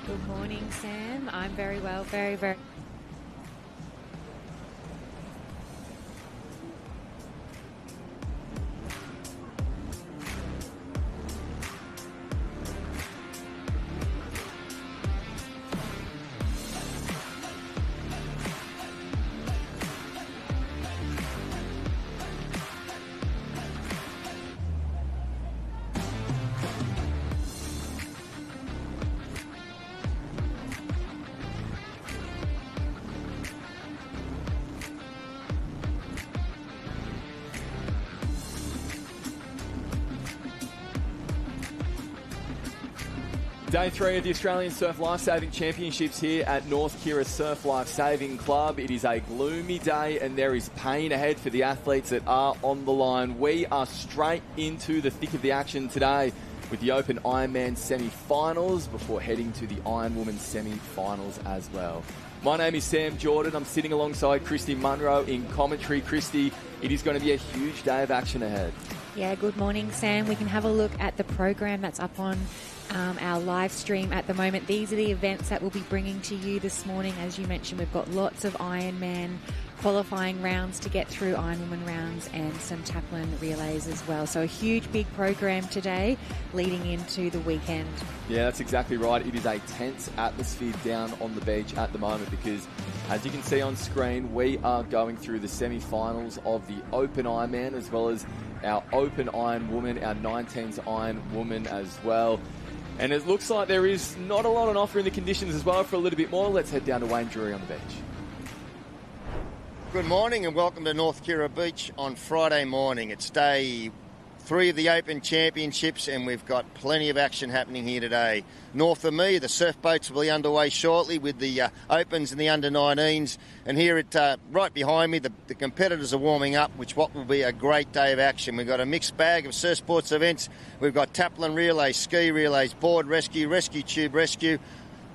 Good morning, Sam. I'm very well, very. Day 3 of the Australian Surf Lifesaving Championships here at North Kirra Surf Lifesaving Club. It is a gloomy day and there is pain ahead for the athletes that are on the line. We are straight into the thick of the action today with the Open Ironman semi-finals before heading to the Ironwoman semi-finals as well. My name is Sam Jordan. I'm sitting alongside Christy Munro in commentary. Christy, it is going to be a huge day of action ahead. Yeah, good morning, Sam. We can have a look at the program that's up on our live stream at the moment. These are the events that we'll be bringing to you this morning. As you mentioned, we've got lots of Ironman qualifying rounds to get through, Ironwoman rounds and some Taplan relays as well. So a huge big program today leading into the weekend. Yeah, that's exactly right. It is a tense atmosphere down on the beach at the moment because, as you can see on screen, we are going through the semi-finals of the Open Ironman as well as our Open Ironwoman, our 19s Ironwoman as well. And it looks like there is not a lot on offer in the conditions as well. For a little bit more, let's head down to Wayne Drury on the beach. Good morning and welcome to North Kirra Beach on Friday morning. It's day 3 of the Open Championships and we've got plenty of action happening here today. North of me, the surf boats will be underway shortly with the Opens and the Under-19s. And here at right behind me, the competitors are warming up, what will be a great day of action. We've got a mixed bag of surf sports events. We've got Taplan relays, ski relays, board rescue, rescue tube rescue.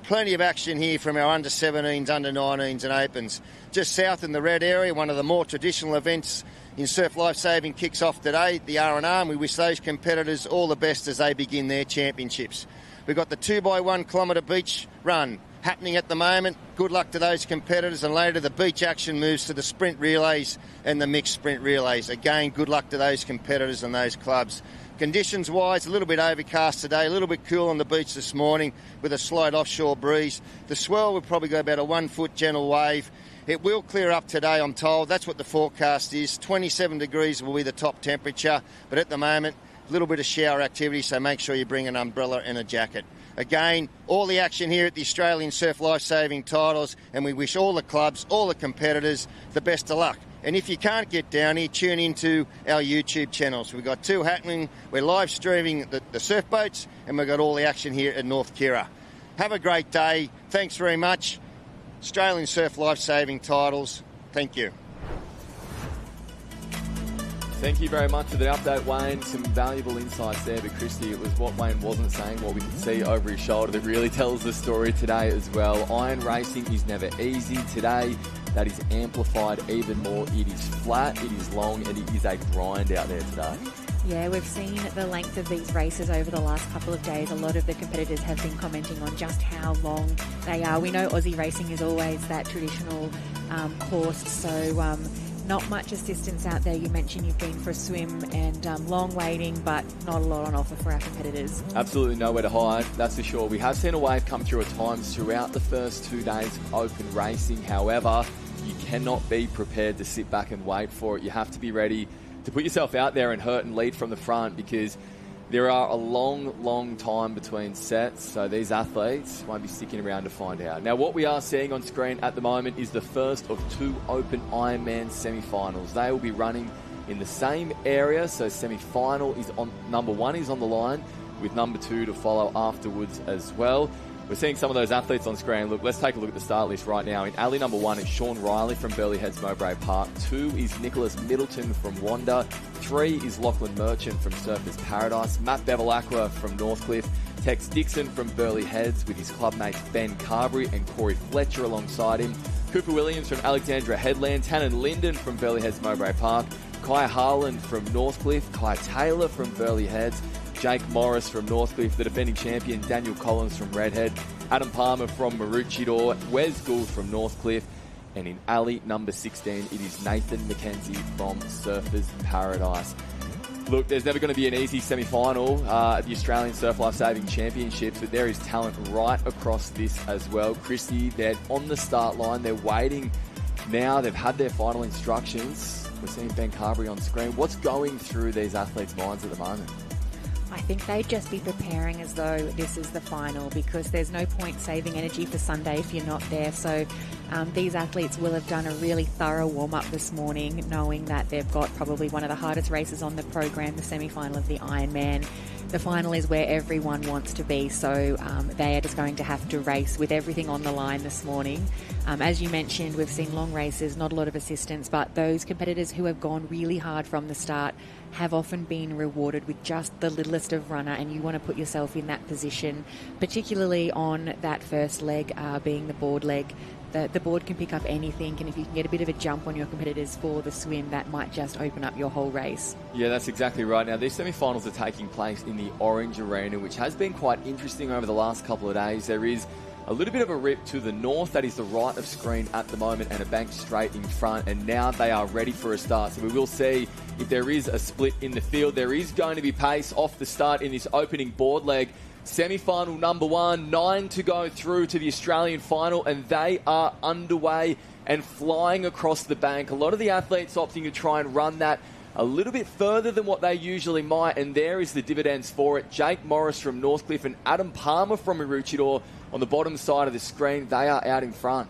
Plenty of action here from our Under-17s, Under-19s and Opens. Just south in the red area, one of the more traditional events in surf lifesaving kicks off today, the R&R, and we wish those competitors all the best as they begin their championships. We've got the 2x1 kilometre beach run happening at the moment. Good luck to those competitors, and later the beach action moves to the sprint relays and the mixed sprint relays. Again, good luck to those competitors and those clubs. Conditions-wise, a little bit overcast today, a little bit cool on the beach this morning with a slight offshore breeze. The swell will probably go about a 1 foot gentle wave. It will clear up today, I'm told. That's what the forecast is. 27 degrees will be the top temperature, but at the moment, a little bit of shower activity, so make sure you bring an umbrella and a jacket. Again, all the action here at the Australian Surf Lifesaving titles, and we wish all the clubs, all the competitors, the best of luck. And if you can't get down here, tune into our YouTube channels. We've got 2 happening. We're live streaming the surf boats, and we've got all the action here at North Kirra. Have a great day. Thanks very much. Australian Surf Lifesaving titles. Thank you. Thank you very much for the update, Wayne. Some valuable insights there, but Christy, it was what Wayne wasn't saying, what we could see over his shoulder that really tells the story today as well. Iron racing is never easy. Today, that is amplified even more. It is flat, it is long, and it is a grind out there today. Yeah, we've seen the length of these races over the last couple of days. A lot of the competitors have been commenting on just how long they are. We know Aussie racing is always that traditional course, so not much assistance out there. You mentioned you've been for a swim and long waiting, but not a lot on offer for our competitors. Absolutely nowhere to hide, that's for sure. We have seen a wave come through at times throughout the first 2 days of open racing. However, you cannot be prepared to sit back and wait for it. You have to be ready to put yourself out there and hurt and lead from the front, because there are a long time between sets, so these athletes won't be sticking around to find out. Now, what we are seeing on screen at the moment is the first of 2 open Ironman semi-finals. They will be running in the same area, so semi-final is on, number 1 is on the line, with number 2 to follow afterwards as well. We're seeing some of those athletes on screen. Look, let's take a look at the start list right now. In alley number 1, it's Sean Riley from Burleigh Heads Mowbray Park. 2 is Nicholas Middleton from Wanda. 3 is Lachlan Merchant from Surfers Paradise. Matt Bevilacqua from Northcliffe. Tex Dixon from Burleigh Heads with his clubmates Ben Carberry and Corey Fletcher alongside him. Cooper Williams from Alexandra Headland. Tannen Linden from Burleigh Heads Mowbray Park. Kai Harland from Northcliffe. Kai Taylor from Burleigh Heads. Jake Morris from Northcliffe, the defending champion, Daniel Collins from Redhead, Adam Palmer from Maroochydore, Wes Gould from Northcliffe, and in alley number 16, it is Nathan McKenzie from Surfers Paradise. Look, there's never going to be an easy semi-final at the Australian Surf Life Saving Championships, but there is talent right across this as well. Christy, they're on the start line, they're waiting now, they've had their final instructions. We're seeing Ben Carberry on screen. What's going through these athletes' minds at the moment? I think they'd just be preparing as though this is the final, because there's no point saving energy for Sunday if you're not there. So these athletes will have done a really thorough warm-up this morning, knowing that they've got probably one of the hardest races on the program, the semi-final of the Ironman. The final is where everyone wants to be, so they are just going to have to race with everything on the line this morning. As you mentioned, we've seen long races, not a lot of assistance, but those competitors who have gone really hard from the start have often been rewarded with just the littlest of runner, and you want to put yourself in that position, particularly on that first leg, being the board leg. The board can pick up anything, and if you can get a bit of a jump on your competitors for the swim, that might just open up your whole race. Yeah, that's exactly right. Now, these semi-finals are taking place in the Orange Arena, which has been quite interesting over the last couple of days. There is a little bit of a rip to the north, that is the right of screen at the moment, and a bank straight in front, and now they are ready for a start. So we will see if there is a split in the field. There is going to be pace off the start in this opening board leg. Semi-final number 1, 9 to go through to the Australian final, and they are underway and flying across the bank. A lot of the athletes opting to try and run that a little bit further than what they usually might, and there is the dividends for it. Jake Morris from Northcliffe and Adam Palmer from Maroochydore on the bottom side of the screen. They are out in front.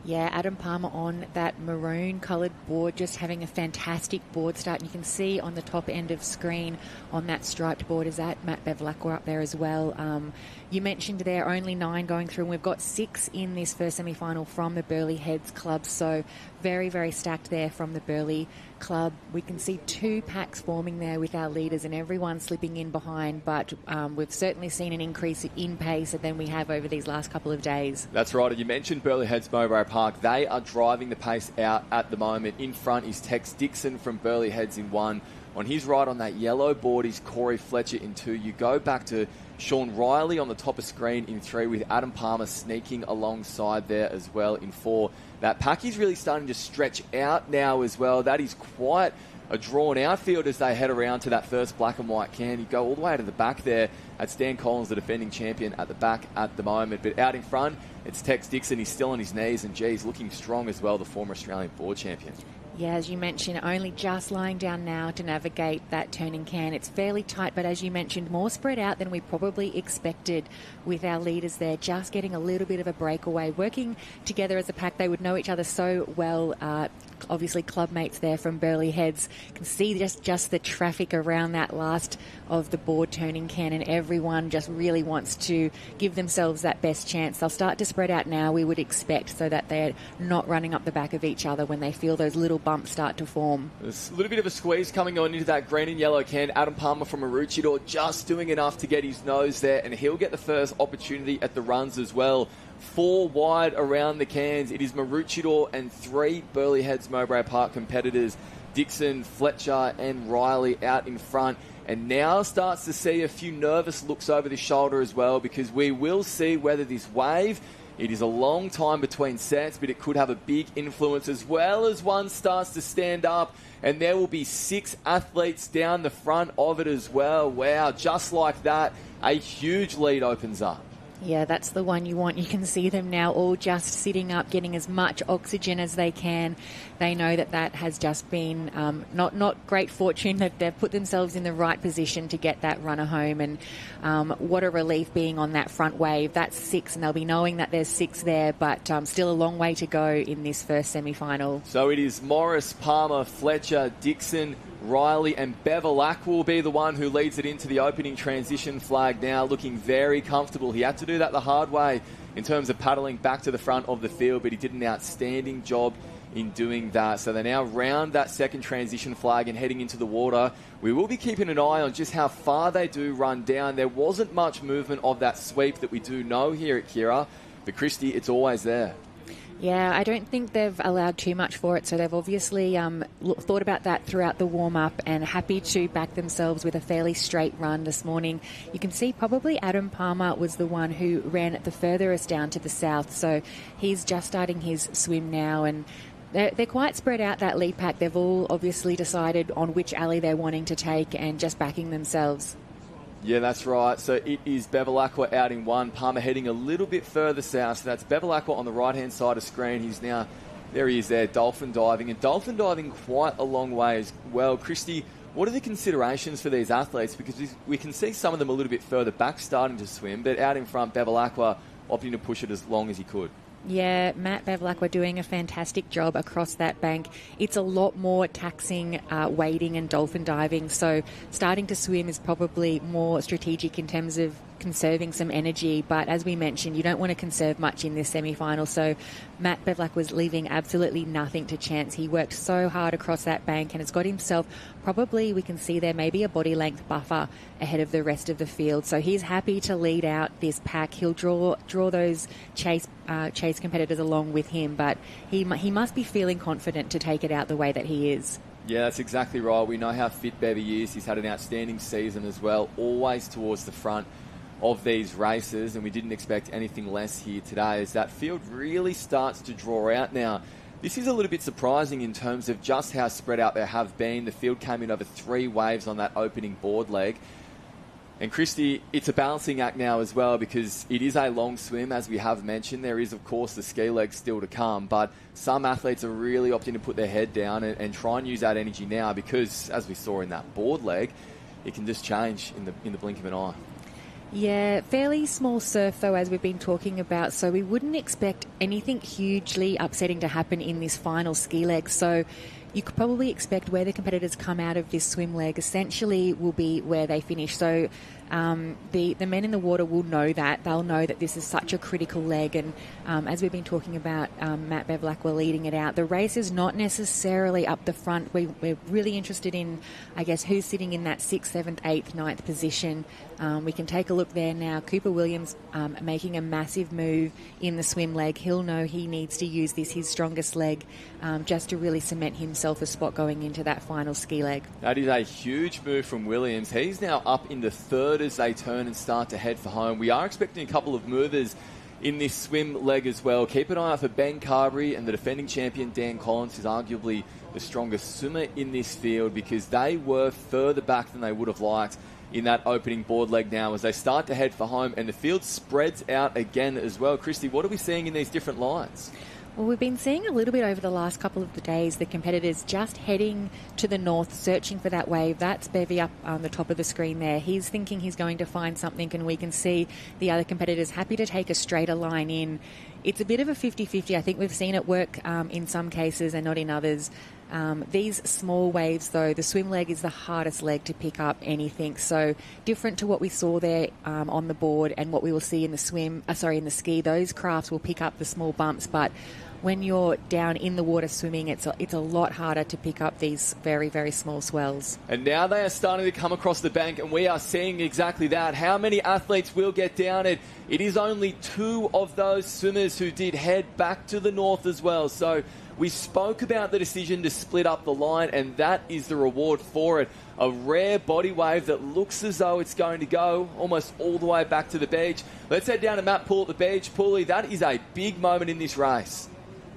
Yeah, Adam Palmer on that maroon-coloured board, just having a fantastic board start. And you can see on the top end of screen on that striped board is that Matt Bevilacqua up there as well. You mentioned there are only 9 going through, and we've got 6 in this first semi-final from the Burleigh Heads Club. So very, very stacked there from the Burleigh Club. We can see 2 packs forming there with our leaders and everyone slipping in behind, but we've certainly seen an increase in pace than we have over these last couple of days. That's right. You mentioned Burleigh Heads Mowbray Park. They are driving the pace out at the moment. In front is Tex Dixon from Burleigh Heads in 1. On his right on that yellow board is Corey Fletcher in 2. You go back to Sean Riley on the top of screen in 3, with Adam Palmer sneaking alongside there as well in 4. That pack is really starting to stretch out now as well. That is quite a drawn-out field as they head around to that first black and white can. You go all the way to the back there at Stan Collins, the defending champion, at the back at the moment. But out in front, it's Tex Dixon. He's still on his knees, and geez, looking strong as well, the former Australian board champion. Yeah, as you mentioned, only just lying down now to navigate that turning can. It's fairly tight, but as you mentioned, more spread out than we probably expected with our leaders there, just getting a little bit of a breakaway, working together as a pack. They would know each other so well. Obviously, clubmates there from Burleigh Heads. You can see just the traffic around that last of the board turning can, and everyone just really wants to give themselves that best chance. They'll start to spread out now, we would expect, so that they're not running up the back of each other when they feel those little bumps start to form. There's a little bit of a squeeze coming on into that green and yellow can. Adam Palmer from Maroochydore just doing enough to get his nose there, and he'll get the first opportunity at the runs as well. 4 wide around the cans. It is Maroochydore and 3 Burleigh Heads Mowbray Park competitors, Dixon, Fletcher and Riley out in front. And now starts to see a few nervous looks over the shoulder as well, because we will see whether this wave, it is a long time between sets, but it could have a big influence as well as one starts to stand up. And there will be 6 athletes down the front of it as well. Wow, just like that, a huge lead opens up. Yeah, that's the one you want. You can see them now all just sitting up, getting as much oxygen as they can. They know that has just been not great fortune, that they've put themselves in the right position to get that runner home. And what a relief being on that front wave. That's 6, and they'll be knowing that there's 6 there, but still a long way to go in this first semi-final. So it is Morris, Palmer, Fletcher, Dixon, Riley and Bevilacqua will be the one who leads it into the opening transition flag now, looking very comfortable. He had to do that the hard way in terms of paddling back to the front of the field, but he did an outstanding job in doing that. So they now round that second transition flag and heading into the water. We will be keeping an eye on just how far they do run down. There wasn't much movement of that sweep that we do know here at Kirra, but Christy, it's always there. Yeah, I don't think they've allowed too much for it, so they've obviously thought about that throughout the warm-up and happy to back themselves with a fairly straight run this morning. You can see probably Adam Palmer was the one who ran it the furthest down to the south, so he's just starting his swim now, and they're quite spread out, that lead pack. They've all obviously decided on which alley they're wanting to take and just backing themselves. Yeah, that's right. So it is Bevilacqua out in 1. Palmer heading a little bit further south. So that's Bevilacqua on the right-hand side of screen. He's now, there he is there, dolphin diving. And dolphin diving quite a long way as well. Christy, what are the considerations for these athletes? Because we can see some of them a little bit further back starting to swim, but out in front, Bevilacqua opting to push it as long as he could. Yeah, Matt Bevilacqua doing a fantastic job across that bank. It's a lot more taxing wading and dolphin diving, so starting to swim is probably more strategic in terms of conserving some energy, but as we mentioned, you don't want to conserve much in this semi-final, so Matt Bevilacqua was leaving absolutely nothing to chance. He worked so hard across that bank and has got himself probably, we can see there, maybe a body length buffer ahead of the rest of the field, so he's happy to lead out this pack. He'll draw those chase competitors along with him, but he must be feeling confident to take it out the way that he is. Yeah, that's exactly right. We know how fit Bevy is. He's had an outstanding season as well, always towards the front of these races, and we didn't expect anything less here today as that field really starts to draw out now. This is a little bit surprising in terms of just how spread out they have been. The field came in over 3 waves on that opening board leg. And Christy, it's a balancing act now as well, because it is a long swim, as we have mentioned. There is, of course, the ski leg still to come, but some athletes are really opting to put their head down and try and use that energy now, because, as we saw in that board leg, it can just change in the blink of an eye. Yeah, fairly small surf though, as we've been talking about, so we wouldn't expect anything hugely upsetting to happen in this final ski leg. So you could probably expect where the competitors come out of this swim leg essentially will be where they finish. So the men in the water will know that. They'll know that this is such a critical leg, and as we've been talking about, Matt Bevilacqua leading it out. The race is not necessarily up the front. We're really interested in, I guess, who's sitting in that 6th, 7th, 8th, 9th position. We can take a look there now. Cooper Williams making a massive move in the swim leg. He'll know he needs to use this, his strongest leg, just to really cement himself a spot going into that final ski leg. That is a huge move from Williams. He's now up into 3rd as they turn and start to head for home. We are expecting a couple of movers in this swim leg as well. Keep an eye out for Ben Carberry and the defending champion Dan Collins, who's arguably the strongest swimmer in this field, because they were further back than they would have liked in that opening board leg now as they start to head for home, and the field spreads out again as well. Christy, what are we seeing in these different lines? Well, we've been seeing a little bit over the last couple of days the competitors just heading to the north, searching for that wave. That's Bevy up on the top of the screen there. He's thinking he's going to find something, and we can see the other competitors happy to take a straighter line in. It's a bit of a 50-50. I think we've seen it work in some cases and not in others. These small waves, though, the swim leg is the hardest leg to pick up anything. So different to what we saw there on the board and what we will see in the in the ski. Those crafts will pick up the small bumps, but when you're down in the water swimming, it's a lot harder to pick up these very, very small swells. And now they are starting to come across the bank, and we are seeing exactly that. How many athletes will get down it? It is only 2 of those swimmers who did head back to the north as well. So we spoke about the decision to split up the line, and that is the reward for it. A rare body wave that looks as though it's going to go almost all the way back to the beach. Let's head down to Matt Poole at the beach. Pooley, that is a big moment in this race.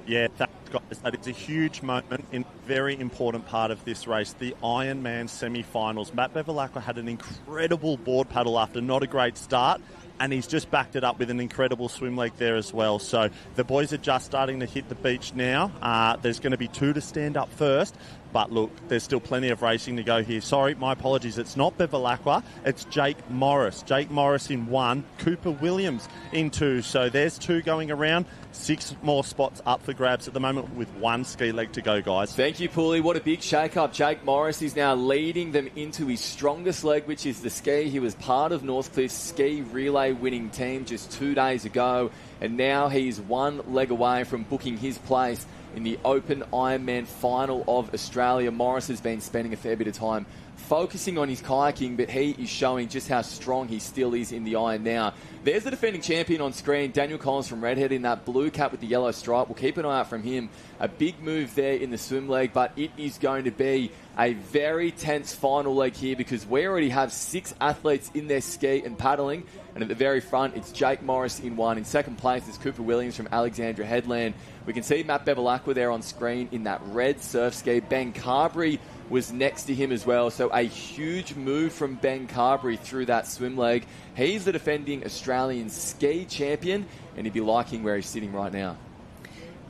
Yeah, thanks, guys. That is a huge moment in a very important part of this race, the Ironman semi-finals. Matt Bevilacqua had an incredible board paddle after not a great start, and he's just backed it up with an incredible swim leg there as well. So the boys are just starting to hit the beach now. There's going to be 2 to stand up first. But look, there's still plenty of racing to go here. Sorry, my apologies. It's not Bevilacqua. It's Jake Morris. Jake Morris in 1, Cooper Williams in 2. So there's 2 going around. 6 more spots up for grabs at the moment with 1 ski leg to go, guys. Thank you, Pooley. What a big shake-up. Jake Morris is now leading them into his strongest leg, which is the ski. He was part of Northcliffe's ski relay winning team just 2 days ago. And now he's 1 leg away from booking his place in the Open Ironman final of Australia. Morris has been spending a fair bit of time focusing on his kayaking, but he is showing just how strong he still is in the iron now. There's the defending champion on screen, Daniel Collins from Redhead in that blue cap with the yellow stripe. We'll keep an eye out from him. A big move there in the swim leg, but it is going to be a very tense final leg here because we already have 6 athletes in their ski and paddling. And at the very front, it's Jake Morris in 1. In second place is Cooper Williams from Alexandra Headland. We can see Matt Bevilacqua there on screen in that red surf ski. Ben Carberry was next to him as well. So a huge move from Ben Carberry through that swim leg. He's the defending Australian ski champion, and he'd be liking where he's sitting right now.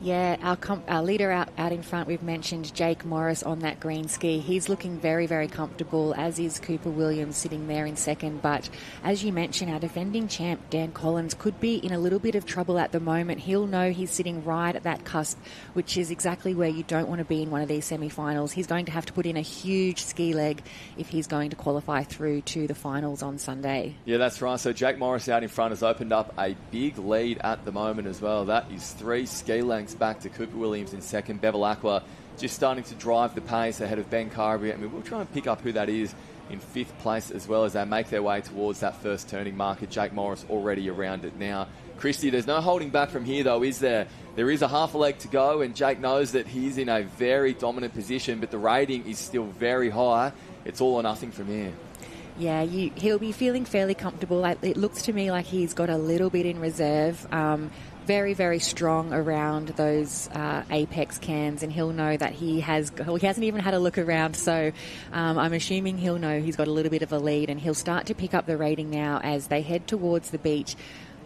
Yeah, our leader out in front, we've mentioned Jake Morris on that green ski. He's looking very, very comfortable, as is Cooper Williams sitting there in second. But as you mentioned, our defending champ, Dan Collins, could be in a little bit of trouble at the moment. He'll know he's sitting right at that cusp, which is exactly where you don't want to be in one of these semi-finals. He's going to have to put in a huge ski leg if he's going to qualify through to the finals on Sunday. Yeah, that's right. So Jake Morris out in front has opened up a big lead at the moment as well. That is 3 ski lengths back to Cooper Williams in second. Bevilacqua just starting to drive the pace ahead of Ben Carberry. I mean, we'll try and pick up who that is in 5th place as well as they make their way towards that first turning marker. Jake Morris already around it now. Christy, there's no holding back from here though, is there? There is a half a leg to go, and Jake knows that he's in a very dominant position, but the rating is still very high. It's all or nothing from here. Yeah, he'll be feeling fairly comfortable. It looks to me like he's got a little bit in reserve. Very, very strong around those apex cans, and he'll know that he hasn't even had a look around, so I'm assuming he'll know he's got a little bit of a lead, and he'll start to pick up the rating now as they head towards the beach.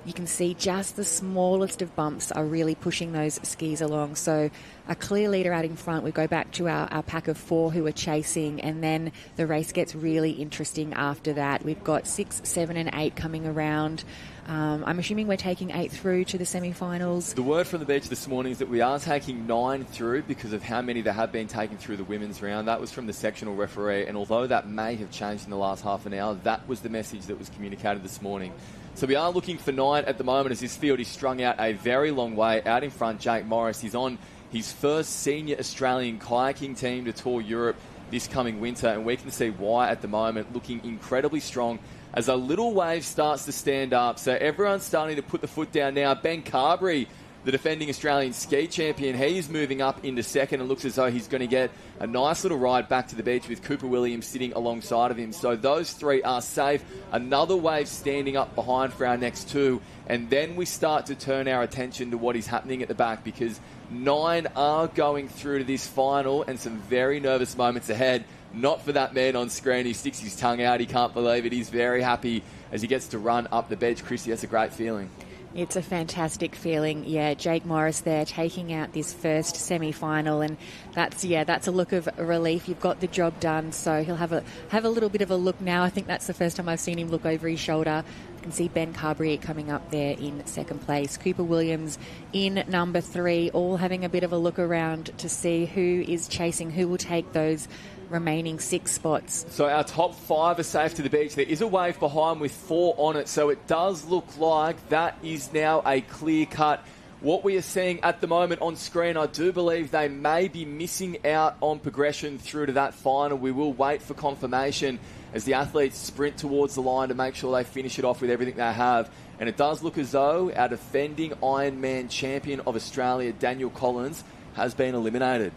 You can see just the smallest of bumps are really pushing those skis along. So a clear leader out in front. We go back to our pack of 4 who are chasing, and then the race gets really interesting after that. We've got 6, 7 and 8 coming around. I'm assuming we're taking 8 through to the semi-finals. The word from the beach this morning is that we are taking 9 through because of how many there have been taken through the women's round. That was from the sectional referee, and although that may have changed in the last half an hour, that was the message that was communicated this morning. So we are looking for 9 at the moment as this field is strung out a very long way. Out in front, Jake Morris. He's on his first senior Australian kayaking team to tour Europe this coming winter, and we can see why at the moment, looking incredibly strong as a little wave starts to stand up. So everyone's starting to put the foot down now. Ben Carberry, the defending Australian ski champion, he's moving up into second and looks as though he's going to get a nice little ride back to the beach with Cooper Williams sitting alongside of him. So those 3 are safe. Another wave standing up behind for our next 2. And then we start to turn our attention to what is happening at the back, because 9 are going through to this final and some very nervous moments ahead. Not for that man on screen. He sticks his tongue out. He can't believe it. He's very happy as he gets to run up the beach. Chrissy, that's a great feeling. It's a fantastic feeling. Yeah, Jake Morris there taking out this first semi-final, and that's a look of relief. You've got the job done, so he'll have a little bit of a look now. I think that's the first time I've seen him look over his shoulder. You can see Ben Carberry coming up there in second place. Cooper Williams in number 3, all having a bit of a look around to see who is chasing, who will take those remaining 6 spots. So our top 5 are safe to the beach. There is a wave behind with 4 on it, so it does look like that is now a clear-cut what we are seeing at the moment on screen, I do believe they may be missing out on progression through to that final. We will wait for confirmation as the athletes sprint towards the line to make sure they finish it off with everything they have. And it does look as though our defending Ironman champion of Australia, Daniel Collins, has been eliminated.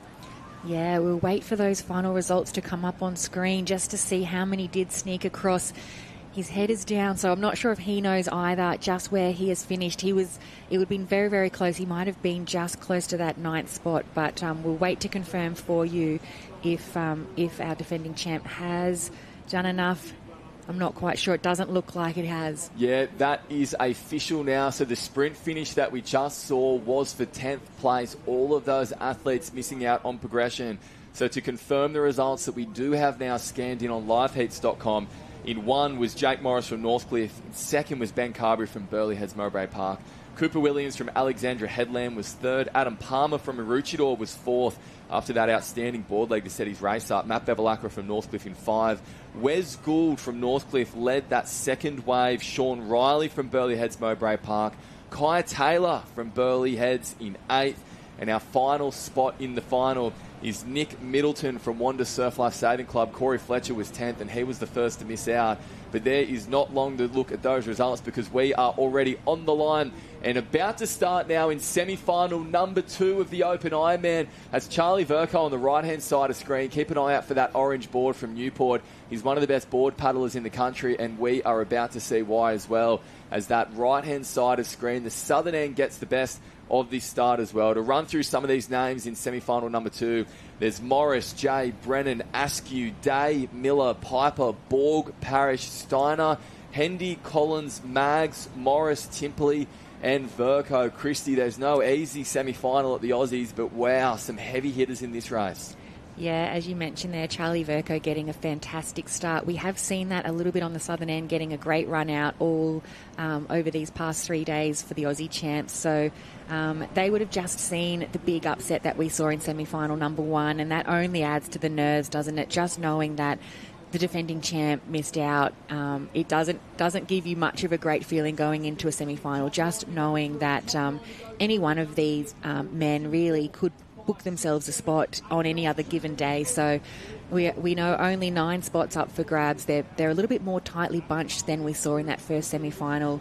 Yeah, we'll wait for those final results to come up on screen just to see how many did sneak across. His head is down, so I'm not sure if he knows either just where he has finished. It would have been very, very close. He might have been just close to that 9th spot, but we'll wait to confirm for you if our defending champ has done enough. I'm not quite sure. It doesn't look like it has. Yeah, that is official now. So the sprint finish that we just saw was for 10th place. All of those athletes missing out on progression. So to confirm the results that we do have now scanned in on liveheats.com, in 1 was Jake Morris from Northcliffe. In 2nd was Ben Carberry from Burleigh Heads Mowbray Park. Cooper Williams from Alexandra Headland was 3rd. Adam Palmer from Maroochydore was 4th after that outstanding board leg to set his race up. Matt Bevilacqua from Northcliffe in 5. Wes Gould from Northcliffe led that second wave. Sean Riley from Burleigh Heads Mowbray Park. Kai Taylor from Burleigh Heads in 8th. And our final spot in the final is Nick Middleton from Wanda Surf Life Saving Club. Corey Fletcher was 10th, and he was the first to miss out. But there is not long to look at those results because we are already on the line and about to start now in semi-final number 2 of the Open Ironman. That's Charlie Verco on the right-hand side of screen. Keep an eye out for that orange board from Newport. He's one of the best board paddlers in the country, and we are about to see why as well, as that right-hand side of screen, the southern end gets the best of this start as well. To run through some of these names in semi-final number 2, there's Morris, Jay, Brennan, Askew, Day, Miller, Piper, Borg, Parrish, Steiner, Hendy, Collins, Maggs, Morris, Timperley, and Verco. Christie, there's no easy semi-final at the Aussies, but wow, some heavy hitters in this race. Yeah, as you mentioned there, Charlie Verco getting a fantastic start. We have seen that a little bit on the southern end, getting a great run out all over these past 3 days for the Aussie champs. So they would have just seen the big upset that we saw in semi-final number 1, and that only adds to the nerves, doesn't it? Just knowing that the defending champ missed out, it doesn't give you much of a great feeling going into a semi-final. Just knowing that any one of these men really could book themselves a spot on any other given day. So we know only 9 spots up for grabs. They're a little bit more tightly bunched than we saw in that first semi-final.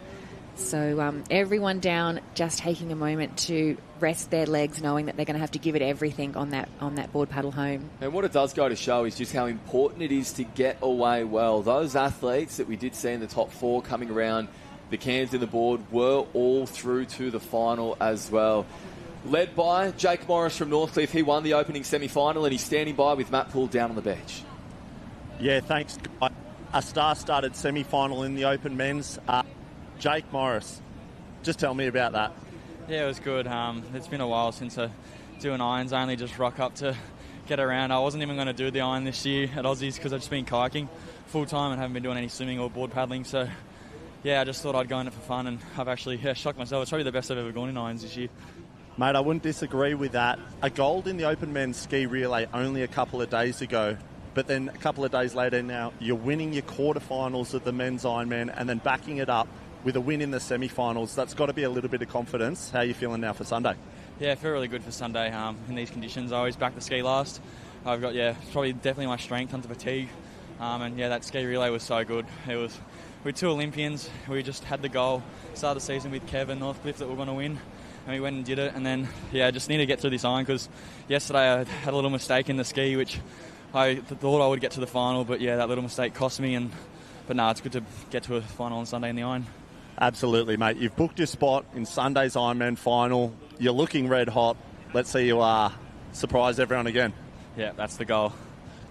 So everyone down just taking a moment to rest their legs, knowing that they're going to have to give it everything on that board paddle home. And what it does go to show is just how important it is to get away well. Those athletes that we did see in the top 4 coming around the cans in the board were all through to the final as well. Led by Jake Morris from Northcliffe. He won the opening semi-final, and he's standing by with Matt Poole down on the beach. Yeah, thanks. A star-started semi-final in the Open Men's. Jake Morris, just tell me about that. Yeah, it was good. It's been a while since I do an irons. I only just rock up to get around. I wasn't even going to do the iron this year at Aussies because I've just been kayaking full-time and haven't been doing any swimming or board paddling. So, yeah, I just thought I'd go in it for fun, and I've actually shocked myself. It's probably the best I've ever gone in irons this year. Mate, I wouldn't disagree with that. A gold in the Open Men's ski relay only a couple of days ago, but then a couple of days later now, you're winning your quarterfinals of the men's Ironman and then backing it up with a win in the semi-finals. That's got to be a little bit of confidence. How are you feeling now for Sunday? Yeah, I feel really good for Sunday. In these conditions, I always back the ski last. I've got, probably definitely my strength under fatigue. And that ski relay was so good. We 2 Olympians. We just had the goal, start the season with Kevin Northcliffe, that we're going to win. And we went and did it, and then, just need to get through this iron because yesterday I had a little mistake in the ski, which I thought I would get to the final, but that little mistake cost me. But it's good to get to a final on Sunday in the iron. Absolutely, mate. You've booked your spot in Sunday's Ironman final. You're looking red hot. Let's see you surprise everyone again. Yeah, that's the goal.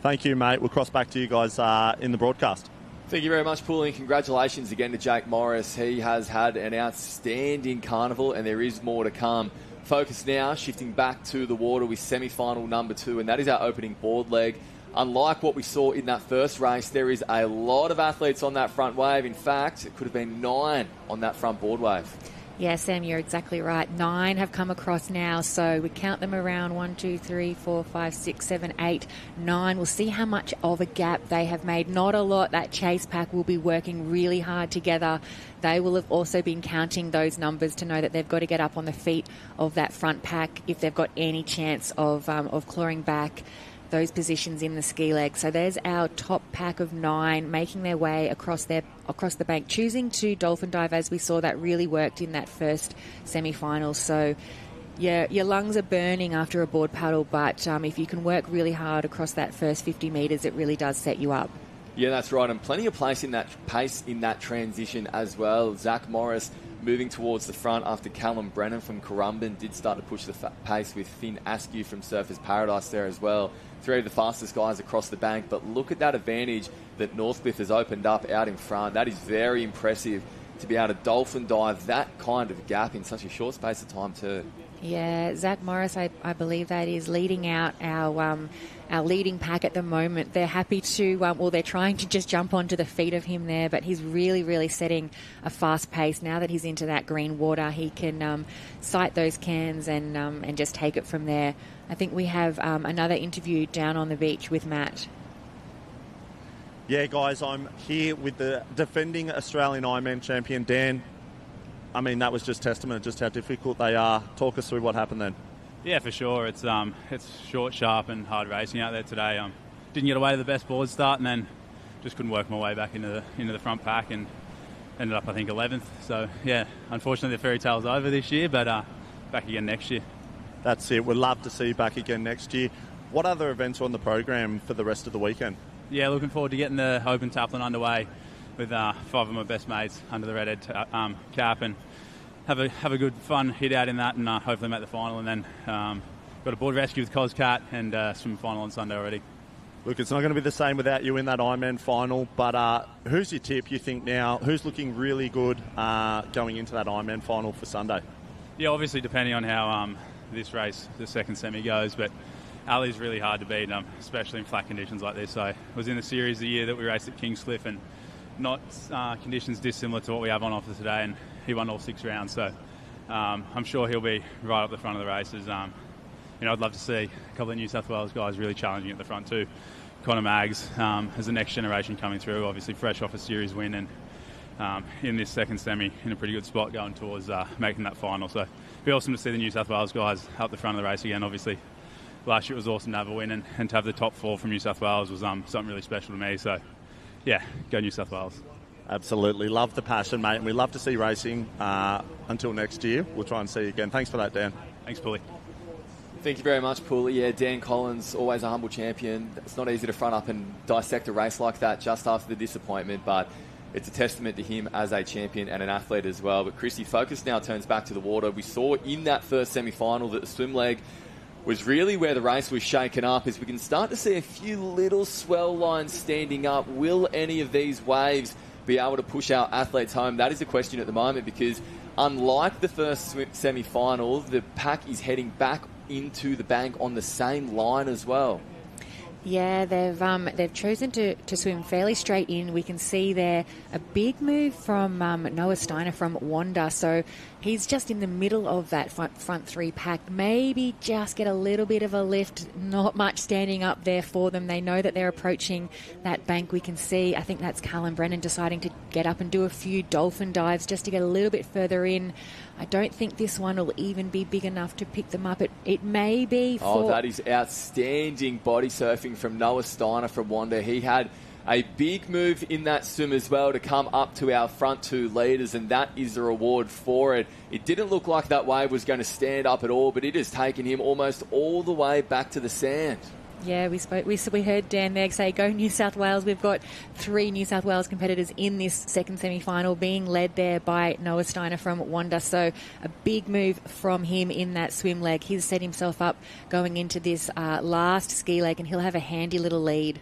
Thank you, mate. We'll cross back to you guys in the broadcast. Thank you very much, Poole, and congratulations again to Jake Morris. He has had an outstanding carnival, and there is more to come. Focus now, shifting back to the water with semi-final number 2, and that is our opening board leg. Unlike what we saw in that first race, there is a lot of athletes on that front wave. In fact, it could have been 9 on that front board wave. Yeah, Sam, you're exactly right. 9 have come across now, so we count them around 1, 2, 3, 4, 5, 6, 7, 8, 9. We'll see how much of a gap they have made. Not a lot. That chase pack will be working really hard together. They will have also been counting those numbers to know that they've got to get up on the feet of that front pack if they've got any chance of clawing back those positions in the ski leg. So there's our top pack of 9 making their way across the bank, choosing to dolphin dive, as we saw that really worked in that first semi-final. So yeah, your lungs are burning after a board paddle, but if you can work really hard across that first 50 metres, it really does set you up. Yeah, that's right, and plenty of pace in that transition as well. Zach Morris moving towards the front after Callum Brennan from Currumbin did start to push the pace with Finn Askew from Surfers Paradise there as well. 3 of the fastest guys across the bank, but look at that advantage that Northcliffe has opened up out in front. That is very impressive to be able to dolphin dive that kind of gap in such a short space of time too. Yeah, Zach Morris, I believe that is leading out our leading pack at the moment. They're happy to, they're trying to just jump onto the feet of him there, but he's really, really setting a fast pace. Now that he's into that green water, he can sight those cans and just take it from there. I think we have another interview down on the beach with Matt. Yeah, guys, I'm here with the defending Australian Ironman champion, Dan. I mean, that was just testament to just how difficult they are. Talk us through what happened then. Yeah, for sure. It's short, sharp and hard racing out there today. Didn't get away to the best board start and then just couldn't work my way back into the front pack and ended up, I think, 11th. So, yeah, unfortunately the fairy tale's over this year, but back again next year. That's it. We'd love to see you back again next year. What other events are on the program for the rest of the weekend? Yeah, looking forward to getting the Open Taplan underway with 5 of my best mates under the red cap and have a good fun hit out in that and hopefully make the final. And then got a board rescue with Coscat and swim final on Sunday already. Look, it's not going to be the same without you in that Ironman final, but who's your tip, you think, now? Who's looking really good going into that Ironman final for Sunday? Yeah, obviously depending on how this race, the second semi goes, but Ali's really hard to beat, especially in flat conditions like this. So I was in the series the year that we raced at Kingscliff and not conditions dissimilar to what we have on offer today, and he won all 6 rounds. So I'm sure he'll be right up the front of the races. I'd love to see a couple of New South Wales guys really challenging at the front too. Connor Maggs as the next generation coming through, obviously fresh off a series win and in this second semi in a pretty good spot going towards making that final. So it'd be awesome to see the New South Wales guys up the front of the race again. Obviously last year it was awesome to have a win and to have the top 4 from New South Wales was something really special to me. So yeah, go New South Wales. Absolutely. Love the passion, mate, and we love to see racing until next year. We'll try and see you again. Thanks for that, Dan. Thanks, Pulley. Thank you very much, Pulley. Yeah, Dan Collins, always a humble champion. It's not easy to front up and dissect a race like that just after the disappointment, but it's a testament to him as a champion and an athlete as well. But Christy, focus now turns back to the water. We saw in that first semi-final that the swim leg was really where the race was shaken up, as we can start to see a few little swell lines standing up. Will any of these waves be able to push our athletes home? That is a question at the moment, because unlike the first semi-final, the pack is heading back into the bank on the same line as well. Yeah, they've chosen to swim fairly straight in. We can see there a big move from Noah Steiner from Wanda. So he's just in the middle of that front 3 pack. Maybe just get a little bit of a lift. Not much standing up there for them. They know that they're approaching that bank. We can see, I think that's Callum Brennan deciding to get up and do a few dolphin dives just to get a little bit further in. I don't think this one will even be big enough to pick them up. It may be for... Oh, that is outstanding body surfing from Noah Steiner from Wanda. He had a big move in that swim as well to come up to our front 2 leaders, and that is the reward for it. It didn't look like that wave was going to stand up at all, but it has taken him almost all the way back to the sand. Yeah, we heard Dan there say, go New South Wales. We've got 3 New South Wales competitors in this second semi-final, being led there by Noah Steiner from Wanda. So a big move from him in that swim leg. He's set himself up going into this last ski leg, and he'll have a handy little lead.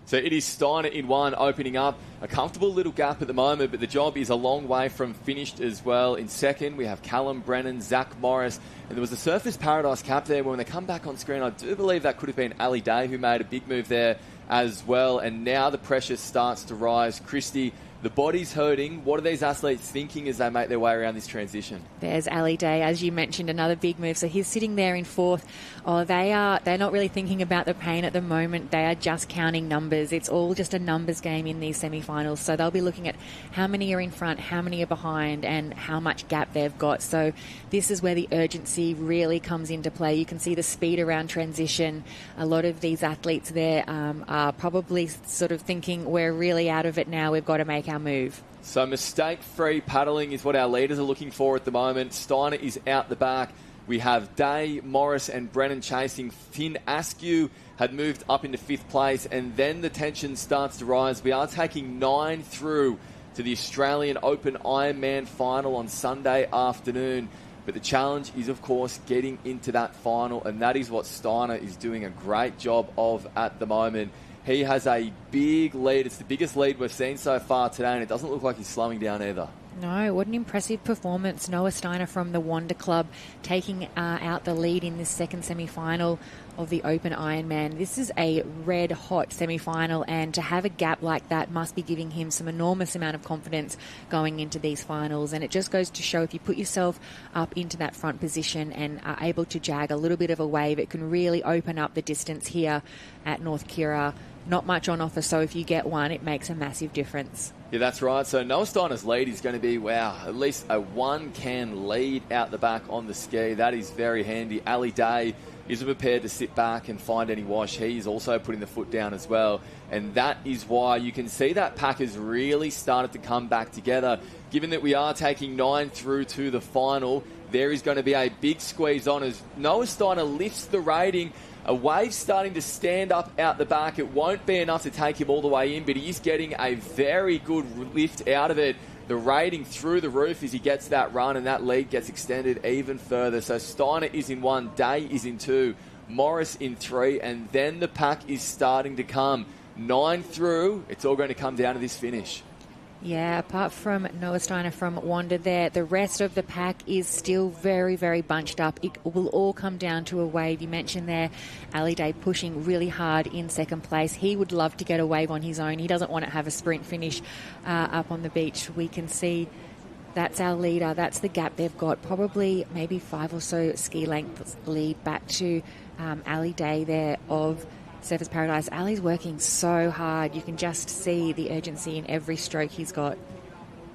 So it is Steiner in 1, opening up a comfortable little gap at the moment, but the job is a long way from finished as well. In second, we have Callum Brennan, Zach Morris, and there was a Surfers Paradise cap there. When they come back on screen, I do believe that could have been Ali Day, who made a big move there as well. And now the pressure starts to rise. Christy, The body's hurting. What are these athletes thinking as they make their way around this transition? There's Ali Day, as you mentioned, another big move. So he's sitting there in fourth. They're not really thinking about the pain at the moment. They are just counting numbers. It's all just a numbers game in these semi-finals. So they'll be looking at how many are in front, how many are behind, and how much gap they've got. So this is where the urgency really comes into play. You can see the speed around transition. A lot of these athletes there are probably sort of thinking, we're really out of it now. We've got to make our move. So mistake-free paddling is what our leaders are looking for at the moment. Steiner is out the back. We have Day, Morris and Brennan chasing. Finn Askew had moved up into 5th place, and then the tension starts to rise. We are taking 9 through to the Australian Open Ironman final on Sunday afternoon. But the challenge is, of course, getting into that final, and that is what Steiner is doing a great job of at the moment. He has a big lead. It's the biggest lead we've seen so far today, and it doesn't look like he's slowing down either. No, what an impressive performance. Noah Steiner from the Wanda Club taking out the lead in this second semi-final of the Open Ironman. This is a red-hot semi-final, and to have a gap like that must be giving him some enormous amount of confidence going into these finals. And it just goes to show, if you put yourself up into that front position and are able to jag a little bit of a wave, it can really open up the distance here at North Kirra. Not much on offer, so if you get one, it makes a massive difference. Yeah, that's right. So Noah Steiner's lead is going to be, at least a 1-can lead out the back on the ski. That is very handy. Ali Day isn't prepared to sit back and find any wash. He is also putting the foot down as well. And that is why you can see that pack has really started to come back together. Given that we are taking 9 through to the final, there is going to be a big squeeze on as Noah Steiner lifts the rating. A wave starting to stand up out the back. It won't be enough to take him all the way in, but he is getting a very good lift out of it. The rating through the roof as he gets that run, and that lead gets extended even further. So Steiner is in 1, Day is in 2, Morris in 3, and then the pack is starting to come. 9 through, it's all going to come down to this finish. Yeah, apart from Noah Steiner from Wanda there, the rest of the pack is still very, very bunched up. It will all come down to a wave. You mentioned there Ali Day pushing really hard in second place. He would love to get a wave on his own. He doesn't want to have a sprint finish up on the beach. We can see that's our leader. That's the gap they've got. Probably maybe 5 or so ski lengths lead back to Ali Day there of Surfers Paradise. Ali's working so hard. You can just see the urgency in every stroke he's got.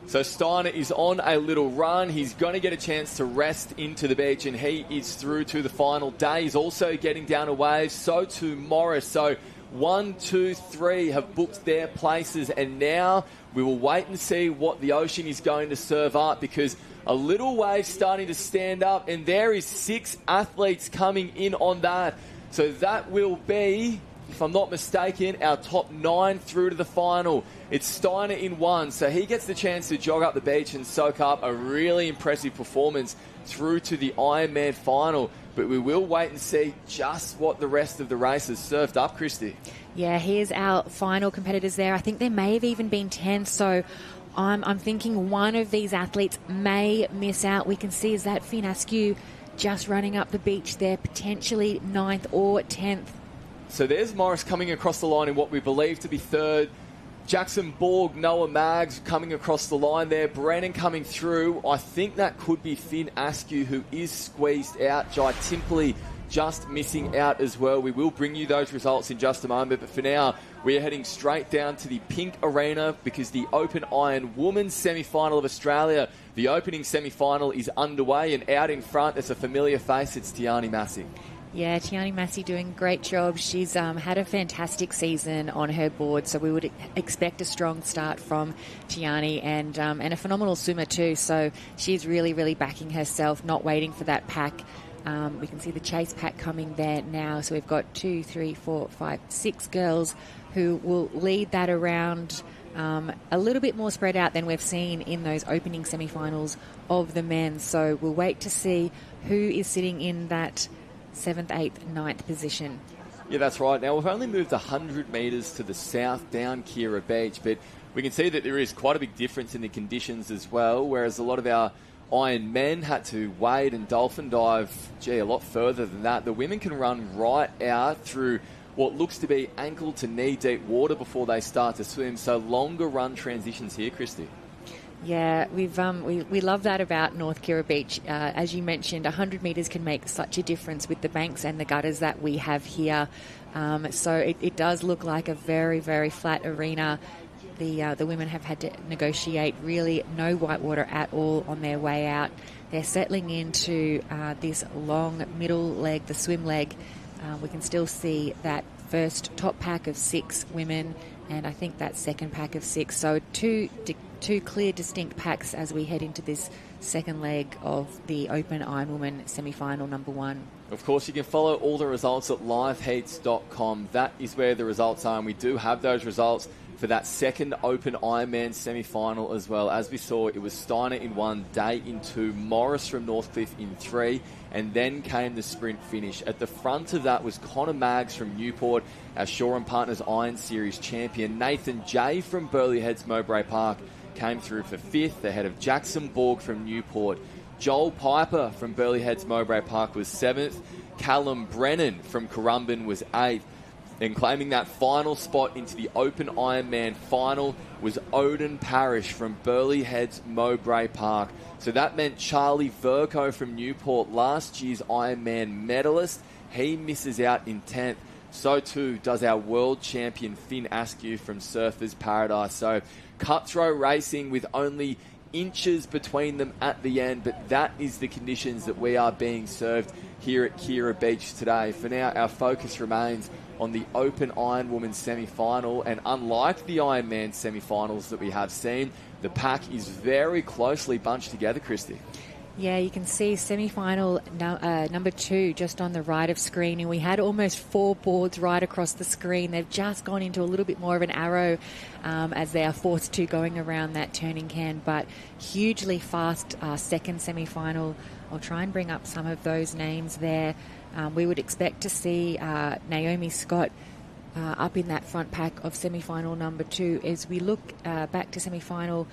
So Steiner is on a little run. He's going to get a chance to rest into the beach, and he is through to the final. Day is also getting down a wave. So too Morris. So 1, 2, 3 have booked their places, and now we will wait and see what the ocean is going to serve up, because a little wave starting to stand up, and there is 6 athletes coming in on that. So that will be, if I'm not mistaken, our top 9 through to the final. It's Steiner in 1, so he gets the chance to jog up the beach and soak up a really impressive performance through to the Ironman final. But we will wait and see just what the rest of the race has served up, Christy. Yeah, here's our final competitors there. I think there may have even been 10, so I'm thinking one of these athletes may miss out. We can see, is that Finn Askew just running up the beach there, potentially 9th or 10th. So there's Morris coming across the line in what we believe to be 3rd. Jackson Borg, Noah Maggs coming across the line there. Brennan coming through. I think that could be Finn Askew, who is squeezed out. Jai Timperley just missing out as well. We will bring you those results in just a moment, but for now, we are heading straight down to the Pink Arena, because the Open Iron Women's Semi-Final of Australia, the opening semi-final, is underway, and out in front, there's a familiar face. It's Tiani Massey. Yeah, Tiani Massey doing a great job. She's had a fantastic season on her board, so we would expect a strong start from Tiani, and a phenomenal swimmer too. So she's really, really backing herself, not waiting for that pack. We can see the chase pack coming there now. So we've got 2, 3, 4, 5, 6 girls who will lead that around a little bit more spread out than we've seen in those opening semi-finals of the men. So we'll wait to see who is sitting in that 7th, 8th, 9th position. Yeah, that's right. Now, we've only moved 100 metres to the south down Kirra Beach, but we can see that there is quite a big difference in the conditions as well, whereas a lot of our Iron men had to wade and dolphin dive, a lot further than that. The women can run right out through what looks to be ankle to knee deep water before they start to swim. So longer run transitions here, Christy. Yeah, we love that about North Kirra Beach. As you mentioned, 100 metres can make such a difference with the banks and the gutters that we have here. So it does look like a very, very flat arena. The women have had to negotiate really no white water at all on their way out. They're settling into this long middle leg, the swim leg. We can still see that first top pack of 6 women, and I think that second pack of 6. So two clear, distinct packs as we head into this second leg of the Open Ironwoman semi-final number 1. Of course, you can follow all the results at liveheats.com. That is where the results are, and we do have those results for that second Open Ironman semi-final as well. As we saw, it was Steiner in 1, Day in 2, Morris from Northcliffe in 3, and then came the sprint finish. At the front of that was Connor Maggs from Newport, our Shaw & Partners Iron Series champion. Nathan Jay from Burleigh Heads Mowbray Park came through for 5th, ahead of Jackson Borg from Newport. Joel Piper from Burleigh Heads Mowbray Park was 7th. Callum Brennan from Currumbin was 8th. Then claiming that final spot into the Open Ironman final was Odin Parrish from Burleigh Heads Mowbray Park. So that meant Charlie Verco from Newport, last year's Ironman medalist, he misses out in 10th. So too does our world champion Finn Askew from Surfers Paradise. So cutthroat racing with only inches between them at the end, but that is the conditions that we are being served here at Kirra Beach today. For now, our focus remains on the Open Ironwoman semi-final, and unlike the Ironman semi-finals that we have seen, the pack is very closely bunched together, Christy. Yeah, you can see semi-final number 2 just on the right of screen, and we had almost 4 boards right across the screen. They've just gone into a little bit more of an arrow as they are forced to going around that turning can, but hugely fast second semi-final. I'll try and bring up some of those names there. We would expect to see Naomi Scott up in that front pack of semi-final number 2. As we look back to semi-final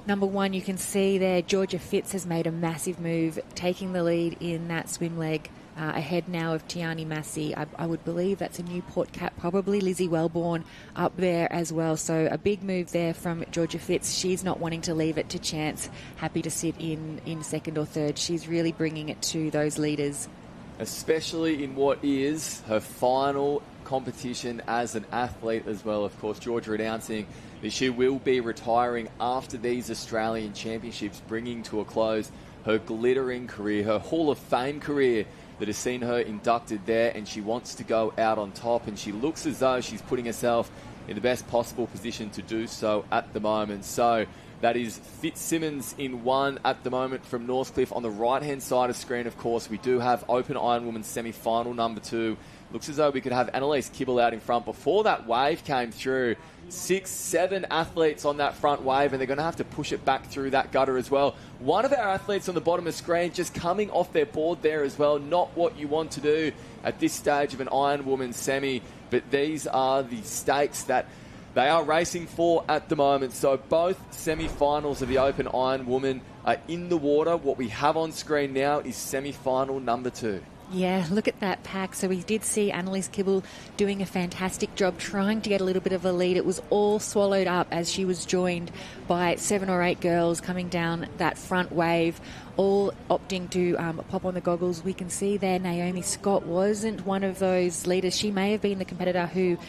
number 1, you can see there Georgia Fitz has made a massive move, taking the lead in that swim leg, ahead now of Tiani Massey. I would believe that's a Newport cap, probably Lizzie Wellborn up there as well. So a big move there from Georgia Fitz. She's not wanting to leave it to chance, happy to sit in second or third. She's really bringing it to those leaders. Especially in what is her final competition as an athlete as well. Of course, Georgia announcing that she will be retiring after these Australian Championships, bringing to a close her glittering career, her Hall of Fame career that has seen her inducted there, and she wants to go out on top, and she looks as though she's putting herself in the best possible position to do so at the moment. So that is Fitzsimmons in 1 at the moment from Northcliffe. On the right-hand side of screen, of course, we do have Open Ironwoman semi-final number 2. Looks as though we could have Annalise Kibble out in front. Before that wave came through, 6, 7 athletes on that front wave, and they're going to have to push it back through that gutter as well. One of our athletes on the bottom of the screen just coming off their board there as well. Not what you want to do at this stage of an Ironwoman semi, but these are the stakes that they are racing for at the moment. So both semi-finals of the Open Ironwoman are in the water. What we have on screen now is semi-final number 2. Yeah, look at that pack. So we did see Annalise Kibble doing a fantastic job trying to get a little bit of a lead. It was all swallowed up as she was joined by 7 or 8 girls coming down that front wave, all opting to pop on the goggles. We can see there Naomi Scott wasn't one of those leaders. She may have been the competitor who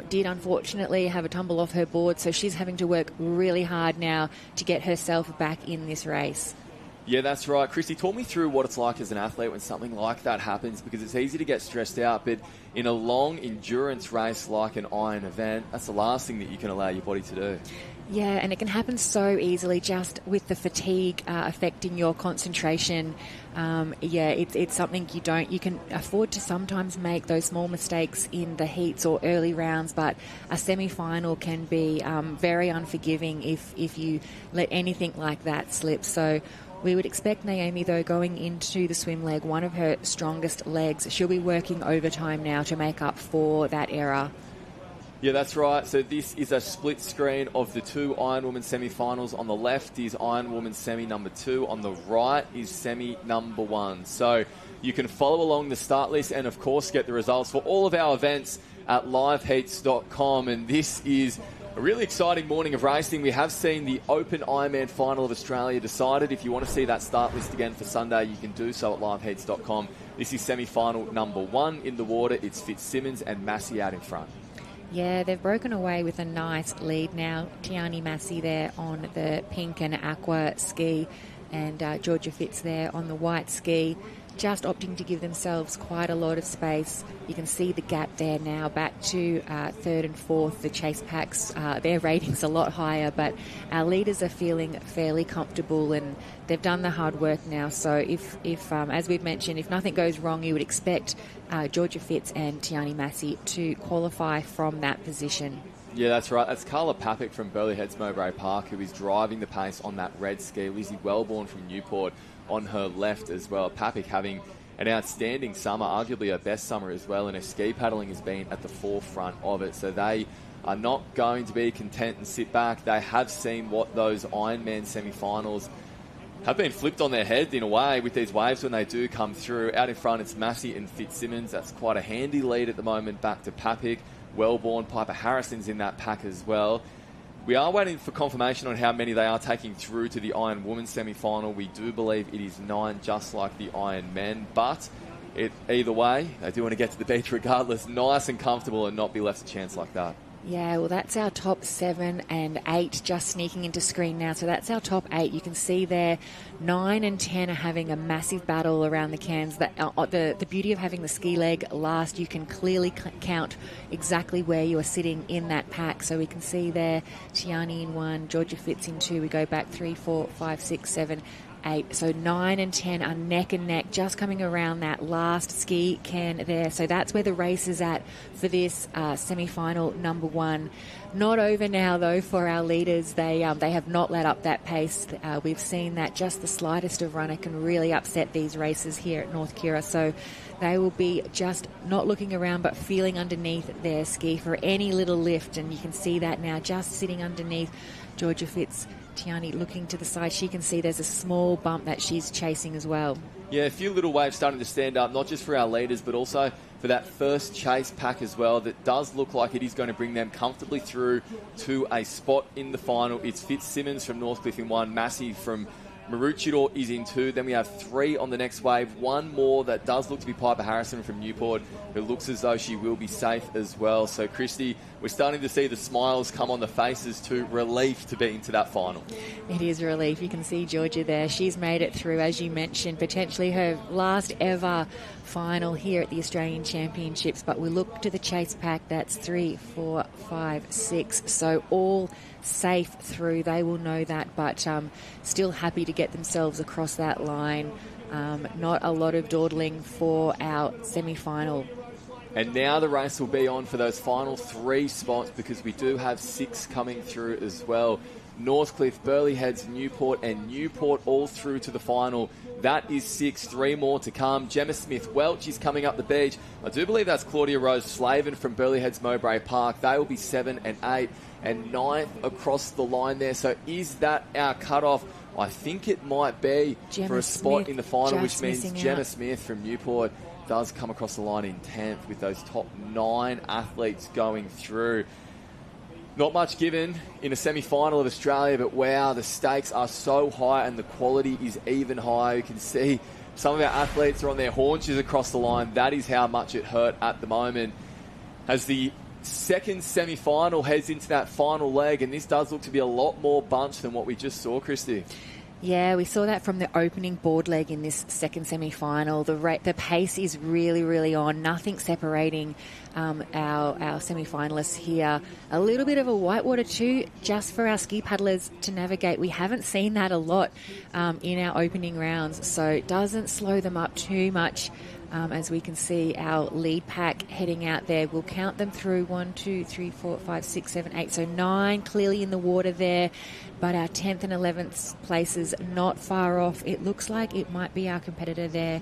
did unfortunately have a tumble off her board, so she's having to work really hard now to get herself back in this race. Yeah, that's right. Christy, talk me through what it's like as an athlete when something like that happens, because it's easy to get stressed out, but in a long endurance race like an Iron event, that's the last thing that you can allow your body to do. Yeah, and it can happen so easily just with the fatigue affecting your concentration. It's something you can afford to sometimes make those small mistakes in the heats or early rounds, but a semi-final can be very unforgiving if you let anything like that slip. So we would expect Naomi, though, going into the swim leg, one of her strongest legs, she'll be working overtime now to make up for that error. Yeah, that's right. So this is a split screen of the 2 Ironwoman semi-finals. On the left is Ironwoman semi number 2. On the right is semi number 1. So you can follow along the start list and, of course, get the results for all of our events at liveheats.com. And this is a really exciting morning of racing. We have seen the Open Ironman Final of Australia decided. If you want to see that start list again for Sunday, you can do so at liveheats.com. This is semi-final number 1 in the water. It's Fitzsimmons and Massey out in front. Yeah, they've broken away with a nice lead now. Tiani Massey there on the pink and aqua ski, and Georgia Fitz there on the white ski, just opting to give themselves quite a lot of space. You can see the gap there now, back to third and fourth. The chase packs, their ratings a lot higher, but our leaders are feeling fairly comfortable, and they've done the hard work now. So if as we've mentioned, if nothing goes wrong, you would expect Georgia Fitz and Tiani Massey to qualify from that position. Yeah, that's right. That's Carla Papik from Burleigh Heads Mowbray Park, who is driving the pace on that red ski. Lizzie Wellborn from Newport on her left as well. Papik having an outstanding summer, arguably her best summer as well, and her ski paddling has been at the forefront of it. So they are not going to be content and sit back. They have seen what those Ironman semi-finals have been flipped on their head in a way with these waves when they do come through. Out in front, it's Massey and Fitzsimmons. That's quite a handy lead at the moment, back to Papik. Wellborn, Piper Harrison's in that pack as well. We are waiting for confirmation on how many they are taking through to the Ironwoman semi-final. We do believe it is 9, just like the Ironmen. But either way, they do want to get to the beach regardless, nice and comfortable, and not be left a chance like that. Yeah, well, that's our top 7 and 8 just sneaking into screen now. So that's our top 8. You can see there 9 and 10 are having a massive battle around the cans. The beauty of having the ski leg last, you can clearly count exactly where you are sitting in that pack. So we can see there Tiani in 1, Georgia Fitz in 2. We go back 3, 4, 5, 6, 7, 8. So 9 and 10 are neck and neck, just coming around that last ski can there. So that's where the race is at for this semi-final number 1. Not over now, though, for our leaders. They have not let up that pace. We've seen that just the slightest of runner can really upset these races here at North Kirra. So they will be just not looking around but feeling underneath their ski for any little lift. And you can see that now, just sitting underneath Georgia Fitz. Tiani looking to the side, she can see there's a small bump that she's chasing as well. Yeah, a few little waves starting to stand up, not just for our leaders, but also for that first chase pack as well. That does look like it is going to bring them comfortably through to a spot in the final. It's Fitzsimmons from Northcliffe in 1, Massey from Maroochydore is in 2. Then we have 3 on the next wave. One more that does look to be Piper Harrison from Newport, who looks as though she will be safe as well. So, Christy, we're starting to see the smiles come on the faces too. Relief to be into that final. It is relief. You can see Georgia there. She's made it through, as you mentioned, potentially her last ever final here at the Australian Championships. But we look to the chase pack. That's 3, 4, 5, 6. So all safe through. They will know that, but still happy to get themselves across that line. Not a lot of dawdling for our semi-final. And now the race will be on for those final 3 spots, because we do have 6 coming through as well. Northcliffe, Burleigh Heads, Newport, and Newport all through to the final. That is 6, 3 more to come. Gemma Smith-Welch is coming up the beach. I do believe that's Claudia Rose Slavin from Burleigh Heads Mowbray Park. They will be 7 and 8 and 9th across the line there. So is that our cutoff? I think it might be Gemma for a spot Smith in the final, which means Gemma out. Smith from Newport does come across the line in 10th with those top 9 athletes going through. Not much given in a semi-final of Australia, but wow, the stakes are so high and the quality is even higher. You can see some of our athletes are on their haunches across the line. That is how much it hurt at the moment. As the second semi-final heads into that final leg, and this does look to be a lot more bunch than what we just saw, Christy. Yeah, we saw that from the opening board leg in this second semi-final. The pace is really, really on. Nothing separating our semi-finalists here. A little bit of a whitewater too, just for our ski paddlers to navigate. We haven't seen that a lot in our opening rounds, so it doesn't slow them up too much. As we can see, our lead pack heading out there. We'll count them through 1, 2, 3, 4, 5, 6, 7, 8. So 9 clearly in the water there. But our 10th and 11th places not far off. It looks like it might be our competitor there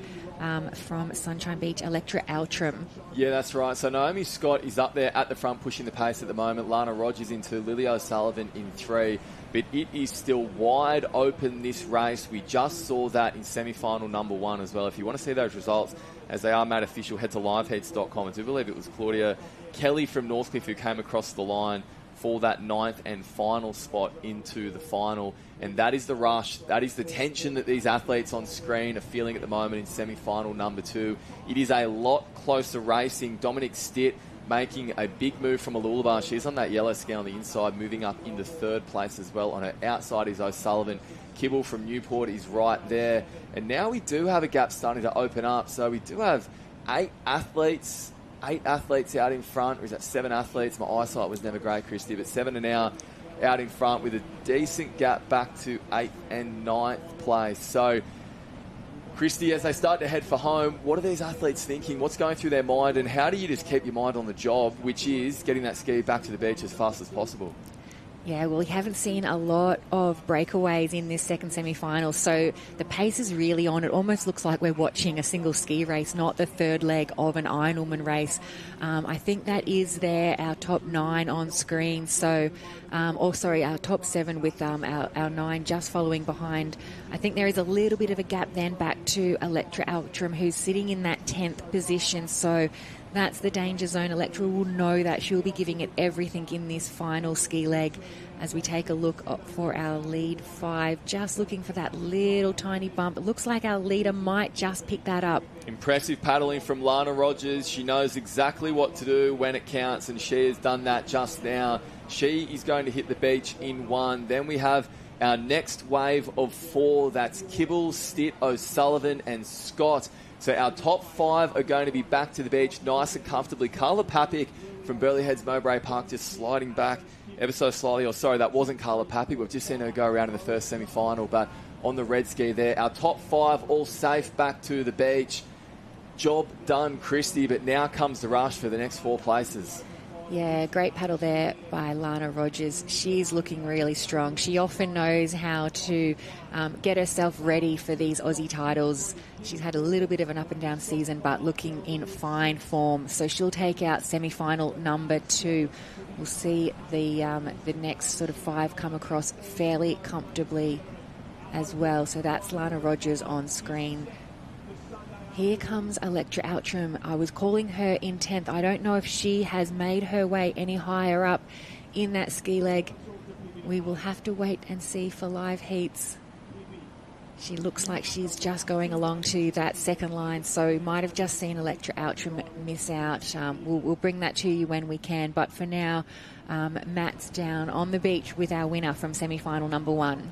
from Sunshine Beach, Electra Altram. Yeah, that's right. So Naomi Scott is up there at the front pushing the pace at the moment. Lana Rogers in 2, Lily O'Sullivan in 3. But it is still wide open, this race. We just saw that in semi-final number 1 as well. If you want to see those results as they are made official, head to liveheats.com. I do believe it was Claudia Kelly from Northcliffe, who came across the line for that 9th and final spot into the final. And that is the rush. That is the tension that these athletes on screen are feeling at the moment in semi-final number 2. It is a lot closer racing. Dominic Stitt making a big move from Alulabar. She's on that yellow scale on the inside, moving up into 3rd place as well. On her outside is O'Sullivan. Kibble from Newport is right there. And now we do have a gap starting to open up. So we do have 8 athletes out in front. Or is that 7 athletes? My eyesight was never great, Christy, but 7 are now out in front with a decent gap back to 8th and 9th place. So, Christy, as they start to head for home, what are these athletes thinking? What's going through their mind? And how do you just keep your mind on the job, which is getting that ski back to the beach as fast as possible? Yeah, well, we haven't seen a lot of breakaways in this second semi-final, so the pace is really on. It almost looks like we're watching a single ski race, not the third leg of an Ironwoman race. I think that is our top 9 on screen, so, our top 7 with our 9 just following behind. I think there is a little bit of a gap then back to Electra Altram, who's sitting in that 10th position, so that's the danger zone. Electra will know that. She'll be giving it everything in this final ski leg. As we take a look up for our lead 5, just looking for that little tiny bump. It looks like our leader might just pick that up. Impressive paddling from Lana Rogers. She knows exactly what to do when it counts, and she has done that just now. She is going to hit the beach in 1. Then we have our next wave of 4. That's Kibble, Stitt, O'Sullivan and Scott. So our top 5 are going to be back to the beach nice and comfortably. Carla Papik from Burleigh Heads Mowbray Park just sliding back ever so slightly. Sorry, that wasn't Carla Papik. We've just seen her go around in the first semi-final, but on the red ski there. Our top 5 all safe back to the beach. Job done, Christy, but now comes the rush for the next 4 places. Yeah, great paddle there by Lana Rogers. She's looking really strong. She often knows how to get herself ready for these Aussie titles. She's had a little bit of an up and down season, but looking in fine form. So she'll take out semi-final number 2. We'll see the next sort of 5 come across fairly comfortably as well. So that's Lana Rogers on screen. Here comes Electra Outram. I was calling her in 10th. I don't know if she has made her way any higher up in that ski leg. We will have to wait and see for live heats. She looks like she's just going along to that second line, so we might have just seen Electra Outram miss out. We'll bring that to you when we can, but for now, Matt's down on the beach with our winner from semi-final number 1.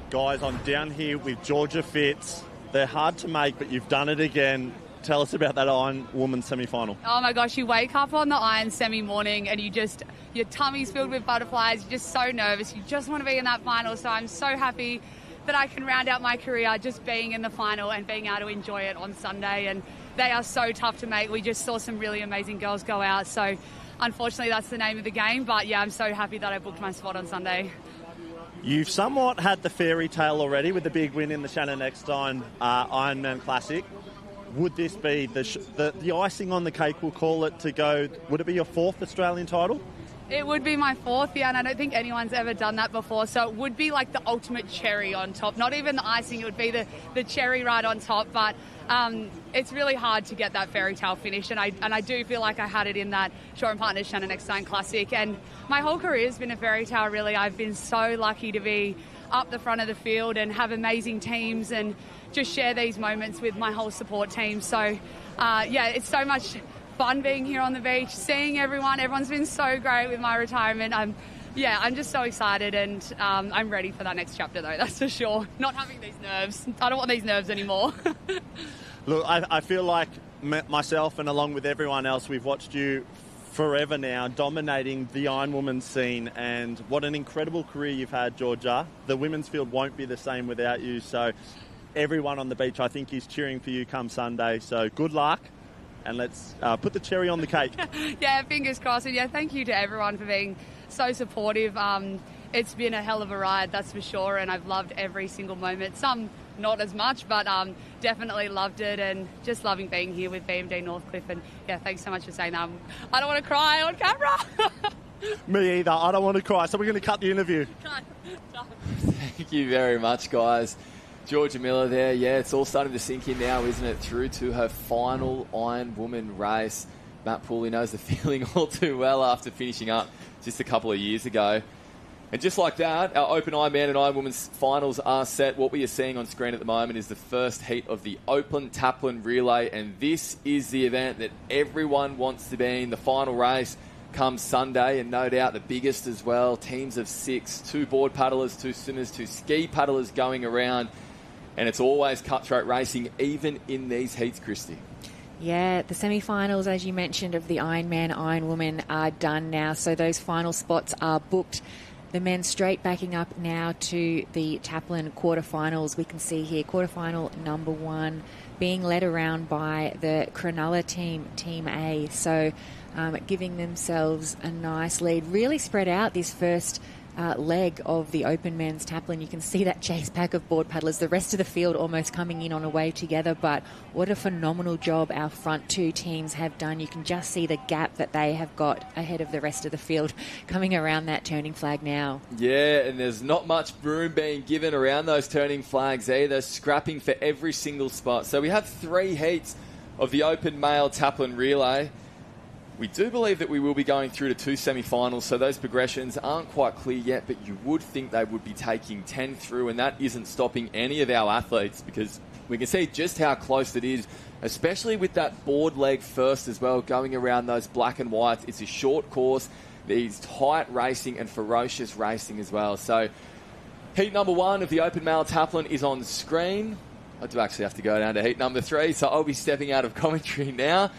Guys, I'm down here with Georgia Fitz. They're hard to make, but you've done it again. Tell us about that Ironwoman semi-final. Oh my gosh, you wake up on the Iron semi morning and your tummy's filled with butterflies. You're just so nervous. You just want to be in that final. So I'm so happy that I can round out my career just being in the final and being able to enjoy it on Sunday. And they are so tough to make. We just saw some really amazing girls go out. So unfortunately, that's the name of the game. But yeah, I'm so happy that I booked my spot on Sunday. You've somewhat had the fairy tale already with the big win in the Shannon Eckstein Ironman Classic. Would this be the icing on the cake, we'll call it, to go? Would it be your 4th Australian title? It would be my 4th, yeah, and I don't think anyone's ever done that before. So it would be like the ultimate cherry on top. Not even the icing, it would be the cherry right on top. But it's really hard to get that fairy tale finish, and I do feel like I had it in that Shaw and Partners Shannon Eckstein Classic. And my whole career has been a fairy tale, really. I've been so lucky to be up the front of the field and have amazing teams and just share these moments with my whole support team. So, yeah, it's so much fun being here on the beach, seeing everyone. Everyone's been so great with my retirement. I'm just so excited, and I'm ready for that next chapter, though, that's for sure. Not having these nerves. I don't want these nerves anymore. Look, I feel like myself and along with everyone else, we've watched you forever now, dominating the Ironwoman scene, and what an incredible career you've had, Georgia. The women's field won't be the same without you, so everyone on the beach, I think, is cheering for you come Sunday. So good luck, and let's put the cherry on the cake. Yeah, fingers crossed. And yeah, thank you to everyone for being so supportive. It's been a hell of a ride, that's for sure, and I've loved every single moment. Some not as much, but definitely loved it, and just loving being here with BMD Northcliffe. And yeah, thanks so much for saying that. I don't want to cry on camera. Me either. I don't want to cry, so we're going to cut the interview. Thank you very much, guys. Georgia Miller there, yeah, it's all starting to sink in now, isn't it? Through to her final Ironwoman race. Matt Pooley knows the feeling all too well after finishing up just a couple of years ago. And just like that, our Open Ironman and Ironwoman's finals are set. What we are seeing on screen at the moment is the first heat of the Open Taplan Relay, and this is the event that everyone wants to be in. The final race comes Sunday, and no doubt the biggest as well. Teams of 6, 2 board paddlers, 2 swimmers, 2 ski paddlers going around, and it's always cutthroat racing, even in these heats, Christy. Yeah, the semi-finals, as you mentioned, of the Ironman, Ironwoman are done now, so those final spots are booked. The men straight backing up now to the Taplan quarterfinals. We can see here quarterfinal number 1 being led around by the Cronulla team, Team A. So giving themselves a nice lead. Really spread out this first leg of the Open Men's Taplan. You can see that chase pack of board paddlers. The rest of the field almost coming in on a wave together, but what a phenomenal job our front 2 teams have done. You can just see the gap that they have got ahead of the rest of the field coming around that turning flag now. Yeah, and there's not much room being given around those turning flags either, scrapping for every single spot. So we have 3 heats of the Open Male Taplan Relay. We do believe that we will be going through to 2 semi-finals, so those progressions aren't quite clear yet, but you would think they would be taking 10 through, and that isn't stopping any of our athletes, because we can see just how close it is, especially with that board leg first as well, going around those black and whites. It's a short course, there's tight racing and ferocious racing as well. So heat number 1 of the Open Male Taplan is on screen. I do actually have to go down to heat number 3, so I'll be stepping out of commentary now,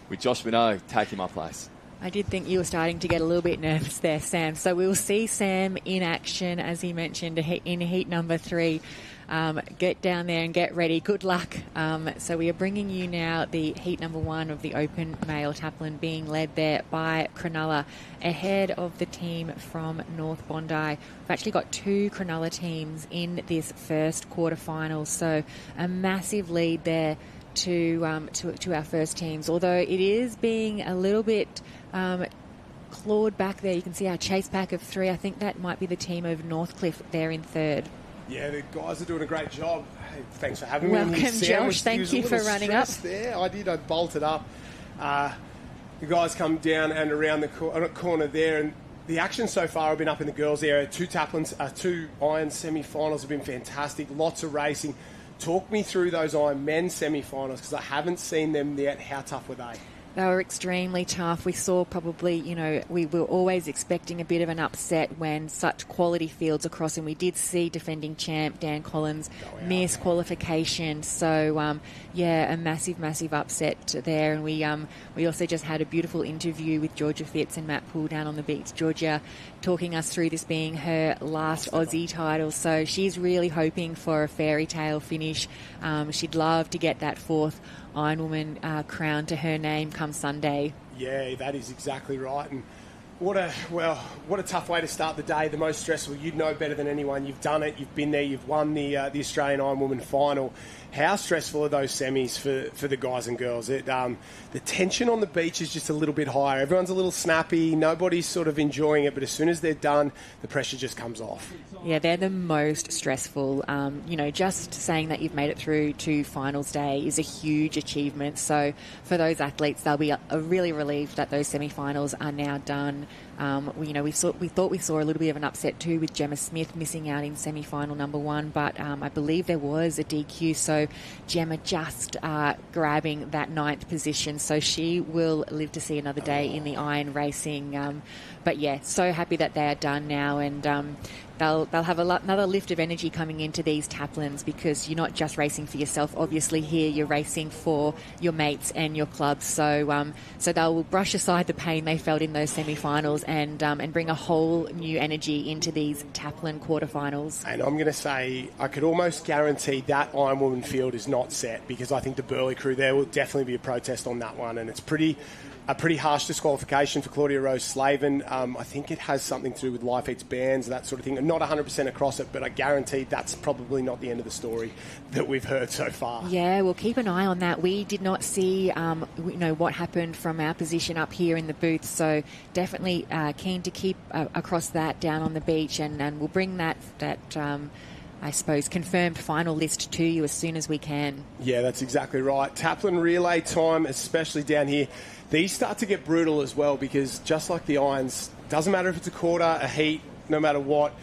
with Josh Minot taking my place. I did think you were starting to get a little bit nervous there, Sam. So we'll see Sam in action, as he mentioned, in heat number 3. Get down there and get ready. Good luck. So we are bringing you now the heat number 1 of the Open Male Taplan, being led there by Cronulla, ahead of the team from North Bondi. We've actually got 2 Cronulla teams in this first quarterfinal, so a massive lead there to our first teams, although it is being a little bit clawed back there. You can see our chase pack of 3. I think that might be the team of Northcliffe there in third. Yeah, the guys are doing a great job. Hey, thanks for having me. Welcome, Josh. Thank you for running up. There, I bolted up. The guys come down and around the corner there, and the action so far have been up in the girls' area. 2 Taplans, 2 Iron semi-finals have been fantastic. Lots of racing. Talk me through those Iron men's semi-finals, because I haven't seen them yet. How tough were they? They were extremely tough. We saw probably, we were always expecting a bit of an upset when such quality fields across, and we did see defending champ Dan Collins miss qualification. So, a massive, massive upset there. And we also just had a beautiful interview with Georgia Fitz and Matt Poole down on the beach. Georgia talking us through this being her last Aussie title. So she's really hoping for a fairy tale finish. She'd love to get that 4th Ironwoman crown to her name come Sunday. Yeah, that is exactly right. And what a tough way to start the day. The most stressful. You'd know better than anyone. You've done it. You've been there. You've won the Australian Ironwoman final. How stressful are those semis for the guys and girls? The tension on the beach is just a little bit higher. Everyone's a little snappy. Nobody's sort of enjoying it. But as soon as they're done, the pressure just comes off. Yeah, they're the most stressful. Just saying that you've made it through to finals day is a huge achievement. So for those athletes, they'll be really relieved that those semi-finals are now done. We thought we saw a little bit of an upset too with Gemma Smith missing out in semi-final number 1, but I believe there was a DQ, so Gemma just grabbing that 9th position, so she will live to see another day in the iron racing. But yeah, so happy that they are done now, and they'll have another lift of energy coming into these Taplans, because you're not just racing for yourself. Obviously here you're racing for your mates and your clubs, so they'll brush aside the pain they felt in those semi-finals and bring a whole new energy into these Taplan quarterfinals. And I'm going to say I could almost guarantee that Ironwoman field is not set, because I think the Burley crew, there will definitely be a protest on that one, and it's a pretty harsh disqualification for Claudia Rose Slavin. I think it has something to do with Life Eats bands, that sort of thing. I'm not 100% across it, but I guarantee that's probably not the end of the story that we've heard so far. Yeah, we'll keep an eye on that. We did not see, what happened from our position up here in the booth, so definitely keen to keep across that down on the beach, and we'll bring that I suppose, confirmed final list to you as soon as we can. Yeah, that's exactly right. Taplan relay time, especially down here, these start to get brutal as well because just like the irons, doesn't matter if it's a quarter, a heat, no matter what,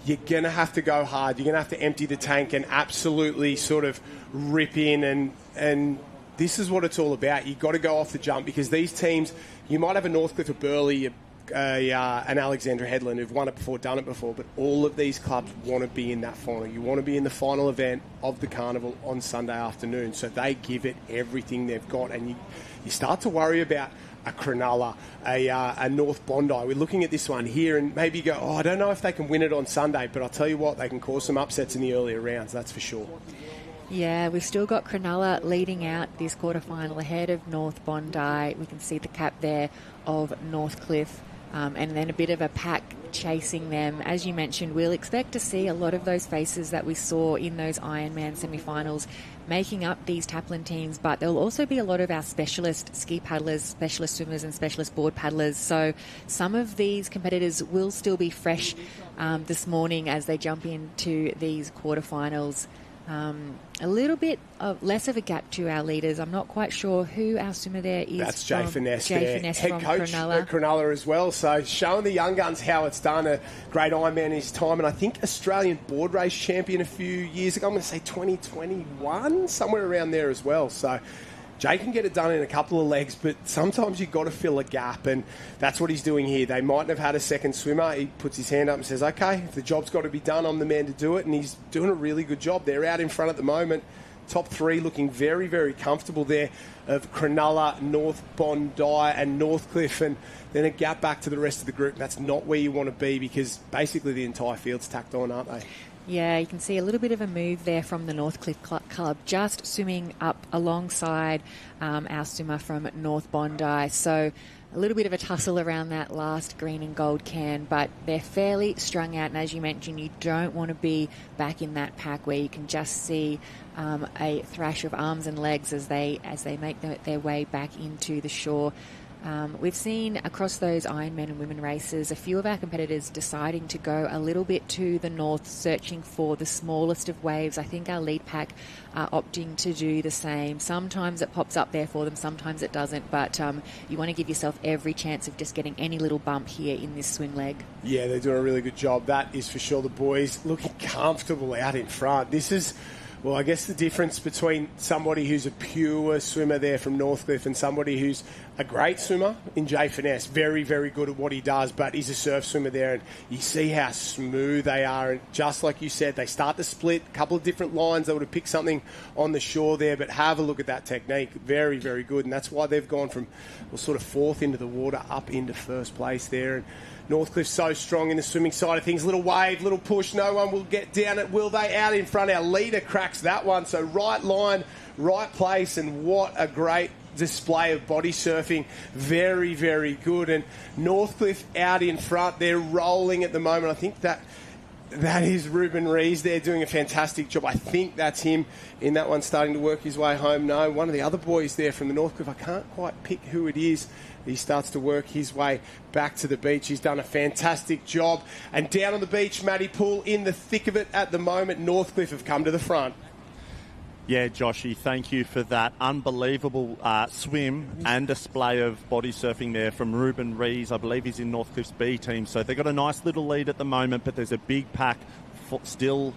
you're going to have to go hard. You're going to have to empty the tank and absolutely sort of rip in. And this is what it's all about. You've got to go off the jump because these teams, you might have a Northcliffe, a Burleigh, an Alexandra Headland who've won it before, done it before, but all of these clubs want to be in that final. You want to be in the final event of the carnival on Sunday afternoon, so they give it everything they've got, and you start to worry about a Cronulla, a North Bondi. We're looking at this one here and maybe go, I don't know if they can win it on Sunday, but I'll tell you what, they can cause some upsets in the earlier rounds, that's for sure. Yeah, we've still got Cronulla leading out this quarterfinal ahead of North Bondi. We can see the cap there of Northcliffe. And then a bit of a pack chasing them. As you mentioned, we'll expect to see a lot of those faces that we saw in those Ironman semi-finals making up these Taplan teams, but there'll also be a lot of our specialist ski paddlers, specialist swimmers and specialist board paddlers. So some of these competitors will still be fresh this morning as they jump into these quarterfinals. A little bit less of a gap to our leaders. I'm not quite sure who our swimmer there is. That's Jay Finesse, head coach Cronulla. at Cronulla as well. So showing the young guns how it's done. A great Ironman in his time, and I think Australian board race champion a few years ago. I'm going to say 2021, somewhere around there as well. So Jay can get it done in a couple of legs, but sometimes you've got to fill a gap, and that's what he's doing here. They mightn't have had a second swimmer. He puts his hand up and says, okay, if the job's got to be done, I'm the man to do it, and he's doing a really good job. They're out in front at the moment. Top three looking very, very comfortable there of Cronulla, North Bondi and Northcliffe, and then a gap back to the rest of the group. That's not where you want to be because basically the entire field's tacked on, aren't they? Yeah, you can see a little bit of a move there from the Northcliffe Club, just swimming up alongside our swimmer from North Bondi. So a little bit of a tussle around that last green and gold can, but they're fairly strung out. And as you mentioned, you don't want to be back in that pack where you can just see a thrash of arms and legs as they make their way back into the shore. We've seen across those Ironman and women races a few of our competitors deciding to go a little bit to the north, searching for the smallest of waves. I think our lead pack are opting to do the same. Sometimes it pops up there for them, sometimes it doesn't, but you want to give yourself every chance of just getting any little bump here in this swim leg. Yeah, they're doing a really good job. That is for sure. The boys looking comfortable out in front. This is... Well, I guess the difference between somebody who's a pure swimmer there from Northcliffe and somebody who's a great swimmer in Jay Finesse, very, very good at what he does, but he's a surf swimmer there, and you see how smooth they are. And just like you said, they start to split, a couple of different lines. They would have picked something on the shore there, but have a look at that technique. Very, very good, and that's why they've gone from sort of fourth into the water up into first place there. And Northcliffe's so strong in the swimming side of things. Little wave, little push. No one will get down it, will they? Out in front, our leader cracks that one. So right line, right place, and what a great display of body surfing. Very, very good. And Northcliffe out in front. They're rolling at the moment. I think that is Ruben Rees there doing a fantastic job. I think that's him in that one starting to work his way home. No, one of the other boys there from the Northcliffe. I can't quite pick who it is. He starts to work his way back to the beach. He's done a fantastic job. And down on the beach, Matty Poole in the thick of it at the moment. Northcliffe have come to the front. Yeah, Joshy, thank you for that unbelievable swim and display of body surfing there from Ruben Rees. I believe he's in Northcliffe's B team. So they've got a nice little lead at the moment, but there's a big pack still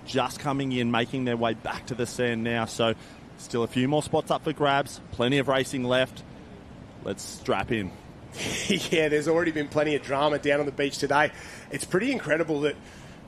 just coming in, making their way back to the sand now. So still a few more spots up for grabs, plenty of racing left. Let's strap in. Yeah, there's already been plenty of drama down on the beach today. It's pretty incredible that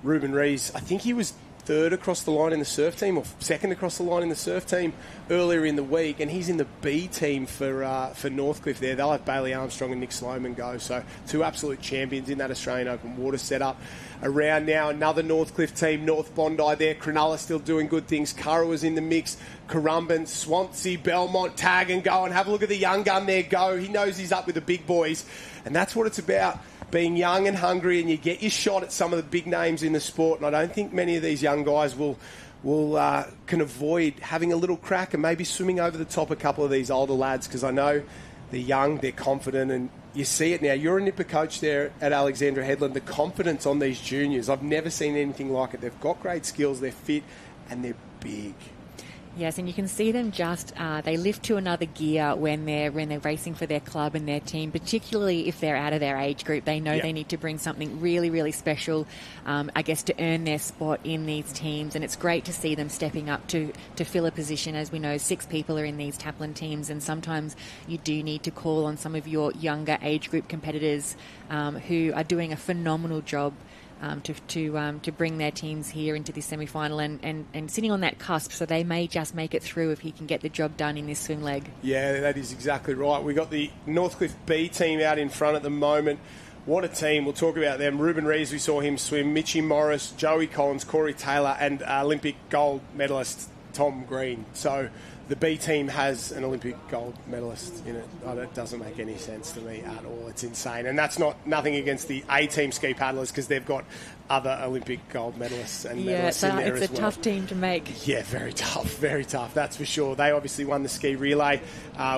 Ruben Rees, I think he was third across the line in the surf team or second across the line in the surf team earlier in the week, and he's in the B team for Northcliffe there. They'll have Bailey Armstrong and Nick Sloman go, so two absolute champions in that Australian open water setup. Around now, another Northcliffe team, North Bondi there. Cronulla still doing good things. Kirra was in the mix. Currumbin, Swansea, Belmont, tag and go, and have a look at the young gun there go. He knows he's up with the big boys, and that's what it's about. Being young and hungry, and you get your shot at some of the big names in the sport. And I don't think many of these young guys can avoid having a little crack and maybe swimming over the top a couple of these older lads, because I know They're young, they're confident, and you see it now. You're a nipper coach there at Alexandra Headland. The confidence on these juniors, I've never seen anything like it. They've got great skills, they're fit, and they're big. Yes, and you can see them they lift to another gear when they're racing for their club and their team, particularly if they're out of their age group. They know they need to bring something really, really special, I guess, to earn their spot in these teams. And it's great to see them stepping up to fill a position. As we know, 6 people are in these Taplan teams, and sometimes you do need to call on some of your younger age group competitors who are doing a phenomenal job to bring their teams here into this semi-final and sitting on that cusp, so they may just make it through if he can get the job done in this swim leg. Yeah, that is exactly right. We've got the Northcliffe B team out in front at the moment. What a team. We'll talk about them. Ruben Reeves, we saw him swim. Mitchie Morris, Joey Collins, Corey Taylor, and Olympic gold medalist Tom Green. So the B team has an Olympic gold medalist in it. It doesn't make any sense to me at all. It's insane. And that's nothing against the A team ski paddlers, because they've got other Olympic gold medalists and medalists in there as well. It's a tough team to make. Yeah, very tough, that's for sure. They obviously won the ski relay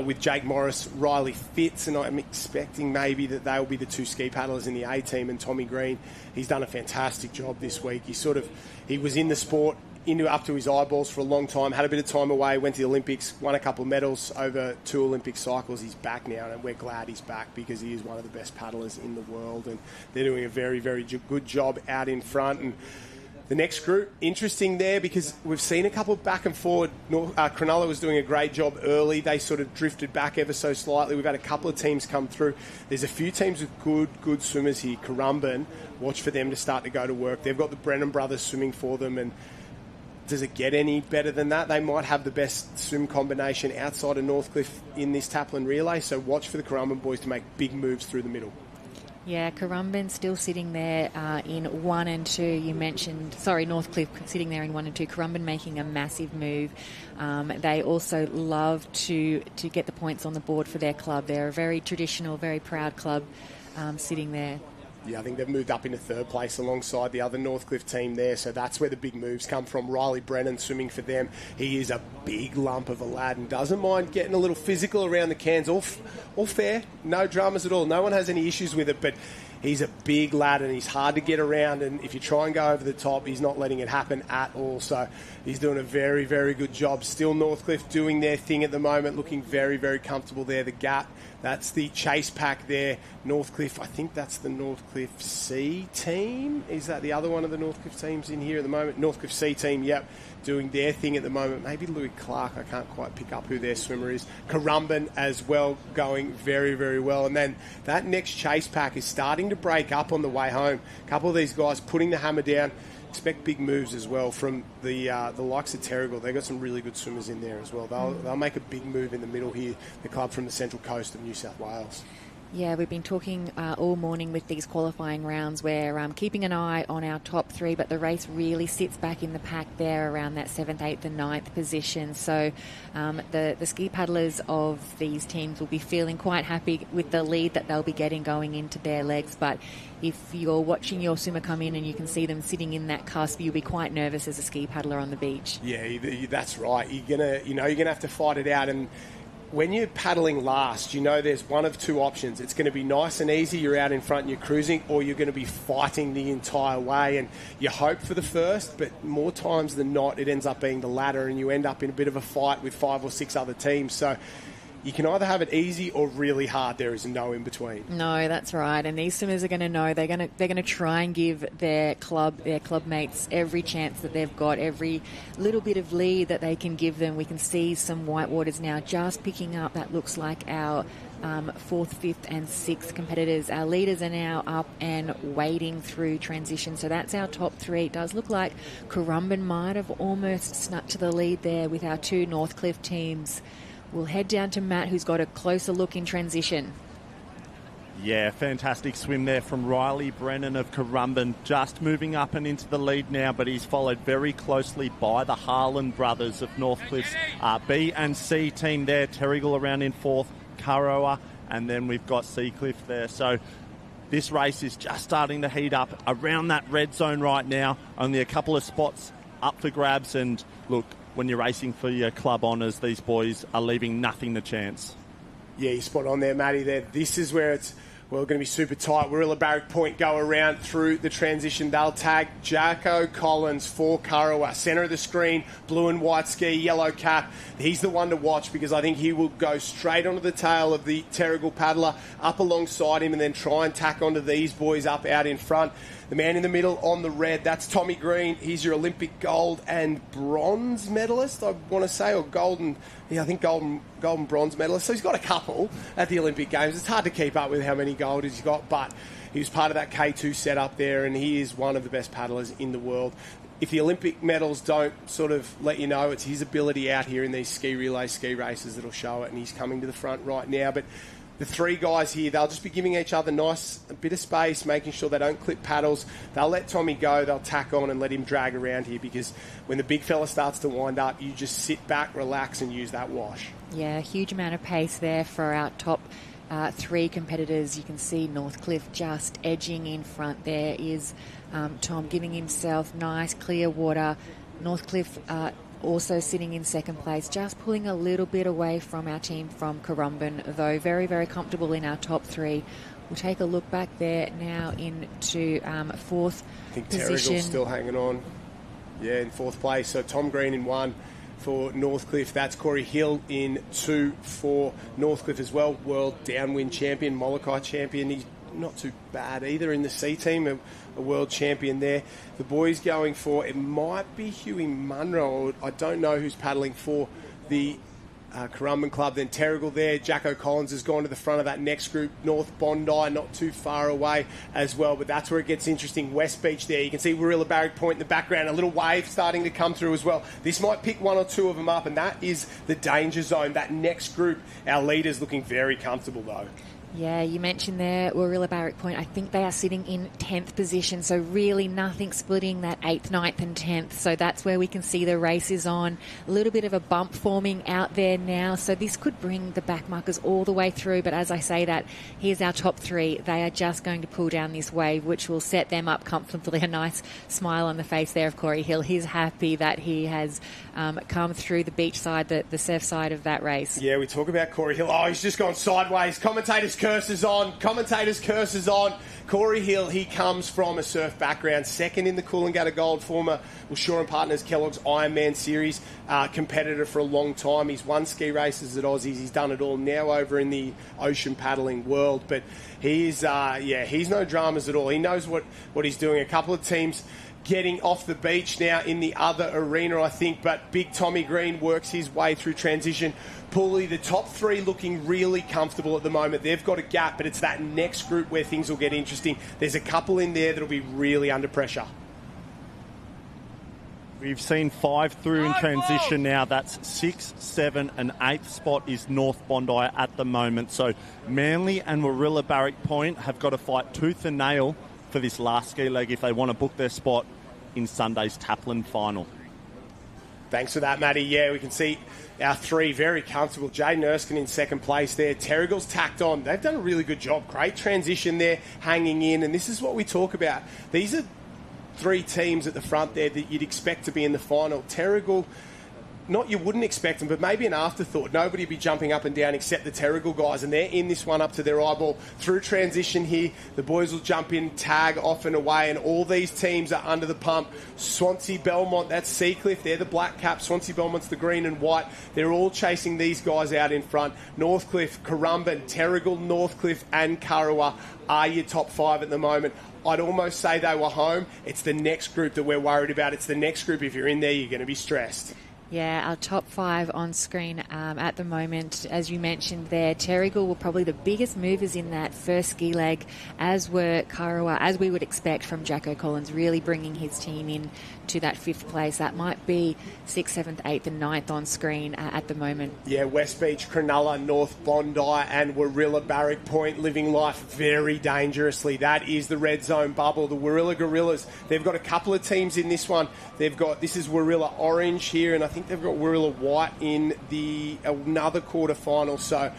with Jake Morris, Riley Fitz, and I'm expecting maybe that they'll be the 2 ski paddlers in the A team, and Tommy Green. He's done a fantastic job this week. He was in the sport up to his eyeballs for a long time, had a bit of time away, went to the Olympics, won a couple of medals over 2 Olympic cycles. He's back now, and we're glad he's back because he is one of the best paddlers in the world, and they're doing a very, very good job out in front. And the next group, interesting there because we've seen a couple of back and forward. Cronulla was doing a great job early. They sort of drifted back ever so slightly. We've had a couple of teams come through. There's a few teams with good swimmers here. Currumbin, watch for them to start to go to work. They've got the Brennan brothers swimming for them, and does it get any better than that? They might have the best swim combination outside of Northcliffe in this Taplan relay, so watch for the Currumbin boys to make big moves through the middle. Yeah, Currumbin still sitting there in 1 and 2. You mentioned, Northcliffe sitting there in 1 and 2. Currumbin making a massive move. They also love to get the points on the board for their club. They're a very traditional, very proud club sitting there. Yeah, I think they've moved up into 3rd place alongside the other Northcliffe team there, so that's where the big moves come from. Riley Brennan swimming for them. He is a big lump of a lad and doesn't mind getting a little physical around the cans. All fair, no dramas at all. No one has any issues with it, but he's a big lad and he's hard to get around, and if you try and go over the top, he's not letting it happen at all. So he's doing a very, very good job. Still Northcliffe doing their thing at the moment, looking very, very comfortable there. The gap, that's the chase pack there. Northcliffe, I think that's the Northcliffe C team. Is that the other one of the Northcliffe teams in here at the moment? Northcliffe C team, yep, doing their thing at the moment. Maybe Louis Clark, I can't quite pick up who their swimmer is. Currumbin as well, going very, very well. And then that next chase pack is starting to break up on the way home. A couple of these guys putting the hammer down. Expect big moves as well from the likes of Terrigal. They've got some really good swimmers in there as well. They'll make a big move in the middle here, the club from the Central Coast of New South Wales. Yeah, we've been talking all morning with these qualifying rounds. We're keeping an eye on our top 3, but the race really sits back in the pack there around that 7th, 8th and 9th position. So the ski paddlers of these teams will be feeling quite happy with the lead that they'll be getting going into their legs. But if you're watching your swimmer come in and you can see them sitting in that cusp, you'll be quite nervous as a ski paddler on the beach. Yeah, that's right. You're gonna have to fight it out. And when you're paddling last, there's one of 2 options. It's going to be nice and easy, you're out in front and you're cruising, or you're going to be fighting the entire way. And you hope for the first, but more times than not, it ends up being the latter, and you end up in a bit of a fight with 5 or 6 other teams. So you can either have it easy or really hard. There is no in between. No, that's right. And these swimmers are going to know they're going to try and give their club mates every chance that they've got, every little bit of lead that they can give them. We can see some whitewaters now just picking up. That looks like our 4th, 5th and 6th competitors. Our leaders are now up and wading through transition. So that's our top 3. It does look like Currumbin might have almost snuck to the lead there with our 2 Northcliffe teams. We'll head down to Matt, who's got a closer look in transition. Yeah, fantastic swim there from Riley Brennan of Currumbin, just moving up and into the lead now, but he's followed very closely by the Harlan brothers of Northcliffe's B and C team there. Terrigal around in 4th, Kurrowa, and then we've got Seacliff there. So this race is just starting to heat up around that red zone right now. Only a couple of spots up for grabs, and look, when you're racing for your club honours, these boys are leaving nothing to chance. Yeah, you're spot on there, Matty. There, this is where it's going to be super tight. Warilla Barrack Point go around through the transition. They'll tag Jacko Collins for Kurrawa. Centre of the screen, blue and white ski, yellow cap. He's the one to watch because I think he will go straight onto the tail of the Terrigal paddler, up alongside him, and then try and tack onto these boys up out in front. The man in the middle on the red, that's Tommy Green. He's your Olympic gold and bronze medalist, I want to say, or golden bronze medalist. So he's got a couple at the Olympic Games. It's hard to keep up with how many gold he's got, but he was part of that K2 setup there, and he is one of the best paddlers in the world. If the Olympic medals don't sort of let you know, it's his ability out here in these ski relay ski races that'll show it, and he's coming to the front right now. But the three guys here, they'll just be giving each other a bit of space, making sure they don't clip paddles. They'll let Tommy go, they'll tack on and let him drag around here, because when the big fella starts to wind up, you just sit back, relax, and use that wash. Yeah, huge amount of pace there for our top three competitors. You can see Northcliffe just edging in front. There is Tom giving himself nice clear water. Northcliffe also sitting in second place, just pulling a little bit away from our team from Currumbin, though very, very comfortable in our top three. We'll take a look back there now into fourth I think position. Terrigal's still hanging on. Yeah, in fourth place. So Tom Green in one for Northcliffe. That's Corey Hill in two for Northcliffe as well. World downwind champion, Molokai champion. He's not too bad either in the C team, a world champion there. The boys going for, it might be Huey Munro. I don't know who's paddling for the Currumbin Club. Then Terrigal there. Jacko Collins has gone to the front of that next group. North Bondi not too far away as well, but that's where it gets interesting. West Beach there. You can see Warilla Barrack Point in the background. A little wave starting to come through as well. This might pick one or two of them up, and that is the danger zone. That next group, our leaders looking very comfortable though. Yeah, you mentioned there Warilla Barrack Point. I think they are sitting in 10th position, so really nothing splitting that 8th, 9th and 10th. So that's where we can see the race is on. A little bit of a bump forming out there now, so this could bring the backmarkers all the way through. But as I say that, here's our top three. They are just going to pull down this wave, which will set them up comfortably. A nice smile on the face there of Corey Hill. He's happy that he has come through the beach side, the surf side of that race. Yeah, we talk about Corey Hill. Oh, he's just gone sideways. Commentators' curses on. Corey Hill, he comes from a surf background. Second in the Coolangatta Gold, former Shaw & Partners Kellogg's Ironman Series competitor for a long time. He's won ski races at Aussies. He's done it all now over in the ocean paddling world. But he's no dramas at all. He knows what he's doing. A couple of teams getting off the beach now in the other arena, I think, but big Tommy Green works his way through transition. Pulley, the top three looking really comfortable at the moment. They've got a gap, but it's that next group where things will get interesting. There's a couple in there that'll be really under pressure. We've seen 5 through in transition now. That's 6th, 7th and 8th spot is North Bondi at the moment. So Manly and Warilla Barrack Point have got to fight tooth and nail for this last ski leg if they want to book their spot in Sunday's Taplan final. Thanks for that, Matty. Yeah, we can see our three very comfortable. Jaden Erskine in second place there. Terrigal's tacked on. They've done a really good job. Great transition there, hanging in. And this is what we talk about. These are three teams at the front there that you'd expect to be in the final. Terrigal, not you wouldn't expect them, but maybe an afterthought. Nobody would be jumping up and down except the Terrigal guys, and they're in this one up to their eyeball. Through transition here, the boys will jump in, tag off and away, and all these teams are under the pump. Swansea Belmont, that's Seacliff, they're the black cap. Swansea Belmont's the green and white. They're all chasing these guys out in front. Northcliffe, Currumbin, Terrigal, Northcliffe and Kurrawa are your top five at the moment. I'd almost say they were home. It's the next group that we're worried about. It's the next group. If you're in there, you're going to be stressed. Yeah, our top five on screen at the moment, as you mentioned there. Terrigal were probably the biggest movers in that first ski leg, as were Kurrawa, as we would expect from Jacko Collins, really bringing his team in to that 5th place. That might be 6th, 7th, 8th and 9th on screen at the moment. Yeah, West Beach, Cronulla, North Bondi and Warilla Barrack Point living life very dangerously. That is the red zone bubble. The Warilla Gorillas, they've got a couple of teams in this one. This is Warilla Orange here, and I think they've got Warilla White in another quarter final. So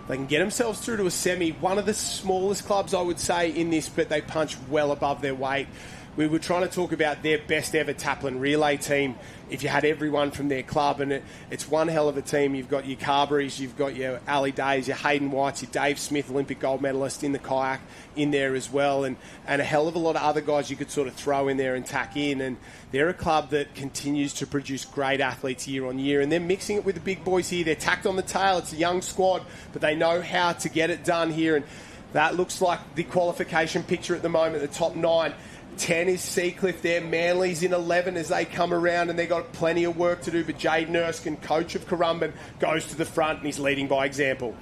they can get themselves through to a semi. One of the smallest clubs, I would say, in this, but they punch well above their weight. we were trying to talk about their best ever Taplan relay team. If you had everyone from their club, and it's one hell of a team. You've got your Carberries, you've got your Ali Days, your Hayden Whites, your Dave Smith, Olympic gold medalist in the kayak in there as well, and a hell of a lot of other guys you could sort of throw in there and tack in. And they're a club that continues to produce great athletes year on year, and they're mixing it with the big boys here. They're tacked on the tail. It's a young squad, but they know how to get it done here, and that looks like the qualification picture at the moment. The top 9. 10 is Seacliff there. Manly's in 11 as they come around, and they've got plenty of work to do. But Jaden Erskine, coach of Currumbin, goes to the front and he's leading by example.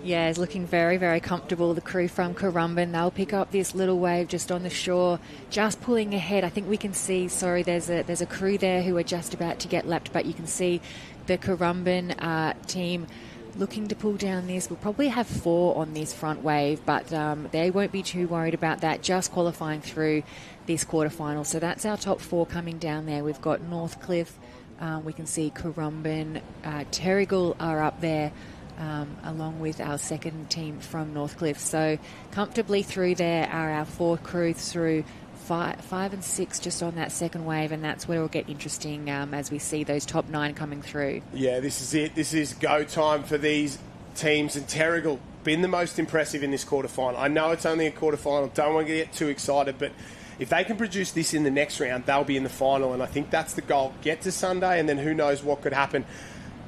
Yeah, he's looking very, very comfortable. The crew from Currumbin, they'll pick up this little wave just on the shore, just pulling ahead. I think we can see, there's a crew there who are just about to get lapped, but you can see the Currumbin team looking to pull down this. We'll probably have 4 on this front wave, but they won't be too worried about that, just qualifying through this quarterfinal. So that's our top 4 coming down there. We've got Northcliffe, we can see Currumbin, Terrigal are up there, along with our second team from Northcliffe. So comfortably through there are our 4 crews through 5 and 6 just on that second wave, and that's where it'll get interesting as we see those top 9 coming through. Yeah, this is it. This is go time for these teams, and Terrigal been the most impressive in this quarterfinal. I know it's only a quarterfinal, don't want to get too excited, but if they can produce this in the next round, they'll be in the final, and I think that's the goal. Get to Sunday, and then who knows what could happen.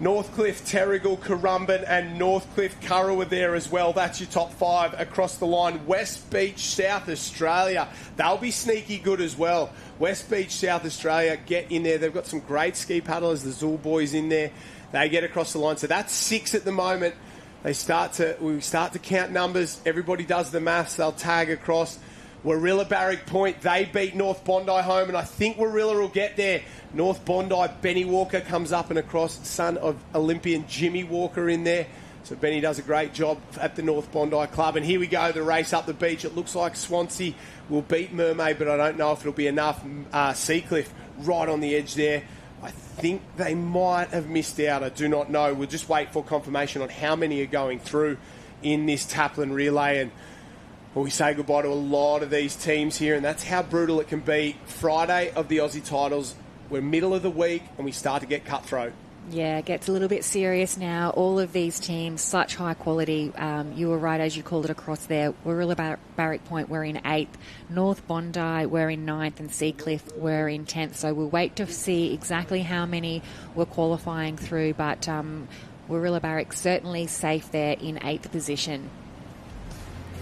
Northcliffe, Terrigal, Currumbin, and Northcliffe, Kirra were there as well. That's your top 5 across the line. West Beach, South Australia, they'll be sneaky good as well. West Beach, South Australia, get in there. They've got some great ski paddlers, the Zool boys in there. They get across the line. So that's 6 at the moment. We start to count numbers. Everybody does the maths. They'll tag across. Warilla Barrack Point, they beat North Bondi home, and I think Warilla will get there. North Bondi, Benny Walker comes up and across, son of Olympian Jimmy Walker in there. So Benny does a great job at the North Bondi Club. And here we go, the race up the beach. It looks like Swansea will beat Mermaid, but I don't know if it'll be enough. Seacliff right on the edge there. I think they might have missed out. I do not know. We'll just wait for confirmation on how many are going through in this Taplan relay. And we say goodbye to a lot of these teams here, and that's how brutal it can be. Friday of the Aussie titles, we're middle of the week, and we start to get cutthroat. Yeah, it gets a little bit serious now. All of these teams, such high quality. You were right, as you called it across there. Warilla Barrack Point, we're in 8th. North Bondi, we're in 9th. And Seacliff, we're in 10th. So we'll wait to see exactly how many we're qualifying through. But Warilla Barrack certainly safe there in 8th position.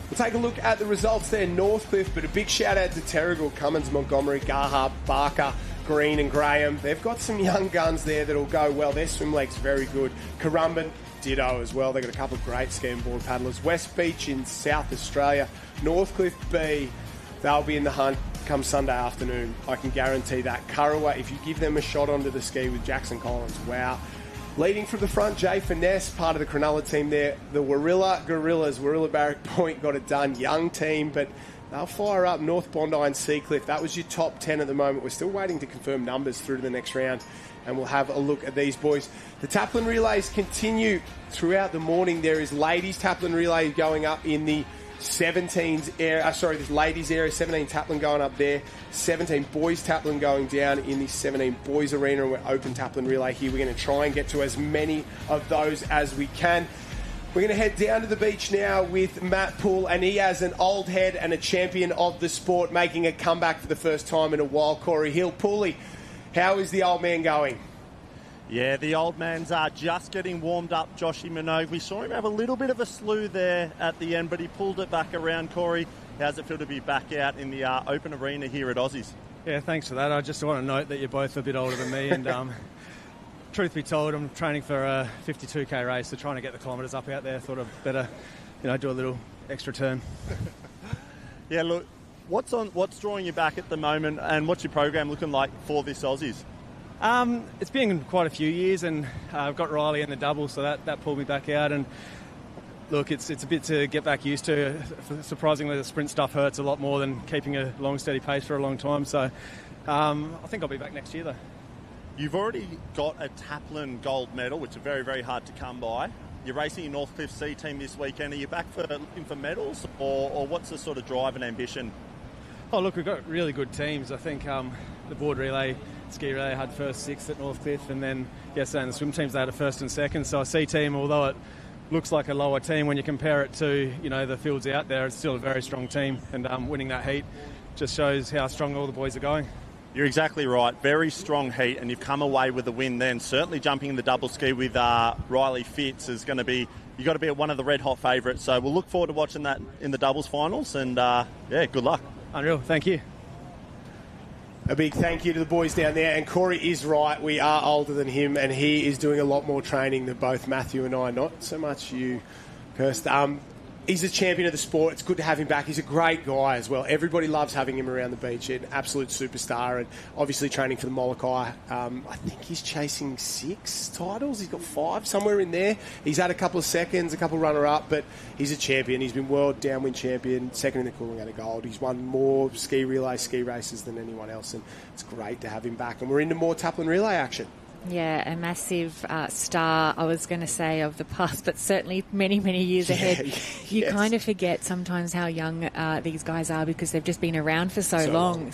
We'll take a look at the results there. Northcliffe, but a big shout out to Terrigal, Cummins, Montgomery, Garhart, Barker, Green and Graham. They've got some young guns there that'll go well. Their swim leg's very good. Currumbin, ditto as well. They've got a couple of great ski board paddlers. West Beach in South Australia. Northcliffe B, they'll be in the hunt come Sunday afternoon. I can guarantee that. Curraway, if you give them a shot onto the ski with Jackson Collins, wow. Leading from the front, Jay Finesse, part of the Cronulla team there. The Warilla Gorillas, Warilla Barrack Point got it done. Young team, but they'll fire up. North Bondi and Seacliff. That was your top 10 at the moment. We're still waiting to confirm numbers through to the next round, and we'll have a look at these boys. The Taplan relays continue throughout the morning. There is ladies Taplan relay going up in the 17s area, this ladies area, 17 Taplan going up there, 17 boys Taplan going down in the 17 boys arena, and we're open Taplan relay here. We're going to try and get to as many of those as we can. We're going to head down to the beach now with Matt Poole, and he has an old head and a champion of the sport making a comeback for the first time in a while. Corey Hill. Pooley, how is the old man going? Yeah, the old man's just getting warmed up, Joshy Minogue. We saw him have a little bit of a slew there at the end, but he pulled it back around. Corey, how's it feel to be back out in the open arena here at Aussies? Yeah, thanks for that. I just want to note that you're both a bit older than me, and truth be told, I'm training for a 52k race, so trying to get the kilometres up out there. Thought I'd better, do a little extra turn. Yeah, look, what's drawing you back at the moment, and what's your program looking like for this Aussies? It's been quite a few years, and I've got Riley in the double, so that pulled me back out. And look, it's a bit to get back used to. Surprisingly, the sprint stuff hurts a lot more than keeping a long, steady pace for a long time. So I think I'll be back next year, though. You've already got a Taplan gold medal, which is very, very hard to come by. You're racing your Northcliffe C team this weekend. Are you back for looking for medals, or what's the sort of drive and ambition? Oh, look, we've got really good teams. I think the board relay, ski relay had first, sixth at Northcliffe, and then yesterday in the swim teams they had a first and second. So a C team, although it looks like a lower team when you compare it to the fields out there, it's still a very strong team, and winning that heat just shows how strong all the boys are going. You're exactly right. Very strong heat, and you've come away with the win then. Certainly jumping in the double ski with Riley Fitz is going to be, you've got to be one of the red-hot favourites. So we'll look forward to watching that in the doubles finals, and good luck. Unreal. Thank you. A big thank you to the boys down there. And Corey is right. We are older than him, and he is doing a lot more training than both Matthew and I. Not so much you, Kirst. He's a champion of the sport. It's good to have him back. He's a great guy as well. Everybody loves having him around the beach. An absolute superstar, and obviously training for the Molokai. I think he's chasing 6 titles. He's got 5, somewhere in there. He's had a couple of seconds, a couple runner-up, but he's a champion. He's been world downwind champion, second in the Coolangatta Gold. He's won more ski relay, ski races than anyone else, and it's great to have him back. And we're into more Taplan relay action. Yeah, a massive star, I was going to say, of the past, but certainly many, many years ahead. You kind of forget sometimes how young these guys are because they've just been around for so long.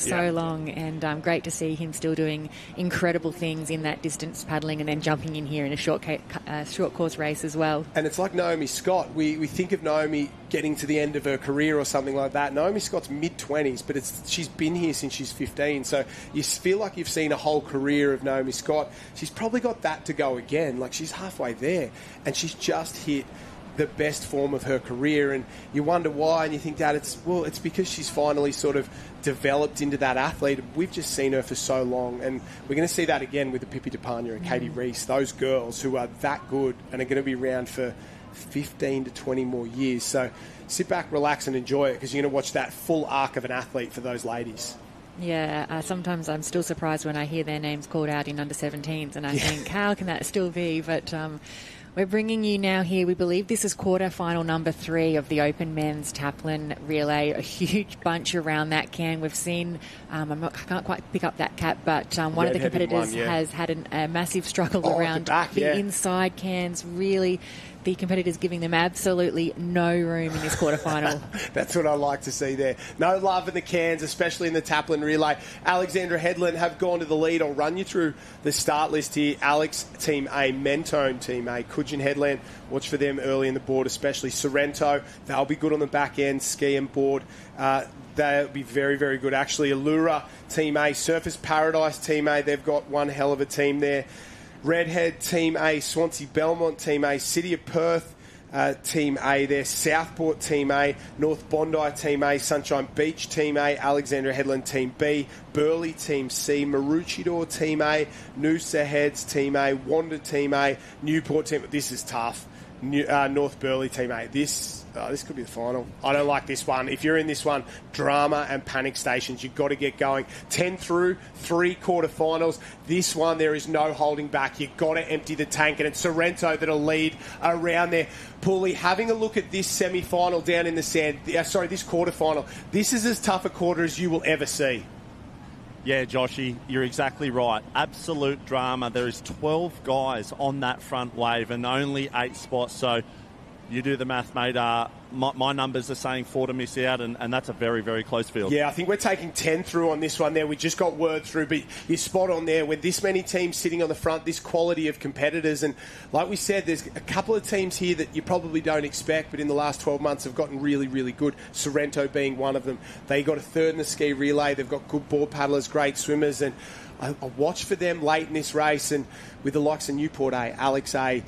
And great to see him still doing incredible things in that distance paddling and then jumping in here in a short course race as well. And it's like Naomi Scott. We think of Naomi getting to the end of her career or something like that. Naomi Scott's mid-20s, but she's been here since she's 15. So you feel like you've seen a whole career of Naomi Scott. She's probably got that to go again. Like, she's halfway there, and she's just hit the best form of her career. And you wonder why, and you think that it's because she's finally sort of developed into that athlete. We've just seen her for so long, and we're going to see that again with the Pippi DePagna and Katie Reese, those girls who are that good and are going to be around for 15 to 20 more years. So sit back, relax, and enjoy it, because you're going to watch that full arc of an athlete for those ladies. Yeah, sometimes I'm still surprised when I hear their names called out in under-17s, and I think, how can that still be? But we're bringing you now here. We believe this is quarter-final number 3 of the Open Men's Taplan Relay. A huge bunch around that can. We've seen, I can't quite pick up that cap, but one of the competitors has had a massive struggle around the inside cans. Really, the competitors giving them absolutely no room in this quarterfinal. That's what I like to see there. No love in the cans, especially in the Taplan relay. Alexandra Headland have gone to the lead. I'll run you through the start list here. Alex, Team A. Mentone, Team A. Coogin Headland, watch for them early in the board, especially Sorrento. They'll be good on the back end, ski and board. They'll be very, very good. Actually, Allura, Team A. Surface Paradise, Team A. They've got one hell of a team there. Redhead, Team A. Swansea Belmont, Team A. City of Perth, Team A there. Southport, Team A. North Bondi, Team A. Sunshine Beach, Team A. Alexandra Headland, Team B. Burleigh, Team C. Maroochydore, Team A. Noosa Heads, Team A. Wanda, Team A. Newport, Team A. This is tough. North Burleigh, Team A. This could be the final. I don't like this one. If you're in this one, drama and panic stations. You've got to get going. 10 through, 3 quarterfinals. This one, there is no holding back. You've got to empty the tank, and it's Sorrento that'll lead around there. Paulie, having a look at this semi-final down in the sand, this quarterfinal, this is as tough a quarter as you will ever see. Yeah, Joshy, you're exactly right. Absolute drama. There is 12 guys on that front wave and only 8 spots. So you do the math, mate. My numbers are saying 4 to miss out, and that's a very, very close field. Yeah, I think we're taking 10 through on this one there. We just got word through, but you're spot on there. With this many teams sitting on the front, this quality of competitors, and like we said, there's a couple of teams here that you probably don't expect, but in the last 12 months have gotten really, really good. Sorrento being one of them. They got a third in the ski relay. They've got good board paddlers, great swimmers, and I watch for them late in this race, and with the likes of Newport A, Alex A,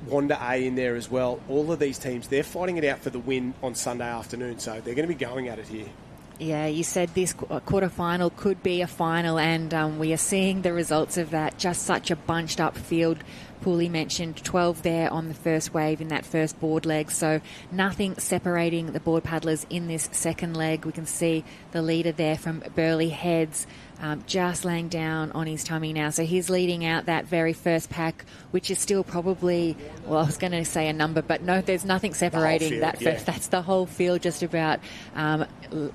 Wanda A in there as well. All of these teams, they're fighting it out for the win on Sunday afternoon, so they're going to be going at it here. Yeah, you said this quarterfinal could be a final, and we are seeing the results of that. Just such a bunched up field. Paulie mentioned 12 there on the first wave in that first board leg, so nothing separating the board paddlers in this second leg. We can see the leader there from Burleigh Heads just laying down on his tummy now. So he's leading out that very first pack, which is still probably, well, I was going to say a number, but no, there's nothing separating that first. That's the whole field just about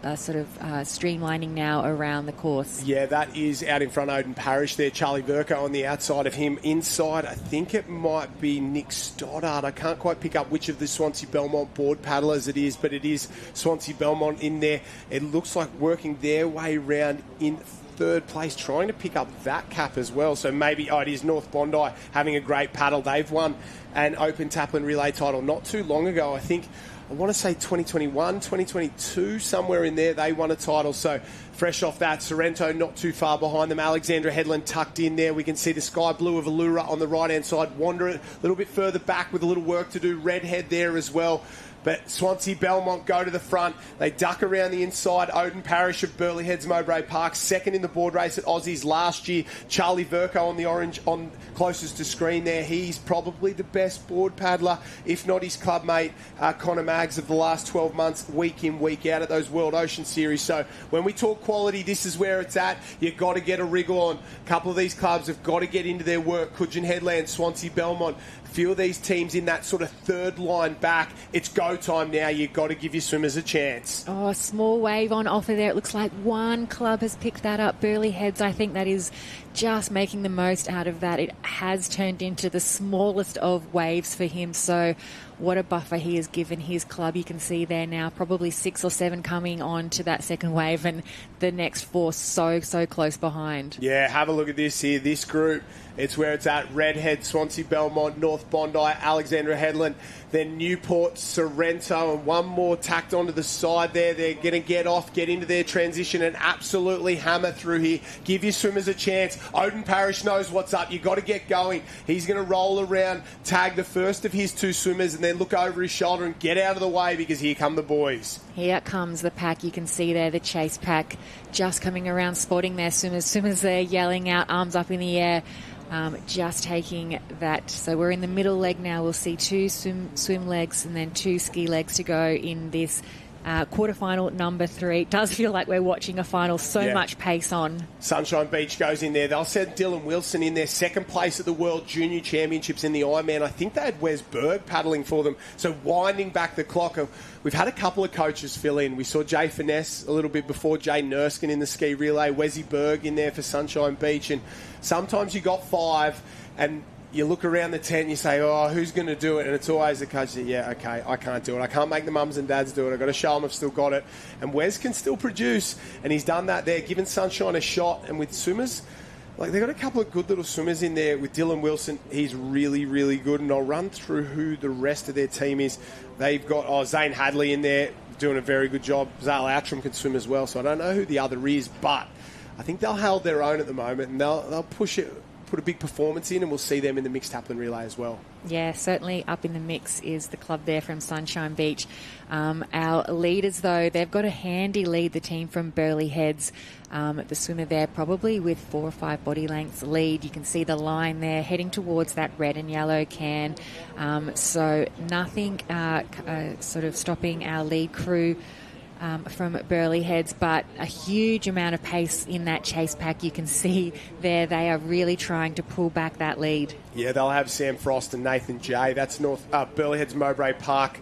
streamlining now around the course. Yeah, that is out in front Odin Parish there. Charlie Verka on the outside of him. Inside, I think think it might be Nick Stoddart. I can't quite pick up which of the Swansea Belmont board paddlers it is, but it is Swansea Belmont in there. It looks like working their way round in third place, trying to pick up that cap as well. So maybe, it is North Bondi having a great paddle. They've won an Open Taplan Relay title not too long ago. I want to say 2021, 2022, somewhere in there, they won a title. So fresh off that, Sorrento not too far behind them. Alexandra Headland tucked in there. We can see the sky blue of Allura on the right-hand side. Wander a little bit further back with a little work to do. Redhead there as well. But Swansea Belmont go to the front. They duck around the inside. Odin Parrish of Burleigh Heads Mowbray Park, second in the board race at Aussies last year. Charlie Verco on the orange, on closest to screen there. He's probably the best board paddler, if not his club mate, Connor Maggs, of the last 12 months, week in, week out at those World Ocean Series. So when we talk quality, this is where it's at. You've got to get a wriggle on. A couple of these clubs have got to get into their work. Coogin Headland, Swansea Belmont. Few of these teams in that sort of third line back. It's go time now. You've got to give your swimmers a chance. Oh, a small wave on offer there. It looks like one club has picked that up. Burleigh Heads, I think that is just making the most out of that. It has turned into the smallest of waves for him. So what a buffer he has given his club. You can see there now probably 6 or 7 coming on to that second wave, and the next 4 so close behind. Yeah, have a look at this here. This group, it's where it's at. Redhead, Swansea Belmont, North Bondi, Alexandra Headland, then Newport, Sorrento, and one more tacked onto the side there. They're going to get off, get into their transition, and absolutely hammer through here. Give your swimmers a chance. Odin Parrish knows what's up. You've got to get going. He's going to roll around, tag the first of his 2 swimmers, and then look over his shoulder and get out of the way, because here come the boys. Here comes the pack. You can see there the chase pack just coming around, spotting their swimmers. Swimmers there yelling out, arms up in the air. Just taking that. So we're in the middle leg now. We'll see 2 swim legs and then 2 ski legs to go in this quarterfinal number 3. It does feel like we're watching a final. So much pace on. Sunshine Beach goes in there. They'll send Dylan Wilson in there, second place at the World Junior Championships in the Ironman. I think they had Wes Berg paddling for them. So winding back the clock. We've had a couple of coaches fill in. We saw Jay Finesse a little bit before, Jay Nurskin in the ski relay, Wesley Berg in there for Sunshine Beach. And sometimes you got 5 and you look around the tent and you say, oh, who's going to do it? And it's always the coach that, yeah, okay, I can't do it. I can't make the mums and dads do it. I've got to show them I've still got it. And Wes can still produce, and he's done that there, giving Sunshine a shot. And with swimmers, like, they've got a couple of good little swimmers in there. With Dylan Wilson, he's really, really good. And I'll run through who the rest of their team is. They've got Zane Hadley in there doing a very good job. Zale Outram can swim as well, so I don't know who the other is, but I think they'll hold their own at the moment, and they'll push it, put a big performance in, and we'll see them in the mixed Taplan relay as well. Yeah, certainly up in the mix is the club there from Sunshine Beach. Our leaders, though, they've got a handy lead, the team from Burleigh Heads. The swimmer there probably with 4 or 5 body lengths lead. You can see the line there heading towards that red and yellow can. So nothing sort of stopping our lead crew from Burleigh Heads, but a huge amount of pace in that chase pack. You can see there they are really trying to pull back that lead. Yeah, they'll have Sam Frost and Nathan Jay. That's Burleigh Heads Mowbray Park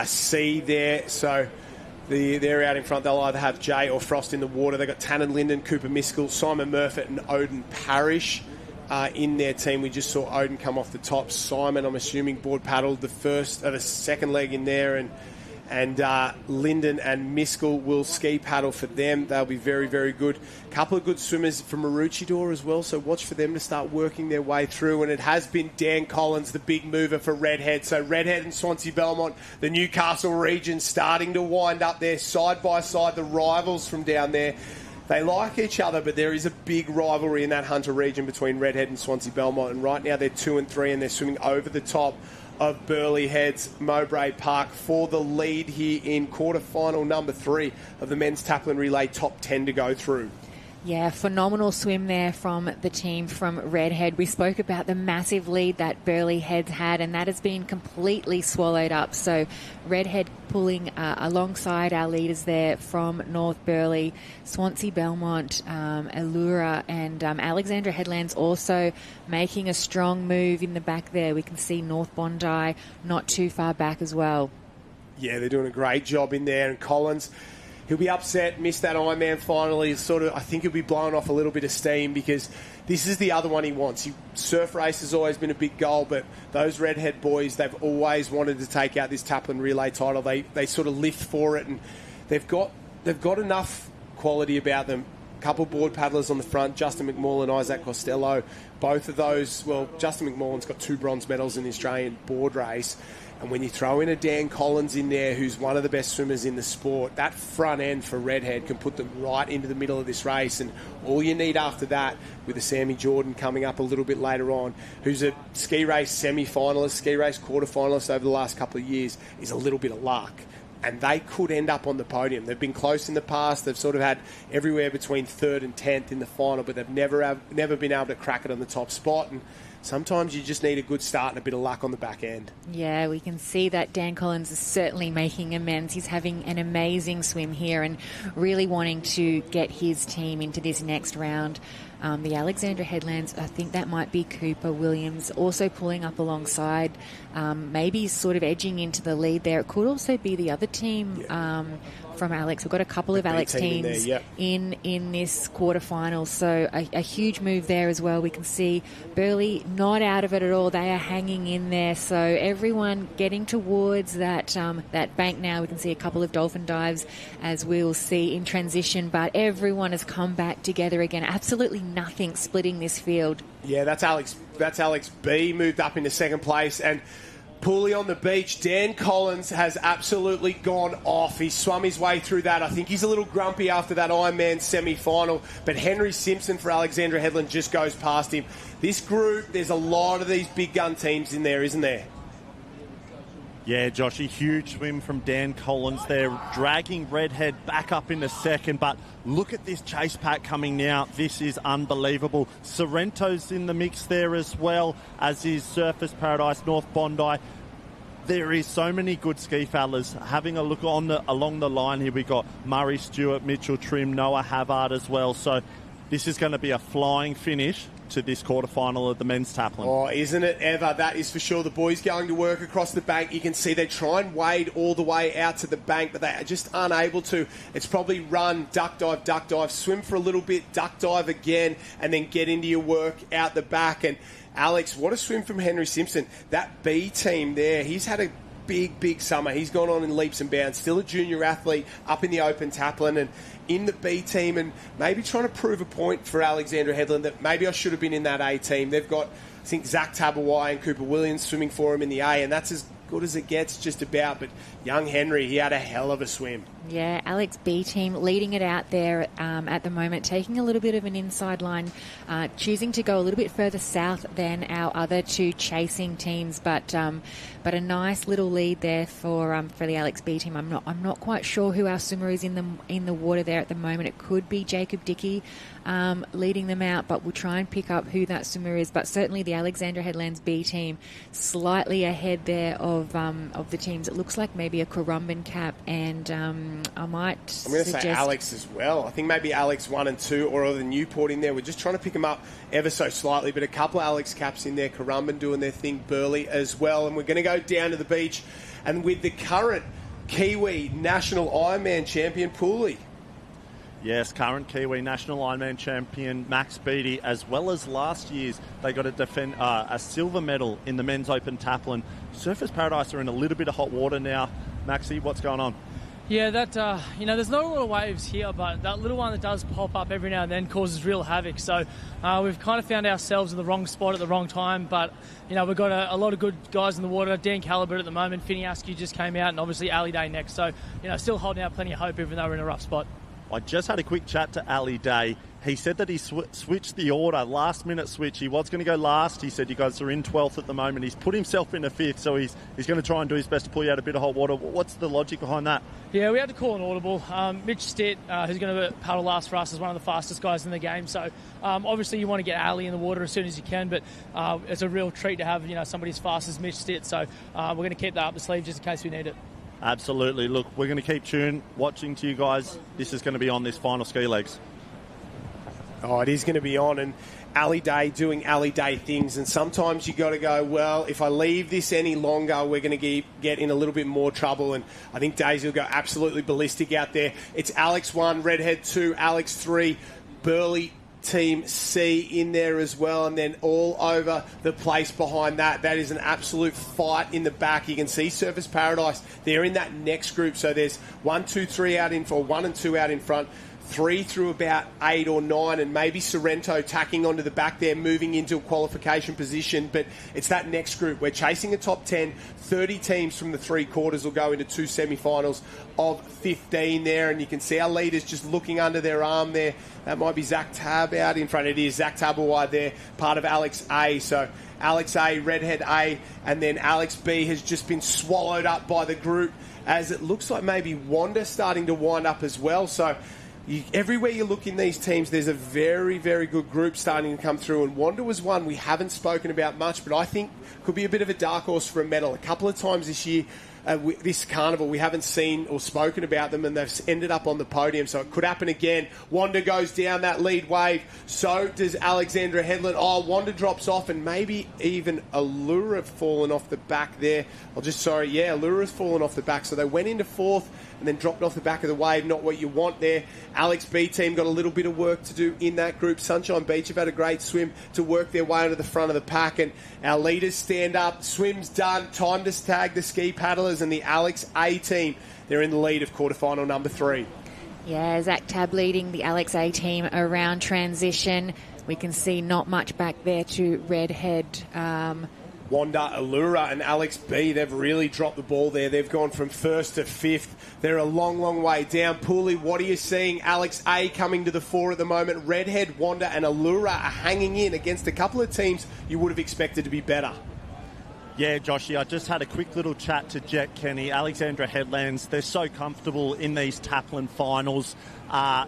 C there. So they're out in front. They'll either have Jay or Frost in the water. They've got Tannen Linden, Cooper Miskell, Simon Murfitt and Odin Parrish in their team. We just saw Odin come off the top. Simon, I'm assuming, board paddled the second leg in there, and Linden and Miskell will ski paddle for them. They'll be very, very good. A couple of good swimmers from Maroochydore as well, so watch for them to start working their way through. And it has been Dan Collins, the big mover for Redhead. So Redhead and Swansea Belmont, the Newcastle region, starting to wind up there side by side, the rivals from down there. They like each other, but there is a big rivalry in that Hunter region between Redhead and Swansea Belmont. And right now they're 2 and 3, and they're swimming over the top of Burleigh Heads Mowbray Park for the lead here in quarterfinal number 3 of the men's Taplan relay, top 10 to go through. Yeah, phenomenal swim there from the team from Redhead. We spoke about the massive lead that Burleigh Heads had, and that has been completely swallowed up. So Redhead pulling alongside our leaders there from North Burleigh, Swansea Belmont, Allura, and Alexandra Headlands also making a strong move in the back there. We can see North Bondi not too far back as well. Yeah, they're doing a great job in there. And Collins, He'll be upset, missed that Ironman final. He's I think he'll be blowing off a little bit of steam because this is the other one he wants. Surf race has always been a big goal, but those redhead boys, they've always wanted to take out this Taplan relay title. They sort of lift for it, and they've got enough quality about them. A couple of board paddlers on the front, Justin McMullen, Isaac Costello. Both of those, well, Justin McMullen's got 2 bronze medals in the Australian board race. And when you throw in a Dan Collins in there, who's one of the best swimmers in the sport, that front end for Redhead can put them right into the middle of this race. And all you need after that, with a Sammy Jordan coming up a little bit later on, who's a ski race semi-finalist, ski race quarter-finalist over the last couple of years, is a little bit of luck. And they could end up on the podium. They've been close in the past. They've sort of had everywhere between 3rd and 10th in the final, but they've never been able to crack it on the top spot. And sometimes you just need a good start and a bit of luck on the back end. Yeah, we can see that Dan Collins is certainly making amends. He's having an amazing swim here and really wanting to get his team into this next round. The Alexandra Headlands, I think that might be Cooper Williams, also pulling up alongside, maybe sort of edging into the lead there. It could also be the other team from Alex. We've got a couple of Alex teams in this quarterfinal, so a huge move there as well. We can see Burley not out of it at all. They are hanging in there, so everyone getting towards that bank now. We can see a couple of dolphin dives, as we'll see in transition, but everyone has come back together again. Absolutely nothing splitting this field. Yeah, that's Alex B moved up into second place, and Pooley on the beach. Dan Collins has absolutely gone off. He's swum his way through that. I think he's a little grumpy after that Ironman semi-final, but Henry Simpson for Alexandra Headland just goes past him. This group, there's a lot of these big gun teams in there, isn't there? Yeah, Joshy, huge swim from Dan Collins there, dragging Redhead back up into second, but look at this chase pack coming now. This is unbelievable. Sorrento's in the mix there as well, as is Surfers Paradise, North Bondi. There is so many good ski fellas. Having a look along the line here, we got Murray Stewart, Mitchell Trim, Noah Havard as well. So this is going to be a flying finish to this quarterfinal of the men's Taplan. Oh, isn't it ever? That is for sure. The boys going to work across the bank. You can see they try and wade all the way out to the bank, but they are just unable to. It's probably run, duck dive, swim for a little bit, duck dive again, and then get into your work out the back. And Alex, what a swim from Henry Simpson. That B team there, he's had a big summer. He's gone on in leaps and bounds. Still a junior athlete up in the Open Taplan and in the B team, and maybe trying to prove a point for Alexandra Headland that maybe I should have been in that A team. They've got, I think, Zach Tabawai and Cooper Williams swimming for him in the A, and that's as good as it gets just about. But young Henry, he had a hell of a swim. Yeah, Alex B team leading it out there at the moment, taking a little bit of an inside line, choosing to go a little bit further south than our other two chasing teams, but a nice little lead there for the Alex B team. I'm not quite sure who our swimmer is in the water there at the moment. It could be Jacob Dickey leading them out, but we'll try and pick up who that swimmer is. But certainly the Alexandra Headlands B team slightly ahead there of the teams. It looks like maybe a Currumbin cap, and I'm going to say Alex as well. I think maybe Alex 1 and 2 or the Newport in there. We're just trying to pick them up ever so slightly, but a couple of Alex caps in there, Currumbin doing their thing, Burley as well. And we're going to go down to the beach and with the current Kiwi National Ironman champion, Pooley. Yes, current Kiwi National Ironman champion Max Beattie, as well as last year's, they got to defend a silver medal in the men's Open Taplan. Surfers Paradise are in a little bit of hot water now. Maxie, what's going on? Yeah, there's not a lot of waves here, but that little one that does pop up every now and then causes real havoc. So we've kind of found ourselves in the wrong spot at the wrong time, but we've got a lot of good guys in the water. Dan Calibert at the moment, Finney Askew just came out, and obviously Ali Day next. So still holding out plenty of hope, even though we're in a rough spot. I just had a quick chat to Ali Day. He said that he switched the order, last-minute switch. He was going to go last. He said you guys are in 12th at the moment. He's put himself into 5th, so he's going to try and do his best to pull you out a bit of hot water. What's the logic behind that? Yeah, we had to call an audible. Mitch Stitt, who's going to paddle last for us, is one of the fastest guys in the game. So obviously you want to get Ali in the water as soon as you can, but it's a real treat to have somebody as fast as Mitch Stitt. So we're going to keep that up the sleeve just in case we need it. Absolutely. Look, we're going to keep watching to you guys. This is going to be on this final ski legs. Oh, it is going to be on, and Ali Day doing Ali Day things, and sometimes you got to go, well, if I leave this any longer, we're going to get in a little bit more trouble, and I think Daisy will go absolutely ballistic out there. It's Alex 1, Redhead 2, Alex 3, Burley Team C in there as well, and then all over the place behind that. That is an absolute fight in the back. You can see Surfers Paradise. They're in that next group, so there's 1, 2, 3 out in, or 1 and 2 out in front. 3 through about 8 or 9, and maybe Sorrento tacking onto the back there, moving into a qualification position. But it's that next group. We're chasing a top 10. 30 teams from the 3 quarters will go into 2 semi-finals of 15 there, and you can see our leaders just looking under their arm there. That might be Zach Tab out in front. It is Zach Tabawai there, part of Alex A. So Alex A, Redhead A, and then Alex B has just been swallowed up by the group, as it looks like maybe Wanda starting to wind up as well. So everywhere you look in these teams, there's a very, very good group starting to come through. And Wanda was one we haven't spoken about much, but I think could be a bit of a dark horse for a medal. A couple of times this year, this carnival, we haven't seen or spoken about them, and they've ended up on the podium, so it could happen again. Wanda goes down that lead wave. So does Alexandra Headland. Oh, Wanda drops off, and maybe even Allura have fallen off the back there. Allura has fallen off the back. So they went into 4th and then dropped off the back of the wave. Not what you want there. Alex B team got a little bit of work to do in that group. Sunshine Beach have had a great swim to work their way onto the front of the pack, and our leaders stand up. Swim's done. Time to tag the ski paddlers, and the Alex A team, they're in the lead of quarterfinal number 3. Yeah, Zach Tab leading the Alex A team around transition. We can see not much back there to Redhead. Wanda, Allura and Alex B, they've really dropped the ball there. They've gone from 1st to 5th. They're a long, long way down. Pooley, what are you seeing? Alex A coming to the fore at the moment. Redhead, Wanda and Allura are hanging in against a couple of teams you would have expected to be better. Yeah, Joshy, I just had a quick little chat to Jet Kenny, Alexandra Headlands. They're so comfortable in these Taplan finals.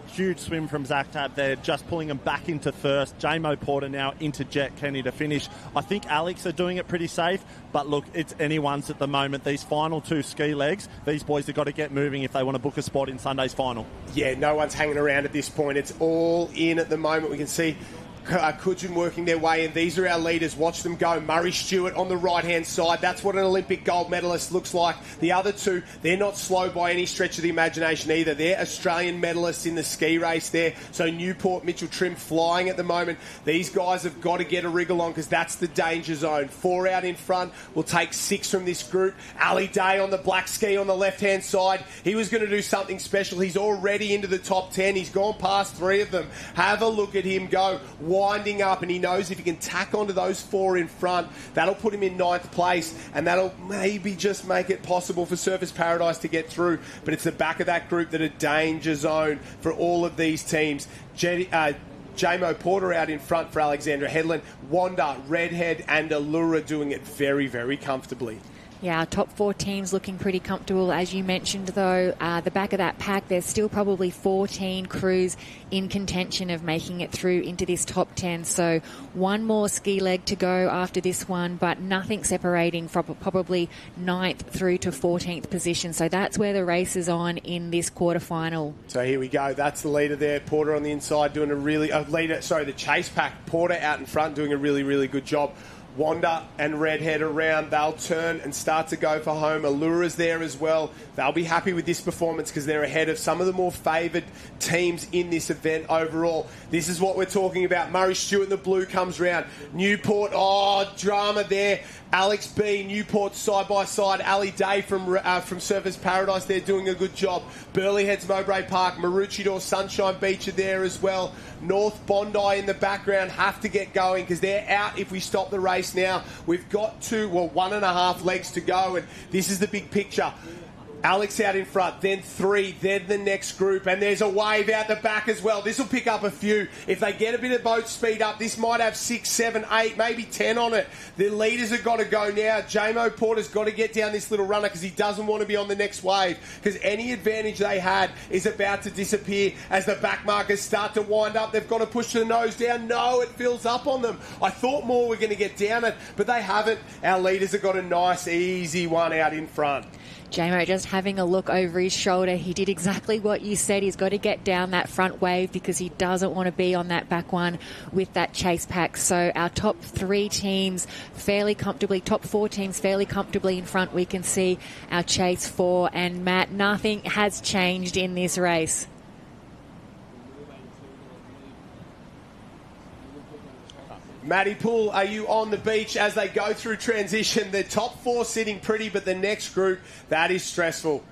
Huge swim from Zach Tab there, just pulling them back into first. J-Mo Porter now into Jet Kenny to finish. I think Alex are doing it pretty safe, but look, it's anyone's at the moment. These final 2 ski legs, these boys have got to get moving if they want to book a spot in Sunday's final. Yeah, no one's hanging around at this point. It's all in at the moment. We can see Kudjin working their way in. These are our leaders. Watch them go. Murray Stewart on the right-hand side. That's what an Olympic gold medalist looks like. The other 2, they're not slow by any stretch of the imagination either. They're Australian medalists in the ski race there. So Newport, Mitchell Trim flying at the moment. These guys have got to get a wriggle on, because that's the danger zone. 4 out in front. We'll take 6 from this group. Ali Day on the black ski on the left-hand side. He was going to do something special. He's already into the top 10. He's gone past 3 of them. Have a look at him go. Winding up, and he knows if he can tack onto those 4 in front, that'll put him in 9th place, and that'll maybe just make it possible for Surfers Paradise to get through. But it's the back of that group that are danger zone for all of these teams. J-Mo Porter out in front for Alexandra Headland. Wanda, Redhead and Allura doing it very, very comfortably. Yeah, our top 4 teams looking pretty comfortable. As you mentioned, though, the back of that pack, there's still probably 14 crews in contention of making it through into this top 10. So 1 more ski leg to go after this one, but nothing separating from probably 9th through to 14th position. So that's where the race is on in this quarterfinal. So here we go. That's the leader there. Porter on the inside doing the chase pack. Porter out in front doing a really, really good job. Wanda and Redhead around. They'll turn and start to go for home. Allura's there as well. They'll be happy with this performance because they're ahead of some of the more favoured teams in this event overall. This is what we're talking about. Murray Stewart in the blue comes round. Newport, drama there. Alex B, Newport side by side. Ali Day from Surfers Paradise, they're doing a good job. Burleigh Heads, Mowbray Park, Maroochydore, Sunshine Beach are there as well. North Bondi in the background have to get going because they're out if we stop the race now. We've got 1.5 legs to go, and this is the big picture. Alex out in front, then 3, then the next group, and there's a wave out the back as well. This will pick up a few. If they get a bit of boat speed up, this might have 6, 7, 8, maybe 10 on it. The leaders have got to go now. J-Mo Porter's got to get down this little runner because he doesn't want to be on the next wave because any advantage they had is about to disappear as the back markers start to wind up. They've got to push the nose down. No, it fills up on them. I thought more were going to get down it, but they haven't. Our leaders have got a nice, easy one out in front. Jamo just having a look over his shoulder. He did exactly what you said. He's got to get down that front wave because he doesn't want to be on that back one with that chase pack. So our top 3 teams fairly comfortably, top 4 teams fairly comfortably in front. We can see our chase 4. And Matt, nothing has changed in this race. Matty Poole, are you on the beach as they go through transition? The top 4 sitting pretty, but the next group, that is stressful.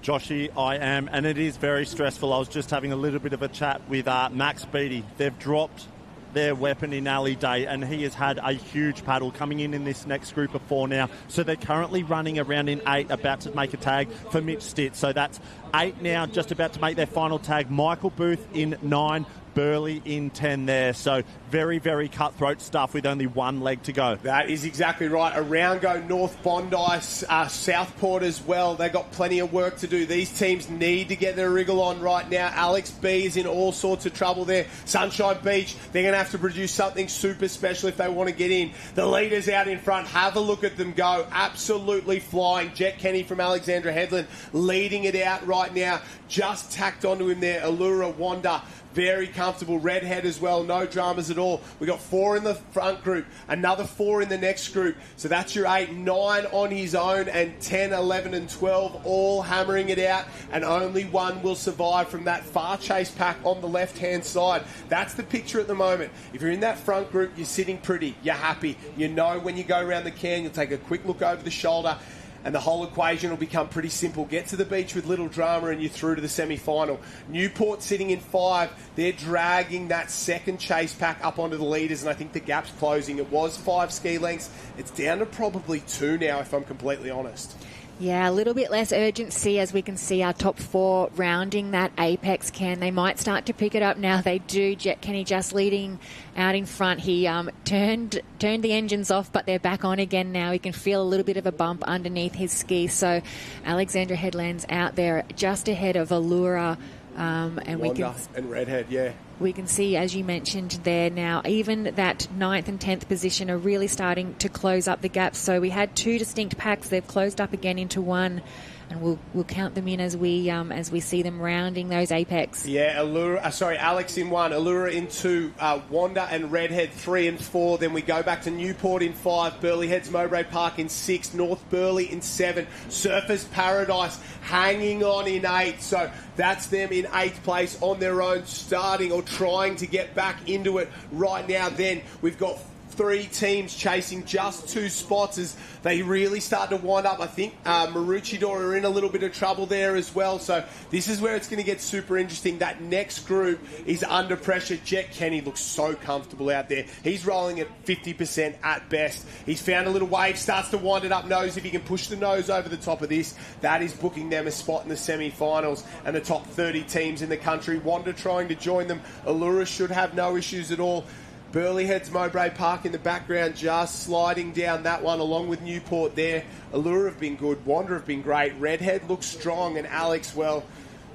Joshy, I am, and it is very stressful. I was just having a little bit of a chat with Max Beattie. They've dropped their weapon in Ali Day, and he has had a huge paddle coming in this next group of 4 now. So they're currently running around in 8, about to make a tag for Mitch Stitt. So that's 8 now, just about to make their final tag. Michael Booth in 9. Burley in 10 there. So very, very cutthroat stuff with only 1 leg to go. That is exactly right. Around go North Bondi, Southport as well. They've got plenty of work to do. These teams need to get their wriggle on right now. Alex B is in all sorts of trouble there. Sunshine Beach, they're going to have to produce something super special if they want to get in. The leaders out in front, have a look at them go. Absolutely flying. Jet Kenny from Alexandra Headland leading it out right now. Just tacked onto him there. Allura Wanda. Very comfortable. Redhead as well. No dramas at all. We got 4 in the front group. Another 4 in the next group. So that's your 8. 9 on his own. And 10, 11 and 12 all hammering it out. And only 1 will survive from that far chase pack on the left-hand side. That's the picture at the moment. If you're in that front group, you're sitting pretty. You're happy. You know when you go around the can, you'll take a quick look over the shoulder. And the whole equation will become pretty simple. Get to the beach with little drama and you're through to the semi-final. Newport sitting in 5. They're dragging that second chase pack up onto the leaders, and I think the gap's closing. It was 5 ski lengths. It's down to probably 2 now, if I'm completely honest. Yeah, a little bit less urgency as we can see our top 4 rounding that apex can. They might start to pick it up now. They do. Jet Kenny just leading out in front. He turned the engines off, but they're back on again now. He can feel a little bit of a bump underneath his ski. So Alexandra Headland's out there just ahead of Allura. And Wanda and Redhead, yeah. We can see, as you mentioned there now, even that 9th and 10th position are really starting to close up the gap. So we had 2 distinct packs. They've closed up again into 1. And we'll count them in as we see them rounding those apex. Yeah, Alex in 1, Allura in 2, Wanda and Redhead 3 and 4. Then we go back to Newport in 5, Burleigh Heads Mowbray Park in 6, North Burleigh in 7, Surfers Paradise hanging on in 8. So that's them in 8th place on their own, starting or trying to get back into it right now. Then we've got 3 teams chasing just 2 spots as they really start to wind up. I think Maroochydore are in a little bit of trouble there as well. So this is where it's going to get super interesting. That next group is under pressure. Jet Kenny looks so comfortable out there. He's rolling at 50% at best. He's found a little wave, starts to wind it up nose. If he can push the nose over the top of this, that is booking them a spot in the semi-finals and the top 30 teams in the country. Wanda trying to join them. Allura should have no issues at all. Burleigh Heads Mowbray Park in the background, just sliding down that one along with Newport there. Allura have been good. Wanda have been great. Redhead looks strong. And Alex, well,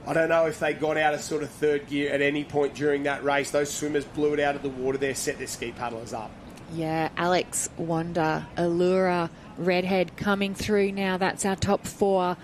I don't know if they got out of sort of third gear at any point during that race. Those swimmers blew it out of the water there, set their ski paddlers up. Yeah, Alex, Wanda, Allura, Redhead coming through now. That's our top 4.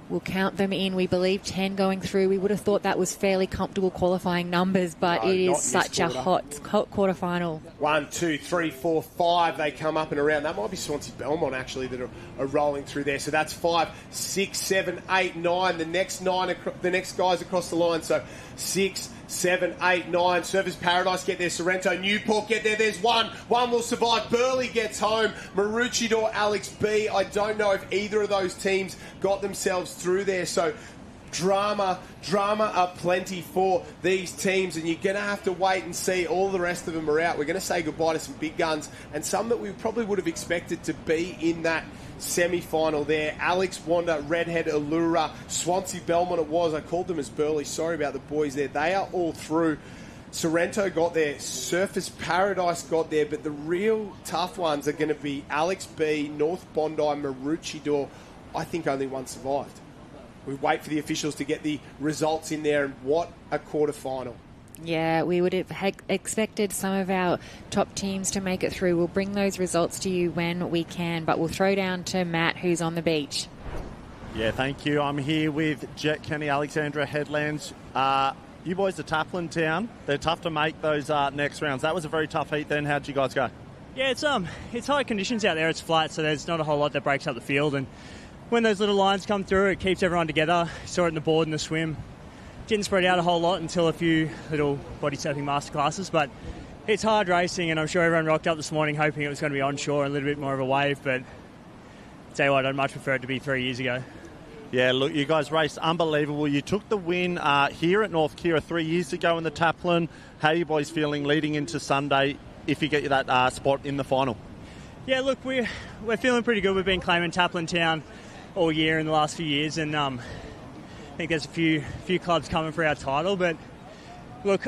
We'll count them in. We believe 10 going through. We would have thought that was fairly comfortable qualifying numbers, but it is such a hot quarterfinal. 1, 2, 3, 4, 5. They come up and around. That might be Swansea Belmont, actually, that are rolling through there. So that's 5, 6, 7, 8, 9. The next guys across the line. So 6, 7, 8, 9. Surfers Paradise get there. Sorrento, Newport get there. There's 1. 1 will survive. Burleigh gets home. Maroochydore, Alex B. I don't know if either of those teams got themselves through there. So drama aplenty for these teams, and you're going to have to wait and see. All the rest of them are out. We're going to say goodbye to some big guns and some that we probably would have expected to be in that semi-final there. Alex, Wanda, Redhead, Allura, Swansea Belmont it was. I called them as Burleigh. Sorry about the boys there. They are all through. Sorrento got there. Surfers Paradise got there. But the real tough ones are going to be Alex B, North Bondi, Maroochydore. I think only 1 survived. We wait for the officials to get the results in there, and what a quarterfinal. Yeah, we would have expected some of our top teams to make it through. We'll bring those results to you when we can, but we'll throw down to Matt, who's on the beach. Yeah, thank you. I'm here with Jet Kenny, Alexandra Headlands. You boys are Taplan town. They're tough to make those next rounds. That was a very tough heat then. How'd you guys go? Yeah, it's high conditions out there. It's flat, so there's not a whole lot that breaks up the field. And when those little lines come through, it keeps everyone together. Saw it in the board and the swim. Didn't spread out a whole lot until a few little body surfing masterclasses. But it's hard racing, and I'm sure everyone rocked up this morning hoping it was going to be onshore and a little bit more of a wave. But tell you what, I'd much prefer it to be 3 years ago. Yeah, look, you guys raced unbelievable. You took the win here at North Kirra 3 years ago in the Taplan. How are you boys feeling leading into Sunday if you get that spot in the final? Yeah, look, we're feeling pretty good. We've been claiming Taplan Town all year in the last few years, and I think there's a few clubs coming for our title. But look,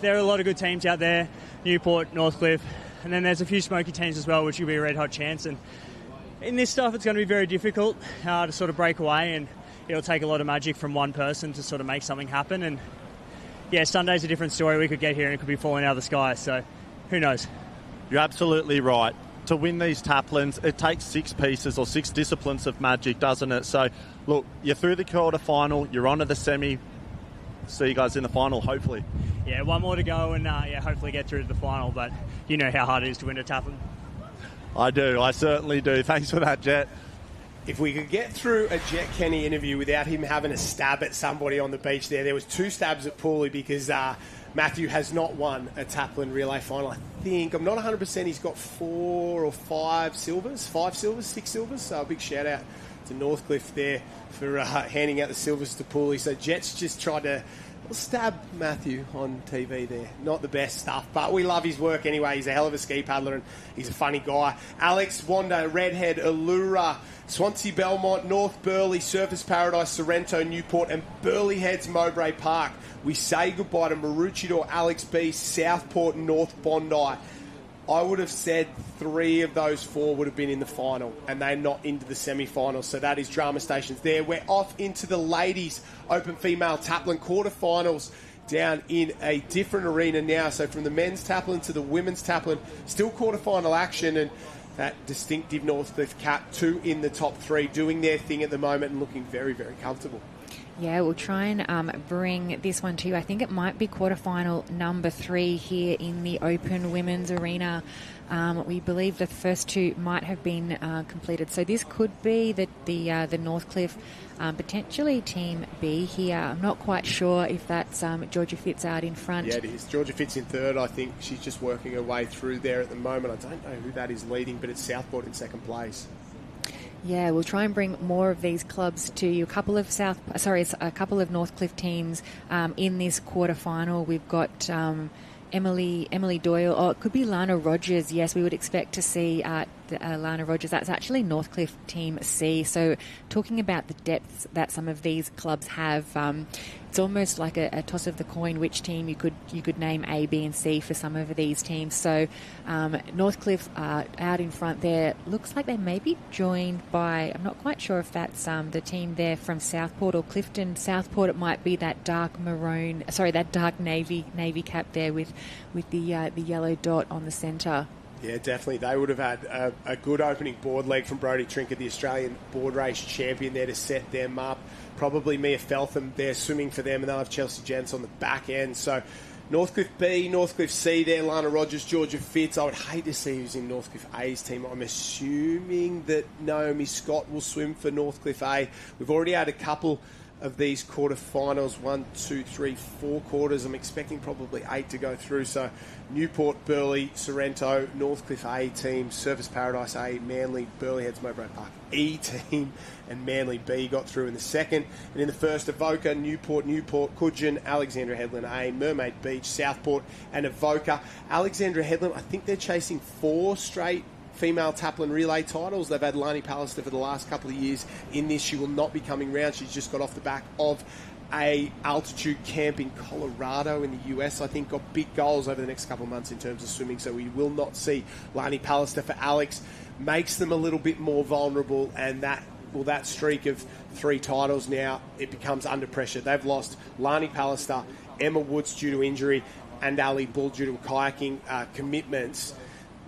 there are a lot of good teams out there, Newport, Northcliffe, and then there's a few smoky teams as well, which will be a red hot chance. And in this stuff, it's going to be very difficult to sort of break away, and it'll take a lot of magic from one person to sort of make something happen. And yeah, Sunday's a different story. We could get here and it could be falling out of the sky, so who knows? You're absolutely right. To win these Taplans, it takes 6 pieces or 6 disciplines of magic, doesn't it? So, look, you're through the quarter final, you're on to the semi. See you guys in the final, hopefully. Yeah, one more to go, and hopefully get through to the final. But you know how hard it is to win a Taplan. I do, I certainly do. Thanks for that, Jet. If we could get through a Jet Kenny interview without him having a stab at somebody on the beach there was 2 stabs at Pooley because Matthew has not won a Taplan relay final. I think, I'm not 100%, he's got 4 or 5 silvers, 5 silvers, 6 silvers. So a big shout out to Northcliffe there for handing out the silvers to Pooley. So Jet's just tried to stab Matthew on TV there. Not the best stuff, but we love his work anyway. He's a hell of a ski paddler and he's a funny guy. Alex, Wanda, Redhead, Allura, Swansea Belmont, North Burleigh, Surfers Paradise, Sorrento, Newport and Burleigh Heads, Mowbray Park. We say goodbye to Maroochydore, Alex B, Southport, North Bondi. I would have said 3 of those 4 would have been in the final, and they're not into the semi-finals. So that is drama stations there. We're off into the ladies' open female Taplan quarterfinals down in a different arena now. So from the men's Taplan to the women's Taplan, still quarterfinal action, and that distinctive Northcliffe cap, 2 in the top 3, doing their thing at the moment and looking very, very comfortable. Yeah, we'll try and bring this one to you. I think it might be quarterfinal number 3 here in the Open Women's Arena. We believe the first 2 might have been completed. So this could be the Northcliffe, potentially Team B here. I'm not quite sure if that's Georgia Fitz out in front. Yeah, it is. Georgia Fitz in 3rd. I think she's just working her way through there at the moment. I don't know who that is leading, but it's Southport in 2nd place. Yeah, we'll try and bring more of these clubs to you. A couple of Northcliffe teams in this quarterfinal. We've got Emily Doyle. Oh, it could be Lana Rogers. Yes, we would expect to see Lana Rogers. That's actually Northcliffe Team C. So talking about the depths that some of these clubs have, it's almost like a toss of the coin which team you could name A, B and C for some of these teams. So Northcliffe out in front there. Looks like they may be joined by, I'm not quite sure if that's the team there from Southport or Clifton. Southport, it might be that dark navy cap there with the yellow dot on the centre. Yeah, definitely. They would have had a good opening board leg from Brodie Trinket, the Australian board race champion, there to set them up. Probably Mia Feltham there swimming for them, and they'll have Chelsea Jentz on the back end. So Northcliffe B, Northcliffe C there, Lana Rogers, Georgia Fitz. I would hate to see who's in Northcliffe A's team. I'm assuming that Naomi Scott will swim for Northcliffe A. We've already had a couple of these quarterfinals, 1, 2, 3, 4 quarters. I'm expecting probably 8 to go through. So Newport, Burleigh, Sorrento, Northcliffe A team, Surfers Paradise A, Manly, Burleigh Heads, Mowbray Park E team, and Manly B got through in the second. And in the first, Avoca, Newport, Coogin, Alexandra Headland A, Mermaid Beach, Southport, and Avoca. Alexandra Headland, I think they're chasing 4 straight female Taplan relay titles. They've had Lani Pallister for the last couple of years in this. She will not be coming round. She's just got off the back of a altitude camp in Colorado in the US. I think got big goals over the next couple of months in terms of swimming, so we will not see Lani Pallister for Alex. Makes them a little bit more vulnerable, and that streak of 3 titles now, it becomes under pressure. They've lost Lani Pallister, Emma Woods due to injury, and Ali Bull due to kayaking commitments.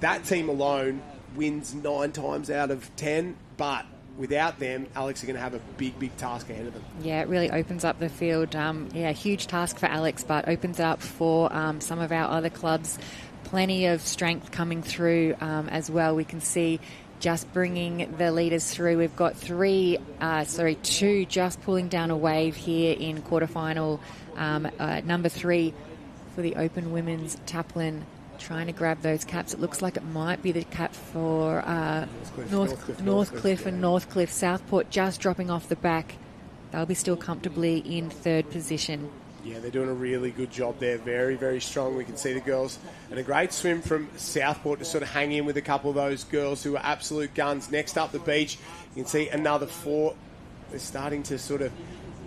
That team alone wins 9 times out of 10, but without them, Alex are going to have a big, big task ahead of them. Yeah, it really opens up the field. Huge task for Alex, but opens up for some of our other clubs. Plenty of strength coming through as well. We can see just bringing the leaders through. We've got two just pulling down a wave here in quarterfinal number 3 for the Open Women's Taplan. Trying to grab those caps. It looks like it might be the cap for Northcliffe and Northcliffe. Southport just dropping off the back. They'll be still comfortably in 3rd position. Yeah, they're doing a really good job there. Very, very strong. We can see the girls. And a great swim from Southport to sort of hang in with a couple of those girls who are absolute guns. Next up the beach, you can see another 4. They're starting to sort of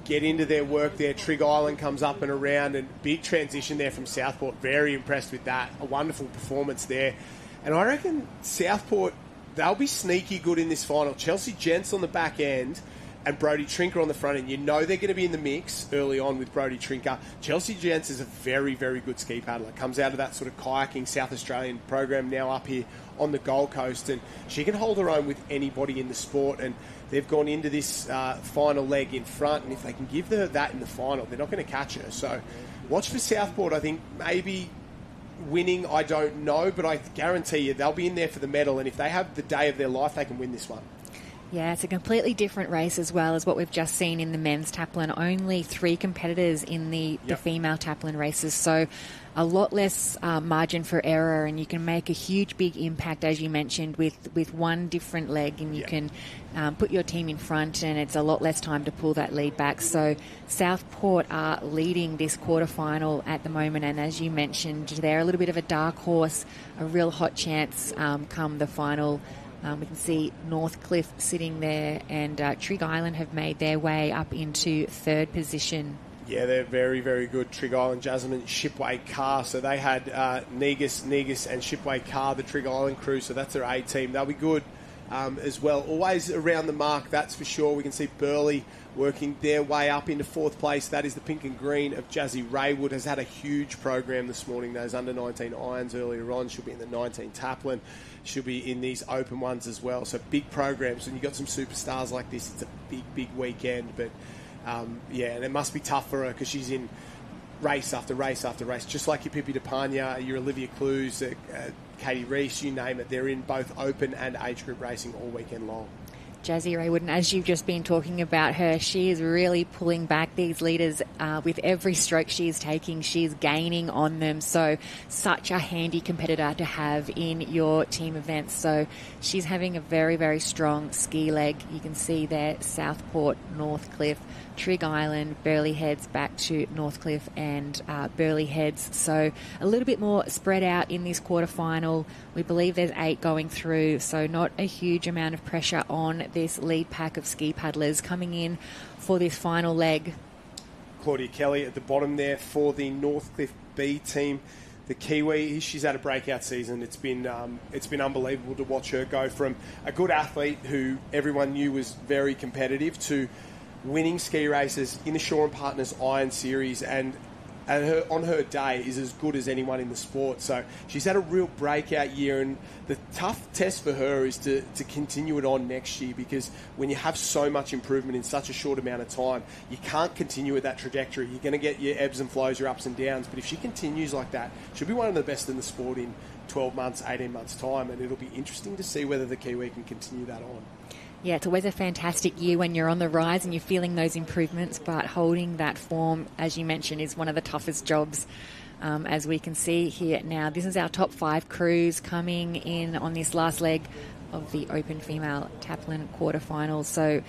get into their work there. Trig Island comes up and around, and big transition there from Southport. Very impressed with that. A wonderful performance there. And I reckon Southport, they'll be sneaky good in this final. Chelsea Gents on the back end and Brodie Trinker on the front end. You know they're going to be in the mix early on with Brodie Trinker. Chelsea Gents is a very, very good ski paddler. Comes out of that sort of kayaking South Australian program now up here on the Gold Coast, and she can hold her own with anybody in the sport. And they've gone into this final leg in front, and if they can give her that in the final, they're not going to catch her. So watch for Southport. I think maybe winning, I don't know, but I guarantee you they'll be in there for the medal, and if they have the day of their life, they can win this one. Yeah, it's a completely different race as well as what we've just seen in the men's Taplan. Only 3 competitors in the female Taplan races, so a lot less margin for error, and you can make a huge, big impact, as you mentioned, with one different leg, and you can put your team in front, and it's a lot less time to pull that lead back. So Southport are leading this quarterfinal at the moment, and as you mentioned, they're a little bit of a dark horse, a real hot chance come the final. We can see Northcliffe sitting there, and Trig Island have made their way up into 3rd position. Yeah, they're very, very good. Trig Island, Jasmine, Shipway Car. So they had Negus, and Shipway Car, the Trig Island crew. So that's their A team. They'll be good as well. Always around the mark, that's for sure. We can see Burleigh working their way up into 4th place. That is the pink and green of Jazzy Raywood. Has had a huge program this morning. Those under-19 irons earlier on. She'll be in the 19 Taplan. She'll be in these open ones as well. So big programs. When you've got some superstars like this, it's a big, big weekend. But and it must be tough for her because she's in race after race after race. Just like your Pippi DePagna, your Olivia Clues, Katie Reese, you name it. They're in both open and age group racing all weekend long. Jazzy Raywood, and as you've just been talking about her, she is really pulling back these leaders with every stroke she is taking. She is gaining on them, so such a handy competitor to have in your team events. So she's having a very, very strong ski leg. You can see there Southport, Northcliffe, Trig Island, Burleigh heads back to Northcliffe and Burleigh heads. So a little bit more spread out in this quarterfinal. We believe there's 8 going through, so not a huge amount of pressure on this lead pack of ski paddlers coming in for this final leg. Claudia Kelly at the bottom there for the Northcliffe B team. The Kiwi, she's had a breakout season. It's been unbelievable to watch her go from a good athlete who everyone knew was very competitive to winning ski races in the Shaw and Partners Iron Series, and on her day is as good as anyone in the sport. So she's had a real breakout year, and the tough test for her is to continue it on next year, because when you have so much improvement in such a short amount of time, you can't continue with that trajectory. You're going to get your ebbs and flows, your ups and downs, but if she continues like that, she'll be one of the best in the sport in 12 months, 18 months' time, and it'll be interesting to see whether the Kiwi can continue that on. Yeah, it's always a fantastic year when you're on the rise and you're feeling those improvements, but holding that form, as you mentioned, is one of the toughest jobs, as we can see here now. This is our top 5 crews coming in on this last leg of the Open Female Taplan quarterfinals. So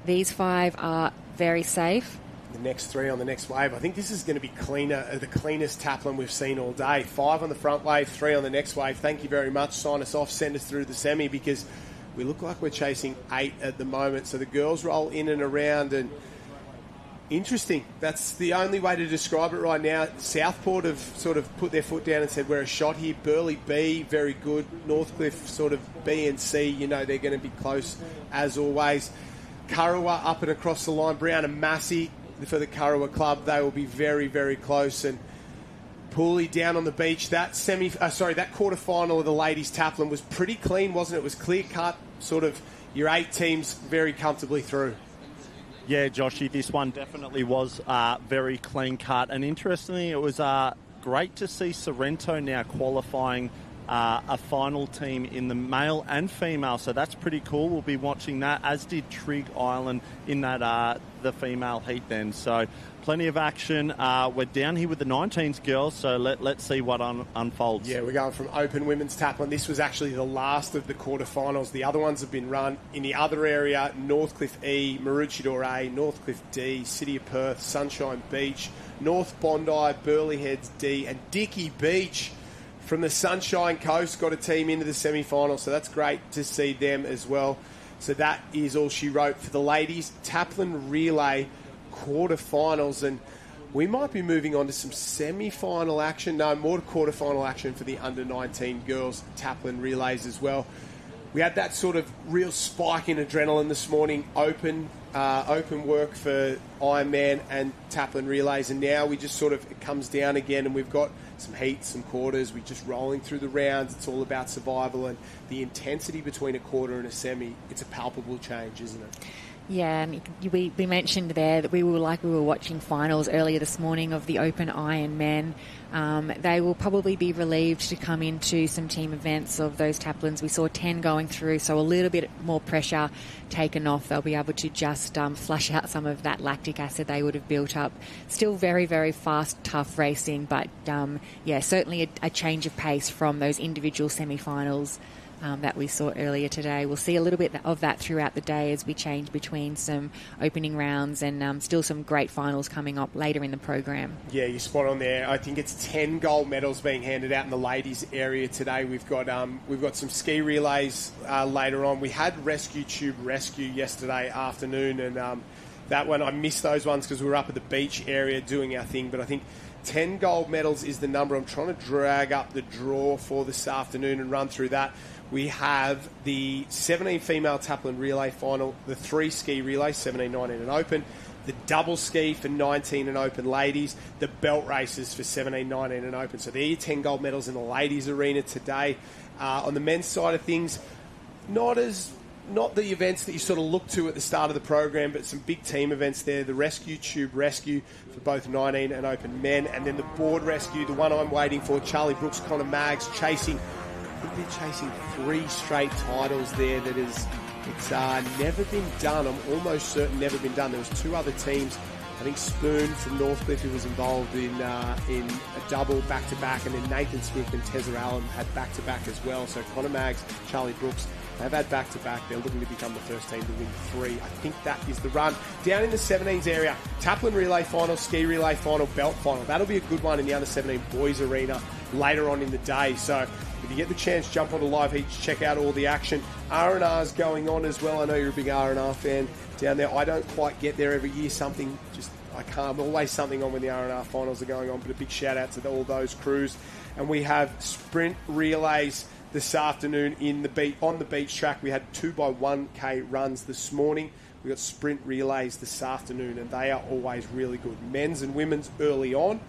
these 5 are very safe. The next 3 on the next wave. I think this is going to be the cleanest Taplan we've seen all day. 5 on the front wave, 3 on the next wave. Thank you very much. Sign us off, send us through the semi, because we look like we're chasing 8 at the moment. So the girls roll in and around, and interesting. That's the only way to describe it right now. Southport have sort of put their foot down and said, we're a shot here. Burleigh B, very good. Northcliffe sort of B and C, you know, they're going to be close as always. Kurrawa up and across the line. Brown and Massey for the Kurrawa club. They will be very, very close. And Pooley down on the beach. That quarterfinal of the ladies Taplan was pretty clean, wasn't it? It was clear cut, sort of, your 8 teams very comfortably through. Yeah, Joshy, this one definitely was very clean cut. And interestingly, it was great to see Sorrento now qualifying a final team in the male and female. So that's pretty cool. We'll be watching that, as did Trig Island in that the female heat then. So plenty of action. We're down here with the 19s girls, so let's see what unfolds. Yeah, we're going from Open Women's Taplan. This was actually the last of the quarterfinals. The other ones have been run in the other area: Northcliffe E, Maroochydore A, Northcliffe D, City of Perth, Sunshine Beach, North Bondi, Burleigh Heads D, and Dickey Beach from the Sunshine Coast got a team into the semi-final, so that's great to see them as well. So that is all she wrote for the ladies. Taplan Relay quarterfinals, and we might be moving on to some semi-final action. No, more quarterfinal action for the under-19 girls Taplan Relays as well. We had that sort of real spike in adrenaline this morning, open work for Ironman and Taplan Relays, and now we just sort of, it comes down again, and we've got some heats, some quarters. We're just rolling through the rounds. It's all about survival, and the intensity between a quarter and a semi, it's a palpable change, isn't it? Yeah, and we mentioned there that we were watching finals earlier this morning of the Open Ironman. They will probably be relieved to come into some team events of those Taplans. We saw 10 going through, so a little bit more pressure taken off. They'll be able to just flush out some of that lactic acid they would have built up. Still very, very fast, tough racing, but certainly a change of pace from those individual semi-finals that we saw earlier today. We'll see a little bit of that throughout the day as we change between some opening rounds and still some great finals coming up later in the program. Yeah, you're spot on there. I think it's 10 gold medals being handed out in the ladies area today. We've got some ski relays later on. We had Rescue Tube Rescue yesterday afternoon, and that one, I missed those ones because we were up at the beach area doing our thing, but I think 10 gold medals is the number. I'm trying to drag up the draw for this afternoon and run through that. We have the 17 female Taplan relay final, the 3 ski relay, 17, 19 and open, the double ski for 19 and open ladies, the belt races for 17, 19 and open. So there are your 10 gold medals in the ladies arena today. On the men's side of things, not the events that you sort of look to at the start of the program, but some big team events there. The Rescue Tube Rescue for both 19 and open men, and then the board rescue, the one I'm waiting for, Charlie Brooks, Connor Maggs, chasing 3 straight titles there. It's never been done. I'm almost certain never been done. There was 2 other teams. I think Spoon from Northcliffe, who was involved in a double back-to-back, and then Nathan Swift and Tezza Allen had back-to-back as well. So Connor Maggs, Charlie Brooks, they've had back-to-back. They're looking to become the first team to win 3. I think that is the run. Down in the 17s area, Taplan Relay Final, Ski Relay Final, Belt Final. That'll be a good one in the under 17 boys arena later on in the day. So if you get the chance, jump onto Live Heats, check out all the action. R&R's going on as well. I know you're a big R&R fan down there. I don't quite get there every year. I can't. Always something on when the R&R finals are going on. But a big shout out to all those crews. And we have sprint relays this afternoon on the beach track. We had 2x1k runs this morning. We got sprint relays this afternoon, and they are always really good. Men's and women's early on,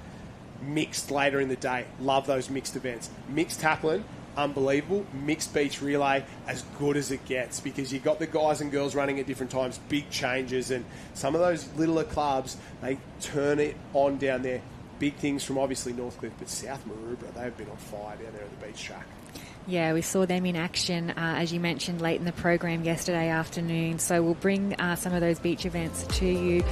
mixed later in the day. Love those mixed events. Mixed Taplan, unbelievable. Mixed beach relay, as good as it gets, because you got the guys and girls running at different times, big changes, and some of those littler clubs, they turn it on down there. Big things from obviously Northcliffe, but South Maroubra, they've been on fire down there at the beach track. Yeah, we saw them in action, as you mentioned, late in the program yesterday afternoon. So we'll bring some of those beach events to you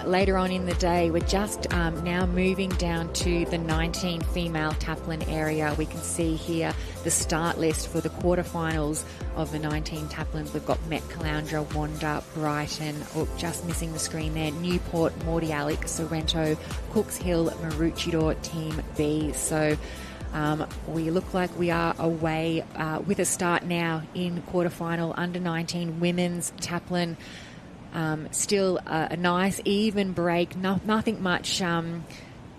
later on in the day. We're just now moving down to the 19 female Taplan area. We can see here the start list for the quarterfinals of the 19 Taplans. We've got Met Caloundra, Wanda, Brighton, just missing the screen there, Newport, Mordialloc, Sorrento, Cooks Hill, Maroochydore, Team B. So we look like we are away with a start now in quarterfinal under 19 women's Taplan. Still a nice even break. Nothing much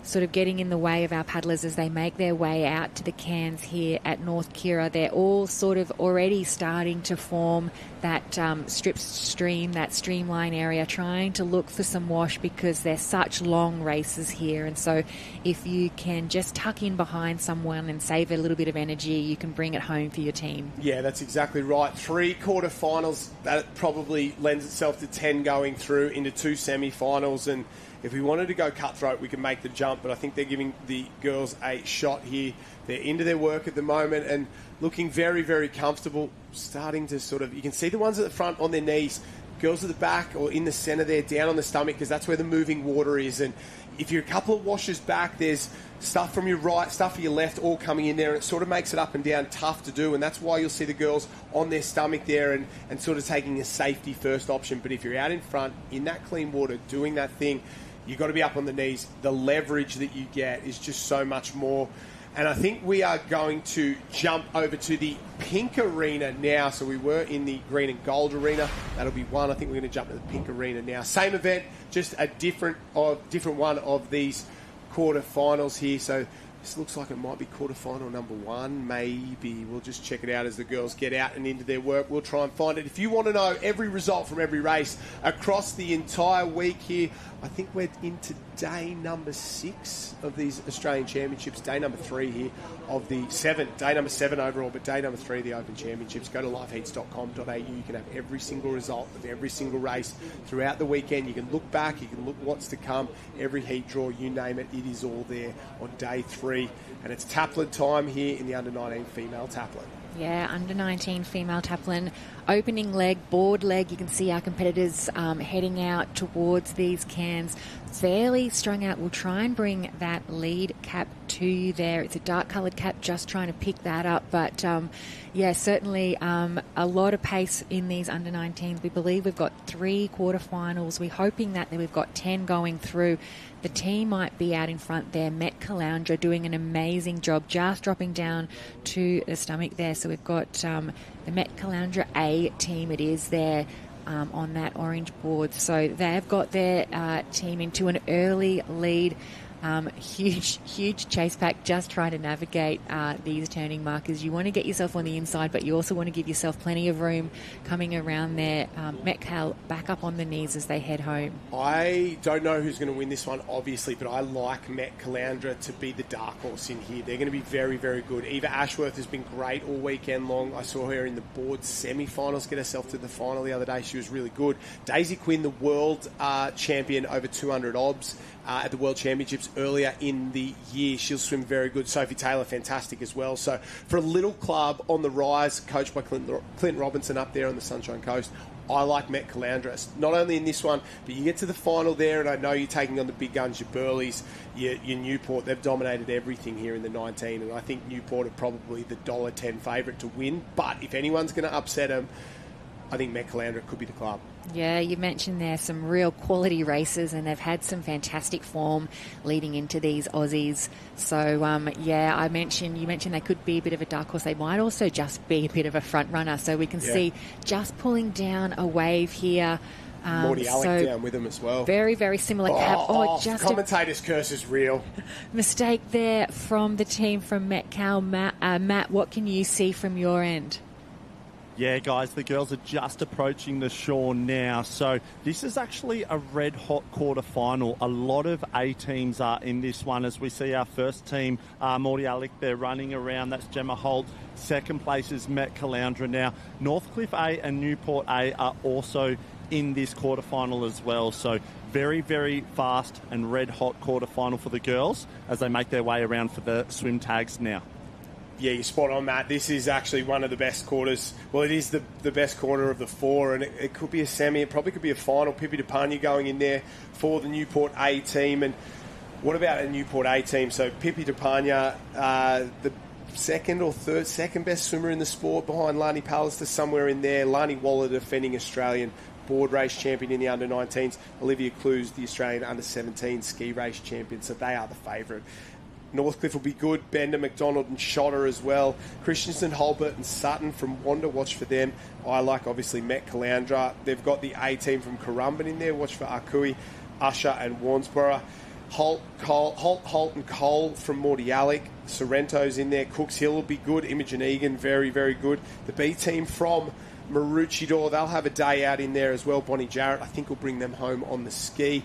sort of getting in the way of our paddlers as they make their way out to the cans here at North Kirra. They're all sort of already starting to form that strip stream, that streamline area, trying to look for some wash because they're such long races here. And so if you can just tuck in behind someone and save a little bit of energy, you can bring it home for your team. Yeah, that's exactly right. 3 quarterfinals, that probably lends itself to 10 going through into 2 semi-finals. And if we wanted to go cutthroat, we could make the jump, but I think they're giving the girls a shot here. They're into their work at the moment and looking very, very comfortable, starting to sort of, you can see the ones at the front on their knees, girls at the back or in the centre there, down on the stomach, because that's where the moving water is. And if you're a couple of washes back, there's stuff from your right, stuff from your left, all coming in there, and it sort of makes it up and down tough to do, and that's why you'll see the girls on their stomach there and sort of taking a safety first option. But if you're out in front, in that clean water, doing that thing, you've got to be up on the knees. The leverage that you get is just so much more. And I think we are going to jump over to the pink arena now. So we were in the green and gold arena. That'll be one. I think we're going to jump to the pink arena now. Same event, just a different one of these quarterfinals here. So this looks like it might be quarterfinal number 1, maybe. We'll just check it out as the girls get out and into their work. We'll try and find it. If you want to know every result from every race across the entire week here, I think we're into day number 6 of these Australian Championships, day number 3 here of the 7, day number 7 overall, but day number 3 of the Open Championships. Go to liveheats.com.au. You can have every single result of every single race throughout the weekend. You can look back, you can look what's to come, every heat draw, you name it, it is all there on day 3. And it's Taplan time here in the under-19 female Taplan. Yeah, under-19 female Taplan. Opening leg, board leg. You can see our competitors heading out towards these cans. Fairly strung out. We'll try and bring that lead cap to you there. It's a dark coloured cap, just trying to pick that up. But, yeah, certainly a lot of pace in these under-19s. We believe we've got 3 quarterfinals. We're hoping that we've got 10 going through. The team might be out in front there. Met Caloundra doing an amazing job, just dropping down to the stomach there. So we've got the Met Caloundra A team. It is there on that orange board. So they've got their team into an early lead. Huge chase pack, just trying to navigate these turning markers. You want to get yourself on the inside, but you also want to give yourself plenty of room coming around there. Metcal back up on the knees as they head home. I don't know who's going to win this one, obviously, but I like Met Caloundra to be the dark horse in here. They're going to be very, very good. Eva Ashworth has been great all weekend long. I saw her in the board semi-finals, get herself to the final the other day. She was really good. Daisy Quinn, the world champion over 200 obs at the World Championships earlier in the year. She'll swim very good. Sophie Taylor, fantastic as well. So for a little club on the rise, coached by Clint Robinson up there on the Sunshine Coast, I like Met Caloundra. Not only in this one, but you get to the final there, and I know you're taking on the big guns, your Burleys, your Newport. They've dominated everything here in the 19, and I think Newport are probably the $1.10 favourite to win. But if anyone's going to upset them, I think Met Caloundra could be the club. Yeah, you mentioned there some real quality races, and they've had some fantastic form leading into these Aussies. So, yeah, you mentioned they could be a bit of a dark horse. They might also just be a bit of a front runner. So we can see just pulling down a wave here. Morty Alec down with them as well. Very, very similar cap. Just commentator's curse is real. Mistake there from the team from Metcal. Matt, what can you see from your end? Yeah, guys, the girls are just approaching the shore now. So this is actually a red-hot quarter-final. A lot of A teams are in this one. As we see our first team, Morty Alec, they're running around. That's Gemma Holt. Second place is Met Caloundra now. Northcliffe A and Newport A are also in this quarter-final as well. So very, very fast and red-hot quarter-final for the girls as they make their way around for the swim tags now. Yeah, you're spot on, Matt. This is actually one of the best quarters. Well, it is the best quarter of the 4, and it could be a semi. It probably could be a final. Pippi DePania going in there for the Newport A team. And what about a Newport A team? So Pippi DePania, the second best swimmer in the sport behind Lani Pallister, somewhere in there. Lani Waller, defending Australian board race champion in the under-19s. Olivia Clues, the Australian under-17 ski race champion. So they are the favourite. Northcliffe will be good. Bender, McDonald and Shotter as well. Christensen, Holbert and Sutton from Wanda. Watch for them. I like, obviously, Met Caloundra. They've got the A team from Currumbin in there. Watch for Arkui, Usher and Warnsborough. Holt, and Cole from Morty Alec. Sorrento's in there. Cooks Hill will be good. Imogen Egan, very, very good. The B team from Maroochydore, they'll have a day out in there as well. Bonnie Jarrett, I think, will bring them home on the ski.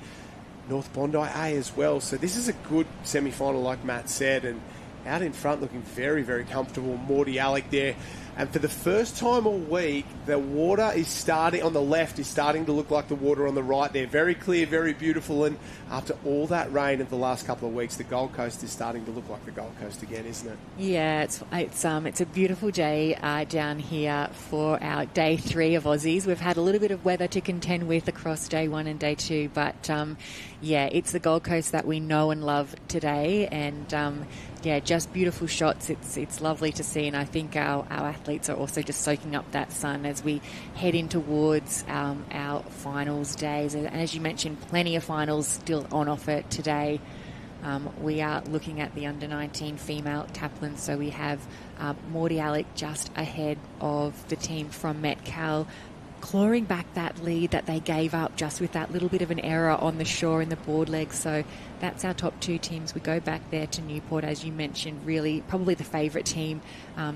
North Bondi A as well. So this is a good semi-final, like Matt said, and out in front looking very, very comfortable. Morty Alec there. And for the first time all week, the water is starting on the left is starting to look like the water on the right there. Very clear, very beautiful. And after all that rain of the last couple of weeks, the Gold Coast is starting to look like the Gold Coast again, isn't it? Yeah, it's a beautiful day down here for our day 3 of Aussies. We've had a little bit of weather to contend with across day 1 and day 2, but yeah, it's the Gold Coast that we know and love today, and yeah, just beautiful shots. It's lovely to see, and I think our athletes are also just soaking up that sun as we head in towards our finals days. And as you mentioned, plenty of finals still on offer today. We are looking at the under-19 female Taplan, so we have Morty Alec just ahead of the team from Metcal, clawing back that lead that they gave up just with that little bit of an error on the shore in the board leg. So that's our top 2 teams. We go back there to Newport, as you mentioned, really probably the favourite team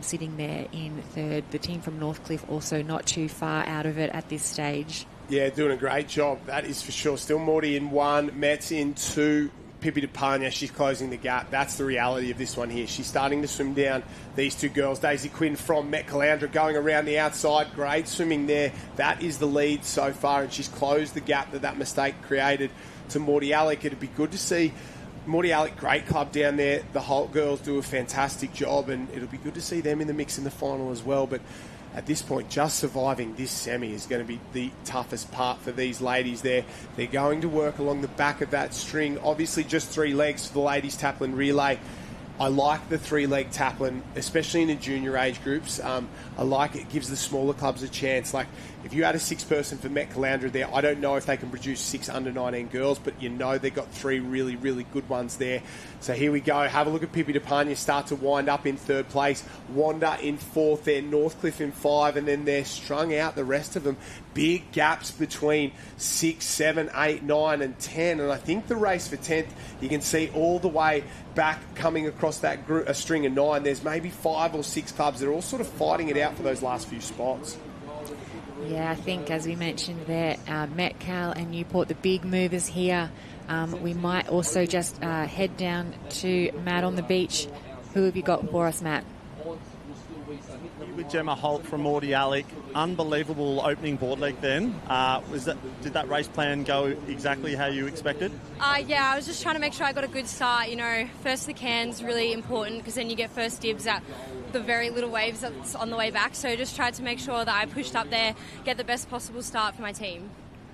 sitting there in third. The team from Northcliffe also not too far out of it at this stage. Yeah, doing a great job, that is for sure. Still Morty in 1, Met's in 2. Pippi DePania, she's closing the gap. That's the reality of this one here. She's starting to swim down these 2 girls. Daisy Quinn from Met Calandra going around the outside. Great swimming there. That is the lead so far, and she's closed the gap that mistake created to Morty Alec. It'd be good to see Morty Alec, great club down there. The Holt girls do a fantastic job, and it'll be good to see them in the mix in the final as well. But at this point, just surviving this semi is going to be the toughest part for these ladies there. They're going to work along the back of that string. Obviously, just 3 legs for the ladies' Taplan relay. I like the 3-leg Taplan, especially in the junior age groups. I like it. It gives the smaller clubs a chance. Like, if you had a 6-person for Met Calandra there, I don't know if they can produce 6 under-19 girls, but you know they've got 3 really, really good ones there. So here we go. Have a look at Pippi DePania start to wind up in 3rd place. Wanda in 4th there. Northcliffe in 5, and then they're strung out, the rest of them. Big gaps between 6, 7, 8, 9 and 10. And I think the race for 10th, you can see all the way back coming across that group, a string of 9. There's maybe 5 or 6 clubs that are all sort of fighting it out for those last few spots. Yeah, I think, as we mentioned there, Metcal and Newport, the big movers here. We might also just head down to Matt on the beach. Who have you got for us, Matt? With Gemma Holt from Morty Alec, unbelievable opening board leg then. Did that race plan go exactly how you expected? Yeah, I was just trying to make sure I got a good start. You know, first the can's really important because then you get first dibs at the very little waves that's on the way back. So just tried to make sure that I pushed up there, get the best possible start for my team.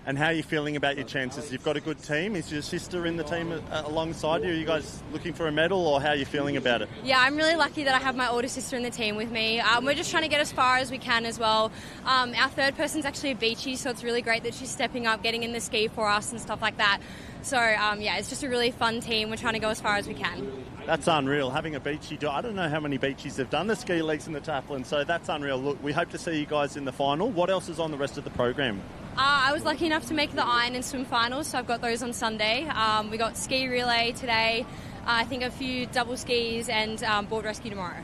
And how are you feeling about your chances? You've got a good team. Is your sister in the team alongside you? Are you guys looking for a medal, or how are you feeling about it? Yeah, I'm really lucky that I have my older sister in the team with me. We're just trying to get as far as we can as well. Our 3rd person's actually a beachy, so it's really great that she's stepping up, getting in the ski for us and stuff like that. So, yeah, it's just a really fun team. We're trying to go as far as we can. That's unreal, having a beachy. I don't know how many beachies have done the ski legs in the Taplan, so that's unreal. Look, we hope to see you guys in the final. What else is on the rest of the program? I was lucky enough to make the Iron and swim finals, so I've got those on Sunday. We got ski relay today, I think a few double skis and board rescue tomorrow.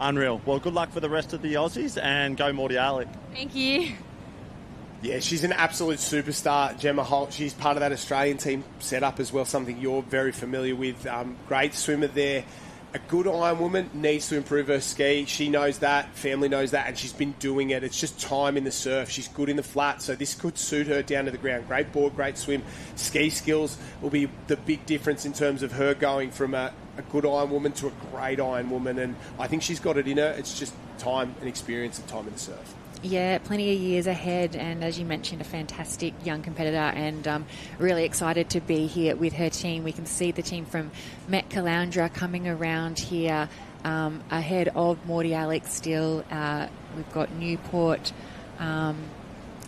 Unreal. Well, good luck for the rest of the Aussies, and go Morty Alec. Thank you. Yeah, she's an absolute superstar, Gemma Holt. She's part of that Australian team setup as well, something you're very familiar with. Great swimmer there. A good Ironwoman, needs to improve her ski. She knows that, family knows that, and she's been doing it. It's just time in the surf. She's good in the flat, so this could suit her down to the ground. Great board, great swim. Ski skills will be the big difference in terms of her going from a good Ironwoman to a great Ironwoman, and I think she's got it in her. It's just time and experience and time in the surf. Yeah, plenty of years ahead, and as you mentioned, a fantastic young competitor, and really excited to be here with her team. We can see the team from Met Calandra coming around here ahead of Morty Alec still. We've got Newport. You can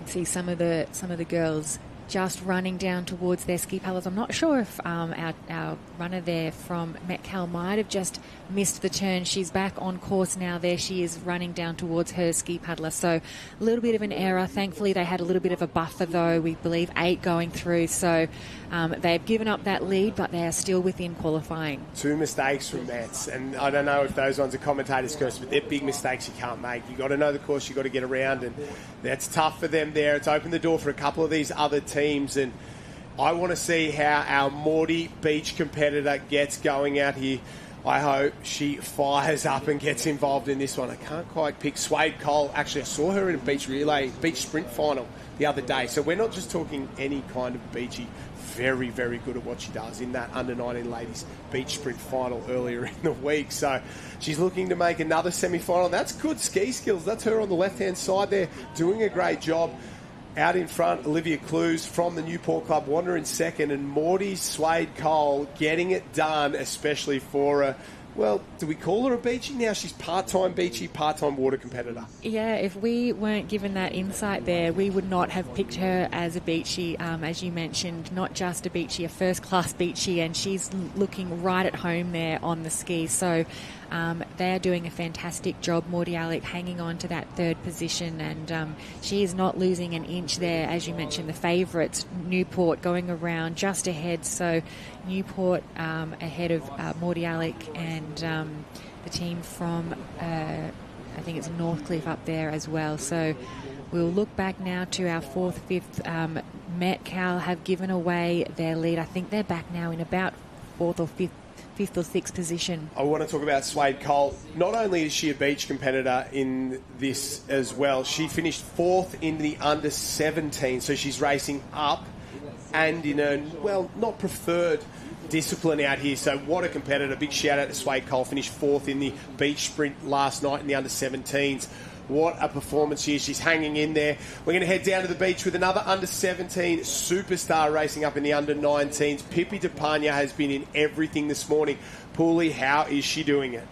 see some of the girls just running down towards their ski paddlers. I'm not sure if our runner there from Metcalfe might have just missed the turn. She's back on course now. There she is running down towards her ski paddler. So a little bit of an error. Thankfully, they had a little bit of a buffer, though. We believe 8 going through. So they've given up that lead, but they are still within qualifying. 2 mistakes from Mets. And I don't know if those ones are commentators' curse, but they're big mistakes you can't make. You've got to know the course, you've got to get around, and that's tough for them there. It's opened the door for a couple of these other teams, and I want to see how our Morty Beach competitor gets going out here. I hope she fires up and gets involved in this one. I can't quite pick Suede Cole. Actually, I saw her in a beach sprint final the other day. So we're not just talking any kind of beachy. Very, very good at what she does in that under-19 ladies beach sprint final earlier in the week. So she's looking to make another semi-final. That's good ski skills. That's her on the left-hand side there, doing a great job. Out in front, Olivia Clues from the Newport Club, Wander in second, and Morty Suede Cole getting it done, especially for a, well, do we call her a beachy now? She's part-time beachy, part-time water competitor. Yeah, if we weren't given that insight there, we would not have picked her as a beachy, as you mentioned, not just a beachy, a first-class beachy, and she's looking right at home there on the ski. So they are doing a fantastic job. Morty Alec hanging on to that third position, and she is not losing an inch there. As you mentioned, the favourites, Newport, going around just ahead. So Newport ahead of Morty Alec and the team from, I think it's Northcliffe up there as well. So we'll look back now to our 4th, 5th. Metcalfe have given away their lead. I think they're back now in about 4th or 5th or 6th position. I want to talk about Suede Cole. Not only is she a beach competitor in this as well, she finished 4th in the under-17, so she's racing up and in a, well, not preferred discipline out here. So what a competitor. Big shout out to Suede Cole. Finished 4th in the beach sprint last night in the under-17s. What a performance she is. She's hanging in there. We're going to head down to the beach with another under-17 superstar racing up in the under-19s. Pippi DePagna has been in everything this morning. Pooley, how is she doing it?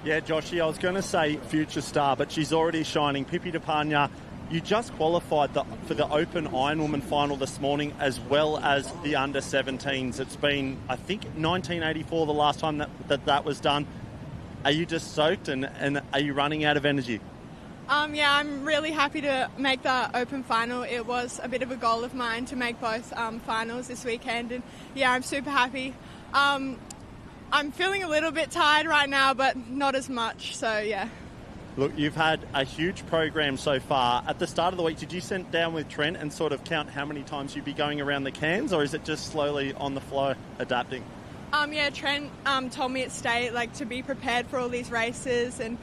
Yeah, Joshy, I was going to say future star, but she's already shining. Pippi DePagna, you just qualified for the Open Ironwoman final this morning as well as the under-17s. It's been, I think, 1984 the last time that was done. Are you just soaked and are you running out of energy? Yeah, I'm really happy to make the Open final. It was a bit of a goal of mine to make both finals this weekend, and yeah, I'm super happy. I'm feeling a little bit tired right now, but not as much, so yeah. Look, you've had a huge program so far. At the start of the week, did you sit down with Trent and sort of count how many times you'd be going around the cans, or is it just slowly on the flow adapting? Yeah, Trent told me at state to be prepared for all these races, and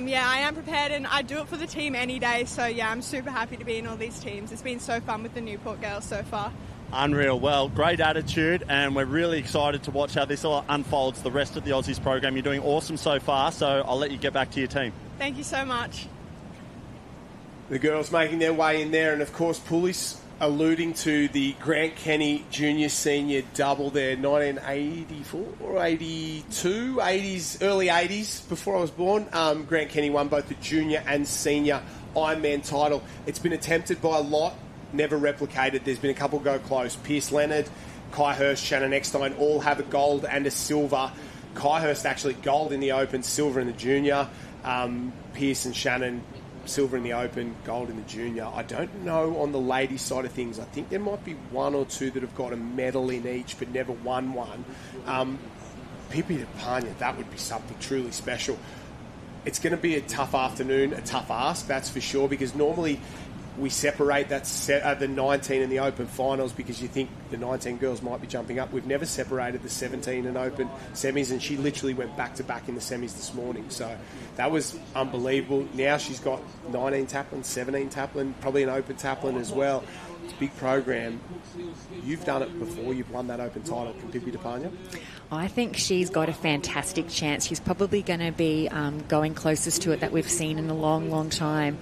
yeah, I am prepared, and I do it for the team any day. So yeah, I'm super happy to be in all these teams. It's been so fun with the Newport girls so far. Unreal. Well, great attitude, and we're really excited to watch how this all unfolds the rest of the Aussies program. You're doing awesome so far, so I'll let you get back to your team. Thank you so much. The girls making their way in there, and of course, Pooley's alluding to the Grant Kenny Junior Senior double there, 1984 or 82, 80s, early 80s, before I was born. Grant Kenny won both the junior and senior Ironman title. It's been attempted by a lot, never replicated. There's been a couple go close. Pierce Leonard, Kai Hurst, Shannon Eckstein all have a gold and a silver. Kai Hurst actually gold in the Open, silver in the junior. Pierce and Shannon, silver in the Open, gold in the junior. I don't know on the ladies' side of things. I think there might be one or two that have got a medal in each but never won one. Pippi DePagna, that would be something truly special. It's going to be a tough afternoon, a tough ask, that's for sure, because normally we separate the 19 and the Open finals because you think the 19 girls might be jumping up. We've never separated the 17 and Open semis, and she literally went back-to-back in the semis this morning. So that was unbelievable. Now she's got 19 Taplan, 17 Taplan, probably an Open Taplan as well. It's a big program. You've done it before. You've won that Open title. Can Pippi DePagna? I think she's got a fantastic chance. She's probably going to be going closest to it that we've seen in a long, long time.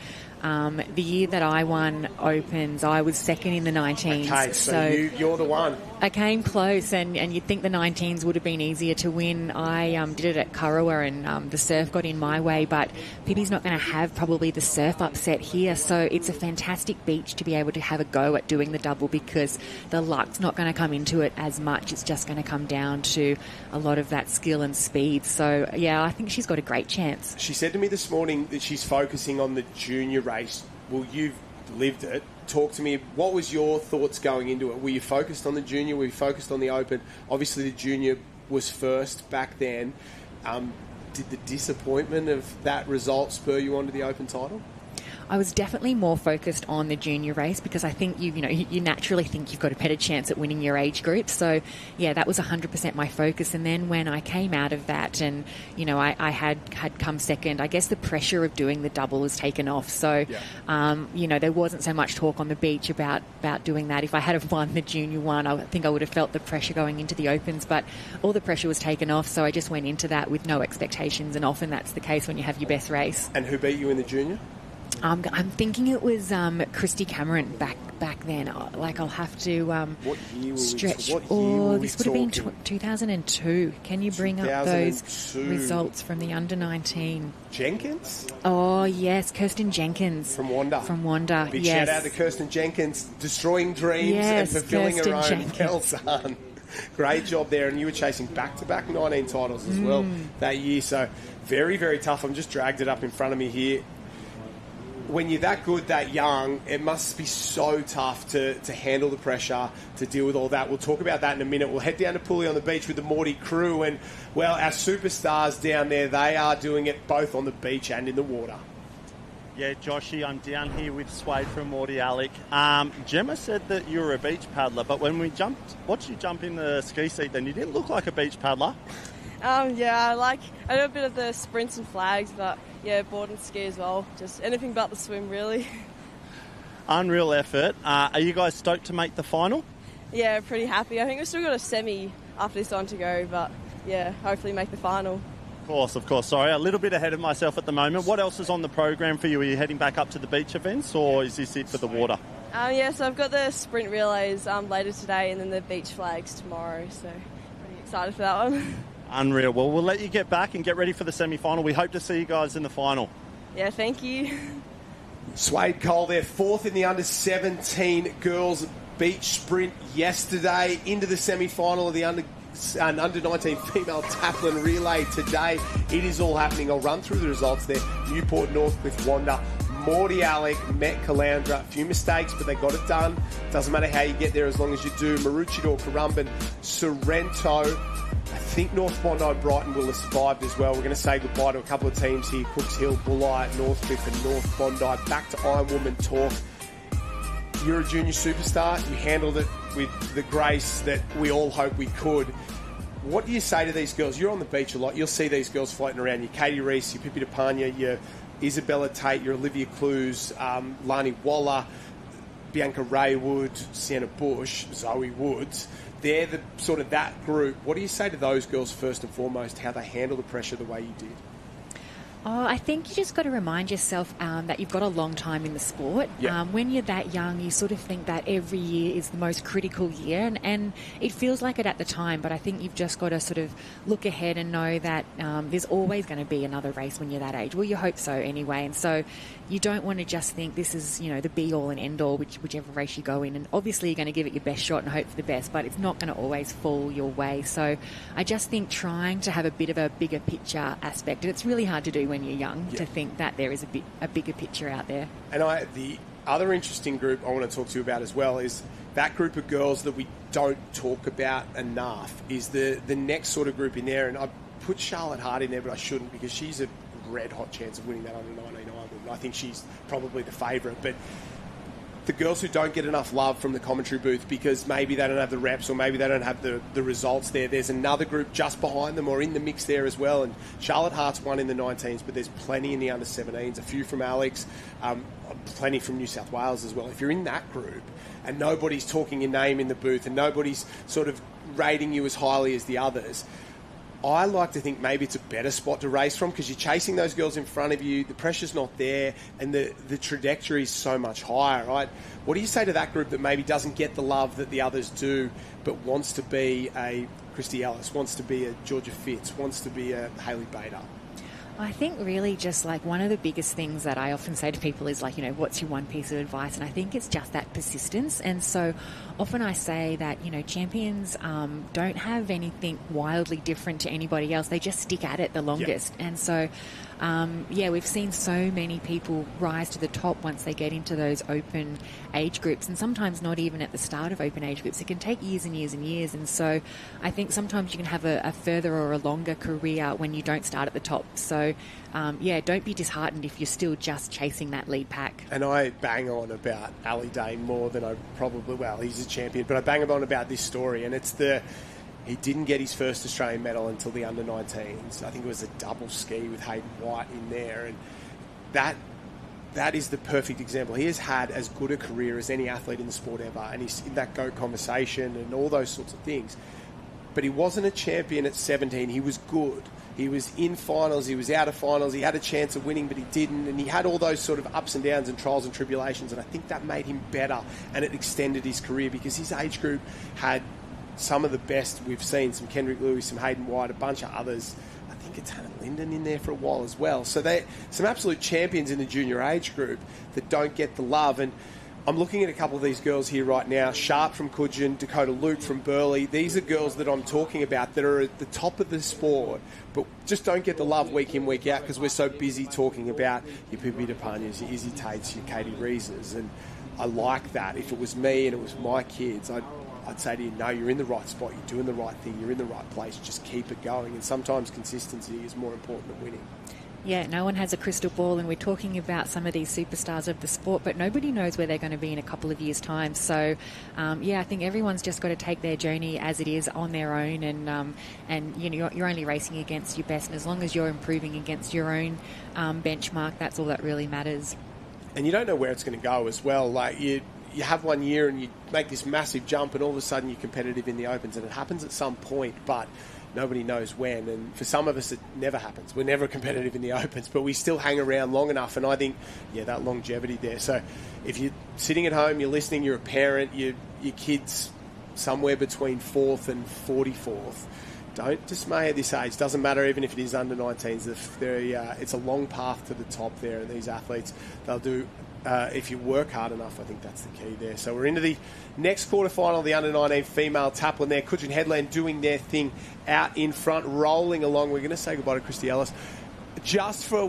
the year that I won Opens, I was second in the 19s. Okay, so you're the one. I came close, and you'd think the 19s would have been easier to win. I did it at Kirra, and the surf got in my way, but Pippi's not going to have probably the surf upset here, so it's a fantastic beach to be able to have a go at doing the double because the luck's not going to come into it as much. It's just going to come down to a lot of that skill and speed. So, yeah, I think she's got a great chance. She said to me this morning that she's focusing on the junior race. Well, you've lived it. Talk to me. What was your thoughts going into it? Were you focused on the junior? Were you focused on the Open? Obviously, the junior was first back then. Did the disappointment of that result spur you on to the Open title? I was definitely more focused on the junior race because I think you naturally think you've got a better chance at winning your age group. So, yeah, that was 100% my focus. And then when I came out of that and, I had come second, I guess the pressure of doing the double was taken off. So, there wasn't so much talk on the beach about doing that. If I had have won the junior one, I think I would have felt the pressure going into the Opens. But all the pressure was taken off, so I just went into that with no expectations. And often that's the case when you have your best race. And who beat you in the junior? I'm thinking it was Christy Cameron back then. I'll have to what year stretch. This would have been 2002. Can you bring up those results from the under-19? Jenkins? Oh, yes, Kirsten Jenkins. From Wanda. Big yes. shout out to Kirsten Jenkins, destroying dreams and fulfilling her own. Well done. Great job there. And you were chasing back-to-back 19 titles as well that year. So very, very tough. I'm just dragged it up in front of me here. When you're that good, that young, it must be so tough to handle the pressure, to deal with all that. We'll talk about that in a minute. We'll head down to Pully on the beach with the Morty crew. And, well, our superstars down there, they are doing it both on the beach and in the water. Yeah, Joshy, I'm down here with Swade from Morty Alec. Gemma said that you were a beach paddler, but when we watched you jump in the ski seat, then you didn't look like a beach paddler. Yeah, I do a bit of the sprints and flags, but yeah, board and ski as well. Just anything but the swim, really. Unreal effort. Are you guys stoked to make the final? Yeah, pretty happy. I think we've still got a semi after this one to go, but yeah, hopefully make the final. Of course. Sorry, a little bit ahead of myself at the moment. What else is on the program for you? Are you heading back up to the beach events, or is this it for the water? So I've got the sprint relays later today and then the beach flags tomorrow, so pretty excited for that one. Unreal. Well, we'll let you get back and get ready for the semi-final. We hope to see you guys in the final. Yeah, thank you. Swade Cole there, fourth in the under-17 girls beach sprint yesterday, into the semi-final of the under-19 female Taplan relay today. It is all happening. I'll run through the results there. Newport North with Wanda. Morty Alec met Caloundra. A few mistakes, but they got it done. Doesn't matter how you get there as long as you do. Maroochydore, Currumbin, Sorrento. I think North Bondi, Brighton will have survived as well. We're going to say goodbye to a couple of teams here. Cooks Hill, Bulli, Northcliffe and North Bondi. Back to Ironwoman talk. You're a junior superstar. You handled it with the grace that we all hope we could. What do you say to these girls? You're on the beach a lot. You'll see these girls floating around. Your Katie Reese, your Pippi DePania, your Isabella Tate, your Olivia Clues, Lani Waller, Bianca Raywood, Sienna Bush, Zoe Woods. They're the sort of that group. What do you say to those girls first and foremost, how they handle the pressure the way you did? Oh, I think you just got to remind yourself that you've got a long time in the sport. Yep. When you're that young, you sort of think that every year is the most critical year, and it feels like it at the time, but I think you've just got to sort of look ahead and know that there's always going to be another race when you're that age. Well, you hope so anyway, and so you don't want to just think this is, the be-all and end-all, whichever race you go in, and obviously you're going to give it your best shot and hope for the best, but it's not going to always fall your way. So I just think trying to have a bit of a bigger picture aspect, and it's really hard to do when you're young, to think that there is a bigger picture out there. And the other interesting group I want to talk to you about as well is that group of girls that we don't talk about enough is the next sort of group in there. And I put Charlotte Hart in there, but I shouldn't, because she's a red-hot chance of winning that under 19 Ironwoman. I think she's probably the favourite. But the girls who don't get enough love from the commentary booth because maybe they don't have the reps or maybe they don't have the results there, there's another group just behind them or in the mix there as well. And Charlotte Hart's won in the 19s, but there's plenty in the under-17s, a few from Alex, plenty from New South Wales as well. If you're in that group and nobody's talking your name in the booth and nobody's sort of rating you as highly as the others, I like to think maybe it's a better spot to race from because you're chasing those girls in front of you, the pressure's not there, and the trajectory is so much higher, right? What do you say to that group that maybe doesn't get the love that the others do, but wants to be a Christy Ellis, wants to be a Georgia Fitz, wants to be a Hayley Bader? I think really just like one of the biggest things that I often say to people is like, what's your one piece of advice? And I think it's just that persistence. And so often I say that, champions don't have anything wildly different to anybody else. They just stick at it the longest. Yeah. And so, we've seen so many people rise to the top once they get into those open age groups, and sometimes not even at the start of open age groups. It can take years and years and years. And so I think sometimes you can have a further or a longer career when you don't start at the top. So, don't be disheartened if you're still just chasing that lead pack. And I bang on about Ali Dane more than I probably, he's a champion, but I bang on about this story, and it's he didn't get his first Australian medal until the under-19s. I think it was a double ski with Hayden White in there, and that is the perfect example. He has had as good a career as any athlete in the sport ever, and he's in that GOAT conversation and all those sorts of things. But he wasn't a champion at 17. He was good. He was in finals. He was out of finals. He had a chance of winning, but he didn't. And he had all those sort of ups and downs and trials and tribulations. And I think that made him better, and it extended his career because his age group had some of the best we've seen. Some Kendrick Lewis, some Hayden White, a bunch of others. I think it's Hannah Linden in there for a while as well. So they're some absolute champions in the junior age group that don't get the love. And I'm looking at a couple of these girls here right now. Sharp from Coogin, Dakota Luke from Burleigh. These are girls that I'm talking about that are at the top of the sport, but just don't get the love week in, week out because we're so busy talking about your Pippi DePanyas, your Izzy Tates, your Katie Reeses. And I like that. If it was me and it was my kids, I'd say to you, no, you're in the right spot, you're doing the right thing, you're in the right place, just keep it going. And sometimes consistency is more important than winning. Yeah, no one has a crystal ball, and we're talking about some of these superstars of the sport, but nobody knows where they're going to be in a couple of years' time. So, I think everyone's just got to take their journey as it is on their own, and you're only racing against your best, and as long as you're improving against your own benchmark, that's all that really matters. And you don't know where it's going to go as well. Like you have 1 year and you make this massive jump, and all of a sudden you're competitive in the Opens, and it happens at some point, but nobody knows when. And for some of us, it never happens. We're never competitive in the Opens, but we still hang around long enough. And I think, that longevity there. So if you're sitting at home, you're listening, you're a parent, your kid's somewhere between 4th and 44th, don't dismay at this age. Doesn't matter even if it is under 19s. It's a long path to the top there. And these athletes, they'll do... if you work hard enough, I think that's the key there. So we're into the next quarterfinal, the under-19 female Taplan there. Coogin Headland doing their thing out in front, rolling along. We're going to say goodbye to Christy Ellis just for,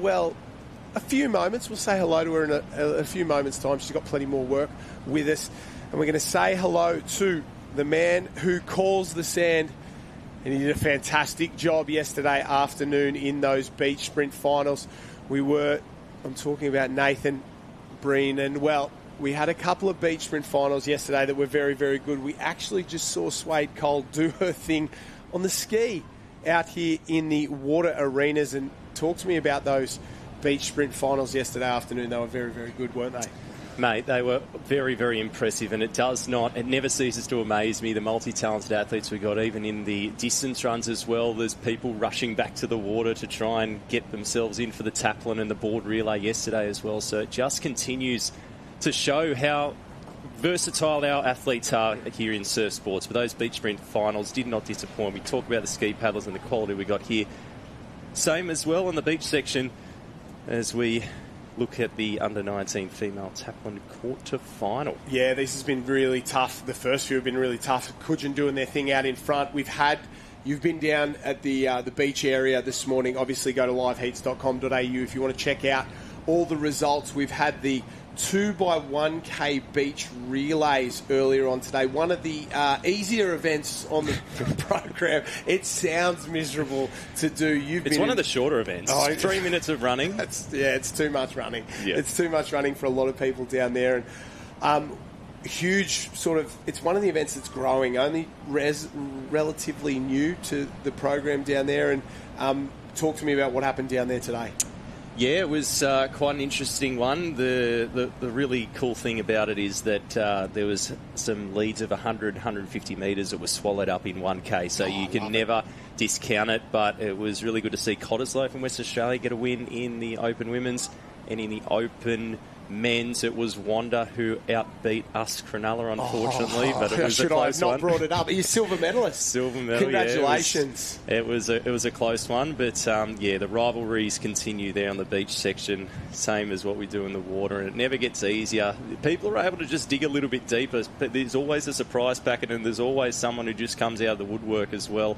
a few moments. We'll say hello to her in a few moments' time. She's got plenty more work with us. And we're going to say hello to the man who calls the sand. And he did a fantastic job yesterday afternoon in those beach sprint finals. I'm talking about Nathan Breen, and we had a couple of beach sprint finals yesterday that were very, very good. We actually just saw Suede Cole do her thing on the ski out here in the water arenas. And talk to me about those beach sprint finals yesterday afternoon. They were very, very good, weren't they? Mate, they were very, very impressive, and it never ceases to amaze me, the multi-talented athletes we got, even in the distance runs as well. There's people rushing back to the water to try and get themselves in for the Taplan and the board relay yesterday as well. So it just continues to show how versatile our athletes are here in surf sports. But those beach sprint finals did not disappoint. We talk about the ski paddlers and the quality we got here. Same as well in the beach section as we look at the under-19 female Taplan quarter-final. Yeah, this has been really tough. The first few have been really tough. Coogin doing their thing out in front. You've been down at the beach area this morning. Obviously, go to liveheats.com.au if you want to check out all the results. We've had the 2x1k beach relays earlier on today. One of the easier events on the program. It sounds miserable to do. It's one of the shorter events. 3 minutes of running. It's too much running. Yeah. It's too much running for a lot of people down there. And huge it's one of the events that's growing, only relatively new to the program down there. And talk to me about what happened down there today. Yeah, it was quite an interesting one. The really cool thing about it is that there was some leads of 100, 150 metres that were swallowed up in 1K. So you can never discount it, but it was really good to see Cottesloe from Western Australia get a win in the Open Women's. And in the Open Men's, it was Wanda who outbeat us, Cronulla, unfortunately. But it was a close should I one. have not brought it up? Are you silver medalist? Silver medal, Congratulations. Yeah, it was a close one, but the rivalries continue there on the beach section, same as what we do in the water, and it never gets easier. People are able to just dig a little bit deeper, but there's always a surprise packet, and there's always someone who just comes out of the woodwork as well.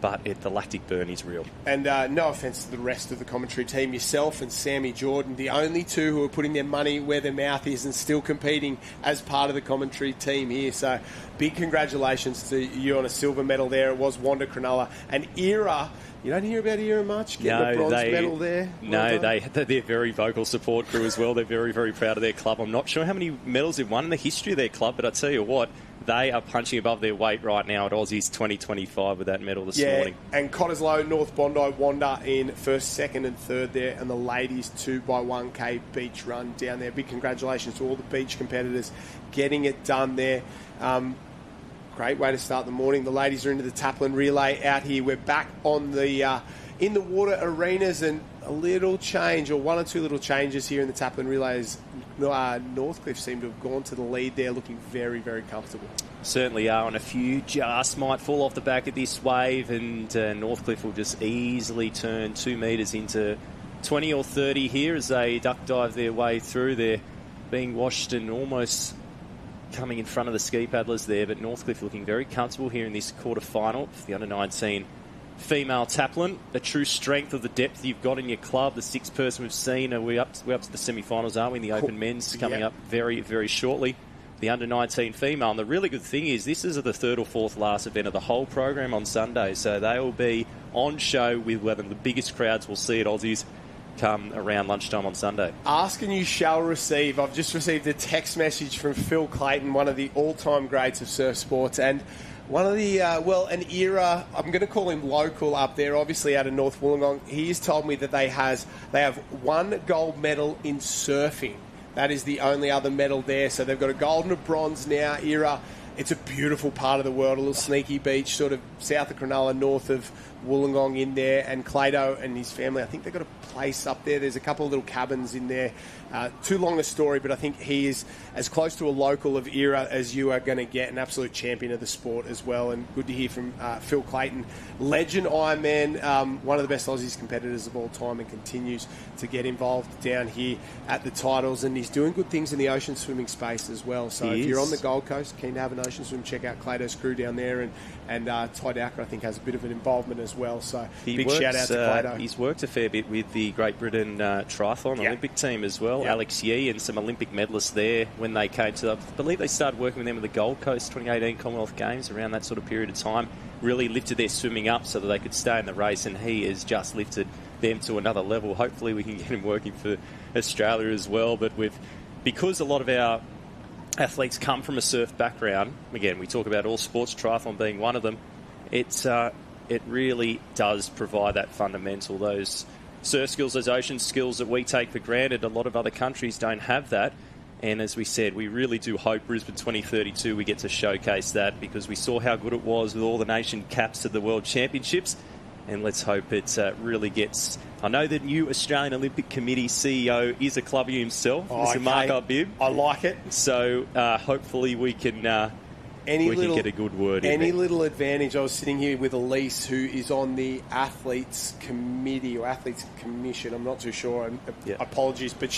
But the lactic burn is real. And no offence to the rest of the commentary team, yourself and Sammy Jordan, the only two who are putting their money where their mouth is and still competing as part of the commentary team here. So big congratulations to you on a silver medal there. It was Wanda Cronulla. And Era, you don't hear about Era much? Getting a bronze medal there? They're very vocal support crew as well. They're very, very proud of their club. I'm not sure how many medals they've won in the history of their club, but I tell you what, they are punching above their weight right now at Aussies 2025 with that medal this morning. And Cottesloe, North Bondi, Wanda in first, second and third there, and the ladies 2x1K beach run down there. Big congratulations to all the beach competitors getting it done there. Great way to start the morning. The ladies are into the Taplan relay out here. We're back on the in the water arenas, and a little change, or one or two little changes here in the Taplan relays. Northcliffe seem to have gone to the lead there, looking very, very comfortable. Certainly are, and a few just might fall off the back of this wave, and Northcliffe will just easily turn 2 metres into 20 or 30 here as they duck dive their way through. They're being washed and almost coming in front of the ski paddlers there, but Northcliffe looking very comfortable here in this quarter-final for the under-19 female Taplan. A true strength of the depth you've got in your club. The 6th person we've seen, we're up to the semi-finals, aren't we, in the Open Men's coming up very, very shortly. The under-19 female. And the really good thing is this is the 3rd or 4th last event of the whole program on Sunday, so they will be on show with one of the biggest crowds we'll see at Aussies come around lunchtime on Sunday. Ask and you shall receive. I've just received a text message from Phil Clayton, one of the all-time greats of surf sports, and one of the, an Era, I'm going to call him local up there, obviously out of North Wollongong. He has told me that they have 1 gold medal in surfing. That is the only other medal there. So they've got a gold and a bronze now, Era. It's a beautiful part of the world, a little sneaky beach, sort of south of Cronulla, north of Wollongong in there, and Clado and his family, I think they've got a place up there. There's a couple of little cabins in there. Too long a story, but I think he is as close to a local of Era as you are going to get, an absolute champion of the sport as well. And good to hear from Phil Clayton, legend Ironman, one of the best Aussies competitors of all time, and continues to get involved down here at the titles. And he's doing good things in the ocean swimming space as well. So if you're on the Gold Coast, keen to have an ocean swim, check out Clado's crew down there. And Ty Dowker, I think, has a bit of an involvement as well. So big shout out to Clado. He's worked a fair bit with the Great Britain triathlon Olympic team as well. Alex Yee and some Olympic medalists there when they came to, I believe they started working with them at the Gold Coast 2018 Commonwealth Games around that sort of period of time. Really lifted their swimming up so that they could stay in the race, and he has just lifted them to another level. Hopefully we can get him working for Australia as well. But because a lot of our athletes come from a surf background, again, we talk about all sports, triathlon being one of them, it really does provide that fundamental, those surf skills, those ocean skills that we take for granted. A lot of other countries don't have that. And as we said, we really do hope Brisbane 2032 we get to showcase that, because we saw how good it was with all the nation caps at the World Championships. And let's hope it really gets... I know the new Australian Olympic Committee CEO is a clubby himself, Mr. Mark Arbib. I like it. So hopefully we can... get a good word in Any there. little advantage. I was sitting here with Elise, who is on the Athletes Committee or Athletes Commission. I'm not too sure. Apologies, but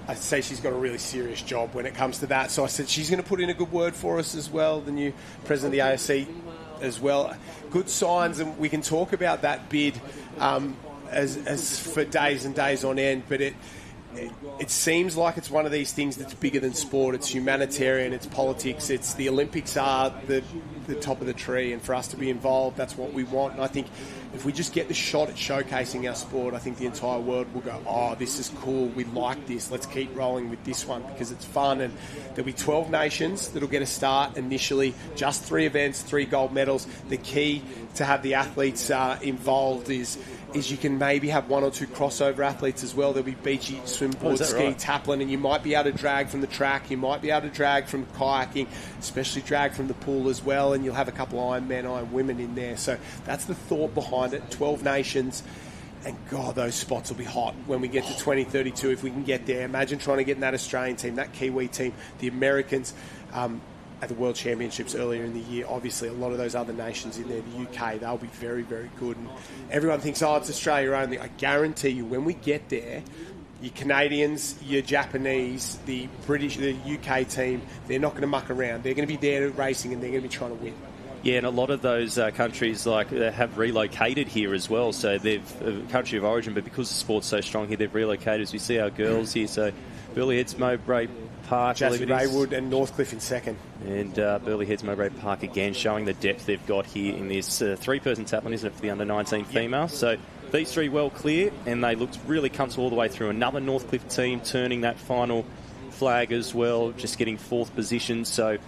I'd say she's got a really serious job when it comes to that. So I said she's going to put in a good word for us as well, the new president of the AOC as well. Good signs, and we can talk about that bid as for days and days on end, but it seems like it's one of these things that's bigger than sport. It's humanitarian, it's politics, it's the Olympics are the top of the tree, and for us to be involved, that's what we want. And I think if we just get the shot at showcasing our sport, I think the entire world will go, oh, this is cool, we like this, let's keep rolling with this one, because it's fun. And there'll be 12 nations that'll get a start initially, just 3 events, 3 gold medals. The key to have the athletes involved is you can maybe have 1 or 2 crossover athletes as well. There'll be beachy, swim, board, ski, Taplan, and you might be able to drag from the track, you might be able to drag from kayaking, especially drag from the pool as well. and you'll have a couple of Ironman, Ironwomen in there. So that's the thought behind it. 12 nations. And God, those spots will be hot when we get to 2032 if we can get there. Imagine trying to get in that Australian team, that Kiwi team, the Americans at the World Championships earlier in the year. Obviously, a lot of those other nations in there, the UK, they'll be very, very good. And everyone thinks, oh, it's Australia only. I guarantee you, when we get there, your Canadians, your Japanese, the British, the UK team, they're not going to muck around. They're going to be there racing and they're going to be trying to win. Yeah, and a lot of those countries have relocated here as well. So they've a country of origin, but because the sport's so strong here, they've relocated. As we see our girls here, so Burleigh Heads, Mowbray Park, Jazzy Raywood and Northcliffe in second. And Burleigh Heads, Mowbray Park again, showing the depth they've got here in this three-person Taplan, isn't it, for the under-19 female? So these three well clear, and they looked really comfortable all the way through. Another Northcliffe team turning that final flag as well, just getting fourth position. So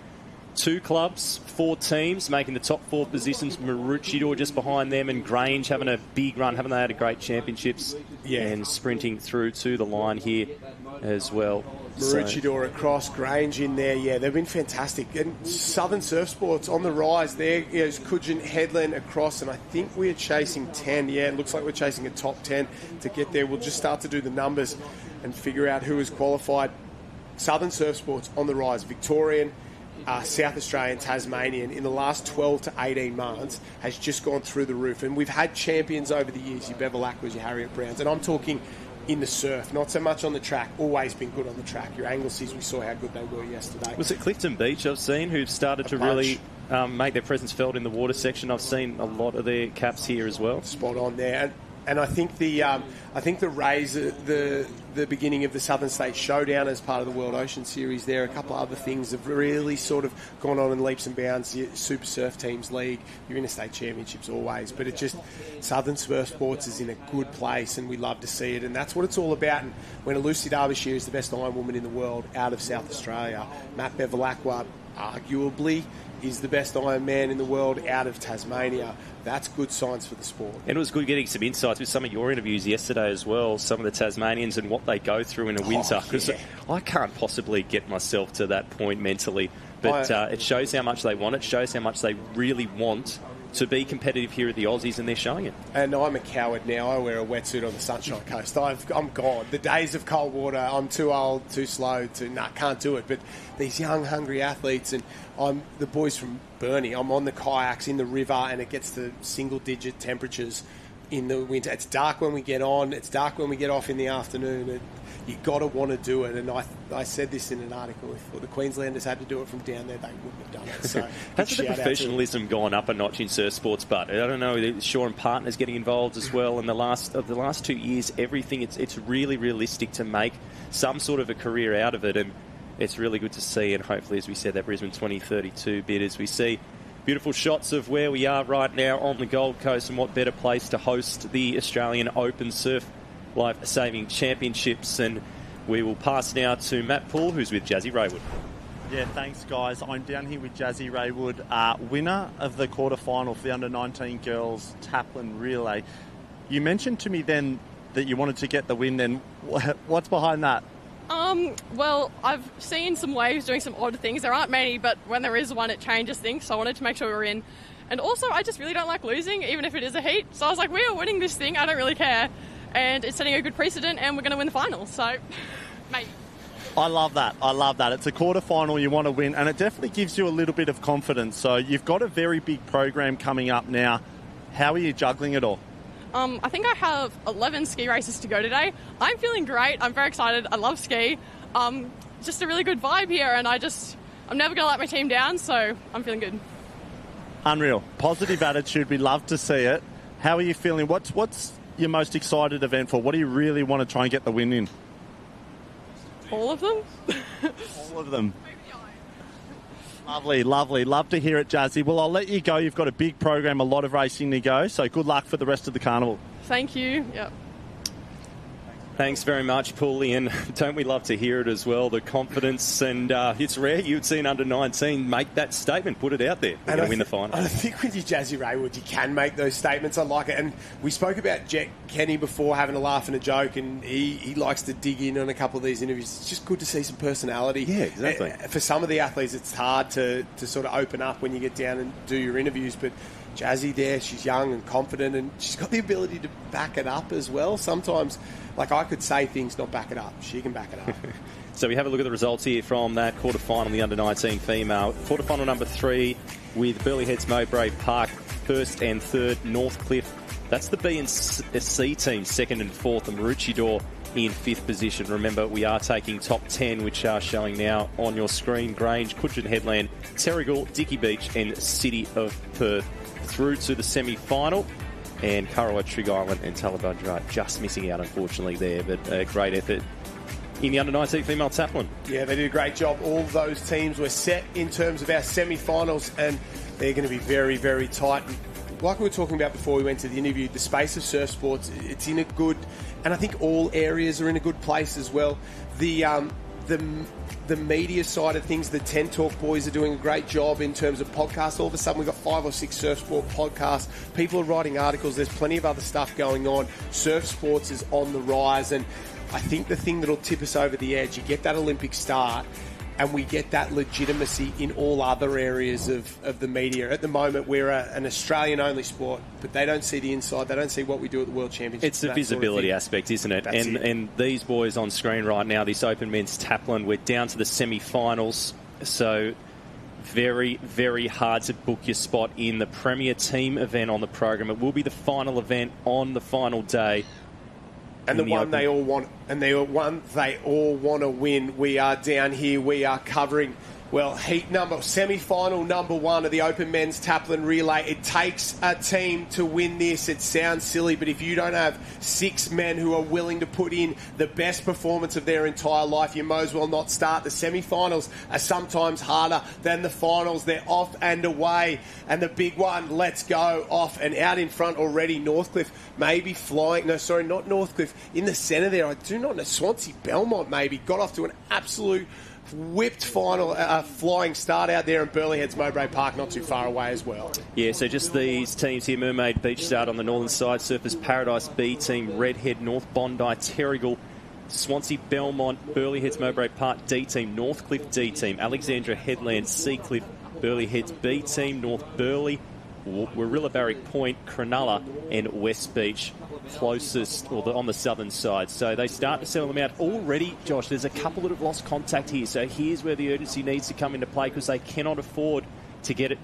2 clubs, 4 teams making the top 4 positions. Maroochydore just behind them, and Grange having a big run. Haven't they had a great championships? Yeah. And sprinting through to the line here as well. Maroochydore across, Grange in there. Yeah, they've been fantastic. And Southern Surf Sports on the rise there. Is Coogin Headland across, and I think we're chasing 10. Yeah, it looks like we're chasing a top 10 to get there. We'll just start to do the numbers and figure out who is qualified. Southern Surf Sports on the rise. Victorian, South Australian, Tasmanian, in the last 12 to 18 months has just gone through the roof. And we've had champions over the years, your Bevel Aquas, your Harriet Browns. And I'm talking in the surf, not so much on the track. Always been good on the track. Your Angleseas, we saw how good they were yesterday. Was it Clifton Beach I've seen who've started to really make their presence felt in the water section? I've seen a lot of their caps here as well. Spot on there. And I think the Rays, the beginning of the Southern States Showdown as part of the World Ocean Series there, a couple of other things have really sort of gone on in leaps and bounds. Your Super Surf Teams League, your Interstate Championships always, but it just, Southern Surf Sports is in a good place and we love to see it, and that's what it's all about. And when Lucy Derbyshire is the best Ironwoman in the world out of South Australia, Matt Bevilacqua arguably is the best Ironman in the world out of Tasmania. That's good signs for the sport. And it was good getting some insights with some of your interviews yesterday as well, some of the Tasmanians and what they go through in a winter. Because I can't possibly get myself to that point mentally. But it shows how much they want it, shows how much they really want to be competitive here at the Aussies, and they're showing it. And I'm a coward now. I wear a wetsuit on the Sunshine Coast. I'm gone. The days of cold water, I'm too old, too slow, can't do it. But these young, hungry athletes, and I'm the boys from Burnie, I'm on the kayaks in the river, and it gets to single-digit temperatures in the winter. It's dark when we get on. It's dark when we get off in the afternoon. You've got to want to do it. And I said this in an article. If the Queenslanders had to do it from down there, they wouldn't have done it. So hasn't the professionalism gone up a notch in surf sports? But I don't know, Shaw and Partners getting involved as well. In the last 2 years, everything, it's really realistic to make some sort of a career out of it. And it's really good to see. And hopefully, as we said, that Brisbane 2032 bid, as we see beautiful shots of where we are right now on the Gold Coast, and what better place to host the Australian Open Surf Life-Saving Championships. And we will pass now to Matt Poole, who's with Jazzy Raywood. Yeah, thanks, guys. I'm down here with Jazzy Raywood, winner of the quarterfinal for the under-19 girls Taplan relay. You mentioned to me then that you wanted to get the win. Then what's behind that? Well, I've seen some waves doing some odd things. There aren't many, but when there is one, it changes things. So I wanted to make sure we were in. And also, I just really don't like losing, even if it is a heat. So I was like, we are winning this thing. I don't really care. And it's setting a good precedent, and we're going to win the final. So, mate. I love that. It's a quarterfinal, you want to win, and it definitely gives you a little bit of confidence. So you've got a very big program coming up now. How are you juggling it all? I think I have 11 ski races to go today. I'm feeling great. I'm very excited. I love ski. Just a really good vibe here, and I'm never going to let my team down, so I'm feeling good. Unreal. Positive attitude. We love to see it. How are you feeling? What's your most excited event for? What do you really want to try and get the win in? All of them? All of them. Lovely. Love to hear it, Jazzy. Well, I'll let you go. You've got a big program, a lot of racing to go, so good luck for the rest of the carnival. Thank you. Yep. Thanks very much, Paulie, and don't we love to hear it as well, the confidence, and it's rare you'd see an under-19 make that statement, put it out there. We're going to win the final. I think with you, Jazzy Raywood, you can make those statements. I like it. And we spoke about Jet Kenny before, having a laugh and a joke, and he likes to dig in on a couple of these interviews. It's just good to see some personality. Yeah, exactly. For some of the athletes, it's hard to sort of open up when you get down and do your interviews, but Jazzy there, she's young and confident, and she's got the ability to back it up as well. Sometimes, like, I could say things, not back it up. She can back it up. So we have a look at the results here from that quarterfinal, the under-19 female. Quarterfinal number 3 with Burleigh Heads Mowbray Park, first and third, Northcliffe. That's the B and C team, second and fourth, and Maroochydore in fifth position. Remember, we are taking top 10, which are showing now on your screen. Grange, Coogin Headland, Terrigal, Dickey Beach, and City of Perth through to the semi-final. And Kurrawa, Trigg Island and Tallabudra just missing out, unfortunately, there. But a great effort in the under-19 female Taplan. Yeah, they did a great job. All those teams were set in terms of our semi-finals, and they're going to be very, very tight. Like we were talking about before we went to the interview, the space of surf sports, it's in a good, and I think all areas are in a good place as well. The media side of things, the 10 Talk boys are doing a great job in terms of podcasts. All of a sudden, we've got 5 or 6 surf sport podcasts. People are writing articles. There's plenty of other stuff going on. Surf sports is on the rise, and I think the thing that'll tip us over the edge, you get that Olympic start, and we get that legitimacy in all other areas of the media. At the moment, we're an Australian-only sport, but they don't see the inside. They don't see what we do at the World Championships. It's the visibility aspect, isn't it? And these boys on screen right now, this Open Men's Taplan, we're down to the semi-finals. So very, very hard to book your spot in the premier team event on the program. It will be the final event on the final day. And the one they all want, and the one they all want to win. We are down here. We are covering, well, semi-final number 1 of the Open Men's Taplan Relay. It takes a team to win this. It sounds silly, but if you don't have 6 men who are willing to put in the best performance of their entire life, you might as well not start. The semi-finals are sometimes harder than the finals. They're off and away. And the big one, let's go, off and out in front already. Northcliffe maybe flying. No, sorry, not Northcliffe. In the centre there, I do not know. Swansea Belmont maybe got off to an absolute whipped final, flying start out there in Burleigh Heads Mowbray Park, not too far away as well. Yeah, so just these teams here: Mermaid Beach start on the northern side, Surfers Paradise B team, Redhead, North Bondi, Terrigal, Swansea Belmont, Burleigh Heads Mowbray Park D team, Northcliffe D team, Alexandra Headland, Seacliff, Burleigh Heads B team, North Burleigh, Warilla Barrack Point, Cronulla and West Beach closest, or on the southern side. So they start to settle them out already. Josh, there's a couple that have lost contact here, so here's where the urgency needs to come into play, because they cannot afford to get it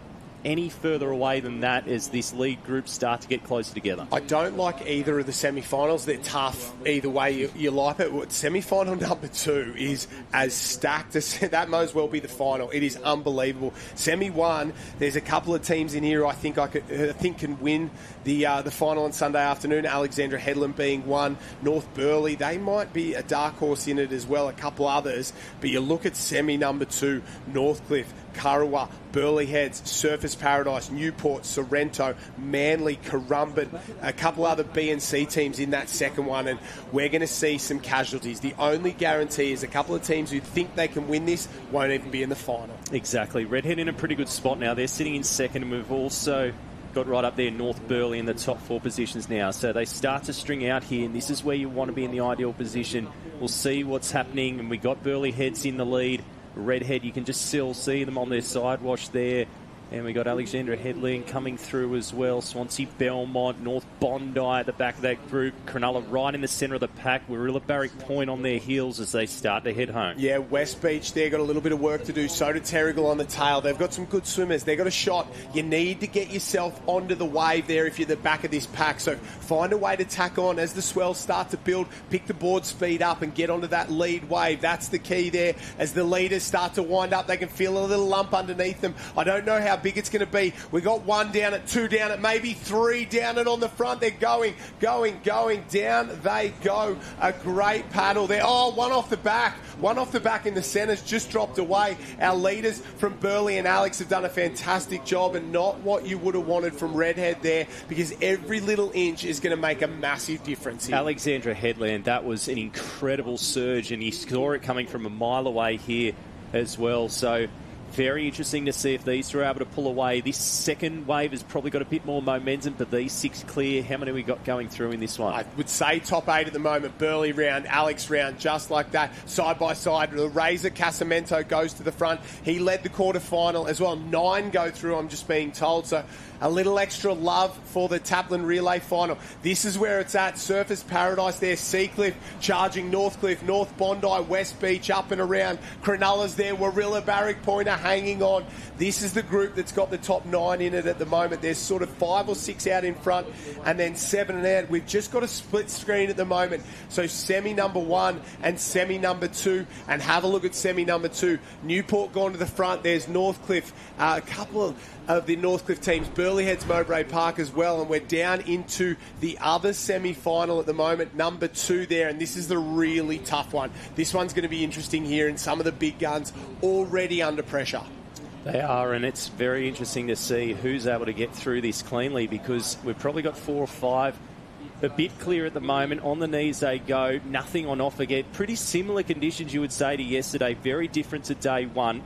any further away than that as this lead group start to get closer together. I don't like either of the semi-finals. They're tough either way you like it. Semi-final number 2 is as stacked as that. Might as well be the final. It is unbelievable. Semi-1, there's a couple of teams in here I think can win the final on Sunday afternoon. Alexandra Headland being one. North Burleigh, they might be a dark horse in it as well. A couple others. But you look at semi number 2, Northcliffe, Kurrawa, Burleigh Heads, Surfers Paradise, Newport, Sorrento, Manly, Currumbin, a couple other B and C teams in that second one, and we're going to see some casualties. The only guarantee is a couple of teams who think they can win this won't even be in the final. Exactly. Redhead in a pretty good spot now. They're sitting in second, and we've also got right up there North Burleigh in the top 4 positions now. So they start to string out here, and this is where you want to be in the ideal position. We'll see what's happening, and we got Burleigh Heads in the lead. Redhead, you can just still see them on their sidewash there. And we got Alexandra Headland coming through as well. Swansea Belmont, North Bondi at the back of that group. Cronulla right in the centre of the pack. Warilla Barrack Point on their heels as they start to head home. Yeah, West Beach, they've got a little bit of work to do. So did Terrigal on the tail. They've got some good swimmers. They've got a shot. You need to get yourself onto the wave there if you're the back of this pack. So find a way to tack on as the swells start to build. Pick the board speed up and get onto that lead wave. That's the key there. As the leaders start to wind up, they can feel a little lump underneath them. I don't know how big it's going to be. We got 1 down it, 2 down it, maybe 3 down it on the front. They're going. Down they go. A great paddle there. Oh, one off the back. One off the back in the centres, just dropped away. Our leaders from Burley and Alex have done a fantastic job, and not what you would have wanted from Redhead there, because every little inch is going to make a massive difference here. Alexandra Headland, that was an incredible surge, and you saw it coming from a mile away here as well. So very interesting to see if these two are able to pull away. This second wave has probably got a bit more momentum, but these 6 clear. How many we got going through in this one? I would say top 8 at the moment. Burley round, Alex round, just like that. Side by side, the Razor Casamento goes to the front. He led the quarterfinal as well. 9 go through, I'm just being told. So a little extra love for the Taplan Relay final. This is where it's at. Surfers Paradise there. Seacliff charging Northcliffe, North Bondi, West Beach, up and around. Cronulla's there. Warilla, Barrack Pointer hanging on. This is the group that's got the top 9 in it at the moment. There's sort of 5 or 6 out in front and then 7 and out. We've just got a split screen at the moment. So semi number 1 and semi number 2. And have a look at semi number 2. Newport gone to the front. There's Northcliffe. A couple of the Northcliffe teams. Burley Heads Mowbray Park as well. And we're down into the other semi-final at the moment. Number 2 there. And this is the really tough one. This one's going to be interesting here. And some of the big guns already under pressure. They are, and it's very interesting to see who's able to get through this cleanly, because we've probably got 4 or 5 a bit clear at the moment. On the knees they go, nothing on offer yet. Pretty similar conditions, you would say, to yesterday. Very different to day 1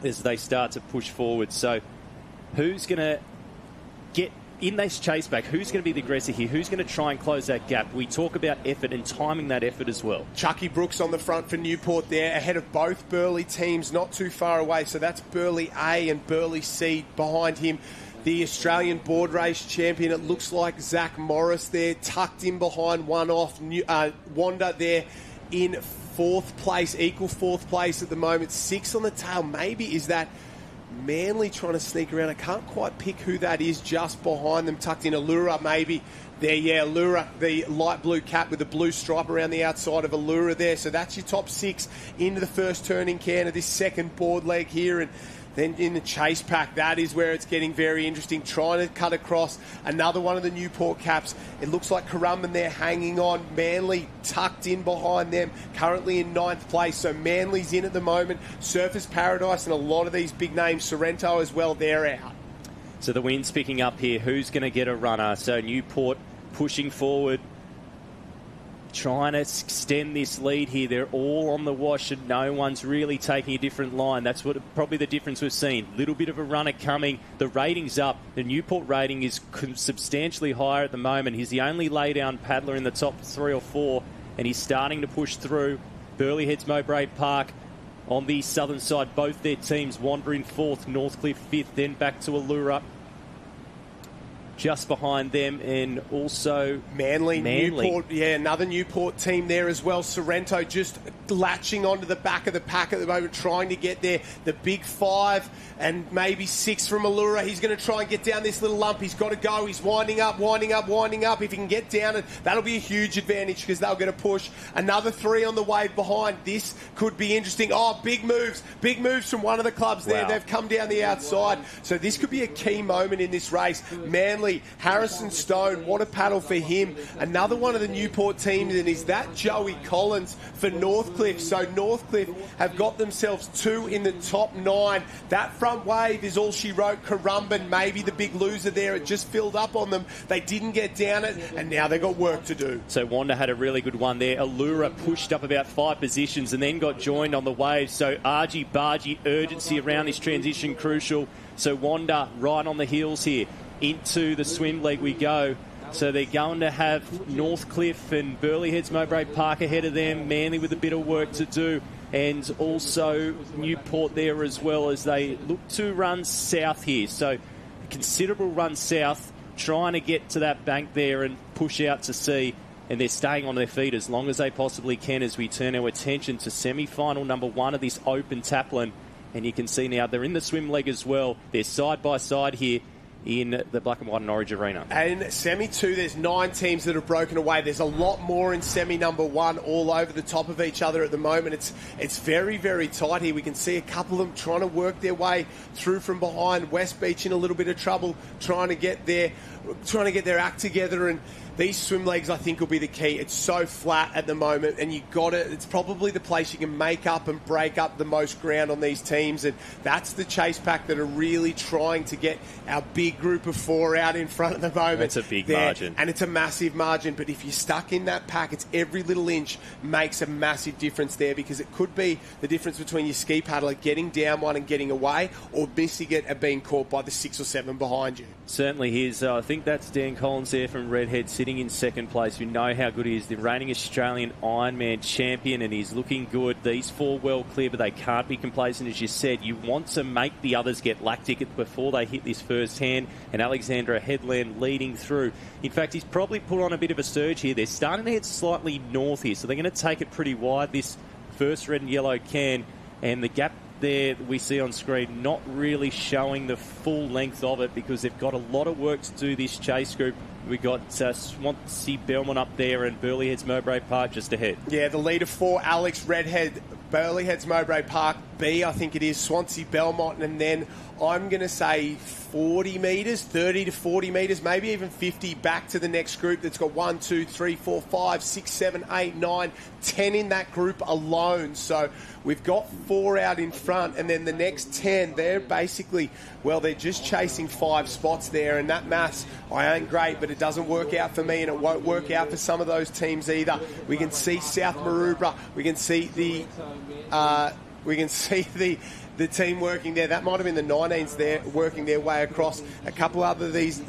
as they start to push forward. So who's going to get in this chase back? Who's going to be the aggressor here? Who's going to try and close that gap? We talk about effort and timing that effort as well. Chucky Brooks on the front for Newport there, ahead of both Burley teams, not too far away. So that's Burley A and Burley C behind him. The Australian board race champion, it looks like Zach Morris there, tucked in behind, one off. Wanda there in 4th place, equal 4th place at the moment. 6 on the tail. Maybe is that Manly trying to sneak around? I can't quite pick who that is just behind them, tucked in. Allura maybe there. Yeah, Allura, the light blue cap with the blue stripe around the outside of Allura there. So that's your top 6 into the first turning can of this second board leg here. And then in the chase pack, that is where it's getting very interesting. Trying to cut across another one of the Newport caps. It looks like Currumbin there hanging on. Manly tucked in behind them, currently in 9th place. So Manly's in at the moment. Surfers Paradise and a lot of these big names, Sorrento as well, they're out. So the wind's picking up here. Who's going to get a runner? So Newport pushing forward, trying to extend this lead here. They're all on the wash and no one's really taking a different line. That's what probably the difference we've seen. Little bit of a runner coming. The rating's up. The Newport rating is substantially higher at the moment. He's the only lay-down paddler in the top 3 or 4, and he's starting to push through. Burley Heads Mowbray Park on the southern side. Both their teams wandering 4th, Northcliffe 5th, then back to Allura just behind them, and also Manly. Newport, yeah, another Newport team there as well. Sorrento just latching onto the back of the pack at the moment, trying to get there. The big 5 and maybe 6 from Allura. He's going to try and get down this little lump. He's got to go. He's winding up. If he can get down it, that'll be a huge advantage because they'll get a push. Another 3 on the wave behind. This could be interesting. Oh, big moves from one of the clubs there. Wow. They've come down the outside. So this could be a key moment in this race. Manly, Harrison Stone, what a paddle for him. Another one of the Newport teams, and is that Joey Collins for Northcliffe. So Northcliffe have got themselves 2 in the top 9. That front wave is all she wrote. Currumbin, maybe the big loser there. It just filled up on them. They didn't get down it, and now they've got work to do. So Wanda had a really good one there. Allura pushed up about 5 positions and then got joined on the wave. So argy-bargy urgency around this transition crucial. So Wanda right on the heels here. Into the swim leg we go. So they're going to have Northcliffe and Burley Heads Mowbray Park ahead of them. Manly with a bit of work to do. And also Newport there as well as they look to run south here. So a considerable run south, trying to get to that bank there and push out to sea. And they're staying on their feet as long as they possibly can as we turn our attention to semi-final number 1 of this open Taplan. And you can see now they're in the swim leg as well. They're side by side here in the Black and White and Orange Arena. And semi-2, there's 9 teams that have broken away. There's a lot more in semi-number 1 all over the top of each other at the moment. It's very, very tight here. We can see a couple of them trying to work their way through from behind. West Beach in a little bit of trouble trying to get their act together, and these swim legs, I think, will be the key. It's so flat at the moment, and it's probably the place you can make up and break up the most ground on these teams, and that's the chase pack that are really trying to get our big group of 4 out in front at the moment. It's a big margin. And it's a massive margin, but if you're stuck in that pack, it's every little inch makes a massive difference there, because it could be the difference between your ski paddler getting down one and getting away, or missing it and being caught by the 6 or 7 behind you. Certainly is. I think that's Dan Collins there from Redhead sitting in second place. We know how good he is. The reigning Australian Ironman champion, and he's looking good. These 4 well clear, but they can't be complacent, as you said. You want to make the others get lactic before they hit this first hand, and Alexandra Headland leading through. In fact, he's probably put on a bit of a surge here. They're starting to head slightly north here, so they're going to take it pretty wide, this first red and yellow can, and the gap there that we see on screen not really showing the full length of it, because they've got a lot of work to do, this chase group. We've got Swansea Belmont up there and Burleigh Heads Mowbray Park just ahead. Yeah, the leader 4, Alex Redhead, Burleigh Heads Mowbray Park, B, I think it is, Swansea Belmont, and then I'm going to say 40 metres, 30 to 40 metres, maybe even 50 back to the next group that's got 1, 2, 3, 4, 5, 6, 7, 8, 9, 10 in that group alone. So we've got 4 out in front, and then the next 10, they're basically, well, they're just chasing 5 spots there, and that maths, I ain't great, but it doesn't work out for me, and it won't work out for some of those teams either. We can see South Maroubra, we can see the team working there. That might have been the 19s there working their way across. A couple other of these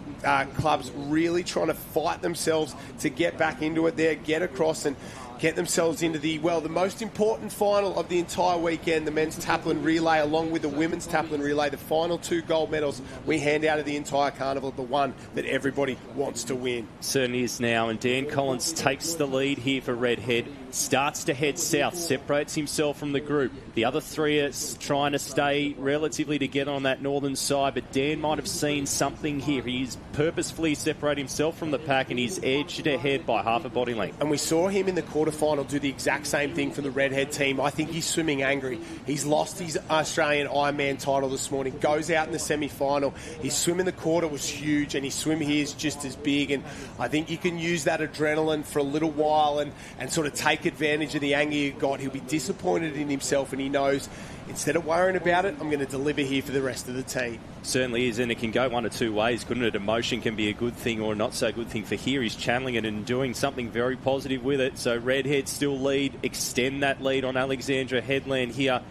clubs really trying to fight themselves to get back into it there, get across and get themselves into the most important final of the entire weekend, the men's Taplan relay, along with the women's Taplan relay, the final 2 gold medals we hand out of the entire carnival, the one that everybody wants to win. Certainly is now, and Dan Collins takes the lead here for Redhead, starts to head south, separates himself from the group. The other 3 are trying to stay relatively together on that northern side, but Dan might have seen something here. He's purposefully separated himself from the pack, and he's edged ahead by half a body length. And we saw him in the quarterfinal do the exact same thing for the Redhead team. I think he's swimming angry. He's lost his Australian Ironman title this morning, goes out in the semi-final. His swim in the quarter was huge, and his swim here is just as big, and I think you can use that adrenaline for a little while and sort of take advantage of the anger you got. He'll be disappointed in himself, and he knows, instead of worrying about it, I'm going to deliver here for the rest of the team. Certainly is, and it can go one of 2 ways, couldn't it? Emotion can be a good thing or not so good thing. For here, he's channeling it and doing something very positive with it. So Redhead still lead, extend that lead on Alexandra Headland here,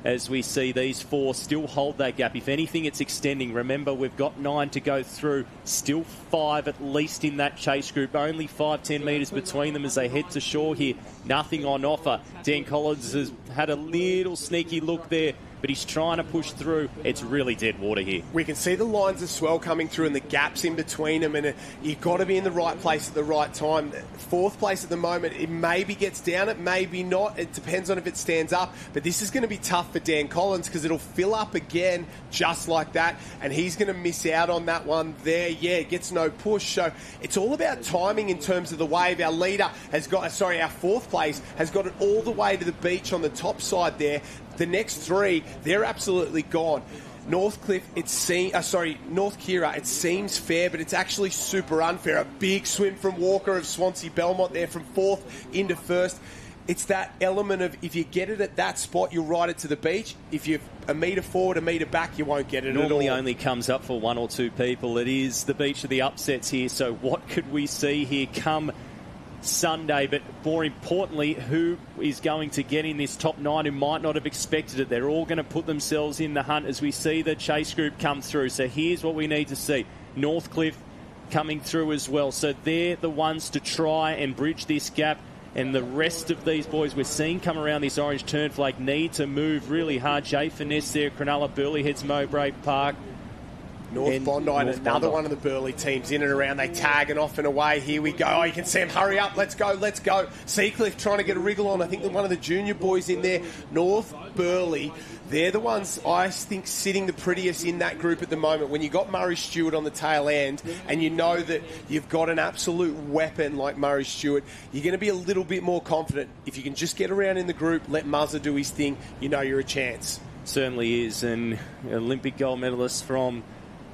as we see these 4 still hold that gap. If anything, it's extending. Remember, we've got 9 to go through. Still 5 at least in that chase group. Only 5-10 metres between them as they head to shore here. Nothing on offer. Dan Collins has had a little sneaky look there, but he's trying to push through. It's really dead water here. We can see the lines of swell coming through and the gaps in between them, and you've got to be in the right place at the right time. 4th place at the moment, it maybe gets down, it maybe not. It depends on if it stands up, but this is going to be tough for Dan Collins, because it'll fill up again just like that, and he's going to miss out on that one there. Yeah, gets no push. So it's all about timing in terms of the wave. Our leader has got, our 4th place has got it all the way to the beach on the top side there. The next 3, they're absolutely gone. North Kirra, it seems fair, but it's actually super unfair. A big swim from Walker of Swansea Belmont there from 4th into 1st. It's that element of, if you get it at that spot, you'll ride it to the beach. If you're a metre forward, a metre back, you won't get it at all. Normally only comes up for 1 or 2 people. It is the beach of the upsets here. So what could we see here come Sunday? But more importantly, who is going to get in this top 9 who might not have expected it? They're all going to put themselves in the hunt as we see the chase group come through. So here's what we need to see. Northcliffe coming through as well. So they're the ones to try and bridge this gap. And the rest of these boys we're seeing come around this orange turn flag need to move really hard. Jay Finesse there, Cronulla, Burleigh Heads, Mowbray Park. North Bondi, and another one of the Burleigh teams in and around. They tag and off and away. Here we go. Oh, you can see them. Hurry up. Let's go. Let's go. Seacliff trying to get a wriggle on. I think one of the junior boys in there. North Burleigh. They're the ones, I think, sitting the prettiest in that group at the moment. When you got Murray Stewart on the tail end and you know that you've got an absolute weapon like Murray Stewart, you're going to be a little bit more confident. If you can just get around in the group, let Muzzer do his thing, you know you're a chance. Certainly is. And Olympic gold medalist from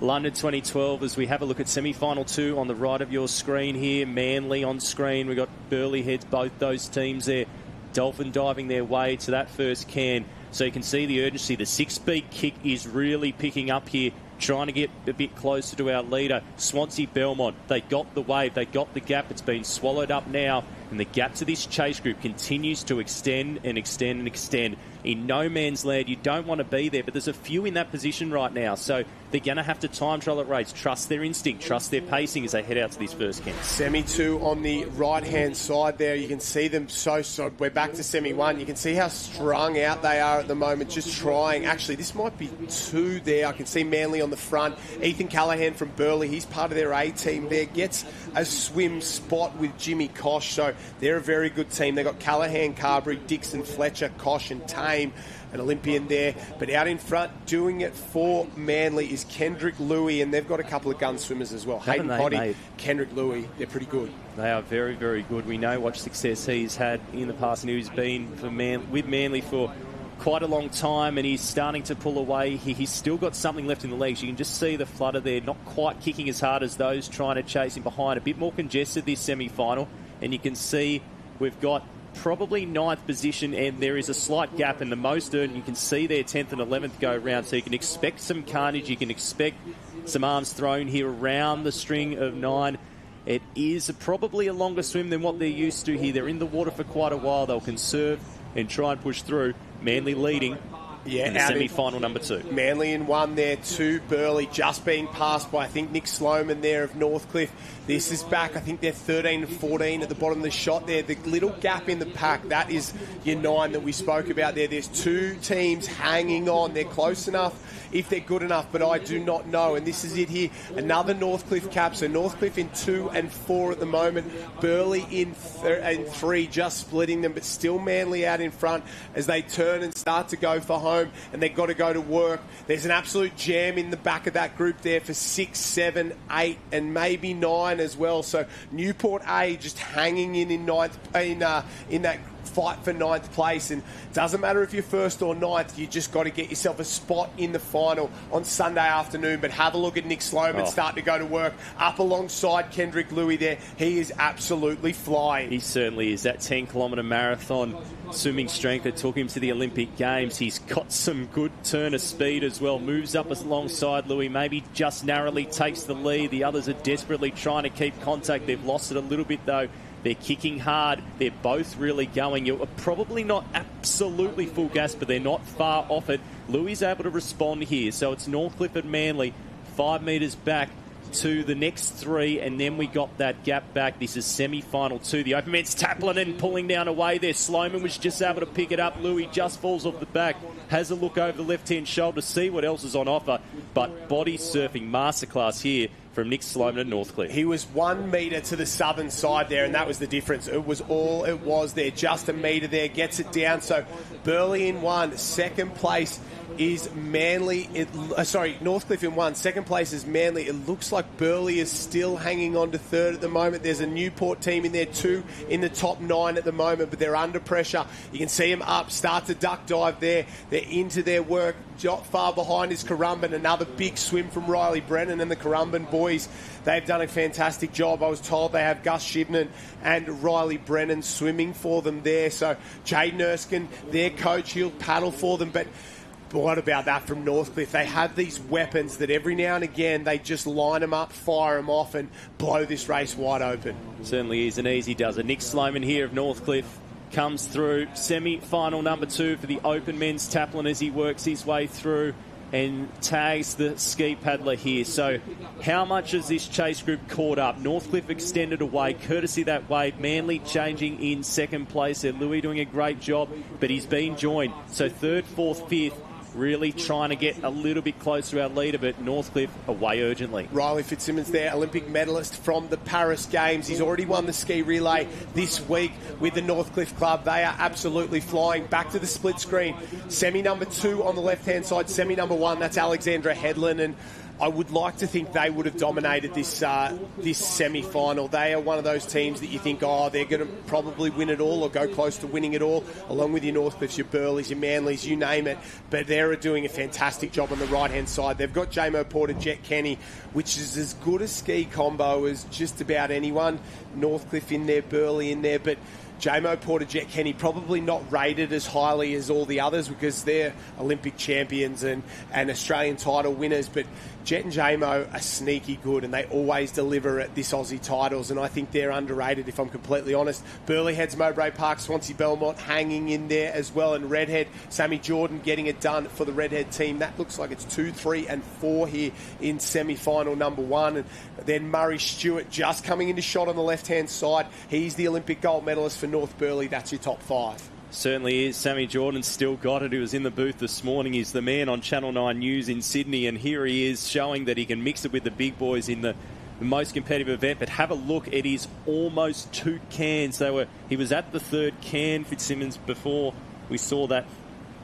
London 2012, as we have a look at semi-final 2 on the right of your screen here. Manly on screen. We've got Burleigh heads, both those teams there. Dolphin diving their way to that first can. So you can see the urgency. The 6-speed kick is really picking up here, trying to get a bit closer to our leader. Swansea Belmont, they got the wave, they got the gap. It's been swallowed up now, and the gap to this chase group continues to extend and extend and extend. In no man's land, you don't want to be there, but there's a few in that position right now. So they're going to have to time trial at race, trust their instinct, trust their pacing as they head out to this first camp. Semi 2 on the right-hand side there. You can see them so we're back to Semi 1. You can see how strung out they are at the moment, just trying. Actually, this might be 2 there. I can see Manly on the front. Ethan Callahan from Burleigh, he's part of their A-team there, gets a swim spot with Jimmy Kosh. So they're a very good team. They've got Callahan, Carberry, Dixon, Fletcher, Kosh and Tame, an Olympian there. But out in front, doing it for Manly is Kendrick Louis, and they've got a couple of gun swimmers as well. Hayden Potty, Kendrick Louis, they're pretty good. They are very, very good. We know what success he's had in the past, and he's been with Manly for quite a long time, and he's starting to pull away. He's still got something left in the legs. You can just see the flutter there, not quite kicking as hard as those trying to chase him behind. A bit more congested this semi-final, and you can see we've got probably 9th position, and there is a slight gap, and the most earned, you can see their 10th and 11th go round, so you can expect some carnage, you can expect some arms thrown here around the string of 9. It is probably a longer swim than what they're used to here. They're in the water for quite a while. They'll conserve and try and push through. Manly leading in the semi-final number 2. Manly in 1 there, 2 Burleigh, just being passed by, I think, Nick Sloman there of Northcliffe. This is back. I think they're 13 and 14 at the bottom of the shot there. The little gap in the pack, that is your 9 that we spoke about there. There's 2 teams hanging on. They're close enough if they're good enough, but I do not know. And this is it here. Another Northcliffe cap. So Northcliffe in 2 and 4 at the moment. Burleigh in 3, just splitting them, but still Manly out in front as they turn and start to go for home, and they've got to go to work. There's an absolute jam in the back of that group there for 6, 7, 8, and maybe 9 as well. So Newport A just hanging in ninth in that fight for 9th place, and it doesn't matter if you're 1st or 9th, you just got to get yourself a spot in the final on Sunday afternoon. But have a look at Nick Sloman starting to go to work up alongside Kendrick Louis there. He is absolutely flying. He certainly is. That 10-kilometre marathon swimming strength that took him to the Olympic Games. He's got some good turn of speed as well. Moves up alongside Louis, maybe just narrowly takes the lead. The others are desperately trying to keep contact. They've lost it a little bit though. They're kicking hard. They're both really going. You're probably not absolutely full gas, but they're not far off it. Louis is able to respond here. So it's Northcliffe and Manly, 5 metres back to the next 3, and then we got that gap back. This is semi-final 2. The open man's Taplan and pulling down away there. Sloman was just able to pick it up. Louis just falls off the back, has a look over the left-hand shoulder, see what else is on offer. But body surfing masterclass here from Nick Sloman at Northcliffe. He was 1 metre to the southern side there, and that was the difference. It was all it was there. Just a metre there, gets it down. So Burleigh in 1, 2nd place is Manly. Northcliffe in 1, 2nd place is Manly. It looks like Burleigh is still hanging on to 3rd at the moment. There's a Newport team in there too, in the top 9 at the moment, but they're under pressure. You can see them up, start to duck dive there. They're into their work. Far behind is Currumbin. Another big swim from Riley Brennan and the Currumbin boys. They've done a fantastic job. I was told they have Gus Shivnan and Riley Brennan swimming for them there. So Jaden Erskine, their coach, he'll paddle for them. But what about that from Northcliffe? They have these weapons that every now and again they just line them up, fire them off, and blow this race wide open. Certainly is an easy does it. Nick Sloman here of Northcliffe comes through semi-final number 2 for the open men's Taplan as he works his way through and tags the ski paddler here. So how much has this chase group caught up? Northcliffe extended away, courtesy of that wave. Manly changing in 2nd place there. Louis doing a great job, but he's been joined. So 3rd, 4th, 5th really trying to get a little bit close to our leader, but Northcliffe away urgently. Riley Fitzsimmons there, Olympic medalist from the Paris Games. He's already won the ski relay this week with the Northcliffe Club. They are absolutely flying. Back to the split screen. Semi number 2 on the left-hand side, semi number 1, that's Alexandra Headland, and I would like to think they would have dominated this semi-final. They are one of those teams that you think, they're going to probably win it all or go close to winning it all, along with your Northcliffes, your Burleys, your Manleys, you name it. But they're doing a fantastic job on the right-hand side. They've got J-Mo Porter, Jet Kenny, which is as good a ski combo as just about anyone. Northcliffe in there, Burley in there, but J-Mo Porter, Jet Kenny probably not rated as highly as all the others because they're Olympic champions and Australian title winners, but Jet and J-Mo are sneaky good and they always deliver at this Aussie titles, and I think they're underrated if I'm completely honest. Burley Heads, Mowbray Park, Swansea Belmont hanging in there as well, and Redhead, Sammy Jordan getting it done for the Redhead team. That looks like it's 2, 3 and 4 here in semi-final number 1, and then Murray Stewart just coming into shot on the left-hand side. He's the Olympic gold medalist for North Burleigh. That's your top 5. Certainly is. Sammy Jordan still got it. He was in the booth this morning. He's the man on Channel 9 News in Sydney, and here he is showing that he can mix it with the big boys in the most competitive event. But have a look, it is almost 2 cans. He was at the 3rd can, Fitzsimmons, before we saw that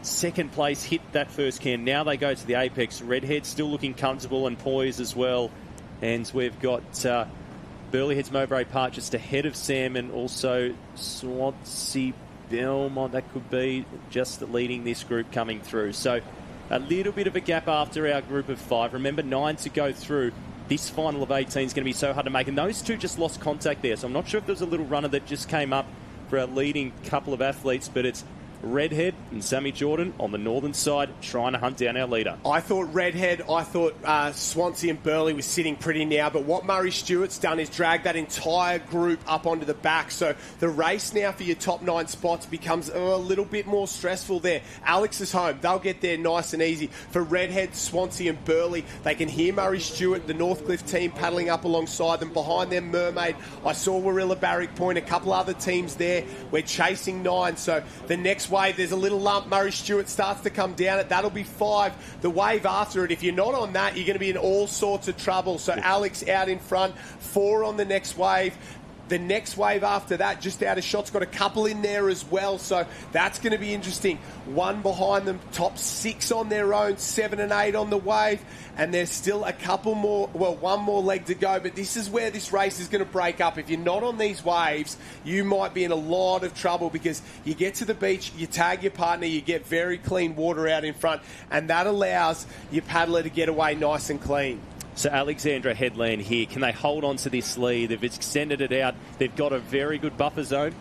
second place hit that first can. Now they go to the apex. Redhead still looking comfortable and poised as well. And we've got Burleigh Heads, Mowbray Park just ahead of Sam, and also Swansea Belmont, that could be just leading this group coming through. So a little bit of a gap after our group of 5. Remember, 9 to go through. This final of 18 is going to be so hard to make. And those two just lost contact there. So I'm not sure if there's a little runner that just came up for our leading couple of athletes, but it's Redhead and Sammy Jordan on the northern side trying to hunt down our leader. I thought Redhead, Swansea and Burleigh was sitting pretty now, but what Murray Stewart's done is drag that entire group up onto the back. So the race now for your top 9 spots becomes a little bit more stressful there. Alex is home. They'll get there nice and easy. For Redhead, Swansea and Burleigh, they can hear Murray Stewart, the Northcliffe team, paddling up alongside them. Behind them, Mermaid. I saw Warilla Barrack Point, a couple other teams there. We're chasing 9. So the next wave, there's a little lump. Murray Stewart starts to come down it. That'll be 5. The wave after it, if you're not on that, you're going to be in all sorts of trouble. So Alex out in front, 4 on the next wave. The next wave after that, just out of shot's got a couple in there as well. So that's going to be interesting. 1 behind them, top 6 on their own, 7 and 8 on the wave. And there's still a couple more, one more leg to go. But this is where this race is going to break up. If you're not on these waves, you might be in a lot of trouble because you get to the beach, you tag your partner, you get very clean water out in front. And that allows your paddler to get away nice and clean. So Alexandra Headland here, can they hold on to this lead? They've extended it out. They've got a very good buffer zone.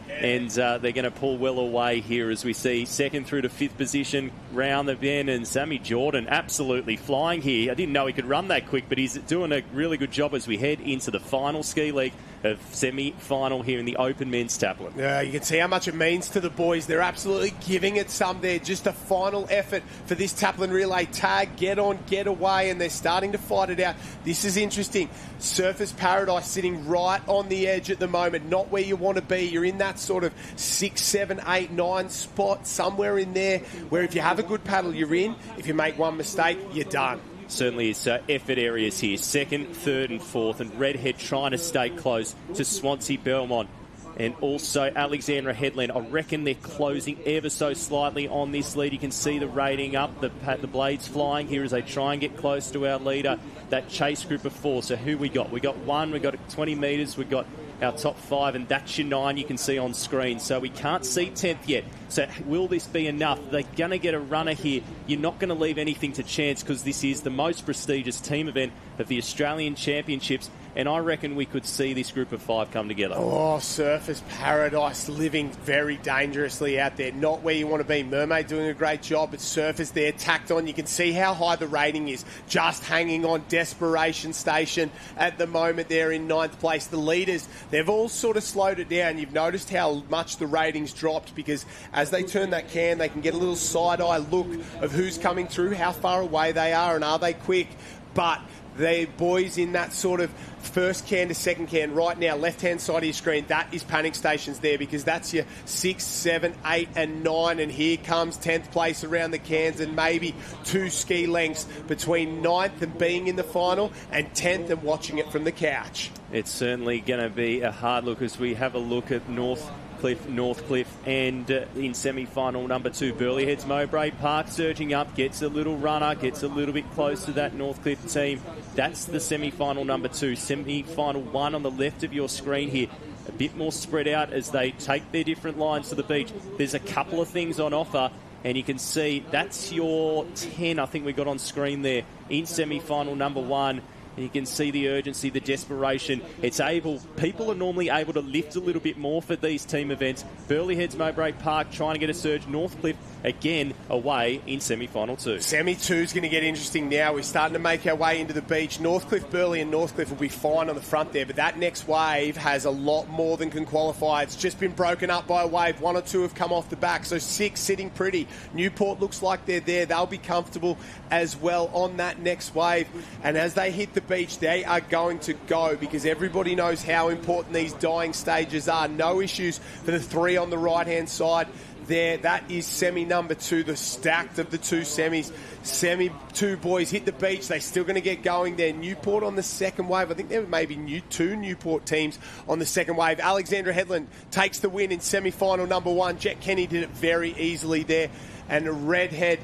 And they're going to pull well away here as we see 2nd through to 5th position round the bend. And Sammy Jordan absolutely flying here. I didn't know he could run that quick, but he's doing a really good job as we head into the final ski league of semi-final here in the Open Men's Taplan. Yeah, you can see how much it means to the boys. They're absolutely giving it some there. Just a final effort for this Taplan relay. Tag, get on, get away, and they're starting to fight it out. This is interesting. Surfers Paradise sitting right on the edge at the moment, not where you want to be. You're in that sort of 6, 7, 8, 9 spot, somewhere in there, where if you have a good paddle, you're in. If you make one mistake, you're done. Certainly is effort areas here. 2nd, 3rd and 4th, and Redhead trying to stay close to Swansea Belmont. And also Alexandra Headland. I reckon they're closing ever so slightly on this lead. You can see the rating up, the blades flying here as they try and get close to our leader. That chase group of 4. So who we got? We got 1, we got 20 metres, we got our top 5, and that's your 9 you can see on screen. So we can't see 10th yet. So will this be enough? They're going to get a runner here. You're not going to leave anything to chance because this is the most prestigious team event of the Australian Championships. And I reckon we could see this group of 5 come together. Oh, Surfers Paradise living very dangerously out there. Not where you want to be. Mermaid doing a great job, but Surfers there tacked on. You can see how high the rating is. Just hanging on. Desperation Station at the moment there in 9th place. The leaders, they've all sort of slowed it down. You've noticed how much the ratings dropped because as they turn that can, they can get a little side-eye look of who's coming through, how far away they are, and are they quick. But the boys in that sort of first can to second can right now, left-hand side of your screen, that is panic stations there, because that's your 6, 7, 8 and 9, and here comes 10th place around the cans, and maybe 2 ski lengths between 9th and being in the final and 10th and watching it from the couch. It's certainly going to be a hard look as we have a look at Northcliffe, and in semi-final number 2, Burleigh Heads Mowbray Park surging up, gets a little runner, gets a little bit close to that Northcliffe team. That's the semi-final number 2. Semi-final 1 on the left of your screen here. A bit more spread out as they take their different lines to the beach. There's a couple of things on offer, and you can see that's your 10, I think we got on screen there, in semi-final number 1. And you can see the urgency, the desperation. People are normally able to lift a little bit more for these team events. Burleigh Heads Mowbray Park trying to get a surge. Northcliffe again away in semi-final 2. Semi 2 is going to get interesting now. We're starting to make our way into the beach. Northcliffe, Burleigh and Northcliffe will be fine on the front there, but that next wave has a lot more than can qualify. It's just been broken up by a wave. 1 or 2 have come off the back, so 6 sitting pretty. Newport looks like they're there. They'll be comfortable as well on that next wave. And as they hit the beach, they are going to go, because everybody knows how important these dying stages are. No issues for the 3 on the right-hand side there. That is semi number 2, the stacked of the 2 semis. Semi 2 boys hit the beach. They're still going to get going there. Newport on the second wave. I think there may be 2 Newport teams on the second wave. Alexandra Headland takes the win in semi-final number 1. Jet Kenny did it very easily there. And the Redhead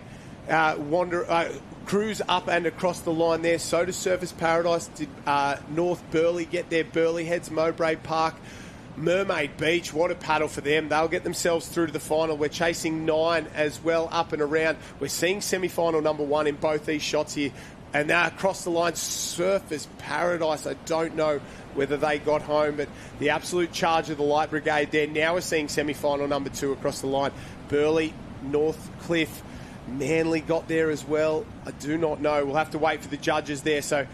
cruise up and across the line there. So does Surface Paradise. Did North Burleigh get there? Burleigh Heads Mowbray Park. Mermaid Beach, what a paddle for them. They'll get themselves through to the final. We're chasing 9 as well up and around. We're seeing semi-final number 1 in both these shots here. And now across the line, Surface Paradise. I don't know whether they got home, but the absolute charge of the Light Brigade there. Now we're seeing semi-final number 2 across the line. Burleigh, Northcliffe, Manly got there as well. I do not know. We'll have to wait for the judges there. So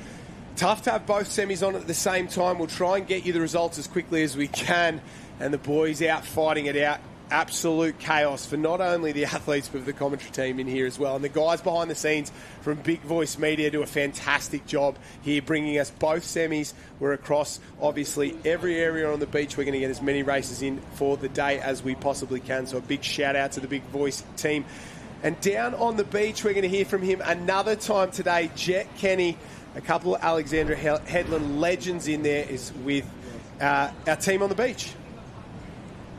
tough to have both semis on at the same time. We'll try and get you the results as quickly as we can. And the boys out fighting it out. Absolute chaos for not only the athletes, but for the commentary team in here as well. And the guys behind the scenes from Big Voice Media do a fantastic job here, bringing us both semis. We're across, obviously, every area on the beach. We're going to get as many races in for the day as we possibly can. So a big shout out to the Big Voice team. And down on the beach, we're going to hear from him another time today. Jet Kenny, a couple of Alexandra Headland legends in there, is with our team on the beach.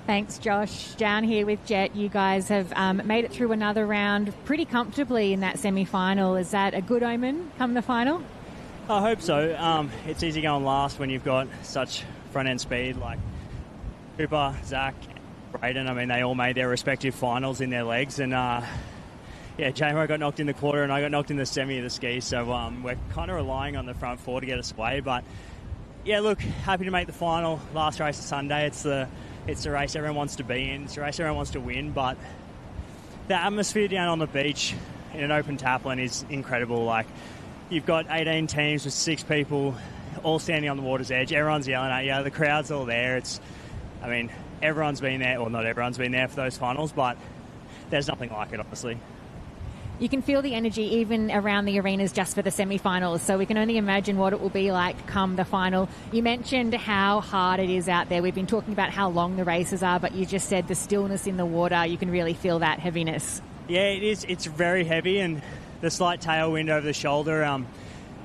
Thanks, Josh. Down here with Jet, you guys have made it through another round pretty comfortably in that semi-final. Is that a good omen come the final? I hope so. It's easy going last when you've got such front-end speed like Cooper, Zach, Braden. I mean, they all made their respective finals in their legs. And, J-Mo got knocked in the quarter and I got knocked in the semi of the ski. So we're kind of relying on the front 4 to get us away. But, yeah, look, happy to make the final. Last race of Sunday. It's the race everyone wants to be in. It's the race everyone wants to win. But the atmosphere down on the beach in an open Taplan is incredible. Like, you've got 18 teams with 6 people all standing on the water's edge. Everyone's yelling at you. The crowd's all there. Everyone's been there. Well, not everyone's been there for those finals, but there's nothing like it, honestly. You can feel the energy even around the arenas just for the semi-finals, so we can only imagine what it will be like come the final. You mentioned how hard it is out there. We've been talking about how long the races are, but you just said the stillness in the water. You can really feel that heaviness. Yeah, it is. It's very heavy, and the slight tailwind over the shoulder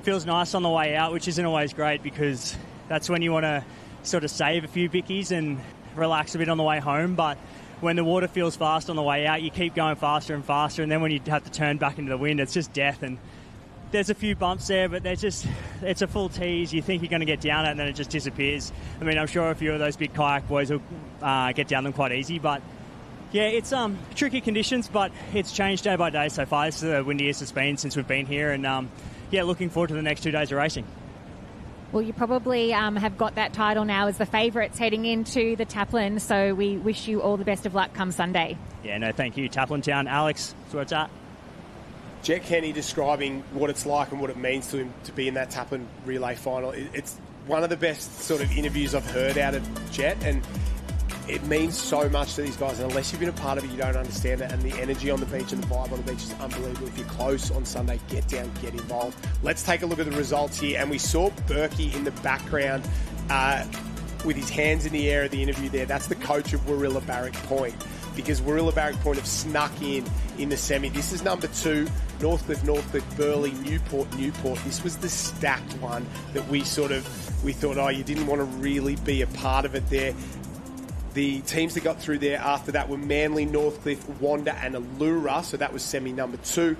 feels nice on the way out, which isn't always great because that's when you want to sort of save a few bickies and relax a bit on the way home. But when the water feels fast on the way out, you keep going faster and faster, and then when you have to turn back into the wind, it's just death. And there's a few bumps there, but it's a full tease. You think you're going to get down it, and then it just disappears. I mean, I'm sure a few of those big kayak boys will get down them quite easy, but yeah, it's tricky conditions, but it's changed day by day so far. This is the windiest it's been since we've been here, and looking forward to the next 2 days of racing. Well, you probably have got that title now as the favourites heading into the Taplan, so we wish you all the best of luck come Sunday. Yeah, no, thank you. Taplan Town. Alex, that's where it's at. Jet Kenny describing what it's like and what it means to him to be in that Taplan relay final. It's one of the best sort of interviews I've heard out of Jet, and it means so much to these guys, and unless you've been a part of it, you don't understand it. And the energy on the beach and the vibe on the beach is unbelievable. If you're close on Sunday, get down, get involved. Let's take a look at the results here. And we saw Berkey in the background with his hands in the air at the interview there. That's the coach of Warilla Barrack Point, because Warilla Barrack Point have snuck in the semi. This is number 2, Northcliffe, Burleigh, Newport. This was the stacked one that we thought, oh, you didn't want to really be a part of it there. The teams that got through there after that were Manly, Northcliffe, Wanda and Allura. So that was semi number 2.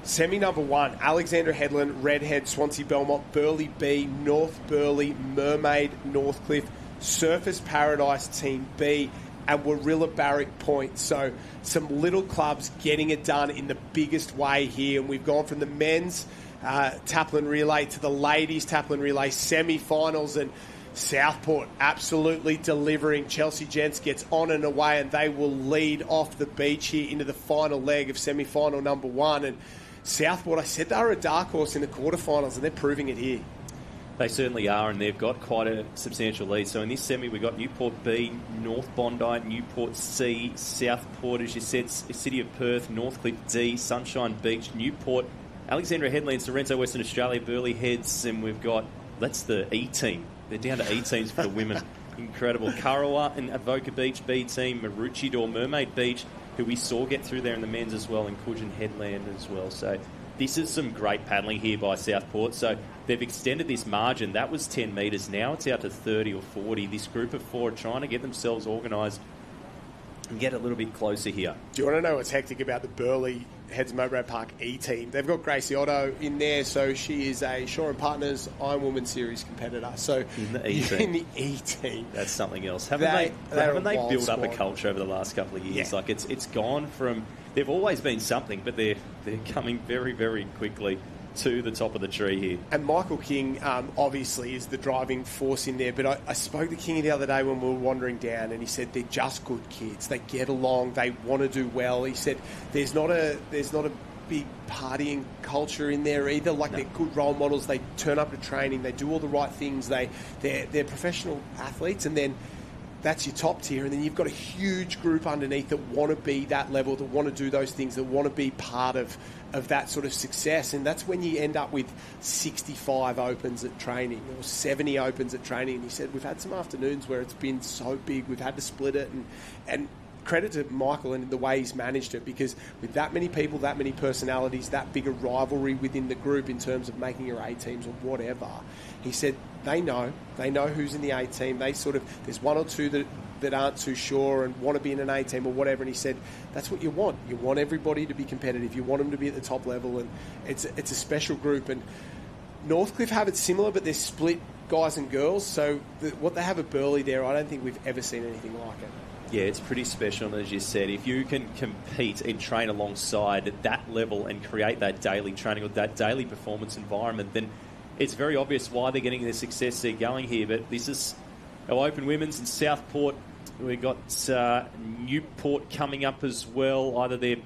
Semi number 1, Alexandra Headland, Redhead, Swansea Belmont, Burleigh B, North Burleigh, Mermaid, Northcliffe, Surfers Paradise Team B, and Warilla Barrack Point. So some little clubs getting it done in the biggest way here. And we've gone from the men's Taplan relay to the ladies Taplan relay semi-finals, and Southport absolutely delivering. Chelsea Gents gets on and away, and they will lead off the beach here into the final leg of semi-final number 1. And Southport, I said they were a dark horse in the quarterfinals, and they're proving it here. They certainly are, and they've got quite a substantial lead. So in this semi, we've got Newport B, North Bondi, Newport C, Southport, as you said, City of Perth, Northcliffe D, Sunshine Beach, Newport, Alexandra Headland, Sorrento, Western Australia, Burleigh Heads, and we've got, that's the E team. They're down to E teams for the women. Incredible. Karawa and Avoca Beach B team, Maroochydore, Mermaid Beach, who we saw get through there in the men's as well, and Coogin Headland as well. So this is some great paddling here by Southport. So they've extended this margin. That was 10 metres. Now it's out to 30 or 40. This group of 4 are trying to get themselves organised and get a little bit closer here. Do you want to know what's hectic about the Burleigh Heads Mowbray Park E team? They've got Gracie Otto in there, so she is a Shaw and Partners Ironwoman Series competitor. So in the E team. In the E team. That's something else. Haven't they built up a culture over the last couple of years? Yeah. Like it's gone from, they've always been something, but they're coming very, very quickly to the top of the tree here. And Michael King obviously is the driving force in there, but I spoke to King the other day when we were wandering down, and he said they're just good kids. They get along, they want to do well. He said there's not a big partying culture in there either. Like, no. They're good role models. They turn up to training, they do all the right things. They're professional athletes, and then that's your top tier, and then you've got a huge group underneath that want to be that level, that want to do those things, that want to be part of that sort of success. And that's when you end up with 65 opens at training or 70 opens at training. And he said, we've had some afternoons where it's been so big, we've had to split it, and credit to Michael and the way he's managed it, because with that many people, that many personalities, that big a rivalry within the group in terms of making your A teams or whatever, he said they know who's in the A team. They sort of, there's one or two that aren't too sure and want to be in an A team or whatever, and he said that's what you want. You want everybody to be competitive. You want them to be at the top level, and it's a special group. And Northcliffe have it similar, but they're split guys and girls. So what they have at Burleigh there, I don't think we've ever seen anything like it. Yeah, it's pretty special, and as you said, if you can compete and train alongside at that level and create that daily training or that daily performance environment, then it's very obvious why they're getting the success they're going here. But this is our Open Women's in Southport. We've got Newport coming up as well. Either their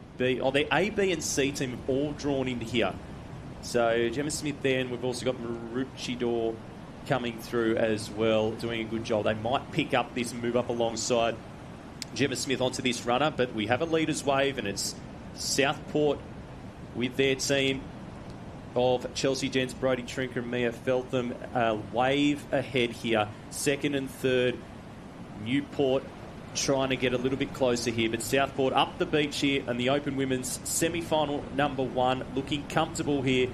A, B and C team have all drawn into here. So Gemma Smith there, and we've also got Maroochydore coming through as well, doing a good job. They might pick up this and move up alongside Gemma Smith onto this runner, but we have a leaders wave, and it's Southport with their team of Chelsea Gents, Brodie Trinker and Mia Feltham, wave ahead here. Second and third, Newport trying to get a little bit closer here, but Southport up the beach here, and the Open Women's semi-final number 1, looking comfortable here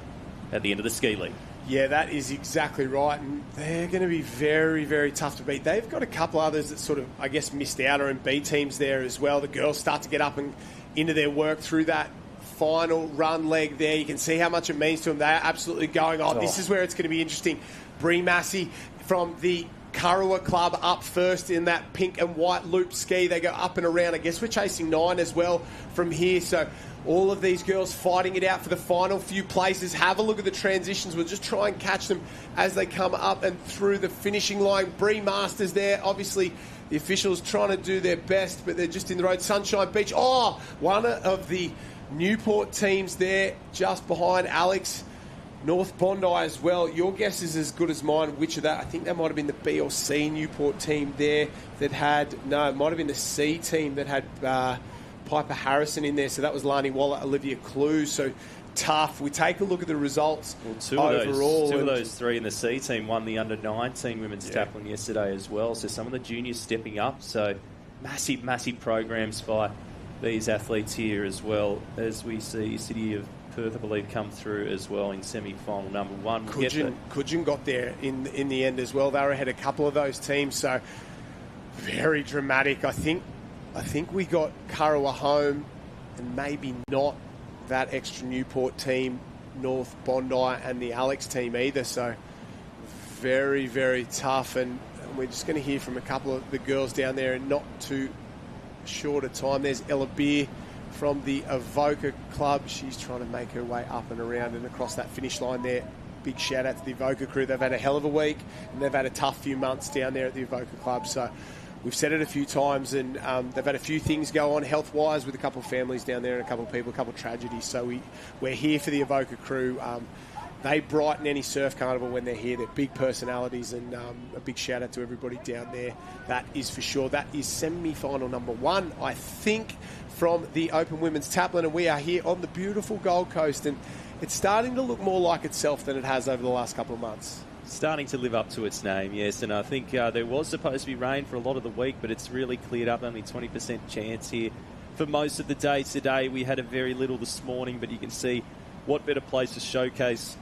at the end of the ski league. Yeah, that is exactly right, and they're going to be very, very tough to beat. They've got a couple others that sort of, I guess, missed out, or in B teams there as well. The girls start to get up and into their work through that final run leg there. You can see how much it means to them. They're absolutely going, this is where it's going to be interesting. Bree Massey from the Karawa Club up first in that pink and white loop ski. They go up and around. I guess we're chasing 9 as well from here. So all of these girls fighting it out for the final few places. Have a look at the transitions. We'll just try and catch them as they come up and through the finishing line. Bree Masters there. Obviously, the officials trying to do their best, but they're just in the road. Sunshine Beach. One of the Newport teams there just behind Alex. North Bondi as well. Your guess is as good as mine. Which of that? I think that might have been the B or C Newport team there that had... No, it might have been the C team that had Piper Harrison in there. So that was Lani Waller, Olivia Clue. So tough. We take a look at the results overall. Two of those three in the C team won the under-19 women's Taplan yesterday as well. So some of the juniors stepping up. So massive, massive programs by these athletes here as well, as we see City of Perth, I believe, come through as well in semi-final number one. Coogin got there in the end as well. They were ahead a couple of those teams, so very dramatic. I think we got Kurrawa home, and maybe not that extra Newport team, North Bondi, and the Alex team either. So very, very tough, and we're just going to hear from a couple of the girls down there in not too short a time. There's Ella Beer from the Evoca Club. She's trying to make her way up and around and across that finish line there. Big shout out to the Evoca crew. They've had a hell of a week, and they've had a tough few months down there at the Evoca Club. So we've said it a few times, and they've had a few things go on health-wise with a couple of families down there and a couple of people, a couple of tragedies. So we're here for the Evoca crew. They brighten any surf carnival when they're here. They're big personalities, and a big shout out to everybody down there. That is for sure. That is semi-final number one, I think, from the Open Women's Taplan, and we are here on the beautiful Gold Coast, and it's starting to look more like itself than it has over the last couple of months. Starting to live up to its name, yes, and I think there was supposed to be rain for a lot of the week, but it's really cleared up. Only 20% chance here for most of the day today. We had a very little this morning, but you can see what better place to showcase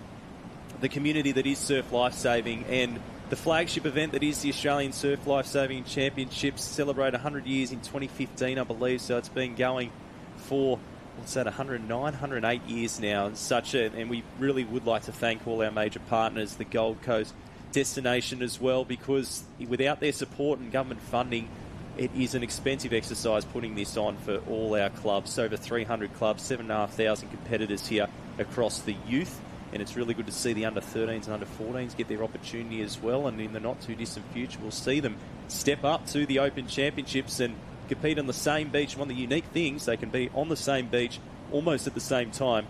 the community that is Surf Lifesaving, and the flagship event that is the Australian Surf Lifesaving Championships celebrate 100 years in 2015, I believe. So it's been going for, 109, 108 years now. And we really would like to thank all our major partners, the Gold Coast destination as well, because without their support and government funding, it is an expensive exercise putting this on for all our clubs. Over 300 clubs, 7,500 competitors here across the youth. And it's really good to see the under-13s and under-14s get their opportunity as well. And in the not-too-distant future, we'll see them step up to the Open Championships and compete on the same beach. One of the unique things, they can be on the same beach almost at the same time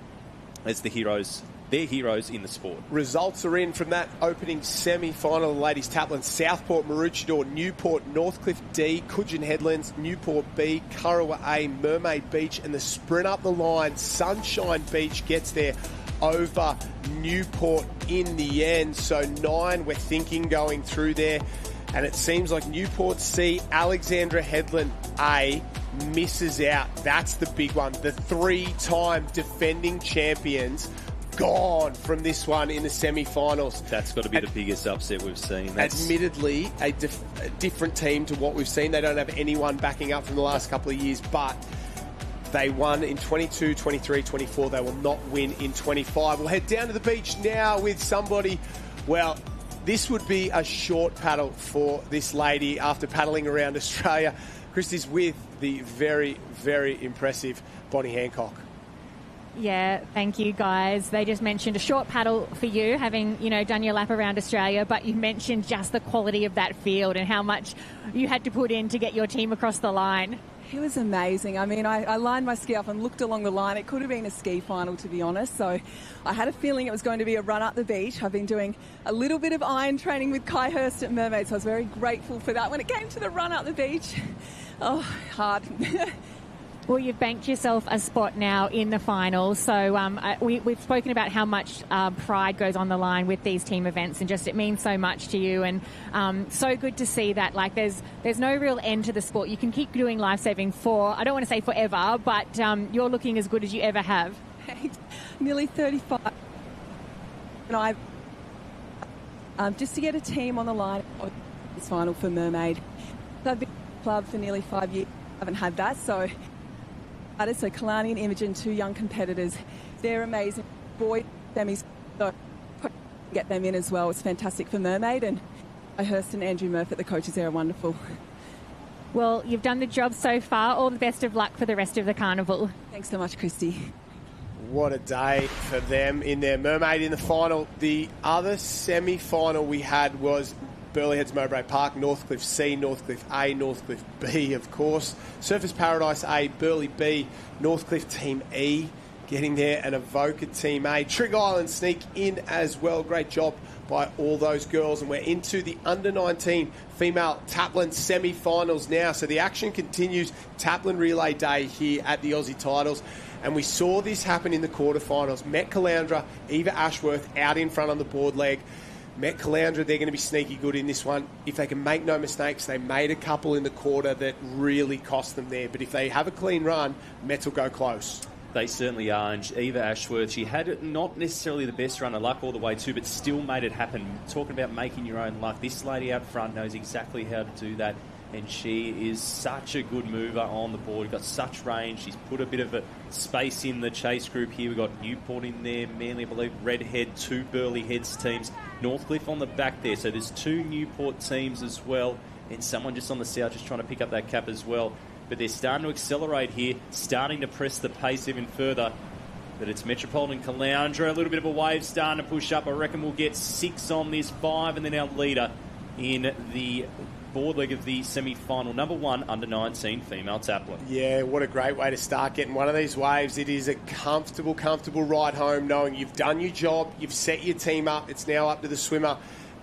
as the heroes. They're heroes in the sport. Results are in from that opening semi-final of the Ladies Taplan. Southport, Maroochydore, Newport, Northcliffe D, Coogin Headlands, Newport B, Kurrawa A, Mermaid Beach, and the sprint up the line, Sunshine Beach gets there over Newport in the end. So 9 we're thinking going through there, and it seems like Newport C, Alexandra Headland A misses out. That's the big one. The 3-time defending champions gone from this one in the semi-finals. That's got to be the biggest upset we've seen. Admittedly, a different team to what we've seen. They don't have anyone backing up from the last couple of years, but they won in 22, 23, 24. They will not win in 25. We'll head down to the beach now with somebody. Well, this would be a short paddle for this lady after paddling around Australia. Christy's with the very, very impressive Bonnie Hancock. Yeah, thank you, guys. They just mentioned a short paddle for you, having, done your lap around Australia, but you mentioned just the quality of that field and how much you had to put in to get your team across the line. It was amazing. I mean, I lined my ski up and looked along the line. It could have been a ski final, to be honest. So I had a feeling it was going to be a run up the beach. I've been doing a little bit of iron training with Kai Hurst at Mermaid, so I was very grateful for that. When it came to the run up the beach, hard. Well, you've banked yourself a spot now in the finals. So we've spoken about how much pride goes on the line with these team events, and just it means so much to you. And so good to see that. Like, there's no real end to the sport. You can keep doing lifesaving for, I don't want to say forever, but you're looking as good as you ever have. Nearly 35. And just to get a team on the line this final for Mermaid. I've been in the club for nearly 5 years. I haven't had that, so Kalani and Imogen, 2 young competitors. They're amazing. Boy, semis, so get them in as well. It's fantastic for Mermaid, and Hurst and Andrew Murphy, the coaches there, are wonderful. Well, you've done the job so far. All the best of luck for the rest of the carnival. Thanks so much, Christy. What a day for them in their Mermaid in the final. The other semi-final we had was Burleigh Heads Mowbray Park, Northcliffe C, Northcliffe A, Northcliffe B, of course. Surfers Paradise A, Burleigh B, Northcliffe Team E getting there, and Avoca Team A. Trig Island sneak in as well. Great job by all those girls. And we're into the under-19 female Taplan semi-finals now. So the action continues. Taplan Relay Day here at the Aussie Titles. And we saw this happen in the quarterfinals. Met Caloundra, Eva Ashworth out in front on the board leg. Met Caloundra, they're going to be sneaky good in this one. If they can make no mistakes, they made a couple in the quarter that really cost them there. But if they have a clean run, Met will go close. They certainly are. And Eva Ashworth, she had not necessarily the best run of luck all the way too, but still made it happen. Talking about making your own luck, this lady out front knows exactly how to do that. And she is such a good mover on the board. Got such range. She's put a bit of a space in the chase group here. We've got Newport in there, Manly, I believe, Redhead, 2 Burleigh Heads teams. Northcliffe on the back there. So there's 2 Newport teams as well. And someone just on the south just trying to pick up that cap as well. But they're starting to accelerate here, starting to press the pace even further. But it's Metropolitan Caloundra, a little bit of a wave starting to push up. I reckon we'll get 6 on this, 5, and then our leader in the board leg of the semi-final. Number 1, under-19 female Taplan. Yeah, what a great way to start getting one of these waves. It is a comfortable ride home, knowing you've done your job, you've set your team up. It's now up to the swimmer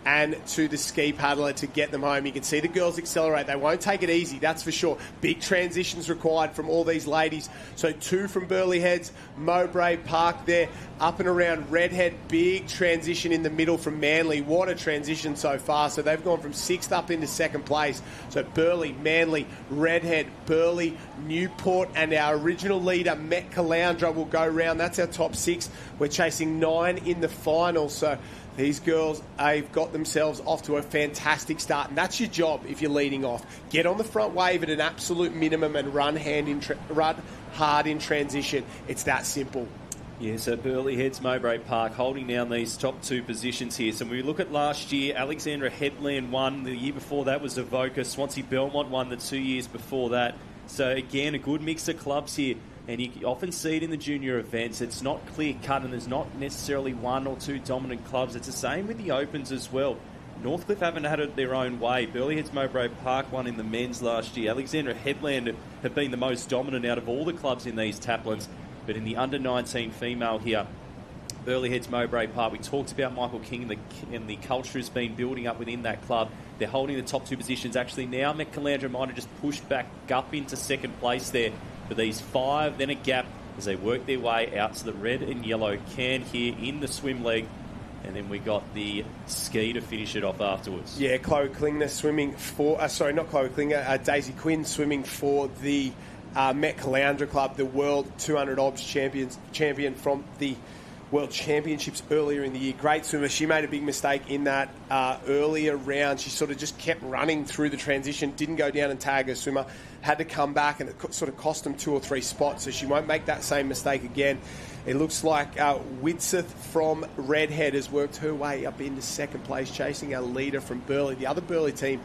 and to the ski paddler to get them home. You can see the girls accelerate. They won't take it easy, that's for sure. Big transitions required from all these ladies. So 2 from Burleigh Heads, Mowbray Park there, up and around Redhead. Big transition in the middle from Manly. What a transition so far. So they've gone from 6th up into 2nd place. So Burleigh, Manly, Redhead, Burleigh, Newport, and our original leader, Met Caloundra, will go round. That's our top 6. We're chasing 9 in the final. So these girls have got themselves off to a fantastic start, and that's your job if you're leading off. Get on the front wave at an absolute minimum and run hard in transition. It's that simple. Yeah, so Burleigh Heads, Mowbray Park holding down these top 2 positions here. So when we look at last year, Alexandra Headland won. The year before that was Avoca. Swansea Belmont won the 2 years before that. So again, a good mix of clubs here. And you often see it in the junior events. It's not clear-cut, and there's not necessarily 1 or 2 dominant clubs. It's the same with the Opens as well. Northcliffe haven't had it their own way. Burleigh Heads Mowbray Park won in the men's last year. Alexandra Headland have been the most dominant out of all the clubs in these Taplans. But in the under-19 female here, Burleigh Heads Mowbray Park, we talked about Michael King and the culture has been building up within that club. They're holding the top 2 positions. Actually, now Met Caloundra might have just pushed back up into 2nd place there. For these 5, then a gap as they work their way out to the red and yellow can here in the swim leg. And then we got the ski to finish it off afterwards. Yeah, Chloe Klingner swimming for... sorry, not Chloe Klingner. Daisy Quinn swimming for the Met Caloundra Club, the World 200 OBS champion from the World Championships earlier in the year. Great swimmer. She made a big mistake in that earlier round. She sort of just kept running through the transition, didn't go down and tag her swimmer, had to come back, and it sort of cost them 2 or 3 spots, so she won't make that same mistake again. It looks like Widseth from Redhead has worked her way up into 2nd place, chasing our leader from Burleigh. The other Burleigh team,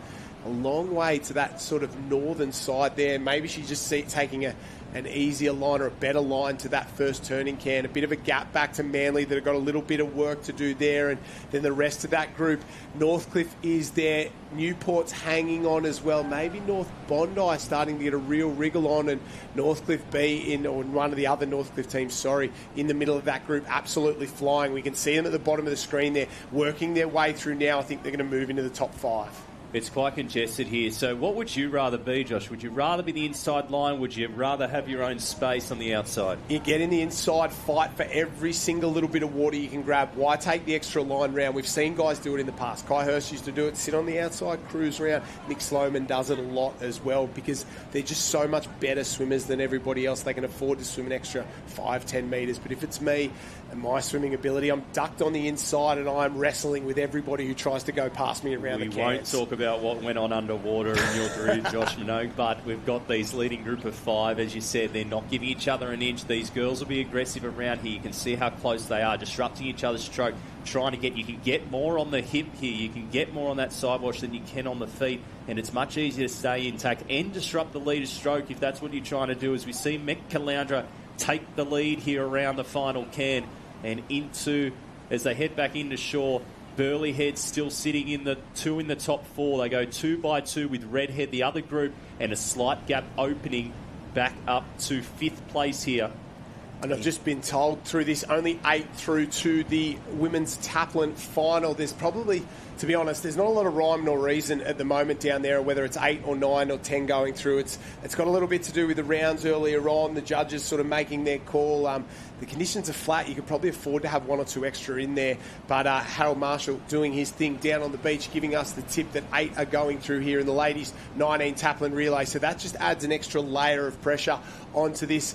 a long way to that sort of northern side there. Maybe she's just taking an easier line or a better line to that first turning can. A bit of a gap back to Manly that have got a little bit of work to do there. And then the rest of that group, Northcliffe is there. Newport's hanging on as well. Maybe North Bondi starting to get a real wriggle on, and Northcliffe B or one of the other Northcliffe teams, in the middle of that group, absolutely flying. We can see them at the bottom of the screen there, working their way through now. I think they're going to move into the top 5. It's quite congested here. So what would you rather be, Josh? Would you rather be the inside line? Would you rather have your own space on the outside? You get in the inside, fight for every single little bit of water you can grab. Why take the extra line round? We've seen guys do it in the past. Kai Hurst used to do it, sit on the outside, cruise round. Nick Sloman does it a lot as well because they're just so much better swimmers than everybody else. They can afford to swim an extra 5-10 metres. But if it's me and my swimming ability, I'm ducked on the inside and I'm wrestling with everybody who tries to go past me around the cans. We won't talk about what went on underwater in your career, Josh Minogue, but we've got these leading group of 5. As you said, they're not giving each other an inch. These girls will be aggressive around here. You can see how close they are, disrupting each other's stroke, trying to get... You can get more on the hip here. You can get more on that side wash than you can on the feet, and it's much easier to stay intact and disrupt the leader's stroke if that's what you're trying to do. As we see Met Caloundra take the lead here around the final can and into... As they head back into shore, Burleigh Head still sitting in the 2 in the top 4. They go 2 by 2 with Redhead, the other group, and a slight gap opening back up to 5th place here. And I've just been told through this, only 8 through to the women's Taplan final. There's probably, to be honest, there's not a lot of rhyme nor reason at the moment down there, whether it's 8 or 9 or 10 going through. It's got a little bit to do with the rounds earlier on, the judges sort of making their call. The conditions are flat. You could probably afford to have 1 or 2 extra in there. But Harold Marshall doing his thing down on the beach, giving us the tip that 8 are going through here in the ladies' 19 Taplan relay. So that just adds an extra layer of pressure onto this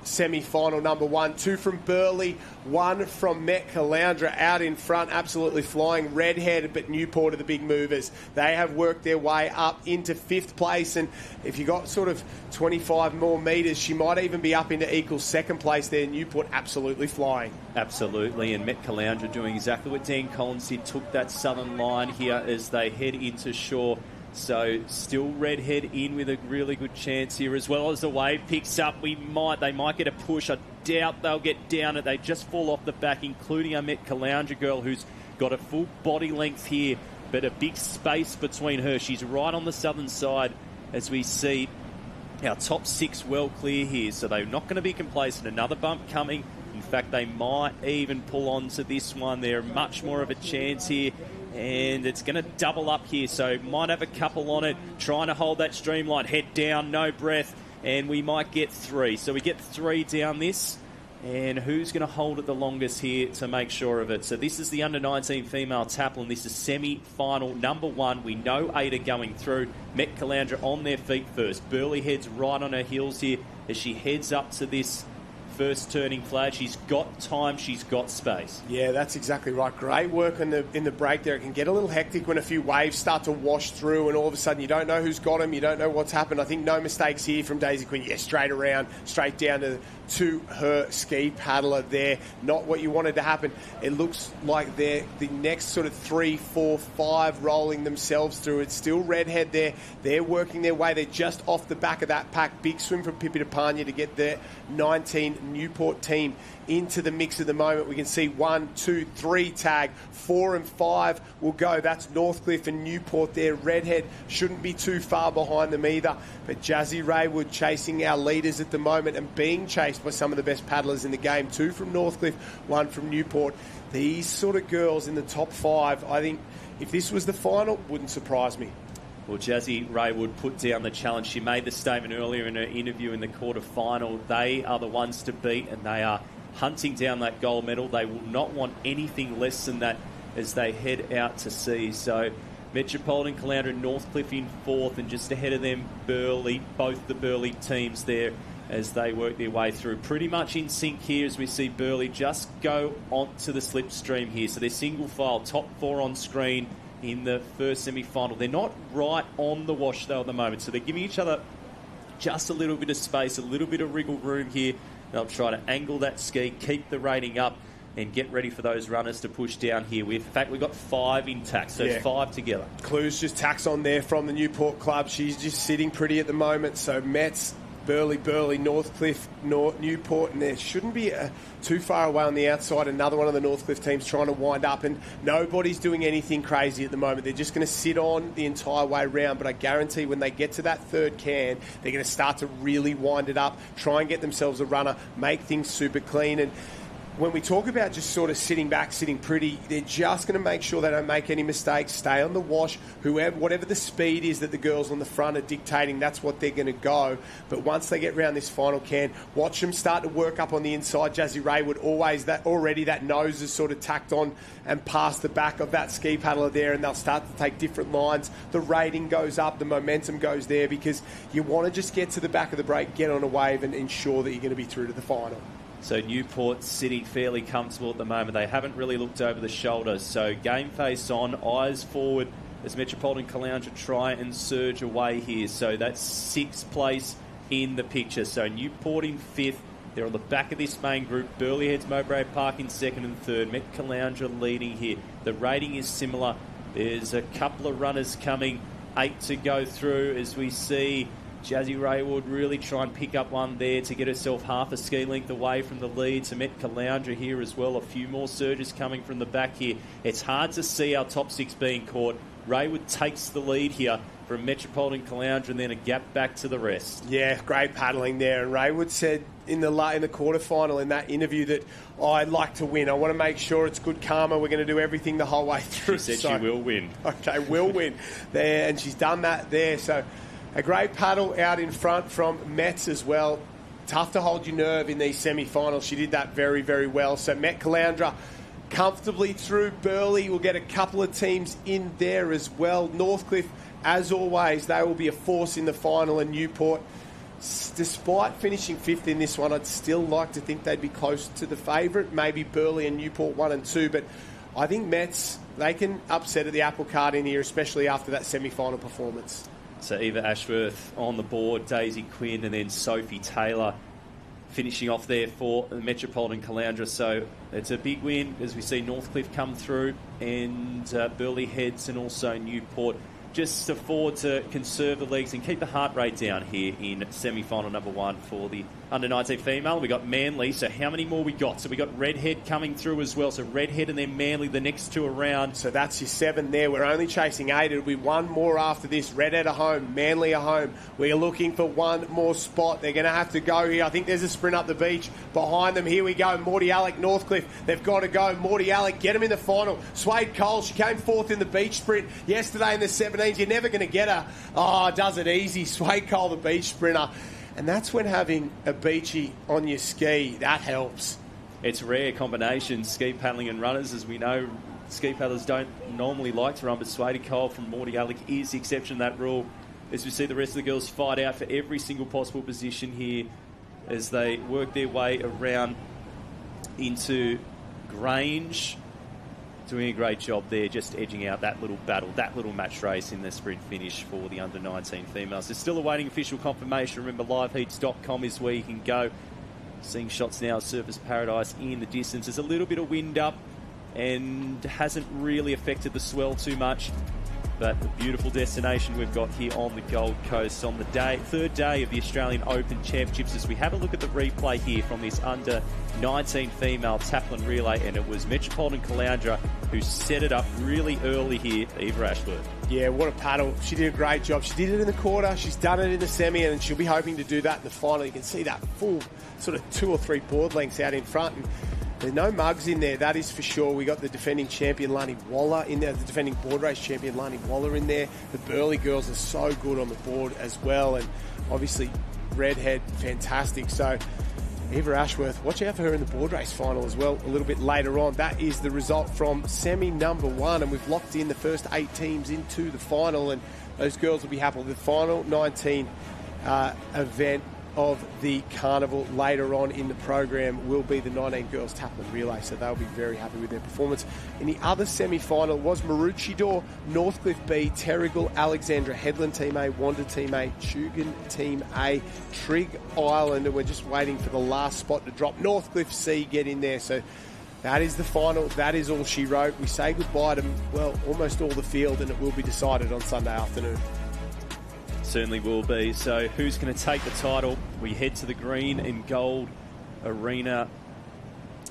semi-final number 1. 2 from Burleigh, 1 from Met Caloundra out in front, absolutely flying. Redhead, but Newport are the big movers. They have worked their way up into 5th place, and if you got sort of 25 more metres, she might even be up into equal 2nd place there. Newport absolutely flying. Absolutely, and Met Caloundra doing exactly what Dan Collins did, took that southern line here as they head into shore. So still Redhead in with a really good chance here, as well as the wave picks up. They might get a push. I doubt they'll get down it. They just fall off the back, including our Met Caloundra girl, who's got a full body length here, but a big space between her. She's right on the southern side as we see our top 6 well clear here. So they're not going to be complacent. Another bump coming. In fact, they might even pull on to this one. They're much more of a chance here. And it's going to double up here, so might have a couple on it, trying to hold that streamline, head down, no breath, and we might get 3. So we get 3 down this, and who's going to hold it the longest here to make sure of it? So this is the under-19 female Taplan. This is semi-final number 1. We know 8 are going through. Met Caloundra on their feet first. Burleigh heads right on her heels here as she heads up to this first turning flag. She's got time, she's got space. Yeah, that's exactly right. Great work in the break there. It can get a little hectic when a few waves start to wash through and all of a sudden you don't know who's got them, you don't know what's happened. I think no mistakes here from Daisy Quinn. Yeah, straight around, straight down to her ski paddler there. Not what you wanted to happen. It looks like they're the next sort of 3, 4, 5 rolling themselves through. It's still Redhead there. They're working their way. They're just off the back of that pack. Big swim from Pippi Tapania to get their 19 Newport team into the mix at the moment. We can see 1, 2, 3 tag. 4 and 5 will go. That's Northcliffe and Newport there. Redhead shouldn't be too far behind them either. But Jazzy Raywood chasing our leaders at the moment and being chased by some of the best paddlers in the game. 2 from Northcliffe, 1 from Newport. These sort of girls in the top 5, I think if this was the final, wouldn't surprise me. Well, Jazzy Raywood put down the challenge. She made the statement earlier in her interview in the quarter-final. They are the ones to beat, and they are hunting down that gold medal. They will not want anything less than that as they head out to sea. So Metropolitan, Caloundra and Northcliffe in 4th, and just ahead of them, Burleigh, both the Burleigh teams there as they work their way through. Pretty much in sync here as we see Burleigh just go onto the slipstream here. So they're single file, top 4 on screen in the first semi-final. They're not right on the wash though at the moment, so they're giving each other just a little bit of space, a little bit of wriggle room here. They'll try to angle that ski, keep the rating up, and get ready for those runners to push down here. In fact, we've got 5 intact, so 5 together. Clues just tacks on there from the Newport club. She's just sitting pretty at the moment. So Mets, Burleigh, Northcliffe, Newport, and there shouldn't be too far away on the outside. Another one of the Northcliffe teams trying to wind up, and nobody's doing anything crazy at the moment. They're just going to sit on the entire way round, but I guarantee when they get to that third can, they're going to start to really wind it up, try and get themselves a runner, make things super clean. And when we talk about just sort of sitting back, sitting pretty, they're just going to make sure they don't make any mistakes, stay on the wash. Whatever the speed is that the girls on the front are dictating, that's what they're going to go. But once they get round this final can, watch them start to work up on the inside. Jazzy Raywood, already that nose is sort of tacked on and past the back of that ski paddler there, and they'll start to take different lines. The rating goes up, the momentum goes there, because you want to just get to the back of the break, get on a wave, and ensure that you're going to be through to the final. So Newport sitting fairly comfortable at the moment. They haven't really looked over the shoulder. So game face on, eyes forward as Metropolitan Caloundra try and surge away here. So that's 6th place in the picture. So Newport in 5th. They're on the back of this main group. Burleigh Heads, Mowbray Park in 2nd and 3rd. Met Caloundra leading here. The rating is similar. There's a couple of runners coming. 8 to go through as we see Jazzy Raywood really try and pick up one there to get herself half a ski length away from the lead. So Met Caloundra here as well. A few more surges coming from the back here. It's hard to see our top 6 being caught. Raywood takes the lead here from Metropolitan Caloundra, and then a gap back to the rest. Yeah, great paddling there. And Raywood said in the quarterfinal in that interview that I'd like to win. I want to make sure it's good karma. We're going to do everything the whole way through. She said she will win. Okay, will win there, and she's done that there. So a great paddle out in front from Metz as well. Tough to hold your nerve in these semi-finals. She did that very, very well. So Met Caloundra comfortably through. Burleigh will get a couple of teams in there as well. Northcliffe, as always, they will be a force in the final, and Newport, despite finishing 5th in this one, I'd still like to think they'd be close to the favourite. Maybe Burleigh and Newport 1 and 2, but I think Metz, they can upset at the apple cart in here, especially after that semi-final performance. So Eva Ashworth on the board, Daisy Quinn, and then Sophie Taylor finishing off there for the Metropolitan Caloundra. So it's a big win as we see Northcliffe come through, and Burleigh heads, and also Newport just afford to conserve the legs and keep the heart rate down here in semi-final number 1 for the under-19 female. We got Manly, so how many more we got? So we got Redhead coming through as well. So Redhead and then Manly the next 2 around. So that's your 7 there. We're only chasing 8. It'll be 1 more after this. Redhead at home, Manly at home. We're looking for 1 more spot. They're going to have to go here. I think there's a sprint up the beach behind them. Here we go. Morty Alec, Northcliffe. They've got to go. Morty Alec, get him in the final. Suede Cole, she came 4th in the beach sprint yesterday in the 17s. You're never going to get her. Oh, does it easy. Suede Cole, the beach sprinter. And that's when having a beachy on your ski, that helps. It's rare combinations, ski paddling and runners. As we know, ski paddlers don't normally like to run, but Suede Cole from Morty Alec is the exception to that rule. As we see the rest of the girls fight out for every single possible position here as they work their way around into Grange. Doing a great job there, just edging out that little battle, that little match race in the sprint finish for the under-19 females. They're still awaiting official confirmation. Remember, liveheats.com is where you can go. Seeing shots now of Surfers Paradise in the distance. There's a little bit of wind up and hasn't really affected the swell too much. But a beautiful destination we've got here on the Gold Coast on the 3rd day of the Australian Open Championships, as we have a look at the replay here from this under-19 female Taplan relay, and it was Metropolitan Caloundra who set it up really early here, Eva Ashworth. Yeah, what a paddle. She did a great job. She did it in the quarter, she's done it in the semi, and she'll be hoping to do that in the final. You can see that full sort of 2 or 3 board lengths out in front, and there's no mugs in there, that is for sure. We got the defending champion Lani Waller in there, the defending board race champion Lani Waller in there. The Burleigh girls are so good on the board as well, and obviously Redhead, fantastic. So Eva Ashworth, watch out for her in the board race final as well a little bit later on. That is the result from semi number 1, and we've locked in the first 8 teams into the final, and those girls will be happy. The final 19 event of the carnival later on in the program will be the 19 girls Taplan relay, so they'll be very happy with their performance. In the other semi-final was Maroochydore, Northcliffe B, Terrigal, Alexandra Headland Team A, Wanda Team A, Tugan Team A, Trig Island, and we're just waiting for the last spot to drop. Northcliffe C get in there, so that is the final. That is all she wrote. We say goodbye to, well, almost all the field, and it will be decided on Sunday afternoon. Certainly will be. So who's going to take the title? We head to the green and gold arena,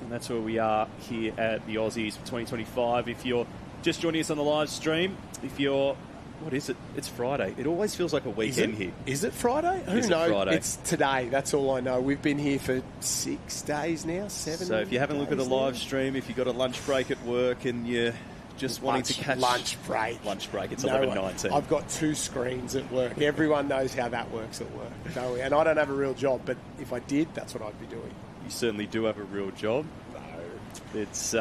and that's where we are here at the Aussies for 2025. If you're just joining us on the live stream, what is it? It's Friday. It always feels like a weekend here. Is it Friday? Who knows? Friday? It's today. That's all I know. We've been here for 6 days now, 7. So if you haven't looked at the live stream, if you've got a lunch break at work and you're just wanting to catch lunch break. It's 11:19. I've got 2 screens at work. Everyone knows how that works at work, don't we? And I don't have a real job, but if I did, that's what I'd be doing. You certainly do have a real job. No. It's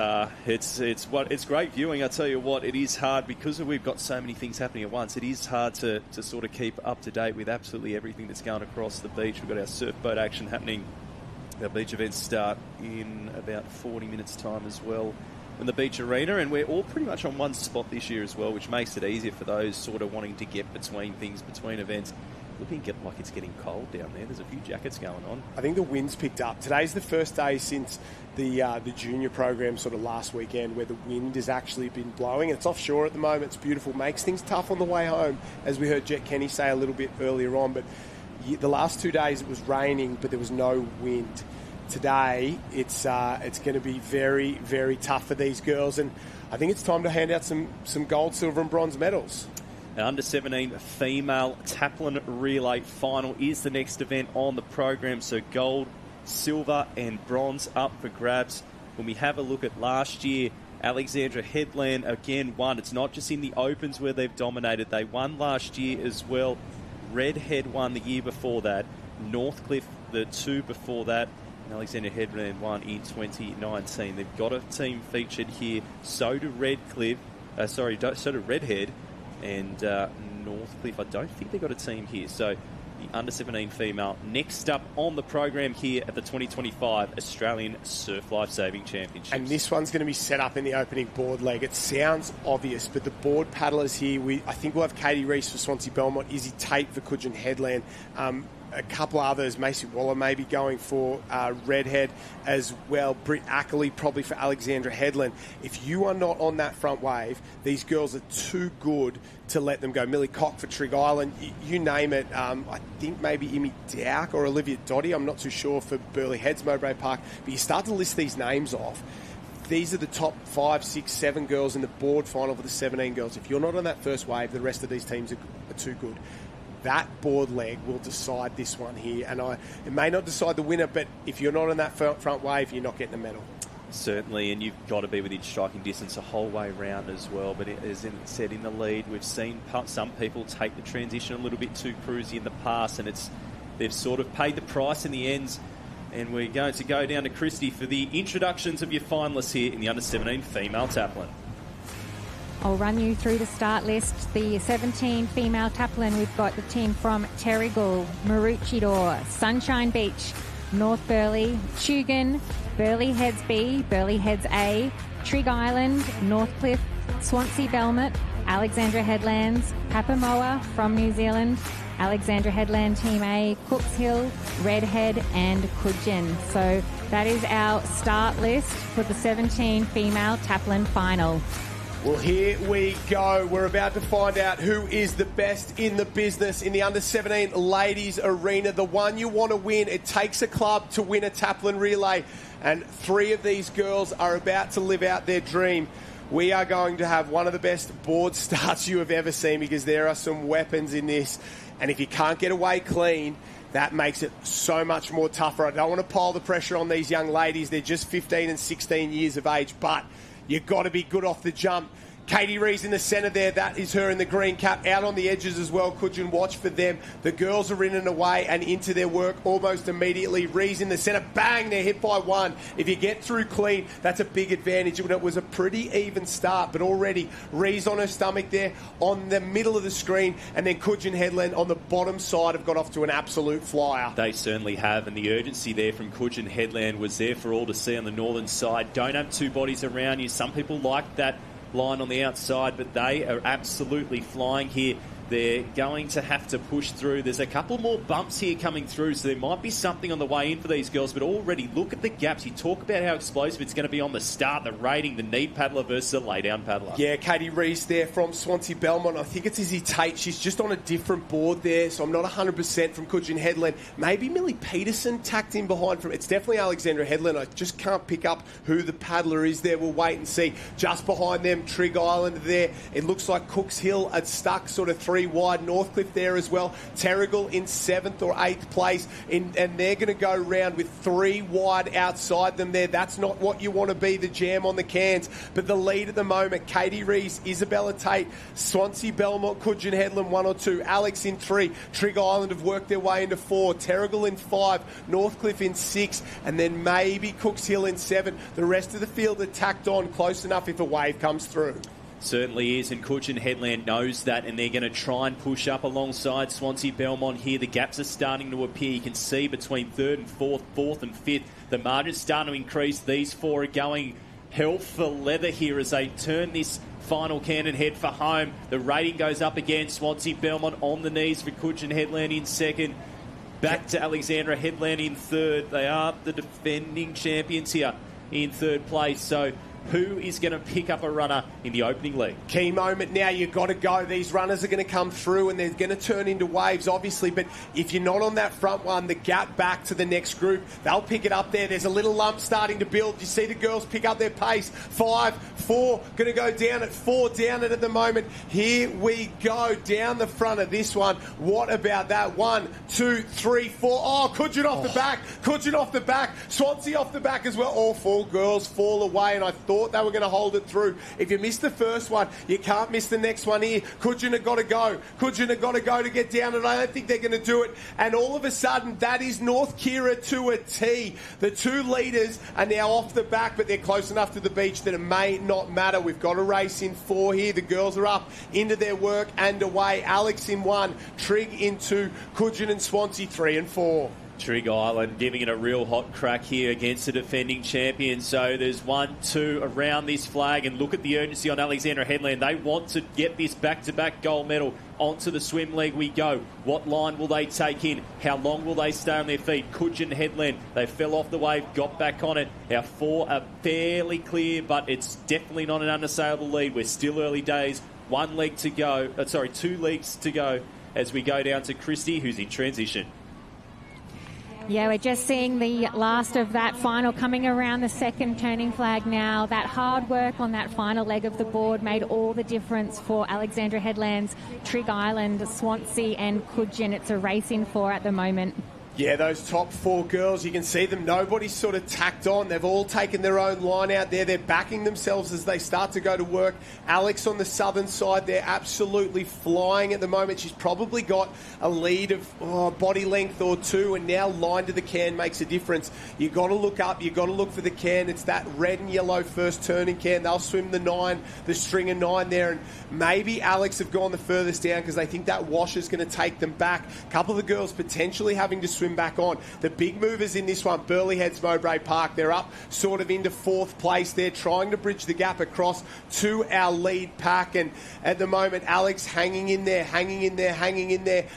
great viewing. I tell you what, it is hard because we've got so many things happening at once. It is hard to sort of keep up to date with absolutely everything that's going across the beach. We've got our surfboat action happening. Our beach events start in about 40 minutes' time as well in the beach arena, and we're all pretty much on one spot this year as well, which makes it easier for those sort of wanting to get between things, between events. Looking like it's getting cold down there. There's a few jackets going on. I think the wind's picked up. Today's the first day since the junior program sort of last weekend where the wind has actually been blowing. It's offshore at the moment. It's beautiful. Makes things tough on the way home, as we heard Jet Kenny say a little bit earlier on. But the last 2 days it was raining, but there was no wind. Today, it's going to be very, very tough for these girls, and I think it's time to hand out some gold, silver and bronze medals. An under-17 female Taplan relay final is the next event on the program. So gold, silver and bronze up for grabs. When we have a look at last year, Alexandra Headland again won. It's not just in the Opens where they've dominated. They won last year as well. Redhead won the year before that. Northcliffe the two before that. And Alexandra Headland won in 2019. They've got a team featured here. So do so do Redhead. And Northcliffe, I don't think they've got a team here. So the under-17 female. Next up on the program here at the 2025 Australian Surf Lifesaving Championships. And this one's going to be set up in the opening board leg. It sounds obvious, but the board paddlers here, I think we'll have Katie Reese for Swansea Belmont, Izzy Tate for Coogin Headland, a couple others, Macy Waller maybe going for Redhead as well, Britt Ackley probably for Alexandra Headland. If you are not on that front wave, these girls are too good to let them go. Millie Cock for Trig Island, you name it. I think maybe Imi Dowk or Olivia Dotty, I'm not too sure, for Burleigh Heads, Mowbray Park. But you start to list these names off. These are the top 5, 6, 7 girls in the board final for the 17 girls. If you're not on that first wave, the rest of these teams are too good. That board leg will decide this one here, and it may not decide the winner, but if you're not on that front wave, you're not getting a medal. Certainly, and you've got to be within striking distance the whole way round as well. But as said in the lead, we've seen some people take the transition a little bit too cruisy in the past, and they've sort of paid the price in the ends. And we're going to go down to Christy for the introductions of your finalists here in the under-17 female Taplan. I'll run you through the start list. The 17 female Taplan, we've got the team from Terrigal, Maroochydore, Sunshine Beach, North Burleigh, Tugun, Burleigh Heads B, Burleigh Heads A, Trig Island, Northcliffe, Swansea Belmont, Alexandra Headlands, Papamoa from New Zealand, Alexandra Headland Team A, Cooks Hill, Redhead and Coogin. So that is our start list for the 17 female Taplan final. Well, here we go. We're about to find out who is the best in the business in the under-17 ladies arena. The one you want to win. It takes a club to win a Taplan relay. And 3 of these girls are about to live out their dream. We are going to have one of the best board starts you have ever seen, because there are some weapons in this. And if you can't get away clean, that makes it so much more tougher. I don't want to pile the pressure on these young ladies. They're just 15 and 16 years of age, but you've got to be good off the jump. Katie Rees in the centre there, that is her in the green cap. Out on the edges as well, Coogin, watch for them. The girls are in and away and into their work almost immediately. Rees in the centre, bang, they're hit by 1. If you get through clean, that's a big advantage. And it was a pretty even start, but already Rees on her stomach there on the middle of the screen, and then Coogin Headland on the bottom side have got off to an absolute flyer. They certainly have, and the urgency there from Coogin Headland was there for all to see on the northern side. Don't have 2 bodies around you. Some people like that line on the outside, but they are absolutely flying here. They're going to have to push through. There's a couple more bumps here coming through, so there might be something on the way in for these girls, but already look at the gaps. You talk about how explosive it's going to be on the start, the rating, the knee paddler versus the lay-down paddler. Yeah, Katie Rees there from Swansea Belmont. I think it's Izzy Tate. She's just on a different board there, so I'm not 100% from Coogin Headland. Maybe Millie Peterson tacked in behind from... It's definitely Alexandra Headland. I just can't pick up who the paddler is there. We'll wait and see. Just behind them, Trig Island there. It looks like Cooks Hill are stuck sort of 3 wide. Northcliffe there as well. Terrigal in 7th or 8th place, and they're going to go round with 3 wide outside them there. That's not what you want to be, the jam on the cans. But the lead at the moment, Katie Rees, Isabella Tate, Swansea Belmont, Coogin Headland 1 or 2, Alex in 3, Trig Island have worked their way into 4, Terrigal in 5, Northcliffe in 6, and then maybe Cooks Hill in 7. The rest of the field are tacked on close enough if a wave comes through. Certainly is, and Coogin Headland knows that, and they're going to try and push up alongside Swansea Belmont here. The gaps are starting to appear. You can see between 3rd and 4th, 4th and 5th, the margin's starting to increase. These 4 are going hell for leather here as they turn this final can and head for home. The rating goes up again. Swansea Belmont on the knees for Coogin Headland in 2nd. Back to Alexandra Headland in 3rd. They are the defending champions here in 3rd place. So who is going to pick up a runner in the opening leg. Key moment now, you've got to go. These runners are going to come through and they're going to turn into waves, obviously, but if you're not on that front one, the gap back to the next group, they'll pick it up there. There's a little lump starting to build. You see the girls pick up their pace. 5, 4, going to go down at 4, down it at the moment. Here we go, down the front of this one. What about that? 1, 2, 3, 4. Oh, Kudjin off the back. Kudjin off the back. Swansea off the back as well. All 4 girls fall away, and I thought they were going to hold it through. If you miss the first one, you can't miss the next one here. Kudjin have got to go. Kudjin have got to go to get down, and I don't think they're going to do it. And all of a sudden, that is North Kirra to a T. The 2 leaders are now off the back, but they're close enough to the beach that it may not matter. We've got a race in 4 here. The girls are up into their work and away. Alex in 1, Trig in 2, Kudjin and Swansea 3 and 4. Trig Island giving it a real hot crack here against the defending champion. So there's 1, 2 around this flag, and look at the urgency on Alexandra Headland. They want to get this back-to-back gold medal. Onto the swim leg we go. What line will they take in? How long will they stay on their feet? Kudjin Headland, they fell off the wave, got back on it. Our 4 are fairly clear, but it's definitely not an unassailable lead. We're still early days. 2 legs to go as we go down to Christy, who's in transition. Yeah, we're just seeing the last of that final coming around the second turning flag now. That hard work on that final leg of the board made all the difference for Alexandra Headlands, Trig Island, Swansea and Kudjin. It's a race in 4 at the moment. Yeah, those top 4 girls, you can see them. Nobody's sort of tacked on. They've all taken their own line out there. They're backing themselves as they start to go to work. Alex on the southern side, they're absolutely flying at the moment. She's probably got a lead of body length or 2, and now line to the can makes a difference. You've got to look up. You've got to look for the can. It's that red and yellow first turning can. They'll swim the 9, the string of 9 there, and maybe Alex have gone the furthest down because they think that wash is going to take them back. A couple of the girls potentially having to swim back on. The big movers in this one, Burleigh Heads, Mowbray Park, they're up sort of into 4th place. They're trying to bridge the gap across to our lead pack, and at the moment Alex hanging in there,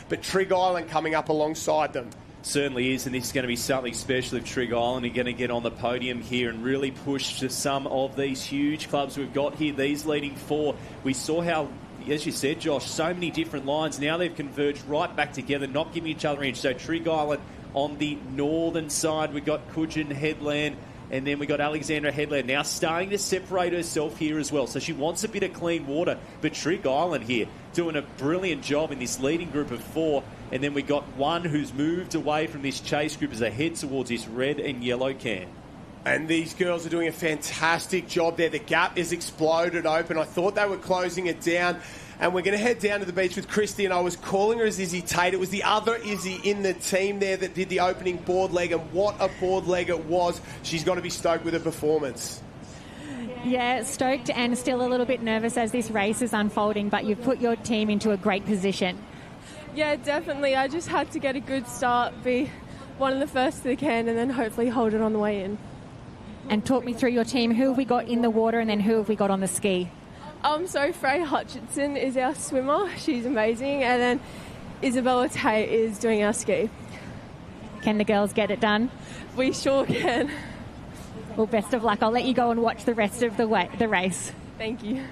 but Trig Island coming up alongside them. Certainly is, and this is going to be something special if Trig Island are going to get on the podium here and really push to some of these huge clubs we've got here, these leading 4. We saw how, as you said, Josh, so many different lines. Now they've converged right back together, not giving each other an inch. So Trig Island on the northern side, we've got Kudjin Headland, and then we got Alexandra Headland now starting to separate herself here as well. So she wants a bit of clean water, but Trig Island here doing a brilliant job in this leading group of 4. And then we got 1 who's moved away from this chase group as they head towards this red and yellow can. And these girls are doing a fantastic job there. The gap is exploded open. I thought they were closing it down. And we're going to head down to the beach with Christy, and I was calling her as Izzy Tate. It was the other Izzy in the team there that did the opening board leg, and what a board leg it was. She's got to be stoked with her performance. Yeah, stoked and still a little bit nervous as this race is unfolding, but you've put your team into a great position. Yeah, definitely. I just had to get a good start, be one of the first to the can, and then hopefully hold it on the way in. And talk me through your team. Who have we got in the water, and then who have we got on the ski? So Freya Hutchinson is our swimmer. She's amazing. And then Isabella Tate is doing our ski. Can the girls get it done? We sure can. Well, best of luck. I'll let you go and watch the rest of the race. Thank you.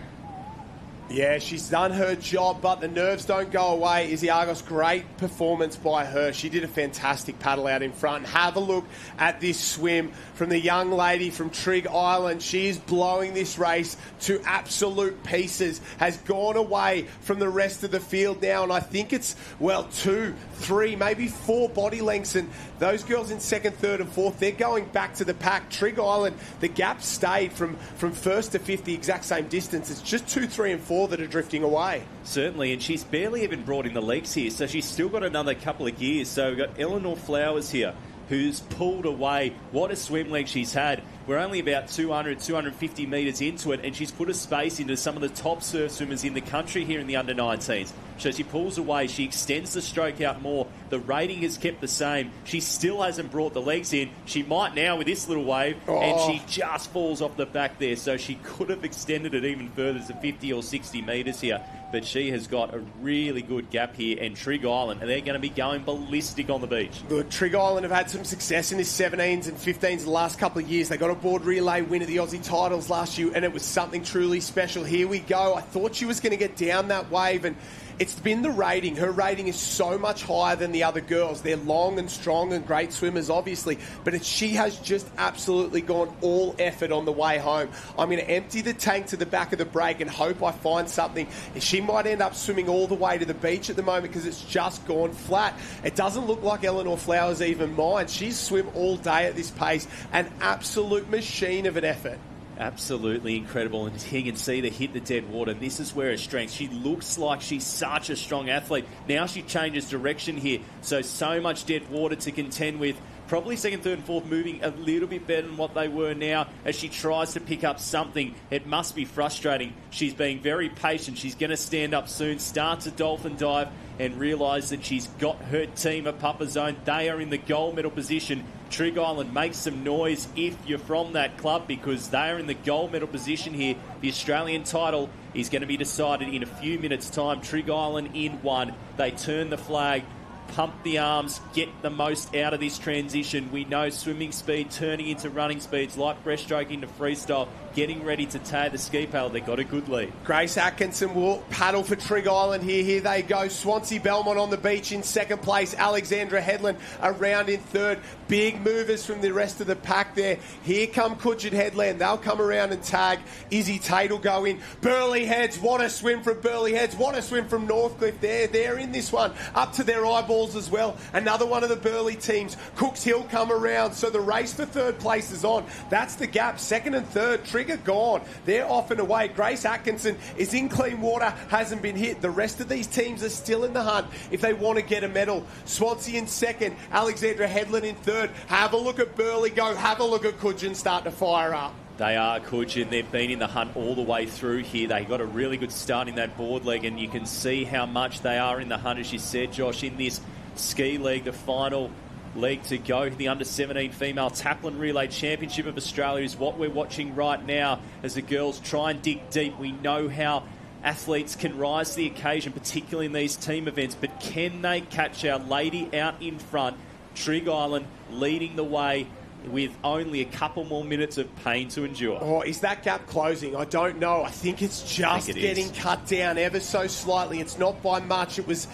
Yeah, she's done her job, but the nerves don't go away. Izzy Argos, great performance by her. She did a fantastic paddle out in front. Have a look at this swim from the young lady from Trig Island. She is blowing this race to absolute pieces, has gone away from the rest of the field now, and I think it's, 2, 3, maybe 4 body lengths, and those girls in 2nd, 3rd and 4th, they're going back to the pack. Trig Island, the gap stayed from 1st to 5th, the exact same distance. It's just 2, 3 and 4 that are drifting away. Certainly, and she's barely even brought in the legs here, so she's still got another couple of gears. So we've got Eleanor Flowers here, who's pulled away. What a swim leg she's had. We're only about 200, 250 metres into it, and she's put a space into some of the top surf swimmers in the country here in the under-19s. So she pulls away, she extends the stroke out more. The rating is kept the same. She still hasn't brought the legs in. She might now with this little wave, and she just falls off the back there. So she could have extended it even further to 50 or 60 metres here. but she has got a really good gap here, and Trig Island, and they're going to be going ballistic on the beach. Good. Trig Island have had some success in this 17s and 15s the last couple of years. They got a board relay win at the Aussie titles last year, and it was something truly special. Here we go. I thought she was going to get down that wave, and it's been the rating. Her rating is so much higher than the other girls. They're long and strong and great swimmers, obviously, but she has just absolutely gone all effort on the way home. I'm going to empty the tank to the back of the break and hope I find something. She might end up swimming all the way to the beach at the moment because it's just gone flat. It doesn't look like Eleanor Flowers even minds. She's swim all day at this pace, an absolute machine of an effort. Absolutely incredible, and you can see the hit the dead water. This is where her strength. She looks like she's such a strong athlete. Now she changes direction here, so much dead water to contend with. Probably second, third and fourth moving a little bit better than what they were now as she tries to pick up something. It must be frustrating. She's being very patient. She's going to stand up soon, starts a dolphin dive, and realise that she's got her team at Papa Zone. They are in the gold medal position. Trig Island, make some noise if you're from that club, because they are in the gold medal position here. The Australian title is going to be decided in a few minutes' time. Trig Island in one. They turn the flag, pump the arms, get the most out of this transition. We know swimming speed turning into running speeds, like breaststroke into freestyle, getting ready to tag the ski paddle. They've got a good lead. Grace Atkinson will paddle for Trig Island here. Here they go. Swansea Belmont on the beach in second place. Alexandra Headland around in third. Big movers from the rest of the pack there. Here come Coogin Headland. They'll come around and tag. Izzy Tate will go in. Burleigh Heads. What a swim from Burleigh Heads. What a swim from Northcliffe. They're in this one. Up to their eyeballs as well. Another one of the Burleigh teams. Cooks Hill come around. So the race for third place is on. That's the gap. Second and third. Trig are gone. They're off and away. Grace Atkinson is in clean water, hasn't been hit. The rest of these teams are still in the hunt if they want to get a medal. Swansea in second, Alexandra Headland in third. Have a look at Burleigh go. Have a look at Coogin start to fire up. They are Coogin. They've been in the hunt all the way through here. They got a really good start in that board leg, and you can see how much they are in the hunt, as you said, Josh, in this ski leg, the final leg to go. The under-17 female Taplan Relay Championship of Australia is what we're watching right now as the girls try and dig deep. We know how athletes can rise to the occasion, particularly in these team events, but can they catch our lady out in front? Trig Island leading the way with only a couple more minutes of pain to endure. Oh, is that gap closing? I don't know. I think it's just getting cut down ever so slightly. It's not by much. It was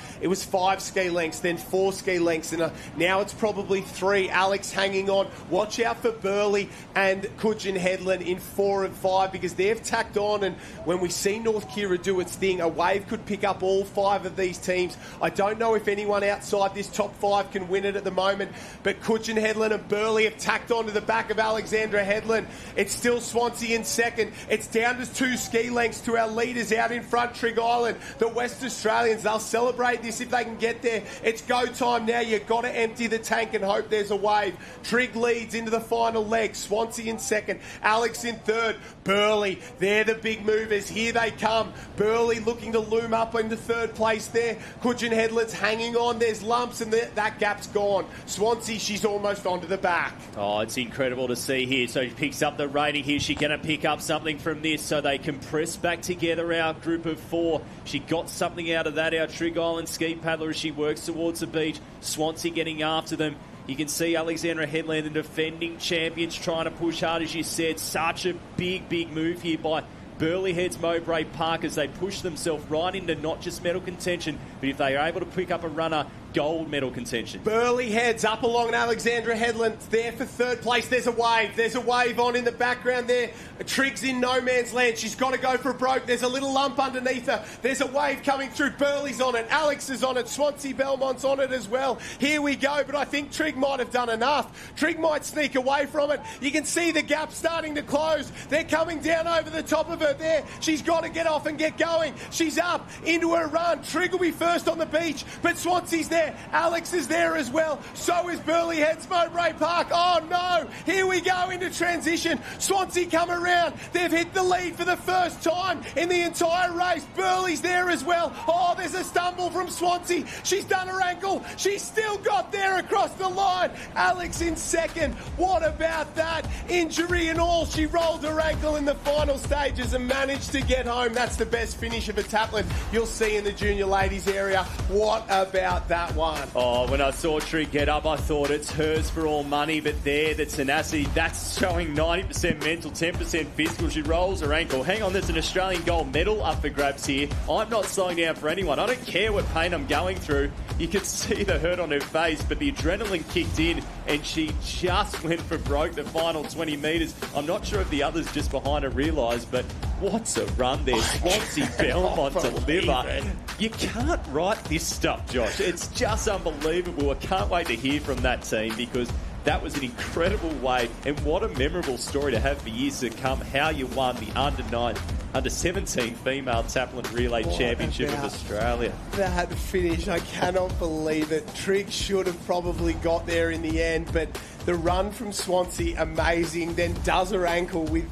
5 ski lengths, then 4 ski lengths, and now it's probably 3. Alex hanging on. Watch out for Burleigh and Coogin Headland in 4 and 5, because they've tacked on, and when we see North Kirra do its thing, a wave could pick up all 5 of these teams. I don't know if anyone outside this top 5 can win it at the moment, but Coogin Headland and Burleigh have tacked onto the back of Alexandra Headland. It's still Swansea in second. It's down to 2 ski lengths to our leaders out in front, Trig Island. The West Australians, they'll celebrate this if they can get there. It's go time now. You've got to empty the tank and hope there's a wave. Trig leads into the final leg. Swansea in second. Alex in third. Burleigh, they're the big movers. Here they come. Burleigh looking to loom up into third place there. Coogin Headland's hanging on. There's lumps and that gap's gone. Swansea, she's almost onto the back. Oh, it's incredible to see here. So she picks up the rating here. She's going to pick up something from this so they can press back together our group of 4. She got something out of that, our Trig Island ski paddler, as she works towards the beach. Swansea getting after them. You can see Alexandra Headland, the defending champions, trying to push hard, as you said. Such a big move here by Burleigh Heads Mowbray Park as they push themselves right into not just medal contention, but if they are able to pick up a runner, gold medal contention. Burleigh Heads up along Alexandra Headland there for third place. There's a wave. There's a wave on in the background there. Trig's in no man's land. She's got to go for a broke. There's a little lump underneath her. There's a wave coming through. Burleigh's on it. Alex is on it. Swansea Belmont's on it as well. Here we go, but I think Trig might have done enough. Trig might sneak away from it. You can see the gap starting to close. They're coming down over the top of her there. She's got to get off and get going. She's up into her run. Trig will be first on the beach, but Swansea's there. there. Alex is there as well. So is Burleigh Heads, Mowbray Park. Oh no, here we go into transition. Swansea come around. They've hit the lead for the first time in the entire race. Burleigh's there as well. Oh, there's a stumble from Swansea. She's done her ankle. She's still got there across the line. Alex in second. What about that? Injury and all, she rolled her ankle in the final stages and managed to get home. That's the best finish of a Taplan you'll see in the junior ladies area. What about that one? Oh, when I saw Trig get up, I thought it's hers for all money, but there, the tenacity, that's showing 90% mental, 10% physical. She rolls her ankle. Hang on, there's an Australian gold medal up for grabs here. I'm not slowing down for anyone. I don't care what pain I'm going through. You could see the hurt on her face, but the adrenaline kicked in and she just went for broke the final 20 metres. I'm not sure if the others just behind her realised, but what's a run there. Swansea Belmont deliver. You can't write this stuff, Josh. It's just unbelievable. I can't wait to hear from that team because that was an incredible way, and what a memorable story to have for years to come, how you won the under-17 female Taplan Relay Championship of Australia. That finish, I cannot believe it. Trig should have probably got there in the end, but the run from Swansea, amazing, then does her ankle with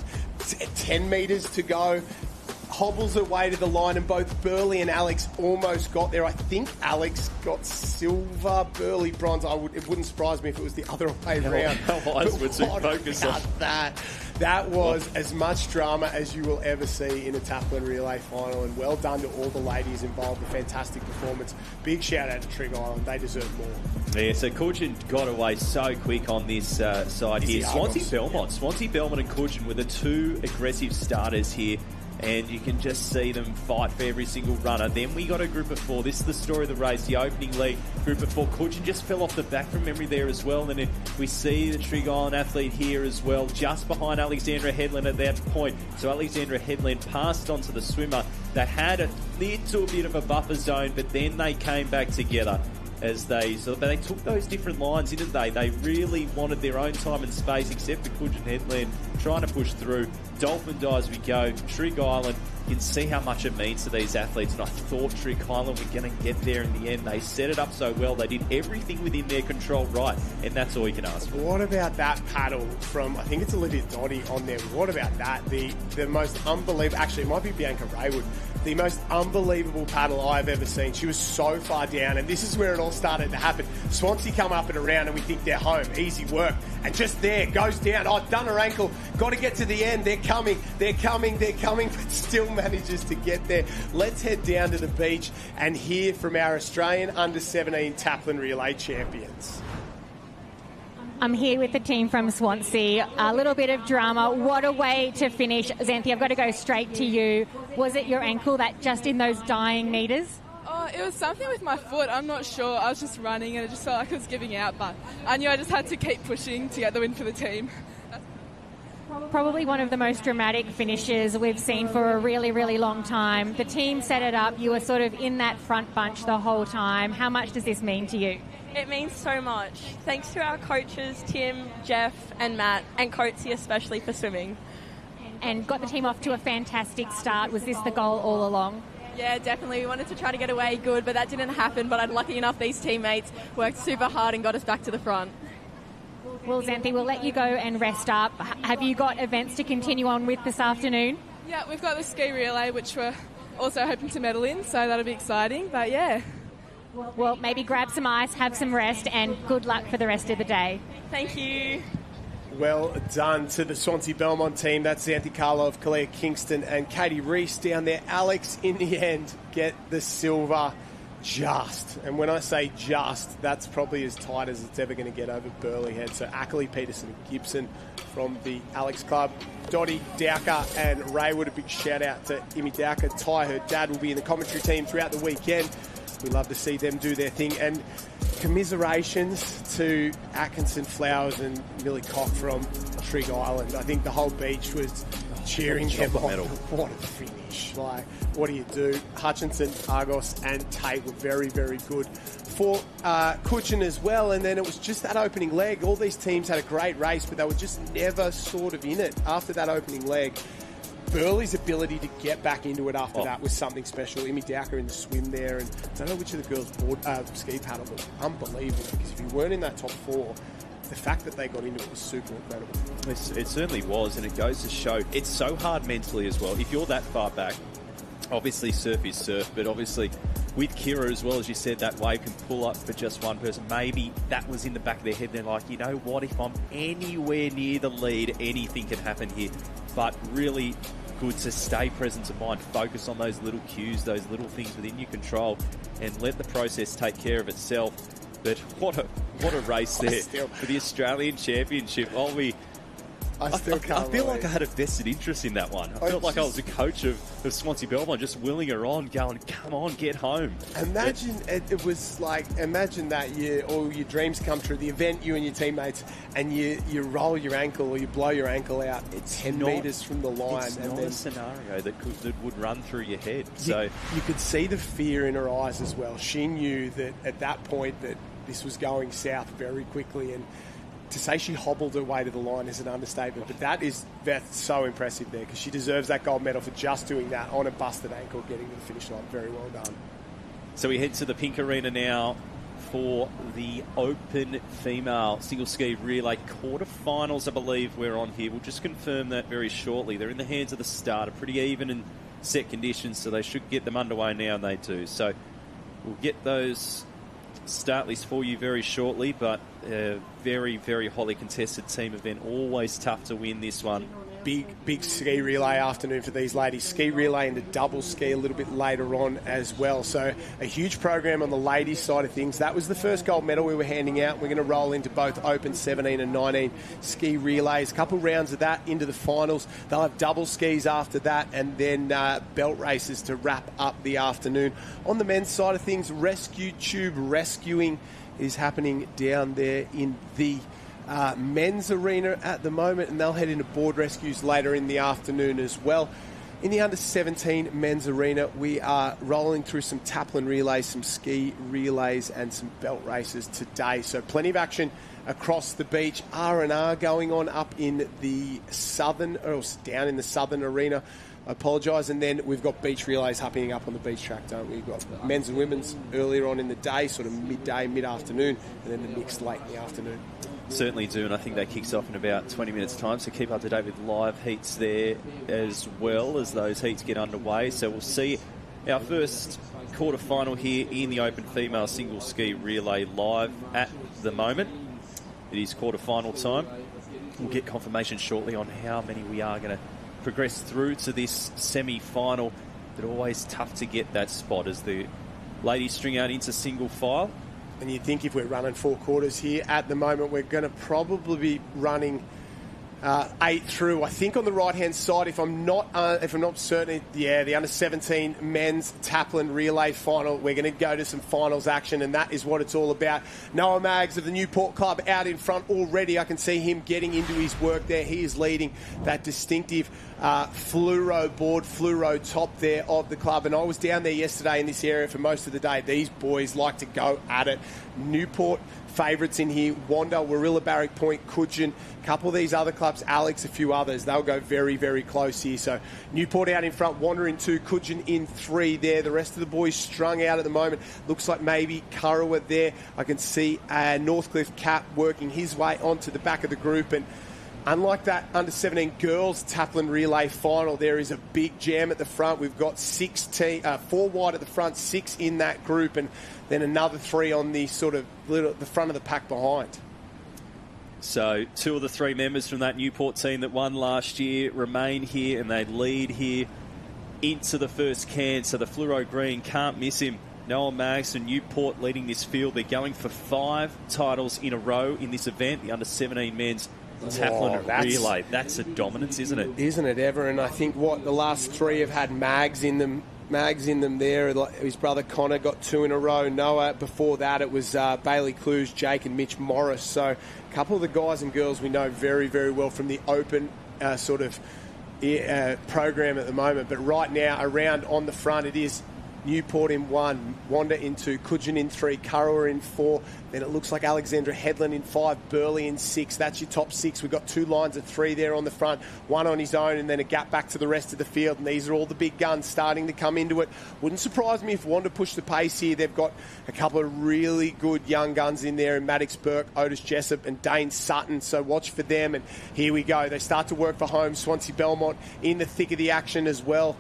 10 metres to go. Hobbles her way to the line, and both Burleigh and Alex almost got there. I think Alex got silver, Burleigh bronze. It wouldn't surprise me if it was the other way around. Our eyes would soon focus on that. That was as much drama as you will ever see in a Taplan Relay final, and well done to all the ladies involved. A fantastic performance. Big shout out to Trig Island. They deserve more. Yeah, so Coogin got away so quick on this side here. Swansea Belmont and Coogin were the two aggressive starters here. And you can just see them fight for every single runner. Then we got a group of four. This is the story of the race, the opening leg. Group of four. Coogin just fell off the back from memory there as well. And then we see the Trig Island athlete here as well, just behind Alexandra Headland at that point. So Alexandra Headland passed on to the swimmer. They had a little bit of a buffer zone, but then they came back together. They took those different lines, didn't they? They really wanted their own time and space, except for Coogin Headland trying to push through. Dolphin dies we go. Trig Island, you can see how much it means to these athletes, and I thought Trig Island were going to get there in the end. They set it up so well. They did everything within their control right, and that's all you can ask for. What about that paddle from, I think it's Olivia Dottie on there. What about that? The most unbelievable, actually it might be Bianca Raywood, the most unbelievable paddle I've ever seen. She was so far down, and this is where it all started to happen. Swansea come up and around, and we think they're home. Easy work. And just there, goes down. Oh, done her ankle. Got to get to the end. They're coming, but still manages to get there. Let's head down to the beach and hear from our Australian under-17 Taplan Relay champions. I'm here with the team from Swansea. A little bit of drama. What a way to finish. Xanthi, I've got to go straight to you. Was it your ankle that just in those dying metres? Oh, it was something with my foot. I'm not sure. I was just running and it just felt like I was giving out, but I knew I just had to keep pushing to get the win for the team. Probably one of the most dramatic finishes we've seen for a really, really long time. The team set it up. You were sort of in that front bunch the whole time. How much does this mean to you? It means so much. Thanks to our coaches, Tim, Jeff and Matt, and Coatsy especially for swimming. And got the team off to a fantastic start. Was this the goal all along? Yeah, definitely. We wanted to try to get away good, but that didn't happen. But I'm lucky enough these teammates worked super hard and got us back to the front. Well, Xanthi, we'll let you go and rest up. Have you got events to continue on with this afternoon? Yeah, we've got the ski relay, which we're also hoping to medal in, so that'll be exciting. But yeah. Well, maybe grab some ice, have some rest, and good luck for the rest of the day. Thank you. Well done to the Swansea Belmont team. That's Xanthi Carlo of Kalia Kingston and Katie Reese down there. Alex, in the end, get the silver just. And when I say just, that's probably as tight as it's ever going to get over Burleigh Head. So Ackley, Peterson and Gibson from the Alex Club. Dottie, Dowker and Raywood, a big shout out to Imi Dowker. Ty, her dad, will be in the commentary team throughout the weekend. We love to see them do their thing. And commiserations to Atkinson Flowers and Millie Cock from Trig Island. I think the whole beach was cheering them on. What a finish. Like, what do you do? Hutchinson, Argos and Tate were very, very good for Coogin as well. And then it was just that opening leg. All these teams had a great race, but they were just never sort of in it after that opening leg. Burley's ability to get back into it after that was something special. Imi Dowker in the swim there, and I don't know which of the girls ski paddle, but unbelievable. Because if you weren't in that top 4, the fact that they got into it was super incredible. It certainly was, and it goes to show it's so hard mentally as well. If you're that far back, obviously surf is surf, but obviously with Kirra as well, as you said, that wave can pull up for just one person. Maybe that was in the back of their head. They're like, you know what, if I'm anywhere near the lead, anything can happen here. But really good to stay present of mind, focus on those little cues, those little things within your control, and let the process take care of itself. But what a race there for the Australian Championship. I feel like I had a vested interest in that one. I felt like I was a coach of Swansea Belmont, just willing her on, going, come on, get home. Imagine it was like, imagine that all your dreams come true, the event, you and your teammates, and you roll your ankle or you blow your ankle out 10 metres from the line. It's not a scenario that would run through your head. You could see the fear in her eyes as well. She knew that at that point that this was going south very quickly, and to say she hobbled her way to the line is an understatement, but that's so impressive there, because she deserves that gold medal for just doing that on a busted ankle, getting to the finish line. Very well done. So we head to the pink arena now for the Open Female Single Ski Relay quarterfinals. I believe we're on here. We'll just confirm that very shortly. They're in the hands of the starter, pretty even and set conditions, so they should get them underway now, and they do. So we'll get those start list for you very shortly, but very, very highly contested team event. Always tough to win this one. Big ski relay afternoon for these ladies. Ski relay and the double ski a little bit later on as well. So a huge program on the ladies' side of things. That was the first gold medal we were handing out. We're going to roll into both Open 17 and 19 ski relays. A couple rounds of that into the finals. They'll have double skis after that, and then belt races to wrap up the afternoon. On the men's side of things, rescue tube rescuing is happening down there in the men's arena at the moment, and they'll head into board rescues later in the afternoon as well. In the under-17 men's arena, we are rolling through some Taplan relays, some ski relays, and some belt races today. So plenty of action across the beach. R&R going on up in the southern, or down in the southern arena. I apologise. And then we've got beach relays happening up on the beach track, don't we? We've got men's and women's earlier on in the day, sort of midday, mid-afternoon, and then the mixed late in the afternoon. Certainly do, and I think that kicks off in about 20 minutes' time, so keep up to date with live heats there as well as those heats get underway. So we'll see our first quarter-final here in the Open Female Single Ski Relay live at the moment. It is quarter-final time. We'll get confirmation shortly on how many we are going to progress through to this semi-final, but always tough to get that spot as the ladies string out into single file. And you'd think if we're running 4 quarters here, at the moment we're going to probably be running 8 through. I think on the right-hand side, if I'm not certain, the under-17 men's Taplan relay final, we're going to go to some finals action, and that is what it's all about. Noah Maggs of the Newport Club out in front already. I can see him getting into his work there. He is leading that distinctive fluoro top there of the club, and I was down there yesterday in this area for most of the day. These boys like to go at it. Newport favourites in here: Wanda, Warilla, Barrack Point, Coogin, a couple of these other clubs, Alex, a few others. They'll go very, very close here. So Newport out in front, Wanda in 2, Coogin in 3 there. The rest of the boys strung out at the moment. Looks like maybe Kirra there. I can see Northcliffe Cap working his way onto the back of the group, and unlike that under-17 girls Taplan relay final, there is a big jam at the front. We've got 4 wide at the front, 6 in that group, and then another 3 on the sort of the front of the pack behind. So 2 of the 3 members from that Newport team that won last year remain here, and they lead here into the first can. So the fluoro green, can't miss him. Noah Maggs and Newport leading this field. They're going for 5 titles in a row in this event, the under-17 men's Taplan relay. That's a dominance, isn't it? Isn't it ever? And I think the last 3 have had Maggs in them. There. His brother Connor got 2 in a row. Noah, before that, it was Bailey Clues, Jake and Mitch Morris. So a couple of the guys and girls we know very, very well from the Open program at the moment. But right now, around on the front, it is Newport in 1, Wanda in 2, Coogin in 3, Kirra in 4. Then it looks like Alexandra Headland in 5, Burley in 6. That's your top 6. We've got 2 lines of 3 there on the front, 1 on his own, and then a gap back to the rest of the field. And these are all the big guns starting to come into it. Wouldn't surprise me if Wanda pushed the pace here. They've got a couple of really good young guns in there in Maddox Burke, Otis Jessup, and Dane Sutton. So watch for them. And here we go. They start to work for home. Swansea Belmont in the thick of the action as well.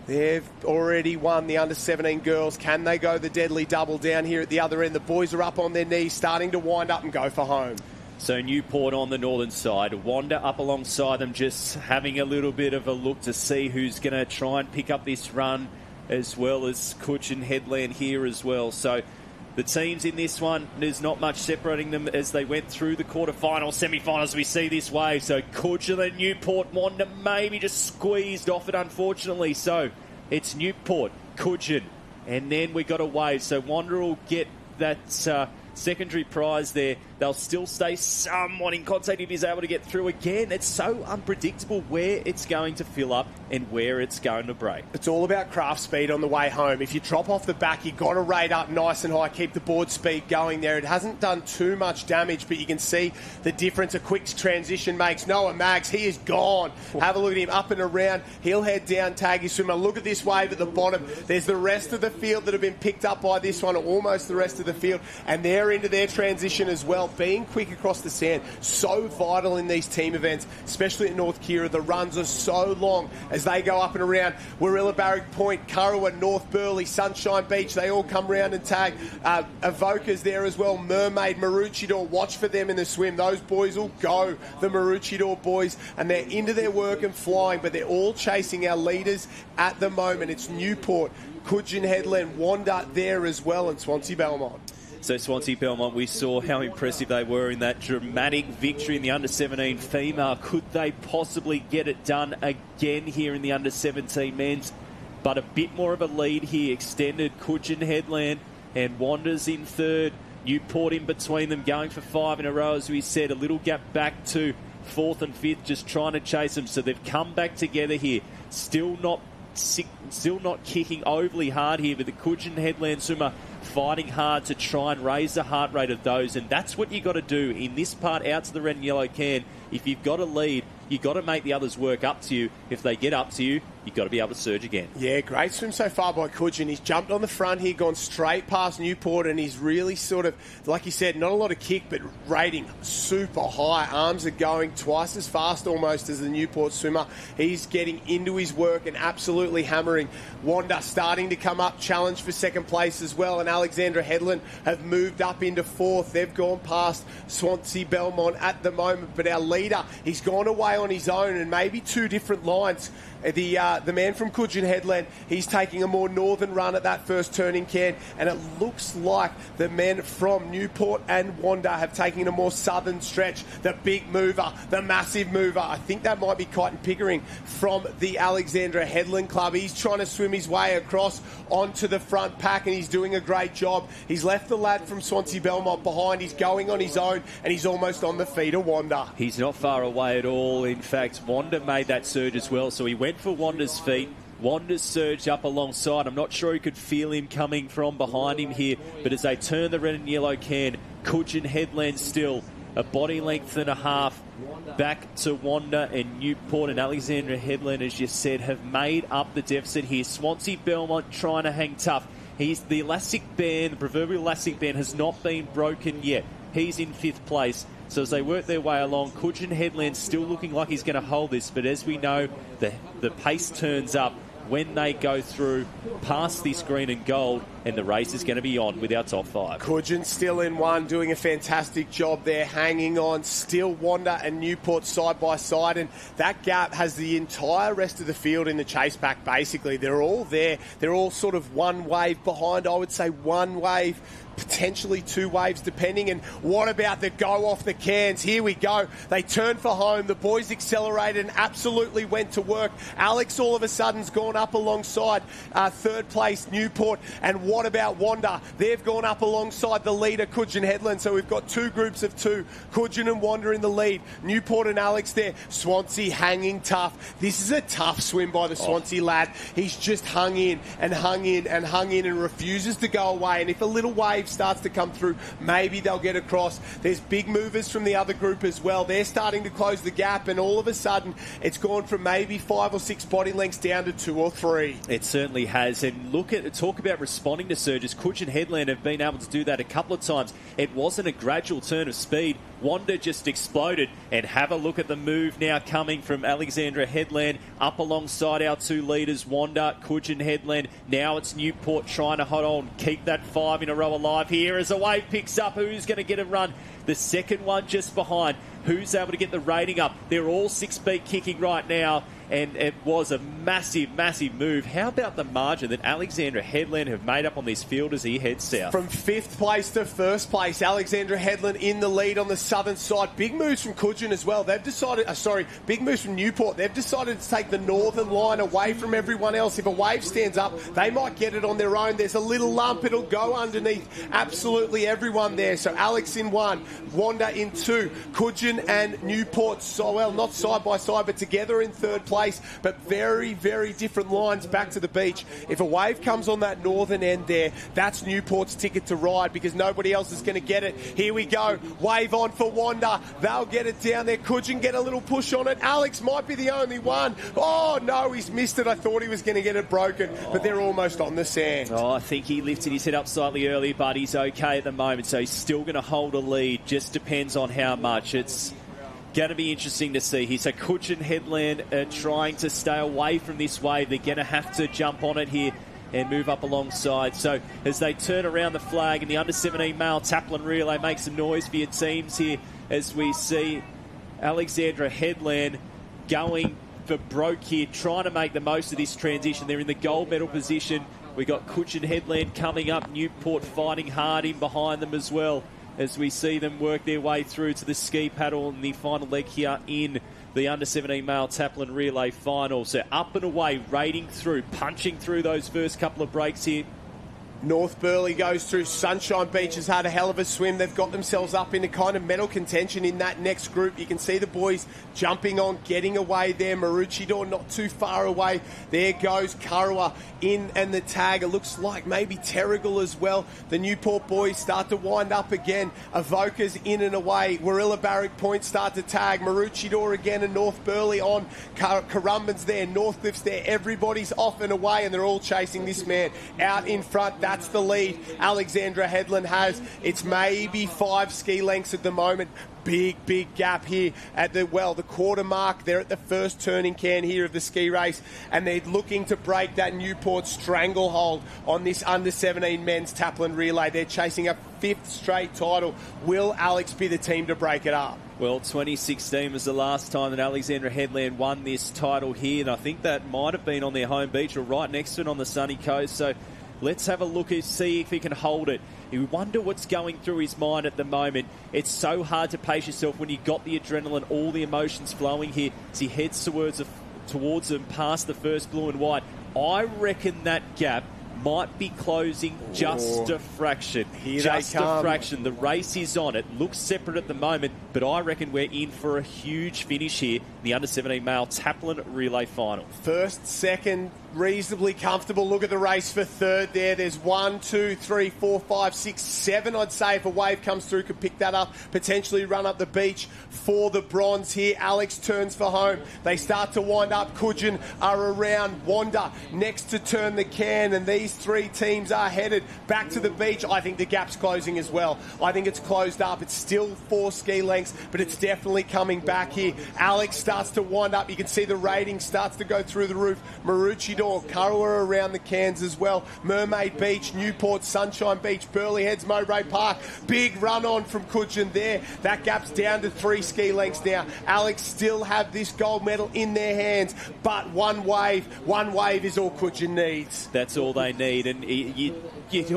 They've already won the under-17 girls. Can they go the deadly double down here at the other end? The boys are up on their knees, starting to wind up and go for home. So Newport on the northern side. Wanda up alongside them, just having a little bit of a look to see who's going to try and pick up this run, as well as Coogin Headland here as well. So the teams in this one, there's not much separating them as they went through the quarterfinals, semi-finals. We see this wave. So Coogin and Newport, Wanda maybe just squeezed off it, unfortunately. So it's Newport, Coogin, and then we got a wave. So Wanda will get that secondary prize there. They'll still stay somewhat in contact if he's able to get through again. It's so unpredictable where it's going to fill up and where it's going to break. It's all about craft speed on the way home. If you drop off the back, you've got to rate up nice and high, keep the board speed going there. It hasn't done too much damage, but you can see the difference a quick transition makes. Noah Maggs, he is gone. Have a look at him up and around. He'll head down, tag his swimmer. Look at this wave at the bottom. There's the rest of the field that have been picked up by this one, almost the rest of the field, and they're into their transition as well. Being quick across the sand, so vital in these team events, especially at North Kirra. The runs are so long as they go up and around. Warilla Barrack Point, Kurrawa, North Burleigh, Sunshine Beach, they all come round and tag. Avoca's there as well, Mermaid, Maroochydore, watch for them in the swim. Those boys will go, the Maroochydore boys, and they're into their work and flying, but they're all chasing our leaders at the moment. It's Newport, Coogin Headland, Wanda there as well, and Swansea Belmont. So Swansea Belmont, we saw how impressive they were in that dramatic victory in the under-17 female. Could they possibly get it done again here in the under-17 men's? But a bit more of a lead here, extended. Coogin Headland and Wanda's in third. Newport in between them, going for 5 in a row, as we said. A little gap back to 4th and 5th, just trying to chase them. So they've come back together here. Still not kicking overly hard here, but the Coogin Headland swimmer fighting hard to try and raise the heart rate of those, and that's what you got to do in this part out to the red and yellow can. If you've got a lead, you've got to make the others work up to you. If they get up to you, you've got to be able to surge again. Yeah, great swim so far by Coogin. He's jumped on the front here, gone straight past Newport, and he's really sort of, like you said, not a lot of kick, but rating super high. Arms are going twice as fast almost as the Newport swimmer. He's getting into his work and absolutely hammering. Wanda starting to come up, challenge for second place as well, and Alexandra Headland have moved up into 4th. They've gone past Swansea Belmont at the moment, but our leader, he's gone away on his own, and maybe 2 different lines. The man from Coogin Headland, he's taking a more northern run at that first turning can, and it looks like the men from Newport and Wanda have taken a more southern stretch. The big mover, the massive mover, I think that might be Kyton Pickering from the Alexandra Headland Club. He's trying to swim his way across onto the front pack, and he's doing a great job. He's left the lad from Swansea Belmont behind. He's going on his own, and he's almost on the feet of Wanda. He's not far away at all. In fact, Wanda made that surge as well, so he went for Wanda's feet. Wanda's surged up alongside. I'm not sure he could feel him coming from behind him here, but as they turn the red and yellow can, Coogin Headland still a body length and a half back to Wanda, and Newport and Alexandra Headland, as you said, have made up the deficit here. Swansea Belmont trying to hang tough. The elastic band, the proverbial elastic band, has not been broken yet. He's in 5th place. So as they work their way along, Coogin Headland still looking like he's going to hold this, but as we know, the pace turns up when they go through past this green and gold, and the race is going to be on with our top 5. Coogin still in 1, doing a fantastic job there, hanging on. Still Wanda and Newport side by side, and that gap has the entire rest of the field in the chase pack, basically. They're all there. They're all sort of one wave behind, I would say one wave potentially 2 waves depending. And what about the go off the cans? Here we go. They turn for home. The boys accelerated and absolutely went to work. Alex all of a sudden's gone up alongside third place Newport. And what about Wanda? They've gone up alongside the leader, Coogin Headland. So we've got 2 groups of 2. Coogin and Wanda in the lead. Newport and Alex there. Swansea hanging tough. This is a tough swim by the Swansea lad. He's just hung in and hung in and hung in and refuses to go away. And if a little wave starts to come through, maybe they'll get across. There's big movers from the other group as well. They're starting to close the gap, and all of a sudden it's gone from maybe 5 or 6 body lengths down to 2 or 3. It certainly has. And talk about responding to surges. Coogin Headland have been able to do that a couple of times. It wasn't a gradual turn of speed. Wanda just exploded. And have a look at the move now coming from Alexandra Headland up alongside our 2 leaders, Wanda, Coogin Headland. Now it's Newport trying to hold on, keep that 5 in a row alive here as a wave picks up. Who's going to get a run? The second one just behind. Who's able to get the rating up? They're all 6-beat kicking right now. And it was a massive, massive move. How about the margin that Alexandra Headland have made up on this field as he heads south? From 5th place to 1st place, Alexandra Headland in the lead on the southern side. Big moves from Coogin as well. They've decided, big moves from Newport. They've decided to take the northern line away from everyone else. If a wave stands up, they might get it on their own. There's a little lump. It'll go underneath absolutely everyone there. So Alex in 1, Wanda in 2, Coogin and Newport, not side by side, but together in 3rd place. But very, very different lines back to the beach. If a wave comes on that northern end there, that's Newport's ticket to ride because nobody else is going to get it. Here we go. Wave on for Wanda. They'll get it down there. Coogin get a little push on it. Alex might be the only one. Oh, no, he's missed it. I thought he was going to get it broken, but they're almost on the sand. Oh, I think he lifted his head up slightly earlier, but he's okay at the moment, so he's still going to hold a lead. Just depends on how much. It's going to be interesting to see here. So Coogin Headland are trying to stay away from this wave. They're going to have to jump on it here and move up alongside. So as they turn around the flag in the under-17 male Taplan relay, make some noise for your teams here as we see Alexandra Headland going for broke here, trying to make the most of this transition. They're in the gold medal position. We got Coogin Headland coming up, Newport fighting hard in behind them as well, as we see them work their way through to the ski paddle in the final leg here in the under-17 male Taplan relay final. So up and away, raiding through, punching through those first couple of breaks here. North Burleigh goes through. Sunshine Beach has had a hell of a swim. They've got themselves up into kind of medal contention in that next group. You can see the boys jumping on, getting away there. Maroochydore not too far away. There goes Kirra in and the tag. It looks like maybe Terrigal as well. The Newport boys start to wind up again. Avoca's in and away. Warilla Barrack Point start to tag. Maroochydore again and North Burleigh on. Currumbin's there. Northcliffe's there. Everybody's off and away and they're all chasing this man out in front. That's the lead Alexandra Headland has. It's maybe 5 ski lengths at the moment. Big gap here at the quarter mark. They're at the first turning can here of the ski race, and they're looking to break that Newport stranglehold on this under-17 men's Taplan relay. They're chasing a 5th straight title. Will Alex be the team to break it up? Well, 2016 was the last time that Alexandra Headland won this title here, and I think that might have been on their home beach or right next to it on the sunny coast. So let's have a look and see if he can hold it. You wonder what's going through his mind at the moment. It's so hard to pace yourself when you've got the adrenaline, all the emotions flowing here as he heads towards them past the first blue and white. I reckon that gap might be closing just a fraction. Just a fraction. The race is on. It looks separate at the moment, but I reckon we're in for a huge finish here in the under-17 male Taplan relay final. First, second, reasonably comfortable. Look at the race for third there. There's 1, 2, 3, 4, 5, 6, 7. I'd say if a wave comes through, could pick that up, potentially run up the beach for the bronze here. Alex turns for home. They start to wind up. Coogin are around. Wanda next to turn the can, and these 3 teams are headed back to the beach. I think the gap's closing as well. I think it's closed up. It's still 4 ski lengths lengths, but it's definitely coming back here. Alex starts to wind up. You can see the rating starts to go through the roof. Maroochydore, Kirra around the cans as well. Mermaid Beach, Newport, Sunshine Beach, Burleigh Heads, Mowbray Park. Big run on from Coogin there. That gap's down to 3 ski lengths now. Alex still have this gold medal in their hands, but one wave is all Coogin needs. That's all they need, and you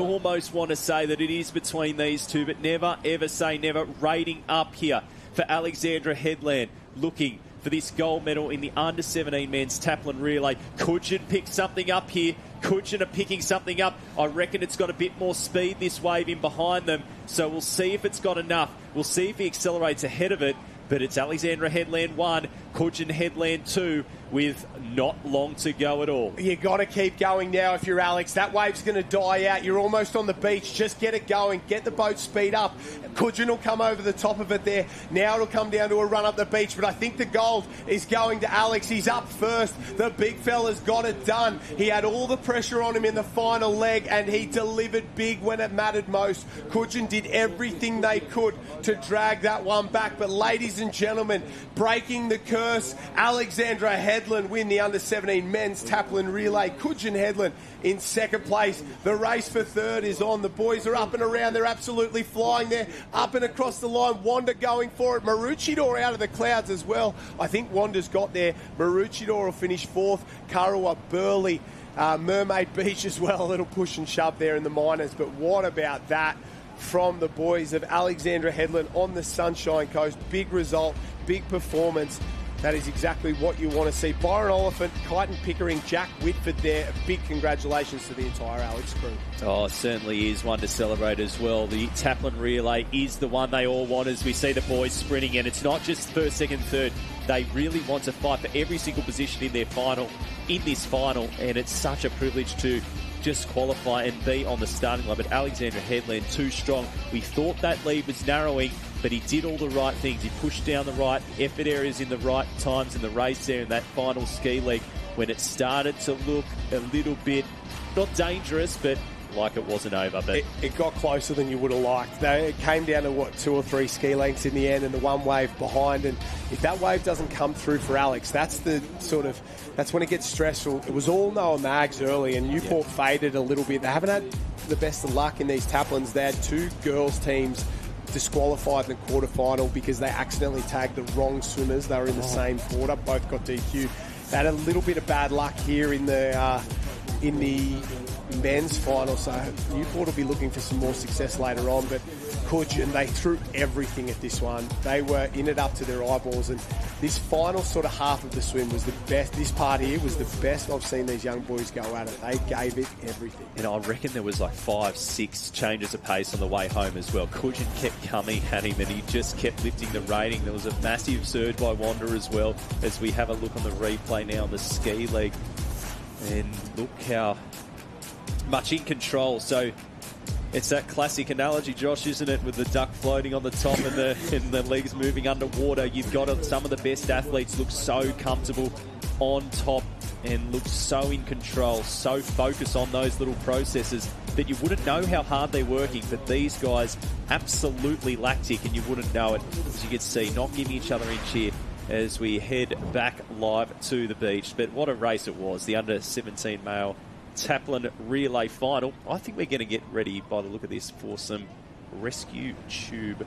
almost want to say that it is between these two, but never ever say never. Rating up here for Alexandra Headland, looking for this gold medal in the under-17 men's Taplan relay. Coogin picked something up here. Coogin are picking something up. I reckon it's got a bit more speed, this wave in behind them, so we'll see if it's got enough. We'll see if he accelerates ahead of it, but it's Alexandra Headland 1, Coogin Headland 2, with not long to go at all. You got to keep going now if you're Alex. That wave's going to die out. You're almost on the beach. Just get it going. Get the boat speed up. Coogin will come over the top of it there. Now it'll come down to a run up the beach, but I think the gold is going to Alex. He's up first. The big fella's got it done. He had all the pressure on him in the final leg, and he delivered big when it mattered most. Coogin did everything they could to drag that one back, but ladies and gentlemen, breaking the curse, Alexandra Headland win the under-17 men's Taplan relay. Coogin Headland in second place. The race for third is on. The boys are up and around. They're absolutely flying there. Up and across the line. Wanda going for it. Maroochydore out of the clouds as well. I think Wanda's got there. Maroochydore will finish fourth. Kurrawa, Burleigh, Mermaid Beach as well. A little push and shove there in the minors. But what about that from the boys of Alexandra Headland on the Sunshine Coast? Big result, big performance. That is exactly what you want to see. Byron Oliphant, Kyton Pickering, Jack Whitford there. A big congratulations to the entire Alex crew. Oh, it certainly is one to celebrate as well. The Taplan relay is the one they all want as we see the boys sprinting, and it's not just first, second, third. They really want to fight for every single position in this final, and it's such a privilege to just qualify and be on the starting line. But Alexandra Headland, too strong. We thought that lead was narrowing, but he did all the right things. He pushed down the right effort areas in the right times in the race there in that final ski leg when it started to look a little bit, not dangerous, but like it wasn't over. But it got closer than you would have liked. It came down to, 2 or 3 ski lengths in the end and the one wave behind. And if that wave doesn't come through for Alex, that's when it gets stressful. It was all Noah Mags early, and Newport faded a little bit. They haven't had the best of luck in these Taplans. They had 2 girls' teams disqualified in the quarterfinal because they accidentally tagged the wrong swimmers. They were in the same quarter. Both got DQ. They had a little bit of bad luck here in the men's final, so Newport will be looking for some more success later on. But Coogin, they threw everything at this one. They were in it up to their eyeballs, and this final sort of half of the swim was the best. This part here was the best I've seen these young boys go at it. They gave it everything. And I reckon there was like 5-6 changes of pace on the way home as well. Coogin kept coming at him, and he just kept lifting the rating. There was a massive surge by Wanda as well, as we have a look on the replay now on the ski leg. And look how much in control. So it's that classic analogy, Josh, isn't it, with the duck floating on the top and the legs moving underwater. You've got some of the best athletes look so comfortable on top and look so in control, so focused on those little processes that you wouldn't know how hard they're working. But these guys absolutely lactic, and you wouldn't know it, as you can see, not giving each other inch here as we head back live to the beach. But what a race it was, the under-17 male Taplan relay final. I think we're going to get ready, by the look of this, for some rescue tube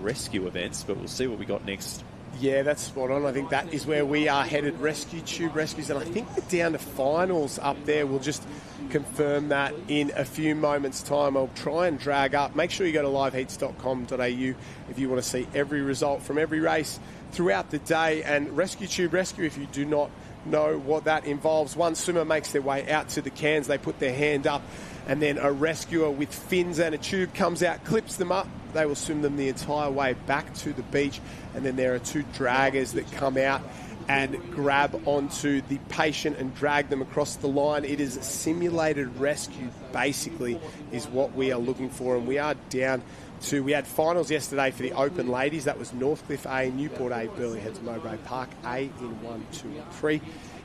rescue events, but we'll see what we got next. Yeah, that's spot on. I think that is where we are headed, rescue tube rescues, and I think we're down to finals up there. We'll just confirm that in a few moments' time. I'll try and drag up. Make sure you go to liveheats.com.au if you want to see every result from every race throughout the day. And rescue tube rescue, if you do not know what that involves, one swimmer makes their way out to the cans, they put their hand up, and then a rescuer with fins and a tube comes out, clips them up. They will swim them the entire way back to the beach, and then there are 2 draggers that come out and grab onto the patient and drag them across the line. It is a simulated rescue, basically, is what we are looking for, and we are down to, we had finals yesterday for the Open ladies. That was Northcliffe A, Newport A, Burleigh Heads, Mowbray Park A in 1, 2 and 3.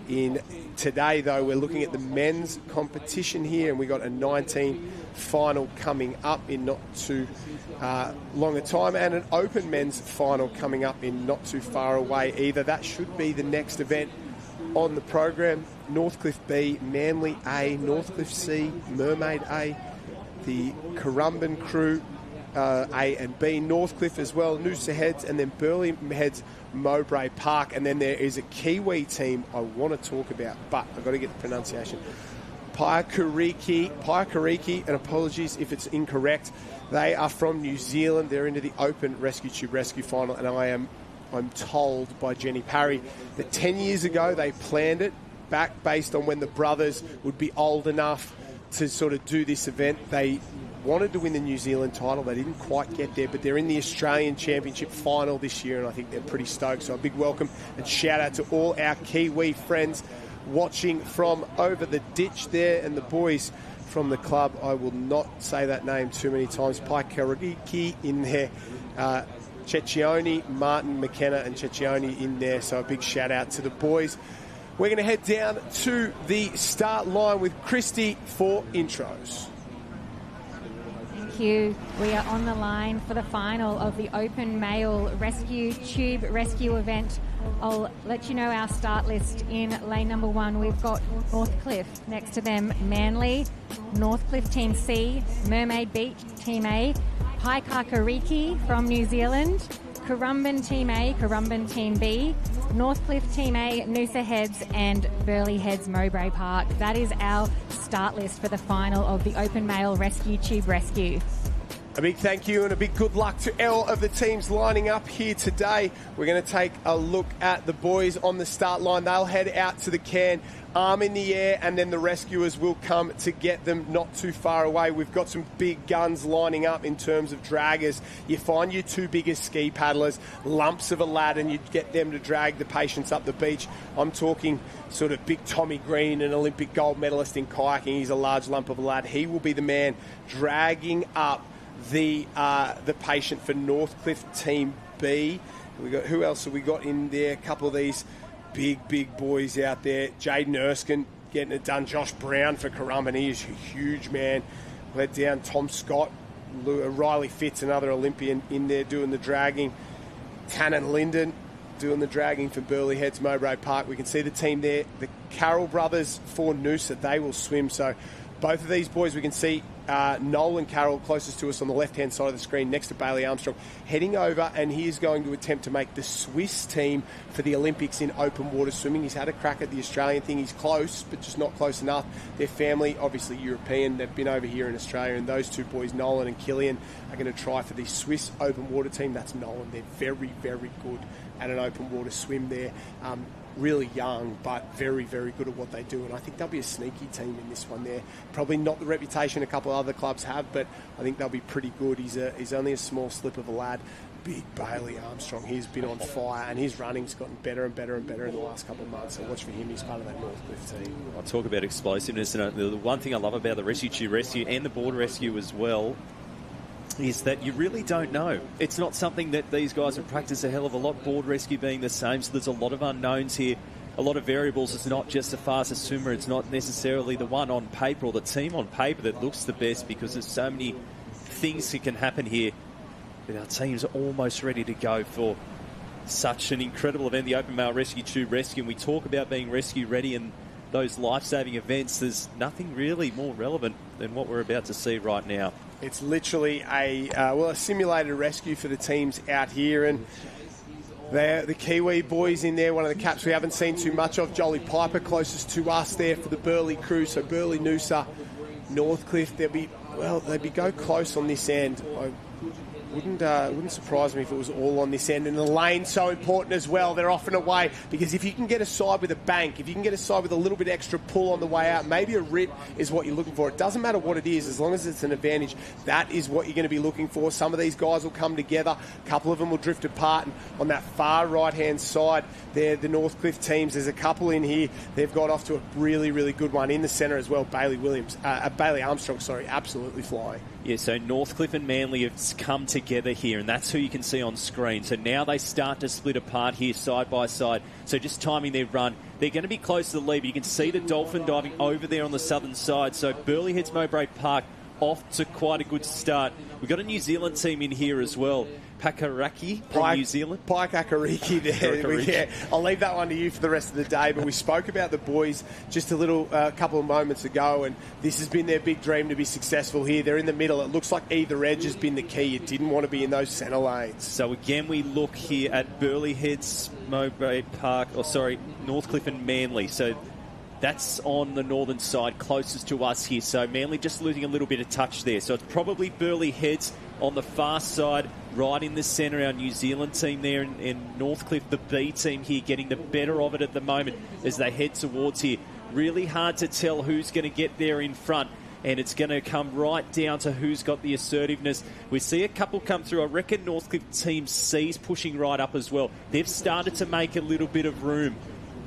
in today, though, we're looking at the men's competition here, and we got a 19 final coming up in not too long a time, and an open men's final coming up in not too far away either. That should be the next event on the program. Northcliffe B, Manly A, Northcliffe C, Mermaid A, the Currumbin crew A and B, Northcliffe as well, Noosa Heads, and then Burleigh Heads, Mowbray Park. And then there is a Kiwi team I want to talk about, but I've got to get the pronunciation. Paikariki, and apologies if it's incorrect. They are from New Zealand. They're into the Open Rescue Tube Rescue Final, and I'm told by Jenny Parry that 10 years ago they planned it back based on when the brothers would be old enough to sort of do this event. They wanted to win the New Zealand title. They didn't quite get there, but they're in the Australian Championship final this year, and I think they're pretty stoked. So a big welcome and shout out to all our Kiwi friends watching from over the ditch there, and the boys from the club. I will not say that name too many times. Paikariki in there. Cecchione, Martin, McKenna and Cecchione in there. So a big shout out to the boys. We're going to head down to the start line with Christy for intros. Thank you. We are on the line for the final of the Open Male Rescue Tube Rescue event. I'll let you know our start list. In lane number 1, we've got Northcliffe. Next to them, Manly, Northcliffe Team C, Mermaid Beach Team A, Paikariki from New Zealand, Currumbin Team A, Currumbin Team B, Northcliffe Team A, Noosa Heads, and Burleigh Heads, Mowbray Park. That is our start list for the final of the Open Male Rescue Tube Rescue. A big thank you and a big good luck to all of the teams lining up here today. We're going to take a look at the boys on the start line. They'll head out to the can, arm in the air, and then the rescuers will come to get them not too far away. We've got some big guns lining up in terms of draggers. You find your 2 biggest ski paddlers, lumps of a lad, and you get them to drag the patients up the beach. I'm talking sort of big Tommy Green, an Olympic gold medalist in kayaking. He's a large lump of a lad. He will be the man dragging up the patient for Northcliffe Team B. Who else have we got in there? A couple of these big boys out there. Jaden Erskine getting it done. Josh Brown for Currumbin. He is a huge man. Led down Tom Scott. Riley Fitz, another Olympian, in there doing the dragging. Tannen Linden doing the dragging for Burleigh Heads, Mowbray Park. We can see the team there. The Carroll brothers for Noosa, they will swim. So both of these boys, we can see Noel and Carroll closest to us on the left-hand side of the screen next to Bailey Armstrong, heading over, and he is going to attempt to make the Swiss team for the Olympics in open water swimming. He's had a crack at the Australian thing. He's close, but just not close enough. Their family, obviously European, they've been over here in Australia, and those 2 boys, Nolan and Killian, are going to try for the Swiss open water team. That's Nolan. They're very, very good at an open water swim there. Really young, but very, very good at what they do. And I think they'll be a sneaky team in this one there. Probably not the reputation a couple of other clubs have, but I think they'll be pretty good. He's only a small slip of a lad. Big Bailey Armstrong. He's been on fire, and his running's gotten better and better and better in the last couple of months. So watch for him. He's part of that Northcliffe team. I'll talk about explosiveness. And the one thing I love about the Rescue Tube Rescue and the board rescue as well is that you really don't know. It's not something that these guys have practiced a hell of a lot, board rescue being the same, so there's a lot of unknowns here, a lot of variables. It's not just the fastest swimmer, it's not necessarily the one on paper or the team on paper that looks the best, because there's so many things that can happen here. But our team's almost ready to go for such an incredible event, the Open Male Rescue Tube Rescue. And we talk about being rescue ready and those life-saving events. There's nothing really more relevant than what we're about to see right now. It's literally a simulated rescue for the teams out here, and they're the Kiwi boys in there. One of the caps we haven't seen too much of, Jolly Piper, closest to us there for the Burleigh crew. So Burleigh, Noosa, Northcliffe, they'd be go close on this end. Wouldn't surprise me if it was all on this end. And the lane's so important as well. They're off and away, because if you can get a side with a bank, if you can get a side with a little bit extra pull on the way out, maybe a rip is what you're looking for. It doesn't matter what it is, as long as it's an advantage. That is what you're going to be looking for. Some of these guys will come together. A couple of them will drift apart. And on that far right-hand side, there, the Northcliffe teams, there's a couple in here. They've got off to a really, really good one. In the centre as well, Bailey Armstrong, absolutely flying. Yeah, so Northcliffe and Manly have come together here, and that's who you can see on screen. So now they start to split apart here side by side. So just timing their run. They're going to be close to the lead, but you can see the Dolphin diving over there on the southern side. So Burleigh Heads Mowbray Park off to quite a good start. We've got a New Zealand team in here as well. Pakaraki from New Zealand. Pakaraki there. Yeah, I'll leave that one to you for the rest of the day, but we spoke about the boys just a couple of moments ago, and this has been their big dream to be successful here. They're in the middle. It looks like either edge has been the key. You didn't want to be in those centre lanes. So again, we look here at Burleigh Heads Mowbray Park, Northcliffe and Manly. So that's on the northern side, closest to us here. So Manly just losing a little bit of touch there. So it's probably Burleigh Heads on the far side, right in the centre, our New Zealand team there, and Northcliffe, the B team here, getting the better of it at the moment as they head towards here. Really hard to tell who's going to get there in front, and it's going to come right down to who's got the assertiveness. We see a couple come through. I reckon Northcliffe team C's pushing right up as well. They've started to make a little bit of room,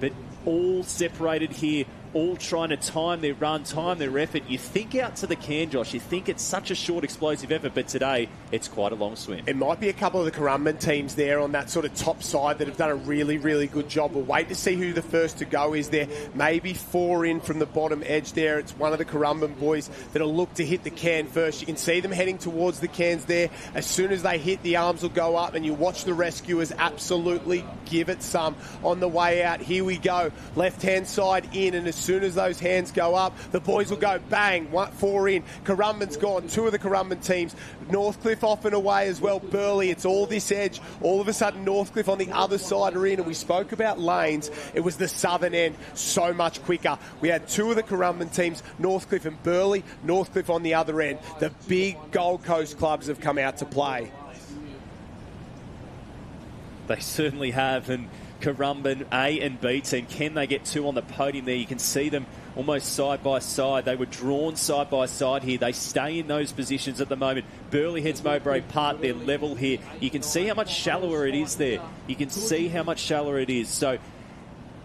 but all separated here, all trying to time their run, time their effort. You think out to the can, Josh. You think it's such a short, explosive effort, but today it's quite a long swim. It might be a couple of the Currumbin teams there on that sort of top side that have done a really, really good job. We'll wait to see who the first to go is there. Maybe 4 in from the bottom edge there. It's one of the Currumbin boys that'll look to hit the can first. You can see them heading towards the cans there. As soon as they hit, the arms will go up, and you watch the rescuers absolutely give it some on the way out. Here we go. Left-hand side in, and as soon as those hands go up, the boys will go bang, 4 in. Currumbin's gone, 2 of the Currumbin teams. Northcliffe off and away as well. Burleigh, it's all this edge. All of a sudden, Northcliffe on the other side are in, and we spoke about lanes. It was the southern end so much quicker. We had 2 of the Currumbin teams, Northcliffe and Burleigh. Northcliffe on the other end. The big Gold Coast clubs have come out to play. They certainly have, and Currumbin A and B team, can they get 2 on the podium there? You can see them almost side by side. They were drawn side by side here. They stay in those positions at the moment. Burleigh Heads Mowbray Park, they're level here. You can see how much shallower it is there. You can see how much shallower it is. So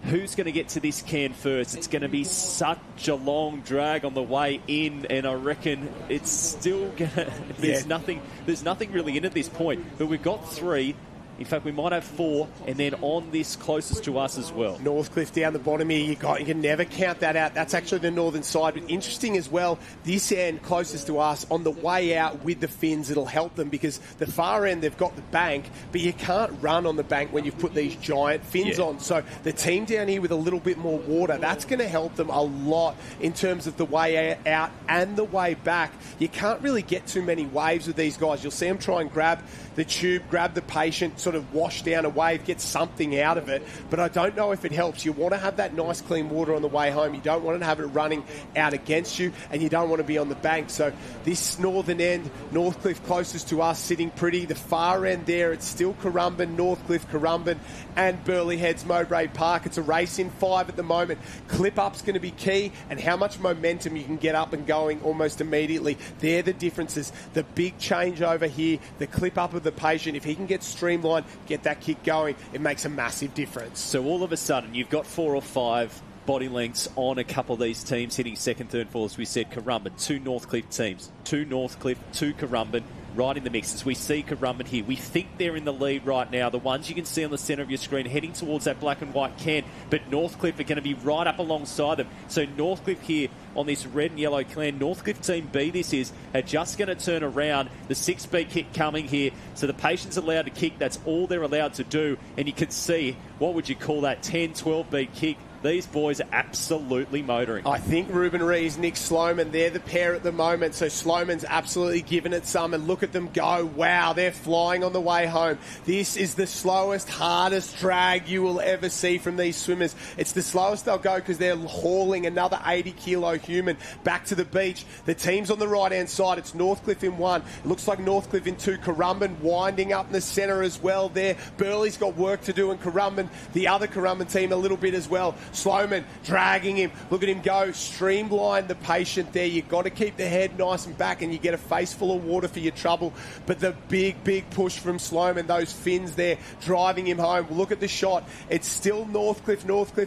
who's going to get to this can first? It's going to be such a long drag on the way in, and I reckon it's still going to... There's nothing really in at this point, but we've got 3. In fact, we might have 4, and then on this closest to us as well. Northcliffe down the bottom here, you can never count that out. That's actually the northern side. But interesting as well, this end closest to us, on the way out with the fins, it'll help them because the far end, they've got the bank, but you can't run on the bank when you've put these giant fins on. So the team down here with a little bit more water, that's going to help them a lot in terms of the way out and the way back. You can't really get too many waves with these guys. You'll see them try and grab the tube, grab the patient, sort of wash down a wave, get something out of it. But I don't know if it helps. You want to have that nice clean water on the way home. You don't want to have it running out against you, and you don't want to be on the bank. So this northern end, Northcliffe closest to us, sitting pretty. The far end there, it's still Currumbin, Northcliffe, Currumbin, and Burleigh Heads Mowbray Park. It's a race in 5 at the moment. Clip-up's going to be key, and how much momentum you can get up and going almost immediately. They're the differences. The big change over here, the clip-up of the patient, if he can get streamlined, get that kick going, it makes a massive difference. So all of a sudden, you've got 4 or 5 body lengths on a couple of these teams hitting second, third, fourth. As we said, Currumbin, 2 Northcliffe teams, 2 Northcliffe, 2 Currumbin, right in the mix. As we see Currumbin here, we think they're in the lead right now. The ones you can see on the centre of your screen heading towards that black and white can, but Northcliffe are going to be right up alongside them. So Northcliffe here on this red and yellow can, Northcliffe Team B this is, are just going to turn around. The 6B kick coming here. So the patient's allowed to kick. That's all they're allowed to do. And you can see, what would you call that, 10, 12B kick. These boys are absolutely motoring. I think Ruben Rees, Nick Sloman, they're the pair at the moment. So Sloman's absolutely given it some, and look at them go. Wow, they're flying on the way home. This is the slowest, hardest drag you will ever see from these swimmers. It's the slowest they'll go because they're hauling another 80-kilo human back to the beach. The team's on the right-hand side. It's Northcliffe in 1. It looks like Northcliffe in 2. Currumbin winding up in the centre as well there. Burleigh's got work to do, and Currumbin, the other Currumbin team, a little bit as well. Sloman dragging him. Look at him go. Streamline the patient there. You've got to keep the head nice and back, and you get a face full of water for your trouble. But the big push from Sloman, those fins there, driving him home. Look at the shot. It's still Northcliffe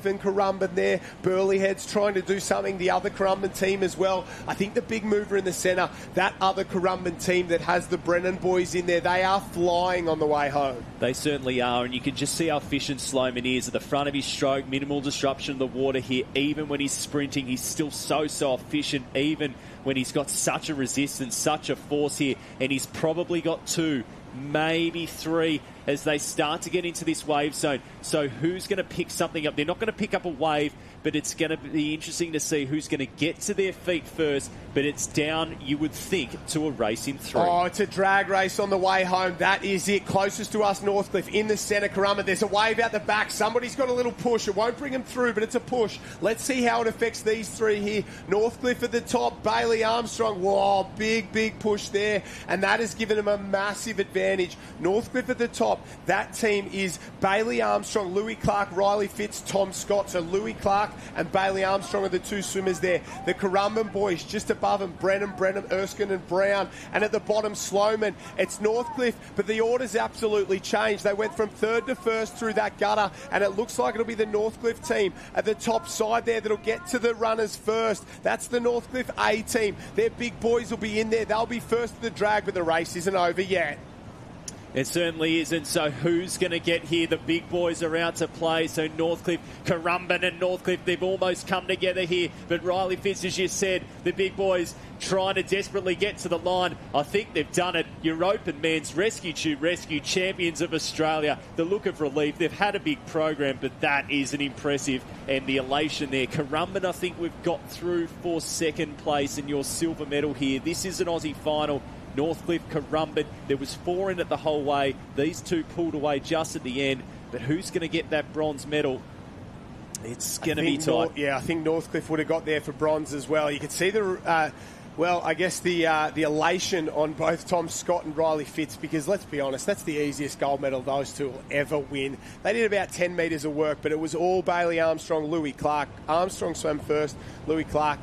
and Currumbin there. Burleyhead's trying to do something. The other Currumbin team as well. I think the big mover in the centre, that other Currumbin team that has the Brennan boys in there, they are flying on the way home. They certainly are, and you can just see how efficient Sloman is at the front of his stroke. Minimal disruption of the water here. Even when he's sprinting, he's still so efficient, even when he's got such a resistance, such a force here, and he's probably got 2, maybe 3 as they start to get into this wave zone. So who's going to pick something up? They're not going to pick up a wave, but it's going to be interesting to see who's going to get to their feet first. But it's down, you would think, to a race in 3. Oh, it's a drag race on the way home. That is it. Closest to us, Northcliffe. In the centre, Currumbin. There's a wave out the back. Somebody's got a little push. It won't bring him through, but it's a push. Let's see how it affects these 3 here. Northcliffe at the top. Bailey Armstrong. Whoa, big push there. And that has given him a massive advantage. Northcliffe at the top. That team is Bailey Armstrong, Louis Clark, Riley Fitz, Tom Scott. So Louis Clark and Bailey Armstrong are the 2 swimmers there. The Currumbin boys just above them, Brennan, Erskine and Brown. And at the bottom, Sloman. It's Northcliffe, but the order's absolutely changed. They went from 3rd to 1st through that gutter, and it looks like it'll be the Northcliffe team at the top side there that'll get to the runners first. That's the Northcliffe A team. Their big boys will be in there. They'll be first to the drag, but the race isn't over yet. It certainly isn't. So who's going to get here? The big boys are out to play. So Northcliffe, Currumbin and Northcliffe, they've almost come together here. But Riley Fitz, as you said, the big boys trying to desperately get to the line. I think they've done it. Your Open Men's Rescue Tube Rescue Champions of Australia. The look of relief. They've had a big program, but that is an impressive. And the elation there. Currumbin, I think we've got through for 2nd place in your silver medal here. This is an Aussie final. Northcliffe, Currumbin. There was 4 in it the whole way. These 2 pulled away just at the end. But who's going to get that bronze medal? It's going to be tight. I think Northcliffe would have got there for bronze as well. You could see the elation on both Tom Scott and Riley Fitz, because let's be honest, that's the easiest gold medal those 2 will ever win. They did about 10 metres of work, but it was all Bailey Armstrong, Louis Clark. Armstrong swam first. Louis Clark,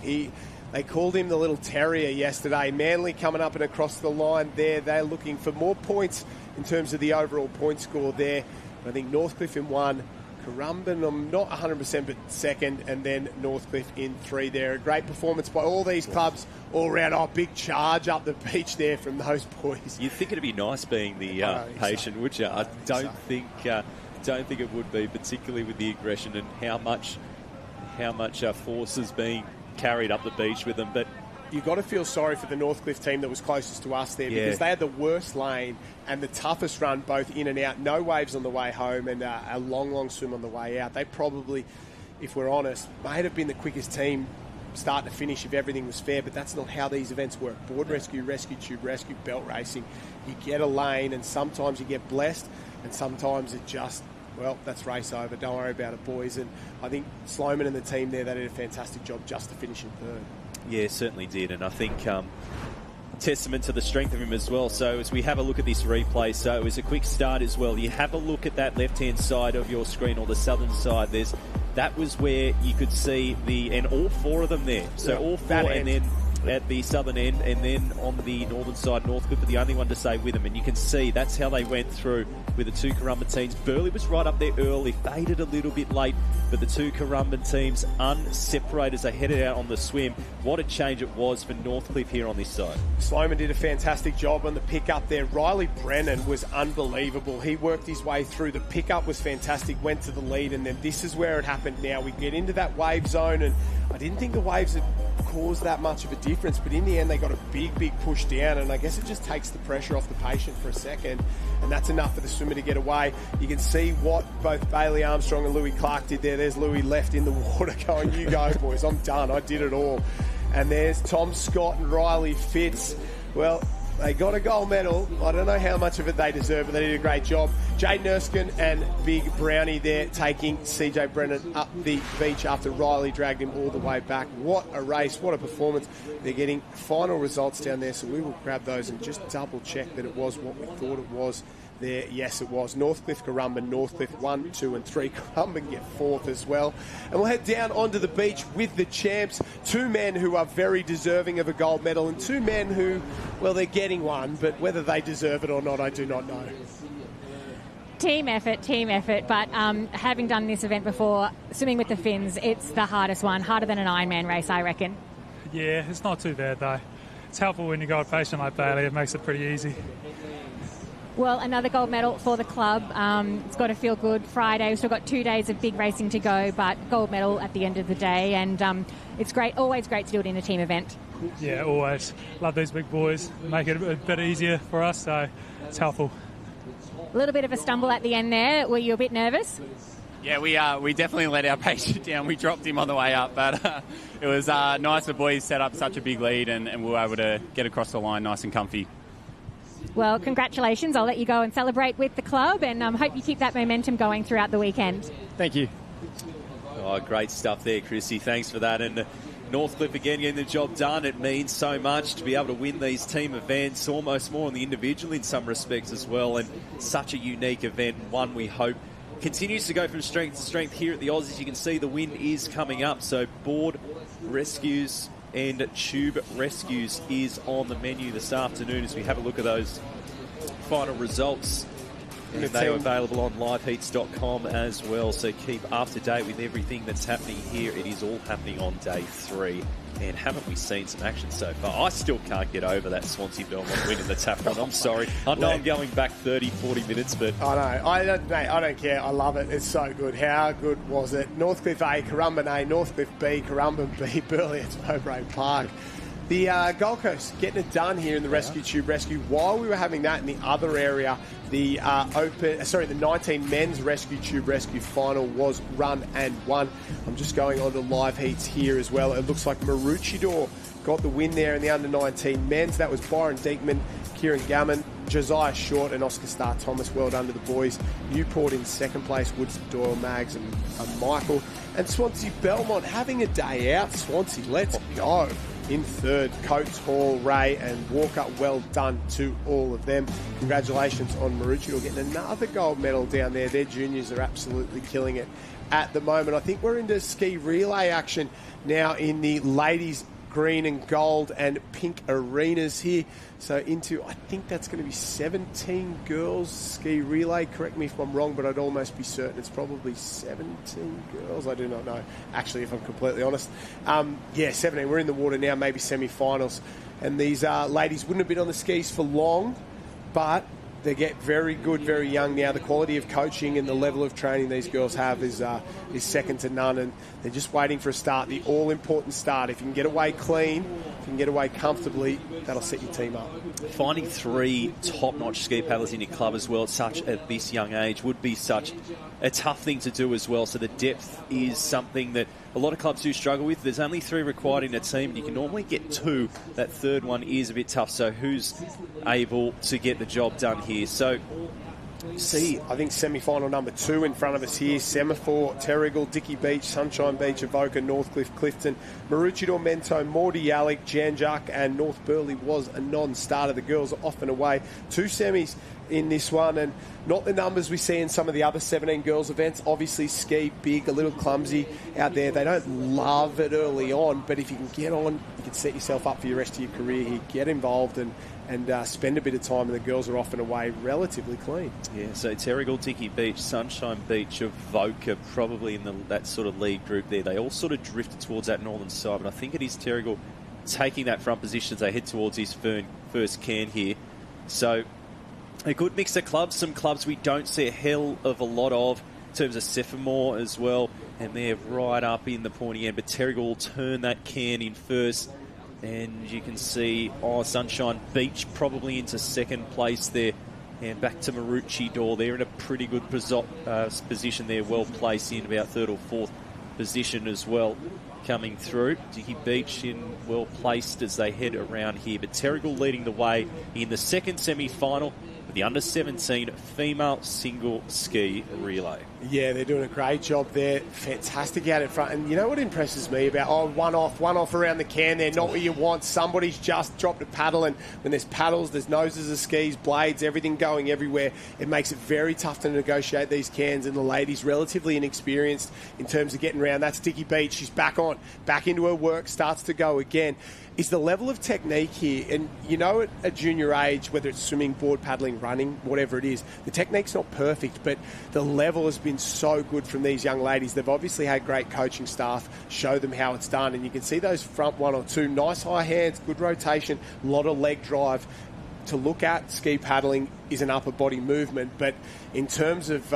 they called him the little terrier yesterday. Manly coming up and across the line there. They're looking for more points in terms of the overall point score there. I think Northcliffe in 1, Currumbin, I'm not 100%, but 2nd, and then Northcliffe in 3 there. A great performance by all these clubs all round. Oh, big charge up the beach there from those boys. You'd think it'd be nice being the patient, would you? I don't think it would be, particularly with the aggression and how much force is being carried up the beach with them. But you've got to feel sorry for the Northcliffe team that was closest to us there, because they had the worst lane and the toughest run both in and out. No waves on the way home and a long swim on the way out. They probably, if we're honest, might have been the quickest team start to finish if everything was fair, but that's not how these events work. Board rescue, rescue tube rescue, belt racing. You get a lane and sometimes you get blessed and sometimes it just, well, that's race over. Don't worry about it, boys. And I think Sloman and the team there, they did a fantastic job just to finish in 3rd. Yeah, certainly did. And I think testament to the strength of him as well. So as we have a look at this replay, so it was a quick start as well. You have a look at that left-hand side of your screen, or the southern side. That was where you could see and all 4 of them there. So all 4, and then at the southern end, and then on the northern side, Northcliffe, the only one to stay with them. And you can see that's how they went through with the 2 Currumbin teams. Burleigh was right up there early, faded a little bit late, but the 2 Currumbin teams unseparated as they headed out on the swim. What a change it was for Northcliffe here on this side. Sloman did a fantastic job on the pickup there. Riley Brennan was unbelievable. He worked his way through. The pickup was fantastic, went to the lead, and then this is where it happened now. We get into that wave zone, and I didn't think the waves had caused that much of a difference, but in the end they got a big push down, and I guess it just takes the pressure off the patient for a second, and that's enough for the swimmer to get away. You can see what both Bailey Armstrong and Louis Clark did there. There's Louis left in the water going, you go boys, I'm done, I did it all. And there's Tom Scott and Riley Fitz. Well, they got a gold medal. I don't know how much of it they deserve, but they did a great job. Jaden Erskine and Big Brownie there taking CJ Brennan up the beach after Riley dragged him all the way back. What a race, what a performance. They're getting final results down there, so we will grab those and just double check that it was what we thought it was. there. Yes, it was. Northcliffe, Currumbin, Northcliffe 1, 2 and 3. Currumbin get 4th as well. And we'll head down onto the beach with the champs. 2 men who are very deserving of a gold medal and 2 men who, well, they're getting one, but whether they deserve it or not, I do not know. Team effort, but having done this event before, swimming with the fins, it's the hardest one, harder than an Ironman race, I reckon. Yeah, it's not too bad though. It's helpful when you got a patient like Bailey, it makes it pretty easy. Well, another gold medal for the club. It's got to feel good. Friday, we've still got 2 days of big racing to go, but gold medal at the end of the day, and it's great, always great to do it in a team event. Yeah, always. Love these big boys, make it a bit easier for us, so it's helpful. A little bit of a stumble at the end there. Were you a bit nervous? Yeah, we definitely let our patient down. We dropped him on the way up, but it was nice. The boys set up such a big lead and we were able to get across the line nice and comfy. Well, congratulations. I'll let you go and celebrate with the club and hope you keep that momentum going throughout the weekend. Thank you. Oh, great stuff there, Chrissy. Thanks for that. And Northcliffe again getting the job done. It means so much to be able to win these team events, almost more on the individual in some respects as well. And such a unique event, one we hope continues to go from strength to strength here at the Aussies. You can see the win is coming up. So board rescues and tube rescues is on the menu this afternoon as we have a look at those final results. And they are available on liveheats.com as well, so keep up to date with everything that's happening here. It is all happening on day 3. And haven't we seen some action so far? I still can't get over that Swansea Belmont win in the Taplan. I'm sorry. I know I'm going back 30, 40 minutes, but... I know. I don't care. I love it. It's so good. How good was it? Northcliffe A, Currumbin A, Northcliffe B, Currumbin B, Burleigh at Mowbray Park. The Gold Coast getting it done here in the Rescue Tube Rescue. While we were having that in the other area, the 19 men's Rescue Tube Rescue final was run and won. I'm just going on to live heats here as well. It looks like Maroochydore got the win there in the under-19 men's. That was Byron Dinkman, Kieran Gammon, Josiah Short and Oscar Starr Thomas. Well done to the boys. Newport in second place, Woods, Doyle, Mags and Michael. And Swansea Belmont having a day out. Swansea, let's go. In third, Coates, Hall, Ray and Walker. Well done to all of them. Congratulations on Maroochydore getting another gold medal down there. Their juniors are absolutely killing it at the moment. I think we're into ski relay action now in the ladies' green and gold and pink arenas here. So into, I think that's going to be 17 girls ski relay. Correct me if I'm wrong, but I'd almost be certain it's probably 17 girls. I do not know, actually, if I'm completely honest. 17. We're in the water now, maybe semi-finals. And these ladies wouldn't have been on the skis for long, but they get very good, very young now. The quality of coaching and the level of training these girls have is second to none, and they're just waiting for a start, the all-important start. If you can get away clean, if you can get away comfortably, that'll set your team up. Finding 3 top-notch ski paddlers in your club as well, such at this young age, would be such a tough thing to do as well. So the depth is something that a lot of clubs do struggle with. There's only 3 required in a team, and you can normally get 2. That third one is a bit tough. So who's able to get the job done here? So see, I think semi-final number 2 in front of us here. Semaphore, Terrigal, Dickey Beach, Sunshine Beach, Avoca, Northcliffe, Clifton, Maroochydore, Mento, Mordy, Yallick, Janjak and North Burleigh was a non-starter. The girls are off and away. 2 semis in this one, and not the numbers we see in some of the other 17 girls events. Obviously ski big, a little clumsy out there. They don't love it early on, but if you can get on, you can set yourself up for your rest of your career here. Get involved and spend a bit of time, and the girls are off and away relatively clean. Yeah, so Terrigal, Dickey Beach, Sunshine Beach, Avoca, probably in that sort of lead group there. They all sort of drifted towards that northern side, but I think it is Terrigal taking that front position as they head towards his first can here. So a good mix of clubs, some clubs we don't see a hell of a lot of in terms of Sephirmore as well, and they're right up in the pointy end, but Terrigal will turn that can in first. And you can see Sunshine Beach probably into second place there. And back to Maroochydore. They're in a pretty good position there, well placed in about 3rd or 4th position as well coming through. Dickey Beach in well placed as they head around here. But Terrigal leading the way in the second semi-final. with the under-17 female single ski relay. Yeah, they're doing a great job there. Fantastic out in front. And you know what impresses me about, one off around the can there, not what you want. Somebody's just dropped a paddle, and when there's paddles, there's noses of skis, blades, everything going everywhere. It makes it very tough to negotiate these cans, and the lady's relatively inexperienced in terms of getting around. That's Dickie Beach. She's back into her work, starts to go again. Is the level of technique here, and you know at a junior age, whether it's swimming, board paddling, running, whatever it is, the technique's not perfect, but the level has been so good from these young ladies. They've obviously had great coaching staff show them how it's done, and you can see those front one or two, nice high hands, good rotation, a lot of leg drive. To look at, ski paddling is an upper body movement, but in terms of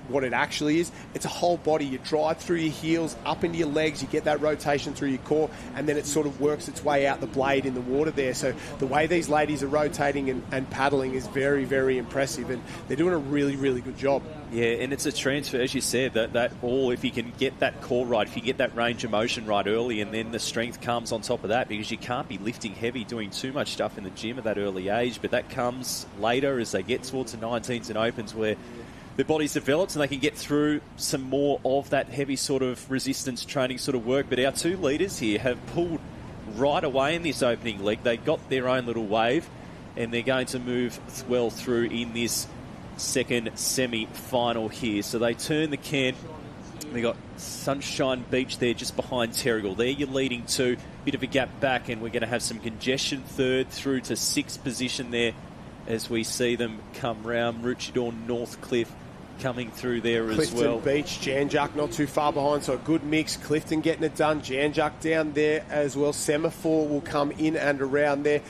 what it actually is, it's a whole body. You drive through your heels, up into your legs, you get that rotation through your core, and then it sort of works its way out the blade in the water there. So the way these ladies are rotating and paddling is very, very impressive, and they're doing a really, really good job. Yeah, and it's a transfer, as you said, that all, if you can get that core right, if you get that range of motion right early, and then the strength comes on top of that, because you can't be lifting heavy, doing too much stuff in the gym at that early age, but that comes later as they get towards the 19s and opens, where their body's developed and they can get through some more of that heavy sort of resistance training sort of work. But our two leaders here have pulled right away in this opening leg. They got their own little wave, and they're going to move well through in this second semi-final here. So they turn the can. They got Sunshine Beach there just behind Terrigal. There you're leading to. Bit of a gap back, and we're going to have some congestion third through to sixth position there as we see them come round. Maroochydore, Northcliffe coming through there as well. Clifton Beach, Janjuk not too far behind, so a good mix. Clifton getting it done, Janjuk down there as well. Semaphore will come in and around there.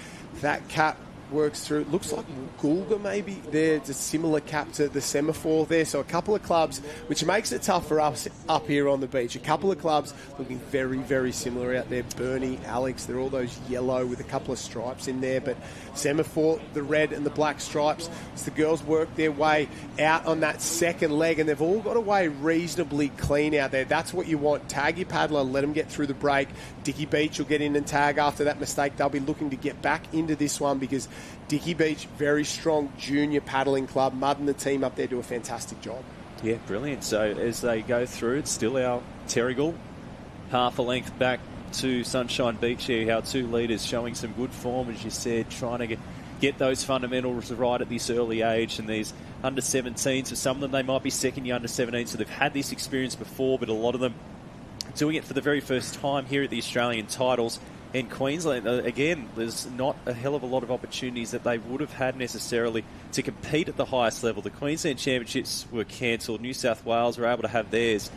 That cap works through. Looks like Goolga maybe there. It's a similar cap to the Semaphore there. So a couple of clubs, which makes it tough for us up here on the beach. A couple of clubs looking very, very similar out there. Bernie, Alex, they're all those yellow with a couple of stripes in there. But Semaphore, the red and the black stripes. As the girls work their way out on that second leg, and they've all got away reasonably clean out there. That's what you want. Tag your paddler, let them get through the break. Dickie Beach will get in and tag after that mistake. They'll be looking to get back into this one because Dickie Beach, very strong junior paddling club. Mudd and the team up there do a fantastic job. Yeah, brilliant. So as they go through, it's still our Terrigal, half a length back to Sunshine Beach here. Our two leaders showing some good form, as you said, trying to get those fundamentals right at this early age. And these under 17s, for some of them, they might be second year under 17, so they've had this experience before, but a lot of them doing it for the very first time here at the Australian titles. In Queensland, again, there's not a hell of a lot of opportunities that they would have had necessarily to compete at the highest level. The Queensland Championships were cancelled. New South Wales were able to have theirs,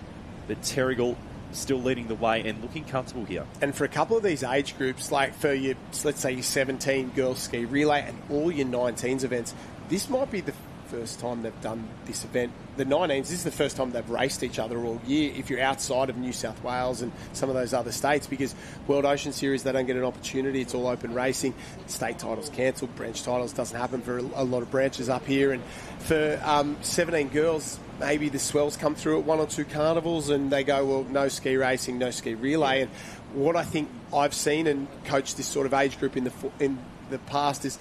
but Terrigal still leading the way and looking comfortable here. And for a couple of these age groups, like for your, let's say your 17 girls ski relay and all your 19s events, this might be the first time they've done this event. The 19s, this is the first time they've raced each other all year if you're outside of New South Wales and some of those other states, because World Ocean Series, they don't get an opportunity. It's all open racing. State titles cancelled, branch titles doesn't happen for a lot of branches up here. And for 17 girls, maybe the swells come through at one or two carnivals and they go, well, no ski racing, no ski relay. And what I think I've seen and coached this sort of age group in the past is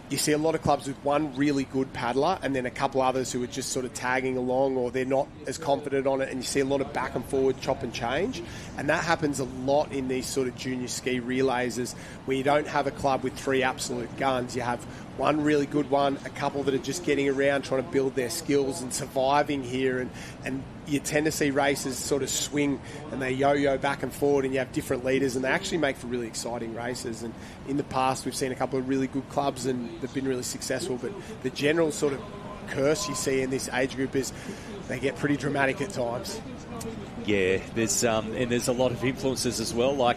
you see a lot of clubs with one really good paddler and then a couple others who are just sort of tagging along, or they're not as confident on it, and you see a lot of back and forward chop and change. And that happens a lot in these sort of junior ski relays, is where you don't have a club with three absolute guns. You have one really good one, a couple that are just getting around trying to build their skills and surviving here, and you tend to see races sort of swing and they yo-yo back and forward, and you have different leaders, and they actually make for really exciting races. And in the past we've seen a couple of really good clubs and they've been really successful, but the general sort of curse you see in this age group is they get pretty dramatic at times. Yeah, there's and there's a lot of influences as well, like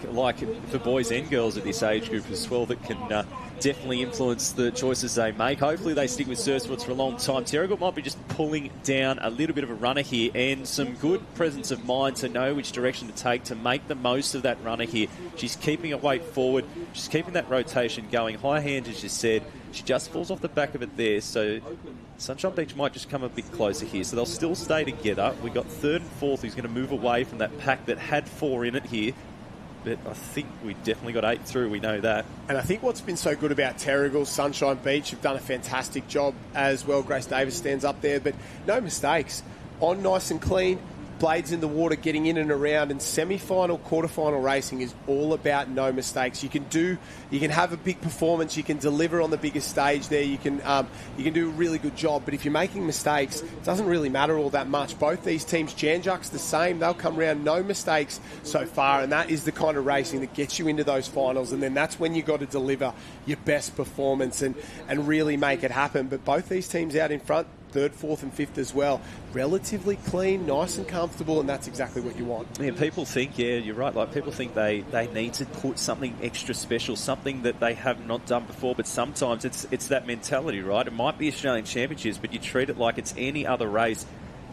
for boys and girls at this age group as well, that can definitely influence the choices they make. Hopefully they stick with surfboards for a long time. Terrigal might be just pulling down a little bit of a runner here, and some good presence of mind to know which direction to take to make the most of that runner here. She's keeping her weight forward. She's keeping that rotation going. High hand, as you said. She just falls off the back of it there, so Sunshine Beach might just come a bit closer here. So they'll still stay together. We've got third and fourth who's going to move away from that pack that had four in it here. but I think we definitely got 8 through. We know that. And I think what's been so good about Terrigal, Sunshine Beach, have done a fantastic job as well. Grace Davis stands up there, but no mistakes. On nice and clean, blades in the water, getting in and around, and semi-final, quarter-final racing is all about no mistakes. You can have a big performance, you can deliver on the biggest stage there, you can do a really good job, but if you're making mistakes, it doesn't really matter all that much. Both these teams, Janjuck's the same, they'll come around, no mistakes so far, and that is the kind of racing that gets you into those finals, and then that's when you've got to deliver your best performance and really make it happen. But both these teams out in front, 3rd, 4th and 5th as well. Relatively clean, nice and comfortable, and that's exactly what you want. Yeah, people think, yeah, you're right, like people think they need to put something extra special, something that they have not done before, but sometimes it's that mentality, right? It might be Australian Championships, but you treat it like it's any other race.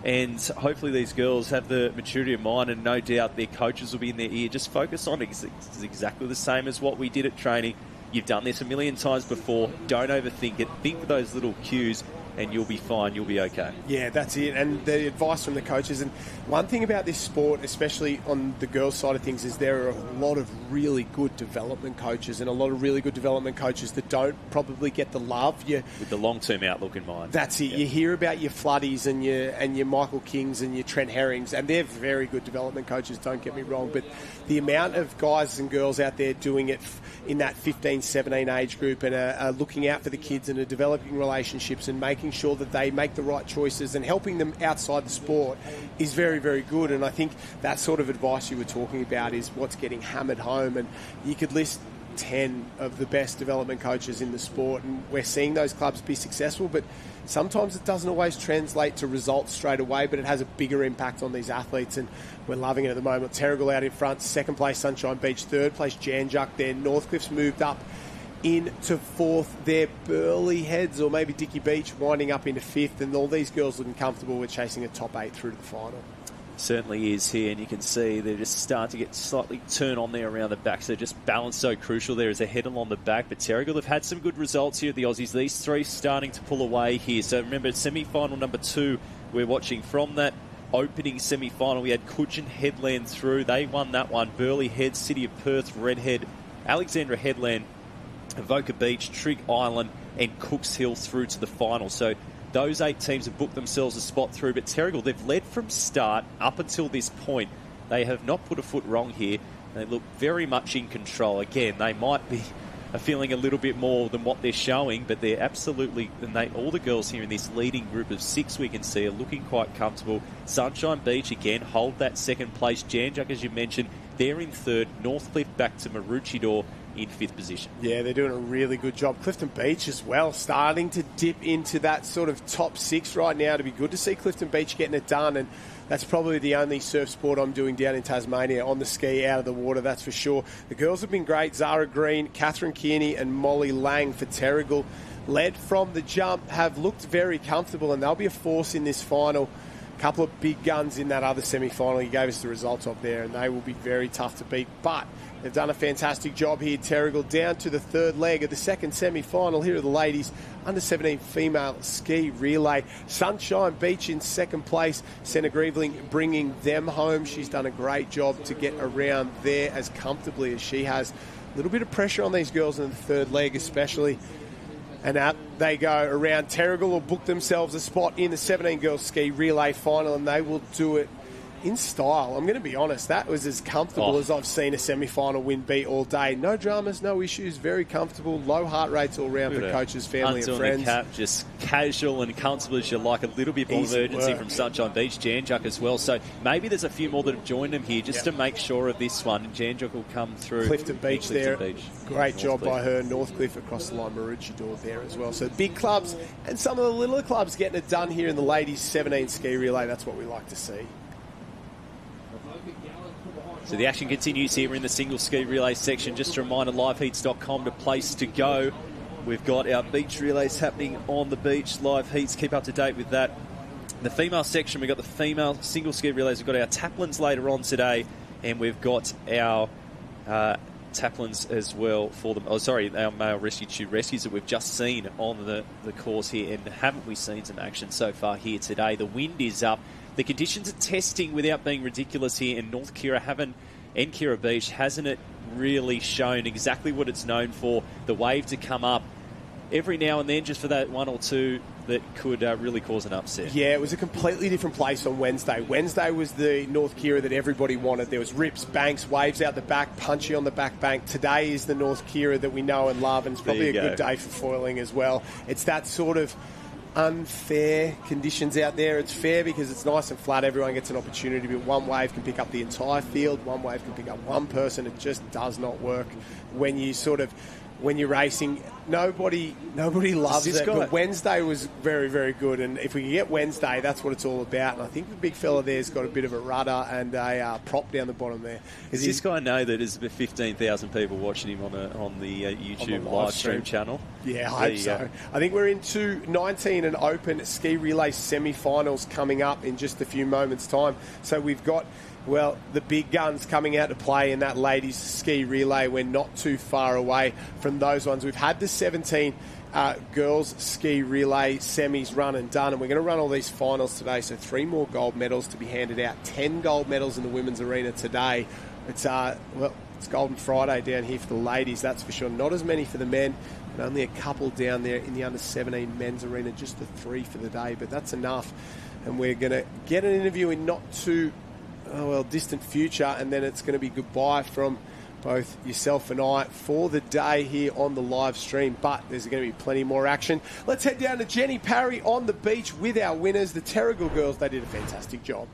And hopefully these girls have the maturity of mind, and no doubt their coaches will be in their ear. Just focus on it. It's exactly the same as what we did at training. You've done this a million times before. Don't overthink it. Think of those little cues, and you'll be fine, you'll be okay. Yeah, that's it. And the advice from the coaches. And one thing about this sport, especially on the girls' side of things, is there are a lot of really good development coaches, and a lot of really good development coaches that don't probably get the love. With the long-term outlook in mind. That's it. Yeah. You hear about your Floodies and your Michael Kings and your Trent Herrings, and they're very good development coaches, don't get me wrong. But the amount of guys and girls out there doing it in that 15, 17 age group and are looking out for the kids and are developing relationships and making sure that they make the right choices and helping them outside the sport is very, very good. And I think that sort of advice you were talking about is what's getting hammered home. And you could list 10 of the best development coaches in the sport, and we're seeing those clubs be successful, but sometimes it doesn't always translate to results straight away, but it has a bigger impact on these athletes, and we're loving it at the moment. Terrigal out in front, 2nd place Sunshine Beach, 3rd place Janjuck there. Northcliffe's moved up into 4th there. Burleigh Heads, or maybe Dicky Beach, winding up into 5th, and all these girls looking comfortable with chasing a top 8 through to the final. Certainly is here, and you can see they're just starting to get slightly turned on there around the back, so just balance so crucial there as a head along the back. But Terrigal have had some good results here at the Aussies. These three starting to pull away here. So remember, semi-final number 2 we're watching. From that opening semi-final, we had Coogin Headland through. They won that one. Burleigh Heads, City of Perth, Redhead, Alexandra Headland, Avoca Beach, Trigg Island and Cooks Hill through to the final. So those 8 teams have booked themselves a spot through, but Terrigal, they've led from start up until this point. They have not put a foot wrong here. They look very much in control. Again, they might be feeling a little bit more than what they're showing, but they're absolutely, and all the girls here in this leading group of 6 we can see are looking quite comfortable. Sunshine Beach, again, hold that 2nd place. Janjuck, as you mentioned, they're in 3rd. Northcliffe back to Maroochydore in 5th position. Yeah, they're doing a really good job. Clifton Beach as well, starting to dip into that sort of top 6 right now. To be good to see Clifton Beach getting it done, and that's probably the only surf sport I'm doing down in Tasmania, on the ski, out of the water, that's for sure. The girls have been great. Zara Green, Catherine Kearney and Molly Lang for Terrigal, led from the jump, have looked very comfortable, and they'll be a force in this final. Couple of big guns in that other semi-final. You gave us the results of there, and they will be very tough to beat. But they've done a fantastic job here. Terrigal down to the 3rd leg of the 2nd semi-final. Here are the ladies. Under 17 female ski relay. Sunshine Beach in 2nd place. Senna Greveling bringing them home. She's done a great job to get around there as comfortably as she has. A little bit of pressure on these girls in the 3rd leg especially. And out they go around. Terrigal will book themselves a spot in the 17 girls ski relay final, and they will do it in style. I'm going to be honest, that was as comfortable as I've seen a semi-final win be all day. No dramas, no issues, very comfortable, low heart rates all round for coaches, family and friends. The cap, just casual and comfortable as you like. A little bit more urgency from Sunshine Beach, Janjuck as well. So maybe there's a few more that have joined them here just to make sure of this one. And Janjuck will come through. Clifton Beach there. Great job by her. Northcliffe across the line, Maroochydore there as well. So big clubs and some of the littler clubs getting it done here in the ladies 17 ski relay. That's what we like to see. So the action continues here in the single ski relay section. Just a reminder, liveheats.com to place to go. We've got our beach relays happening on the beach. Live Heats, keep up to date with that. The female section, we've got the female single ski relays. We've got our Taplans later on today, and we've got our Taplans as well for them. Oh, sorry, our male rescue tube rescues that we've just seen on the course here. And haven't we seen some action so far here today? The wind is up. The conditions are testing without being ridiculous here, and North Kirra haven't and Kirra Beach, hasn't it really shown exactly what it's known for? The wave to come up every now and then just for that one or two that could really cause an upset. Yeah, it was a completely different place on Wednesday. Wednesday was the North Kirra that everybody wanted. There was rips, banks, waves out the back, punchy on the back bank. Today is the North Kirra that we know and love, and it's probably a good day for foiling as well. It's that sort of unfair conditions out there. It's fair because it's nice and flat. Everyone gets an opportunity, but one wave can pick up the entire field. One wave can pick up one person. It just does not work when you're racing. Nobody loves it, but Wednesday was very, very good, and if we can get Wednesday, that's what it's all about. And I think the big fella there's got a bit of a rudder and a prop down the bottom there. Does this guy know that there's about 15,000 people watching him on the YouTube live stream channel? Yeah, I hope so. I think we're into 19 and open ski relay semi-finals coming up in just a few moments' time. So we've got, well, the big guns coming out to play in that ladies ski relay. We're not too far away from those ones. We've had the 17 girls ski relay semis run and done, and we're going to run all these finals today. So 3 more gold medals to be handed out. 10 gold medals in the women's arena today. It's Golden Friday down here for the ladies, that's for sure. Not as many for the men, and only a couple down there in the under-17 men's arena, just the 3 for the day, but that's enough. And we're going to get an interview in not too distant future, and then it's going to be goodbye from both yourself and I for the day here on the live stream, but there's going to be plenty more action. Let's head down to Jenny Parry on the beach with our winners, the Terrigal girls. They did a fantastic job.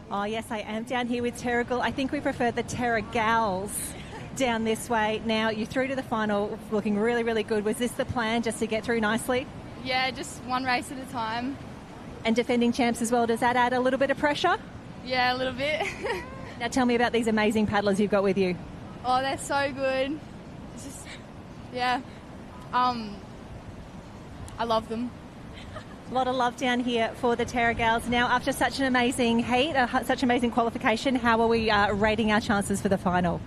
Oh, yes, I am down here with Terrigal. I think we prefer the Terragals down this way. Now, you through to the final looking really, really good. Was this the plan, just to get through nicely? Yeah, just one race at a time. And defending champs as well, does that add a little bit of pressure? Yeah, a little bit. Now tell me about these amazing paddlers you've got with you. Oh, they're so good. It's just, yeah. I love them. A lot of love down here for the Terragals. Now, after such an amazing heat, such amazing qualification, how are we rating our chances for the final?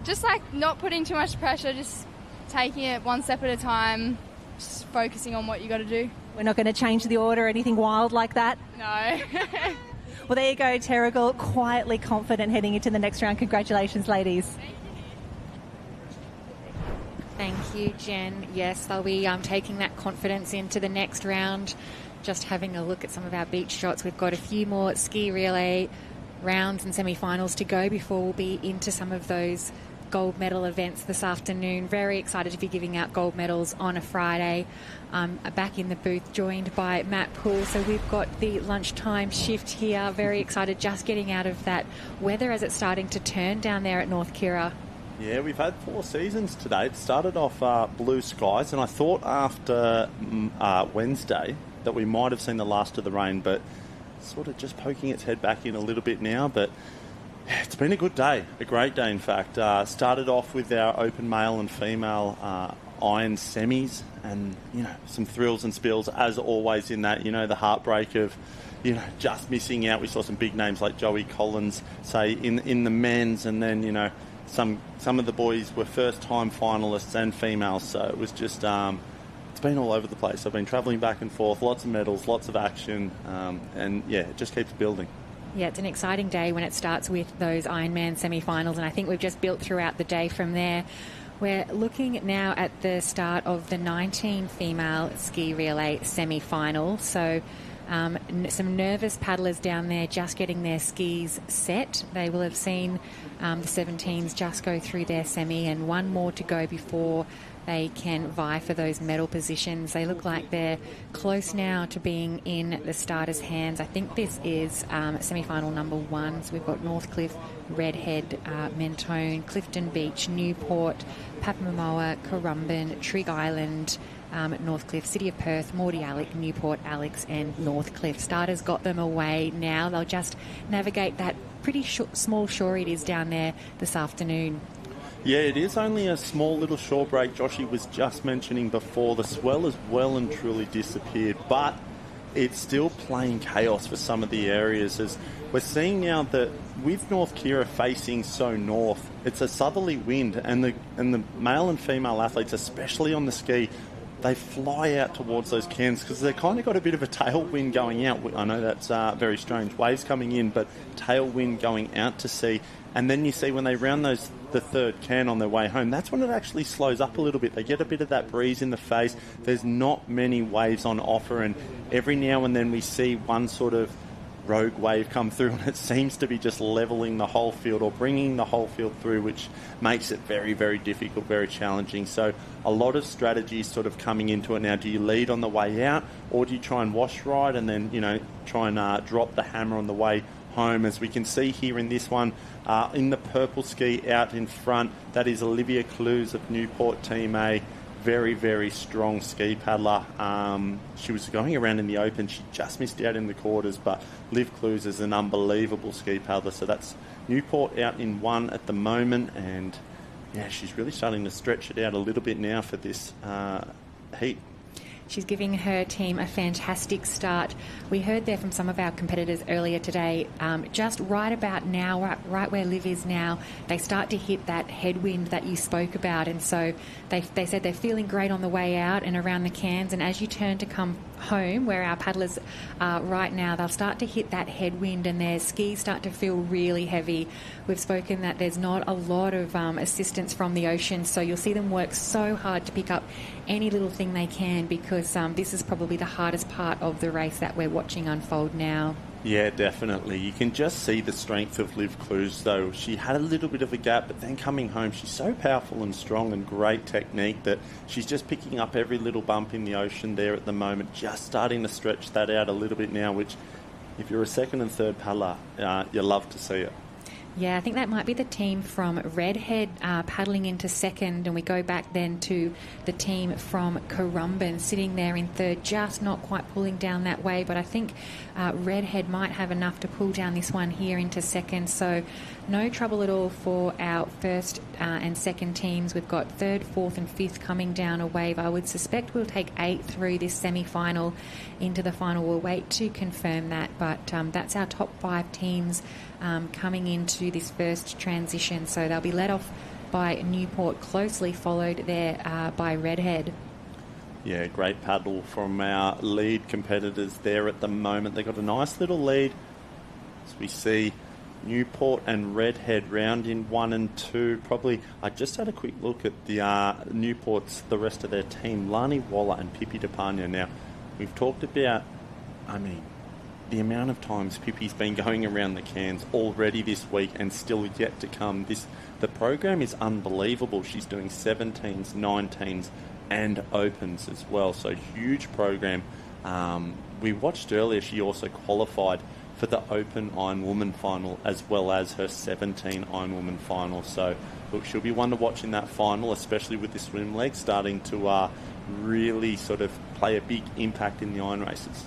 Just like not putting too much pressure, just taking it one step at a time, just focusing on what you got to do. We're not going to change the order or anything wild like that? No. Well, there you go, Terrigal, quietly confident heading into the next round. Congratulations, ladies. Thank you, Jen. Yes, they'll be taking that confidence into the next round. Just having a look at some of our beach shots. We've got a few more ski relay rounds and semi-finals to go before we'll be into some of those gold medal events this afternoon. Very excited to be giving out gold medals on a Friday. Back in the booth, joined by Matt Poole. So we've got the lunchtime shift here. Very excited, just getting out of that weather as it's starting to turn down there at North Kirra. Yeah, we've had 4 seasons today. It started off blue skies, and I thought after Wednesday that we might have seen the last of the rain, but sort of just poking its head back in a little bit now. But yeah, it's been a good day, a great day in fact. Started off with our open male and female iron semis, and some thrills and spills as always in that. The heartbreak of just missing out. We saw some big names like Joey Collins say in the men's, and then some of the boys were first time finalists and females, so it was just it's been all over the place. I've been travelling back and forth, lots of medals, lots of action, and yeah, it just keeps building. Yeah, it's an exciting day when it starts with those Ironman semi-finals, and I think we've just built throughout the day from there. We're looking now at the start of the 19 female ski relay semi-final. So some nervous paddlers down there just getting their skis set. They will have seen the 17s just go through their semi, and one more to go before they can vie for those medal positions. They look like they're close now to being in the starters' hands. I think this is semi-final number 1. So we've got Northcliffe, Redhead, Mentone, Clifton Beach, Newport, Papamoa, Currumbin, Trigg Island, Northcliffe, City of Perth, Mordialloc, Newport, Alex and Northcliffe. Starters got them away now. They'll just navigate that pretty small shore it is down there this afternoon. Yeah, it is only a small little shore break. Joshy was just mentioning before, the swell has well and truly disappeared, but it's still playing chaos for some of the areas, as we're seeing now that with North Kirra facing so north, it's a southerly wind, and the male and female athletes, especially on the ski, they fly out towards those cairns because they've kind of got a bit of a tailwind going out. I know that's very strange. Waves coming in, but tailwind going out to sea. And then you see when they round the third cairn on their way home, that's when it actually slows up a little bit. They get a bit of that breeze in the face. There's not many waves on offer, and every now and then we see one sort of rogue wave come through, and it seems to be just levelling the whole field or bringing the whole field through, which makes it very, very difficult, very challenging. So a lot of strategies sort of coming into it now. Do you lead on the way out, or do you try and wash ride and then, try and drop the hammer on the way home? As we can see here in this one, in the purple ski out in front, that is Olivia Clues of Newport Team A. Very, very strong ski paddler. She was going around in the open. She just missed out in the quarters, but Liv Clues is an unbelievable ski paddler. So that's Newport out in one at the moment, and yeah, she's really starting to stretch it out a little bit now for this heat. She's giving her team a fantastic start. We heard there from some of our competitors earlier today, just right about now, right where Liv is now, they start to hit that headwind that you spoke about. And so they said they're feeling great on the way out and around the cairns. And as you turn to come home, where our paddlers are right now, they'll start to hit that headwind and their skis start to feel really heavy. We've spoken that there's not a lot of assistance from the ocean, so you'll see them work so hard to pick up any little thing they can, because this is probably the hardest part of the race that we're watching unfold now. Yeah, definitely. You can just see the strength of Liv Clues, though. She had a little bit of a gap, but then coming home, she's so powerful and strong and great technique that she's just picking up every little bump in the ocean there at the moment, just starting to stretch that out a little bit now, which, if you're a second and third paddler, you love to see it. Yeah, I think that might be the team from Redhead paddling into second, and we go back then to the team from Currumbin sitting there in third, just not quite pulling down that way, but I think Redhead might have enough to pull down this one here into second, so no trouble at all for our first and second teams. We've got third, fourth and fifth coming down a wave. I would suspect we'll take 8 through this semi-final into the final. We'll wait to confirm that, but that's our top 5 teams coming into this first transition. So they'll be led off by Newport, closely followed there by Redhead. Yeah, great paddle from our lead competitors there at the moment. They've got a nice little lead. As we see Newport and Redhead round in 1 and 2. Probably, I just had a quick look at the Newport's, the rest of their team, Lani Waller and Pippi DePagna. Now, we've talked about, the amount of times Pippi's been going around the cairns already this week and still yet to come. The program is unbelievable. She's doing 17s, 19s and opens as well. So huge program. We watched earlier, she also qualified for the Open Ironwoman final as well as her 17 Ironwoman final. So look, she'll be one to watch in that final, especially with the swim leg starting to really sort of play a big impact in the iron races.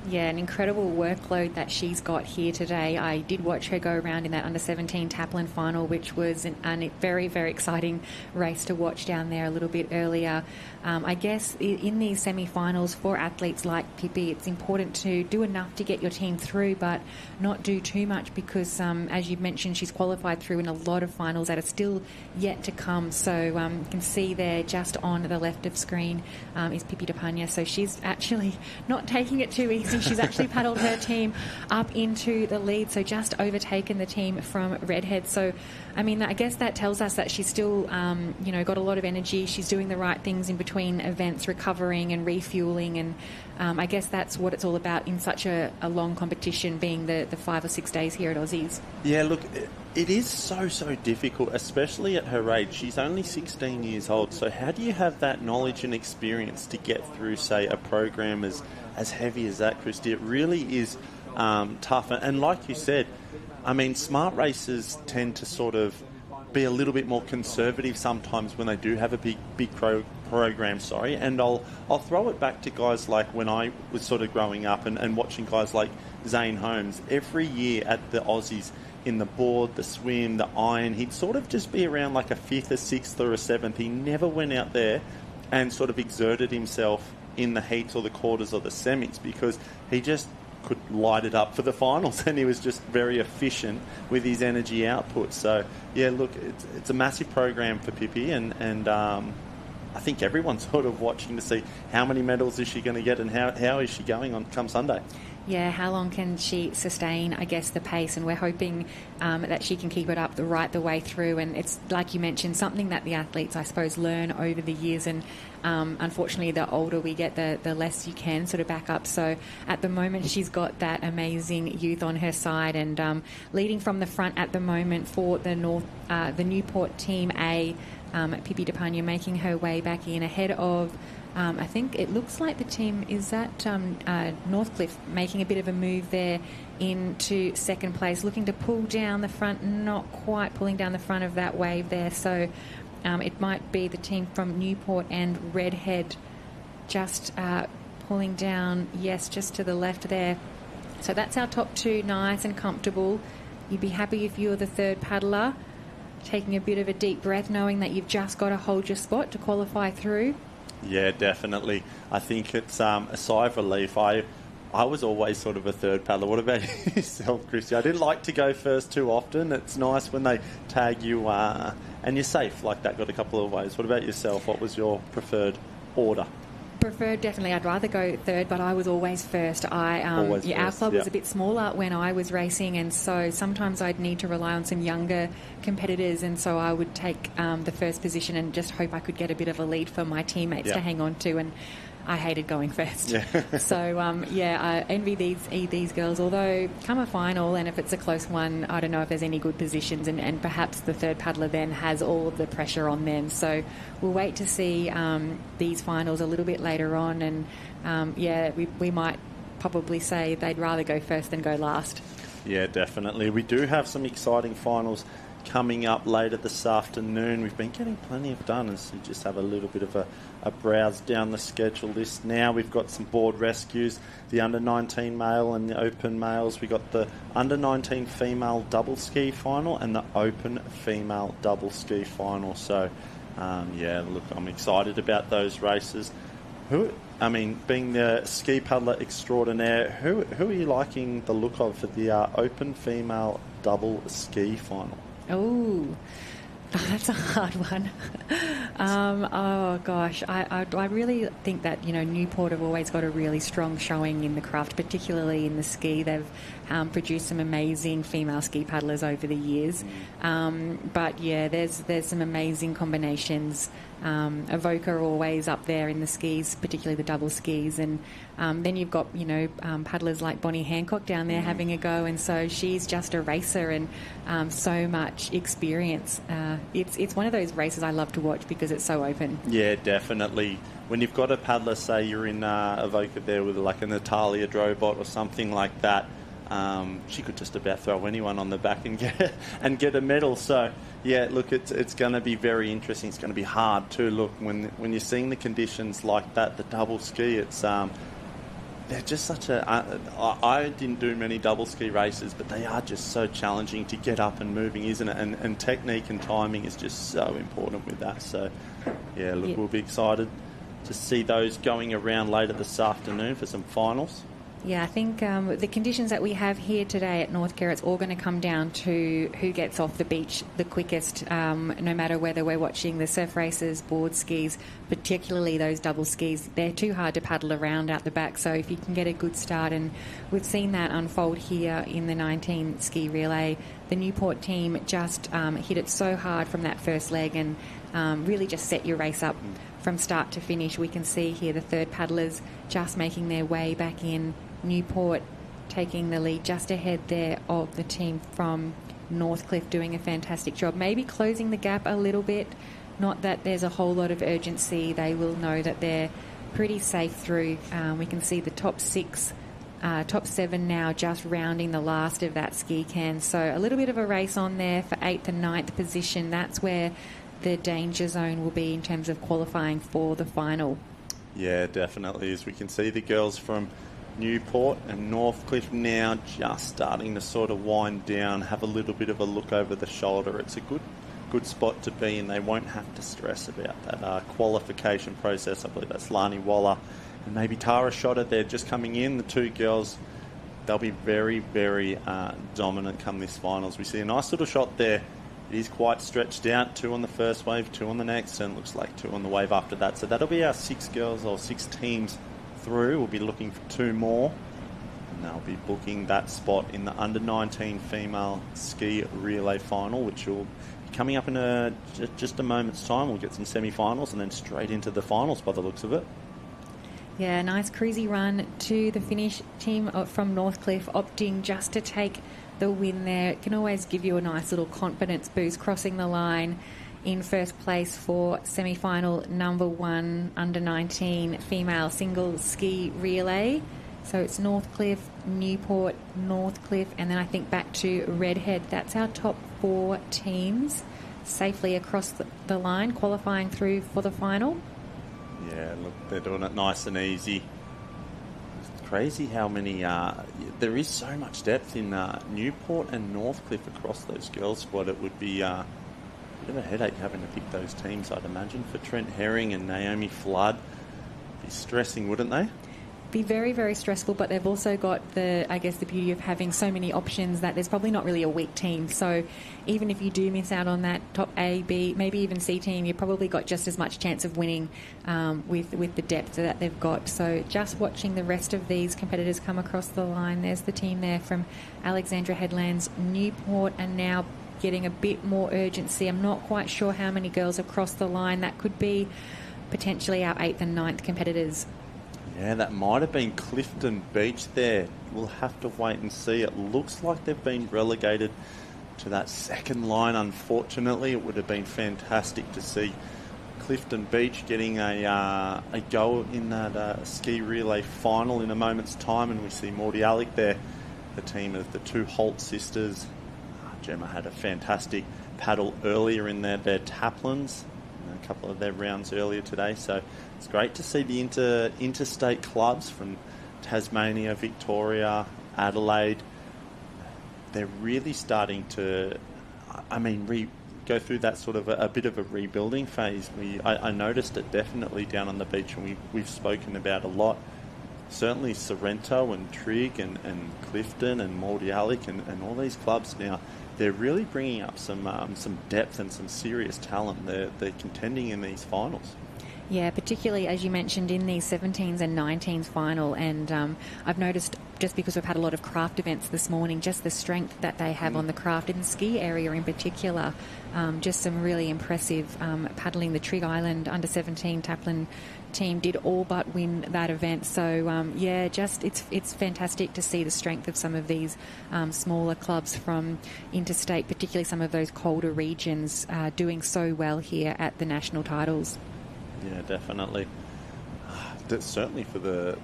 Yeah, an incredible workload that she's got here today. I did watch her go around in that under-17 Taplan final, which was a very, very exciting race to watch down there a little bit earlier. I guess in these semi-finals for athletes like Pippi, it's important to do enough to get your team through, but not do too much because, as you mentioned, she's qualified through in a lot of finals that are still yet to come. So you can see there just on the left of screen is Pippi DePagna. So she's actually not taking it too easy. She's actually paddled her team up into the lead, so just overtaken the team from Redhead. So, I guess that tells us that she's still, got a lot of energy. She's doing the right things in between events, recovering and refueling, and I guess that's what it's all about in such a long competition, being the 5 or 6 days here at Aussies. Yeah, look, it is so difficult, especially at her age. She's only 16 years old, so how do you have that knowledge and experience to get through, say, a program as heavy as that, Christy? It really is tough. And like you said, smart racers tend to sort of be a little bit more conservative sometimes when they do have a big program, and I'll throw it back to guys like when I was sort of growing up and watching guys like Zane Holmes. Every year at the Aussies, in the board, the swim, the iron, he'd sort of just be around like a 5th, a 6th or a 7th. He never went out there and sort of exerted himself in the heats or the quarters or the semis because he just could light it up for the finals, and he was just very efficient with his energy output. So yeah, look, it's a massive program for Pippi, and I think everyone's sort of watching to see how many medals is she going to get and how is she going on come Sunday. Yeah, how long can she sustain, I guess, the pace? And we're hoping that she can keep it up the way through. And it's, like you mentioned, something that the athletes, I suppose, learn over the years. And unfortunately, the older we get, the less you can sort of back up. So at the moment, she's got that amazing youth on her side. And leading from the front at the moment for the Newport Team A, Pippi DePagna making her way back in ahead of... I think it looks like the team is at Northcliffe, making a bit of a move there into second place, looking to pull down the front, not quite pulling down the front of that wave there. So it might be the team from Newport and Redhead just pulling down, yes, just to the left there. So that's our top two, nice and comfortable. You'd be happy if you were the third paddler, taking a bit of a deep breath, knowing that you've just got to hold your spot to qualify through. Yeah, definitely. I think it's a sigh of relief. I was always sort of a third paddler. What about yourself, Christy? I didn't like to go first too often. It's nice when they tag you and you're safe like that. Got a couple of ways. What about yourself? What was your preferred order? Preferred, definitely. I'd rather go third, but I was always first. Our club was a bit smaller when I was racing, and so sometimes I'd need to rely on some younger competitors, and so I would take the first position and just hope I could get a bit of a lead for my teammates to hang on to, and I hated going first. So, I envy these girls, although come a final, and if it's a close one, I don't know if there's any good positions, and perhaps the third paddler then has all of the pressure on them. So we'll wait to see these finals a little bit later on, and we might probably say they'd rather go first than go last. Yeah, definitely. We do have some exciting finals coming up later this afternoon. We've been getting plenty of done as you just have a little bit of a browse down the schedule list now. We've got some board rescues, the under-19 male and the open males. We've got the under-19 female double ski final and the open female double ski final. So, look, I'm excited about those races. Being the ski paddler extraordinaire, who are you liking the look of for the open female double ski final? Oh, that's a hard one. I really think that, Newport have always got a really strong showing in the craft, particularly in the ski. They've produced some amazing female ski paddlers over the years. There's some amazing combinations. Avoca always up there in the skis, particularly the double skis, and then you've got paddlers like Bonnie Hancock down there having a go, and so she's just a racer and so much experience. It's one of those races I love to watch because it's so open. Yeah, definitely. When you've got a paddler, say you're in Avoca there with like a Natalia Drobot or something like that, she could just about throw anyone on the back and get a medal. So yeah, look, it's going to be very interesting. It's going to be hard too. Look, when you're seeing the conditions like that, the double ski, it's they're just such a... I didn't do many double ski races, but they are just so challenging to get up and moving, isn't it? And technique and timing is just so important with that. So yeah, look, we'll be excited to see those going around later this afternoon for some finals. Yeah, I think the conditions that we have here today at North Kirra, it's all going to come down to who gets off the beach the quickest, no matter whether we're watching the surf races, board skis, particularly those double skis. They're too hard to paddle around out the back, so if you can get a good start, and we've seen that unfold here in the 19 ski relay. The Newport team just hit it so hard from that first leg and really just set your race up from start to finish. We can see here the third paddlers just making their way back in. Newport taking the lead just ahead there of the team from Northcliffe, doing a fantastic job. Maybe closing the gap a little bit. Not that there's a whole lot of urgency. They will know that they're pretty safe through. We can see the top seven now just rounding the last of that ski can. So a little bit of a race on there for 8th and 9th position. That's where the danger zone will be in terms of qualifying for the final. Yeah, definitely. As we can see, the girls from Newport and Northcliffe now just starting to sort of wind down, have a little bit of a look over the shoulder. It's a good spot to be in. They won't have to stress about that qualification process. I believe that's Lani Waller and maybe Tara Schotter. They're just coming in. The two girls, they'll be very, very dominant come this finals. We see a nice little shot there It is quite stretched out. 2 on the first wave, 2 on the next, and looks like 2 on the wave after that. So that'll be our 6 girls or 6 teams through. We'll be looking for 2 more. And they'll be booking that spot in the under-19 female ski relay final, which will be coming up in just a moment's time. We'll get some semi-finals and then straight into the finals by the looks of it. Yeah, nice cruisy run to the finish. Team from Northcliffe opting just to take the win there. It can always give you a nice little confidence boost crossing the line in first place for semi-final number 1 under-19 female single ski relay. So it's Northcliffe, Newport, Northcliffe, and then I think back to Redhead. That's our top 4 teams safely across the line, qualifying through for the final. Yeah, look, they're doing it nice and easy. It's crazy how many... there is so much depth in Newport and Northcliffe across those girls' squad. It would be a bit of a headache having to pick those teams, I'd imagine, for Trent Herring and Naomi Flood. Be stressing, wouldn't they? Be very, very stressful, but they've also got the beauty of having so many options that there's probably not really a weak team. So even if you do miss out on that top A, B, maybe even C team, you've probably got just as much chance of winning with the depth that they've got. So just watching the rest of these competitors come across the line. There's the team there from Alexandra Headlands, Newport, and now getting a bit more urgency. I'm not quite sure how many girls have crossed the line. That could be potentially our 8th and 9th competitors. Yeah, that might have been Clifton Beach there. We'll have to wait and see. It looks like they've been relegated to that second line, unfortunately. It would have been fantastic to see Clifton Beach getting a go in that ski relay final in a moment's time. And we see Morty Alec there, the team of the 2 Holt sisters. Gemma had a fantastic paddle earlier in their Taplans. A couple of their rounds earlier today, so it's great to see the interstate clubs from Tasmania, Victoria, Adelaide. They're really starting to, go through that sort of a bit of a rebuilding phase. I noticed it definitely down on the beach, and we've spoken about a lot. Certainly Sorrento and Trigg and Clifton and Mordialloc and all these clubs now, they're really bringing up some depth and some serious talent. They're contending in these finals. Yeah, particularly as you mentioned in the 17s and 19s final, and I've noticed just because we've had a lot of craft events this morning, just the strength that they have on the craft in the ski area in particular. Just some really impressive paddling. The Trigg Island under 17 Taplan team did all but win that event. So it's fantastic to see the strength of some of these smaller clubs from interstate, particularly some of those colder regions, doing so well here at the national titles. Yeah, definitely. Certainly for the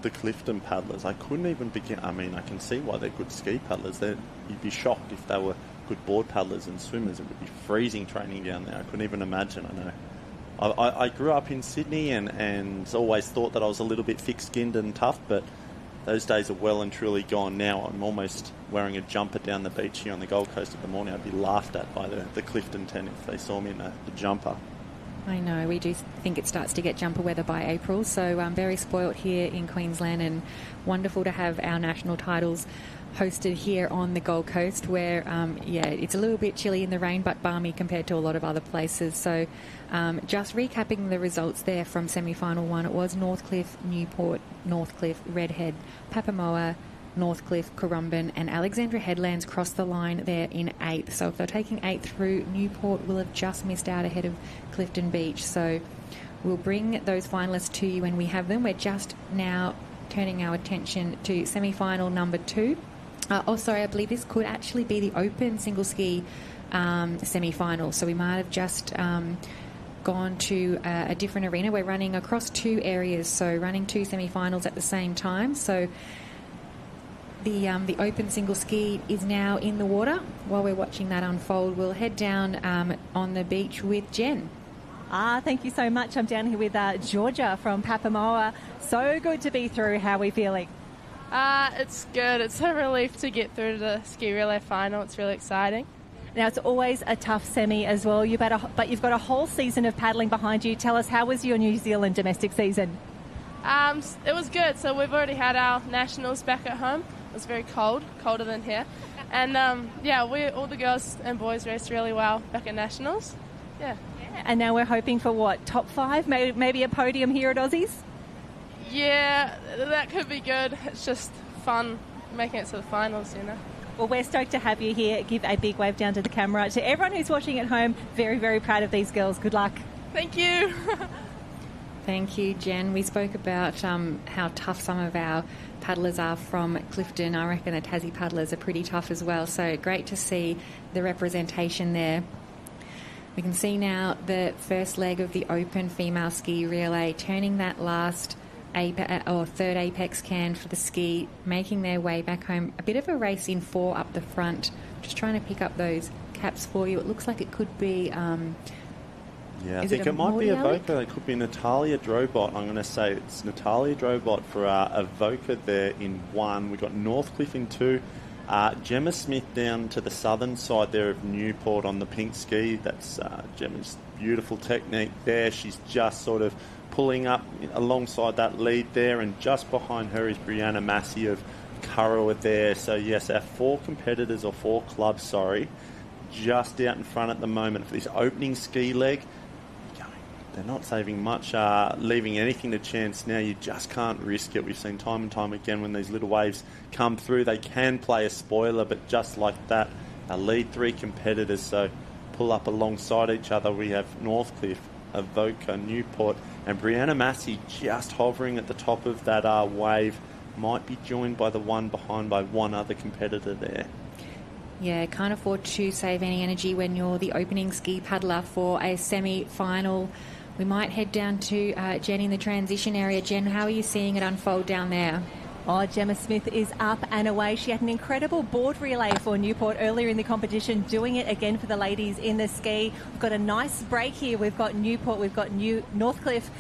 Clifton paddlers, I couldn't even begin. I can see why they're good ski paddlers. You'd be shocked if they were good board paddlers and swimmers. It would be freezing training down there. I couldn't even imagine. I know. I grew up in Sydney and always thought that I was a little bit thick-skinned and tough, but those days are well and truly gone now. I'm almost wearing a jumper down the beach here on the Gold Coast in the morning. I'd be laughed at by the Clifton 10 if they saw me in a jumper. I know, we do think it starts to get jumper weather by April, so I'm very spoilt here in Queensland, and wonderful to have our national titles hosted here on the Gold Coast where, it's a little bit chilly in the rain but balmy compared to a lot of other places. So just recapping the results there from semi-final 1, it was Northcliffe, Newport, Northcliffe, Redhead, Papamoa, Northcliffe, Currumbin and Alexandra Headlands crossed the line there in 8th. So if they're taking 8th through, Newport will have just missed out ahead of Clifton Beach. So we'll bring those finalists to you when we have them. We're just now turning our attention to semi-final number 2. I believe this could actually be the open single ski semi-final. So we might have just gone to a different arena. We're running across 2 areas, so running 2 semi-finals at the same time. So the open single ski is now in the water. While we're watching that unfold, we'll head down on the beach with Jen. Thank you so much. I'm down here with Georgia from Papamoa. So good to be through. How are we feeling? It's good. It's a relief to get through to the ski relay final. It's really exciting. Now, it's always a tough semi as well. But you've got a whole season of paddling behind you. Tell us, how was your New Zealand domestic season? It was good. So we've already had our nationals back at home. It was very cold, colder than here. And all the girls and boys raced really well back at Nationals. Yeah. And now we're hoping for what, top 5, maybe a podium here at Aussies? Yeah, that could be good. It's just fun making it to the finals, you know. Well, we're stoked to have you here. Give a big wave down to the camera. To everyone who's watching at home, very, very proud of these girls. Good luck. Thank you. Thank you, Jen. We spoke about how tough some of our paddlers are from Clifton. I reckon the Tassie paddlers are pretty tough as well. So great to see the representation there. We can see now the first leg of the Open female ski relay turning that last third apex can for the ski, making their way back home. A bit of a race in 4 up the front. Just trying to pick up those caps for you. It looks like it could be... I think it might be Avoca. It could be Natalia Drobot. I'm going to say it's Natalia Drobot for Avoca there in 1. We've got Northcliffe in 2. Gemma Smith down to the southern side there of Newport on the pink ski. That's Gemma's beautiful technique there. She's just sort of pulling up alongside that lead there, and just behind her is Brianna Massey of Kirra there. So yes, our 4 competitors, or 4 clubs, just out in front at the moment for this opening ski leg. They're not saving much, leaving anything to chance now. You just can't risk it. We've seen time and time again when these little waves come through, they can play a spoiler, but just like that, our lead 3 competitors so pull up alongside each other. We have Northcliffe, Avoca, Newport, and Brianna Massey just hovering at the top of that wave. Might be joined by the one behind by one other competitor there. Yeah, can't afford to save any energy when you're the opening ski paddler for a semi-final. We might head down to Jen in the transition area. Jen, how are you seeing it unfold down there? Oh, Gemma Smith is up and away. She had an incredible board relay for Newport earlier in the competition, doing it again for the ladies in the ski. We've got a nice break here. We've got Newport, we've got Northcliffe,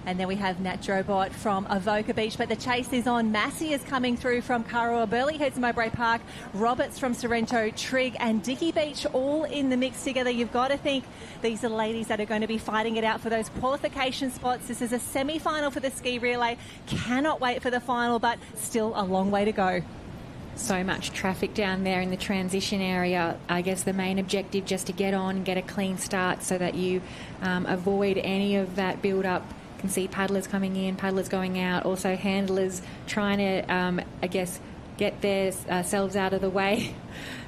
and then we have Nat Drobot from Avoca Beach. But the chase is on. Massey is coming through from Kurrawa, Burleigh heads Mowbray Park, Roberts from Sorrento, Trigg and Dickey Beach all in the mix together. You've got to think these are the ladies that are going to be fighting it out for those qualification spots. This is a semi-final for the ski relay. Cannot wait for the final, but still a long way to go. So much traffic down there in the transition area. I guess the main objective just to get on and get a clean start so that you avoid any of that build-up. Can see paddlers coming in, paddlers going out, also handlers trying to, get themselves out of the way.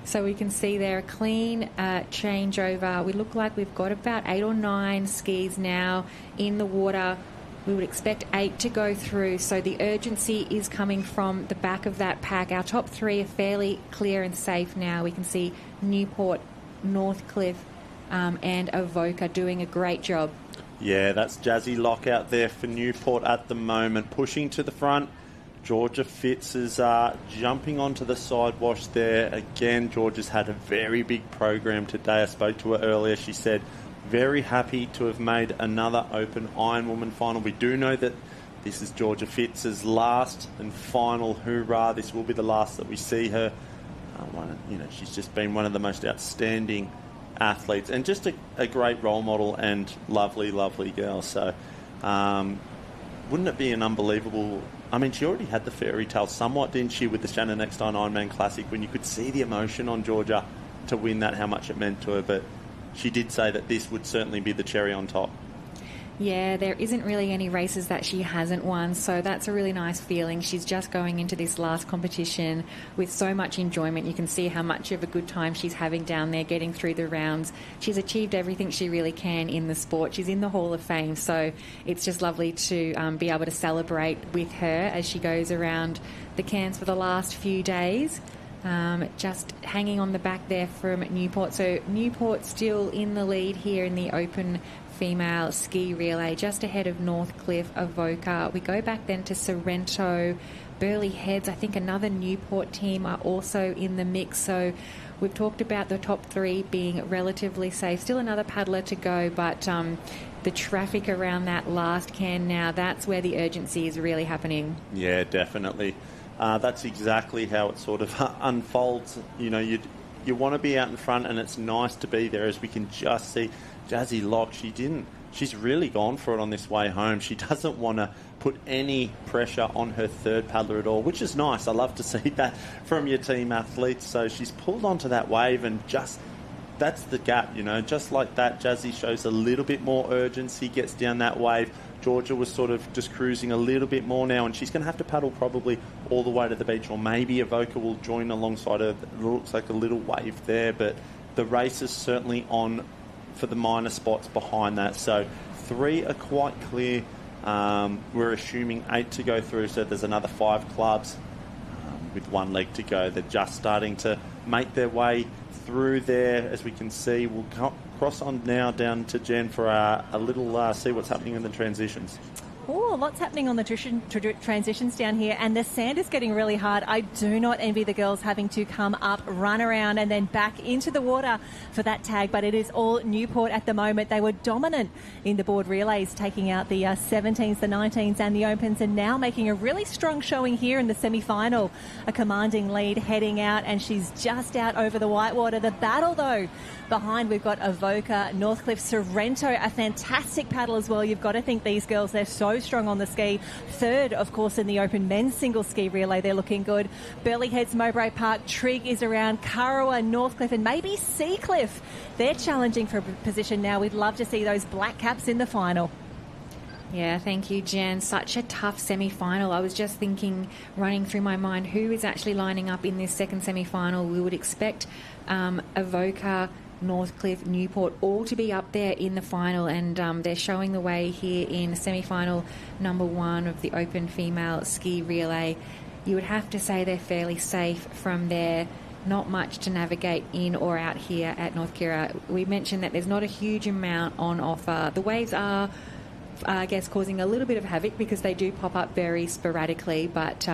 So we can see there a clean changeover. We look like we've got about 8 or 9 skis now in the water. We would expect 8 to go through, so the urgency is coming from the back of that pack. Our top 3 are fairly clear and safe now. We can see Newport, Northcliffe and Avoca doing a great job. Yeah, that's Jazzy Lock out there for Newport at the moment. Pushing to the front, Georgia Fitz is jumping onto the side wash there. Again, Georgia's had a very big program today. I spoke to her earlier. She said very happy to have made another Open Ironwoman final. We do know that this is Georgia Fitz's last and final hoorah. This will be the last that we see her. She's just been one of the most outstanding athletes and just a great role model and lovely, lovely girl. So wouldn't it be an unbelievable... I mean, she already had the fairy tale somewhat, didn't she, with the Shannon Eckstein Ironman Classic, when you could see the emotion on Georgia to win that, how much it meant to her. But she did say that this would certainly be the cherry on top. Yeah, there isn't really any races that she hasn't won, so that's a really nice feeling. She's just going into this last competition with so much enjoyment. You can see how much of a good time she's having down there, getting through the rounds. She's achieved everything she really can in the sport. She's in the Hall of Fame, so it's just lovely to be able to celebrate with her as she goes around the Cairns for the last few days. Just hanging on the back there from Newport. So Newport still in the lead here in the Open female ski relay, just ahead of Northcliffe, Avoca. We go back then to Sorrento, Burleigh Heads. I think another Newport team are also in the mix. So we've talked about the top 3 being relatively safe. Still another paddler to go, but the traffic around that last can now, that's where the urgency is really happening. Yeah, definitely. That's exactly how it sort of unfolds. You want to be out in front, and it's nice to be there, as we can just see Jazzy Lock. She she's really gone for it on this way home. She doesn't want to put any pressure on her third paddler at all, which is nice. I love to see that from your team athletes. So she's pulled onto that wave, and just that's the gap, just like that. Jazzy shows a little bit more urgency, gets down that wave. Georgia was sort of just cruising a little bit more now, and she's going to have to paddle probably all the way to the beach, or maybe Avoca will join alongside her. It looks like a little wave there, but the race is certainly on for the minor spots behind that. So 3 are quite clear. We're assuming 8 to go through, so there's another 5 clubs with 1 leg to go. They're just starting to make their way through there, as we can see. We'll cross on now down to Jen for a little see what's happening in the transitions. Oh, lots happening on the transitions down here, and the sand is getting really hard. I do not envy the girls having to come up, run around, and then back into the water for that tag, but it is all Newport at the moment. They were dominant in the board relays, taking out the 17s, the 19s, and the opens, and now making a really strong showing here in the semi-final. A commanding lead heading out, and she's just out over the whitewater. The battle, though, behind, we've got Avoca, Northcliffe, Sorrento, a fantastic paddle as well. You've got to think these girls, they're so strong on the ski. Third, of course, in the open men's single ski relay. They're looking good. Burleigh Heads, Mowbray Park, Trigg is around, Kurrawa, Northcliffe, and maybe Seacliff. They're challenging for a position now. We'd love to see those black caps in the final. Yeah, thank you, Jen. Such a tough semi-final. I was just thinking, running through my mind, who is actually lining up in this second semi-final. We would expect Avoca, Northcliffe, Newport, all to be up there in the final, and they're showing the way here in semi-final number 1 of the open female ski relay. You would have to say they're fairly safe from there. Not much to navigate in or out here at North Kirra. We mentioned that there's not a huge amount on offer. The waves are, I guess, causing a little bit of havoc because they do pop up very sporadically, but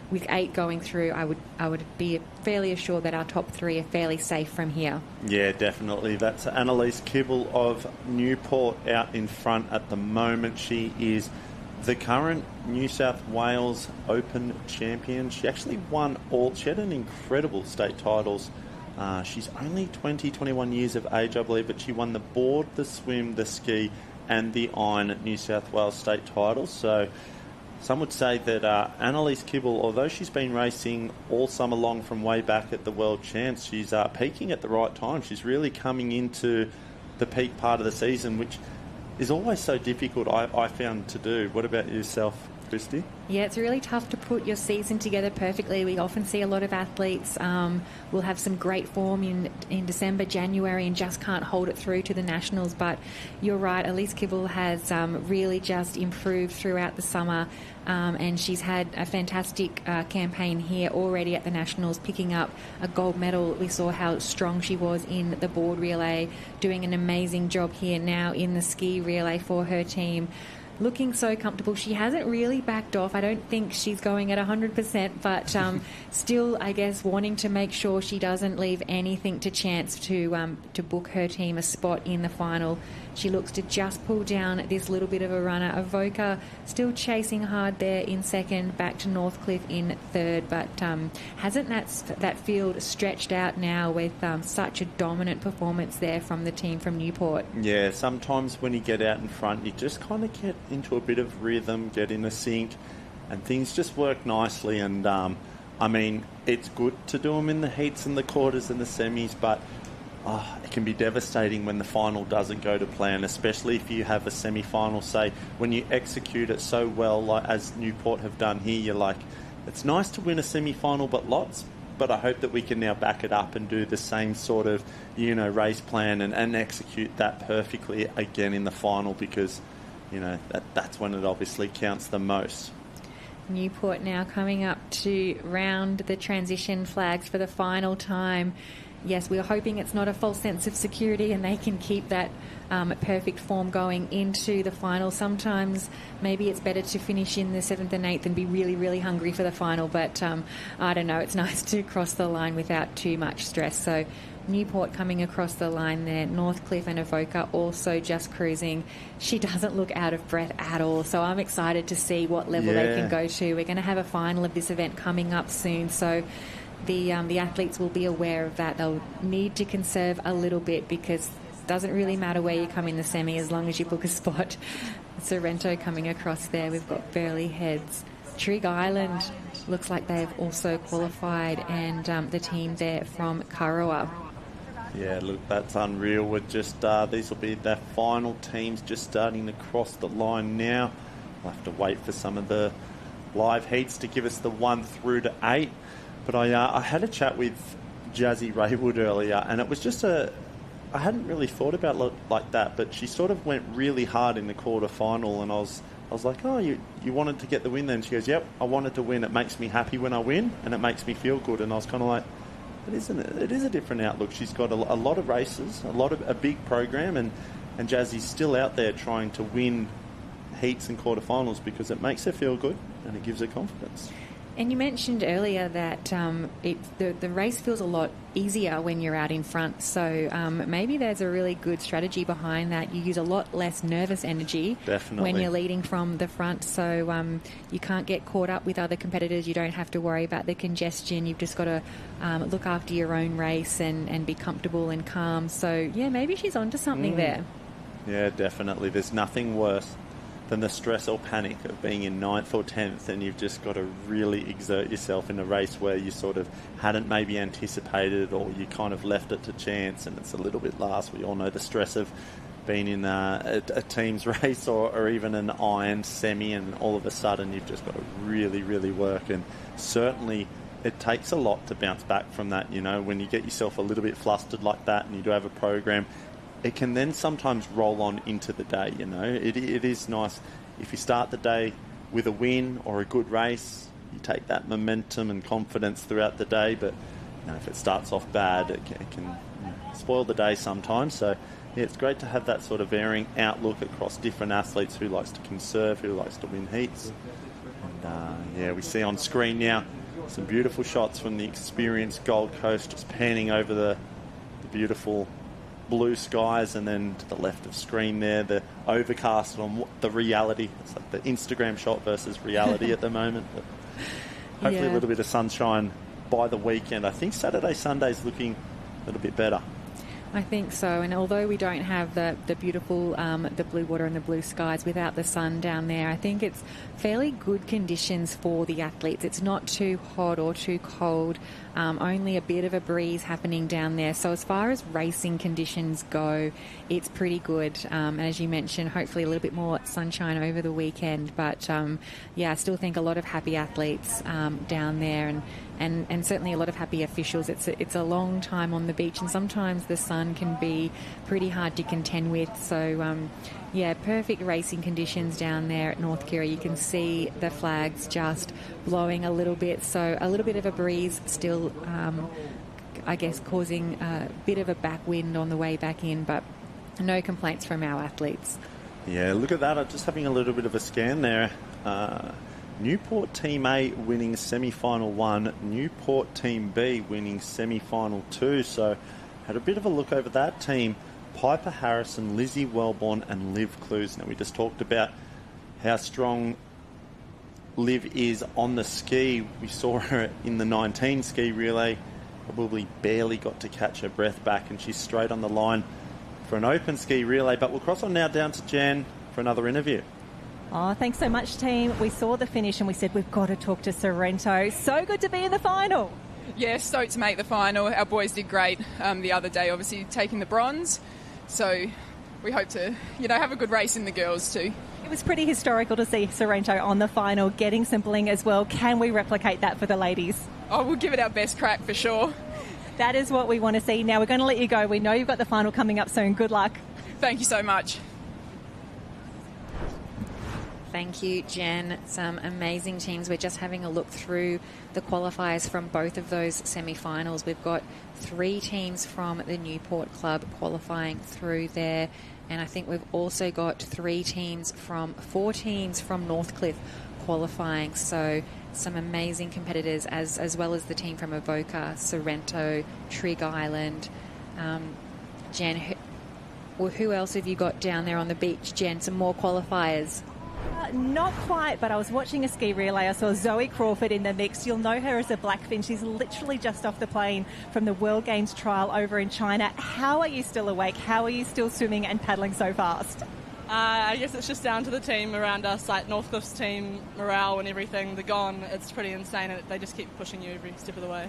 with 8 going through, I would be fairly assured that our top 3 are fairly safe from here. Yeah, definitely. That's Annalise Kibble of Newport out in front at the moment. She is the current New South Wales Open champion. She actually won she had an incredible state titles. She's only 21 years of age, I believe, but she won the board, the swim, the ski, and the iron at New South Wales state titles. So some would say that Annalise Kibble, although she's been racing all summer long from way back at the World Champs, she's peaking at the right time. She's really coming into the peak part of the season, which is always so difficult, I found, to do. What about yourself, Christy? Yeah, it's really tough to put your season together perfectly. We often see a lot of athletes will have some great form in December, January, and just can't hold it through to the Nationals. But you're right, Elise Kibble has really just improved throughout the summer, and she's had a fantastic campaign here already at the Nationals, picking up a gold medal. We saw how strong she was in the board relay, doing an amazing job here now in the ski relay for her team. Looking so comfortable. She hasn't really backed off. I don't think she's going at 100%, but still, I guess, wanting to make sure she doesn't leave anything to chance to book her team a spot in the final. She looks to just pull down this little bit of a runner. Avoca still chasing hard there in second, back to Northcliffe in third, but hasn't that field stretched out now with such a dominant performance there from the team from Newport? Yeah, sometimes when you get out in front, you just kind of get into a bit of rhythm, get in a sync, and things just work nicely. And I mean, it's good to do them in the heats and the quarters and the semis, but it can be devastating when the final doesn't go to plan, especially if you have a semi-final. Say, when you execute it so well, like as Newport have done here, you're like, it's nice to win a semi-final, but I hope that we can now back it up and do the same sort of, race plan and execute that perfectly again in the final, because, that's when it obviously counts the most. Newport now coming up to round the transition flags for the final time. Yes, we're hoping it's not a false sense of security and they can keep that perfect form going into the final. Sometimes maybe it's better to finish in the 7th and 8th and be really, really hungry for the final, but I don't know. It's nice to cross the line without too much stress. So Newport coming across the line there. Northcliffe and Avoca also just cruising. She doesn't look out of breath at all, so I'm excited to see what level they can go to. We're going to have a final of this event coming up soon, so the athletes will be aware of that. They'll need to conserve a little bit because doesn't really matter where you come in the semi as long as you book a spot. Sorrento coming across there. We've got Burley Heads. Trig Island looks like they've also qualified, and the team there from Kirra. Yeah, look, that's unreal. We're just these will be their final teams just starting to cross the line now. We'll have to wait for some of the live heats to give us the 1 through to 8. But I had a chat with Jazzy Raywood earlier, and it was just I hadn't really thought about it like that, but she sort of went really hard in the quarter-final, and I was like, oh, you wanted to get the win then? She goes, yep, I wanted to win. It makes me happy when I win, and it makes me feel good. And I was kind of like, but isn't it? It is a different outlook. She's got a lot of races, a big program, and Jazzy's still out there trying to win heats and quarterfinals because it makes her feel good and it gives her confidence. And you mentioned earlier that the race feels a lot easier when you're out in front. So maybe there's a really good strategy behind that. You use a lot less nervous energy when you're leading from the front. So you can't get caught up with other competitors. You don't have to worry about the congestion. You've just got to look after your own race and be comfortable and calm. So, yeah, maybe she's onto something there. Yeah, definitely. There's nothing worse than the stress or panic of being in 9th or 10th, and you've just got to really exert yourself in a race where you sort of hadn't maybe anticipated, or you kind of left it to chance and it's a little bit last. We all know the stress of being in a team's race or even an iron semi, and all of a sudden you've just got to really, really work. And certainly it takes a lot to bounce back from that. You know, when you get yourself a little bit flustered like that and you do have a program, it can then sometimes roll on into the day. You know, it is nice if you start the day with a win or a good race. You take that momentum and confidence throughout the day, but you know, if it starts off bad, it can spoil the day sometimes. So yeah, it's great to have that sort of varying outlook across different athletes. Who likes to conserve, who likes to win heats. And yeah, we see on screen now some beautiful shots from the experienced Gold Coast, just panning over the beautiful blue skies, and then to the left of screen there, the overcast on the reality. It's like the Instagram shot versus reality at the moment. But hopefully a little bit of sunshine by the weekend. I think Saturday, Sunday's looking a little bit better. I think so, and although we don't have the beautiful the blue water and the blue skies without the sun down there, I think it's fairly good conditions for the athletes. It's not too hot or too cold, only a bit of a breeze happening down there. So as far as racing conditions go, it's pretty good. As you mentioned, hopefully a little bit more sunshine over the weekend. But yeah, I still think a lot of happy athletes down there, and certainly a lot of happy officials. It's a long time on the beach, and sometimes the sun can be pretty hard to contend with. So yeah, perfect racing conditions down there at North Kirra. You can see the flags just blowing a little bit, so a little bit of a breeze still, I guess, causing a bit of a backwind on the way back in, but no complaints from our athletes. Yeah, look at that. I'm just having a little bit of a scan there. Newport Team A winning semi-final 1, Newport Team B winning semi-final 2. So had a bit of a look over that team. Piper Harrison, Lizzie Wellborn and Liv Clues. Now, we just talked about how strong Liv is on the ski. We saw her in the 19 ski relay, probably barely got to catch her breath back, and she's straight on the line for an open ski relay. But we'll cross on now down to Jan for another interview. Oh, thanks so much, team. We saw the finish and we said we've got to talk to Sorrento. So good to be in the final. Yeah, stoked to make the final. Our boys did great the other day, obviously taking the bronze. So we hope to, have a good race in the girls too. It was pretty historical to see Sorrento on the final, getting some bling as well. Can we replicate that for the ladies? Oh, we'll give it our best crack for sure. That is what we want to see. Now we're going to let you go. We know you've got the final coming up soon. Good luck. Thank you so much. Thank you, Jen. Some amazing teams. We're just having a look through the qualifiers from both of those semi-finals. We've got 3 teams from the Newport Club qualifying through there, and I think we've also got 4 teams from Northcliffe qualifying. So some amazing competitors, as well as the team from Avoca, Sorrento, Trig Island. Jen, who else have you got down there on the beach, Jen? Some more qualifiers? Not quite, but I was watching a ski relay. I saw Zoe Crawford in the mix. You'll know her as a Blackfin. She's literally just off the plane from the World Games trial over in China. How are you still awake? How are you still swimming and paddling so fast? I guess it's just down to the team around us, like Northcliffe's team morale and everything. They're gone. It's pretty insane, and they just keep pushing you every step of the way.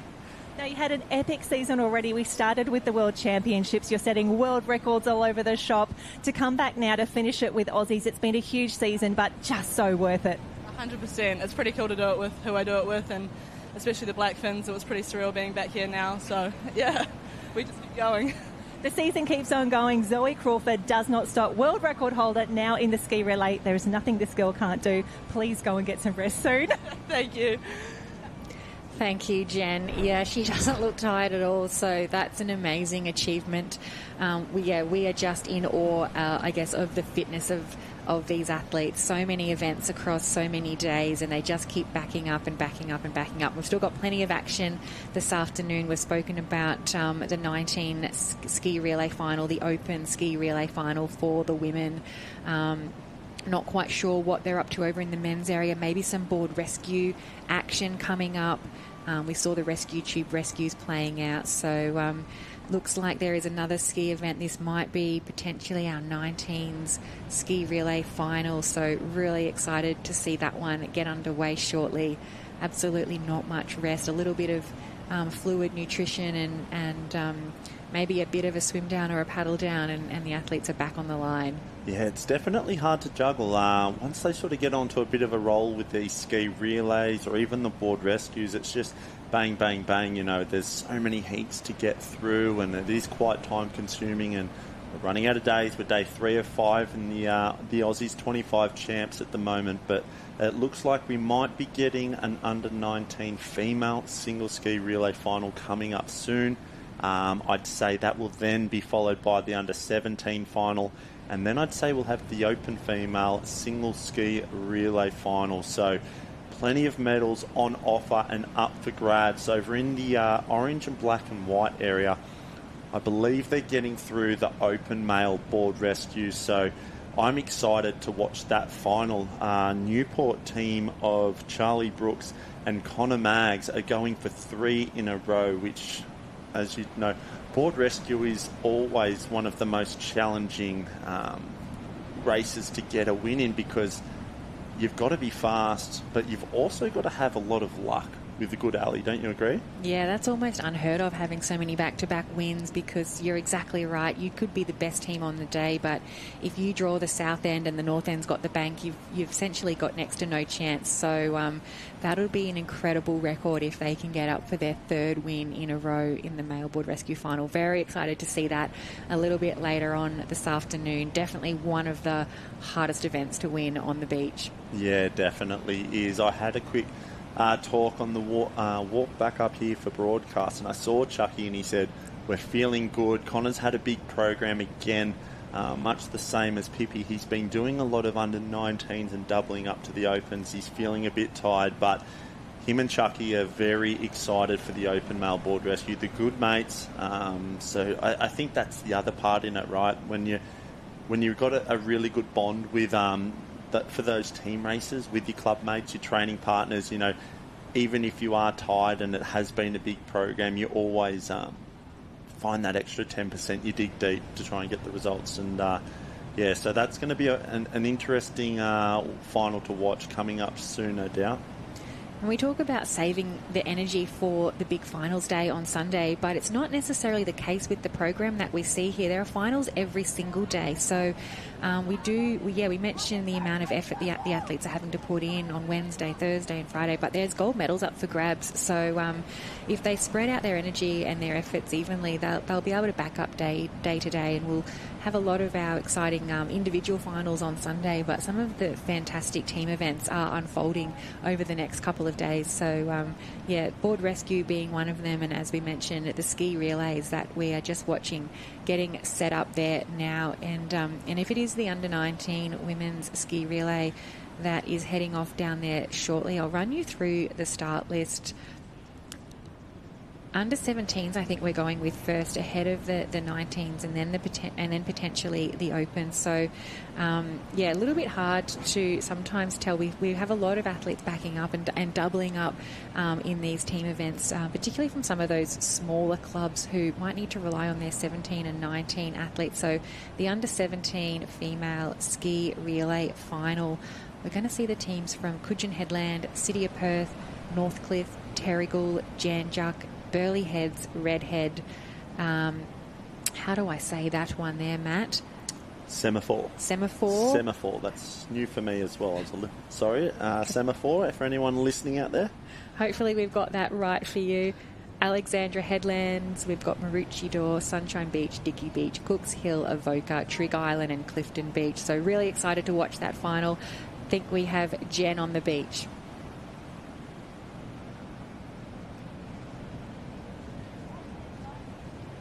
Now, you had an epic season already. We started with the World Championships. You're setting world records all over the shop. To come back now to finish it with Aussies, it's been a huge season, but just so worth it. 100%. It's pretty cool to do it with who I do it with, and especially the Blackfins. It was pretty surreal being back here now. So, yeah, we just keep going. The season keeps on going. Zoe Crawford does not stop. World record holder now in the ski relay. There is nothing this girl can't do. Please go and get some rest soon. Thank you. Thank you, Jen. Yeah, she doesn't look tired at all, so that's an amazing achievement. We are just in awe, I guess, of the fitness of these athletes. So many events across so many days, and they just keep backing up and backing up and backing up. We've still got plenty of action this afternoon. We've spoken about the 19 ski relay final, the open ski relay final for the women. Not quite sure what they're up to over in the men's area. Maybe some board rescue action coming up. We saw the rescue tube rescues playing out. So looks like there is another ski event. This might be potentially our 19s ski relay final. So really excited to see that one get underway shortly. Absolutely not much rest. A little bit of fluid nutrition and maybe a bit of a swim down or a paddle down, and the athletes are back on the line. Yeah, it's definitely hard to juggle. Once they sort of get onto a bit of a roll with these ski relays or even the board rescues, it's just bang, bang, bang. You know, there's so many heats to get through, and it is quite time consuming, and we're running out of days. We're day 3 of 5 in the Aussies 25 champs at the moment, but it looks like we might be getting an under-19 female single ski relay final coming up soon. I'd say that will then be followed by the under-17 final, and then I'd say we'll have the open female single ski relay final. So plenty of medals on offer and up for grabs over in the orange and black and white area. I believe they're getting through the open male board rescue, so I'm excited to watch that final. Newport team of Charlie Brooks and Connor Maggs are going for 3 in a row, which, as you know, board rescue is always one of the most challenging races to get a win in, because you've got to be fast, but you've also got to have a lot of luck with the good alley. Don't you agree? Yeah, that's almost unheard of, having so many back-to-back wins, because you're exactly right. You could be the best team on the day, but if you draw the south end and the north end's got the bank, you've essentially got next to no chance. So that would be an incredible record if they can get up for their 3rd win in a row in the male board rescue final. Very excited to see that a little bit later on this afternoon. Definitely one of the hardest events to win on the beach. Yeah, definitely is. I had a quick talk on the walk back up here for broadcast, and I saw Chucky, and he said, we're feeling good. Connor's had a big program again, much the same as Pippi. He's been doing a lot of under-19s and doubling up to the opens. He's feeling a bit tired, but him and Chucky are very excited for the open male board rescue. They're good mates, so I think that's the other part in it, right? When you've got a really good bond with for those team races with your club mates, your training partners, you know, even if you are tired and it has been a big program, you always find that extra 10%. You dig deep to try and get the results. And yeah, so that's going to be an interesting final to watch coming up soon, no doubt. And we talk about saving the energy for the big finals day on Sunday, but it's not necessarily the case with the program that we see here. There are finals every single day. So we mentioned the amount of effort the athletes are having to put in on Wednesday, Thursday and Friday, but there's gold medals up for grabs. So if they spread out their energy and their efforts evenly, they'll be able to back up day to day, and we'll have a lot of our exciting individual finals on Sunday, but some of the fantastic team events are unfolding over the next couple of days. So board rescue being one of them, and as we mentioned, the ski relays that we are just watching getting set up there now, and if it is the under-19 women's ski relay that is heading off down there shortly, I'll run you through the start list. under 17s, I think we're going with first ahead of the 19s and then potentially the Open. So, a little bit hard to sometimes tell. We have a lot of athletes backing up and doubling up in these team events, particularly from some of those smaller clubs who might need to rely on their 17 and 19 athletes. So the under 17 female ski relay final, we're going to see the teams from Coogin Headland, City of Perth, Northcliffe, Terrigal, Janjuk, Burleigh Heads, Redhead. How do I say that one there, Matt? Semaphore. Semaphore. That's new for me as well. Sorry. Semaphore, for anyone listening out there. Hopefully we've got that right for you. Alexandra Headlands, we've got Maroochydore, Sunshine Beach, Dickey Beach, Cooks Hill, Avoca, Trigg Island and Clifton Beach. So really excited to watch that final. I think we have Jen on the beach.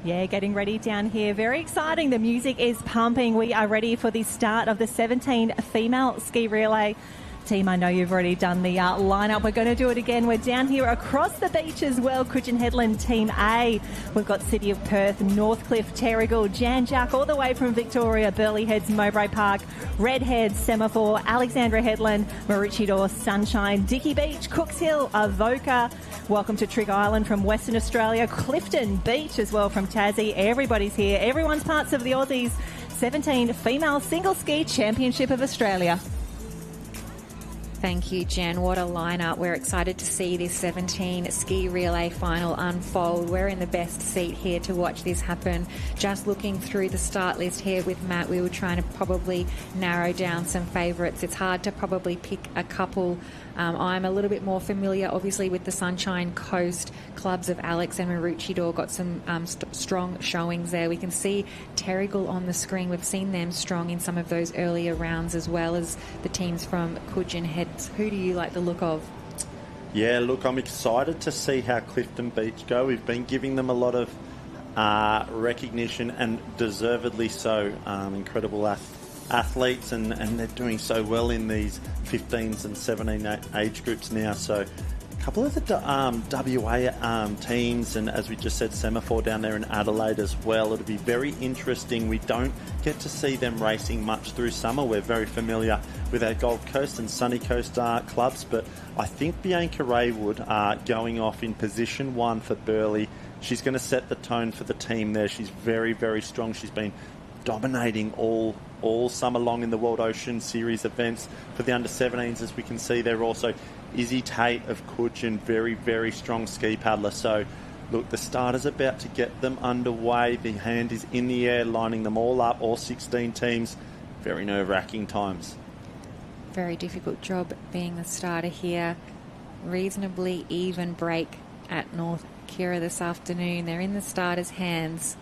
Yeah, getting ready down here. Very exciting. The music is pumping. We are ready for the start of the 17 female ski relay. Team, I know you've already done the lineup. We're going to do it again. We're down here across the beach as well. Coogin Headland, Team A. We've got City of Perth, Northcliffe, Terrigal, Janjuk, all the way from Victoria, Burleigh Heads, Mowbray Park, Redhead, Semaphore, Alexandra Headland, Maroochydore, Sunshine, Dickey Beach, Cooks Hill, Avoca. Welcome to Trigg Island from Western Australia, Clifton Beach as well from Tassie. Everybody's here. Everyone's parts of the Aussies 17 Female Single Ski Championship of Australia. Thank you, Jen. What a lineup. We're excited to see this 17 ski relay final unfold. We're in the best seat here to watch this happen. Just looking through the start list here with Matt, we were trying to probably narrow down some favourites. It's hard to probably pick a couple. I'm a little bit more familiar, obviously, with the Sunshine Coast clubs of Alex and Maroochydore. Got some strong showings there. We can see Terrigal on the screen. We've seen them strong in some of those earlier rounds, as well as the teams from Coogin Heads. Who do you like the look of? Yeah, look, I'm excited to see how Clifton Beach go. We've been giving them a lot of recognition, and deservedly so. Incredible athletes, and they're doing so well in these 15s and 17 age groups now. So a couple of the WA teams, and as we just said, Semaphore down there in Adelaide as well. It'll be very interesting. We don't get to see them racing much through summer. We're very familiar with our Gold Coast and Sunny Coast clubs, but I think Bianca Raywood going off in position 1 for Burleigh. She's going to set the tone for the team there. She's very, very strong. She's been dominating all summer long in the World Ocean Series events. For the under-17s, as we can see there also, Izzy Tate of Coogin, very, very strong ski paddler. So, look, the starter's about to get them underway. The hand is in the air, lining them all up, all 16 teams. Very nerve-wracking times. Very difficult job being the starter here. Reasonably even break at North Kirra this afternoon. They're in the starter's hands.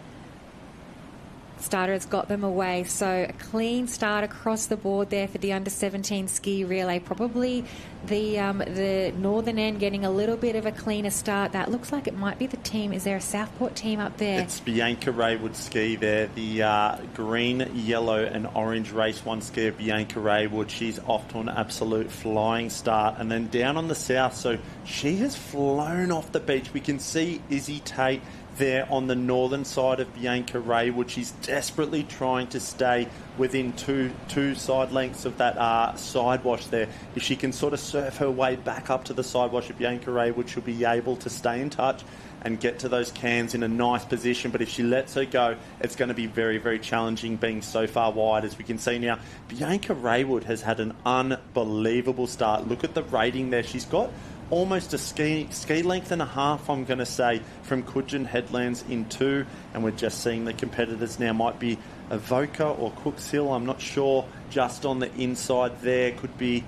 Starter has got them away, so a clean start across the board there for the under-17 ski relay. Probably the northern end getting a little bit of a cleaner start. That looks like it might be the team. Is there a Southport team up there? It's Bianca Raywood ski there. The green, yellow and orange race 1 ski of Bianca Raywood. She's off to an absolute flying start. And then down on the south, so she has flown off the beach. We can see Izzy Tate there on the northern side of Bianca Raywood. She's desperately trying to stay within two side lengths of that sidewash there. If she can sort of surf her way back up to the sidewash of Bianca Raywood, she'll be able to stay in touch and get to those cans in a nice position. But if she lets her go, it's going to be very, very challenging, being so far wide. As we can see now, Bianca Raywood has had an unbelievable start. Look at the rating there. She's got almost a ski length and a half, I'm going to say, from Coogin Headlands in 2. And we're just seeing the competitors now. Might be Avoca or Cooks Hill, I'm not sure. Just on the inside there could be,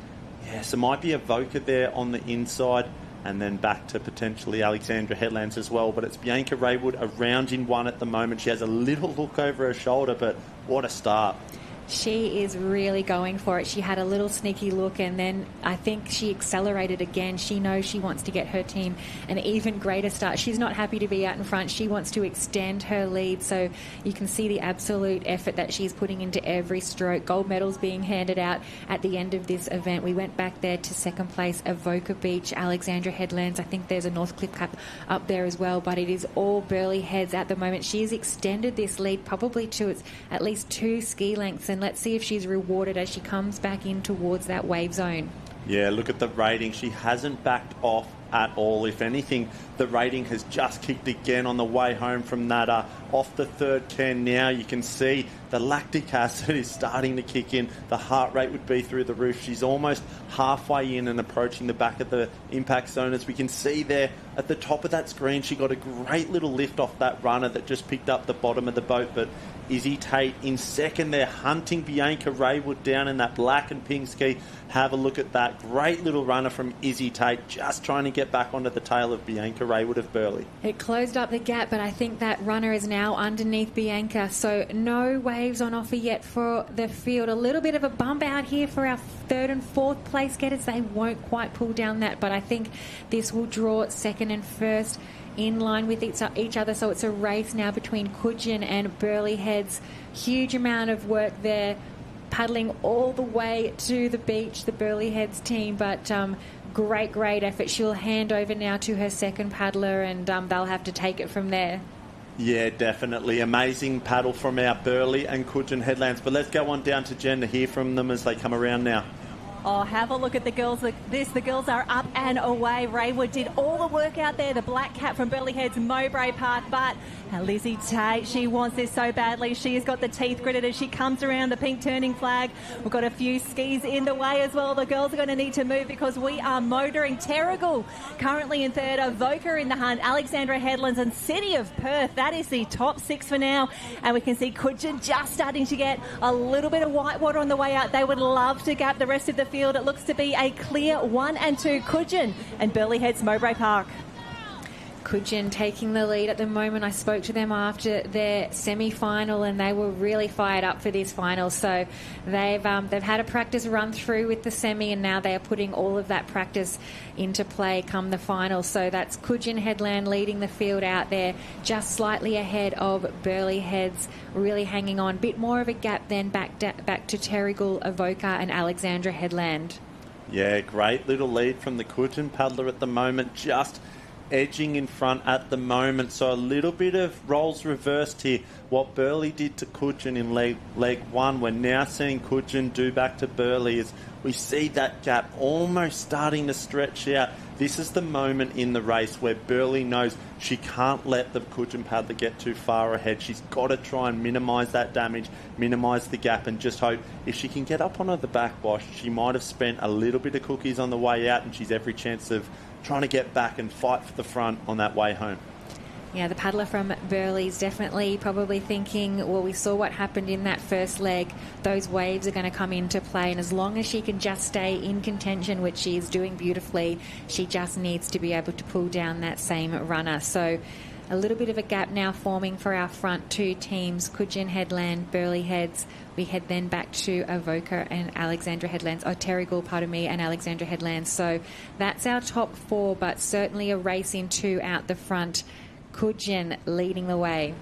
yes, it might be Avoca there on the inside. And then back to potentially Alexandra Headlands as well. But it's Bianca Raywood around in 1 at the moment. She has a little look over her shoulder, but what a start. She is really going for it. She had a little sneaky look, and then I think she accelerated again. She knows she wants to get her team an even greater start. She's not happy to be out in front. She wants to extend her lead. So you can see the absolute effort that she's putting into every stroke. Gold medals being handed out at the end of this event. We went back there to second place, Avoca Beach, Alexandra Headlands. I think there's a Northcliffe Cup up there as well, but it is all Burleigh Heads at the moment. She has extended this lead probably to at least 2 ski lengths, and let's see if she's rewarded as she comes back in towards that wave zone. Yeah, look at the rating. She hasn't backed off at all. If anything, the rating has just kicked again on the way home from that off the third can. Now you can see the lactic acid is starting to kick in. The heart rate would be through the roof. She's almost halfway in and approaching the back of the impact zone. As we can see there at the top of that screen, she got a great little lift off that runner that just picked up the bottom of the boat. But Izzy Tate in second there, hunting Bianca Raywood down in that black and pink ski. Have a look at that. Great little runner from Izzy Tate, just trying to get back onto the tail of Bianca Raywood of Burleigh. It closed up the gap, but I think that runner is now underneath Bianca, so no waves on offer yet for the field. A little bit of a bump out here for our third and fourth place getters. They won't quite pull down that, but I think this will draw second and first in line with each other. So it's a race now between Coogin and Burleigh Heads. Huge amount of work there, paddling all the way to the beach, the Burleigh Heads team, but great effort. She'll hand over now to her second paddler, and they'll have to take it from there. Yeah, definitely. Amazing paddle from our Burleigh and Coogin Headlands. But let's go on down to Jen to hear from them as they come around now. Oh, have a look at the girls. The girls are up and away. Raywood did all the work out there. The black cat from Burleigh Heads, Mowbray Park. But Lizzie Tate, she wants this so badly. She has got the teeth gritted as she comes around the pink turning flag. We've got a few skis in the way as well. The girls are going to need to move because we are motoring. Terrigal currently in third. Avoca in the hunt. Alexandra Headlands and City of Perth. That is the top 6 for now. And we can see Coogin just starting to get a little bit of whitewater on the way out. They would love to gap the rest of the field. It looks to be a clear 1 and 2. Coogin and Burleigh Heads, Mowbray Park. Coogin taking the lead at the moment. I spoke to them after their semi-final, and they were really fired up for this final. So they've had a practice run through with the semi, and now they are putting all of that practice into play come the final. So that's Coogin Headland leading the field out there, just slightly ahead of Burleigh Heads, really hanging on. Bit more of a gap then back to Terrigal, Avoca and Alexandra Headland. Yeah, great little lead from the Coogin paddler at the moment, just edging in front at the moment. So a little bit of roles reversed here. What Burleigh did to Coogin in leg 1, we're now seeing Coogin do back to Burleigh as we see that gap almost starting to stretch out. This is the moment in the race where Burleigh knows she can't let the Coogin paddler get too far ahead. She's got to try and minimise that damage, minimise the gap, and just hope if she can get up onto the backwash, she might have spent a little bit of cookies on the way out, and she's every chance of trying to get back and fight for the front on that way home. Yeah, the paddler from Burleigh's definitely probably thinking, well, we saw what happened in that first leg. Those waves are going to come into play, and as long as she can just stay in contention, which she is doing beautifully, she just needs to be able to pull down that same runner. So a little bit of a gap now forming for our front 2 teams, Coogin Headland, Burleigh Heads. We head then back to Avoca and Alexandra Headlands, Terrigal, and Alexandra Headlands. So that's our top 4, but certainly a race in 2 out the front. Coogin leading the way.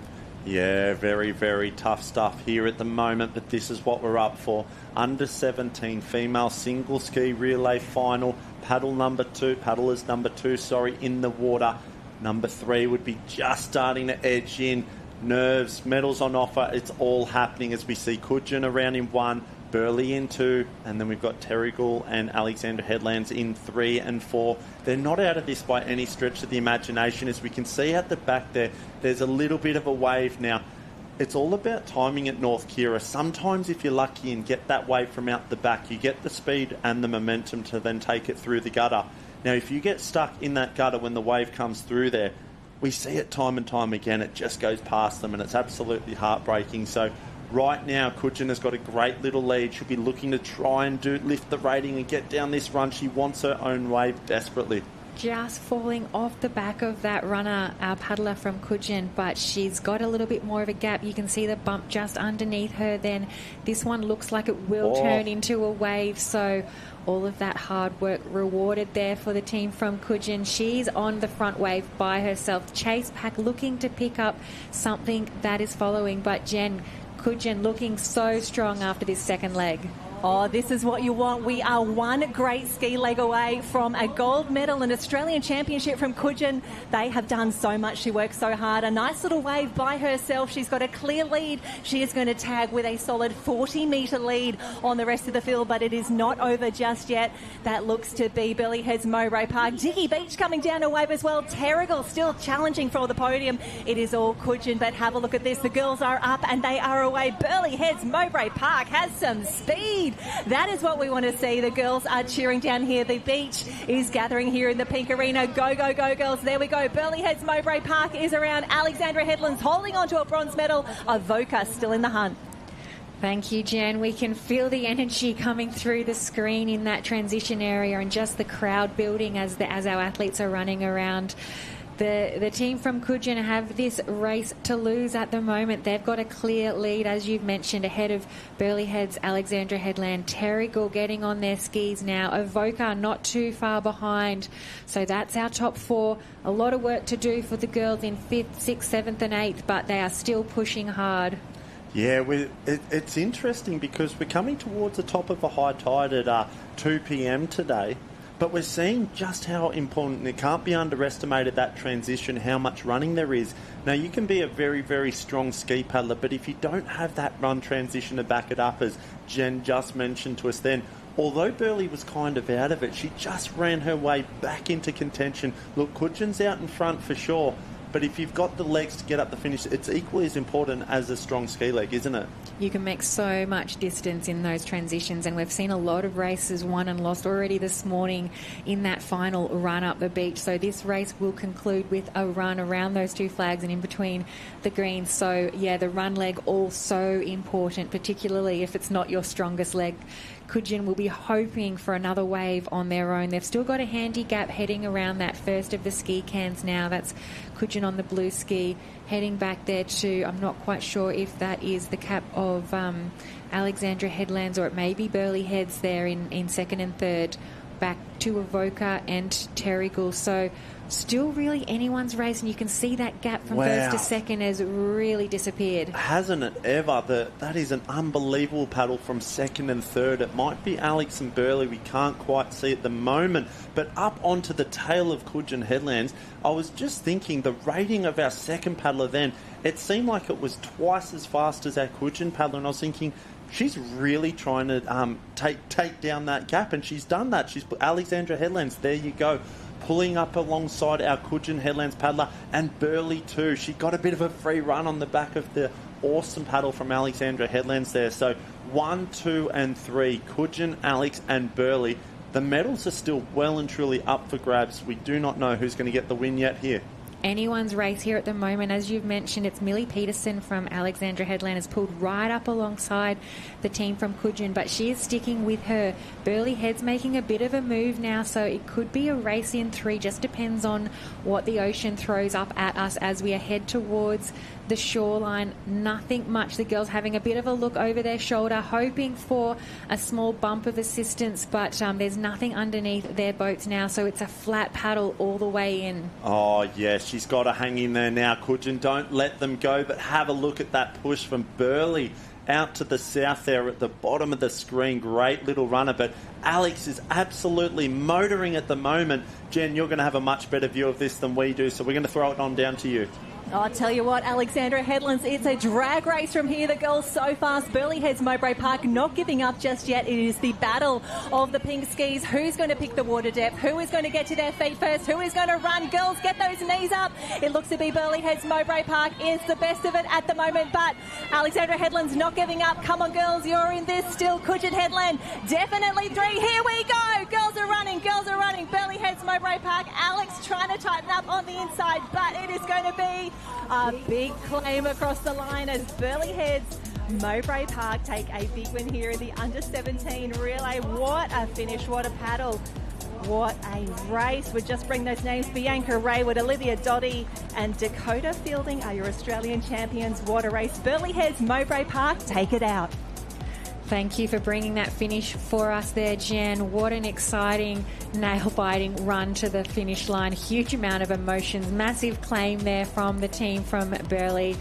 Yeah, very tough stuff here at the moment, but this is what we're up for. Under 17 female single ski relay final. Paddlers number 2, in the water. Number 3 would be just starting to edge in. Nerves, medals on offer. It's all happening as we see Coogin around in 1, Burleigh in 2, and then we've got Terrigal and Alexandra Headlands in 3 and 4. They're not out of this by any stretch of the imagination. As we can see at the back there, there's a little bit of a wave now. It's all about timing at North Kirra. Sometimes if you're lucky and get that wave from out the back, you get the speed and the momentum to then take it through the gutter. Now, if you get stuck in that gutter when the wave comes through there, we see it time and time again. It just goes past them, and it's absolutely heartbreaking. So right now, Coogin has got a great little lead. She'll be looking to try and lift the rating and get down this run. She wants her own wave desperately. just falling off the back of that runner, our paddler from Coogin, but she's got a little bit more of a gap. You can see the bump just underneath her. Then this one looks like it will turn into a wave. So all of that hard work rewarded there for the team from Coogin. She's on the front wave by herself. Chase Pack looking to pick up something that is following, but Jen, Coogin looking so strong after this second leg. Oh, this is what you want. We are one great ski leg away from a gold medal and Australian championship from Coogin. They have done so much. She worked so hard. A nice little wave by herself. She's got a clear lead. She is going to tag with a solid 40-metre lead on the rest of the field, but it is not over just yet. That looks to be Burleigh Heads Mowbray Park. Dicky Beach coming down a wave as well. Terrigal still challenging for the podium. It is all Coogin, but have a look at this. The girls are up and they are away. Burleigh Heads Mowbray Park has some speed. That is what we want to see. The girls are cheering down here. The beach is gathering here in the pink arena. Go, go, go, girls. There we go. Burleigh Heads Mowbray Park is around. Alexandra Headlands holding on to a bronze medal. Avoca still in the hunt. Thank you, Jen. We can feel the energy coming through the screen in that transition area and just the crowd building as our athletes are running around. The team from Coogin have this race to lose at the moment. They've got a clear lead, as you've mentioned, ahead of Burleigh Heads, Alexandra Headland, Terrigal getting on their skis now. Avoca not too far behind. So that's our top four. A lot of work to do for the girls in 5th, 6th, 7th and 8th, but they are still pushing hard. Yeah, it's interesting because we're coming towards the top of a high tide at 2 p.m. today. But we're seeing just how important, it can't be underestimated, that transition, how much running there is. Now, you can be a very, very strong ski paddler, but if you don't have that run transition to back it up, as Jen just mentioned to us then, although Burleigh was kind of out of it, she just ran her way back into contention. Look, Coogin's out in front for sure, but if you've got the legs to get up the finish, it's equally as important as a strong ski leg, isn't it? You can make so much distance in those transitions, and we've seen a lot of races won and lost already this morning in that final run up the beach. So this race will conclude with a run around those two flags and in between the greens. So, yeah, the run leg also important, particularly if it's not your strongest leg. Coogin will be hoping for another wave on their own. They've still got a handy gap heading around that first of the ski cans now. That's Coogin on the blue ski, heading back there to, I'm not quite sure if that is the cap of Alexandra Headlands, or it may be Burleigh Heads there in second and third, back to Avoca and Terrigal. So still really anyone's race, and you can see that gap from first to second has really disappeared. Hasn't it ever? That is an unbelievable paddle from second and third. It might be Alex and Burleigh, we can't quite see at the moment, but up onto the tail of Coogin Headlands. I was just thinking the rating of our second paddler then, it seemed like it was twice as fast as our Coogin paddler, and I was thinking, she's really trying to take down that gap, and she's done that. She's Alexandra Headlands, there you go, pulling up alongside our Coogin Headlands paddler, and Burleigh too. She got a bit of a free run on the back of the awesome paddle from Alexandra Headlands there. So 1, 2 and 3, Coogin, Alex and Burleigh. The medals are still well and truly up for grabs. We do not know who's going to get the win yet here. Anyone's race here at the moment. As you've mentioned, it's Millie Peterson from Alexandra Headland has pulled right up alongside the team from Coogin, but she is sticking with her. Burleigh Heads making a bit of a move now, so it could be a race in 3. Just depends on what the ocean throws up at us as we head towards the shoreline. Nothing much. The girls having a bit of a look over their shoulder, hoping for a small bump of assistance, but there's nothing underneath their boats now, so it's a flat paddle all the way in. Oh, yes, she's got to hang in there now, Coogin. Don't let them go, but have a look at that push from Burleigh out to the south there at the bottom of the screen. Great little runner, but Alex is absolutely motoring at the moment. Jen, you're going to have a much better view of this than we do, so we're going to throw it on down to you. I'll tell you what, Alexandra Headlands, it's a drag race from here. The girls so fast. Burleigh Heads Mowbray Park not giving up just yet. It is the battle of the pink skis. Who's going to pick the water depth? Who is going to get to their feet first? Who is going to run? Girls, get those knees up. It looks to be Burleigh Heads Mowbray Park is the best of it at the moment, but Alexandra Headlands not giving up. Come on, girls, you're in this still. Coogin Headland, definitely 3. Here we go. Girls are running. Girls are running. Burleigh Heads Mowbray Park. Alex trying to tighten up on the inside, but it is going to be a big claim across the line as Burleigh Heads Mowbray Park take a big win here in the under-17 relay. What a finish, what a paddle. What a race. We'll just bring those names. Bianca Raywood, Olivia Dotty and Dakota Fielding are your Australian champions. What a race. Burleigh Heads, Mowbray Park, take it out. Thank you for bringing that finish for us there, Jen. What an exciting, nail-biting run to the finish line. Huge amount of emotions. Massive claim there from the team from Burleigh,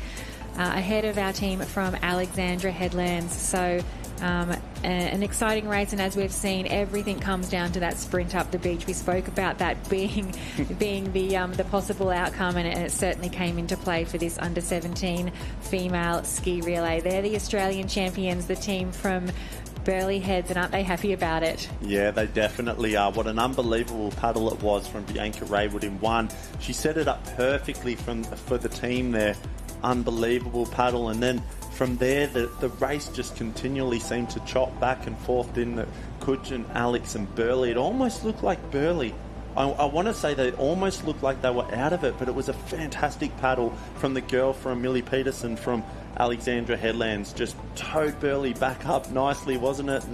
ahead of our team from Alexandra Headlands. So an exciting race, and as we've seen, everything comes down to that sprint up the beach. We spoke about that being the possible outcome, and it certainly came into play for this under-17 female ski relay. They're the Australian champions, the team from Burleigh Heads, and aren't they happy about it? Yeah, they definitely are. What an unbelievable paddle it was from Bianca Raywood in one. She set it up perfectly for the team there. Unbelievable paddle, and then from there the race just continually seemed to chop back and forth in the Kudgen, Alex and Burleigh. It almost looked like Burleigh, I want to say they almost looked like they were out of it, but it was a fantastic paddle from the girl from Millie Peterson from Alexandra Headlands. Just towed Burleigh back up nicely, wasn't it?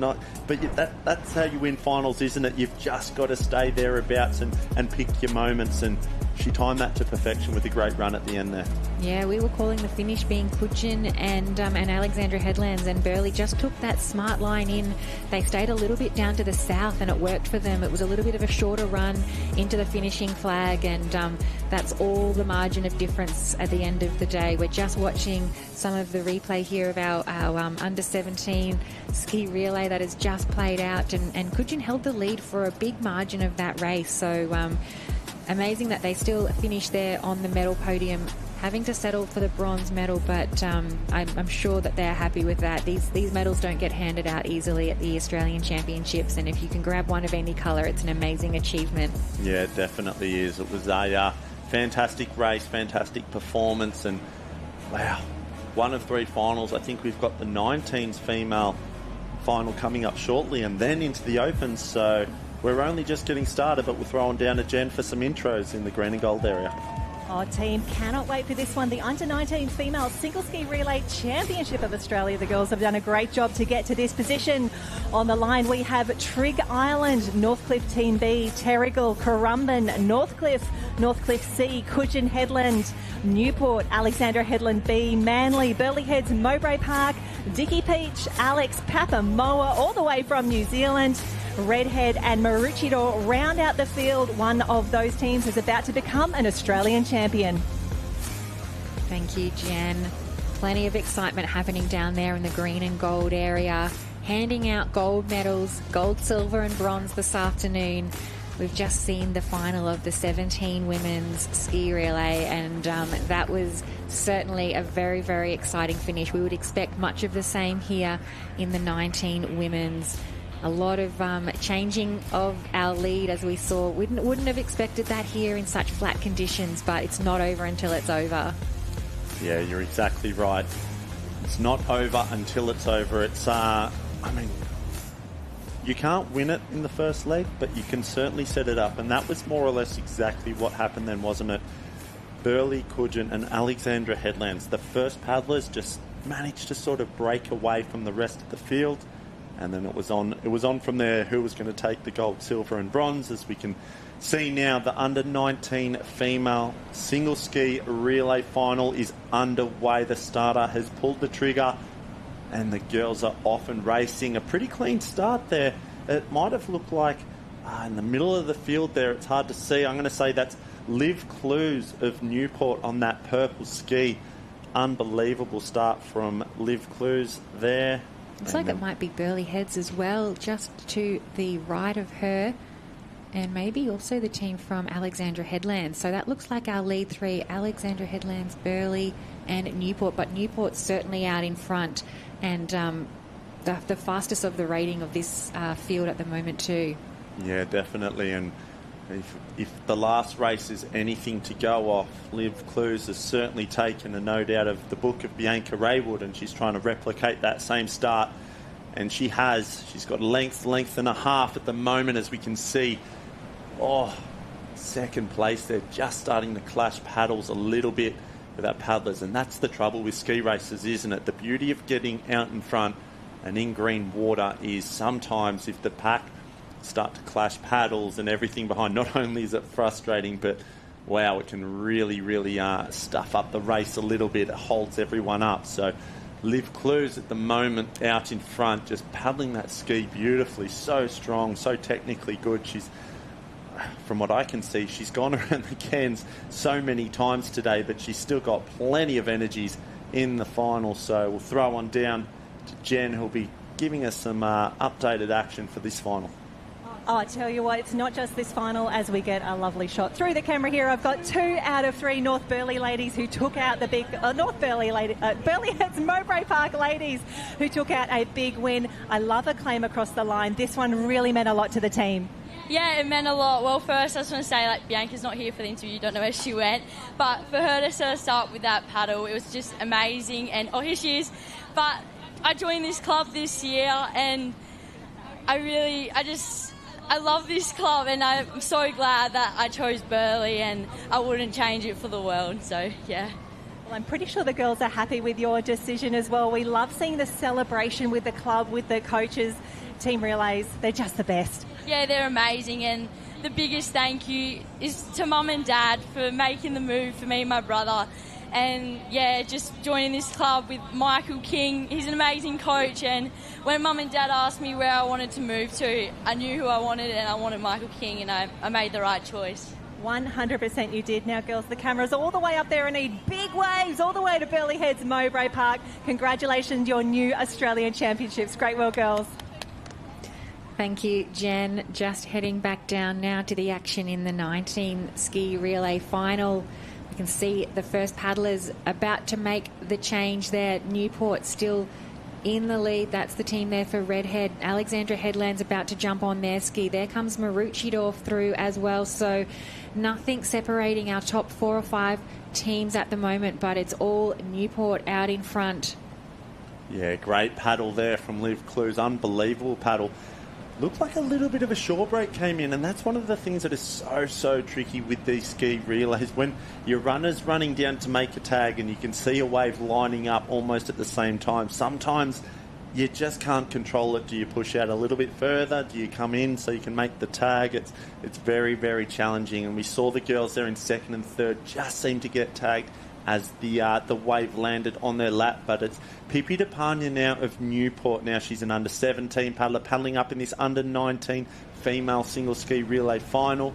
But that's how you win finals, isn't it? You've just got to stay thereabouts and pick your moments, and she timed that to perfection with a great run at the end there. Yeah, we were calling the finish being Kudgen and Alexandra Headlands, and Burleigh just took that smart line in. They stayed a little bit down to the south, and it worked for them. It was a little bit of a shorter run into the finishing flag, and that's all the margin of difference at the end of the day. We're just watching some of the replay here of our under-17 ski relay that has just played out, and Kudgen held the lead for a big margin of that race. So amazing that they still finished there on the medal podium, having to settle for the bronze medal, but I'm sure that they're happy with that. These medals don't get handed out easily at the Australian Championships, and if you can grab one of any colour, it's an amazing achievement. Yeah, it definitely is. It was a fantastic race, fantastic performance, and wow, one of three finals. I think we've got the 19s female final coming up shortly, and then into the Opens, so we're only just getting started, but we're throwing down to Jen for some intros in the green and gold area. Our team cannot wait for this one. The Under-19 Female Single Ski Relay Championship of Australia. The girls have done a great job to get to this position. On the line, we have Trig Island, Northcliffe Team B, Terrigal, Currumbin, Northcliffe C, Kudgen Headland, Newport, Alexandra Headland B, Manly, Burleigh Heads, Mowbray Park, Dicky Peach, Alex, Papamoa, all the way from New Zealand. Redhead and Maroochydore round out the field. One of those teams is about to become an Australian champion. Thank you, Jen. Plenty of excitement happening down there in the green and gold area. Handing out gold medals, gold, silver and bronze this afternoon. We've just seen the final of the 17 women's ski relay, and that was certainly a very, very exciting finish. We would expect much of the same here in the 19 women's. A lot of changing of our lead, as we saw. Wouldn't have expected that here in such flat conditions, but it's not over until it's over. Yeah, you're exactly right. It's not over until it's over. It's, you can't win it in the first leg, but you can certainly set it up. And that was more or less exactly what happened then, wasn't it? Burleigh, Kudgen and Alexandra Headlands. The first paddlers just managed to sort of break away from the rest of the field. And then it was on from there who was going to take the gold, silver and bronze. As we can see now, the under-19 female single ski relay final is underway. The starter has pulled the trigger and the girls are off and racing. A pretty clean start there. It might have looked like in the middle of the field there. It's hard to see. I'm going to say that's Liv Clues of Newport on that purple ski. Unbelievable start from Liv Clues there. Looks like it might be Burleigh Heads as well, just to the right of her, and maybe also the team from Alexandra Headlands. So that looks like our lead three: Alexandra Headlands, Burleigh and Newport, but Newport's certainly out in front, and the fastest of the rating of this field at the moment too. Yeah, definitely, and if the last race is anything to go off, Liv Clues has certainly taken a note out of the book of Bianca Raywood, and she's trying to replicate that same start, and she has. She's got length and a half at the moment, as we can see. Oh, second place. They're just starting to clash paddles a little bit with our paddlers, and that's the trouble with ski races, isn't it? The beauty of getting out in front and in green water is sometimes if the pack start to clash paddles and everything behind. Not only is it frustrating, but wow, it can really, really stuff up the race a little bit. It holds everyone up. So Liv Clues at the moment out in front, just paddling that ski beautifully. So strong, so technically good. She's, from what I can see, she's gone around the cans so many times today, but she's still got plenty of energies in the final. So we'll throw one down to Jen, who'll be giving us some updated action for this final. Oh, I tell you what, it's not just this final as we get a lovely shot through the camera here. I've got 2 out of 3 North Burleigh ladies who took out the big North Burleigh Burleigh Heads Mowbray Park ladies who took out a big win. I love a claim across the line. This one really meant a lot to the team. Yeah, it meant a lot. Well, first I just want to say, Bianca's not here for the interview, don't know where she went, but for her to sort of start with that paddle, it was just amazing. And here she is. But I joined this club this year, and I love this club, and I'm so glad that I chose Burleigh, and I wouldn't change it for the world. So, yeah. Well, I'm pretty sure the girls are happy with your decision as well. We love seeing the celebration with the club, with the coaches, team relays. They're just the best. Yeah, they're amazing, and the biggest thank you is to Mum and Dad for making the move for me and my brother. And yeah, just joining this club with Michael King. He's an amazing coach, and when Mum and Dad asked me where I wanted to move to, I knew who I wanted, and I wanted Michael King, and I made the right choice. 100% you did. Now, girls, the camera's all the way up there and need big waves all the way to Burleigh Heads Mowbray Park. Congratulations, your new Australian Championships. Great work, girls. Thank you, Jen. Just heading back down now to the action in the 19 ski relay final. You can see the first paddlers about to make the change there. Newport still in the lead. That's the team there for Redhead. Alexandra Headland's about to jump on their ski. There comes Maroochydorf through as well. So nothing separating our top 4 or 5 teams at the moment, but it's all Newport out in front. Yeah, great paddle there from Liv Clues. Unbelievable paddle. Looked like a little bit of a shore break came in, and that's one of the things that is so tricky with these ski relays. When your runner's running down to make a tag and you can see a wave lining up almost at the same time, sometimes you just can't control it. Do you push out a little bit further? Do you come in so you can make the tag? It's very challenging, and we saw the girls there in second and third just seem to get tagged as the wave landed on their lap. But it's Pippi DePagna now of Newport. Now she's an under-17 paddler paddling up in this under-19 female single ski relay final.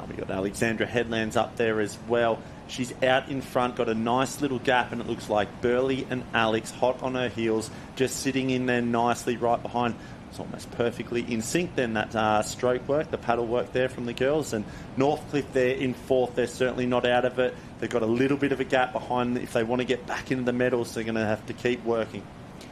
We've got Alexandra Headlands up there as well. She's out in front, got a nice little gap, and it looks like Burleigh and Alex hot on her heels, just sitting in there nicely right behind. It's almost perfectly in sync then, that stroke work, the paddle work there from the girls. And Northcliffe there in fourth. They're certainly not out of it. They've got a little bit of a gap behind if they want to get back into the medals. They're going to have to keep working.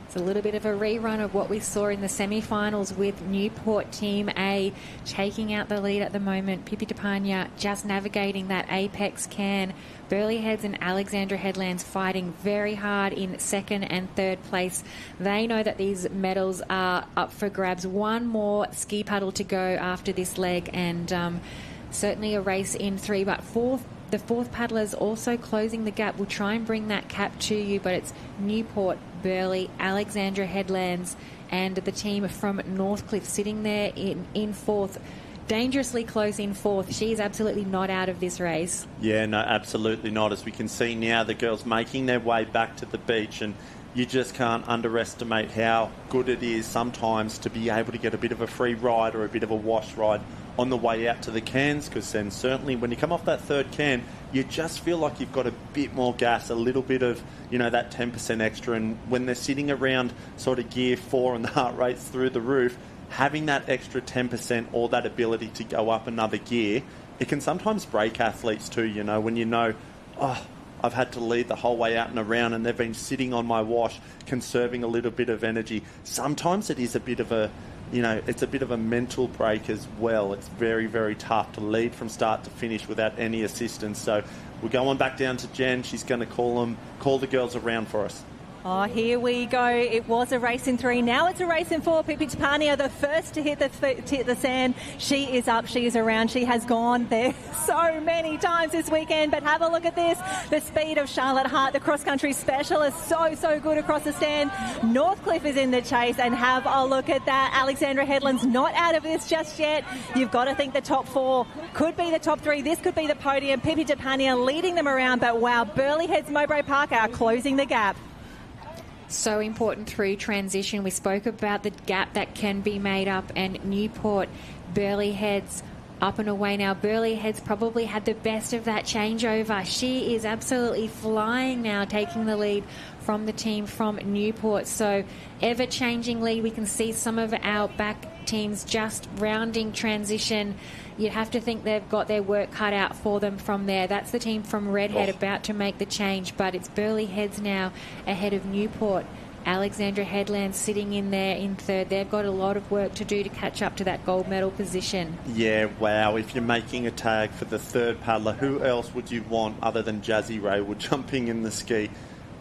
It's a little bit of a rerun of what we saw in the semi-finals with Newport Team A taking out the lead at the moment. Pippi DePagna just navigating that apex can. Burleigh Heads and Alexandra Headlands fighting very hard in second and third place. They know that these medals are up for grabs. One more ski paddle to go after this leg, and certainly a race in 3, but the fourth paddlers also closing the gap. We'll try and bring that cap to you, but it's Newport, Burleigh, Alexandra Headlands, and the team from Northcliffe sitting there in fourth, dangerously close in fourth. She's absolutely not out of this race. Yeah, no, absolutely not. As we can see now, the girls making their way back to the beach, and you just can't underestimate how good it is sometimes to be able to get a bit of a free ride or a bit of a wash ride on the way out to the cans, because then certainly when you come off that third can, you just feel like you've got a bit more gas, a little bit of, that 10% extra. And when they're sitting around sort of gear 4 and the heart rate's through the roof, having that extra 10% or that ability to go up another gear, it can sometimes break athletes too, when I've had to lead the whole way out and around and they've been sitting on my wash, conserving a little bit of energy. Sometimes it is a bit of a, it's a bit of a mental break as well. It's very tough to lead from start to finish without any assistance. So we're going back down to Jen. She's going to call the girls around for us. Oh, here we go. It was a race in 3. Now it's a race in 4. Pippi Tapania, the first to hit the sand. She is up. She is around. She has gone there so many times this weekend. But have a look at this. The speed of Charlotte Hart, the cross-country specialist. So good across the stand. Northcliffe is in the chase. And have a look at that. Alexandra Headland's not out of this just yet. You've got to think the top 4 could be the top 3. This could be the podium. Pippi Tapania leading them around. But wow, Burleigh Heads, Mowbray Park are closing the gap. So important through transition. We spoke about the gap that can be made up, and Newport, Burleigh Heads up and away now. Burleigh Heads probably had the best of that changeover. She is absolutely flying now, taking the lead from the team from Newport. So ever-changing lead. We can see some of our back teams just rounding transition. You'd have to think they've got their work cut out for them from there. That's the team from Redhead about to make the change, but it's Burleigh Heads now ahead of Newport. Alexandra Headland sitting in there in 3rd. They've got a lot of work to do to catch up to that gold medal position. Yeah, wow. If you're making a tag for the 3rd paddler, who else would you want other than Jazzy Raywood jumping in the ski?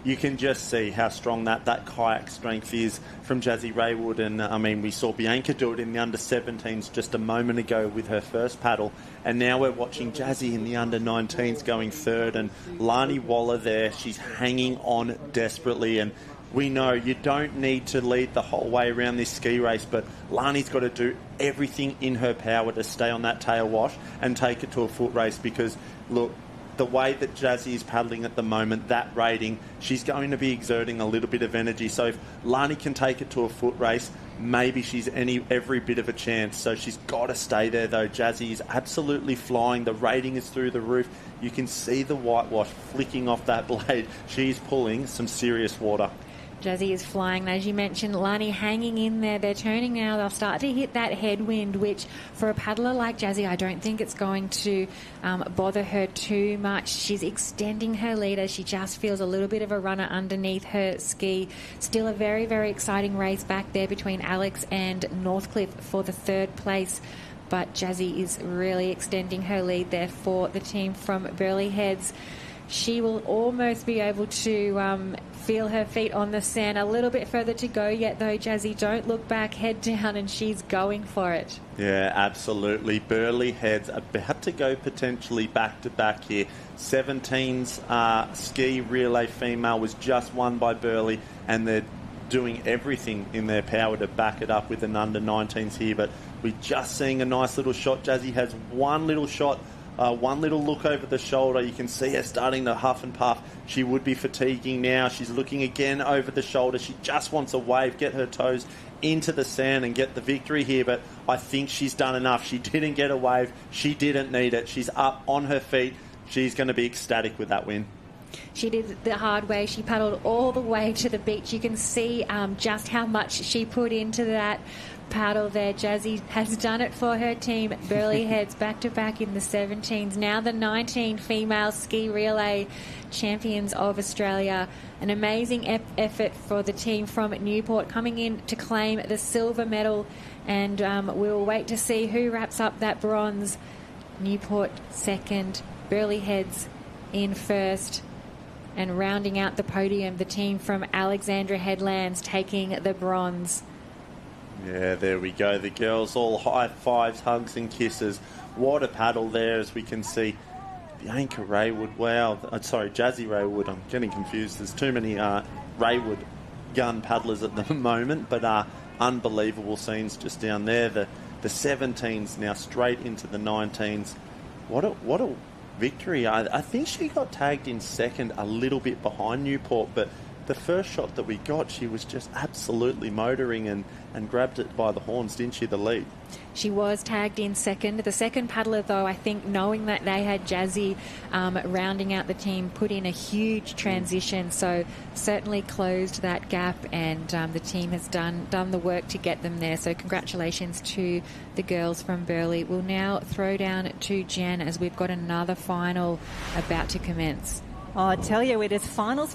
You can just see how strong that kayak strength is from Jazzy Raywood. And, I mean, we saw Bianca do it in the under-17s just a moment ago with her first paddle. And now we're watching Jazzy in the under-19s going 3rd. And Lani Waller there, she's hanging on desperately. And we know you don't need to lead the whole way around this ski race, but Lani's got to do everything in her power to stay on that tail wash and take it to a foot race because, look, the way that Jazzy is paddling at the moment, that rating, she's going to be exerting a little bit of energy. So if Lani can take it to a foot race, maybe she's every bit of a chance. So she's got to stay there, though. Jazzy is absolutely flying. The rating is through the roof. You can see the whitewash flicking off that blade. She's pulling some serious water. Jazzy is flying. As you mentioned, Lani hanging in there. They're turning now. They'll start to hit that headwind, which for a paddler like Jazzy, I don't think it's going to bother her too much. She's extending her lead as she just feels a little bit of a runner underneath her ski. Still a very, very exciting race back there between Alex and Northcliffe for the 3rd place. But Jazzy is really extending her lead there for the team from Burleigh Heads. She will almost be able to feel her feet on the sand. A little bit further to go yet, though, Jazzy. Don't look back, head down, and she's going for it. Yeah, absolutely. Burleigh Heads about to go potentially back-to-back here. 17's ski relay female was just won by Burleigh, and they're doing everything in their power to back it up with an under-19s here. But we're just seeing a nice little shot. Jazzy has one little shot. One little look over the shoulder. You can see her starting to huff and puff. She would be fatiguing now. She's looking again over the shoulder. She just wants a wave, get her toes into the sand and get the victory here. But I think she's done enough. She didn't get a wave. She didn't need it. She's up on her feet. She's going to be ecstatic with that win. She did the hard way. She paddled all the way to the beach. You can see just how much she put into that paddle there. Jazzy has done it for her team. Burleigh Heads back-to-back in the 17s. Now the 19 female ski relay champions of Australia. An amazing effort for the team from Newport coming in to claim the silver medal. And we'll wait to see who wraps up that bronze. Newport 2nd, Burleigh Heads in 1st. And rounding out the podium, the team from Alexandra Headlands taking the bronze. Yeah, there we go. The girls all high fives, hugs and kisses. What a paddle there, as we can see. Bianca Raywood, wow. Sorry, Jazzy Raywood. I'm getting confused. There's too many Raywood gun paddlers at the moment, but unbelievable scenes just down there. The 17s now straight into the 19s. What a victory. I think she got tagged in 2nd, a little bit behind Newport, but the first shot that we got, she was just absolutely motoring and grabbed it by the horns, didn't she, the lead? She was tagged in 2nd. The 2nd paddler, though, I think knowing that they had Jazzy rounding out the team, put in a huge transition, so certainly closed that gap, and the team has done the work to get them there. So congratulations to the girls from Burleigh. We'll now throw down to Jen as we've got another final about to commence. Oh, I tell you, it is finals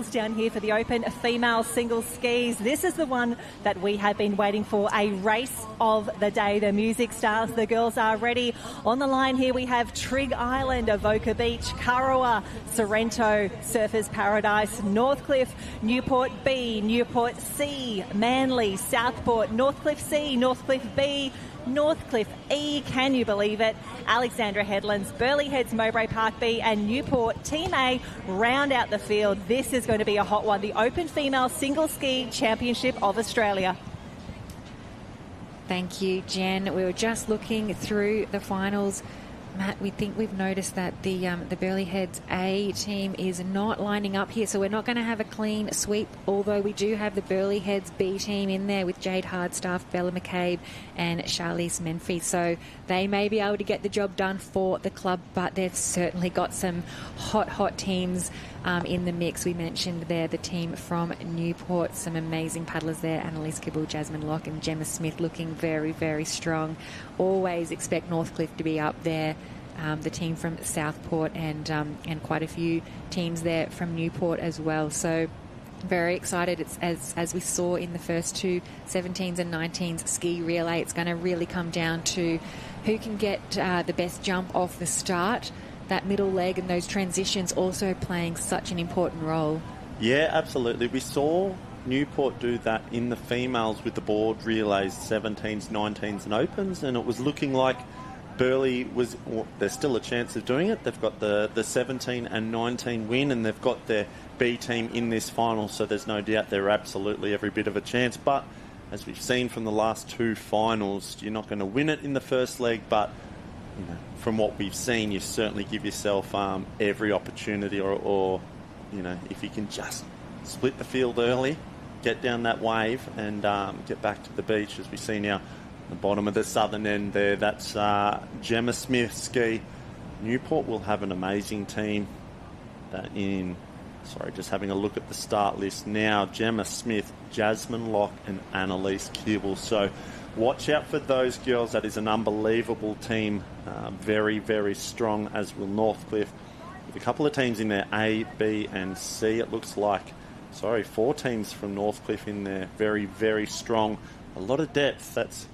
down here for the Open female singles skis. This is the one that we have been waiting for, a race of the day. The music starts, the girls are ready. On the line here we have Trigg Island, Avoca Beach, Kurrawa, Sorrento, Surfers Paradise, Northcliffe, Newport B, Newport C, Manly, Southport, Northcliffe C, Northcliffe B, Northcliffe E, can you believe it? Alexandra Headlands, Burleigh Heads, Mowbray Park B and Newport Team A round out the field. This is going to be a hot one, the Open Female Single Ski Championship of Australia. Thank you, Jen. We were just looking through the finals. Matt, we think we've noticed that the Burleigh Heads A team is not lining up here, so we're not going to have a clean sweep, although we do have the Burleigh Heads B team in there with Jade Hardstaff, Bella McCabe and Charlize Menfee. So they may be able to get the job done for the club, but they've certainly got some hot teams in the mix. We mentioned there the team from Newport, some amazing paddlers there, Annalise Kibble, Jasmine Locke and Gemma Smith looking very, very strong. Always expect Northcliffe to be up there. The team from Southport and quite a few teams there from Newport as well. So very excited. It's as we saw in the first two 17s and 19s ski relay, it's going to really come down to who can get the best jump off the start. That middle leg and those transitions also playing such an important role. Yeah, absolutely. We saw Newport do that in the females with the board relays, 17s, 19s and opens, and it was looking like Burleigh was, well, there's still a chance of doing it. They've got the 17 and 19 win and they've got their B team in this final, so there's no doubt they're absolutely every bit of a chance. But as we've seen from the last two finals, you're not going to win it in the first leg, but you know, from what we've seen, you certainly give yourself every opportunity, or you know, if you can just split the field early, get down that wave and get back to the beach, as we see now. The bottom of the southern end there, that's Gemma Smith ski. Newport will have an amazing team. Just having a look at the start list now. Gemma Smith, Jasmine Locke and Annalise Kibble. So watch out for those girls. That is an unbelievable team. Very, very strong, as will Northcliffe. With a couple of teams in there, A, B and C, it looks like. 4 teams from Northcliffe in there. Very, very strong. A lot of depth. That's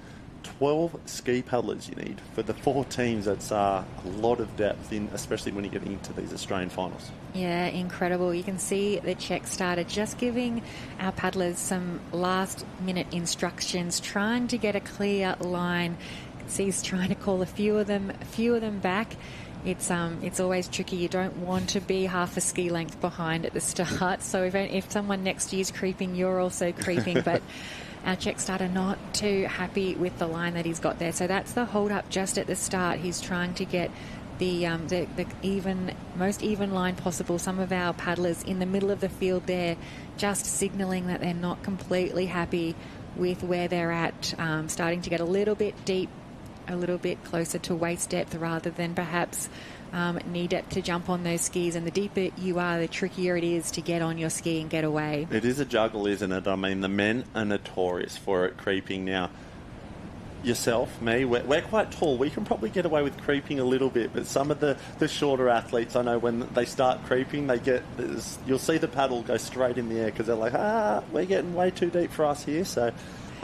12 ski paddlers you need for the 4 teams. That's a lot of depth, especially when you get into these Australian finals. Yeah, incredible. You can see the check starter just giving our paddlers some last minute instructions, trying to get a clear line. See, he's trying to call a few of them back. It's always tricky. You don't want to be half a ski length behind at the start. So if someone next to you is creeping, you're also creeping. But our check starter not too happy with the line that he's got there. So that's the hold up just at the start. He's trying to get the most even line possible. Some of our paddlers in the middle of the field there just signalling that they're not completely happy with where they're at, starting to get a little bit deep, a little bit closer to waist depth rather than perhaps knee depth to jump on those skis. And the deeper you are, the trickier it is to get on your ski and get away. It is a juggle, isn't it? I mean, the men are notorious for it creeping. Now, yourself, me, we're quite tall. We can probably get away with creeping a little bit, but some of the shorter athletes, I know when they start creeping, you'll see the paddle go straight in the air because they're like, we're getting way too deep for us here. So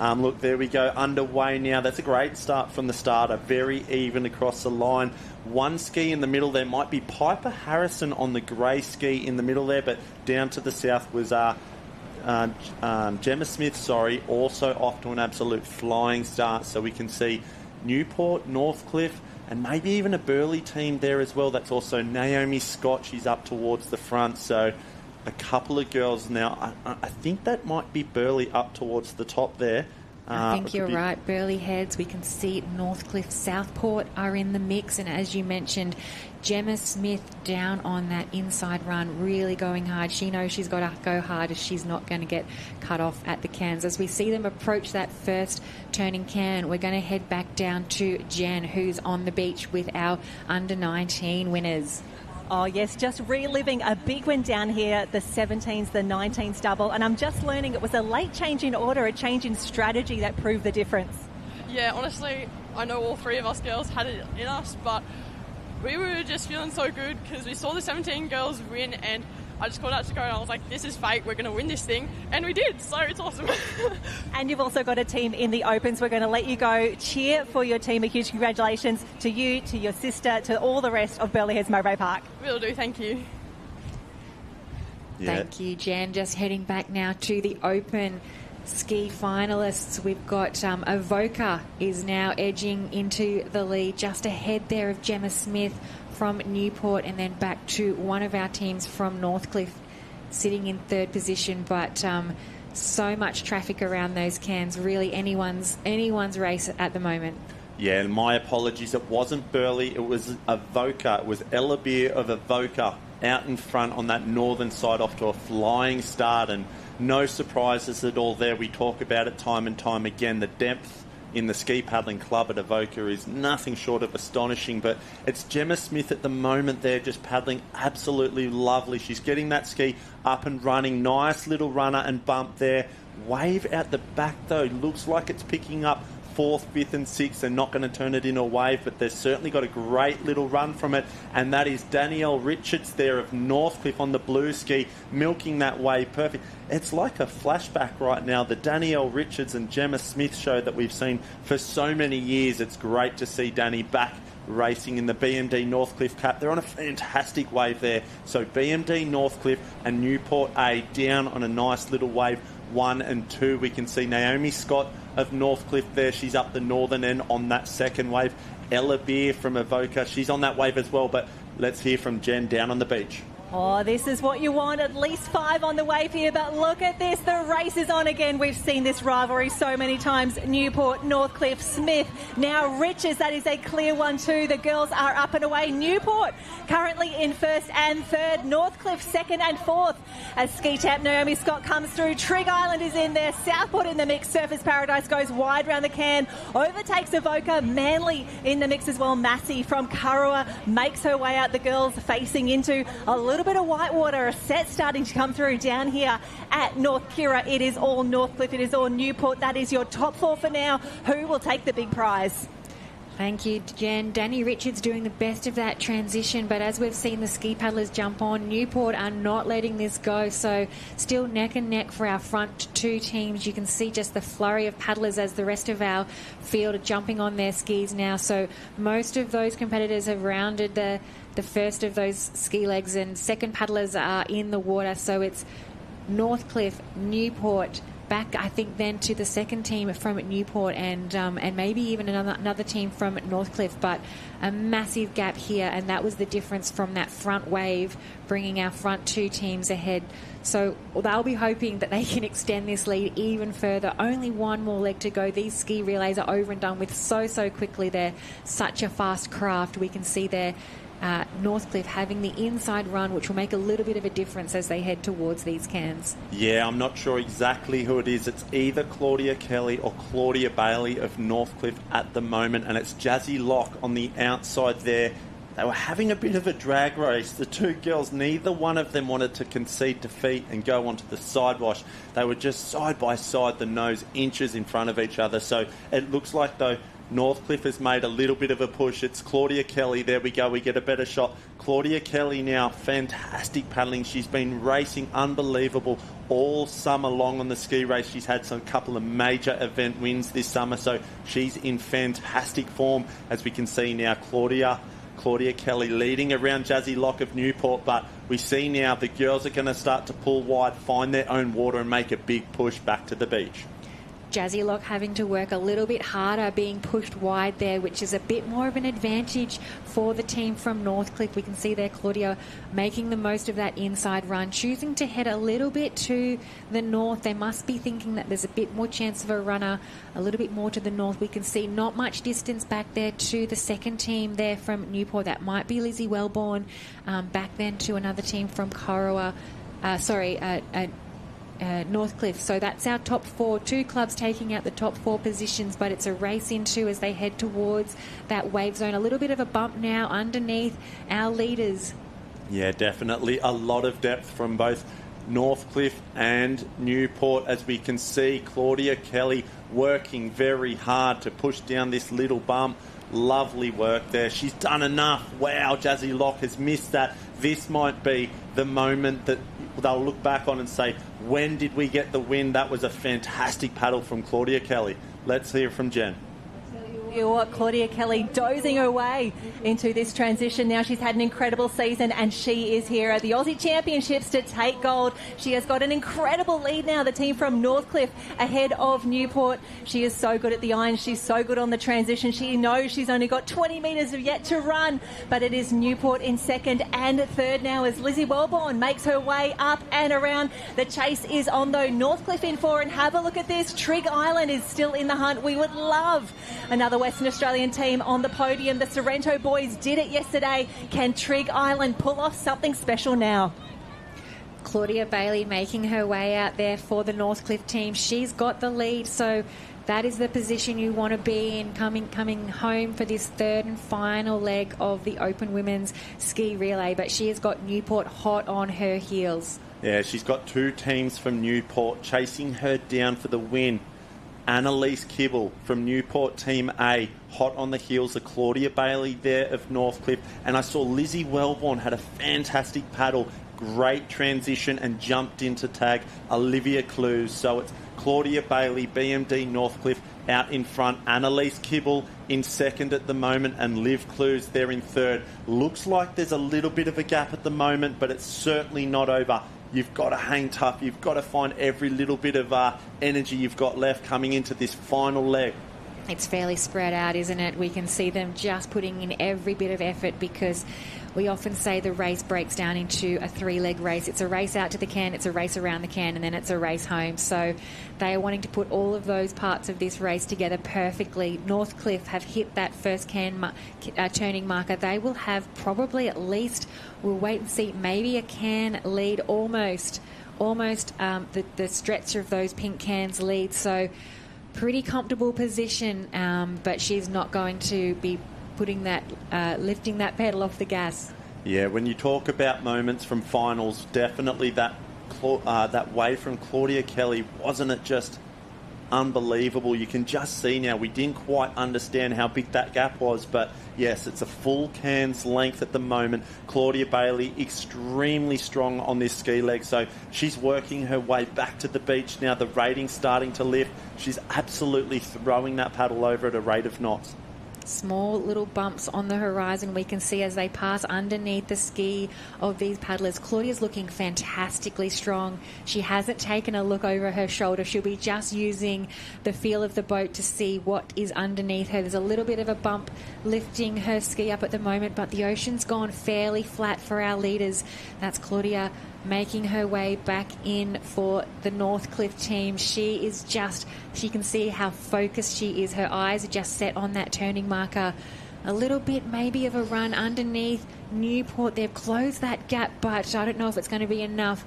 look, there we go, underway now. That's a great start from the starter. Very even across the line. One ski in the middle there might be Piper Harrison on the grey ski in the middle there, but down to the south was Gemma Smith, also off to an absolute flying start. So we can see Newport, Northcliffe, and maybe even a Burleigh team there as well. That's also Naomi Scott. She's up towards the front. So a couple of girls now. I think that might be Burleigh up towards the top there. I think you're right. Burleigh Heads, we can see Northcliffe, Southport are in the mix. And as you mentioned, Gemma Smith down on that inside run, really going hard. She knows she's got to go hard, as she's not going to get cut off at the cans. As we see them approach that first turning can, we're going to head back down to Jen, who's on the beach with our under-19 winners. Oh, yes, just reliving a big win down here, the 17s, the 19s double. And I'm just learning it was a late change in order, a change in strategy that proved the difference. Yeah, honestly, I know all 3 of us girls had it in us, but we were just feeling so good because we saw the 17 girls win, and I just called out to go and I was like, this is fate, we're going to win this thing. And we did, so it's awesome. And you've also got a team in the Opens. We're going to let you go cheer for your team. A huge congratulations to you, to your sister, to all the rest of Burleigh Heads Mowbray Park. Will do, thank you. Yeah. Thank you, Jen. Just heading back now to the Open ski finalists. We've got Avoca is now edging into the lead, just ahead there of Gemma Smith from Newport, and then back to one of our teams from Northcliffe sitting in third position. But so much traffic around those cans, really anyone's race at the moment. Yeah, and my apologies, it wasn't Burleigh, it was Avoca. It was Ella Beer of Avoca out in front on that northern side off to a flying start, and no surprises at all there. We talk about it time and time again. The depth in the ski paddling club at Avoca is nothing short of astonishing, but it's Gemma Smith at the moment there just paddling absolutely lovely. She's getting that ski up and running. Nice little runner and bump there. Wave out the back though, looks like it's picking up 4th, 5th and 6th. They're not going to turn it in a wave, but they've certainly got a great little run from it, and that is Danielle Richards there of Northcliffe on the blue ski, milking that wave perfect. It's like a flashback right now, the Danielle Richards and Gemma Smith show that we've seen for so many years. It's great to see Danny back racing in the BMD Northcliffe Cup. They're on a fantastic wave there. So BMD Northcliffe and Newport A down on a nice little wave, 1 and 2. We can see Naomi Scott of Northcliffe there. She's up the northern end on that second wave. Ella Beer from Avoca, she's on that wave as well. But let's hear from Jen down on the beach. Oh, this is what you want. At least 5 on the wave here, but look at this. The race is on again. We've seen this rivalry so many times. Newport, Northcliffe, Smith, now Richards. That is a clear one too. The girls are up and away. Newport currently in 1st and 3rd. Northcliffe 2nd and 4th. As ski champ Naomi Scott comes through. Trig Island is in there. Southport in the mix. Surfers Paradise goes wide round the can. Overtakes Avoca. Manly in the mix as well. Massey from Kurra makes her way out. The girls facing into a little bit of whitewater. A set starting to come through down here at North Kirra. It is all Northcliffe, it is all Newport. That is your top 4 for now. Who will take the big prize? Thank you, Jen. Danny Richards doing the best of that transition, but as we've seen the ski paddlers jump on, Newport are not letting this go, so still neck and neck for our front 2 teams. You can see just the flurry of paddlers as the rest of our field are jumping on their skis now, so most of those competitors have rounded the first of those ski legs, and second paddlers are in the water, so it's Northcliffe, Newport, back I think then to the second team from Newport, and maybe even another team from Northcliffe, but a massive gap here, and that was the difference from that front wave, bringing our front 2 teams ahead. So they'll be hoping that they can extend this lead even further. Only one more leg to go. These ski relays are over and done with so quickly. They're such a fast craft. We can see there Northcliffe having the inside run, which will make a little bit of a difference as they head towards these cans. Yeah, I'm not sure exactly who it is. It's either Claudia Kelly or Claudia Bailey of Northcliffe at the moment, and it's Jazzy Locke on the outside there. They were having a bit of a drag race. The 2 girls, neither one of them wanted to concede defeat and go onto the sidewash. They were just side by side, the nose inches in front of each other. So it looks like, though, Northcliffe has made a little bit of a push. It's Claudia Kelly. There we go. We get a better shot. Claudia Kelly now, fantastic paddling. She's been racing unbelievable all summer long on the ski race. She's had some couple of major event wins this summer, so she's in fantastic form. As we can see now, Claudia Kelly leading around Jazzy Locke of Newport, but we see now the girls are going to start to pull wide, find their own water and make a big push back to the beach. Jazzy Locke having to work a little bit harder, being pushed wide there, which is a bit more of an advantage for the team from Northcliffe. We can see there Claudia making the most of that inside run, choosing to head a little bit to the north. They must be thinking that there's a bit more chance of a runner a little bit more to the north. We can see not much distance back there to the second team there from Newport. That might be Lizzie Wellborn. Back then to another team from Kurra. Northcliffe. So that's our top 4. 2 clubs taking out the top 4 positions, but it's a race into as they head towards that wave zone. A little bit of a bump now underneath our leaders. Yeah, definitely a lot of depth from both Northcliffe and Newport, as we can see Claudia Kelly working very hard to push down this little bump. Lovely work there. She's done enough. Wow, Jazzy Locke has missed that. This might be the moment that they'll look back on and say, when did we get the win? That was a fantastic paddle from Claudia Kelly. Let's hear from Jen. You know what, Claudia Kelly dozing her way into this transition now. She's had an incredible season and she is here at the Aussie Championships to take gold. She has got an incredible lead now, the team from Northcliffe ahead of Newport. She is so good at the irons. She's so good on the transition. She knows she's only got 20 metres yet to run, but it is Newport in second and third now as Lizzie Wellborn makes her way up and around. The chase is on though. Northcliffe in four, and have a look at this. Trigg Island is still in the hunt. We would love another Western Australian team on the podium. The Sorrento boys did it yesterday. Can Trigg Island pull off something special now? Claudia Bailey making her way out there for the Northcliffe team. She's got the lead, so that is the position you want to be in coming home for this third and final leg of the Open Women's Ski Relay. But she has got Newport hot on her heels. Yeah, she's got two teams from Newport chasing her down for the win. Annalise Kibble from Newport Team A, hot on the heels of Claudia Bailey there of Northcliffe. And I saw Lizzie Wellborn had a fantastic paddle, great transition and jumped into tag Olivia Clues. So it's Claudia Bailey, BMD Northcliffe out in front. Annalise Kibble in second at the moment and Liv Clues there in third. Looks like there's a little bit of a gap at the moment, but it's certainly not over. You've got to hang tough. You've got to find every little bit of energy you've got left coming into this final leg. It's fairly spread out, isn't it? We can see them just putting in every bit of effort because we often say the race breaks down into a three-leg race. It's a race out to the can, it's a race around the can, and then it's a race home. So they are wanting to put all of those parts of this race together perfectly. Northcliffe have hit that first can turning marker. They will have probably at least, we'll wait and see, maybe a can lead almost the stretch of those pink cans lead. So pretty comfortable position, but she's not going to be putting that, lifting that pedal off the gas. Yeah, when you talk about moments from finals, definitely that wave from Claudia Kelly, wasn't it just unbelievable? You can just see now, we didn't quite understand how big that gap was, but yes, it's a full can's length at the moment. Claudia Bailey extremely strong on this ski leg, so she's working her way back to the beach now. The rating's starting to lift. She's absolutely throwing that paddle over at a rate of knots. Small little bumps on the horizon we can see as they pass underneath the ski of these paddlers. Claudia's looking fantastically strong. She hasn't taken a look over her shoulder. She'll be just using the feel of the boat to see what is underneath her. There's a little bit of a bump lifting her ski up at the moment, but the ocean's gone fairly flat for our leaders. That's Claudia making her way back in for the Northcliffe team. She is just, she can see how focused she is. Her eyes are just set on that turning marker. A little bit maybe of a run underneath Newport. They've closed that gap, but I don't know if it's going to be enough.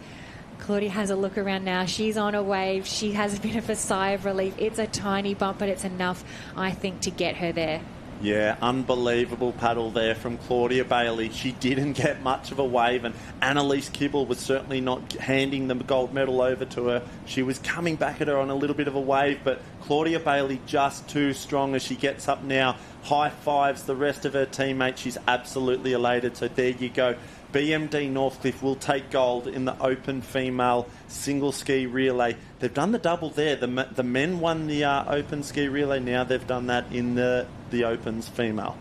Claudia has a look around now. She's on a wave. She has a bit of a sigh of relief. It's a tiny bump, but it's enough, I think, to get her there. Yeah, unbelievable paddle there from Claudia Bailey. She didn't get much of a wave, and Annalise Kibble was certainly not handing the gold medal over to her. She was coming back at her on a little bit of a wave, but Claudia Bailey just too strong as she gets up now. High fives the rest of her teammates. She's absolutely elated. So there you go. BMD Northcliffe will take gold in the open female single ski relay. They've done the double there. The men won the open ski relay. Now they've done that in the opens female.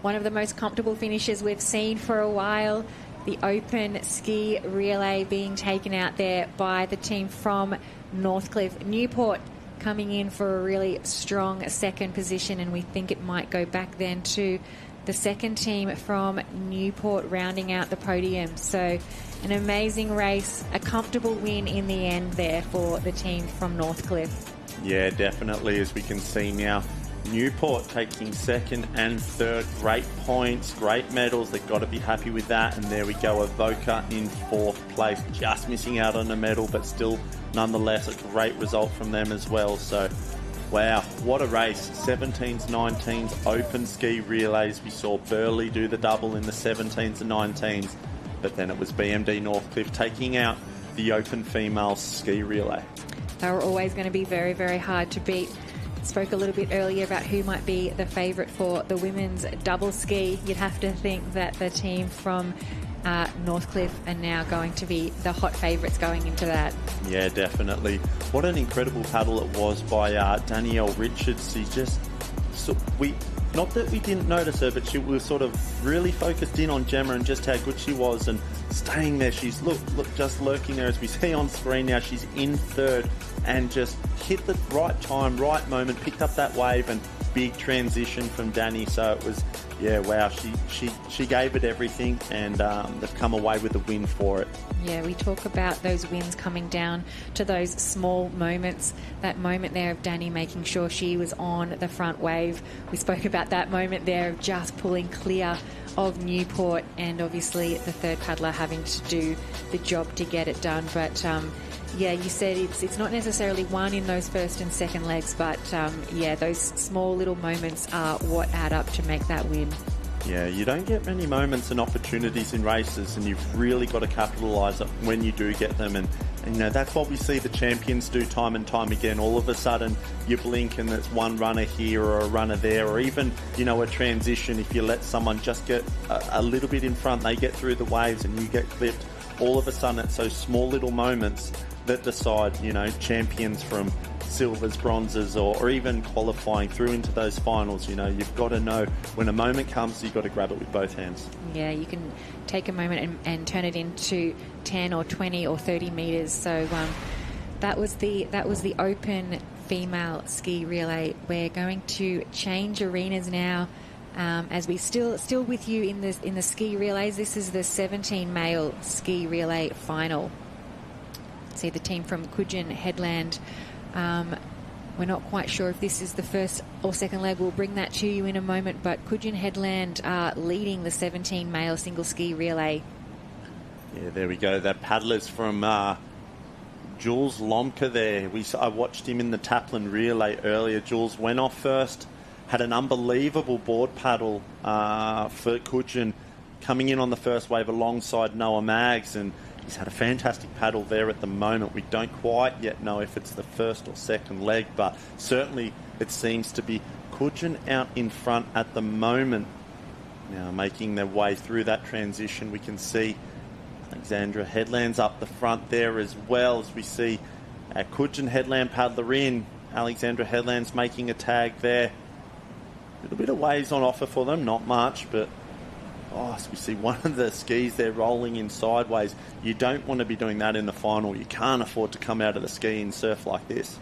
One of the most comfortable finishes we've seen for a while. The open ski relay being taken out there by the team from Northcliffe. Newport coming in for a really strong second position, and we think it might go back then to the second team from Newport rounding out the podium. So an amazing race, a comfortable win in the end there for the team from Northcliffe. Yeah, definitely, as we can see now. Newport taking second and third. Great points, great medals. They've got to be happy with that. And there we go, Avoca in fourth place. Just missing out on a medal, but still, nonetheless, a great result from them as well. So, wow, what a race. 17s, 19s, open ski relays. We saw Burley do the double in the 17s and 19s. But then it was BMD Northcliffe taking out the open female ski relay. They were always going to be very, very hard to beat. spoke a little bit earlier about who might be the favourite for the women's double ski. You'd have to think that the team from Northcliffe are now going to be the hot favourites going into that. Yeah, definitely. What an incredible paddle it was by Danielle Richards. She just... Not that we didn't notice her, but she was sort of really focused in on Gemma and just how good she was and staying there. She's, look, just lurking there as we see on screen now. She's in third and just hit the right time, right moment, picked up that wave and big transition from Danny. So it was, yeah, wow, she gave it everything and they've come away with a win for it. Yeah, we talk about those wins coming down to those small moments. That moment there of Danny making sure she was on the front wave. We spoke about that moment there of just pulling clear of Newport and obviously the third paddler having to do the job to get it done. But yeah, you said it's not necessarily won in those first and second legs, but yeah, those small little moments are what add up to make that win. Yeah, you don't get many moments and opportunities in races, and you've really got to capitalise when you do get them. And you know, that's what we see the champions do time and time again. All of a sudden, you blink and there's one runner here or a runner there, or even, you know, a transition. If you let someone just get a little bit in front, they get through the waves and you get clipped. All of a sudden, it's those small little moments that decide, you know, champions from silvers, bronzes, or even qualifying through into those finals. You know, you've got to know when a moment comes, you've got to grab it with both hands. Yeah, you can take a moment and turn it into 10 or 20 or 30 metres. So that was the open female ski relay. We're going to change arenas now. As we still with you in the ski relays. This is the 17 male ski relay final. See the team from Coogin Headland. We're not quite sure if this is the first or second leg. We'll bring that to you in a moment. But Coogin Headland are leading the 17 male single ski relay. Yeah, there we go. That paddler's from Jules Lomka there. I watched him in the Taplan relay earlier. Jules went off first, had an unbelievable board paddle for Coogin coming in on the first wave alongside Noah Maggs, and he's had a fantastic paddle there at the moment. We don't quite yet know if it's the first or second leg, but certainly it seems to be Coogin out in front at the moment. Now making their way through that transition, we can see Alexandra Headland's up the front there as well, as we see our Coogin Headland paddler in. Alexandra Headland's making a tag there. A little bit of waves on offer for them, not much, but so we see one of the skis there rolling in sideways. You don't want to be doing that in the final. You can't afford to come out of the ski and surf like this.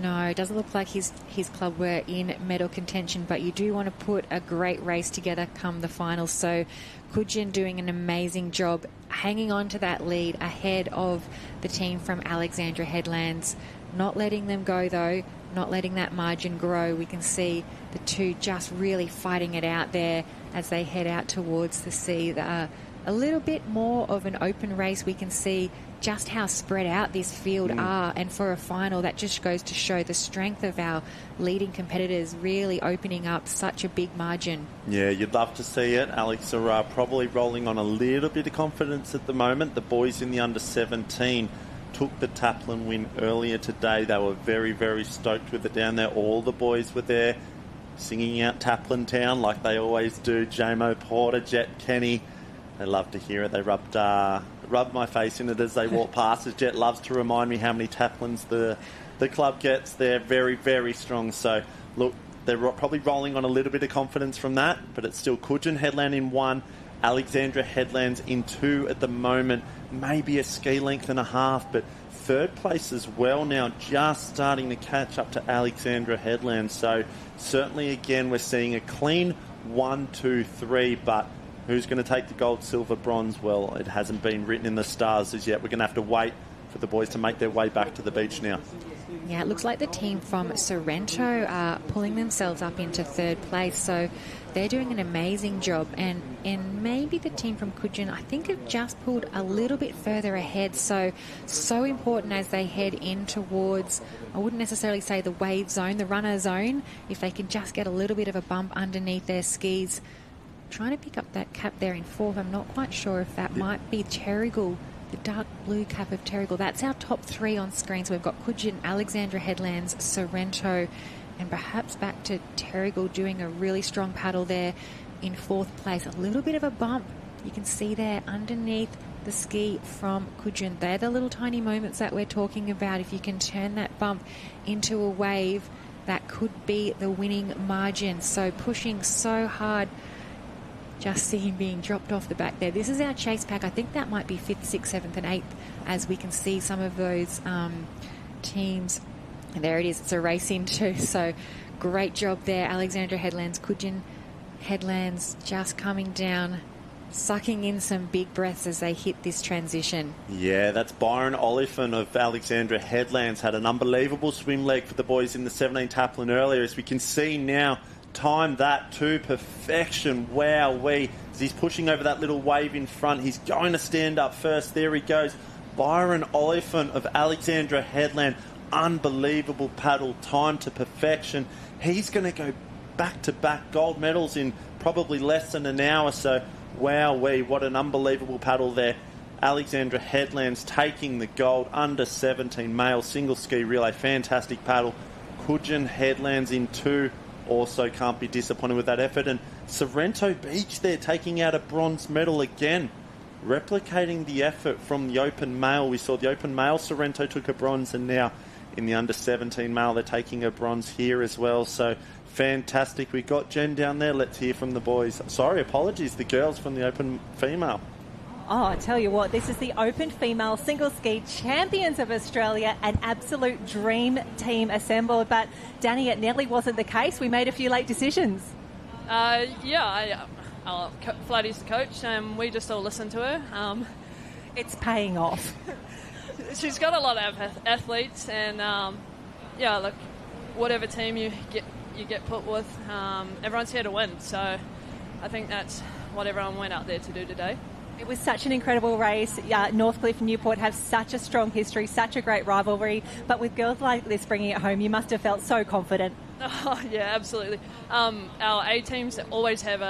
No, it doesn't look like his club were in medal contention, but you do want to put a great race together come the final. So Coogin doing an amazing job hanging on to that lead ahead of the team from Alexandra Headlands. Not letting them go though, not letting that margin grow. We can see the two just really fighting it out there as they head out towards the sea. A little bit more of an open race. We can see just how spread out this field are, and for a final that just goes to show the strength of our leading competitors really opening up such a big margin. Yeah, you'd love to see it. Alex are probably rolling on a little bit of confidence at the moment. The boys in the under 17 took the Taplan win earlier today. They were very, very stoked with it down there. All the boys were there singing out Taplan Town like they always do. Jamo Porter, Jet Kenny, they love to hear it. They rubbed my face in it as they walk past. As Jet loves to remind me how many Taplans the club gets. They're very, very strong. So, look, they're probably rolling on a little bit of confidence from that, but it's still Coogin Headland in 1, Alexandra Headlands in 2 at the moment. Maybe a ski length and a half, but third place as well now, just starting to catch up to Alexandra Headland. So certainly again we're seeing a clean 1, 2, 3, but who's going to take the gold, silver, bronze? Well, it hasn't been written in the stars as yet. We're going to have to wait for the boys to make their way back to the beach now. Yeah, it looks like the team from Sorrento are pulling themselves up into third place, so they're doing an amazing job. And maybe the team from Coogin, I think, have just pulled a little bit further ahead. So important as they head in towards, I wouldn't necessarily say the wave zone, the runner zone, if they can just get a little bit of a bump underneath their skis. Trying to pick up that cap there in 4th. I'm not quite sure if that might be Terrigal, the dark blue cap of Terrigal. That's our top 3 on screen. So we've got Coogin, Alexandra Headlands, Sorrento, And perhaps back to Terrigal doing a really strong paddle there in 4th place. A little bit of a bump you can see there underneath the ski from Kujun. They're the little tiny moments that we're talking about. If you can turn that bump into a wave, that could be the winning margin. So pushing so hard. Just see him being dropped off the back there. This is our chase pack. I think that might be 5th, 6th, 7th and 8th as we can see some of those teams. And there it is. It's a race in too. So great job there. Alexandra Headlands, Kujun Headlands just coming down, sucking in some big breaths as they hit this transition. Yeah, that's Byron Oliphant of Alexandra Headlands. Had an unbelievable swim leg for the boys in the 17 Taplan earlier. As we can see now, timed that to perfection. Wowee. As he's pushing over that little wave in front, he's going to stand up first. There he goes. Byron Oliphant of Alexandra Headland. Unbelievable paddle, timed to perfection. He's going to go back-to-back gold medals in probably less than an hour. So, wowee, what an unbelievable paddle there. Alexandra Headlands taking the gold under 17 male single ski relay. Fantastic paddle. Kujun Headlands in 2. Also can't be disappointed with that effort. And Sorrento Beach there taking out a bronze medal again. Replicating the effort from the open male. We saw the open male, Sorrento took a bronze, and now in the under 17 male they're taking a bronze here as well. So fantastic. We got Jen down there. Let's hear from the boys. Sorry, apologies, the girls from the open female. Oh, I tell you what, this is the Open Female Single Ski Champions of Australia, an absolute dream team assembled. But Danny, it nearly wasn't the case. We made a few late decisions. Flatty's the coach, and we just all listen to her. It's paying off. She's got a lot of athletes, and look, whatever team you get put with, everyone's here to win. So I think that's what everyone went out there to do today. It was such an incredible race. Northcliffe and Newport have such a strong history, such a great rivalry. But with girls like this bringing it home, you must have felt so confident. Oh, yeah, absolutely. Our A teams always have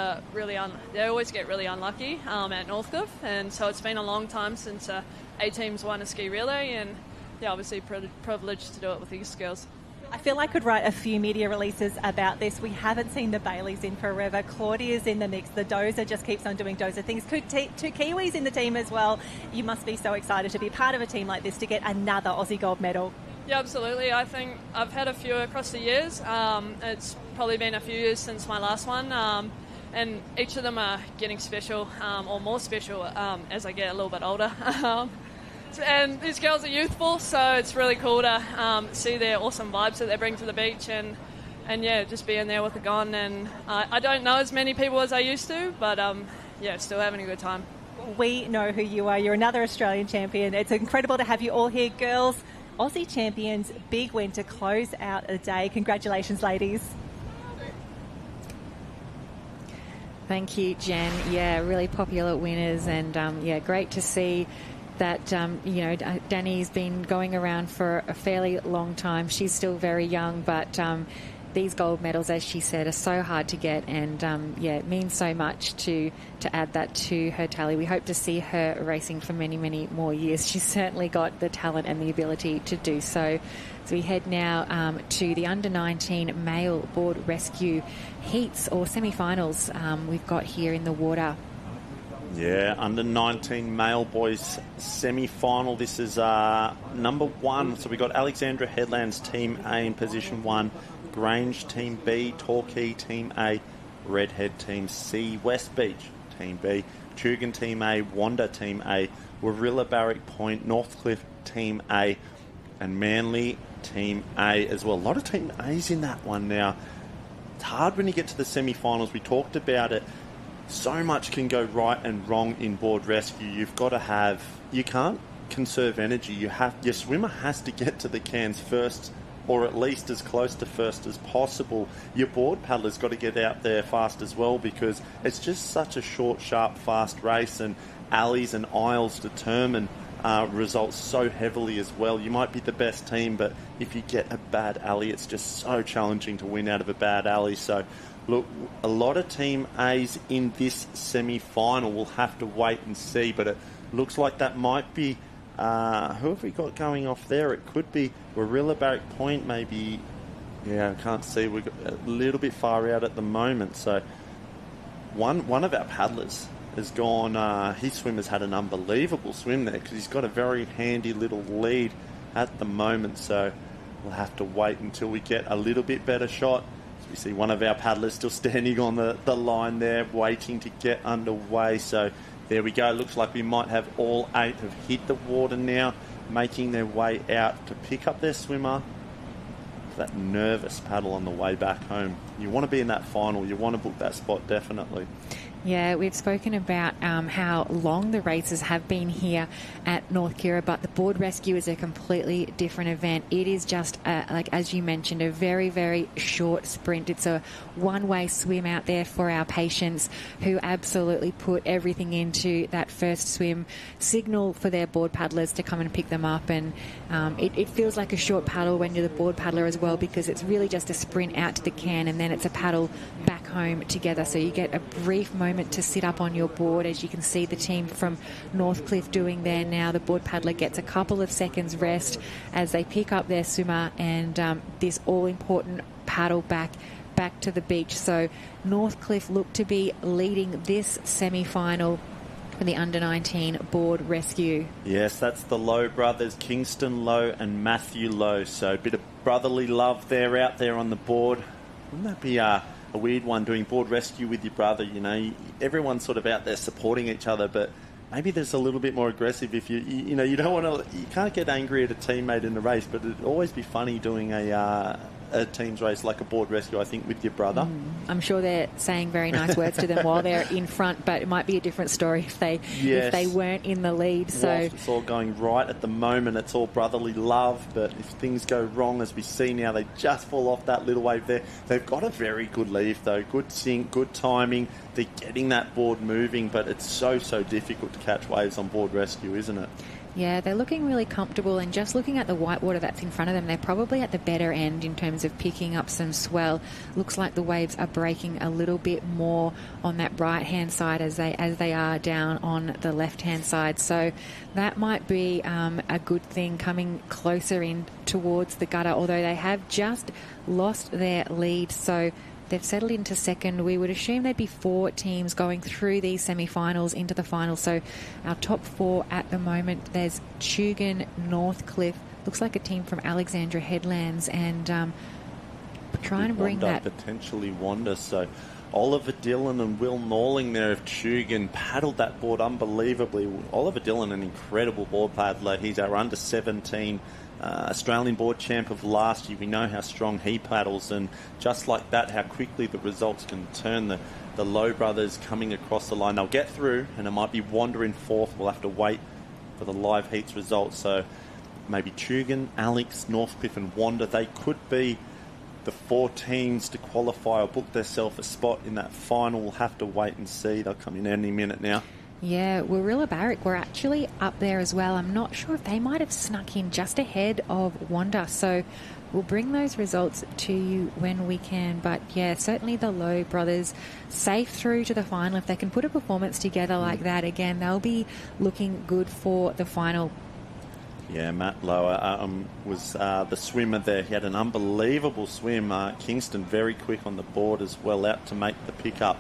they always get really unlucky at Northcliffe, and so it's been a long time since A teams won a ski relay, and obviously privileged to do it with these girls. I feel I could write a few media releases about this. We haven't seen the Baileys in forever. Claudia's in the mix. The Dozer just keeps on doing Dozer things. Two Kiwis in the team as well. You must be so excited to be part of a team like this to get another Aussie gold medal. Yeah, absolutely. I think I've had a few across the years. It's probably been a few years since my last one. And each of them are getting special, or more special as I get a little bit older. And these girls are youthful, so it's really cool to see their awesome vibes that they bring to the beach, and just being there with a gun. And I don't know as many people as I used to, but still having a good time. We know who you are. You're another Australian champion. It's incredible to have you all here, girls. Aussie champions, big win to close out a day. Congratulations, ladies. Thank you, Jen. Yeah, really popular winners, and great to see that, Danny's been going around for a fairly long time. She's still very young, but these gold medals, as she said, are so hard to get, and it means so much to add that to her tally. We hope to see her racing for many, many more years. She's certainly got the talent and the ability to do so. So we head now to the under-19 male board rescue heats, or semi-finals, we've got here in the water. Yeah, under-19 male boys semi-final. This is number 1. So we got Alexandra Headlands Team A in position 1, Grange Team B, Torquay Team A, Redhead Team C, West Beach Team B, Tugun Team A, Wanda Team A, Warilla Barrack Point, Northcliffe Team A, and Manly Team A as well. A lot of Team A's in that one now. It's hard when you get to the semi-finals. We talked about it. So much can go right and wrong in board rescue. You've got to you can't conserve energy. Your swimmer has to get to the cans first, or at least as close to first as possible. Your board paddler's got to get out there fast as well, because it's just such a short, sharp, fast race, and alleys and aisles determine results so heavily as well. You might be the best team, but if you get a bad alley, it's just so challenging to win out of a bad alley. So look, a lot of Team A's in this semi-final. We'll have to wait and see, but it looks like that might be... who have we got going off there? It could be Warilla Barrack Point, maybe Yeah, I can't see. We're a little bit far out at the moment. So one of our paddlers has gone, his swimmer's had an unbelievable swim there because he's got a very handy little lead at the moment. So we'll have to wait until we get a little bit better shot. So we see one of our paddlers still standing on the line there, waiting to get underway. So there we go. Looks like we might have all 8 have hit the water now, making their way out to pick up their swimmer. That nervous paddle on the way back home. You want to be in that final. You want to book that spot, definitely. Yeah, we've spoken about how long the races have been here at North Kirra, but the board rescue is a completely different event. It is just, like as you mentioned, a very, very short sprint. It's a one-way swim out there for our patients who absolutely put everything into that first swim, signal for their board paddlers to come and pick them up. And it feels like a short paddle when you're the board paddler as well, because it's really just a sprint out to the can and then it's a paddle back home together. So you get a brief moment to sit up on your board, as you can see the team from Northcliffe doing there now. The board paddler gets a couple of seconds rest as they pick up their swimmer and this all-important paddle back to the beach. So Northcliffe look to be leading this semi-final for the under-19 board rescue. Yes, that's the Lowe brothers, Kingston Lowe and Matthew Lowe. So a bit of brotherly love there out there on the board. Wouldn't that be a weird one, doing board rescue with your brother? You know, everyone's sort of out there supporting each other, but maybe there's a little bit more aggressive if you don't want to, you can't get angry at a teammate in a race, but it'd always be funny doing a team's race like a board rescue, I think, with your brother. I'm sure they're saying very nice words to them while they're in front, but it might be a different story if they weren't in the lead. So whilst it's all going right at the moment, it's all brotherly love, but if things go wrong, as we see now, they just fall off that little wave there. They've got a very good lead though, good sync, good timing. They're getting that board moving, but it's so difficult to catch waves on board rescue, isn't it? yeah, they're looking really comfortable, and just looking at the whitewater that's in front of them, they're probably at the better end in terms of picking up some swell. Looks like the waves are breaking a little bit more on that right-hand side as they are down on the left-hand side. So that might be a good thing coming closer in towards the gutter, although they have just lost their lead. So they've settled into second. We would assume there'd be 4 teams going through these semi-finals into the final. So our top 4 at the moment, there's Tugan, Northcliffe, looks like a team from Alexandra Headlands, and trying to bring that... Potentially Wanda. So Oliver Dillon and Will Norling there of Tugan paddled that board unbelievably. Oliver Dillon, an incredible board paddler. He's our under-17 Australian board champ of last year. We know how strong he paddles, and just like that, how quickly the results can turn. The Lowe brothers coming across the line, they'll get through, and it might be Wanda in 4th. We'll have to wait for the live heats results. So maybe Tugan, Alex, Northcliffe and Wanda, they could be the 4 teams to qualify or book themselves a spot in that final. We'll have to wait and see. They'll come in any minute now. Yeah, Warilla Barrick were actually up there as well. I'm not sure if they might have snuck in just ahead of Wanda. So we'll bring those results to you when we can. But yeah, certainly the Lowe brothers safe through to the final. If they can put a performance together like that again, they'll be looking good for the final. Yeah, Matt Lowe was the swimmer there. He had an unbelievable swim. Kingston very quick on the board as well, out to make the pickup.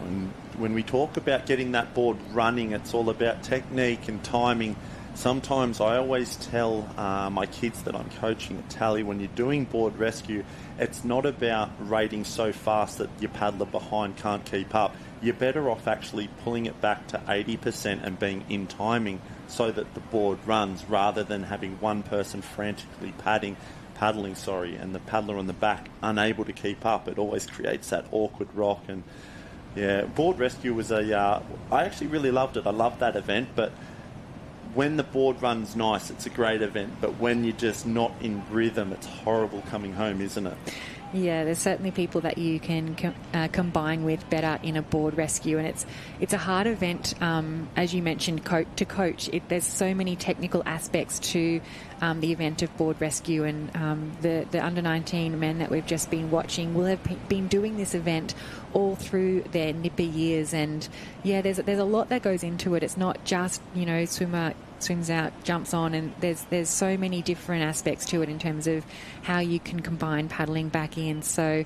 And when we talk about getting that board running, it's all about technique and timing. Sometimes I always tell my kids that I'm coaching at Tally, when you're doing board rescue, it's not about rating so fast that your paddler behind can't keep up. You're better off actually pulling it back to 80% and being in timing so that the board runs, rather than having one person frantically paddling, and the paddler on the back unable to keep up. It always creates that awkward rock. And yeah, board rescue was I actually really loved it. I loved that event, but when the board runs nice, it's a great event. But when you're just not in rhythm, it's horrible coming home, isn't it? Yeah, there's certainly people that you can combine with better in a board rescue, and it's a hard event, as you mentioned, to coach. There's so many technical aspects to the event of board rescue, and the under-19 men that we've just been watching will have been doing this event all through their Nipper years, and yeah, there's a lot that goes into it. It's not just, swimmer swims out, jumps on, and there's so many different aspects to it in terms of how you can combine paddling back in. So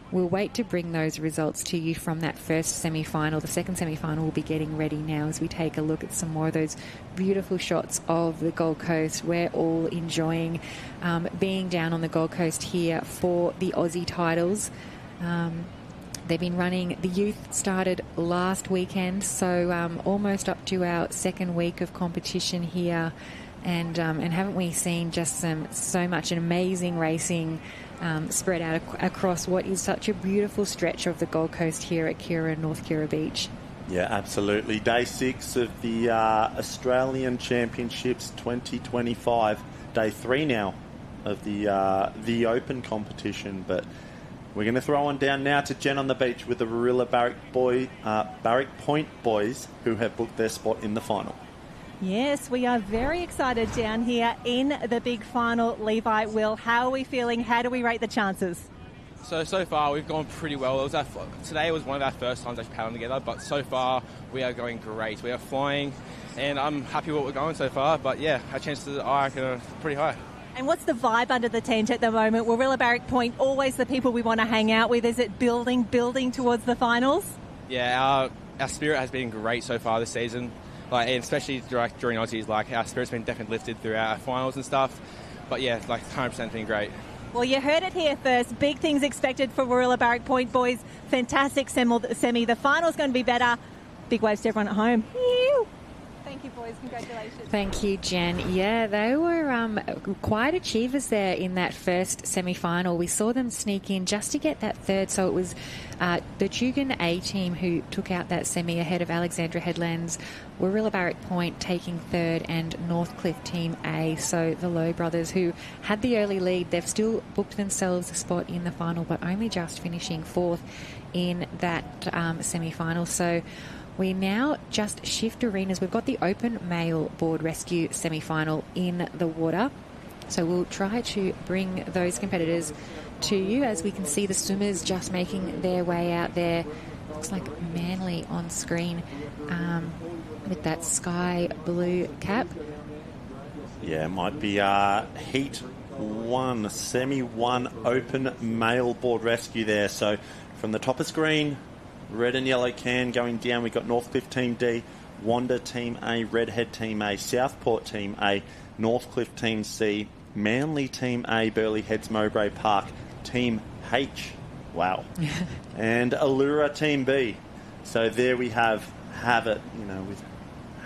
we'll wait to bring those results to you from that first semi-final. The second semi-final will be getting ready now as we take a look at some more of those beautiful shots of the Gold Coast. We're all enjoying being down on the Gold Coast here for the Aussie titles. They've been running, the youth started last weekend, so almost up to our second week of competition here. And haven't we seen just so much amazing racing spread out across what is such a beautiful stretch of the Gold Coast here at Kirra, North Kirra Beach. Yeah, absolutely. Day 6 of the Australian Championships 2025. Day 3 now of the Open competition. But we're going to throw on down now to Jen on the beach with the Warilla Barrack Point boys who have booked their spot in the final. Yes, we are very excited down here in the big final. Levi, Will, how are we feeling? How do we rate the chances? So far we've gone pretty well. Today was one of our first times actually paddling together, but so far we are going great. We are flying, and I'm happy with what we're going so far. But yeah, our chances are pretty high. And what's the vibe under the tent at the moment? Warilla Barrack Point, always the people we want to hang out with. Is it building towards the finals? Yeah, our spirit has been great so far this season. And especially during Aussies, our spirit's been definitely lifted throughout our finals and stuff. But yeah, 100% been great. Well, you heard it here first. Big things expected for Warilla Barrack Point boys. Fantastic semi. The final's going to be better. Big waves to everyone at home. Ew. Thank you, boys. Congratulations. Thank you, Jen. Yeah, they were quite achievers there in that first semi-final. We saw them sneak in just to get that third. So it was the Tugan A team who took out that semi ahead of Alexandra Headlands, Warilla Barrack Point taking third, and Northcliffe Team A. So the Lowe brothers, who had the early lead, they've still booked themselves a spot in the final, but only just finishing fourth in that semi-final. So we now just shift arenas. We've got the open male board rescue semi-final in the water. So we'll try to bring those competitors to you as we can see the swimmers just making their way out there. Looks like Manly on screen with that sky blue cap. Yeah, it might be Heat 1, Semi 1 open male board rescue there. So from the top of screen, red and yellow can going down. We've got Northcliffe Team D, Wanda Team A, Redhead Team A, Southport Team A, Northcliffe Team C, Manly Team A, Burleigh Heads Mowbray Park, Team H, wow, and Allura Team B. So there we have it, with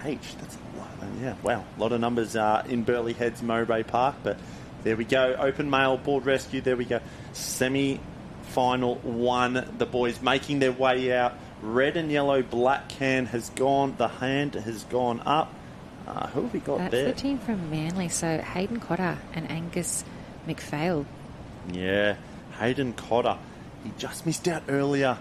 H. That's a lot. Yeah, wow, a lot of numbers in Burleigh Heads Mowbray Park. But there we go, open male board rescue. There we go, Semi-final 1. The boys making their way out. Red and yellow black can has gone. The hand has gone up. Who have we got there? That's the team from Manly. So Hayden Cotter and Angus McPhail. Yeah, Hayden Cotter. He just missed out earlier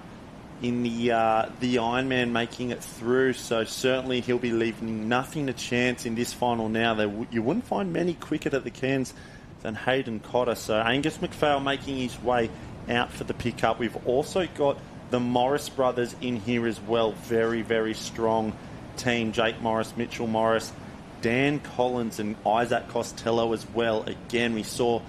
in the Ironman making it through. So certainly he'll be leaving nothing to chance in this final now. You wouldn't find many quicker at the cans than Hayden Cotter. So Angus McPhail making his way out for the pickup. We've also got the Morris brothers in here as well. Very, very strong team. Jake Morris, Mitchell Morris, Dan Collins and Isaac Costello as well. Again, we saw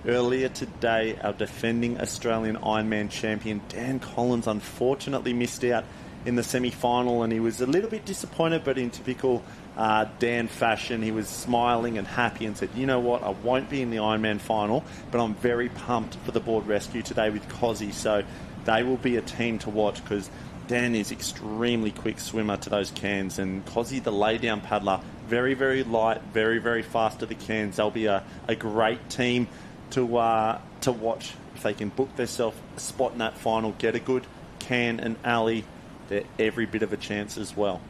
earlier today our defending Australian Ironman champion Dan Collins unfortunately missed out in the semi-final, and he was a little bit disappointed, but in typical Dan fashion, he was smiling and happy and said, you know what, I won't be in the Ironman final, but I'm very pumped for the board rescue today with Cozzy. So they will be a team to watch because Dan is extremely quick swimmer to those cans, and Cozzy, the lay-down paddler, very, very light, very, very fast to the cans. They'll be a great team to watch if they can book themselves a spot in that final, get a good can and alley. They're every bit of a chance as well.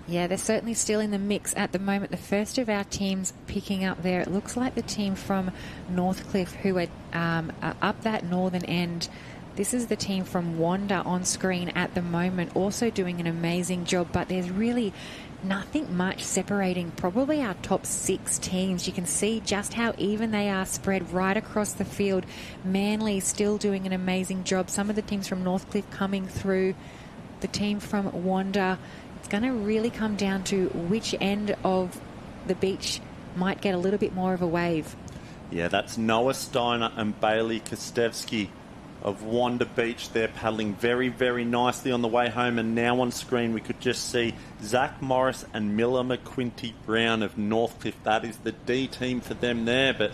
Yeah, they're certainly still in the mix at the moment. The first of our teams picking up there, it looks like the team from Northcliffe who are up that northern end. This is the team from Wanda on screen at the moment, also doing an amazing job, but there's really nothing much separating probably our top 6 teams. You can see just how even they are spread right across the field. Manly still doing an amazing job. Some of the teams from Northcliffe coming through. The team from Wanda, it's going to really come down to which end of the beach might get a little bit more of a wave. Yeah, that's Noah Steiner and Bailey Kostevsky of Wanda Beach. They're paddling very, very nicely on the way home. And now on screen we could just see Zach Morris and Miller McQuinty Brown of Northcliffe. That is the D team for them there. But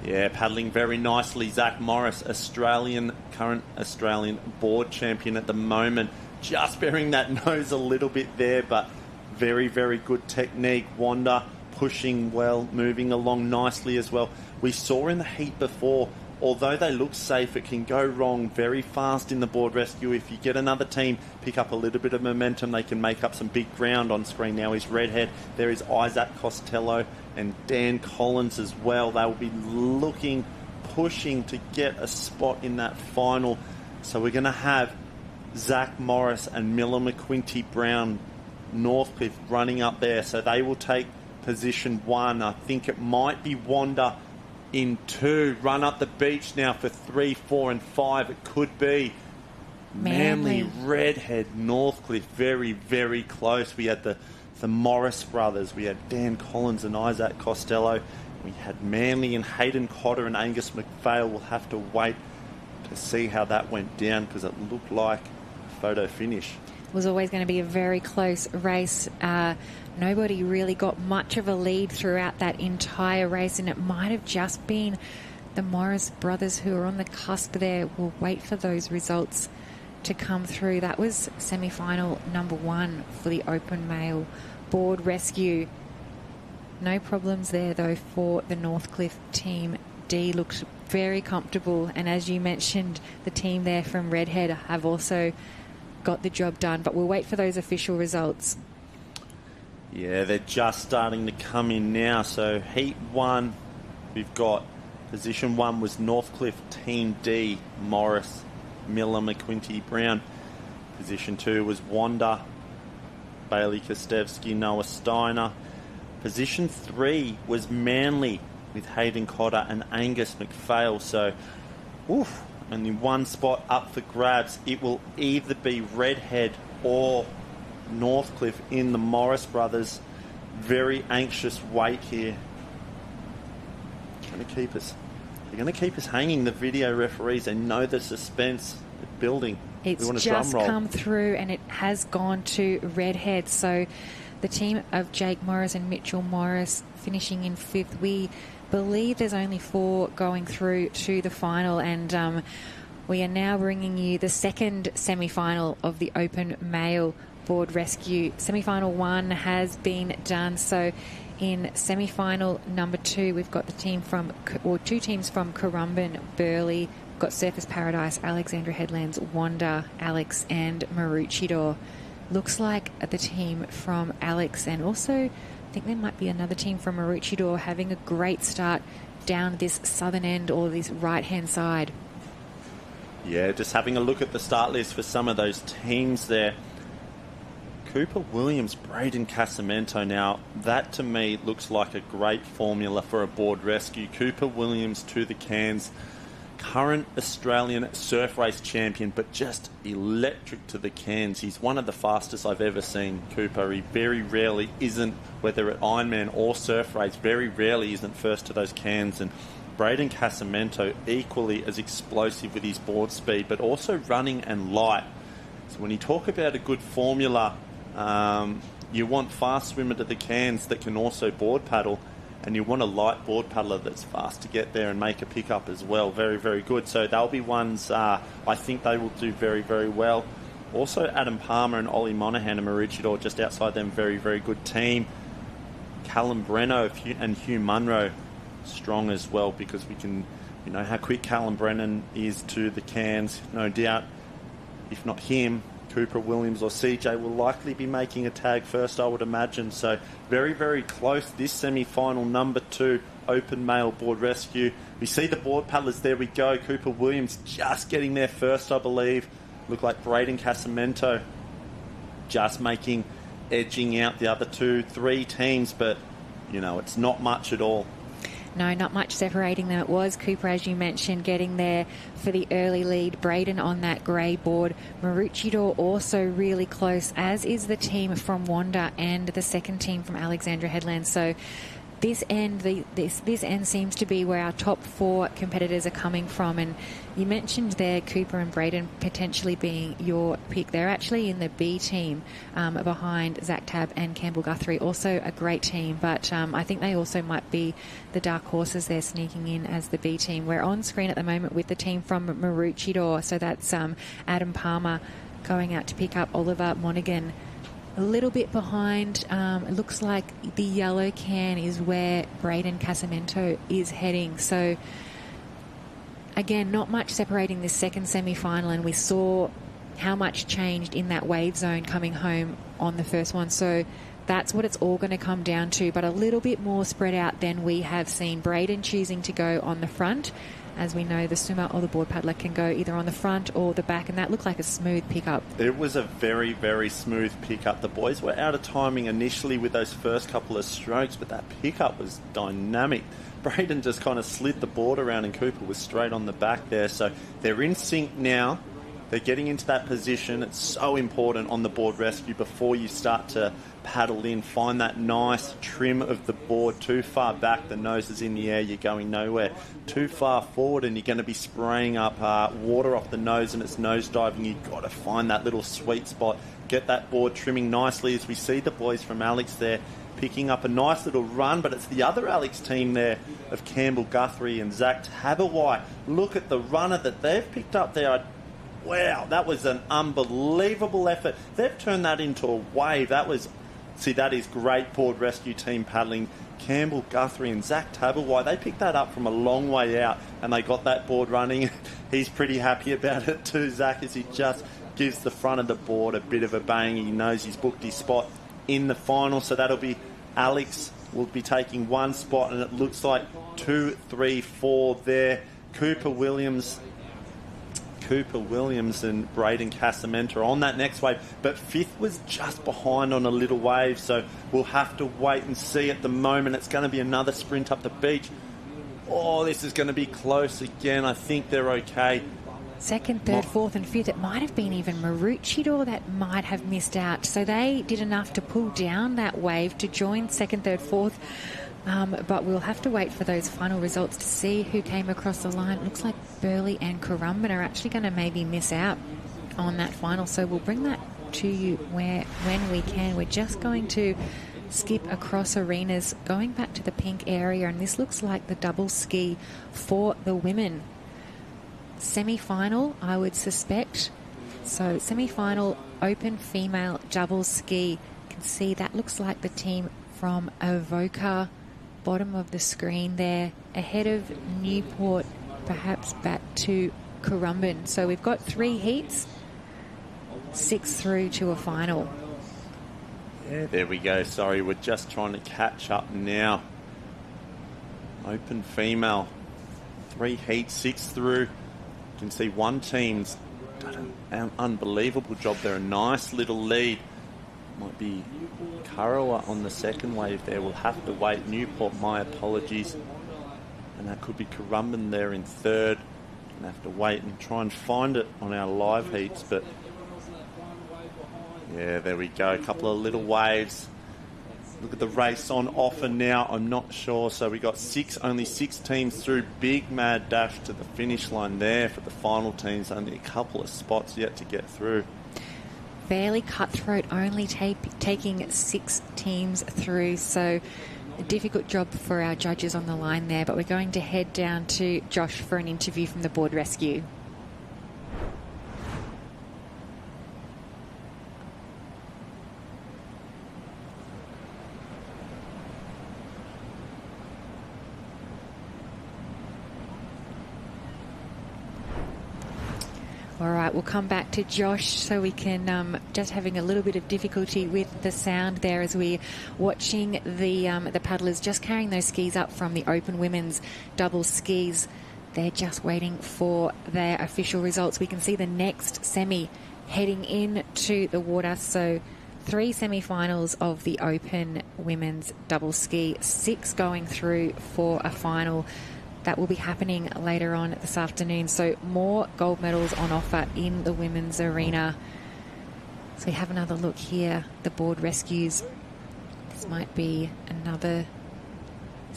yeah, paddling very nicely. Zach Morris, current Australian board champion at the moment. Just bearing that nose a little bit there, but very, very good technique. Wanda pushing well, moving along nicely as well. We saw in the heat before, although they look safe, it can go wrong very fast in the board rescue. If you get another team pick up a little bit of momentum, they can make up some big ground. On screen now is Redhead. There is Isaac Costello and Dan Collins as well. They will be pushing to get a spot in that final. So we're going to have Zach Morris and Miller McQuinty Brown, Northcliffe, running up there. So they will take position 1. I think it might be Wanda in 2. Run up the beach now for 3, 4 and 5. It could be Manly, Redhead, Northcliffe. Very, very close. We had the Morris brothers. We had Dan Collins and Isaac Costello. We had Manly and Hayden Cotter and Angus McPhail. We'll have to wait to see how that went down because it looked like a photo finish. It was always going to be a very close race. Nobody really got much of a lead throughout that entire race, and it might have just been the Morris brothers who are on the cusp there. We'll wait for those results to come through. That was semi-final number 1 for the open male board rescue. No problems there, though, for the Northcliffe team. D looked very comfortable, and as you mentioned, the team there from Redhead have also got the job done, but we'll wait for those official results. Yeah, they're just starting to come in now. So heat 1, we've got position 1 was Northcliffe Team D, Morris, Miller, McQuinty, Brown. Position 2 was Wanda, Bailey Kostevsky, Noah Steiner. Position 3 was Manly with Hayden Cotter and Angus McPhail. So, only one spot up for grabs. It will either be Redhead or Northcliffe in the Morris brothers. Very anxious wait here. They're going to keep us hanging. The video referees, they know the suspense building. It's just come through, and it has gone to Redhead. So the team of Jake Morris and Mitchell Morris finishing in 5th. We believe there's only 4 going through to the final, and we are now bringing you the second semi-final of the open male board rescue. Semi-final 1 has been done. So in semi-final number 2, we've got 2 teams from Currumbin, Burleigh. We've got Surfers Paradise, Alexandra Headlands, Wanda, Alex and Maroochydore. Looks like the team from Alex, and also I think there might be another team from Maroochydore having a great start down this southern end or this right-hand side. Yeah, just having a look at the start list for some of those teams there. Cooper Williams, Braden Casamento. Now, that to me looks like a great formula for a board rescue. Cooper Williams to the cans. Current Australian surf race champion, but just electric to the cans. He's one of the fastest I've ever seen, Cooper. He very rarely isn't, whether at Ironman or surf race, very rarely isn't first to those cans. And Braden Casamento, equally as explosive with his board speed, but also running and light. So when you talk about a good formula, you want fast swimmer to the cans that can also board paddle, and you want a light board paddler that's fast to get there and make a pickup as well. Very, very good. So they'll be ones I think they will do very, very well. Also, Adam Palmer and Ollie Monaghan and Maroochydore just outside them. Very, very good team. Callum Breno and Hugh Munro strong as well, because we can, how quick Callum Brennan is to the cans. No doubt, if not him, Cooper Williams or CJ will likely be making a tag first, I would imagine. So very, very close. This semi-final number 2 open male board rescue. We see the board paddlers. There we go. Cooper Williams just getting there first, I believe. Look like Braden Casamento just edging out the other 2-3 teams, but it's not much at all. No, not much separating them. It was Cooper, as you mentioned, getting there for the early lead. Braden on that grey board. Maroochydore also really close, as is the team from Wanda and the second team from Alexandra Headland. So this end, this end seems to be where our top 4 competitors are coming from. And you mentioned there Cooper and Braden potentially being your pick. They're actually in the B team behind Zach Tabb and Campbell Guthrie. Also a great team, but I think they also might be the dark horses there sneaking in as the B team. We're on screen at the moment with the team from Maroochydore. So that's Adam Palmer going out to pick up Oliver Monaghan. A little bit behind. It looks like the yellow can is where Braden Casamento is heading. So, again, not much separating this second semi-final, and we saw how much changed in that wave zone coming home on the first one. So that's what it's all going to come down to, but a little bit more spread out than we have seen. Braden choosing to go on the front. As we know, the swimmer or the board paddler can go either on the front or the back, and that looked like a smooth pickup. It was a very, very smooth pickup. The boys were out of timing initially with those first couple of strokes, but that pickup was dynamic. Braden just kind of slid the board around and Cooper was straight on the back there. So they're in sync now. They're getting into that position. It's so important on the board rescue before you start to paddle in. Find that nice trim of the board. Too far back, the nose is in the air, you're going nowhere. Too far forward and you're going to be spraying up water off the nose and it's nose diving. You've got to find that little sweet spot. Get that board trimming nicely as we see the boys from Alex there picking up a nice little run, but it's the other Alex team there of Campbell Guthrie and Zach Tabawai. Look at the runner that they've picked up there. Wow, that was an unbelievable effort. They've turned that into a wave. That is great board rescue team paddling. Campbell Guthrie and Zach Tabawai, they picked that up from a long way out and they got that board running. He's pretty happy about it too, Zach, as he just gives the front of the board a bit of a bang. He knows he's booked his spot in the final, so that'll be Alex will be taking one spot, and it looks like 2, 3, 4 there. Cooper Williams and Braden Casamento on that next wave, but fifth was just behind on a little wave, so we'll have to wait and see. At the moment it's going to be another sprint up the beach. Oh, this is going to be close again. I think they're okay. Second, third, fourth and fifth. It might have been even Maroochydore that might have missed out. So they did enough to pull down that wave to join second, third, fourth. But we'll have to wait for those final results to see who came across the line. It looks like Burley and Currumbin are actually going to maybe miss out on that final. So we'll bring that to you when we can. We're just going to skip across arenas, going back to the pink area, and this looks like the double ski for the women. Semi-final, I would suspect. So semi-final, open female double ski. You can see that looks like the team from Avoca, bottom of the screen there, ahead of Newport, perhaps back to Currumbin. So we've got 3 heats, 6 through to a final. Yeah, there we go. Sorry, we're just trying to catch up now. Open female, 3 heats, 6 through. You can see one team's done an unbelievable job there. A nice little lead. Might be Karawa on the second wave there. We'll have to wait. Newport, my apologies. And that could be Currumbin there in third. Gonna have to wait and try and find it on our live heats. But yeah, there we go. A couple of little waves. Look at the race on offer now. I'm not sure. So we got only six teams through. Big mad dash to the finish line there for the final teams. Only a couple of spots yet to get through. Fairly cutthroat, only taking 6 teams through. So a difficult job for our judges on the line there. But we're going to head down to Josh for an interview from the board rescue. All right, we'll come back to Josh so we can just having a little bit of difficulty with the sound there as we're watching the paddlers just carrying those skis up from the open women's double skis. They're just waiting for their official results. We can see the next semi heading into the water. So 3 semi-finals of the open women's double ski, 6 going through for a final. That will be happening later on this afternoon. So more gold medals on offer in the women's arena. So we have another look here. The board rescues. This might be another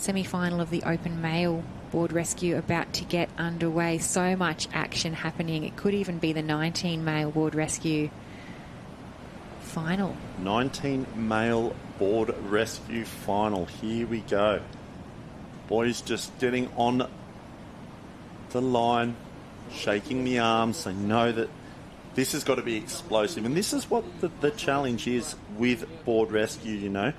semi-final of the open male board rescue about to get underway. So much action happening. It could even be the 19 male board rescue final. 19 male board rescue final. Here we go. Boys just getting on the line, shaking the arms. They know that this has got to be explosive. And this is what the challenge is with board rescue, you know.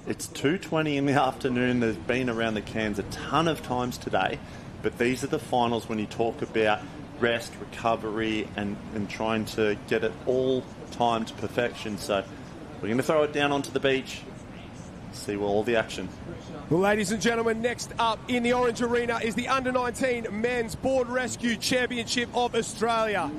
It's 2:20 in the afternoon. There's been around the cans a ton of times today. But these are the finals when you talk about rest, recovery, and trying to get it all timed to perfection. So we're going to throw it down onto the beach, see all the action. Well, ladies and gentlemen, next up in the Orange Arena is the Under-19 Men's Board Rescue Championship of Australia.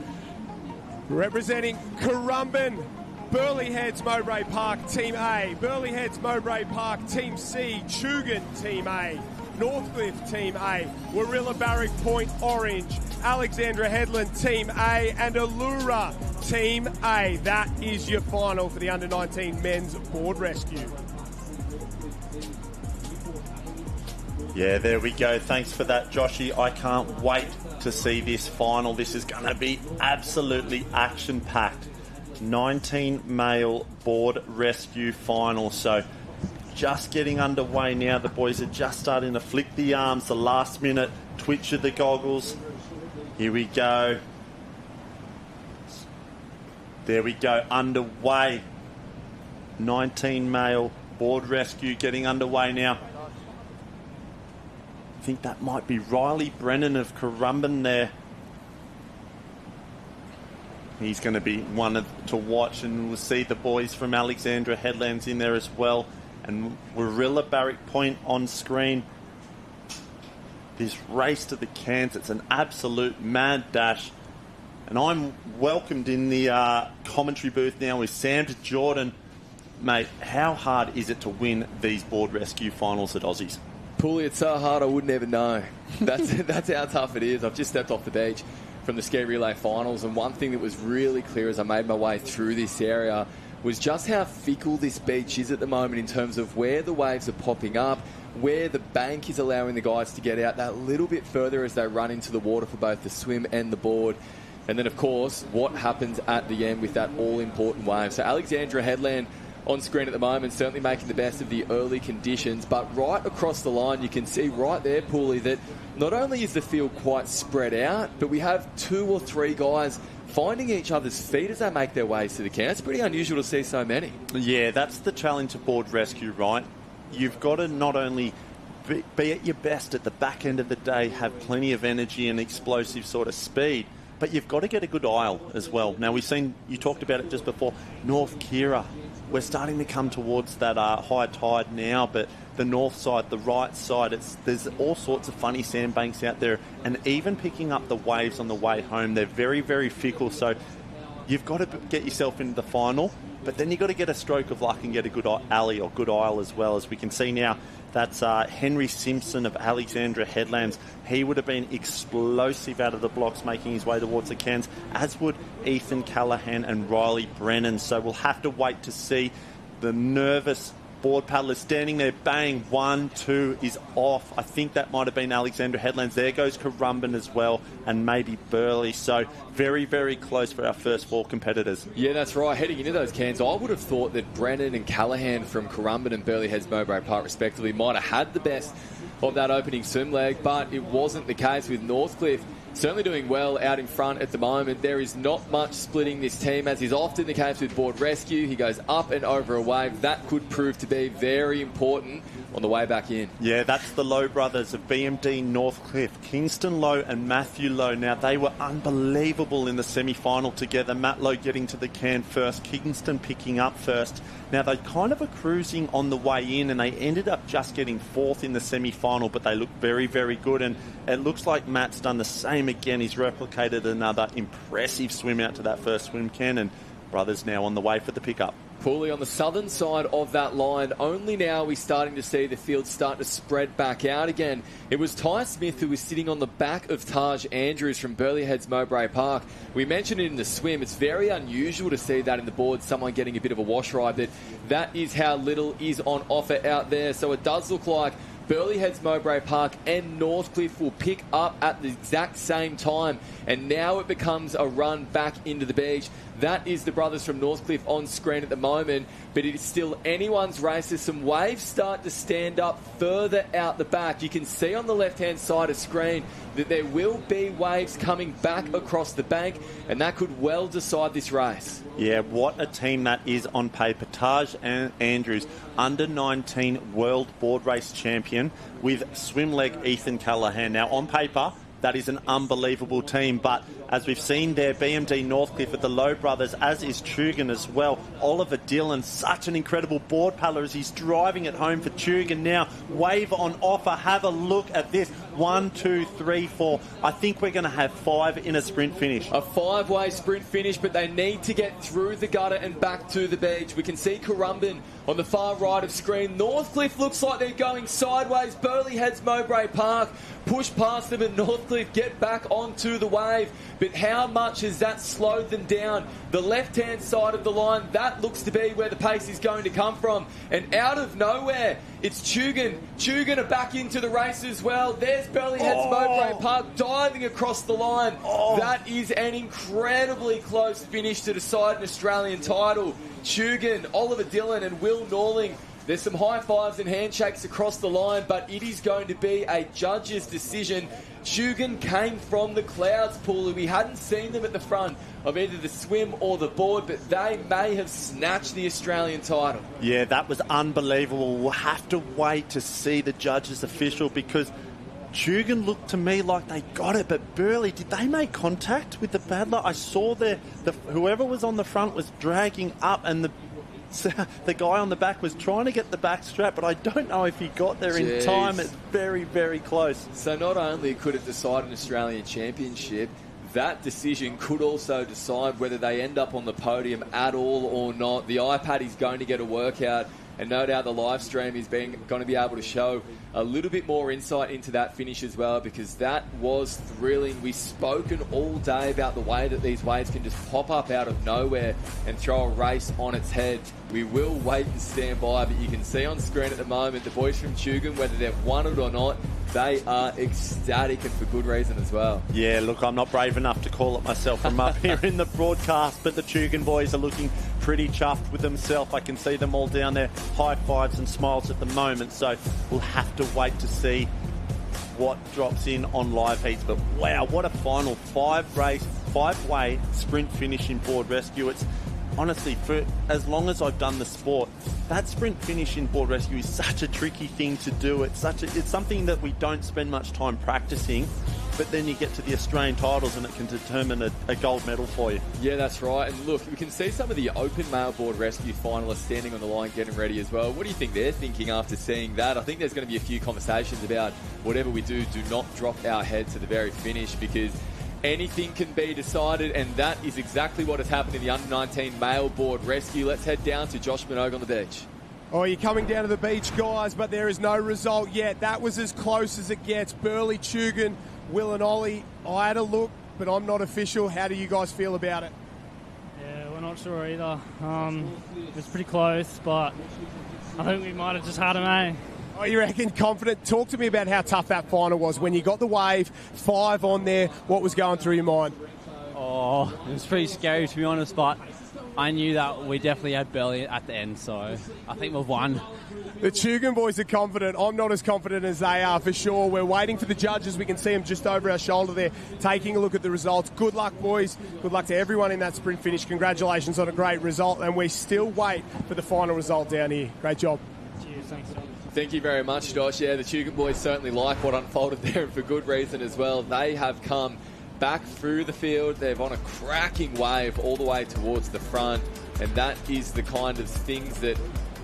Representing Currumbin, Burleigh Heads Mowbray Park Team A, Burleigh Heads Mowbray Park Team C, Chugan Team A, Northcliffe Team A, Warilla Barrack Point Orange, Alexandra Headland Team A, and Allura Team A. That is your final for the Under-19 Men's Board Rescue. Yeah, there we go. Thanks for that, Joshy. I can't wait to see this final. This is going to be absolutely action-packed. 19 male board rescue final. So just getting underway now. The boys are just starting to flick the arms. The last minute twitch of the goggles. Here we go. There we go. Underway. 19 male board rescue getting underway now. I think that might be Riley Brennan of Currumbin there. He's going to be one to watch, and we'll see the boys from Alexandra Headlands in there as well. And Warilla Barrack Point on screen. This race to the cans, it's an absolute mad dash. And I'm welcomed in the commentary booth now with Sam Jordan. Mate, how hard is it to win these board rescue finals at Aussies? Pooley, it's so hard I wouldn't even know. That's how tough it is. I've just stepped off the beach from the ski relay finals, and one thing that was really clear as I made my way through this area was just how fickle this beach is at the moment in terms of where the waves are popping up, where the bank is allowing the guys to get out that little bit further as they run into the water for both the swim and the board. And then, of course, what happens at the end with that all-important wave. So Alexandra Headland on screen at the moment, certainly making the best of the early conditions. But right across the line, you can see right there, Pooley, that not only is the field quite spread out, but we have 2 or 3 guys finding each other's feet as they make their ways to the can. It's pretty unusual to see so many. Yeah, that's the challenge of board rescue, right? You've got to not only be at your best at the back end of the day, have plenty of energy and explosive sort of speed, but you've got to get a good aisle as well. Now, we've seen, you talked about it just before, North Kirra. We're starting to come towards that high tide now, but the north side, the right side, there's all sorts of funny sandbanks out there, and even picking up the waves on the way home, they're very, very fickle. So you've got to get yourself into the final, but then you've got to get a stroke of luck and get a good alley or good aisle as well. As we can see now, that's Henry Simpson of Alexandra Headlands. He would have been explosive out of the blocks, making his way towards the cans, as would Ethan Callahan and Riley Brennan. So we'll have to wait to see. The nervous board paddlers standing there, bang, 1, 2 is off. I think that might have been Alexandra Headlands. There goes Currumbin as well, and maybe Burleigh. So very, very close for our first 4 competitors. Yeah, that's right. Heading into those cans, I would have thought that Brennan and Callahan from Currumbin and Burleigh Heads Mowbray Park respectively might have had the best of that opening swim leg, but it wasn't the case with Northcliffe. Certainly doing well out in front at the moment. There is not much splitting this team, as is often the case with board rescue. He goes up and over a wave. That could prove to be very important on the way back in. Yeah, that's the Lowe brothers of BMD Northcliffe. Kingston Lowe and Matthew Lowe. Now, they were unbelievable in the semi-final together. Matt Lowe getting to the can first, Kingston picking up first. Now, they kind of were cruising on the way in, and they ended up just getting 4th in the semi-final, but they look very, very good. And it looks like Matt's done the same again. He's replicated another impressive swim out to that first swim can, and brothers now on the way for the pickup. Pooley on the southern side of that line. Only now we're starting to see the field start to spread back out again. It was Ty Smith who was sitting on the back of Taj Andrews from Burleigh Heads Mowbray Park. We mentioned it in the swim. It's very unusual to see that in the board, someone getting a bit of a wash ride. That is how little is on offer out there. So it does look like Burleigh Heads Mowbray Park and Northcliffe will pick up at the exact same time. And now it becomes a run back into the beach. That is the brothers from Northcliffe on screen at the moment, but it is still anyone's race as some waves start to stand up further out the back. You can see on the left-hand side of screen that there will be waves coming back across the bank, and that could well decide this race. Yeah, what a team that is on paper. Taj Andrews, under-19 world board race champion with swim leg Ethan Callahan. Now, on paper, that is an unbelievable team, but as we've seen there, BMD Northcliffe with the Lowe brothers, as is Tugan as well. Oliver Dillon, such an incredible board paddler as he's driving it home for Tugan now. Wave on offer. Have a look at this. 1, 2, 3, 4. I think we're going to have 5 in a sprint finish. A 5-way sprint finish, but they need to get through the gutter and back to the beach. We can see Currumbin on the far right of screen. Northcliffe looks like they're going sideways. Burleigh Heads Mowbray Park push past them, and Northcliffe get back onto the wave. But how much has that slowed them down? The left-hand side of the line, that looks to be where the pace is going to come from. And out of nowhere, it's Tugan. Tugan are back into the race as well. There's Burleigh Heads Mowbray Park diving across the line. That is an incredibly close finish to decide an Australian title. Tugan, Oliver Dillon and Will Norling. There's some high fives and handshakes across the line, but it is going to be a judge's decision. Tugan came from the clouds, Paul. We hadn't seen them at the front of either the swim or the board, but they may have snatched the Australian title. Yeah, that was unbelievable. We'll have to wait to see the judge's official, because Tugan looked to me like they got it, but Burleigh, did they make contact with the paddler? I saw whoever was on the front was dragging up, and the guy on the back was trying to get the back strap, but I don't know if he got there in time. It's very, very close. So not only could it decide an Australian championship, that decision could also decide whether they end up on the podium at all or not. The iPad is going to get a workout, and no doubt the live stream is going to be able to show a little bit more insight into that finish as well, because that was thrilling. We've spoken all day about the way that these waves can just pop up out of nowhere and throw a race on its head. We will wait and stand by, but you can see on screen at the moment the boys from Tugan, whether they've won it or not, they are ecstatic, and for good reason as well. Yeah, look, I'm not brave enough to call it myself from up here in the broadcast, but the Tugan boys are looking pretty chuffed with themselves. I can see them all down there, high fives and smiles at the moment, so we'll have to wait to see what drops in on live heats. But wow, what a final 5-way sprint finish in board rescue. It's honestly, for as long as I've done the sport, that sprint finish in board rescue is such a tricky thing to do. It's something that we don't spend much time practicing, but then you get to the Australian titles and it can determine a gold medal for you. Yeah, that's right. And look, we can see some of the open male board rescue finalists standing on the line getting ready as well. What do you think they're thinking after seeing that? I think there's going to be a few conversations about whatever we do not drop our head to the very finish, because anything can be decided, and that is exactly what has happened in the under-19 male board rescue. Let's head down to Josh Minogue on the beach. Oh, you're coming down to the beach, guys, but there is no result yet. That was as close as it gets. Burleigh, Tugan, Will and Ollie. I had a look, but I'm not official. How do you guys feel about it? Yeah, we're not sure either. It's pretty close, but I think we might have just had him, eh? Oh, you reckon? Confident? Talk to me about how tough that final was. When you got the wave, 5 on there, what was going through your mind? Oh, it was pretty scary, to be honest, but I knew that we definitely had Burleigh at the end, so I think we've won. The Tugan boys are confident. I'm not as confident as they are, for sure. We're waiting for the judges. We can see them just over our shoulder there, taking a look at the results. Good luck, boys. Good luck to everyone in that sprint finish. Congratulations on a great result, and we still wait for the final result down here. Great job. Cheers, thanks, John. Thank you very much, Josh. Yeah, the Tugan boys certainly like what unfolded there, and for good reason as well. They have come back through the field. They're on a cracking wave all the way towards the front, and that is the kind of things that,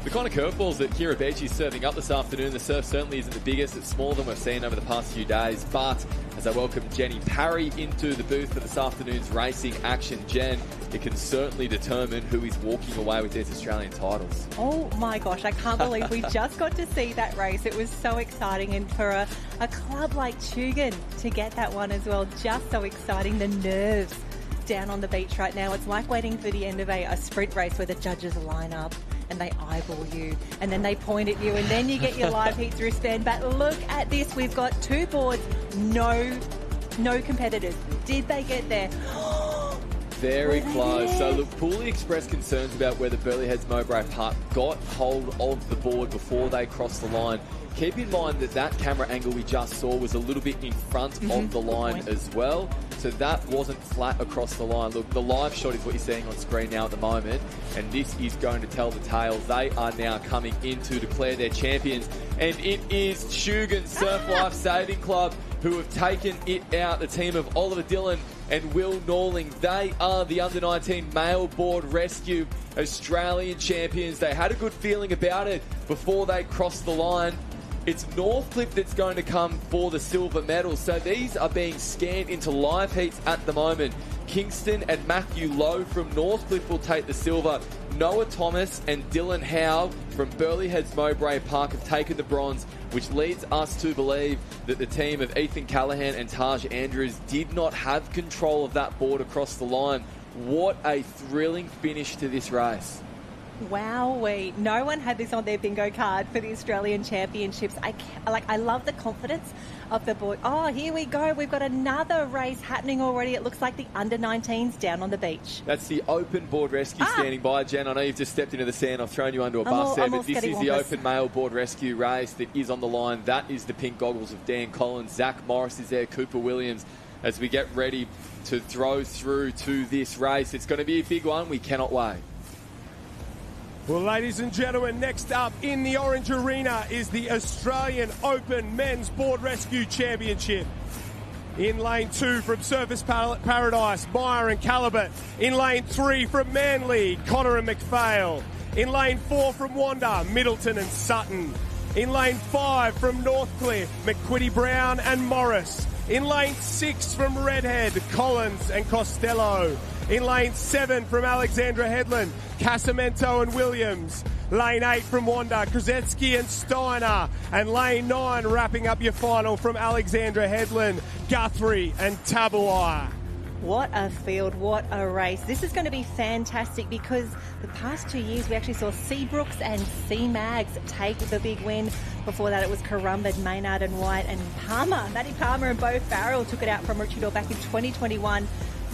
the kind of curveballs that Kirra Beach is serving up this afternoon. The surf certainly isn't the biggest. It's smaller than we've seen over the past few days, but as I welcome Jenny Parry into the booth for this afternoon's racing action, Jen, it can certainly determine who is walking away with these Australian titles. Oh my gosh, I can't believe we just got to see that race. It was so exciting, and for a club like Tugan to get that one as well, just so exciting. The nerves down on the beach right now. It's like waiting for the end of a sprint race where the judges line up and they eyeball you, and then they point at you, and then you get your live heats wristband. But look at this. We've got 2 boards, no competitors. Did they get there? Very close. So, look, Pooley expressed concerns about whether Burleigh Heads Mowbray Park got hold of the board before they crossed the line. Keep in mind that camera angle we just saw was a little bit in front of the line as well. So that wasn't flat across the line. Look, the live shot is what you're seeing on screen now at the moment, and this is going to tell the tale. They are now coming in to declare their champions, and it is Shugan Surf Life Saving Club who have taken it out. The team of Oliver Dillon and Will Norling. They are the under-19 male board rescue Australian champions. They had a good feeling about it before they crossed the line. It's Northcliffe that's going to come for the silver medal. So these are being scanned into live heats at the moment. Kingston and Matthew Lowe from Northcliffe will take the silver. Noah Thomas and Dylan Howe from Burleigh Heads Mowbray Park have taken the bronze, which leads us to believe that the team of Ethan Callahan and Taj Andrews did not have control of that board across the line. What a thrilling finish to this race. Wowee. No one had this on their bingo card for the Australian Championships. I love the confidence of the board. Oh, here we go. We've got another race happening already. It looks like the under-19s down on the beach. That's the open board rescue standing by. Jen, I know you've just stepped into the sand. I've thrown you under a bus there, but this is the open male board rescue race that is on the line. That is the pink goggles of Dan Collins. Zach Morris is there, Cooper Williams, as we get ready to throw through to this race. It's going to be a big one. We cannot wait. Well, ladies and gentlemen, next up in the Orange Arena is the Australian Open Men's Board Rescue Championship. In lane 2 from Surface Paradise, Meyer and Calibut. In lane 3 from Manly, Connor and McPhail. In lane 4 from Wanda, Middleton and Sutton. In lane 5 from Northcliffe, McQuitty Brown and Morris. In lane 6 from Redhead, Collins and Costello. In lane 7 from Alexandra Headland, Casamento and Williams. Lane 8 from Wanda, Krasetsky and Steiner. And lane 9 wrapping up your final from Alexandra Headland, Guthrie and Tabuai. What a field, what a race. This is going to be fantastic because the past 2 years we actually saw Seabrooks and C-Mags take the big win. Before that it was Corumba, Maynard and White and Palmer. Matty Palmer and Beau Farrell took it out from Maroochydore back in 2021.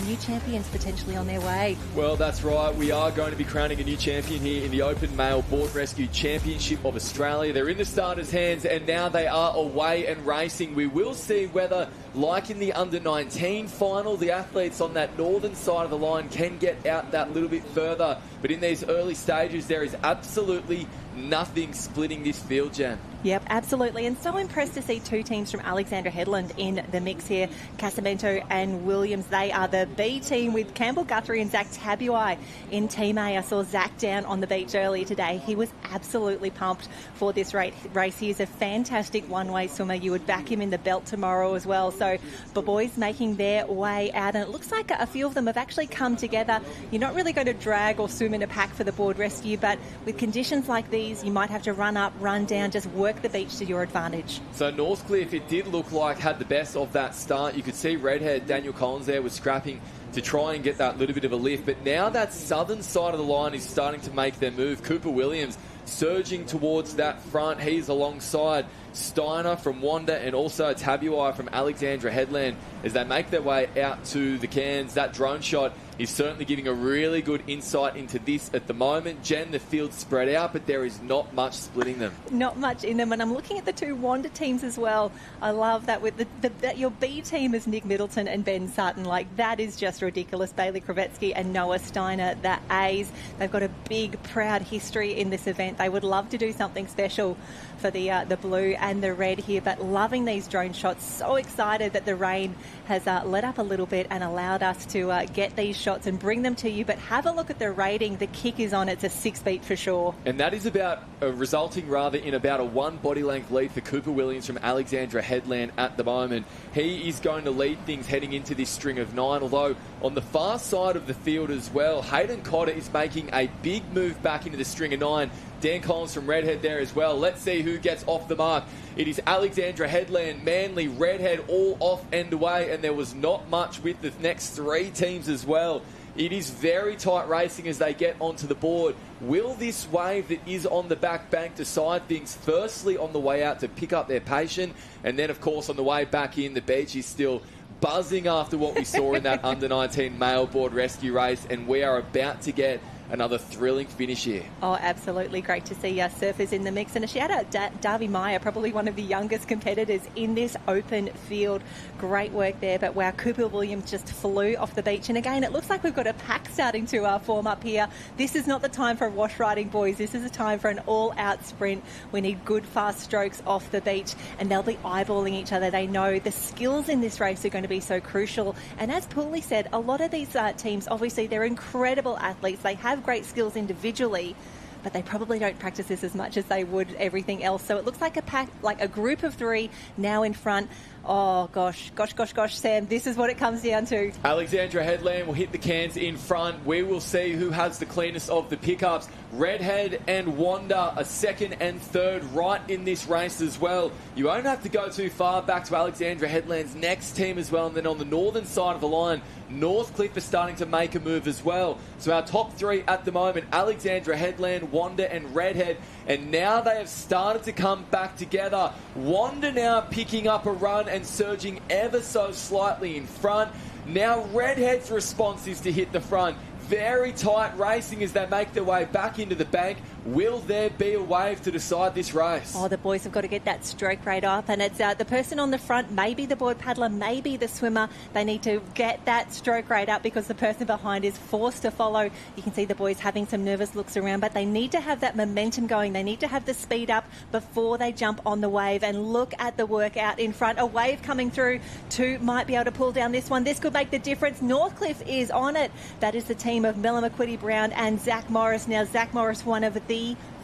New champions potentially on their way. Well, that's right. We are going to be crowning a new champion here in the Open Male Board Rescue Championship of Australia. They're in the starters' hands and now they are away and racing. We will see whether, like in the under-19 final, the athletes on that northern side of the line can get out that little bit further. But in these early stages, there is absolutely nothing splitting this field, Jan. Yep, absolutely. And so impressed to see 2 teams from Alexandra Headland in the mix here. Casamento and Williams, they are the B team with Campbell Guthrie and Zach Tabuai in Team A. I saw Zach down on the beach earlier today. He was absolutely pumped for this race. He is a fantastic one-way swimmer. You would back him in the belt tomorrow as well. So the boys making their way out. And it looks like a few of them have actually come together. You're not really going to drag or swim in a pack for the board rescue, but with conditions like these, you might have to run up, run down, just work the beach to your advantage. So Northcliffe, it did look like, had the best of that start. You could see Redhead, Daniel Collins there was scrapping to try and get that little bit of a lift. But now that southern side of the line is starting to make their move. Cooper Williams surging towards that front. He's alongside Steiner from Wanda and also Tabuai from Alexandra Headland as they make their way out to the Cairns. That drone shot is certainly giving a really good insight into this at the moment. Jen, the field's spread out, but there is not much splitting them. Not much in them, and I'm looking at the 2 Wanda teams as well. I love that with that your B team is Nick Middleton and Ben Sutton. Like, that is just ridiculous. Bailey Kravetsky and Noah Steiner, the A's. They've got a big, proud history in this event. They would love to do something special for the blue and the red here, but loving these drone shots. So excited that the rain has let up a little bit and allowed us to get these shots and bring them to you. But have a look at the rating. The kick is on. It's a 6 beat for sure. And that is about resulting in about a 1 body length lead for Cooper Williams from Alexandra Headland at the moment. He is going to lead things heading into this string of 9, although on the far side of the field as well, Hayden Cotter is making a big move back into the string of 9. Dan Collins from Redhead there as well. Let's see who gets off the mark. It is Alexandra Headland, Manly, Redhead all off and away, and there was not much with the next 3 teams as well. It is very tight racing as they get onto the board. Will this wave that is on the back bank decide things? Firstly, on the way out to pick up their patient, and then, of course, on the way back in, the beach is still buzzing after what we saw in that under-19 male board rescue race, and we are about to get another thrilling finish here. Oh, absolutely. Great to see surfers in the mix. And a shout out Darby Meyer, probably one of the youngest competitors in this open field. Great work there. But wow, Cooper Williams just flew off the beach. And again, it looks like we've got a pack starting to form up here. This is not the time for wash riding, boys. This is a time for an all-out sprint. We need good, fast strokes off the beach. And they'll be eyeballing each other. They know the skills in this race are going to be so crucial. And as Pooley said, a lot of these teams, obviously, they're incredible athletes. They have great skills individually, but they probably don't practice this as much as they would everything else. So it looks like a pack, like a group of three now in front. Oh, gosh, Sam, this is what it comes down to. Alexandra Headland will hit the cans in front. We will see who has the cleanest of the pickups. Redhead and Wanda are second and third right in this race as well. You won't have to go too far back to Alexandra Headland's next team as well. And then on the northern side of the line, Northcliffe is starting to make a move as well. So our top three at the moment, Alexandra Headland, Wanda and Redhead. And now they have started to come back together. Wanda now picking up a run and surging ever so slightly in front. Now Redhead's response is to hit the front. Very tight racing as they make their way back into the bank. Will there be a wave to decide this race? Oh, the boys have got to get that stroke rate up, and it's the person on the front, maybe the board paddler, maybe the swimmer. They need to get that stroke rate up because the person behind is forced to follow. You can see the boys having some nervous looks around, but they need to have that momentum going. They need to have the speed up before they jump on the wave. And look at the work out in front. A wave coming through. Two might be able to pull down this one. This could make the difference. Northcliffe is on it. That is the team of Mella McQuitty Brown and Zach Morris. Now, Zach Morris, one of the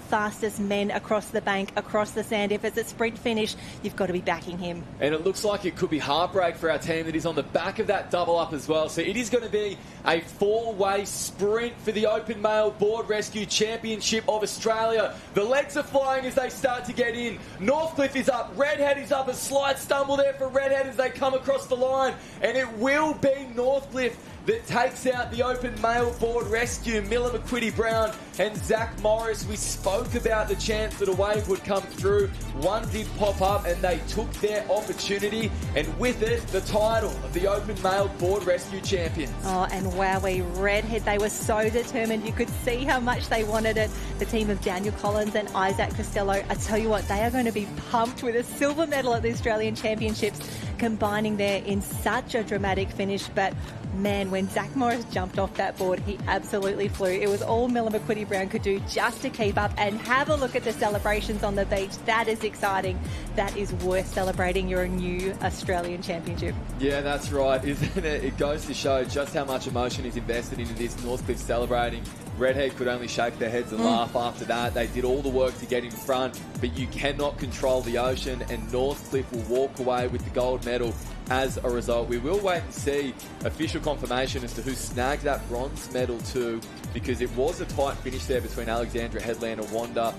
fastest men across the bank, across the sand. If it's a sprint finish, you've got to be backing him. And it looks like it could be heartbreak for our team that is on the back of that double up as well. So it is going to be a four-way sprint for the Open Male Board Rescue Championship of Australia. The legs are flying as they start to get in. Northcliffe is up. Redhead is up. A slight stumble there for Redhead as they come across the line. And it will be Northcliffe that takes out the Open Male Board Rescue. Miller McQuitty Brown and Zach Morris. We spoke about the chance that a wave would come through. One did pop up and they took their opportunity, and with it, the title of the Open Male Board Rescue Champions. Oh, and wowee, Redhead, they were so determined. You could see how much they wanted it. The team of Daniel Collins and Isaac Costello, I tell you what, they are going to be pumped with a silver medal at the Australian Championships, combining there in such a dramatic finish. But man, when Zach Morris jumped off that board, he absolutely flew. It was all Miller McQuitty Brown could do just to keep up. And have a look at the celebrations on the beach. That is exciting. That is worth celebrating your new Australian Championship. Yeah, that's right, isn't it? It goes to show just how much emotion is invested into this. Northcliffe celebrating. Redhead could only shake their heads and laugh after that. They did all the work to get in front, but you cannot control the ocean, and Northcliffe will walk away with the gold medal as a result. We will wait and see official confirmation as to who snagged that bronze medal too, because it was a tight finish there between Alexandra Headland and Wanda.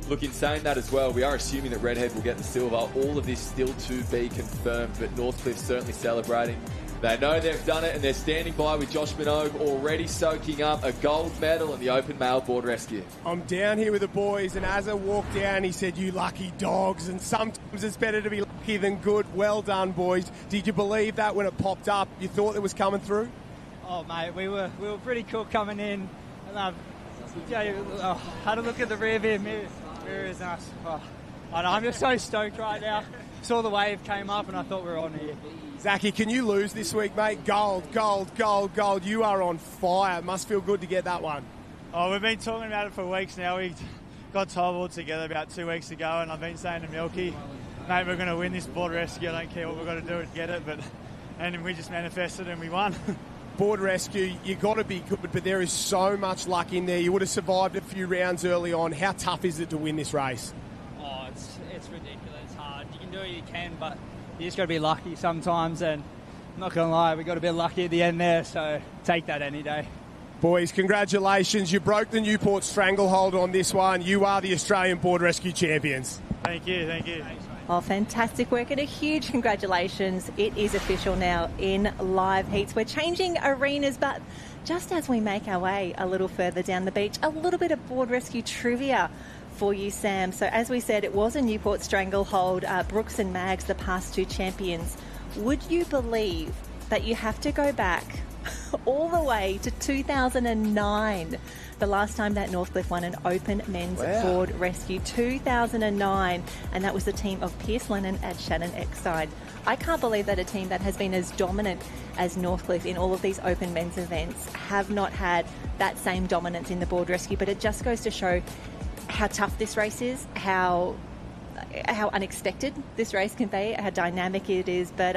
Look, in saying that as well, we are assuming that Redhead will get the silver. All of this still to be confirmed, but Northcliffe certainly celebrating. They know they've done it, and they're standing by with Josh Minogue already soaking up a gold medal in the Open Male Board Rescue. I'm down here with the boys, and as I walked down, he said, "You lucky dogs," and sometimes it's better to be lucky than good. Well done, boys. Did you believe that when it popped up? You thought it was coming through? Oh, mate, we were pretty cool coming in. And had a look at the rear view mirror. Mirror is nice. Oh, I know, I'm just so stoked right now. Saw the wave came up, and I thought we were on here. Zachy, can you lose this week, mate? Gold, gold, gold, gold. You are on fire. It must feel good to get that one. Oh, we've been talking about it for weeks now. We got time all together about 2 weeks ago, and I've been saying to Milky, mate, we're going to win this board rescue. I don't care what we've got to do to get it, and we just manifested and we won. Board rescue, you got to be good, but there is so much luck in there. You would have survived a few rounds early on. How tough is it to win this race? Oh, it's ridiculous. It's hard. You can do what you can, but you just got to be lucky sometimes, and I'm not going to lie, we got a bit lucky at the end there, so take that any day. Boys, congratulations. You broke the Newport stranglehold on this one. You are the Australian Board Rescue Champions. Thank you. Thanks, mate. Oh, fantastic work and a huge congratulations. It is official now in live heats. We're changing arenas, but just as we make our way a little further down the beach, a little bit of board rescue trivia for you, Sam. So as we said, it was a Newport stranglehold. Brooks and Mags, the past two champions. Would you believe that you have to go back all the way to 2009, the last time that Northcliffe won an open men's board rescue, 2009, and that was the team of Pierce Lennon and Shannon Exide. I can't believe that a team that has been as dominant as Northcliffe in all of these open men's events have not had that same dominance in the board rescue, but it just goes to show how tough this race is, how unexpected this race can be, how dynamic it is, but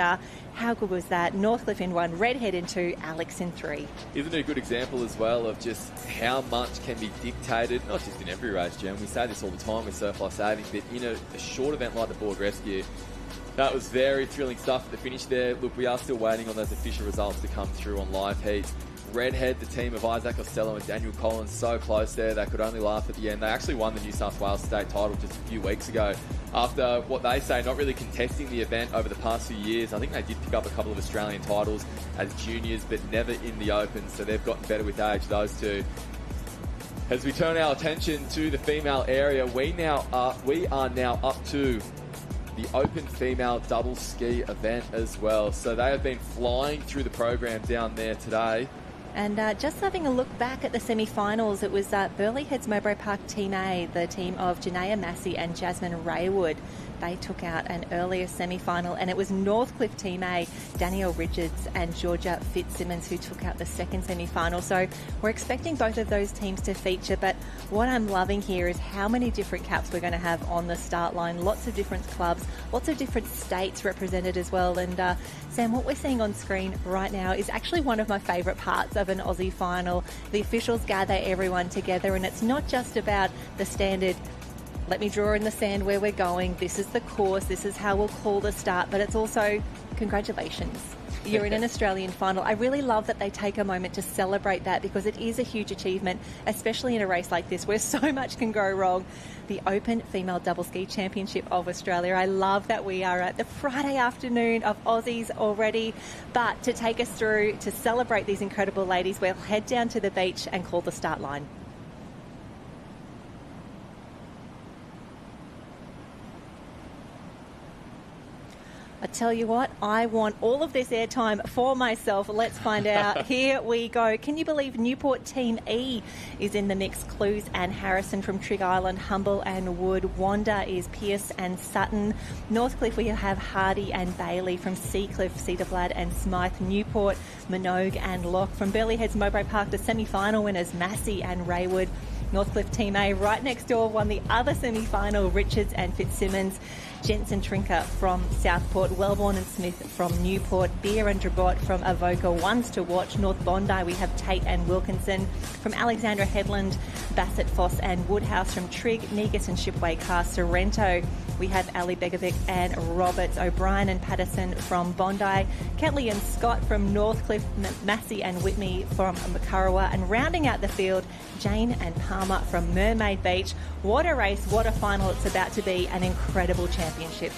how good was that? Northcliffe in 1, Redhead in 2, Alex in 3. Isn't it a good example as well of just how much can be dictated, not just in every race, Jen, we say this all the time with Surf Life Savings, but in a short event like the board rescue, that was very thrilling stuff at the finish there. Look, we are still waiting on those official results to come through on live heats. Redhead, the team of Isaac Costello and Daniel Collins, so close there. They could only laugh at the end. They actually won the New South Wales state title just a few weeks ago after what they say not really contesting the event over the past few years. I think they did pick up a couple of Australian titles as juniors, but never in the Open, so they've gotten better with age, those two. As we turn our attention to the female area, we are now up to the Open Female Double Ski event as well. So they have been flying through the program down there today. And just having a look back at the semi-finals, it was Burleigh Heads Mowbray Park Team A, the team of Janaea Massey and Jasmine Raywood. They took out an earlier semi-final, and it was Northcliffe Team A, Danielle Richards and Georgia Fitzsimmons, who took out the second semi-final. So we're expecting both of those teams to feature, but what I'm loving here is how many different caps we're going to have on the start line. Lots of different clubs, lots of different states represented as well. And Sam, what we're seeing on screen right now is actually one of my favourite parts of an Aussie final. The officials gather everyone together, and it's not just about the standard, let me draw in the sand where we're going, this is the course, this is how we'll call the start, but it's also congratulations. You're in an Australian final. I really love that they take a moment to celebrate that, because it is a huge achievement, especially in a race like this where so much can go wrong. The Open Female Double Ski Championship of Australia. I love that we are at the Friday afternoon of Aussies already, but to take us through to celebrate these incredible ladies, we'll head down to the beach and call the start line. I tell you what, I want all of this airtime for myself. Let's find out. Here we go. Can you believe Newport Team E is in the mix? Clues and Harrison from Trig Island, Humble and Wood. Wanda is Pierce and Sutton. Northcliffe, we have Hardy and Bailey. From Seacliff, Cedarblad and Smythe. Newport, Minogue and Locke. From Burleigh Heads Mowbray Park, the semi-final winners, Massey and Raywood. Northcliffe Team A right next door won the other semi-final, Richards and Fitzsimmons. Jensen Trinker from Southport, Wellborn and Smith from Newport, Beer and Drabot from Avoca, Ones to Watch. North Bondi, we have Tate and Wilkinson. From Alexandra Headland, Bassett, Foss and Woodhouse. From Trig, Negus and Shipway Car, Sorrento, we have Ali Begovic and Roberts. O'Brien and Patterson from Bondi, Kentley and Scott from Northcliffe, Massey and Whitney from Macarawa, and rounding out the field, Jane and Palmer from Mermaid Beach. What a race, what a final it's about to be, an incredible championship.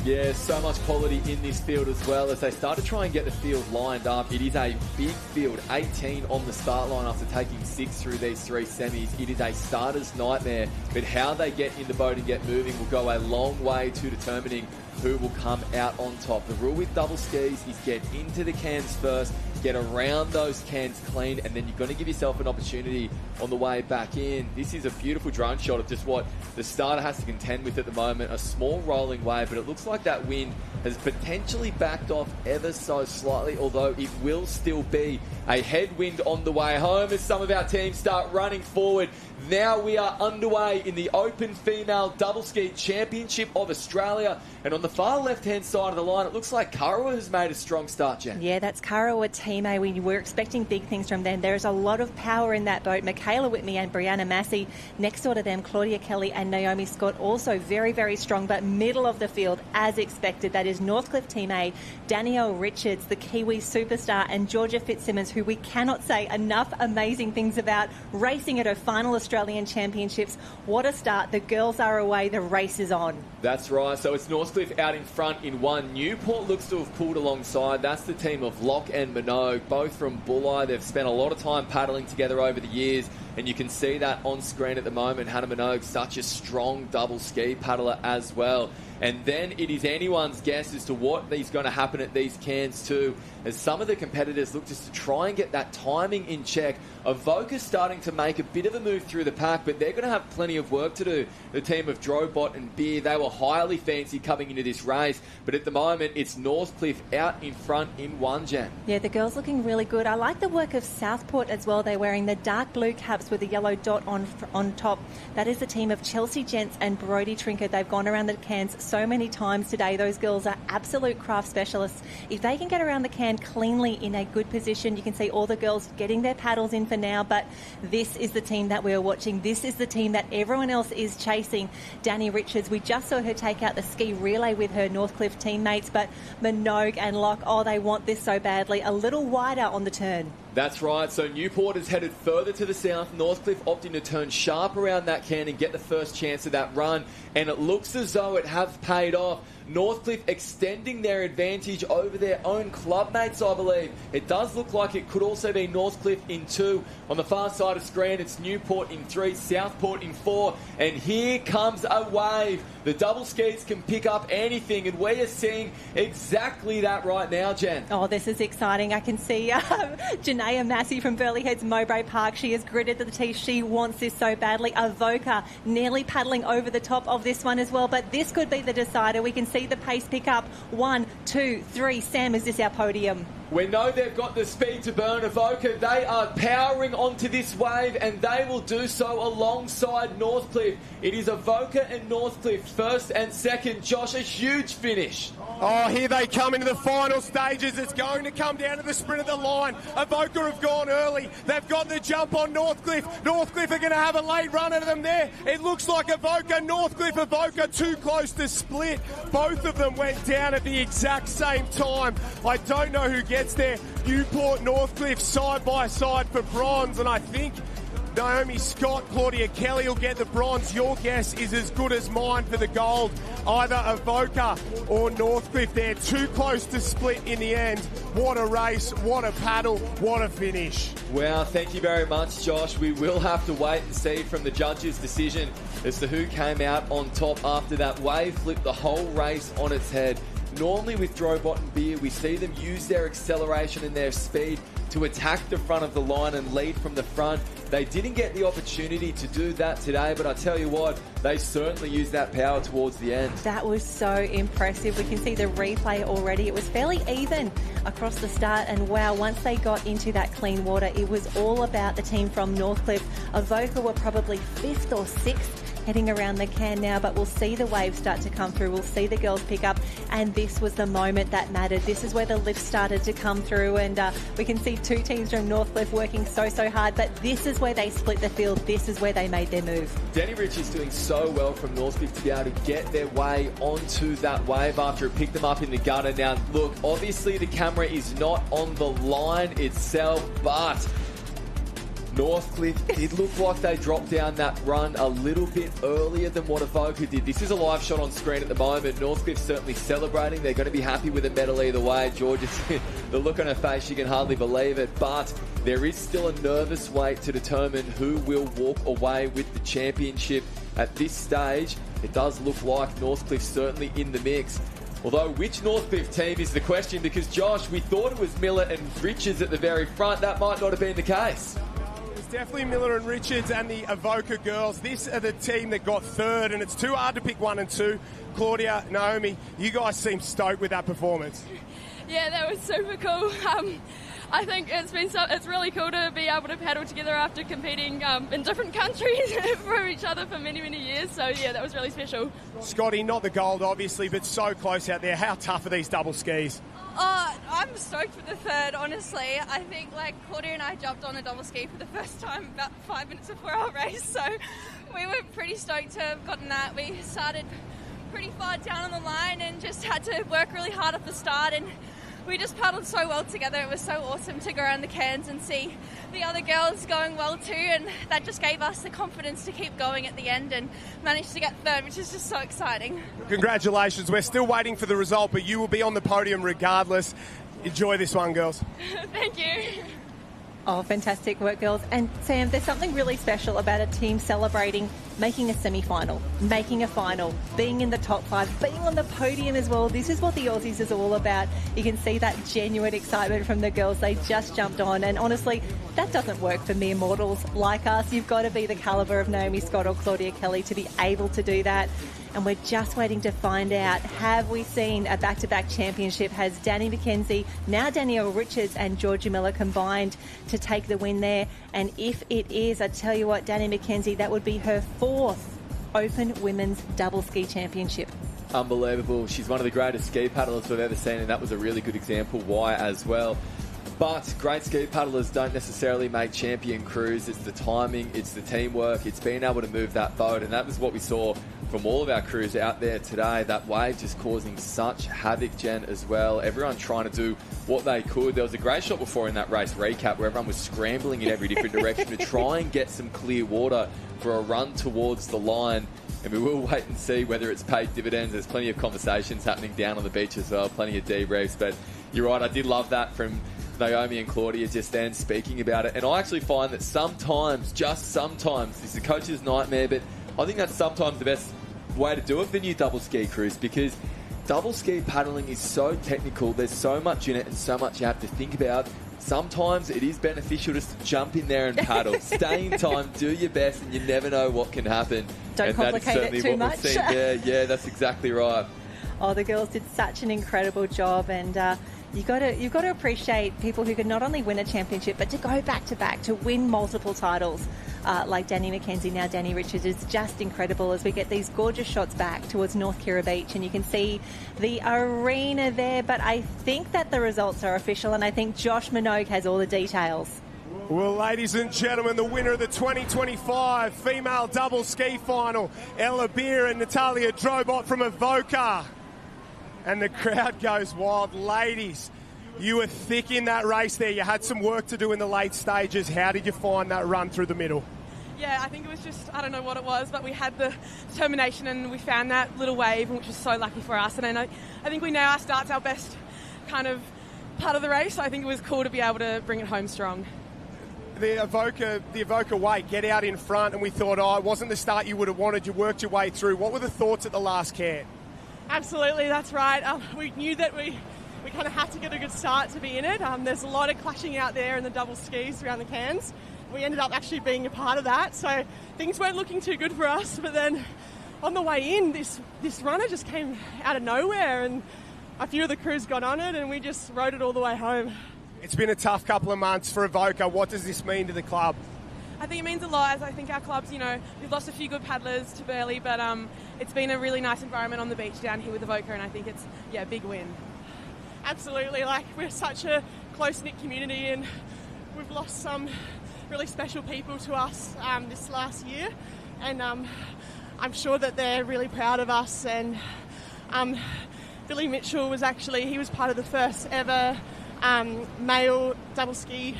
Yeah, so much quality in this field as well. As they start to try and get the field lined up, it is a big field, 18 on the start line after taking 6 through these 3 semis. It is a starter's nightmare, but how they get in the boat and get moving will go a long way to determining who will come out on top. The rule with double skis is get into the cans first, get around those cans clean, and then you're going to give yourself an opportunity on the way back in. This is a beautiful drone shot of just what the starter has to contend with at the moment. A small rolling wave, but it looks like that wind has potentially backed off ever so slightly, although it will still be a headwind on the way home as some of our teams start running forward. Now we are underway in the Open Female Double Ski Championship of Australia, and on the the far left-hand side of the line, it looks like Kirra has made a strong start, Jen. Yeah, that's Kirra, a Team A. We were expecting big things from them. There's a lot of power in that boat. Michaela Whitney and Brianna Massey. Next door to them, Claudia Kelly and Naomi Scott, also very, very strong, but middle of the field, as expected. That is Northcliffe Team A, Danielle Richards, the Kiwi superstar, and Georgia Fitzsimmons, who we cannot say enough amazing things about, racing at her final Australian Championships. What a start. The girls are away. The race is on. That's right. So it's Northcliffe out in front in one. Newport looks to have pulled alongside. That's the team of Locke and Minogue, both from Bulli. They've spent a lot of time paddling together over the years, and you can see that on screen at the moment. Hannah Minogue, such a strong double ski paddler as well. And then it is anyone's guess as to what is going to happen at these Cairns too, as some of the competitors look just to try and get that timing in check. Avoca's starting to make a bit of a move through the pack, but they're going to have plenty of work to do. The team of Drobot and Beer, they were highly fancy coming into this race, but at the moment it's Northcliffe out in front in one, Jen. Yeah, the girls looking really good. I like the work of Southport as well. They're wearing the dark blue caps with the yellow dot on top. That is the team of Chelsea Gents and Brodie Trinket. They've gone around the Cairns so many times today. Those girls are absolute craft specialists. If they can get around the Cairn cleanly in a good position, you can see all the girls getting their paddles in for now, but this is the team that we're watching. This is the team that everyone else is chasing. Danny Richards, we just saw her take out the ski relay with her Northcliffe teammates, but Minogue and Locke, oh, they want this so badly. A little wider on the turn. That's right. So Newport is headed further to the south. Northcliffe opting to turn sharp around that Cairn and get the first chance of that run. And it looks as though it has paid off. Northcliffe extending their advantage over their own clubmates, I believe. It does look like it could also be Northcliffe in 2. On the far side of screen, it's Newport in 3, Southport in 4. And here comes a wave. The double skis can pick up anything, and we are seeing exactly that right now, Jen. Oh, this is exciting. I can see Janaea Massey from Burleigh Heads Mowbray Park. She has gritted the teeth. She wants this so badly. Avoca nearly paddling over the top of this one as well, but this could be the decider. We can see the pace pick up. 1, 2, 3. Sam, is this our podium? We know they've got the speed to burn. Avoca, they are powering onto this wave, and they will do so alongside Northcliffe. It is Avoca and Northcliffe first and second. Josh, a huge finish. Oh, here they come into the final stages. It's going to come down to the sprint of the line. Avoca have gone early. They've got the jump on Northcliffe. Northcliffe are going to have a late run at them there. It looks like Avoca, Northcliffe, Avoca too close to split. Both of them went down at the exact same time. I don't know who gets there. Newport, Northcliffe side by side for bronze, and I think Naomi Scott, Claudia Kelly will get the bronze. Your guess is as good as mine for the gold. Either Avoca or Northcliffe. They're too close to split in the end. What a race, what a paddle, what a finish. Well, thank you very much, Josh. We will have to wait and see from the judges' decision as to who came out on top after that wave flipped the whole race on its head. Normally with Drobot and Beer, we see them use their acceleration and their speed to attack the front of the line and lead from the front. They didn't get the opportunity to do that today, but I tell you what, they certainly used that power towards the end. That was so impressive. We can see the replay already. It was fairly even across the start, and wow, once they got into that clean water, it was all about the team from Northcliffe. Avoca were probably 5th or 6th heading around the Cairn now, but we'll see the waves start to come through. We'll see the girls pick up, and this was the moment that mattered. This is where the lift started to come through, and we can see 2 teams from Northcliffe working so hard, but this is where they split the field. This is where they made their move. Danny Richards doing so well from Northcliffe to be able to get their way onto that wave after it picked them up in the gutter. Now, look, obviously the camera is not on the line itself, but Northcliffe did look like they dropped down that run a little bit earlier than what Avoca did. This is a live shot on screen at the moment. Northcliffe certainly celebrating. They're going to be happy with a medal either way. Georgia, the look on her face, she can hardly believe it. But there is still a nervous wait to determine who will walk away with the championship. At this stage, it does look like Northcliffe certainly in the mix. Although, which Northcliffe team is the question? Because, Josh, we thought it was Miller and Richards at the very front. That might not have been the case. Definitely Miller and Richards and the Avoca girls. This are the team that got 3rd, and it's too hard to pick 1 and 2. Claudia, Naomi, you guys seem stoked with that performance. Yeah, that was super cool. I think it's really cool to be able to paddle together after competing in different countries for each other for many, many years. So, yeah, that was really special. Scotty, not the gold, obviously, but so close out there. How tough are these double skis? I'm stoked for the third, honestly. I think, Claudia and I jumped on a double ski for the first time about 5 minutes before our race, so we were pretty stoked to have gotten that. We started pretty far down on the line and just had to work really hard at the start, and we just paddled so well together. It was so awesome to go around the cairns and see the other girls going well too, and that just gave us the confidence to keep going at the end and manage to get third, which is just so exciting. Congratulations. We're still waiting for the result, but you will be on the podium regardless. Enjoy this one, girls. Thank you. Oh, fantastic work, girls. And Sam, there's something really special about a team celebrating making a semi-final, making a final, being in the top 5, being on the podium as well. This is what the Aussies is all about. You can see that genuine excitement from the girls. They just jumped on. And honestly, that doesn't work for mere mortals like us. You've got to be the calibre of Naomi Scott or Claudia Kelly to be able to do that. And we're just waiting to find out, have we seen a back-to-back championship? Has Danny McKenzie, now Danielle Richards and Georgia Miller combined to take the win there? And if it is, I tell you what, Danny McKenzie, that would be her 4th Open Women's Double Ski Championship. Unbelievable. She's one of the greatest ski paddlers we've ever seen, and that was a really good example why as well. But great ski paddlers don't necessarily make champion crews. It's the timing, it's the teamwork, it's being able to move that boat, and that was what we saw from all of our crews out there today. That wave just causing such havoc, Jen, as well. Everyone trying to do what they could. There was a great shot before in that race recap where everyone was scrambling in every different direction to try and get some clear water for a run towards the line. And we will wait and see whether it's paid dividends. There's plenty of conversations happening down on the beach as well, plenty of debriefs. But you're right, I did love that from Naomi and Claudia just then speaking about it. And I actually find that sometimes, just sometimes, this is a coach's nightmare, but I think that's sometimes the best way to do it for new double ski crews, because double ski paddling is so technical. There's so much in it and so much you have to think about. Sometimes it is beneficial just to jump in there and paddle. Stay in time, do your best, and you never know what can happen. Don't complicate it too much. We've seen there. Yeah, that's exactly right. Oh, the girls did such an incredible job, and you've got to appreciate people who can not only win a championship, but to go back to back, to win multiple titles, like Danny McKenzie, now Danny Richards, is just incredible as we get these gorgeous shots back towards North Kirra Beach, and you can see the arena there. But I think that the results are official, and I think Josh Minogue has all the details. Well, ladies and gentlemen, the winner of the 2025 female double ski final, Ella Beer and Natalia Drobot from Avoca. And the crowd goes wild. Ladies, you were thick in that race there. You had some work to do in the late stages. How did you find that run through the middle? Yeah, I think it was just, I don't know what it was, but we had the determination and we found that little wave, which was so lucky for us. And I think we know our start's our best kind of part of the race. So I think it was cool to be able to bring it home strong. The Avoca weight, get out in front, and we thought, it wasn't the start you would have wanted. You worked your way through. What were the thoughts at the last cairn? Absolutely, that's right. We knew that we kind of had to get a good start to be in it. There's a lot of clashing out there in the double skis around the cairns. We ended up actually being a part of that, so things weren't looking too good for us. But then on the way in, this runner just came out of nowhere, and a few of the crews got on it, and we just rode it all the way home. It's been a tough couple of months for Avoca. What does this mean to the club? I think it means a lot, as I think our clubs, we've lost a few good paddlers to Burleigh, but it's been a really nice environment on the beach down here with Avoca, and I think it's, a big win. Absolutely, we're such a close-knit community, and we've lost some really special people to us this last year, and I'm sure that they're really proud of us. And Billy Mitchell was he was part of the first ever male double ski.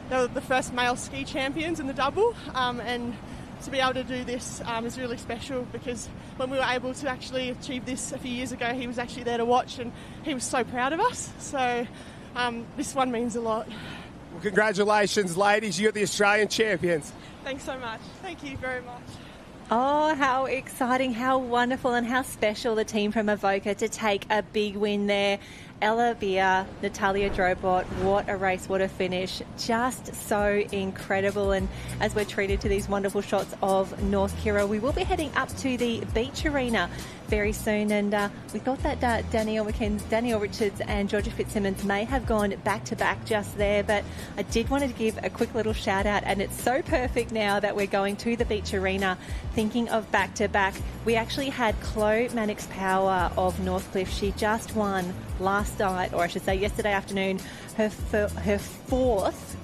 They were the first male ski champions in the double, and to be able to do this is really special, because when we were able to actually achieve this a few years ago, he was actually there to watch, and he was so proud of us. So this one means a lot. Well, congratulations, ladies. You're the Australian champions. Thanks so much. Thank you very much. Oh, how exciting, how wonderful and how special the team from Avoca to take a big win there. Ella Beer, Natalia Drobot, what a race, what a finish. Just so incredible. And as we're treated to these wonderful shots of North Kirra, we will be heading up to the beach arena very soon. And we thought that Danielle Richards and Georgia Fitzsimmons may have gone back-to-back just there, but I did want to give a quick little shout-out, and it's so perfect now that we're going to the beach arena. Thinking of back-to-back, we actually had Chloe Mannix-Power of Northcliffe. She just won last night, or I should say yesterday afternoon, her fourth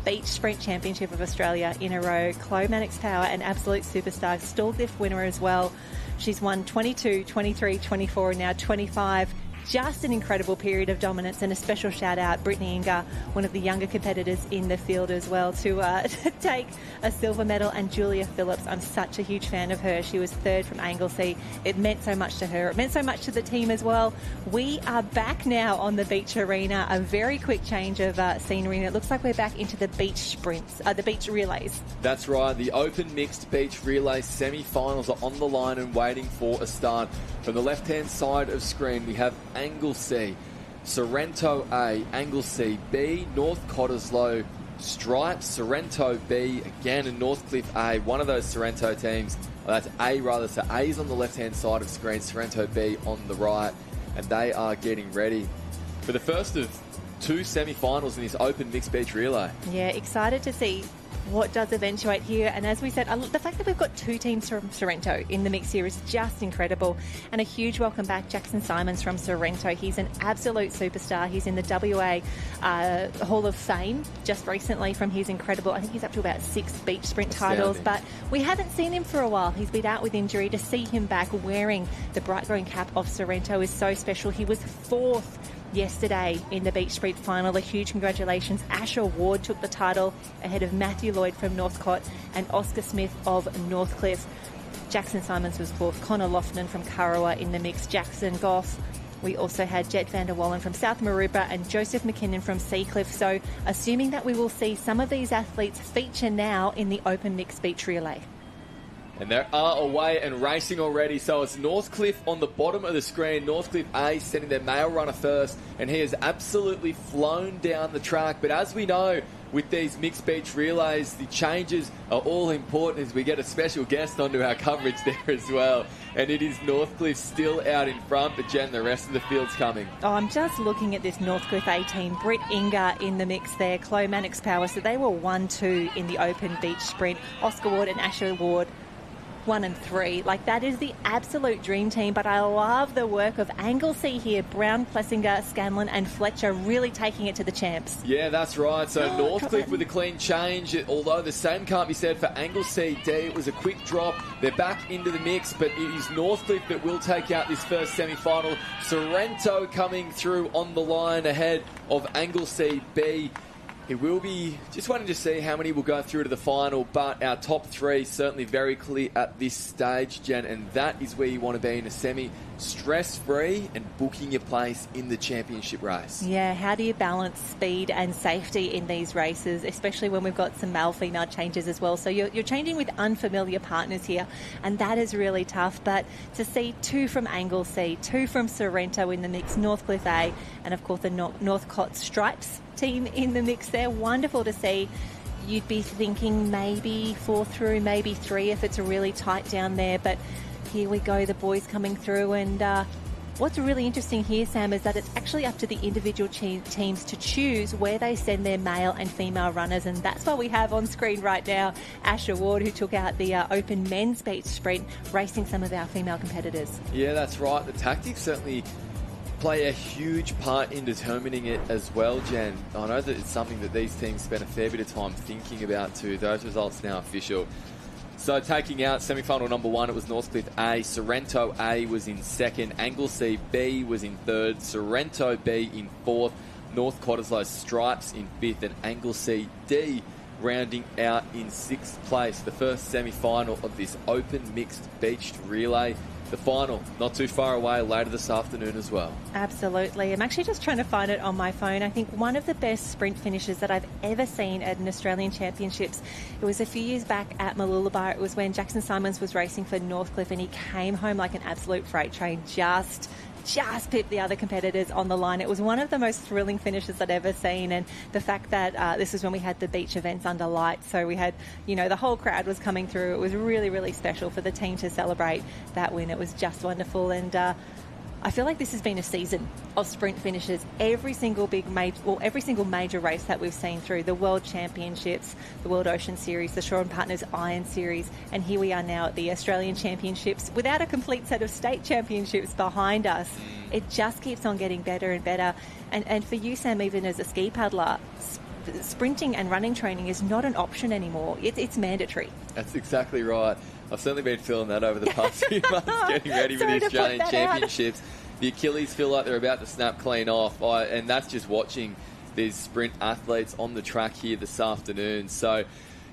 Beach Sprint Championship of Australia in a row. Chloe Mannix-Power, an absolute superstar, Stallglyph winner as well. She's won 22, 23, 24, and now 25. Just an incredible period of dominance, and a special shout out Brittany Inga, one of the younger competitors in the field as well, to take a silver medal. And Julia Phillips, I'm such a huge fan of her. She was third from Anglesey. It meant so much to her. It meant so much to the team as well. We are back now on the beach arena. A very quick change of scenery, and it looks like we're back into the beach sprints, the beach relays. That's right. The open mixed beach relay semi-finals are on the line and waiting for a start. From the left-hand side of screen, we have Anglesey, Sorrento A, Anglesey B, North Cottesloe, Stripes, Sorrento B, again, and Northcliffe A. One of those Sorrento teams, that's A rather, so A's on the left-hand side of screen, Sorrento B on the right, and they are getting ready for the first of two semi-finals in this open mixed beach relay. Yeah, excited to see what does eventuate here. And as we said, the fact that we've got two teams from Sorrento in the mix here is just incredible. And a huge welcome back, Jackson Simons from Sorrento. He's an absolute superstar. He's in the WA Hall of Fame just recently from his incredible, I think he's up to about 6 beach sprint titles, but we haven't seen him for a while. He's been out with injury. To see him back wearing the bright green cap of Sorrento is so special. He was 4th yesterday in the beach sprint final. A huge congratulations. Asher Ward took the title ahead of Matthew Lloyd from Northcott and Oscar Smith of Northcliffe. Jackson Simons was 4th. Connor Lofton from Kurrawa in the mix. Jackson Goff. We also had Jet van der Wallen from South Maroubra and Joseph McKinnon from Seacliff. So assuming that we will see some of these athletes feature now in the open mixed beach relay. And they are away and racing already. So it's Northcliffe on the bottom of the screen. Northcliffe A sending their male runner first, and he has absolutely flown down the track. But as we know, with these mixed beach relays, the changes are all important as we get a special guest onto our coverage there as well. And it is Northcliffe still out in front, but Jen, the rest of the field's coming. Oh, I'm just looking at this Northcliffe 18. Britt Inga in the mix there. Chloe Mannix-Power. So they were 1-2 in the open beach sprint. Oscar Ward and Asher Ward 1 and 3. Like, that is the absolute dream team. But I love the work of Anglesey here. Brown, Plessinger, Scanlon and Fletcher really taking it to the champs. Yeah, that's right. So Northcliffe with a clean change, although the same can't be said for Anglesey D. It was a quick drop. They're back into the mix, but it is Northcliffe that will take out this first semi-final. Sorrento coming through on the line ahead of Anglesey B. It will be just wanting to see how many will go through to the final, but our top 3 certainly very clear at this stage, Jen, and that is where you want to be in a semi, stress-free and booking your place in the championship race. Yeah, how do you balance speed and safety in these races, especially when we've got some male-female changes as well? So you're changing with unfamiliar partners here, and that is really tough. But to see 2 from Anglesey, 2 from Sorrento in the mix, Northcliffe A, and of course the Northcott Stripes team in the mix there, wonderful to see. You'd be thinking maybe 4 through, maybe 3 if it's really tight down there, but here we go, the boys coming through. And what's really interesting here, Sam, is that it's actually up to the individual teams to choose where they send their male and female runners, and that's what we have on screen right now. Asher Ward, who took out the open men's beach sprint, racing some of our female competitors. Yeah, that's right. The tactics certainly play a huge part in determining it as well, Jen. I know that it's something that these teams spend a fair bit of time thinking about too. Those results now official. So taking out semi-final number 1, it was Northcliffe A. Sorrento A was in 2nd. Anglesey B was in 3rd. Sorrento B in 4th. North Cottesloe Stripes in 5th. And Anglesey D rounding out in 6th place. The first semi-final of this open mixed beached relay. The final, not too far away, later this afternoon as well. Absolutely. I'm actually just trying to find it on my phone. I think one of the best sprint finishes that I've ever seen at an Australian Championships, it was a few years back at Mooloolaba. It was when Jackson Simons was racing for Northcliffe, and he came home like an absolute freight train, just just pipped the other competitors on the line. It was one of the most thrilling finishes I'd ever seen, and the fact that this was when we had the beach events under lights, so we had, the whole crowd was coming through. It was really, really special for the team to celebrate that win. It was just wonderful, and I feel like this has been a season of sprint finishes. Every single major race that we've seen through the World Championships, the World Ocean Series, the Shaw and Partners Iron Series, and here we are now at the Australian Championships without a complete set of state championships behind us. It just keeps on getting better and better. And for you, Sam, even as a ski paddler, sprinting and running training is not an option anymore. It's mandatory. That's exactly right. I've certainly been feeling that over the past few months, getting ready for the Australian Championships. The Achilles feel like they're about to snap clean off, and that's just watching these sprint athletes on the track here this afternoon. So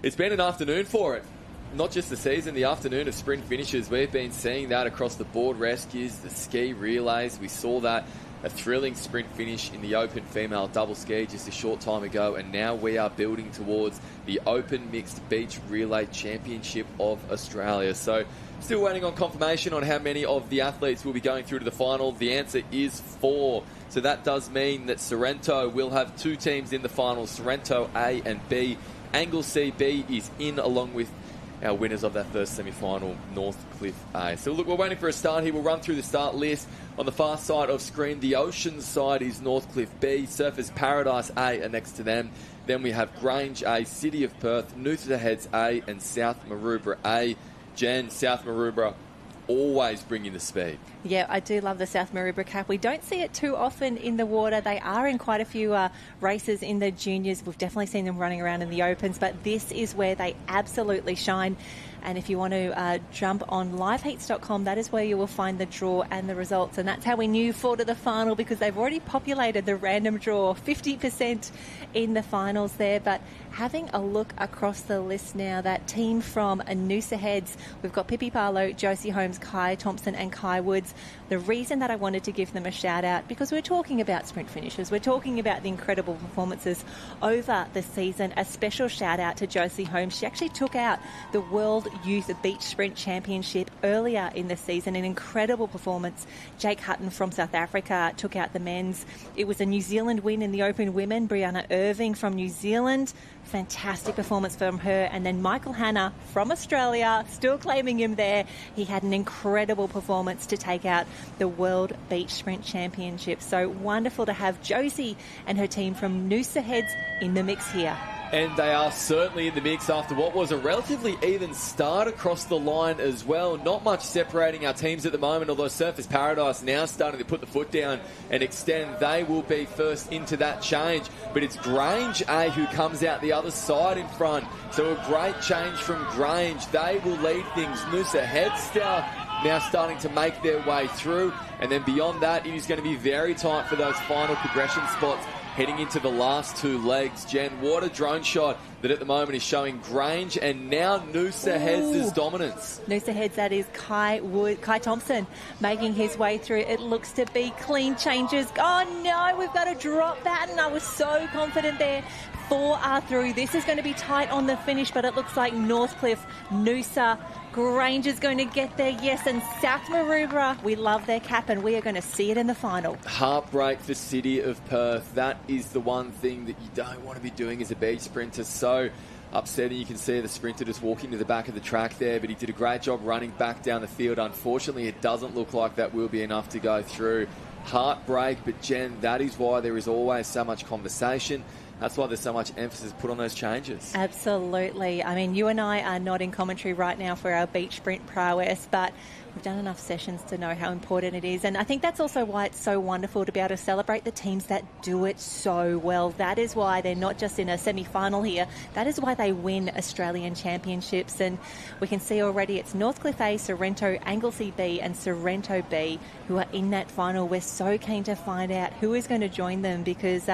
it's been an afternoon for it. Not just the season, the afternoon of sprint finishes. We've been seeing that across the board rescues, the ski relays. We saw that, a thrilling sprint finish in the open female double ski just a short time ago, and now we are building towards the open mixed beach relay championship of Australia. So still waiting on confirmation on how many of the athletes will be going through to the final. The answer is 4. So that does mean that Sorrento will have 2 teams in the final, Sorrento A and B. Anglesea B is in along with our winners of that first semi-final, Northcliffe A. So look, we're waiting for a start here. We'll run through the start list. On the far side of screen, the ocean side is Northcliffe B. Surfers Paradise A are next to them. Then we have Grange A, City of Perth, Noosa Heads A, and South Maroubra A. Jen, South Maroubra always bringing the speed. Yeah, I do love the South Maroubra cap. We don't see it too often in the water. They are in quite a few races in the juniors. We've definitely seen them running around in the opens, but this is where they absolutely shine. And if you want to jump on liveheats.com, that is where you will find the draw and the results. And that's how we knew 4 to the final, because they've already populated the random draw, 50% in the finals there. But having a look across the list now, that team from Noosa Heads, we've got Pippi Barlow, Josie Holmes, Kai Thompson and Kai Woods. The reason that I wanted to give them a shout out, because we're talking about sprint finishes, we're talking about the incredible performances over the season. A special shout out to Josie Holmes. She actually took out the World Youth Beach Sprint Championship earlier in the season. An incredible performance. Jake Hutton from South Africa took out the men's. It was a New Zealand win in the open women. Brianna Irving from New Zealand. Fantastic performance from her. And then Michael Hanna from Australia, still claiming him there. He had an incredible performance to take out the World Beach Sprint Championship. So wonderful to have Josie and her team from Noosa Heads in the mix here. And they are certainly in the mix after what was a relatively even start across the line as well. Not much separating our teams at the moment, although Surfers Paradise now starting to put the foot down and extend. They will be first into that change. But it's Grange A who comes out the other side in front. So a great change from Grange. They will lead things. Noosa Heads now starting to make their way through. And then beyond that, it is going to be very tight for those final progression spots heading into the last 2 legs. Jen, what a drone shot that at the moment is showing Grange and now Noosa Heads' dominance. Noosa Heads, that is Kai Thompson making his way through. It looks to be clean changes. Oh no, we've got to drop that, and I was so confident there. 4 are through. This is going to be tight on the finish, but it looks like Northcliffe, Noosa, Grange is going to get there, yes, and South Maroubra, we love their cap, and we are going to see it in the final. Heartbreak for City of Perth. That is the one thing that you don't want to be doing as a beach sprinter. So upsetting. You can see the sprinter just walking to the back of the track there, but he did a great job running back down the field. Unfortunately, it doesn't look like that will be enough to go through. Heartbreak, but Jen, that is why there is always so much conversation. That's why there's so much emphasis put on those changes. Absolutely. I mean, you and I are not in commentary right now for our beach sprint prowess, but we've done enough sessions to know how important it is. And I think that's also why it's so wonderful to be able to celebrate the teams that do it so well. That is why they're not just in a semi-final here. That is why they win Australian championships. And we can see already it's Northcliffe A, Sorrento, Anglesea B and Sorrento B who are in that final. We're so keen to find out who is going to join them, because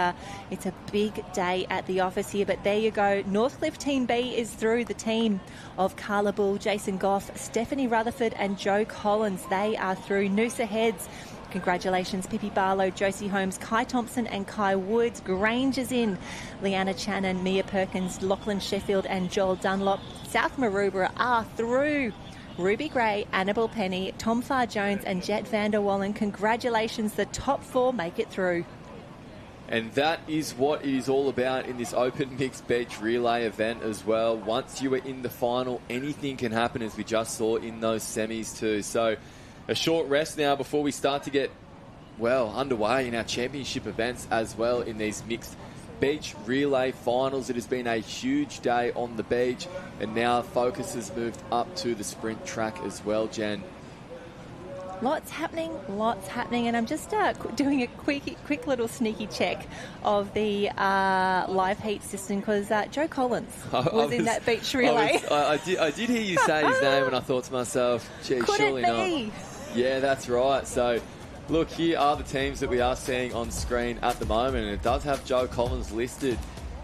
it's a big day at the office here. But there you go. Northcliffe Team B is through. The team of Carla Bull, Jason Goff, Stephanie Rutherford and Joe Collins. They are through. Noosa Heads, congratulations, Pippi Barlow, Josie Holmes, Kai Thompson and Kai Woods. Grange is in. Leanna Channon, Mia Perkins, Lachlan Sheffield and Joel Dunlop. South Maroubra are through. Ruby Gray, Annabelle Penny, Tom Farr-Jones and Jet van der Wallen. Congratulations, the top 4 make it through. And that is what it is all about in this open mixed beach relay event as well. Once you are in the final, anything can happen, as we just saw in those semis too. So a short rest now before we start to get, underway in our championship events as well in these mixed beach relay finals. It has been a huge day on the beach, and now focus has moved up to the sprint track as well, Jen. Lots happening, and I'm just doing a quick little sneaky check of the live heat system because Joe Collins was in that beach relay. I did hear you say his name, and I thought to myself, gee, surely not. Yeah, that's right. So, look, here are the teams that we are seeing on screen at the moment, and it does have Joe Collins listed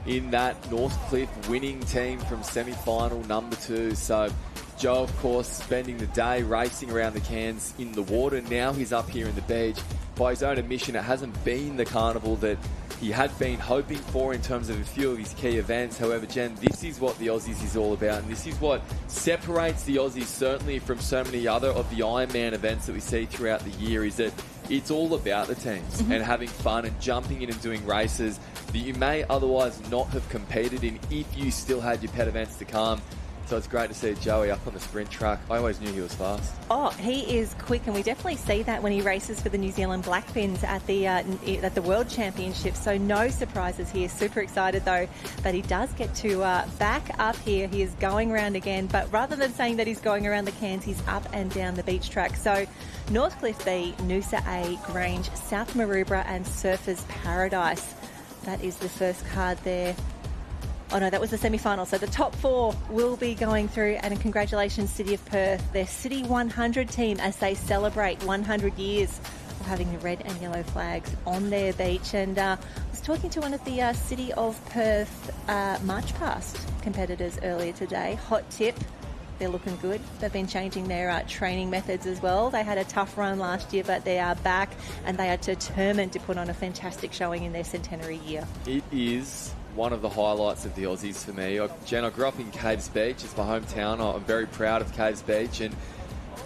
in that Northcliffe winning team from semi-final number 2. So Joe, of course, spending the day racing around the Cairns in the water. Now he's up here in the beach. By his own admission, it hasn't been the carnival that he had been hoping for in terms of a few of his key events. However, Jen, this is what the Aussies is all about, and this is what separates the Aussies certainly from so many other of the Ironman events that we see throughout the year, is that it's all about the teams and having fun and jumping in and doing races that you may otherwise not have competed in if you still had your pet events to come. So it's great to see Joey up on the sprint track. I always knew he was fast. Oh, he is quick, and we definitely see that when he races for the New Zealand Blackfins at the World Championships. So no surprises here. Super excited, though, that he does get to back up here. He is going around again, but rather than saying that he's going around the Cairns, he's up and down the beach track. So Northcliffe B, Noosa A, Grange, South Maroubra and Surfers Paradise. That is the first card there. Oh no, that was the semi-final. So the top 4 will be going through, and congratulations City of Perth, their City 100 team, as they celebrate 100 years of having the red and yellow flags on their beach. And I was talking to one of the City of Perth March Past competitors earlier today. Hot tip, they're looking good. They've been changing their training methods as well. They had a tough run last year, but they are back, and they are determined to put on a fantastic showing in their centenary year. It is one of the highlights of the Aussies for me. Jen, I grew up in Caves Beach. It's my hometown. I'm very proud of Caves Beach and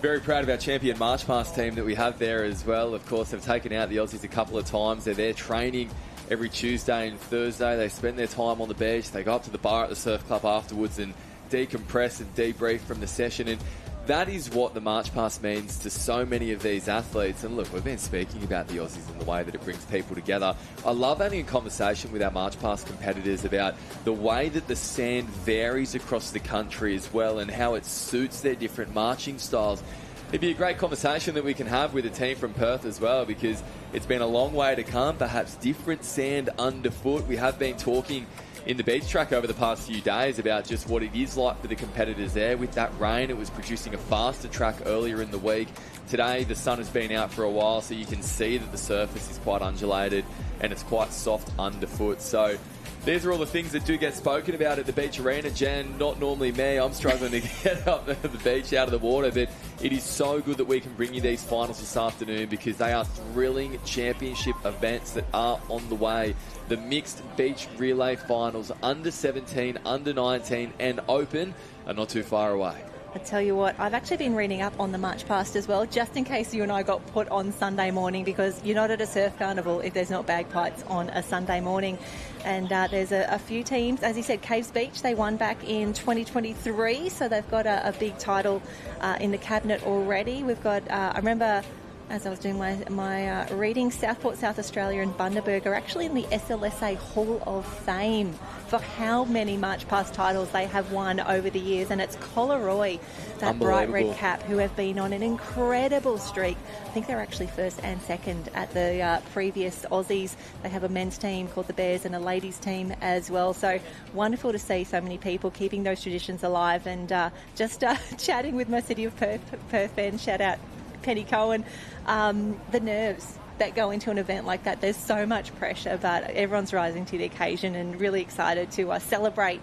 very proud of our champion March Past team that we have there as well. Of course, they've taken out the Aussies a couple of times. They're there training every Tuesday and Thursday. They spend their time on the beach. They go up to the bar at the surf club afterwards and decompress and debrief from the session. And that is what the March Past means to so many of these athletes. And look, we've been speaking about the Aussies and the way that it brings people together. I love having a conversation with our March Past competitors about the way that the sand varies across the country as well, and how it suits their different marching styles. It'd be a great conversation that we can have with a team from Perth as well, because it's been a long way to come, perhaps different sand underfoot. We have been talking in the beach track over the past few days about just what it is like for the competitors there. With that rain, it was producing a faster track earlier in the week. Today, the sun has been out for a while, so you can see that the surface is quite undulated and it's quite soft underfoot. So these are all the things that do get spoken about at the beach arena. Jen, not normally me. I'm struggling to get up the beach out of the water, but it is so good that we can bring you these finals this afternoon, because they are thrilling championship events that are on the way. The mixed beach relay finals, under 17, under 19 and open, are not too far away. I tell you what, I've actually been reading up on the March Past as well, just in case you and I got put on Sunday morning, because you're not at a surf carnival if there's not bagpipes on a Sunday morning. And there's a few teams, as you said, Caves Beach, they won back in 2023, so they've got a big title in the cabinet already. We've got, I remember, as I was doing my reading, Southport, South Australia and Bundaberg are actually in the SLSA Hall of Fame for how many March Past titles they have won over the years. And it's Collaroy, that bright red cap, who have been on an incredible streak. I think they're actually first and second at the previous Aussies. They have a men's team called the Bears and a ladies team as well. So wonderful to see so many people keeping those traditions alive. And just chatting with my City of Perth fans, shout out Penny Cohen, the nerves that go into an event like that. There's so much pressure, but everyone's rising to the occasion and really excited to celebrate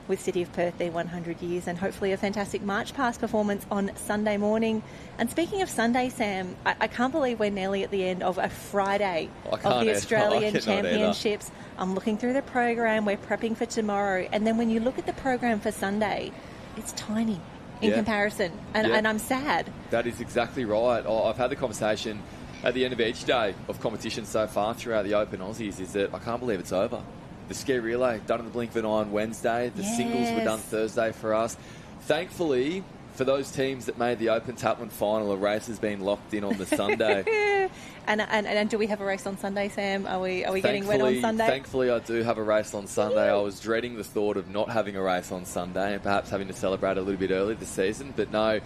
with City of Perth their 100 years, and hopefully a fantastic March Past performance on Sunday morning. And speaking of Sunday, Sam, I can't believe we're nearly at the end of a Friday of the Australian Championships. I'm looking through the program, we're prepping for tomorrow, and then when you look at the program for Sunday, it's tiny. in Yeah. comparison, and, Yeah. and I'm sad. That is exactly right. I've had the conversation at the end of each day of competition so far throughout the Open Aussies is that I can't believe it's over. The ski relay done in the blink of an eye on Wednesday. The singles were done Thursday for us. Thankfully, for those teams that made the Open Taplan final, a race has been locked in on the Sunday. And do we have a race on Sunday, Sam? Are we getting wet on Sunday? Thankfully, I do have a race on Sunday. I was dreading the thought of not having a race on Sunday and perhaps having to celebrate a little bit early this season. But no,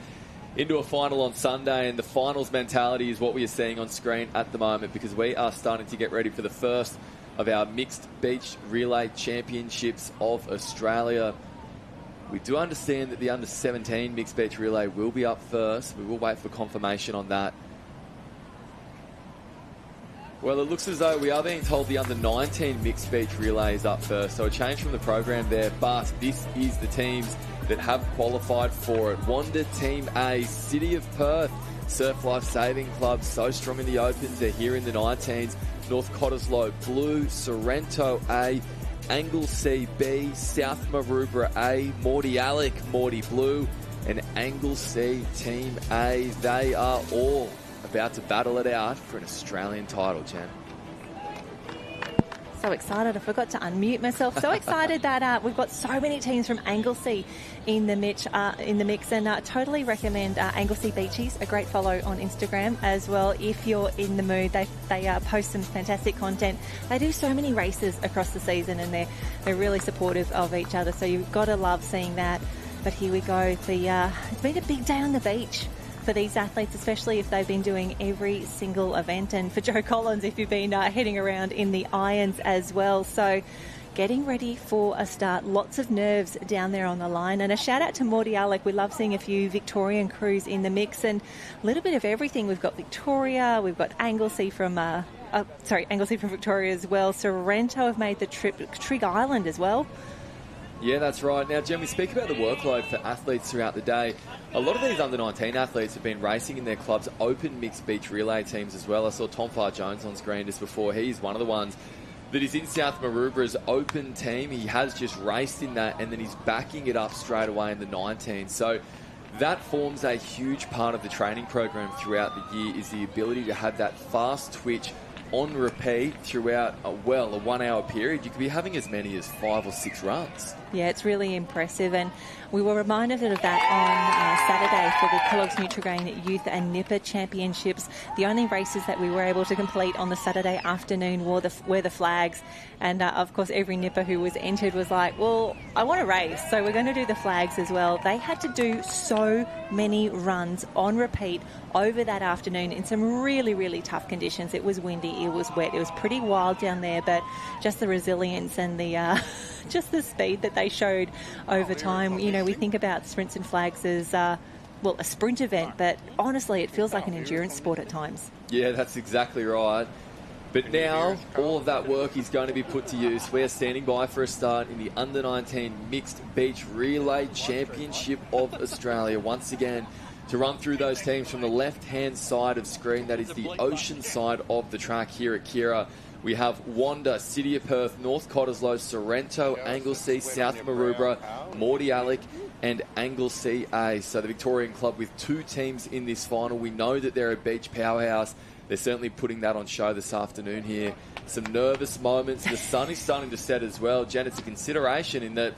into a final on Sunday, and the finals mentality is what we are seeing on screen at the moment, because we are starting to get ready for the first of our mixed beach relay championships of Australia. We do understand that the under-17 mixed beach relay will be up first. We will wait for confirmation on that. Well, it looks as though we are being told the under-19 mixed beach relay is up first, so a change from the program there, but this is the teams that have qualified for it. Wanda Team A, City of Perth, Surf Life Saving Club, so strong in the Opens, they're here in the 19s. North Cottesloe Blue, Sorrento A, Anglesea B, South Maroubra A, Mordialloc, Mordi Blue, and Anglesea Team A. They are all about to battle it out for an Australian title, Jen. So excited, I forgot to unmute myself. So excited that we've got so many teams from Anglesea in the mix, and totally recommend Anglesea Beachies, a great follow on Instagram as well if you're in the mood. They post some fantastic content. They do so many races across the season, and they're really supportive of each other, so you've got to love seeing that. But here we go. It's been a big day on the beach for these athletes, especially if they've been doing every single event, and for Joe Collins if you've been heading around in the irons as well. So getting ready for a start. Lots of nerves down there on the line, and a shout out to Mordialloc. We love seeing a few Victorian crews in the mix, and a little bit of everything. We've got Victoria, we've got Anglesea from Victoria as well. Sorrento have made the trip, Trig Island as well. Yeah, that's right. Now, Jen, we speak about the workload for athletes throughout the day. A lot of these under-19 athletes have been racing in their club's open mixed beach relay teams as well. I saw Tom Farr-Jones on screen just before. He's one of the ones that is in South Maroubra's open team. He has just raced in that, and then he's backing it up straight away in the 19. So that forms a huge part of the training program throughout the year, is the ability to have that fast twitch on repeat throughout a 1 hour period. You could be having as many as 5 or 6 runs. Yeah, it's really impressive, and we were reminded of that on Saturday for the Kellogg's Nutrigrain Youth and Nipper Championships. The only races that we were able to complete on the Saturday afternoon were the flags, and of course every Nipper who was entered was like, well, I want to race, so we're going to do the flags as well. They had to do so many runs on repeat over that afternoon in some really, really tough conditions. It was windy, it was wet, it was pretty wild down there, but just the resilience and the just the speed that they showed over time. You know, we think about sprints and flags as a sprint event, but honestly it feels like an endurance sport at times. Yeah, that's exactly right. But now all of that work is going to be put to use. We're standing by for a start in the Under-19 Mixed Beach Relay Championship of Australia. Once again, to run through those teams from the left-hand side of screen, that is the ocean side of the track here at Kirra. We have Wanda, City of Perth, North Cottesloe, Sorrento, Anglesea, South Maroubra, Mordialloc, and Anglesea A. So the Victorian club with 2 teams in this final. We know that they're a beach powerhouse. They're certainly putting that on show this afternoon here. Some nervous moments. The sun is starting to set as well. Jen, it's a consideration in that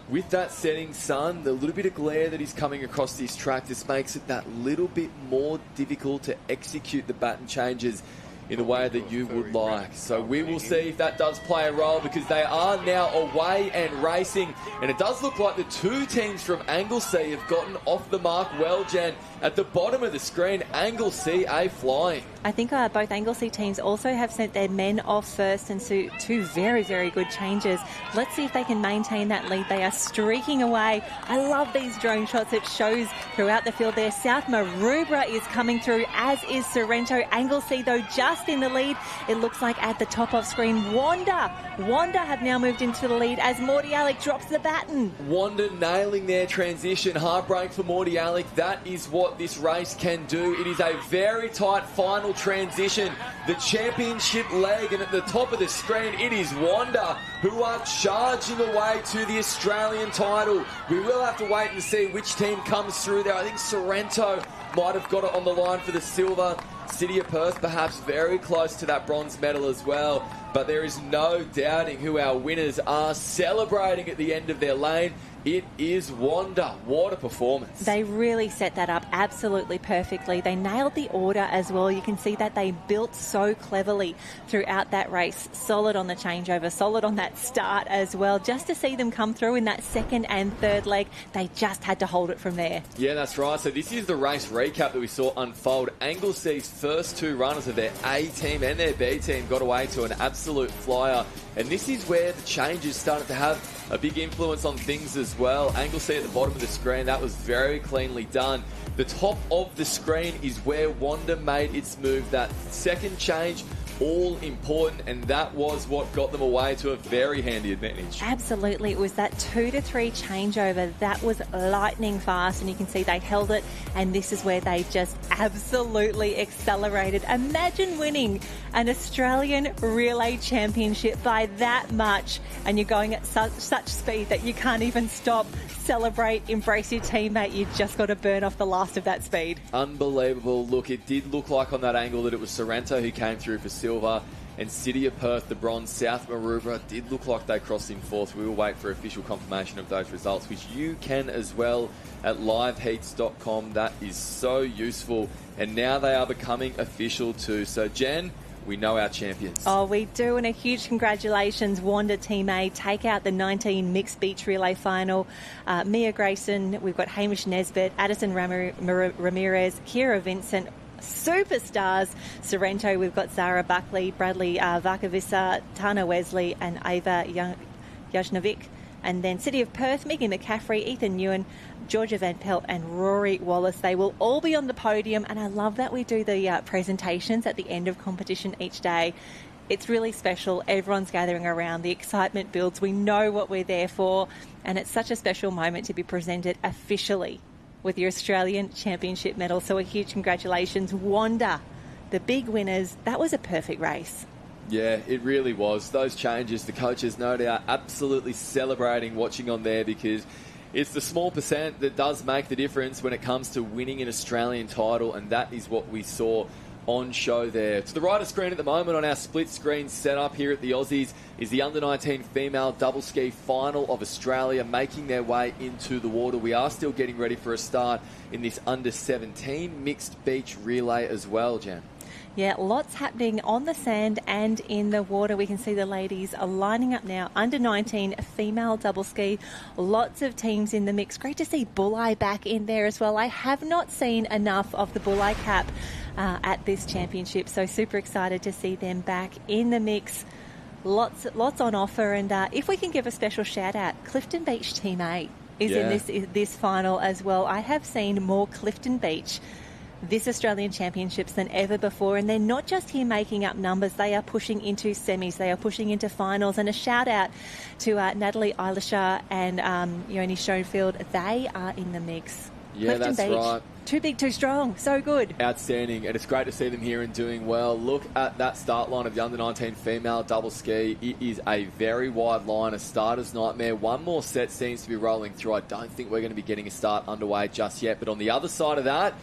with that setting sun, the little bit of glare that is coming across this track, this makes it that little bit more difficult to execute the baton changes in the way that you would like. So we will see if that does play a role, because they are now away and racing, and it does look like the 2 teams from Anglesea have gotten off the mark well, Jen. At the bottom of the screen, Anglesea A flying. I think both Anglesea teams also have sent their men off first, and so 2 very, very good changes. Let's see if they can maintain that lead. They are streaking away. I love these drone shots. It shows throughout the field there. South Maroubra is coming through, as is Sorrento. Anglesea, though, just in the lead. It looks like at the top of screen, Wanda have now moved into the lead as Mordialloc drops the baton. Wanda nailing their transition. Heartbreak for Mordialloc. That is what this race can do. It is a very tight final final transition, the championship leg, and at the top of the screen it is Wanda who are charging away to the Australian title. We will have to wait and see which team comes through there. I think Sorrento might have got it on the line for the silver. City of Perth perhaps very close to that bronze medal as well, but there is no doubting who our winners are, celebrating at the end of their lane. It is Wanda. What a performance. They really set that up absolutely perfectly. They nailed the order as well. You can see that they built so cleverly throughout that race. Solid on the changeover, solid on that start as well. Just to see them come through in that second and third leg, they just had to hold it from there. Yeah, that's right. So this is the race recap that we saw unfold. Anglesea's first two runners of their A team and their B team got away to an absolute flyer. And this is where the changes started to have a big influence on things as well. Anglesea at the bottom of the screen, that was very cleanly done. The top of the screen is where Wanda made its move. That second change, all important, and that was what got them away to a very handy advantage. Absolutely. It was that 2 to 3 changeover that was lightning fast, and you can see they held it, and this is where they just absolutely accelerated. Imagine winning an Australian Relay Championship by that much, and you're going at such speed that you can't even stop, celebrate, embrace your teammate. You've just got to burn off the last of that speed. Unbelievable. Look, it did look like on that angle that it was Sorrento who came through for silver, and City of Perth, the bronze. South Maroubra did look like they crossed in fourth. We will wait for official confirmation of those results, which you can as well at liveheats.com. That is so useful, and now they are becoming official too. So Jen, we know our champions. Oh, we do, and a huge congratulations, Wanda Team A. Take out the 19 mixed beach relay final. Mia Grayson, we've got Hamish Nesbitt, Addison Ramirez, Kirra Vincent, superstars. Sorrento, we've got Zara Buckley, Bradley Varkavisa, Tana Wesley, and Ava Yajnovic. And then City of Perth, Megan McCaffrey, Ethan Ewan, Georgia Van Pelt, and Rory Wallace. They will all be on the podium, and I love that we do the presentations at the end of competition each day. It's really special. Everyone's gathering around. The excitement builds. We know what we're there for, and it's such a special moment to be presented officially with your Australian Championship medal. So a huge congratulations, Wanda, the big winners. That was a perfect race. Yeah, it really was. Those changes, the coaches, no doubt, absolutely celebrating watching on there, because it's the small percent that does make the difference when it comes to winning an Australian title, and that is what we saw on show there. To the right of screen at the moment on our split screen setup here at the Aussies is the under-19 female double ski final of Australia making their way into the water. We are still getting ready for a start in this under-17 mixed beach relay as well, Jan. Yeah, lots happening on the sand and in the water. We can see the ladies are lining up now. Under 19 female double ski. Lots of teams in the mix. Great to see Bulli back in there as well. I have not seen enough of the Bulli cap at this championship, so super excited to see them back in the mix. Lots on offer, and if we can give a special shout out, Clifton Beach Team A is in this final as well. I have seen more Clifton Beach this Australian Championships than ever before, and they're not just here making up numbers. They are pushing into semis, they are pushing into finals, and a shout out to Natalie Eilisha and Yoni Schoenfield. They are in the mix. Yeah, Clifton that's Beach, right. Too big, too strong. So good. Outstanding, and it's great to see them here and doing well. Look at that start line of the under-19 female double ski. It is a very wide line, a starter's nightmare. One more set seems to be rolling through. I don't think we're going to be getting a start underway just yet, but on the other side of that,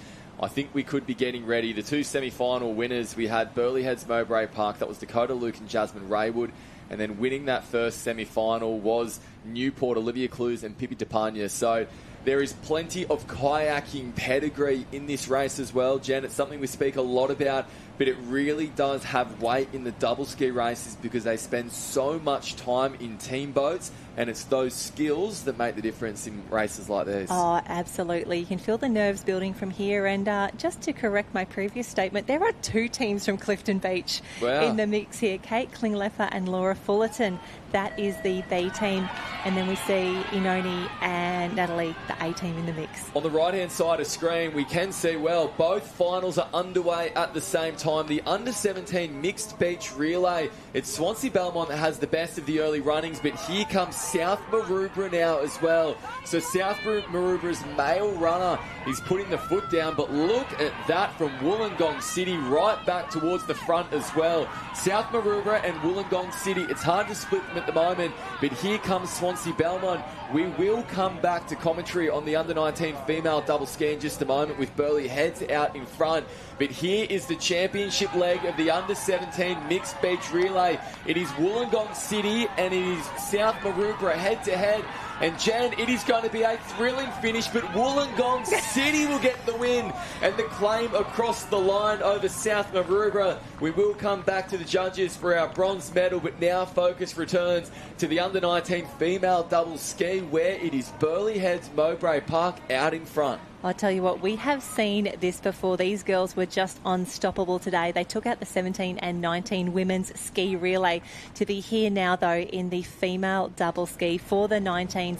I think we could be getting ready. The two semi-final winners, we had Burleigh Heads Mowbray Park. That was Dakota Luke and Jasmine Raywood. And then winning that first semi-final was Newport, Olivia Clues and Pippi DePagna. So there is plenty of kayaking pedigree in this race as well, Jen. It's something we speak a lot about, but it really does have weight in the double ski races because they spend so much time in team boats, and it's those skills that make the difference in races like this. Oh, absolutely. You can feel the nerves building from here. And just to correct my previous statement, there are two teams from Clifton Beach in the mix here. Kate Klingleffer and Laura Fullerton. That is the B team. And then we see Inoni and Natalie, the A team, in the mix. On the right-hand side of screen, we can see, well, both finals are underway at the same time. time, the under-17 mixed beach relay. It's Swansea Belmont that has the best of the early runnings, but here comes South Maroubra now as well. So South Maroubra's male runner is putting the foot down, but look at that from Wollongong City right back towards the front as well. South Maroubra and Wollongong City, it's hard to split them at the moment, but here comes Swansea Belmont. We will come back to commentary on the under-19 female double ski in just a moment with Burleigh Heads out in front. But here is the championship leg of the under-17 mixed beach relay. It is Wollongong City and it is South Maroubra head-to-head. And Jan, it is going to be a thrilling finish, but Wollongong City will get the win and the claim across the line over South Maroubra. We will come back to the judges for our bronze medal, but now focus returns to the under-19 female double ski, where it is Burleigh Heads Mowbray Park out in front. I'll tell you what, we have seen this before. These girls were just unstoppable today. They took out the 17 and 19 women's ski relay. To be here now, though, in the female double ski for the 19s.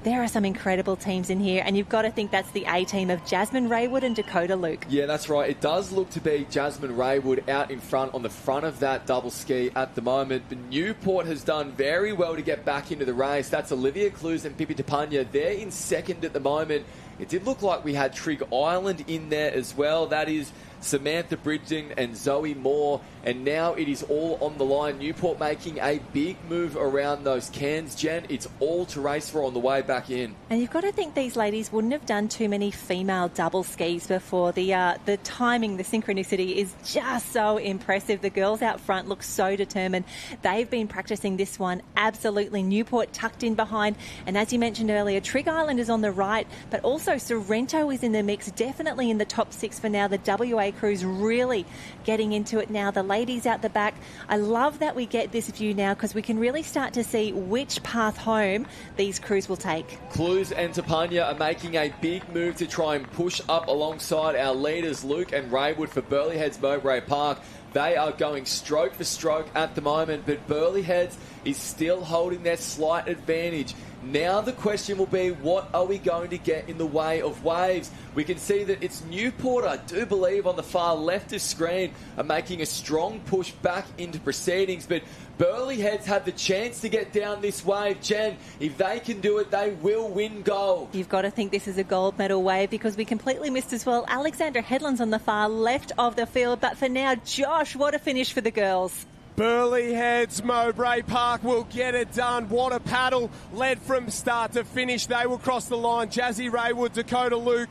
There are some incredible teams in here, and you've got to think that's the A team of Jasmine Raywood and Dakota Luke. Yeah, that's right. It does look to be Jasmine Raywood out in front on the front of that double ski at the moment. But Newport has done very well to get back into the race. That's Olivia Clues and Pippi Tapanya. They're in second at the moment. It did look like we had Trig Island in there as well. That is Samantha Bridgen and Zoe Moore. And now it is all on the line. Newport making a big move around those cans, Jen. It's all to race for on the way back in. And you've got to think these ladies wouldn't have done too many female double skis before. The timing, the synchronicity is just so impressive. The girls out front look so determined. They've been practicing this one absolutely. Newport tucked in behind. And as you mentioned earlier, Trig Island is on the right, but also Sorrento is in the mix, definitely in the top six for now. The WA crew's really getting into it now. The ladies out the back. I love that we get this view now because we can really start to see which path home these crews will take. Clues and Tapanya are making a big move to try and push up alongside our leaders, Luke and Raywood, for Burleigh Heads Mowbray Park. They are going stroke for stroke at the moment, but Burleigh Heads is still holding their slight advantage. Now the question will be, what are we going to get in the way of waves? We can see that it's Newport, I do believe, on the far left of screen, are making a strong push back into proceedings, but Burleigh Heads have the chance to get down this wave. Jen, if they can do it, they will win gold. You've got to think this is a gold medal wave because we completely missed as well Alexandra Headland's on the far left of the field, but for now, Josh, what a finish for the girls. Burleigh Heads Mowbray Park will get it done. What a paddle, led from start to finish. They will cross the line. Jazzy Raywood, Dakota Luke.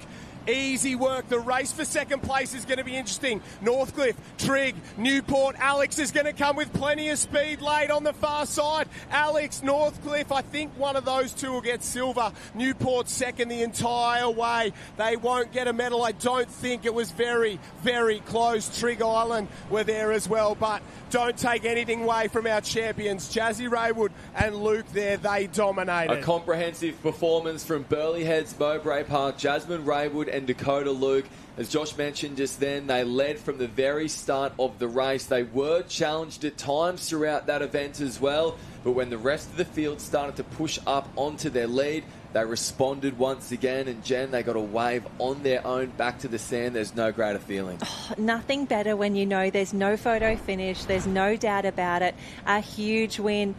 Easy work. The race for second place is going to be interesting. Northcliffe, Trig, Newport. Alex is going to come with plenty of speed late on the far side. Alex, Northcliffe, I think one of those two will get silver. Newport second the entire way. They won't get a medal. I don't think. It was very, very close. Trig Island were there as well, but don't take anything away from our champions. Jazzy Raywood and Luke there, they dominated. A comprehensive performance from Burleigh Heads Mowbray Park. Jasmine Raywood and Dakota Luke. As Josh mentioned just then, they led from the very start of the race. They were challenged at times throughout that event as well, but when the rest of the field started to push up onto their lead, they responded once again, and Jen, they got a wave on their own back to the sand. There's no greater feeling. Oh, nothing better when you know there's no photo finish. There's no doubt about it. A huge win.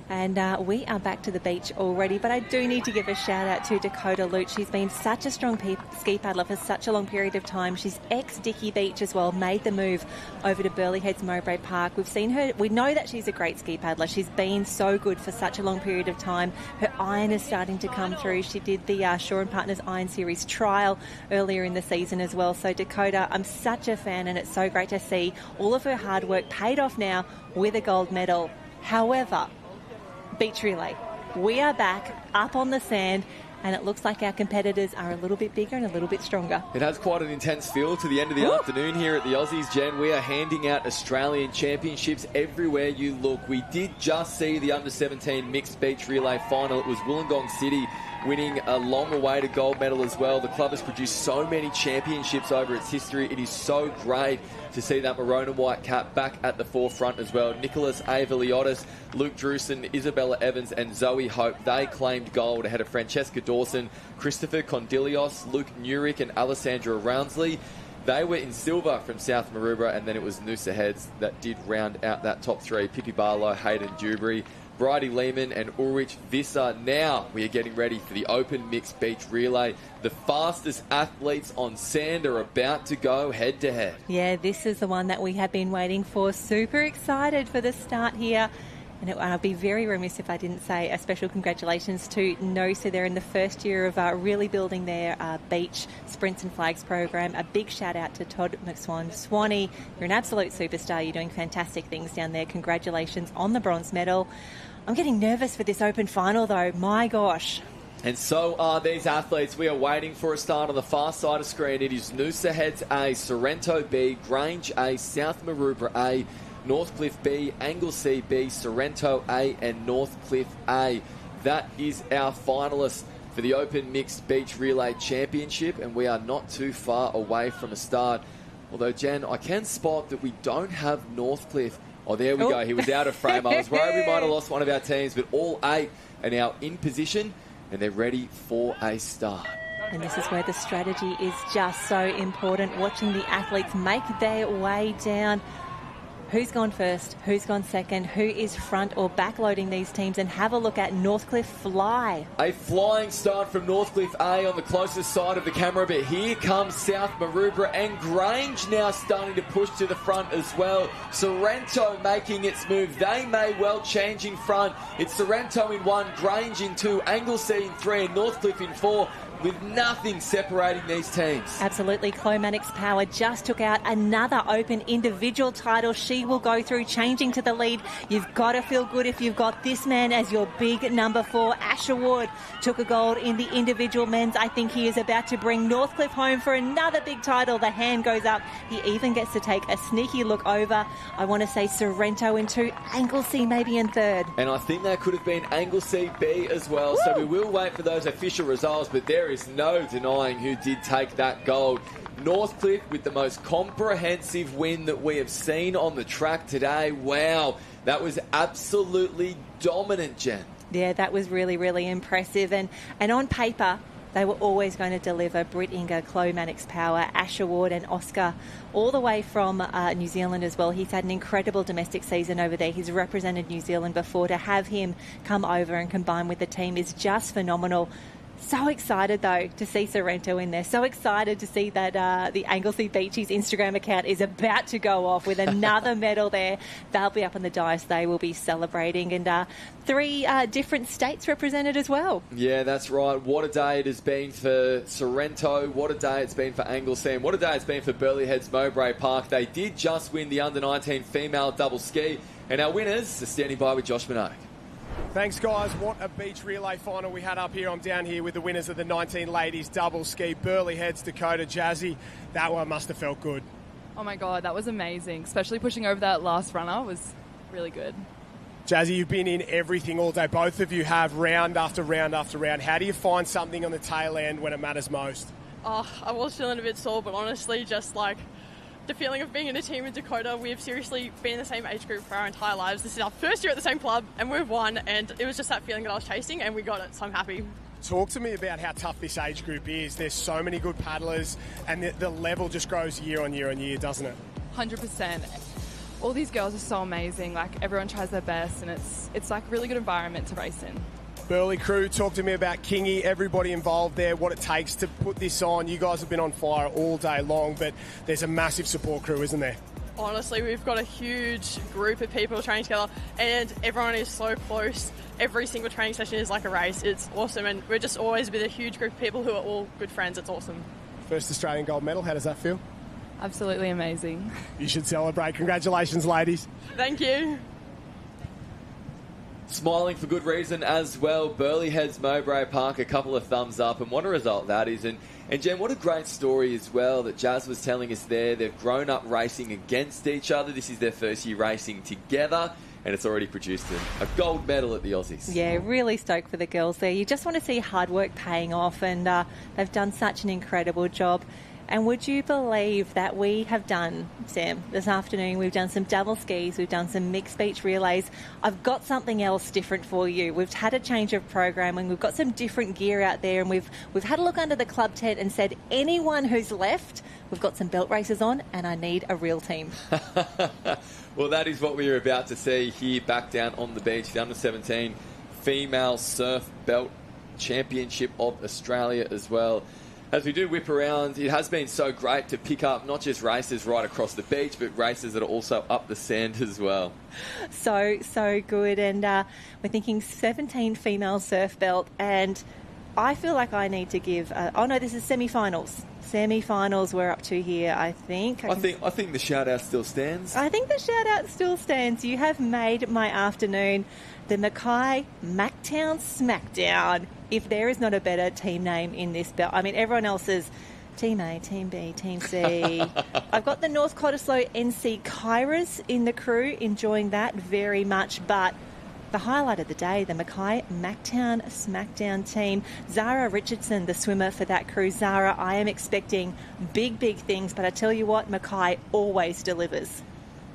And we are back to the beach already, but I do need to give a shout out to Dakota Luke. She's been such a strong ski paddler for such a long period of time. She's ex-Dicky Beach as well, made the move over to Burleigh Heads Mowbray Park. We've seen her, we know that she's a great ski paddler. She's been so good for such a long period of time. Her iron is starting to come through. She did the Shaw & Partners Iron Series trial earlier in the season as well. So Dakota, I'm such a fan, and it's so great to see all of her hard work paid off now with a gold medal. However, beach relay, we are back up on the sand, and it looks like our competitors are a little bit bigger and a little bit stronger. It has quite an intense feel to the end of the afternoon here at the Aussies, Jen. We are handing out Australian championships everywhere you look. We did just see the under-17 mixed beach relay final. It was Wollongong City winning a long-awaited gold medal as well. The club has produced so many championships over its history. It is so great to see that maroon and white cap back at the forefront as well. Nicholas Avaliotis, Luke Drewson, Isabella Evans and Zoe Hope, they claimed gold ahead of Francesca Dawson, Christopher Condilios, Luke Nurick and Alessandra Roundsley. They were in silver from South Maroubra, and then it was Noosa Heads that did round out that top three. Pippi Barlow, Hayden Dewberry, Bridie Lehman and Ulrich Visser. Now we are getting ready for the Open Mixed Beach Relay. The fastest athletes on sand are about to go head-to-head. Yeah, this is the one that we have been waiting for. Super excited for the start here. And I'd be very remiss if I didn't say a special congratulations to Noosa. They're in the first year of really building their beach sprints and flags program. A big shout out to Todd McSwan. Swanee, you're an absolute superstar. You're doing fantastic things down there. Congratulations on the bronze medal. I'm getting nervous for this open final though. My gosh. And so are these athletes. We are waiting for a start on the far side of screen. It is Noosa Heads A, Sorrento B, Grange A, South Maroubra A, Northcliffe B, Anglesea B, Sorrento A and Northcliffe A. That is our finalists for the Open Mixed Beach Relay Championship, and we are not too far away from a start. Although, Jen, I can spot that we don't have Northcliffe. Oh, there we go. He was out of frame. I was worried we might have lost one of our teams, but all 8 are now in position and they're ready for a start. And this is where the strategy is just so important, watching the athletes make their way down. Who's gone first? Who's gone second? Who is front or backloading these teams? And have a look at Northcliffe fly. A flying start from Northcliffe A on the closest side of the camera, but here comes South Maroubra and Grange now starting to push to the front as well. Sorrento making its move. They may well change in front. It's Sorrento in 1, Grange in 2, Anglesea in 3 and Northcliffe in 4. With nothing separating these teams. Absolutely. Clomatics Power just took out another Open individual title. She will go through, changing to the lead. You've got to feel good if you've got this man as your big number 4. Asher Wood took a gold in the individual men's. I think he is about to bring Northcliffe home for another big title. The hand goes up. He even gets to take a sneaky look over. I want to say Sorrento in 2, Anglesea maybe in 3rd. And I think that could have been Anglesea B as well. Woo! So we will wait for those official results, but there is no denying who did take that gold. Northcliffe with the most comprehensive win that we have seen on the track today. Wow, that was absolutely dominant, Jen. Yeah, that was really, really impressive. And on paper, they were always going to deliver. Britt Inger, Clomatics Power, Asher Ward and Oscar, all the way from New Zealand as well. He's had an incredible domestic season over there. He's represented New Zealand before. To have him come over and combine with the team is just phenomenal. So excited, though, to see Sorrento in there. So excited to see that the Anglesea Beachies Instagram account is about to go off with another medal there. They'll be up on the dais. They will be celebrating. And 3 different states represented as well. Yeah, that's right. What a day it has been for Sorrento. What a day it's been for Anglesea. And what a day it's been for Burleigh Heads Mowbray Park. They did just win the under-19 female double ski. And our winners are standing by with Josh Minogue. Thanks, guys. What a beach relay final we had up here. I'm down here with the winners of the 19 ladies double ski. Burleigh Heads, Dakota, Jazzy. That one must have felt good. Oh, my God, that was amazing. Especially pushing over that last runner was really good. Jazzy, you've been in everything all day. Both of you have round after round after round. How do you find something on the tail end when it matters most? Oh, I was feeling a bit sore, but honestly, just like the feeling of being in a team with Dakota. We've seriously been in the same age group for our entire lives. This is our first year at the same club and we've won, and it was just that feeling that I was chasing and we got it, so I'm happy. Talk to me about how tough this age group is. There's so many good paddlers and the level just grows year on year on year, doesn't it? 100%. All these girls are so amazing. Like, everyone tries their best and it's like a really good environment to race in. Burleigh crew, talk to me about Kingy, everybody involved there, what it takes to put this on. You guys have been on fire all day long, but there's a massive support crew, isn't there? Honestly, we've got a huge group of people training together and everyone is so close. Every single training session is like a race. It's awesome, and we're just always with a huge group of people who are all good friends. It's awesome. First Australian gold medal, how does that feel? Absolutely amazing. You should celebrate. Congratulations, ladies. Thank you. Smiling for good reason as well. Burleigh Heads Mowbray Park, a couple of thumbs up, and what a result that is. And Jen, what a great story as well that Jazz was telling us there. They've grown up racing against each other. This is their first year racing together, and it's already produced a gold medal at the Aussies. Yeah, really stoked for the girls there. You just want to see hard work paying off, and they've done such an incredible job. And would you believe that we have done, Sam, this afternoon, we've done some double skis, we've done some mixed beach relays. I've got something else different for you. We've had a change of programming. We've got some different gear out there, and we've had a look under the club tent and said, anyone who's left, we've got some belt races on, and I need a real team. Well, that is what we are about to see here back down on the beach. The under-17 female surf belt championship of Australia as well. As we do whip around, it has been so great to pick up not just races right across the beach, but races that are also up the sand as well. So good. And we're thinking 17 female surf belt. And I feel like I need to give... this is semifinals. Semifinals we're up to here, I think. I think the shout-out still stands. I think the shout-out still stands. You have made my afternoon. The Mackay Mactown Smackdown. If there is not a better team name in this belt. I mean, everyone else's Team A, Team B, Team C. I've got the North Cottesloe NC Kirras in the crew, enjoying that very much. But the highlight of the day, the Mackay Mactown Smackdown team. Zara Richardson, the swimmer for that crew. Zara, I am expecting big things, but I tell you what, Mackay always delivers.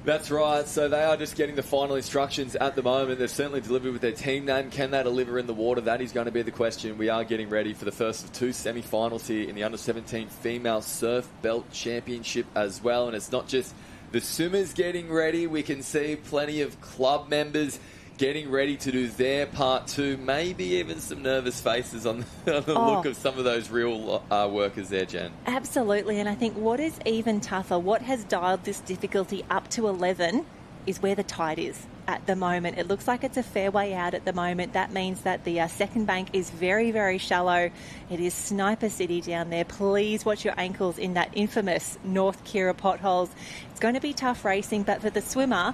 That's right. So they are just getting the final instructions at the moment. They've certainly delivered with their team name. Can they deliver in the water? That is going to be the question. We are getting ready for the first of two semi-finals here in the Under-17 Female Surf Belt Championship as well. And it's not just the swimmers getting ready. We can see plenty of club members getting ready to do their part too. Maybe even some nervous faces on the look of some of those real workers there, Jen. Absolutely, and I think what is even tougher, what has dialed this difficulty up to 11, is where the tide is at the moment. It looks like it's a fair way out at the moment. That means that the second bank is very shallow. It is Sniper City down there. Please watch your ankles in that infamous North Kirra potholes. It's going to be tough racing, but for the swimmer,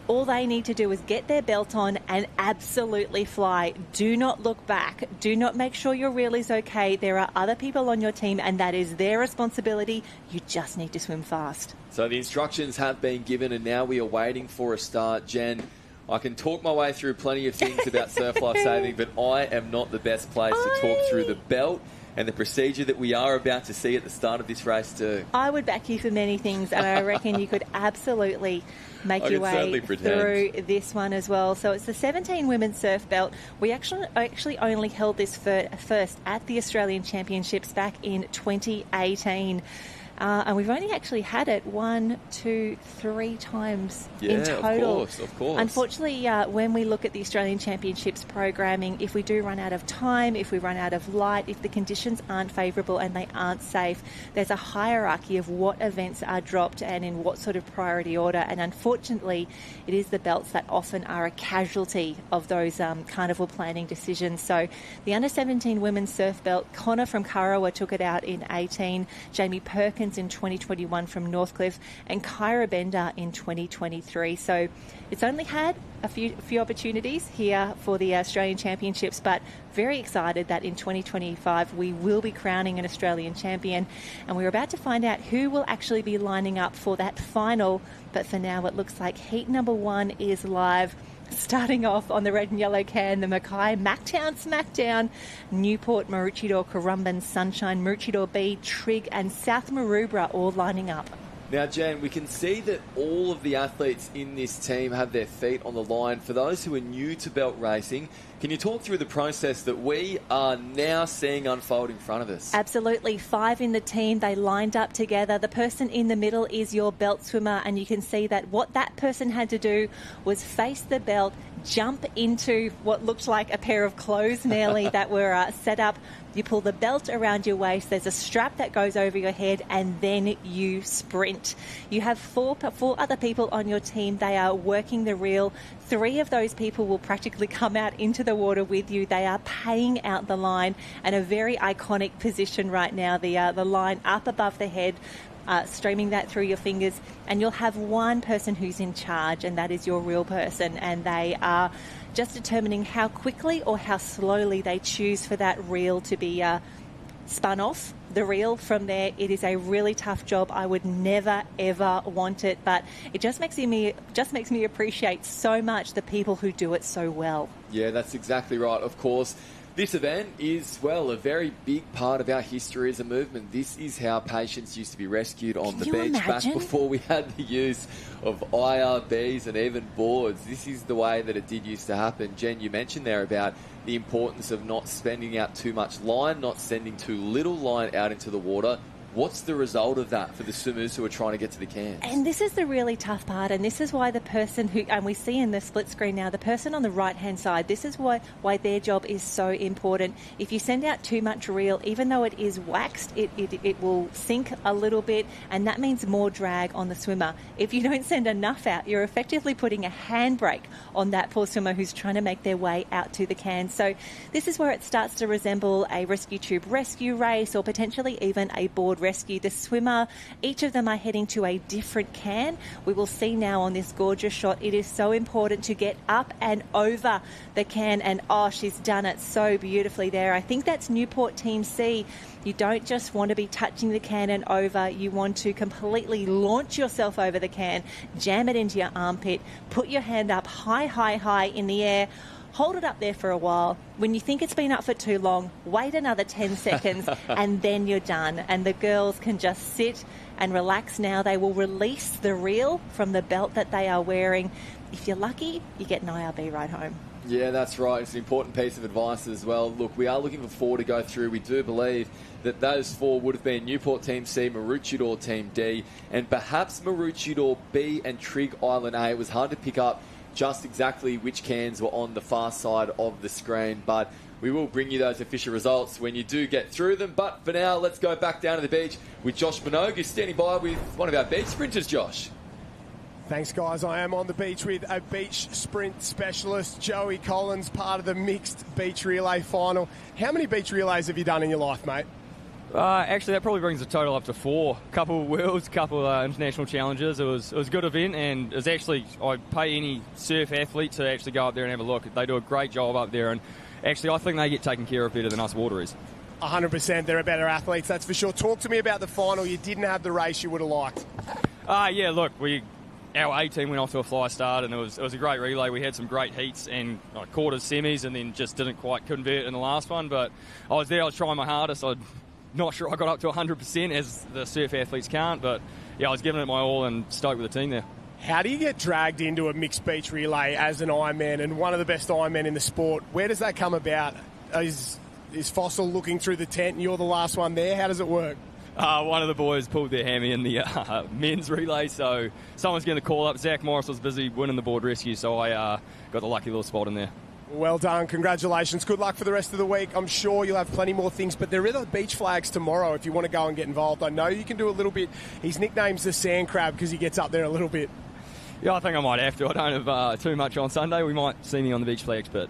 all they need to do is get their belt on and absolutely fly. Do not look back. Do not make sure your reel is okay. There are other people on your team, and that is their responsibility. You just need to swim fast. So the instructions have been given, and now we are waiting for a start. Jen, I can talk my way through plenty of things about surf life saving, but I am not the best place to talk through the belt and the procedure that we are about to see at the start of this race too. I would back you for many things, and I reckon you could absolutely make your way through this one as well. So it's the 17 women's surf belt. We actually only held this first at the Australian Championships back in 2018. And we've only actually had it 1, 2, 3 times in total. Of course. Unfortunately, when we look at the Australian Championships programming, if we do run out of time, if we run out of light, if the conditions aren't favourable and they aren't safe, there's a hierarchy of what events are dropped and in what sort of priority order. And unfortunately, it is the belts that often are a casualty of those carnival planning decisions. So the under-17 women's surf belt, Connor from Kurrawa took it out in 18, Jamie Perkins in 2021 from Northcliffe, and Kyra Bender in 2023. So it's only had a few opportunities here for the Australian Championships, but very excited that in 2025 we will be crowning an Australian champion, and we're about to find out who will actually be lining up for that final. But for now, it looks like heat number 1 is live. Starting off on the red and yellow can, the Mackay Mactown Smackdown, Newport, Maroochydore, Currumbin, Sunshine, Maroochydore B, Trigg and South Maroubra all lining up. Now, Jen, we can see that all of the athletes in this team have their feet on the line. For those who are new to belt racing, can you talk through the process that we are now seeing unfold in front of us? Absolutely. 5 in the team. They lined up together. The person in the middle is your belt swimmer, and you can see that what that person had to do was face the belt, jump into what looked like a pair of clothes nearly that were set up. You pull the belt around your waist, there's a strap that goes over your head, and then you sprint. You have 4 other people on your team. They are working the reel. 3 of those people will practically come out into the water with you. They are paying out the line, and a very iconic position right now, the line up above the head, streaming that through your fingers, and you'll have one person who's in charge, and that is your real person, and they are just determining how quickly or how slowly they choose for that reel to be spun off the reel from there. It is a really tough job. I would never ever want it, but it just makes me appreciate so much the people who do it so well. Yeah, that's exactly right. Of course, This event is, well, a very big part of our history as a movement. This is how patients used to be rescued on the beach back before we had the use of IRBs and even boards. This is the way that it did used to happen. Jen, you mentioned there about the importance of not spending out too much line, not sending too little line out into the water. What's the result of that for the swimmers who are trying to get to the cans? And this is the really tough part, and this is why the person who, and we see in the split screen now, the person on the right-hand side, this is why their job is so important. If you send out too much reel, even though it is waxed, it will sink a little bit, and that means more drag on the swimmer. If you don't send enough out, you're effectively putting a handbrake on that poor swimmer who's trying to make their way out to the can. So this is where it starts to resemble a rescue tube rescue race, or potentially even a board rescue. The swimmer, each of them are heading to a different can. We will see now on this gorgeous shot, it is so important to get up and over the can, and she's done it so beautifully there. I think that's Newport Team C. You don't just want to be touching the can and over, you want to completely launch yourself over the can, jam it into your armpit, put your hand up high, high, high in the air. Hold it up there for a while. When you think it's been up for too long, wait another 10 seconds and then you're done. And the girls can just sit and relax now. They will release the reel from the belt that they are wearing. If you're lucky, you get an IRB ride home. Yeah, that's right. It's an important piece of advice as well. Look, we are looking for 4 to go through. We do believe that those 4 would have been Newport Team C, Maroochydore Team D, and perhaps Maroochydore B and Trig Island A. It was hard to pick up just exactly which cans were on the far side of the screen, but we will bring you those official results when you do get through them. But for now, let's go back down to the beach with Josh Minogue, who's standing by with one of our beach sprinters. Josh. Thanks, guys. I am on the beach with a beach sprint specialist, Joey Collins, part of the mixed beach relay final. How many beach relays have you done in your life, mate? Actually, that probably brings the total up to 4. Couple of worlds, couple of international challenges. It was a good event, and it's actually, I pay any surf athlete to actually go up there and have a look. They do a great job up there, and actually I think they get taken care of better than us wateries. 100%, they're better athletes, that's for sure. Talk to me about the final. You didn't have the race you would have liked. Yeah, look, our A team went off to a fly start, and it was a great relay. We had some great heats and quarters, semis, and then just didn't quite convert in the last one. But I was there, I was trying my hardest. I'm not sure I got up to 100% as the surf athletes can't, but yeah, I was giving it my all and stoked with the team there. How do you get dragged into a mixed beach relay as an Ironman and one of the best Ironmen in the sport? Where does that come about? Is Fossil looking through the tent and you're the last one there? How does it work? One of the boys pulled their hammy in the men's relay, so someone's going to call up. Zach Morris was busy winning the board rescue, so I got the lucky little spot in there. Well done. Congratulations. Good luck for the rest of the week. I'm sure you'll have plenty more things, but there are other beach flags tomorrow if you want to go and get involved. I know you can do a little bit. His nickname's the Sand Crab because he gets up there a little bit. Yeah, I think I might have to. I don't have too much on Sunday. We might see me on the beach flags, but...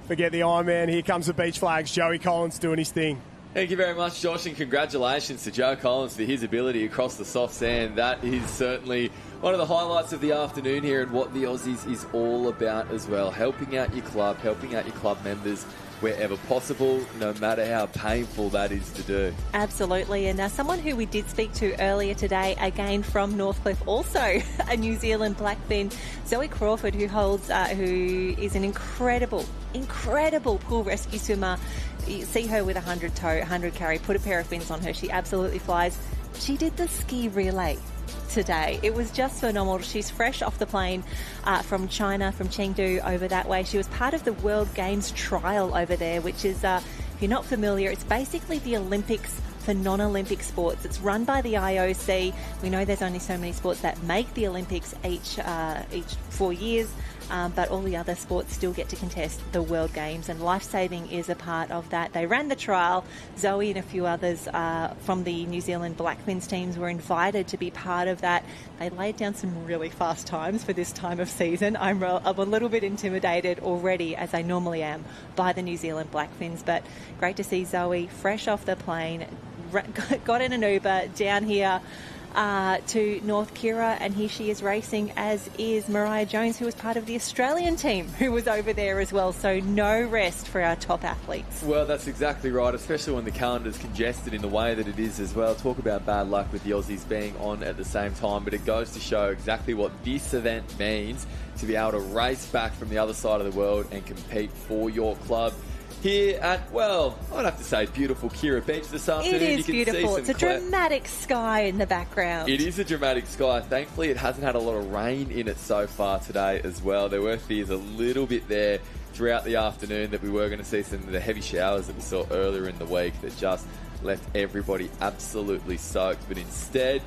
Forget the Ironman. Here comes the beach flags. Joey Collins doing his thing. Thank you very much, Josh, and congratulations to Joe Collins for his ability across the soft sand. That is certainly one of the highlights of the afternoon here and what the Aussies is all about as well. Helping out your club members wherever possible, no matter how painful that is to do. Absolutely, and someone who we did speak to earlier today, again from Northcliffe, also a New Zealand blackfin, Zoe Crawford, who is an incredible pool rescue swimmer. You see her with 100 tow, 100 carry, put a pair of fins on her. She absolutely flies. She did the ski relay today. It was just phenomenal. She's fresh off the plane from China, from Chengdu over that way. She was part of the World Games trial over there, which is, if you're not familiar, it's basically the Olympics for non-Olympic sports. It's run by the IOC. We know there's only so many sports that make the Olympics each 4 years. But all the other sports still get to contest the World Games, and lifesaving is a part of that. They ran the trial. Zoe and a few others from the New Zealand Blackfins teams were invited to be part of that. They laid down some really fast times for this time of season. I'm a little bit intimidated already, as I normally am, by the New Zealand Blackfins, but great to see Zoe fresh off the plane, got in an Uber down here to North Kirra, and here she is racing, as is Mariah Jones, who was part of the Australian team, who was over there as well. So no rest for our top athletes. Well, that's exactly right, especially when the calendar's congested in the way that it is as well. Talk about bad luck with the Aussies being on at the same time, but it goes to show exactly what this event means, to be able to race back from the other side of the world and compete for your club. here at, well, I'd have to say beautiful Kirra Beach this afternoon. It is you can beautiful. See It's a dramatic sky in the background. It is a dramatic sky. Thankfully, it hasn't had a lot of rain in it so far today as well. There were fears a little bit there throughout the afternoon that we were going to see some of the heavy showers that we saw earlier in the week that just left everybody absolutely soaked. But instead,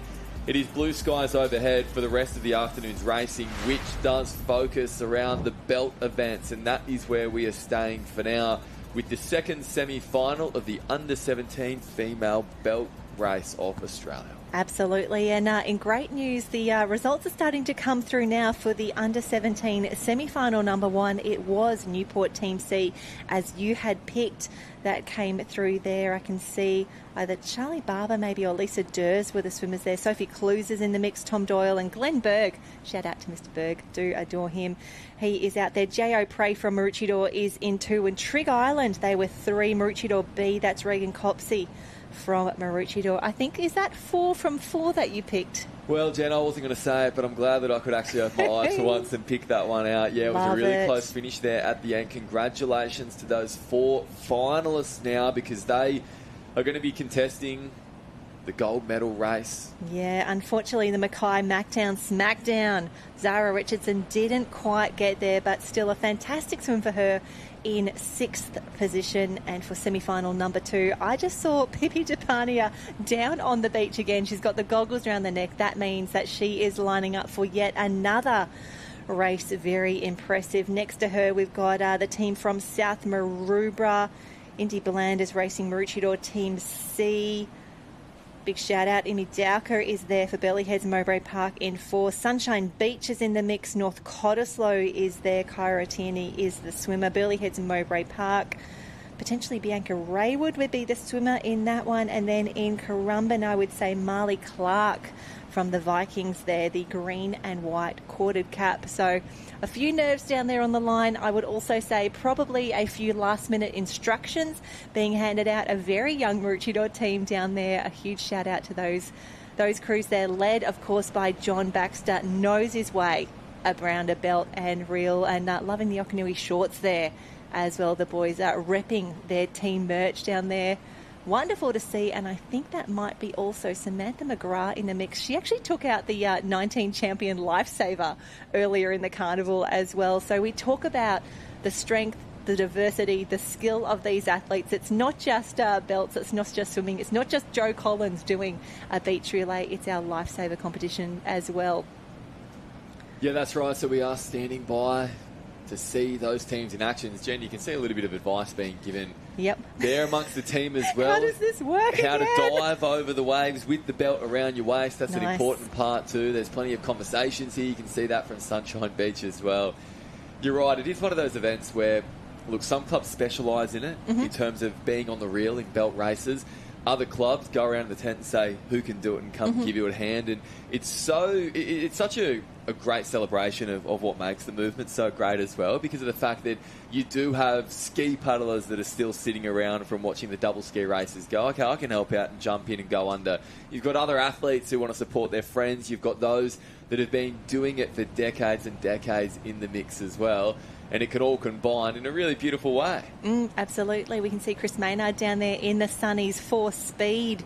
it is blue skies overhead for the rest of the afternoon's racing, which does focus around the belt events, and that is where we are staying for now with the second semi-final of the Under-17 female belt race of Australia. Absolutely, and in great news, the results are starting to come through now for the Under-17 semi-final number 1. It was Newport Team C, as you had picked. That came through there. I can see either Charlie Barber maybe or Lisa Durs were the swimmers there. Sophie Clues is in the mix, Tom Doyle and Glenn Berg. Shout out to Mr. Berg. Do adore him. He is out there. J.O. Prey from Maroochydore is in 2. And Trig Island, they were 3. Maroochydore B, that's Regan Copsey from Maroochydore. I think, is that 4 from 4 that you picked? Well, Jen, I wasn't going to say it, but I'm glad that I could actually open my eyes for once and pick that one out. Yeah, it was a really close finish there at the end. Congratulations to those 4 finalists now, because they are going to be contesting the gold medal race. Yeah, unfortunately, the Mackay-Mactown smackdown. Zara Richardson didn't quite get there, but still a fantastic swim for her in 6th position. And for semi-final number 2, I just saw Pippi Depania down on the beach again. She's got the goggles around the neck. That means that she is lining up for yet another race. Very impressive. Next to her, we've got the team from South Maroubra. Indy Bland is racing Maroochydore Team C. Big shout out. Imi Dowker is there for Bellyheads Mowbray Park in 4. Sunshine Beach is in the mix. North Cottesloe is there. Kyra Tierney is the swimmer. Bellyheads Mowbray Park. Potentially Bianca Raywood would be the swimmer in that one. And then in Currumbin, I would say Marley Clark from the Vikings there, the green and white corded cap. So a few nerves down there on the line. I would also say probably a few last-minute instructions being handed out. A very young Maroochydore team down there. A huge shout-out to those crews there, led, of course, by John Baxter. Knows his way around a belt and reel, and loving the Okanui shorts there as well. The boys are repping their team merch down there. Wonderful to see, and I think that might be also Samantha McGrath in the mix. She actually took out the 19 champion Lifesaver earlier in the carnival as well. So we talk about the strength, the diversity, the skill of these athletes. It's not just belts, it's not just swimming, it's not just Joe Collins doing a beach relay, it's our Lifesaver competition as well. Yeah, that's right. So we are standing by to see those teams in action. Jen, you can see a little bit of advice being given there amongst the team as well. How does this work How again? to dive over the waves with the belt around your waist. That's an important part too. There's plenty of conversations here. You can see that from Sunshine Beach as well. You're right. It is one of those events where, look, some clubs specialise in it in terms of being on the reel in belt races. Other clubs go around the tent and say who can do it and come give you a hand. And it's such a great celebration of what makes the movement so great as well, because of the fact that you do have ski paddlers that are still sitting around from watching the double ski races go, okay, I can help out and jump in and go under. You've got other athletes who want to support their friends. You've got those that have been doing it for decades and decades in the mix as well. And it can all combine in a really beautiful way. Absolutely. We can see Chris Maynard down there in the Sunnies 4 speed.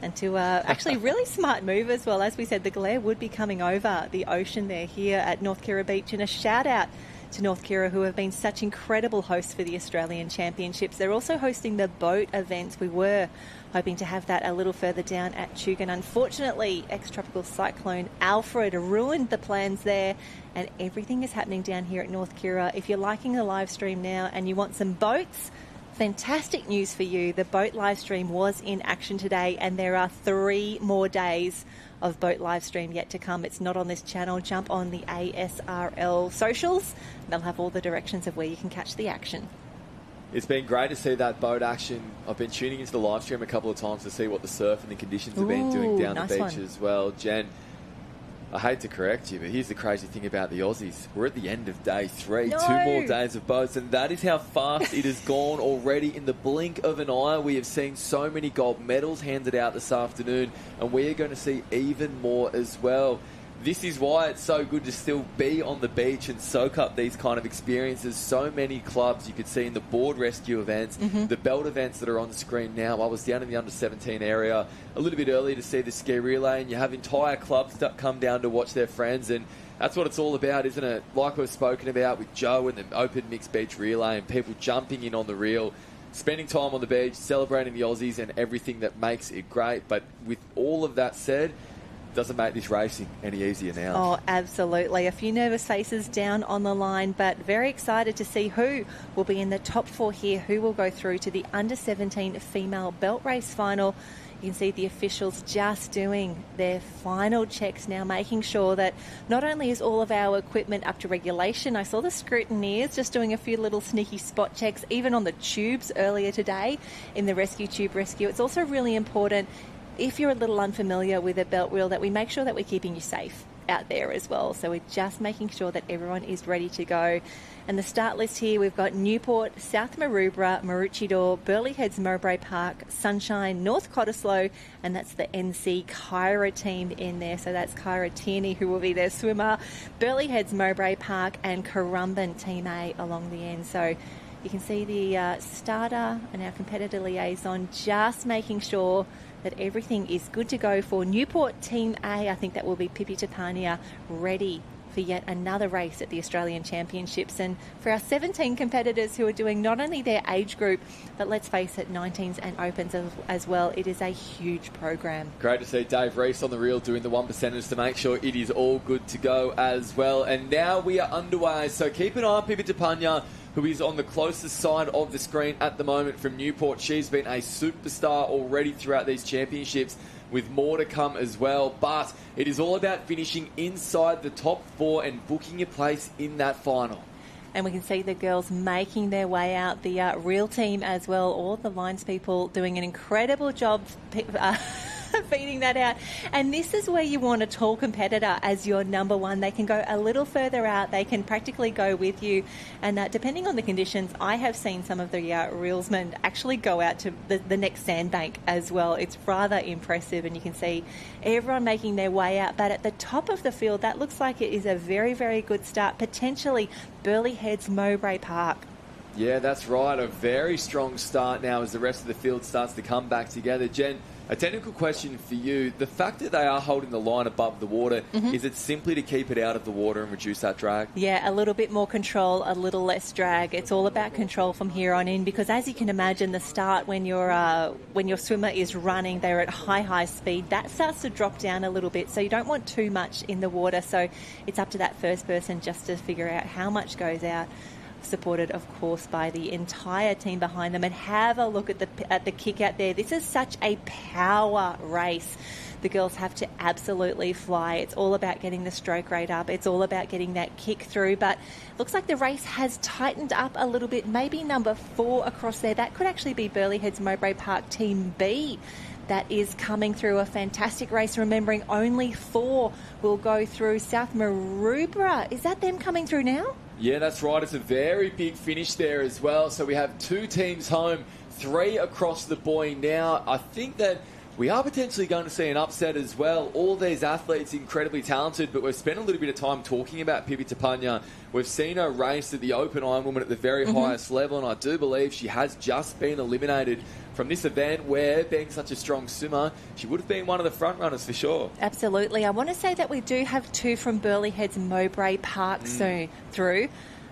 And to actually really smart move as well. As we said, the glare would be coming over the ocean there here at North Kirra Beach. And a shout out to North Kirra, who have been such incredible hosts for the Australian Championships. They're also hosting the boat events. We were hoping to have that a little further down at Tugun. Unfortunately, ex-tropical cyclone Alfred ruined the plans there, and everything is happening down here at North Kirra. If you're liking the live stream now and you want some boats, fantastic news for you. The boat live stream was in action today, and there are 3 more days of boat live stream yet to come. It's not on this channel. Jump on the ASRL socials. They'll have all the directions of where you can catch the action. It's been great to see that boat action. I've been tuning into the live stream a couple of times to see what the surf and the conditions have been doing down the beach as well. Jen, I hate to correct you, but here's the crazy thing about the Aussies. We're at the end of day 3, 2 more days of boats, and that is how fast it has gone already. In the blink of an eye, we have seen so many gold medals handed out this afternoon, and we are going to see even more as well. this is why it's so good to still be on the beach and soak up these kind of experiences. So many clubs you could see in the board rescue events, the belt events that are on the screen now. I was down in the under-17 area a little bit earlier to see the ski relay, and you have entire clubs that come down to watch their friends, and that's what it's all about, isn't it? Like we've spoken about with Joe and the open mixed beach relay and people jumping in on the reel, spending time on the beach, celebrating the Aussies and everything that makes it great. But with all of that said, doesn't make this racing any easier now. Oh, absolutely. A few nervous faces down on the line, but very excited to see who will be in the top 4 here, who will go through to the under-17 female belt race final. You can see the officials just doing their final checks now, making sure that not only is all of our equipment up to regulation, I saw the scrutineers just doing a few little sneaky spot checks, even on the tubes earlier today in the rescue tube rescue. It's also really important, if you're a little unfamiliar with a belt reel, that we make sure that we're keeping you safe out there as well. So we're just making sure that everyone is ready to go. And the start list here, we've got Newport, South Maroubra, Maroochydore, Burleigh Heads, Mowbray Park, Sunshine, North Cottesloe, and that's the NC Kirra team in there. So that's Kyra Tierney, who will be their swimmer, Burleigh Heads, Mowbray Park, and Currumbin Team A along the end. So you can see the starter and our competitor liaison just making sure that everything is good to go for Newport Team A. I think that will be Pippi Tapania ready for yet another race at the Australian Championships. And for our 17 competitors who are doing not only their age group, but let's face it, 19s and opens as well, it is a huge program. Great to see Dave Reese on the reel doing the 1%ers to make sure it is all good to go as well. And now we are underway, so keep an eye on Pippi Tapania, who is on the closest side of the screen at the moment from Newport. She's been a superstar already throughout these championships, with more to come as well. But it is all about finishing inside the top 4 and booking your place in that final. And we can see the girls making their way out, the real team as well, all the lines people doing an incredible job feeding that out. And this is where you want a tall competitor as your number one. They can go a little further out. They can practically go with you. And depending on the conditions, I have seen some of the reelsmen actually go out to the next sandbank as well. It's rather impressive, and you can see everyone making their way out. But at the top of the field, that looks like it is a very, very good start. Potentially Burleigh Heads, Mowbray Park. Yeah, that's right. A very strong start now as the rest of the field starts to come back together. Jen, a technical question for you. The fact that they are holding the line above the water, is it simply to keep it out of the water and reduce that drag? Yeah, a little bit more control, a little less drag. It's all about control from here on in, because as you can imagine, the start when your swimmer is running, they're at high speed, that starts to drop down a little bit. So you don't want too much in the water. So it's up to that first person just to figure out how much goes out. Supported, of course, by the entire team behind them. And have a look at the kick out there. This is such a power race. The girls have to absolutely fly. It's all about getting the stroke rate up. It's all about getting that kick through. But looks like the race has tightened up a little bit. Maybe number 4 across there. That could actually be Burleigh Heads Mowbray Park Team B. That is coming through a fantastic race. Remembering only 4 will go through. South Maroubra, is that them coming through now? Yeah, that's right. It's a very big finish there as well. So we have 2 teams home, 3 across the buoy now. I think that we are potentially going to see an upset as well. All these athletes incredibly talented, but we've spent a little bit of time talking about Pippi Tapania. We've seen her race at the Open Ironwoman at the very highest level, and I do believe she has just been eliminated from this event, where, being such a strong swimmer, she would have been one of the front runners for sure. Absolutely. I want to say that we do have 2 from Burleigh Heads Mowbray Park soon through.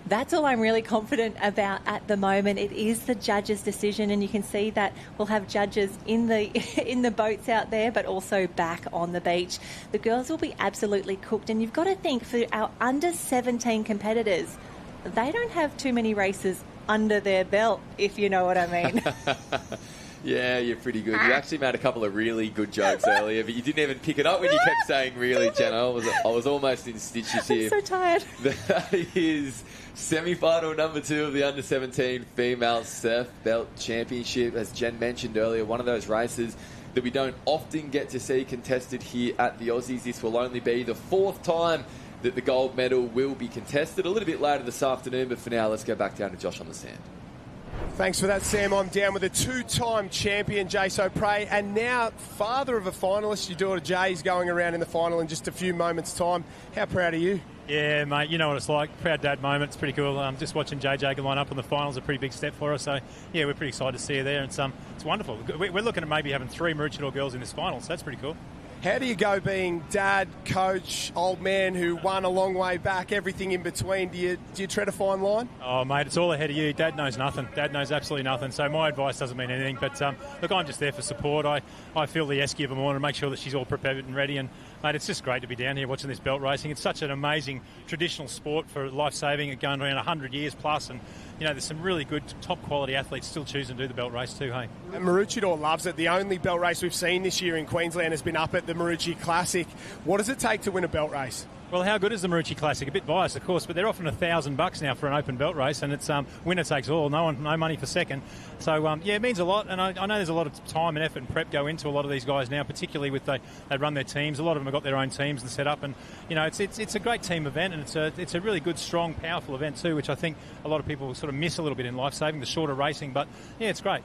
That's all I'm really confident about at the moment. It is the judges' decision, and you can see that we'll have judges in the boats out there, but also back on the beach. The girls will be absolutely cooked, and you've got to think, for our under-17 competitors, they don't have too many races under their belt, if you know what I mean. Yeah, you're pretty good. You actually made a couple of really good jokes earlier, but you didn't even pick it up when you kept saying really, Jenna. I was almost in stitches here. I'm so tired. That is semi-final number 2 of the under-17 female surf belt championship. As Jen mentioned earlier, one of those races that we don't often get to see contested here at the Aussies. This will only be the 4th time that the gold medal will be contested. A little bit later this afternoon, but for now, let's go back down to Josh on the sand. Thanks for that, Sam. I'm down with a two-time champion, Jace O'Prey, and now father of a finalist. Your daughter Jay's going around in the final in just a few moments' time. How proud are you? Yeah, mate, you know what it's like. Proud dad moment. It's pretty cool. Just watching JJ line up in the finals is a pretty big step for us. So, yeah, we're pretty excited to see her there. It's wonderful. We're looking at maybe having 3 Maroochydore girls in this final, so that's pretty cool. How do you go being dad, coach, old man who won a long way back, everything in between? Do you tread a fine line? Oh, mate, it's all ahead of you. Dad knows nothing. Dad knows absolutely nothing. So my advice doesn't mean anything. But, look, I'm just there for support. I feel the esky of them all and make sure that she's all prepared and ready. And, mate, it's just great to be down here watching this belt racing. It's such an amazing traditional sport for life-saving. It's going around 100 years plus. And, you know, there's some really good top-quality athletes still choosing to do the belt race too, hey? And Maroochydore loves it. The only belt race we've seen this year in Queensland has been up at the Maroochy Classic. What does it take to win a belt race? Well, how good is the Maroochy Classic? A bit biased, of course, but they're offering $1,000 now for an open belt race, and it's winner takes all. No money for second. So, yeah, it means a lot, and I know there's a lot of time and effort and prep go into a lot of these guys now, particularly with they run their teams. A lot of them have got their own teams and set up, and you know it's a great team event, and it's a really good, strong, powerful event too, which I think a lot of people sort of miss a little bit in life saving, the shorter racing. But yeah, it's great.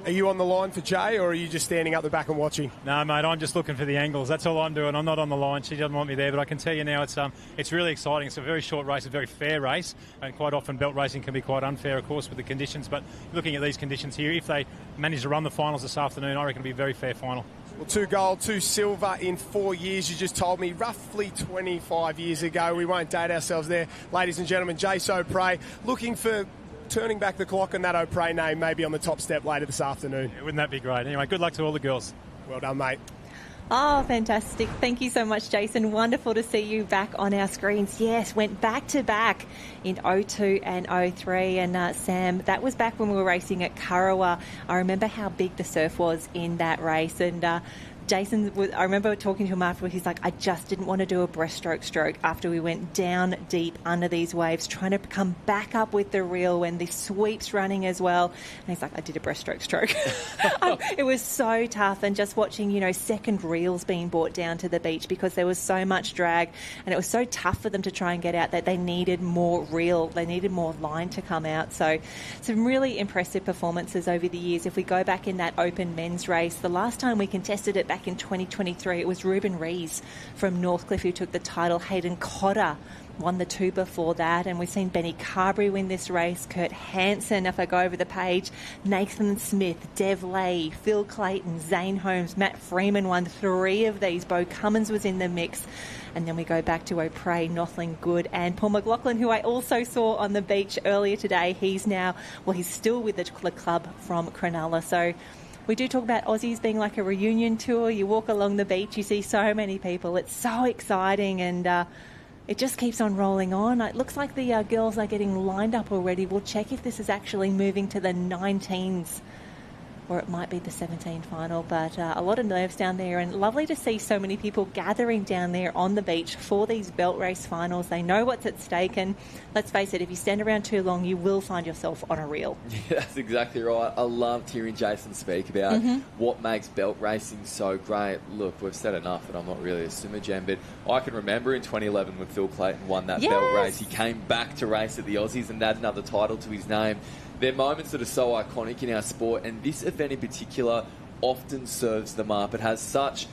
Are you on the line for Jay, or are you just standing up the back and watching? No, mate, I'm just looking for the angles. That's all I'm doing. I'm not on the line. She doesn't want me there, but I can tell you now it's really exciting. It's a very short race, a very fair race, and quite often belt racing can be quite unfair, of course, with the conditions. But looking at these conditions here, if they manage to run the finals this afternoon, I reckon it'll be a very fair final. Well, 2 gold, 2 silver in 4 years. You just told me roughly 25 years ago. We won't date ourselves there. Ladies and gentlemen, Jace O'Prey looking for turning back the clock on that O'Prey name, maybe on the top step later this afternoon. Yeah, wouldn't that be great? Anyway, good luck to all the girls. Well done, mate. Oh, fantastic. Thank you so much, Jason. Wonderful to see you back on our screens. Yes, went back-to-back in 02 and 03. And Sam, that was back when we were racing at Kirra. I remember how big the surf was in that race. And Jason, I remember talking to him afterwards, he's like, I just didn't want to do a breaststroke stroke after we went down deep under these waves, trying to come back up with the reel when the sweep's running as well. And he's like, I did a breaststroke stroke. It was so tough. And just watching, you know, second reels being brought down to the beach because there was so much drag and it was so tough for them to try and get out that they needed more reel, they needed more line to come out. So some really impressive performances over the years. If we go back in that open men's race, the last time we contested it back in 2023, it was Ruben Rees from Northcliffe who took the title. Hayden Cotter won the 2 before that, and we've seen Benny Carberry win this race, Kurt Hansen, if I go over the page, Nathan Smith, Dev Lay, Phil Clayton, Zane Holmes, Matt Freeman won 3 of these. Bo Cummins was in the mix. And then we go back to O'Prey, Nothling Good, and Paul McLaughlin, who I also saw on the beach earlier today. He's still with the club from Cronulla. So we do talk about Aussies being like a reunion tour. You walk along the beach, you see so many people. It's so exciting, and it just keeps on rolling on. It looks like the girls are getting lined up already. We'll check if this is actually moving to the 19s, or it might be the 17 final, but a lot of nerves down there, and lovely to see so many people gathering down there on the beach for these belt race finals. They know what's at stake, and let's face it, if you stand around too long, you will find yourself on a reel. Yeah, that's exactly right. I loved hearing Jason speak about what makes belt racing so great. Look, we've said enough, and I'm not really a swimmer, Jen, but I can remember in 2011 when Phil Clayton won that belt race, he came back to race at the Aussies and added another title to his name. They're moments that are so iconic in our sport, and this event in particular often serves them up. It has such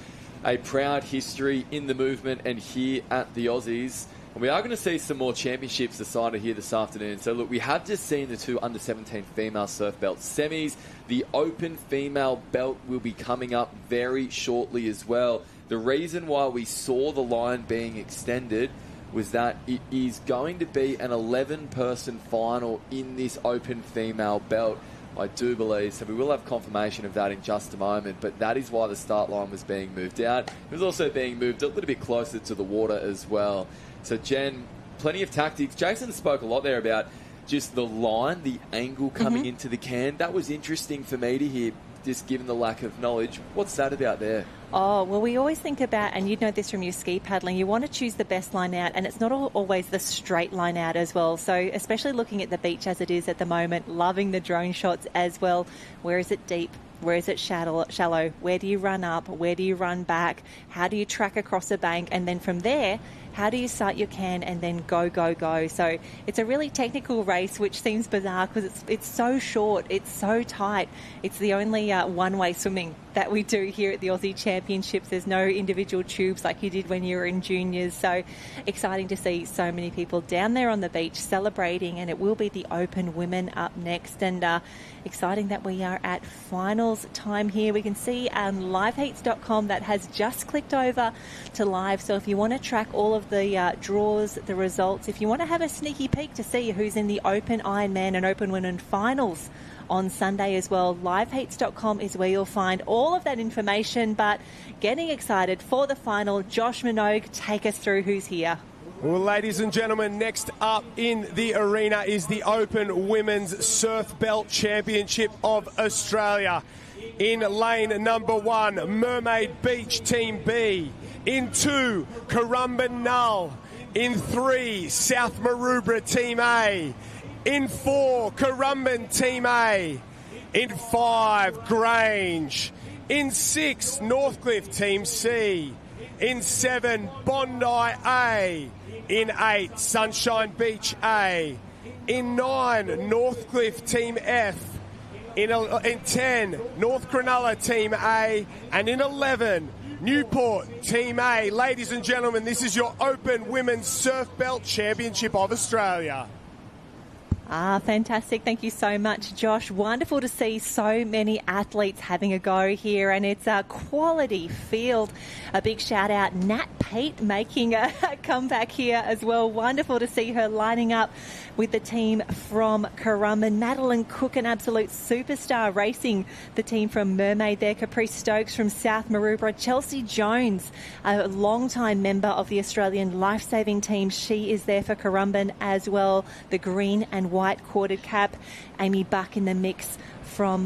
a proud history in the movement and here at the Aussies. And we are going to see some more championships decided here this afternoon. So, look, we have just seen the 2 under-17 female surf belt semis. The open female belt will be coming up very shortly as well. The reason why we saw the line being extended was that it is going to be an 11-person final in this open female belt, I do believe. So we will have confirmation of that in just a moment, but that is why the start line was being moved out. It was also being moved a little bit closer to the water as well. So, Jen, plenty of tactics. Jason spoke a lot there about just the line, the angle coming into the can. That was interesting for me to hear, just given the lack of knowledge. What's that about there? Oh, well, we always think about, and you'd know this from your ski paddling, you want to choose the best line out, and it's not always the straight line out as well. So especially looking at the beach as it is at the moment, loving the drone shots as well. Where is it deep? Where is it shallow? Where do you run up? Where do you run back? How do you track across a bank? And then from there, how do you start your can and then go, go, go? So it's a really technical race, which seems bizarre because it's so short, it's so tight. It's the only one-way swimming that we do here at the Aussie Championships. There's no individual tubes like you did when you were in juniors. So exciting to see so many people down there on the beach celebrating, and it will be the Open Women up next. And exciting that we are at finals time here. We can see liveheats.com that has just clicked over to live. So if you want to track all of the draws, the results, if you want to have a sneaky peek to see who's in the Open Ironman and Open Women finals on Sunday as well, liveheats.com is where you'll find all of that information. But getting excited for the final, Josh Minogue, take us through who's here. Well, ladies and gentlemen, next up in the arena is the Open Women's Surf Belt Championship of Australia. In lane number 1, Mermaid Beach Team B. In 2, Currumbin Null. In 3, South Maroubra Team A. In 4, Currumbin Team A. In 5, Grange. In 6, Northcliffe Team C. In 7, Bondi A. In 8, Sunshine Beach A. In 9, Northcliffe Team F. In 10, North Cronulla Team A. And in 11, Newport Team A. Ladies and gentlemen, this is your Open Women's Surf Belt Championship of Australia. Fantastic. Thank you so much, Josh. Wonderful to see so many athletes having a go here, and it's a quality field. A big shout out, Nat Pate making a comeback here as well. Wonderful to see her lining up with the team from Currumbin. Madeline Cook, an absolute superstar, racing the team from Mermaid there. Caprice Stokes from South Maroubra. Chelsea Jones, a long-time member of the Australian lifesaving team. She is there for Currumbin as well. The green and white corded cap. Amy Buck in the mix from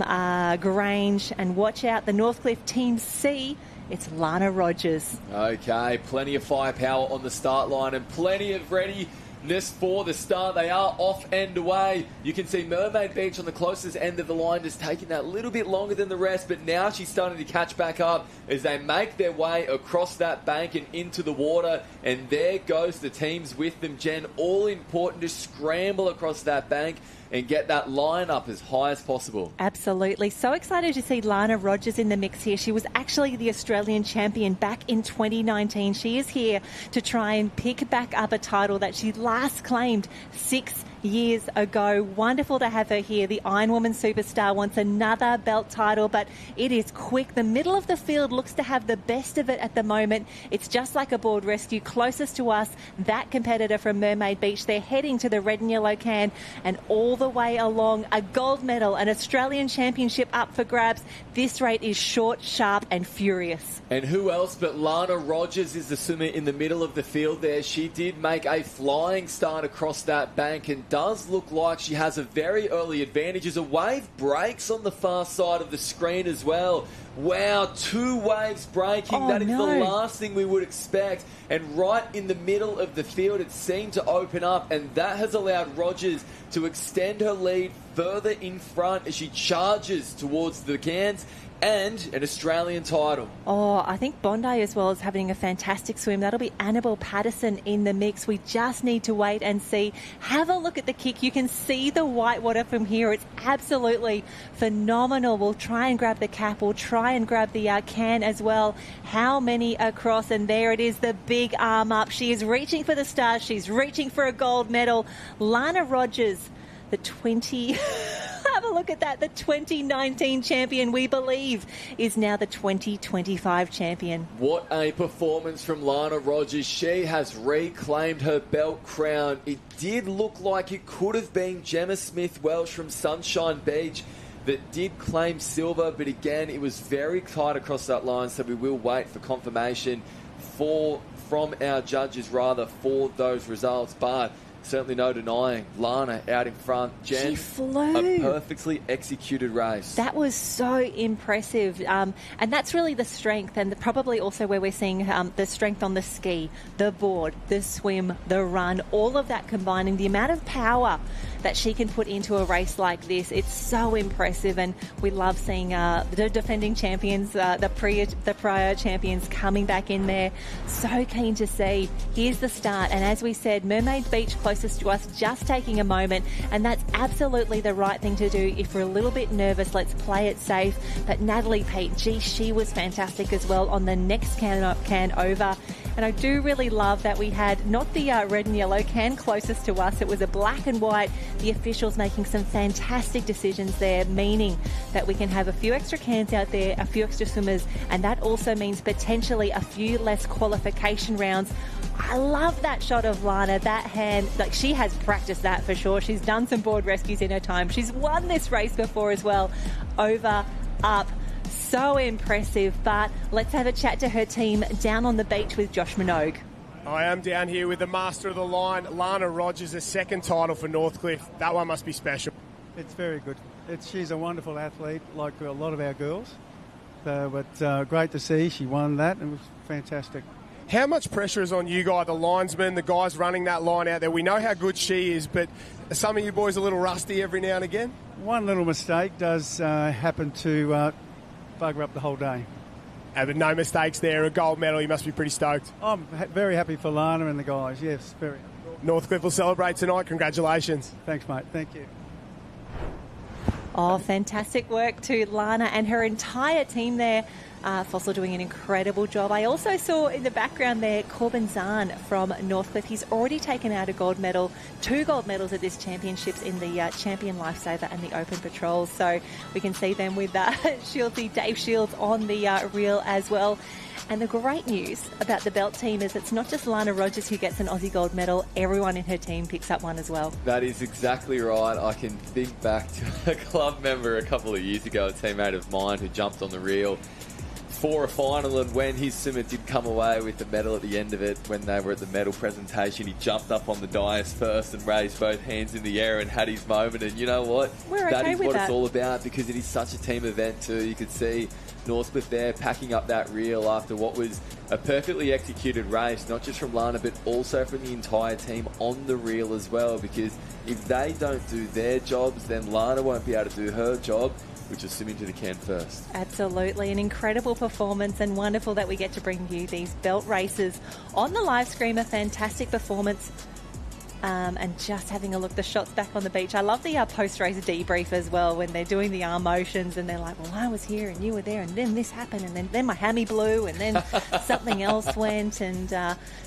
Grange. And watch out, the Northcliffe Team C. It's Lana Rogers. Okay, plenty of firepower on the start line and plenty of readiness for the start. They are off and away. You can see Mermaid Beach on the closest end of the line, just taking that little bit longer than the rest, but now she's starting to catch back up as they make their way across that bank and into the water. And there goes the teams with them, Jen. All important to scramble across that bank and get that line up as high as possible. Absolutely. So excited to see Lana Rogers in the mix here. She was actually the Australian champion back in 2019. She is here to try and pick back up a title that she last claimed 6 years ago. Wonderful to have her here. The Ironwoman superstar wants another belt title, but it is quick. The middle of the field looks to have the best of it at the moment. It's just like a board rescue. Closest to us, that competitor from Mermaid Beach. They're heading to the red and yellow can, and all the way along, a gold medal, an Australian championship up for grabs. This rate is short, sharp and furious. And who else but Lana Rogers is the swimmer in the middle of the field there. She did make a flying start across that bank and does look like she has a very early advantage as a wave breaks on the far side of the screen as well. Wow, 2 waves breaking. Oh, that is no. the last thing we would expect. And right in the middle of the field, it seemed to open up, and that has allowed Rogers to extend her lead further in front as she charges towards the cans and an Australian title. Oh, I think Bondi as well is having a fantastic swim. That'll be Annabelle Patterson in the mix. We just need to wait and see. Have a look at the kick. You can see the whitewater from here. It's absolutely phenomenal. We'll try and grab the cap. We'll try and grab the can as well. How many across? And there it is, the big arm up. She is reaching for the stars. She's reaching for a gold medal. Lana Rogers, the 20... Have a look at that. The 2019 champion, we believe, is now the 2025 champion. What a performance from Lana Rogers. She has reclaimed her belt crown. It did look like it could have been Gemma Smith-Welsh from Sunshine Beach that did claim silver, but again, it was very tight across that line, so we will wait for confirmation from our judges for those results. But certainly no denying Lana out in front. Jen, She flew. a perfectly executed race. That was so impressive. And that's really the strength, and probably also where we're seeing the strength on the ski, the board, the swim, the run, all of that combining, the amount of power that she can put into a race like this. It's so impressive, and we love seeing the defending champions, the prior champions coming back in there. So keen to see. Here's the start, and as we said, Mermaid Beach closest to us, just taking a moment, and that's absolutely the right thing to do. If we're a little bit nervous, let's play it safe. But Natalie Pete, gee, she was fantastic as well on the next can over. And I do really love that we had not the red and yellow can closest to us. It was a black and white. The officials making some fantastic decisions there, meaning that we can have a few extra cans out there, a few extra swimmers, and that also means potentially a few less qualification rounds. I love that shot of Lana, that hand. Like, she has practiced that for sure. She's done some board rescues in her time. She's won this race before as well. Over, up. So impressive, but let's have a chat to her team down on the beach with Josh Minogue. I am down here with the master of the line, Lana Rogers, a second title for Northcliffe. That one must be special. It's very good. She's a wonderful athlete, like a lot of our girls. But great to see she won that, and it was fantastic. How much pressure is on you guys, the linesmen, the guys running that line out there? We know how good she is, but are some of you boys a little rusty every now and again? One little mistake does happen to bugger up the whole day. But no mistakes there, a gold medal, you must be pretty stoked. I'm very happy for Lana and the guys, yes, very. Northcliffe will celebrate tonight, congratulations. Thanks, mate, thank you. Oh, fantastic work to Lana and her entire team there. Fossil doing an incredible job. I also saw in the background there Corbin Zahn from Northcliffe. He's already taken out a gold medal, 2 gold medals at this championships in the Champion Lifesaver and the Open Patrols. So we can see them with Shieldsy, Dave Shields on the reel as well. And the great news about the belt team is it's not just Lana Rogers who gets an Aussie gold medal. Everyone in her team picks up one as well. That is exactly right. I can think back to a club member a couple of years ago, a teammate of mine who jumped on the reel for a final, and when his swimmer did come away with the medal at the end of it, when they were at the medal presentation, he jumped up on the dais first and raised both hands in the air and had his moment. And you know what? That is what it's all about, because it is such a team event too. You could see Northcliffe there packing up that reel after what was a perfectly executed race, not just from Lana but also from the entire team on the reel as well, because if they don't do their jobs, then Lana won't be able to do her job, which is swimming to the can first. Absolutely, an incredible performance, and wonderful that we get to bring you these belt races on the live stream. A fantastic performance. And just having a look, the shots back on the beach. I love the post-race debrief as well, when they're doing the arm motions and they're like, well, I was here and you were there and then this happened and then my hammy blew and then something else went, and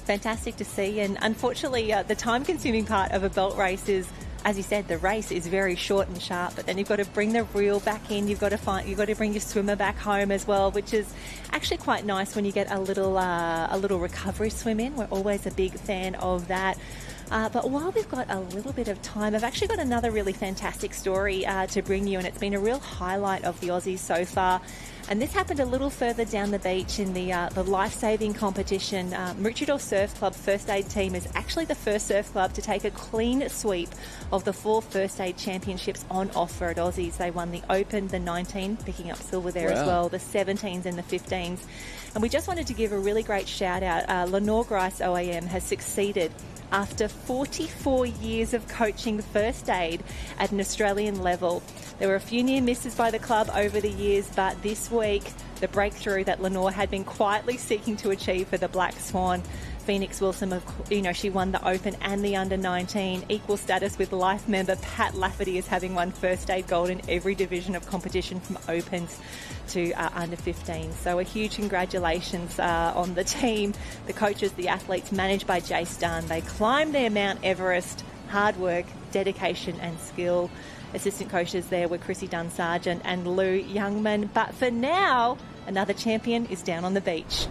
fantastic to see. And unfortunately, the time-consuming part of a belt race is, as you said, the race is very short and sharp, but then you've got to bring the reel back in. You've got to bring your swimmer back home as well, which is actually quite nice when you get a little recovery swim in. We're always a big fan of that. But while we've got a little bit of time, I've actually got another really fantastic story to bring you, and it's been a real highlight of the Aussies so far. And this happened a little further down the beach in the life-saving competition. Maroochydore Surf Club First Aid team is actually the first surf club to take a clean sweep of the 4 First Aid Championships on offer at Aussies. They won the Open, the 19, picking up silver there as well, the 17s and the 15s. And we just wanted to give a really great shout-out. Lenore Grice OAM has succeeded after 44 years of coaching first aid at an Australian level. There were a few near misses by the club over the years, but this week, the breakthrough that Lenore had been quietly seeking to achieve for the Black Swan. Phoenix Wilson, she won the Open and the Under-19. Equal status with life member Pat Lafferty is having won first aid gold in every division of competition from Opens to Under-15. So a huge congratulations on the team, the coaches, the athletes, managed by Jace Dunn. They climbed their Mount Everest. Hard work, dedication and skill. Assistant coaches there were Chrissy Dunn-Sargent and Lou Youngman. But for now, another champion is down on the beach.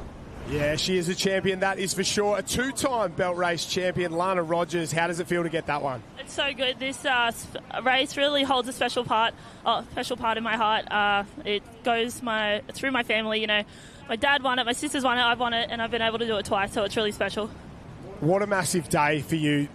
Yeah, she is a champion, that is for sure. A 2-time belt race champion, Lana Rogers. How does it feel to get that one? It's so good. This race really holds a special part in my heart. It goes through my family. My dad won it, my sisters won it, I've won it, and I've been able to do it twice, so it's really special. What a massive day for you.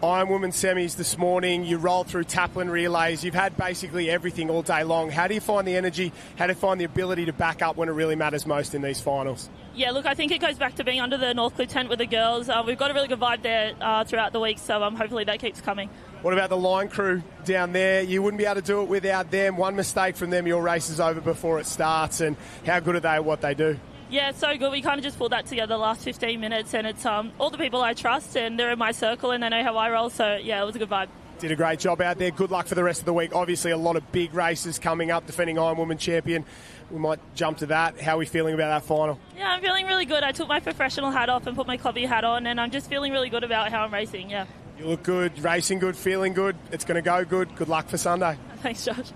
Ironwoman semis this morning. You rolled through Taplan relays. You've had basically everything all day long. How do you find the energy? How do you find the ability to back up when it really matters most in these finals? Yeah, look, I think it goes back to being under the Northcliffe tent with the girls. We've got a really good vibe there throughout the week, so hopefully that keeps coming. What about the line crew down there? You wouldn't be able to do it without them. One mistake from them, your race is over before it starts. And how good are they at what they do? Yeah, it's so good. We kind of just pulled that together the last 15 minutes, and it's all the people I trust, and they're in my circle, and they know how I roll. So, yeah, it was a good vibe. Did a great job out there. Good luck for the rest of the week. Obviously, a lot of big races coming up. Defending Ironwoman champion. We might jump to that. How are we feeling about that final? Yeah, I'm feeling really good. I took my professional hat off and put my clubby hat on, and I'm just feeling really good about how I'm racing, yeah. You look good, racing good, feeling good. It's going to go good. Good luck for Sunday. Thanks, Josh.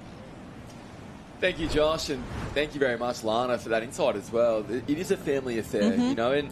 Thank you, Josh, and thank you very much, Lana, for that insight as well. It is a family affair, you know, and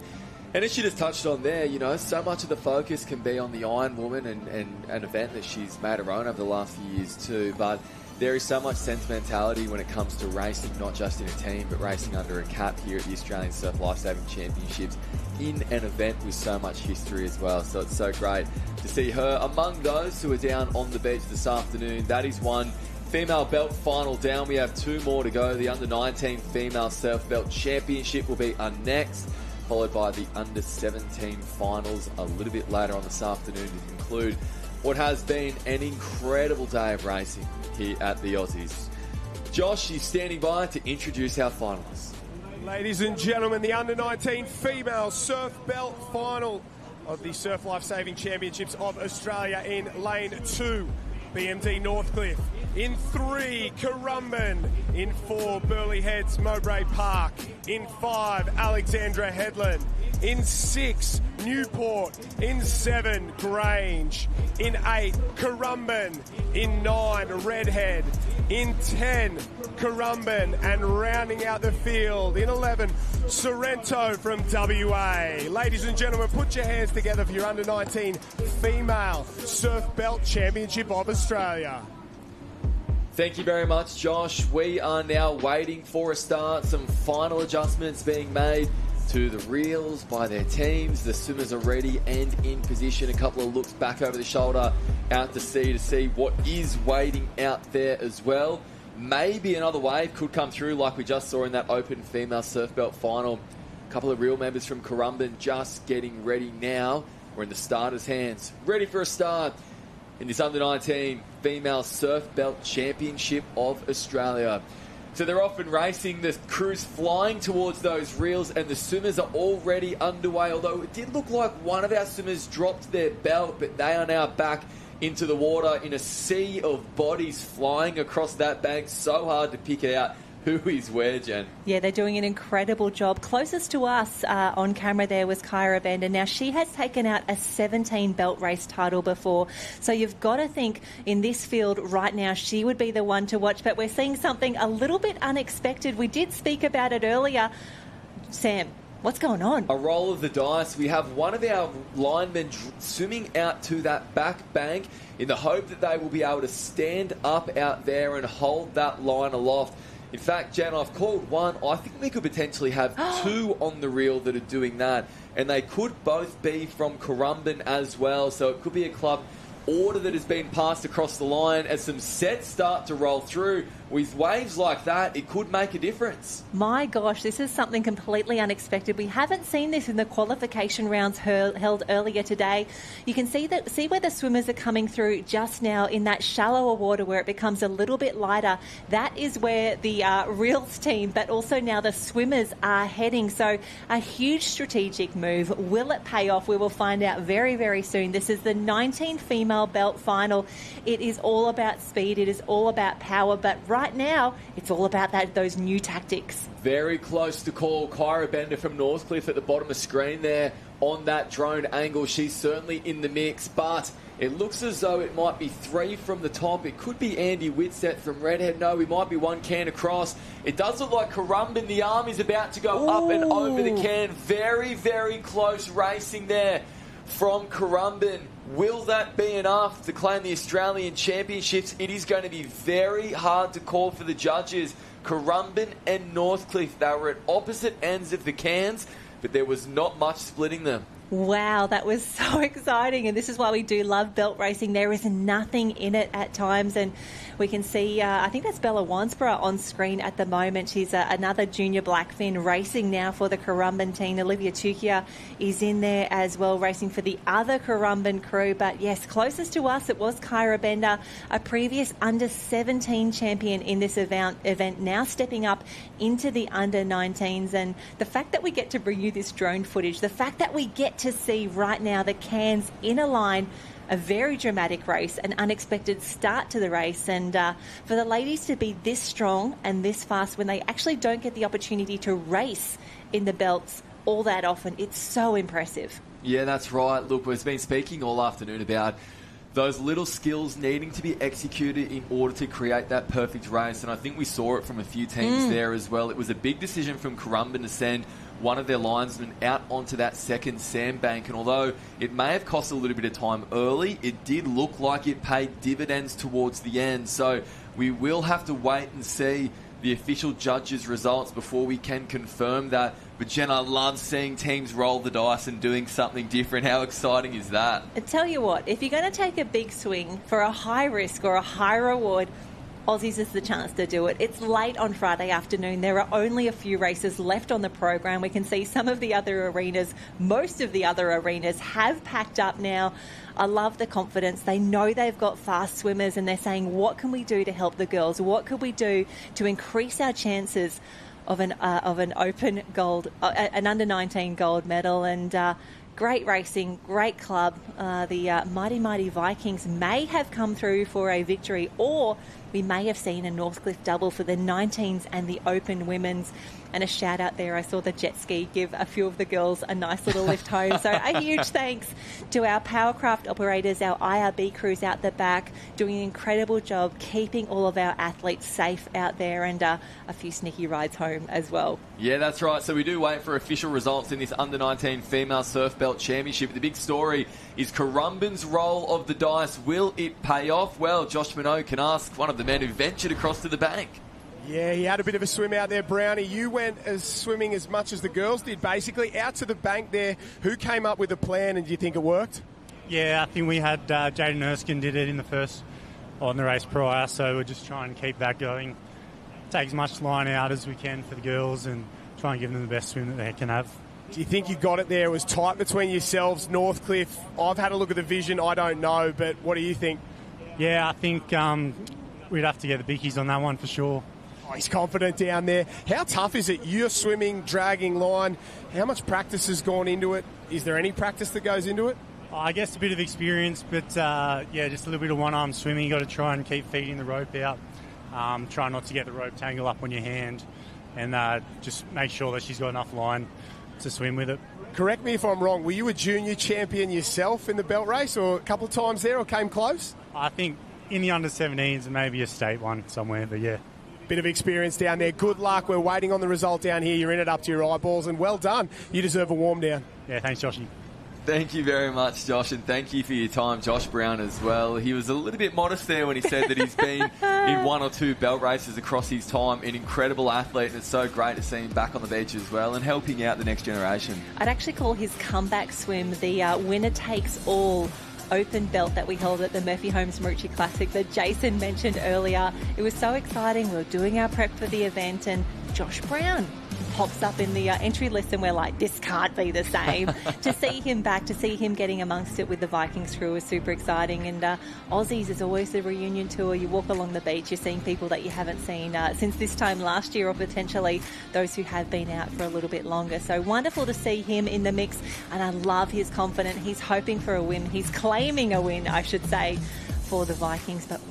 as she just touched on there, you know, so much of the focus can be on the Ironwoman and an event that she's made her own over the last few years too, but there is so much sentimentality when it comes to racing, not just in a team, but racing under a cap here at the Australian Surf Lifesaving Championships in an event with so much history as well. So it's so great to see her among those who are down on the beach this afternoon. That is one female belt final down. We have two more to go. The Under-19 Female Surf Belt Championship will be our next, followed by the Under-17 Finals a little bit later on this afternoon to conclude what has been an incredible day of racing here at the Aussies. Josh is standing by to introduce our finalists. Ladies and gentlemen, the Under-19 Female Surf Belt Final of the Surf Lifesaving Championships of Australia in Lane 2. BMD Northcliffe. In 3, Currumbin. In 4, Burleigh Heads, Mowbray Park. In 5, Alexandra Headland. In 6, Newport. In 7, Grange. In 8, Currumbin. In 9, Redhead. In 10, Currumbin. And rounding out the field, in 11, Sorrento from WA. Ladies and gentlemen, put your hands together for your Under-19 Female Surf Belt Championship of Australia. Thank you very much, Josh. We are now waiting for a start. Some final adjustments being made to the reels by their teams. The swimmers are ready and in position. A couple of looks back over the shoulder out to see what is waiting out there as well. Maybe another wave could come through like we just saw in that open female surf belt final. A couple of reel members from Currumbin just getting ready now. We're in the starters' hands, ready for a start in this Under-19 Female Surf Belt Championship of Australia. So they're off and racing, the crew's flying towards those reels, and the swimmers are already underway, although it did look like one of our swimmers dropped their belt, but they are now back into the water in a sea of bodies flying across that bank. So hard to pick out who is where, Jen. Yeah, they're doing an incredible job. Closest to us on camera there was Kirra Bender. Now, she has taken out a 17 belt race title before. So you've got to think in this field right now, she would be the one to watch. But we're seeing something a little bit unexpected. We did speak about it earlier. Sam, what's going on? A roll of the dice. We have one of our linemen swimming out to that back bank in the hope that they will be able to stand up out there and hold that line aloft. In fact, Jen, I've called one. I think we could potentially have two on the reel that are doing that. And they could both be from Currumbin as well. So it could be a club order that has been passed across the line. As some sets start to roll through, with waves like that, it could make a difference. My gosh, this is something completely unexpected. We haven't seen this in the qualification rounds held earlier today. You can see where the swimmers are coming through just now in that shallower water where it becomes a little bit lighter. That is where the reels team, but also now the swimmers are heading. So a huge strategic move. Will it pay off? We will find out very, very soon. This is the 19 female belt final. It is all about speed. It is all about power. But right now, it's all about those new tactics. Very close to call. Kirra Bender from Northcliffe at the bottom of screen there on that drone angle. She's certainly in the mix, but it looks as though it might be three from the top. It could be Andy Whitset from Redhead. No, we might be one can across. It does look like Currumbin. The arm is about to go up and over the can. Very, very close racing there from Currumbin. Will that be enough to claim the Australian Championships? It is going to be very hard to call for the judges. Currumbin and Northcliffe, they were at opposite ends of the cans, but there was not much splitting them. Wow, that was so exciting, and this is why we do love belt racing. There is nothing in it at times, and we can see, I think that's Bella Wansborough on screen at the moment. She's another junior blackfin racing now for the Currumbin team. Olivia Tukia is in there as well, racing for the other Currumbin crew. But yes, closest to us, it was Kirra Bender, a previous under-17 champion in this event, now stepping up into the under-19s. And the fact that we get to bring you this drone footage, the fact that we get to see right now the Cairns in a line, a very dramatic race, an unexpected start to the race, and for the ladies to be this strong and this fast when they actually don't get the opportunity to race in the belts all that often, it's so impressive. Yeah, that's right. Look, we've been speaking all afternoon about those little skills needing to be executed in order to create that perfect race, and I think we saw it from a few teams there as well. It was a big decision from Currumbin to send one of their linesmen out onto that second sandbank, and although it may have cost a little bit of time early, it did look like it paid dividends towards the end. So we will have to wait and see the official judges' results before we can confirm that. But Jen, I love seeing teams roll the dice and doing something different. How exciting is that? I tell you what, if you're going to take a big swing for a high risk or a high reward, Aussies is the chance to do it. It's late on Friday afternoon. There are only a few races left on the program. We can see some of the other arenas, most of the other arenas have packed up now. I love the confidence. They know they've got fast swimmers, and they're saying, what can we do to help the girls? What could we do to increase our chances of an open gold, an under-19 gold medal? And great racing, great club. The Mighty Vikings may have come through for a victory, or we may have seen a Northcliffe double for the 19s and the open women's. And a shout out there, I saw the jet ski give a few of the girls a nice little lift home. So a huge thanks to our Powercraft operators, our IRB crews out the back, doing an incredible job keeping all of our athletes safe out there, and a few sneaky rides home as well. Yeah, that's right. So we do wait for official results in this under-19 female surf belt championship. The big story is Currumbin's roll of the dice. Will it pay off? Well, Josh Minot can ask one of the men who ventured across to the bank. Yeah, he had a bit of a swim out there, Brownie. You went swimming as much as the girls did, basically. Out to the bank there. Who came up with a plan, and do you think it worked? Yeah, I think we had Jaden Erskine did it in the race prior, so we're just trying to keep that going. Take as much line out as we can for the girls and try and give them the best swim that they can have. Do you think you got it there? It was tight between yourselves, Northcliffe. I've had a look at the vision. I don't know, but what do you think? Yeah, I think we'd have to get the bickies on that one for sure. Oh, he's confident down there. How tough is it? You're swimming, dragging line. How much practice has gone into it? Is there any practice that goes into it? I guess a bit of experience, but just a little bit of one-arm swimming. You've got to try and keep feeding the rope out. Try not to get the rope tangle up on your hand, and just make sure that she's got enough line to swim with it. Correct me if I'm wrong. Were you a junior champion yourself in the belt race, or a couple of times there, or came close? I think in the under-17s and maybe a state one somewhere, but yeah. Bit of experience down there. Good luck. We're waiting on the result down here. You're in it up to your eyeballs, and well done. You deserve a warm down. Yeah, thanks, Joshy. Thank you very much, Josh, and thank you for your time, Josh Brown, as well. He was a little bit modest there when he said that he's been in one or two belt races across his time. An incredible athlete, and it's so great to see him back on the beach as well and helping out the next generation. I'd actually call his comeback swim the winner-takes-all open belt that we held at the Murphy Homes Marucci Classic that Jason mentioned earlier. It was so exciting. We were doing our prep for the event, and Josh Brown pops up in the entry list, and we're like, this can't be the same. To see him back, to see him getting amongst it with the Vikings crew was super exciting. And Aussies is always the reunion tour. You walk along the beach, you're seeing people that you haven't seen since this time last year, or potentially those who have been out for a little bit longer. So wonderful to see him in the mix, and I love his confidence. He's hoping for a win. He's claiming a win, I should say, for the Vikings. But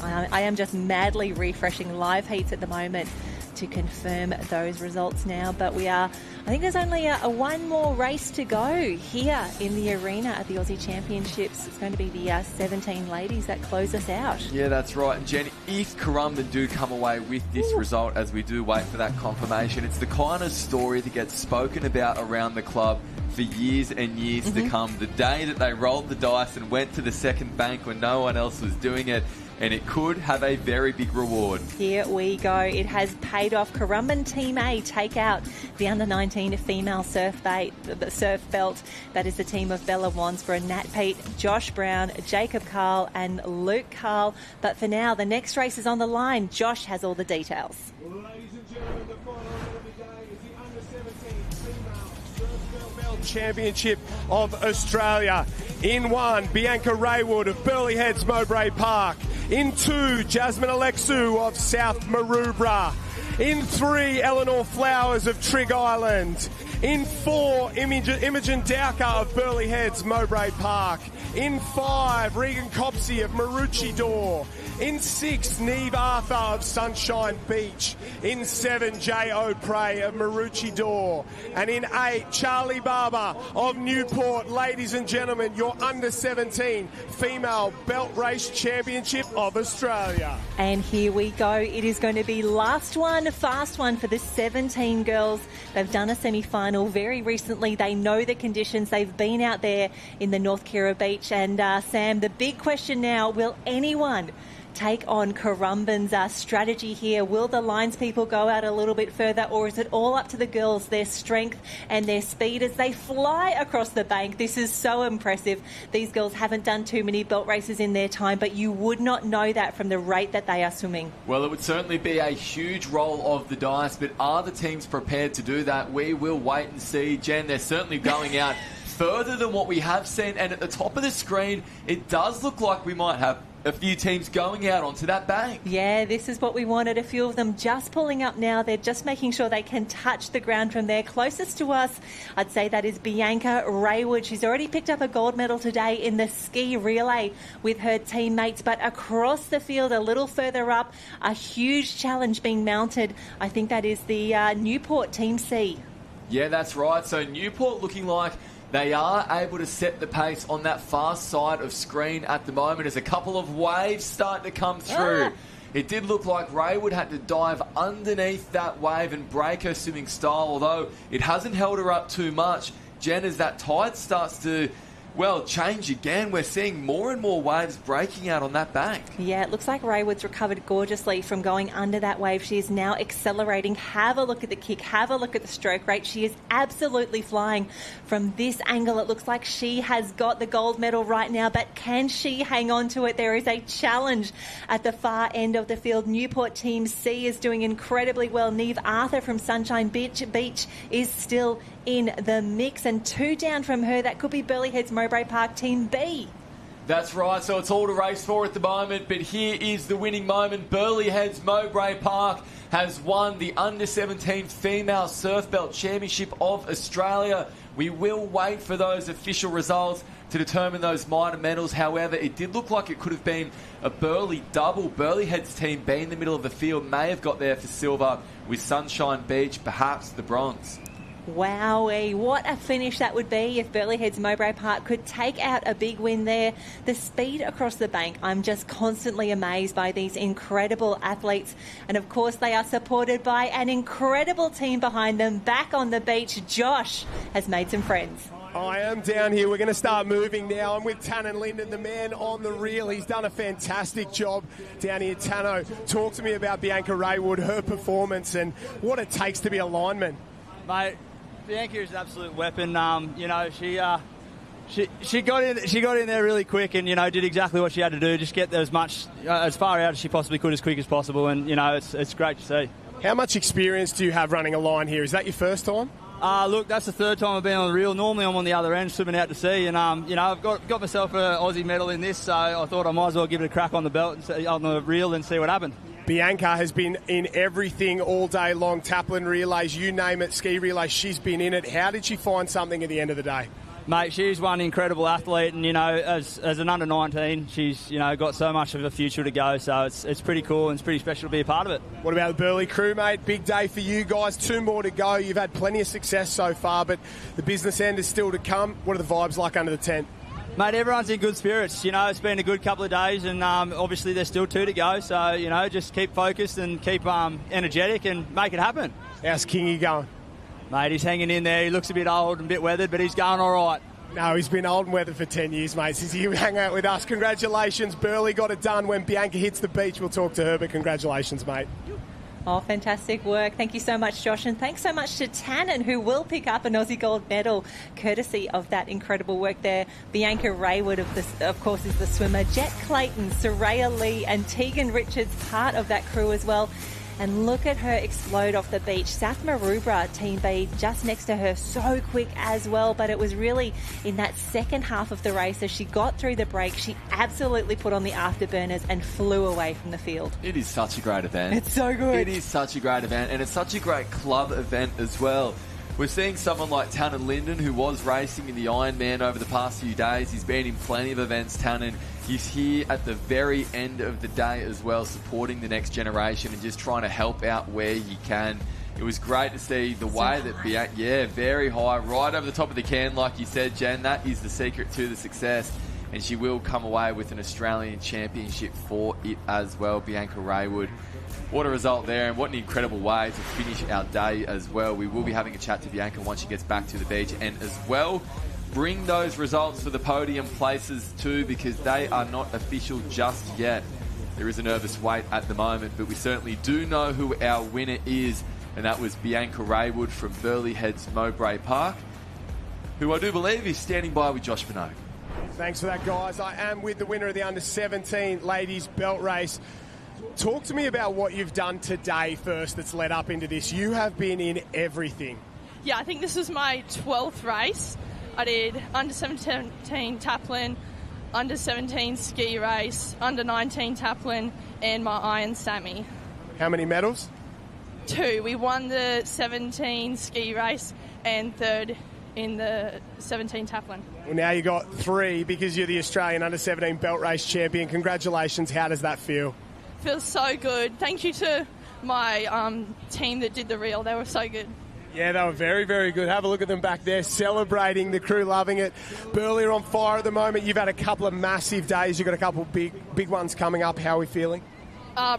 I am just madly refreshing live heats at the moment to confirm those results now. But I think there's only a one more race to go here in the arena at the Aussie Championships. It's going to be the 17 ladies that close us out. Yeah, that's right. And Jen, if Currumbin do come away with this result, as we do wait for that confirmation, it's the kind of story that gets spoken about around the club for years and years to come. The day that they rolled the dice and went to the second bank when no one else was doing it, and it could have a very big reward. Here we go. It has paid off. Currumbin Team A take out the under-19 female surf belt. That is the team of Bella Wansborough, Nat Pete, Josh Brown, Jacob Carl and Luke Carl. But for now, the next race is on the line. Josh has all the details. Ladies and gentlemen, the final of the day is the under-17 female surf belt championship of Australia. In 1, Bianca Raywood of Burleigh Heads, Mowbray Park. In 2, Jasmine Alexu of South Maroubra. In 3, Eleanor Flowers of Trig Island. In 4, Imogen Dowker of Burleigh Heads, Mowbray Park. In 5, Regan Copsey of Maroochydore. In 6, Neve Arthur of Sunshine Beach. In 7, Jay O'Prey of Maroochydore. And in 8, Charlie Barber of Newport. Ladies and gentlemen, your under-17 female belt race championship of Australia. And here we go. It is going to be last one, fast one for the 17 girls. They've done a semi-final very recently. They know the conditions. They've been out there in the North Kirra Beach. And Sam, the big question now, will anyone take on Currumbin's strategy here? Will the lines people go out a little bit further, or is it all up to the girls, their strength and their speed as they fly across the bank? This is so impressive. These girls haven't done too many belt races in their time, but you would not know that from the rate that they are swimming. Well, it would certainly be a huge roll of the dice, but are the teams prepared to do that? We will wait and see. Jen, they're certainly going out further than what we have seen, and at the top of the screen, it does look like we might have a few teams going out onto that bank. Yeah, this is what we wanted. A few of them just pulling up now. They're just making sure they can touch the ground from there. Closest to us, I'd say that is Bianca Raywood. She's already picked up a gold medal today in the ski relay with her teammates. But across the field, a little further up, a huge challenge being mounted. I think that is the Newport Team C. Yeah, that's right. So Newport looking like they are able to set the pace on that far side of screen at the moment as a couple of waves start to come through. It did look like Raywood had to dive underneath that wave and break her swimming style, although it hasn't held her up too much. Jen, as that tide starts to, well, change again, we're seeing more and more waves breaking out on that bank. Yeah, it looks like Raywood's recovered gorgeously from going under that wave. She is now accelerating. Have a look at the kick. Have a look at the stroke rate. She is absolutely flying. From this angle, it looks like she has got the gold medal right now, but can she hang on to it? There is a challenge at the far end of the field. Newport Team C is doing incredibly well. Neve Arthur from Sunshine Beach is still in the mix, and 2 down from her. That could be Burleigh Heads Mowbray Park Team B. That's right, so it's all to race for at the moment, but here is the winning moment. Burleigh Heads Mowbray Park has won the Under-17 Female Surf Belt Championship of Australia. We will wait for those official results to determine those minor medals. However, it did look like it could have been a Burleigh double. Burleigh Heads Team B in the middle of the field may have got there for silver, with Sunshine Beach perhaps the bronze. Wowee, what a finish that would be if Burleigh Heads Mowbray Park could take out a big win there. The speed across the bank, I'm just constantly amazed by these incredible athletes. And of course, they are supported by an incredible team behind them. Back on the beach, Josh has made some friends. I am down here. We're going to start moving now. I'm with Tannen Linden, the man on the reel. He's done a fantastic job down here. Tano, talk to me about Bianca Raywood, her performance, and what it takes to be a lineman. Mate, Bianca is an absolute weapon. You know, she got in there really quick, and you know, did exactly what she had to do. Just get there as far out as she possibly could, as quick as possible. And you know, it's great to see. How much experience do you have running a line here? Is that your first time? Look, that's the 3rd time I've been on the reel. Normally I'm on the other end swimming out to sea, and you know, I've got myself an Aussie medal in this, so I thought I might as well give it a crack on the belt and see, on the reel and see what happened. Bianca has been in everything all day long, Taplan relays, you name it, ski relays, she's been in it. How did she find something at the end of the day? Mate, she's one incredible athlete, and you know, as an under-19, she's got so much of a future to go. So it's pretty cool, and it's pretty special to be a part of it. What about the Burleigh crew, mate? Big day for you guys. 2 more to go. You've had plenty of success so far, but the business end is still to come. What are the vibes like under the tent? Mate, everyone's in good spirits. You know, it's been a good couple of days, and obviously there's still 2 to go. So you know, just keep focused and keep energetic and make it happen. How's Kingy going? Mate, he's hanging in there. He looks a bit old and a bit weathered, but he's going all right. No, he's been old and weathered for 10 years, mate, since you hang out with us. Congratulations. Burley got it done. When Bianca hits the beach, we'll talk to her, but congratulations, mate. Oh, fantastic work. Thank you so much, Josh. And thanks so much to Tannen, who will pick up an Aussie gold medal courtesy of that incredible work there. Bianca Raywood, of course, is the swimmer. Jet Clayton, Soraya Lee and Tegan Richards, part of that crew as well. And look at her explode off the beach. Sath Marubra, Team B, just next to her, so quick as well. But it was really in that second half of the race as she got through the break, she absolutely put on the afterburners and flew away from the field. It is such a great event. It's so good. It is such a great event, and it's such a great club event as well. We're seeing someone like Tannen Linden, who was racing in the Ironman over the past few days. He's been in plenty of events, Tannen. He's here at the very end of the day as well, supporting the next generation and just trying to help out where he can. It was great to see the way that Bianca, very high, right over the top of the can, like you said, Jen. That is the secret to the success. And she will come away with an Australian championship for it as well, Bianca Raywood. What a result there, and what an incredible way to finish our day as well. We will be having a chat to Bianca once she gets back to the beach, and as well, bring those results for the podium places too, because they are not official just yet. There is a nervous wait at the moment, but we certainly do know who our winner is, and that was Bianca Raywood from Burleigh Heads Mowbray Park, who I do believe is standing by with Josh Minogue. Thanks for that, guys. I am with the winner of the under-17 ladies belt race. Talk to me about what you've done today first that's led up into this. You have been in everything. Yeah, I think this was my 12th race. I did under-17 Taplan, under-17 ski race, under-19 Taplan, and my Iron Semi. How many medals? 2. We won the 17 ski race and 3rd in the 17 Taplan. Well, now you got 3 because you're the Australian under-17 belt race champion. Congratulations. How does that feel? Feels so good. Thank you to my team that did the reel. They were so good. Yeah, they were very, very good. Have a look at them back there, celebrating, the crew loving it. Burleigh are on fire at the moment. You've had a couple of massive days. You've got a couple of big ones coming up. How are we feeling?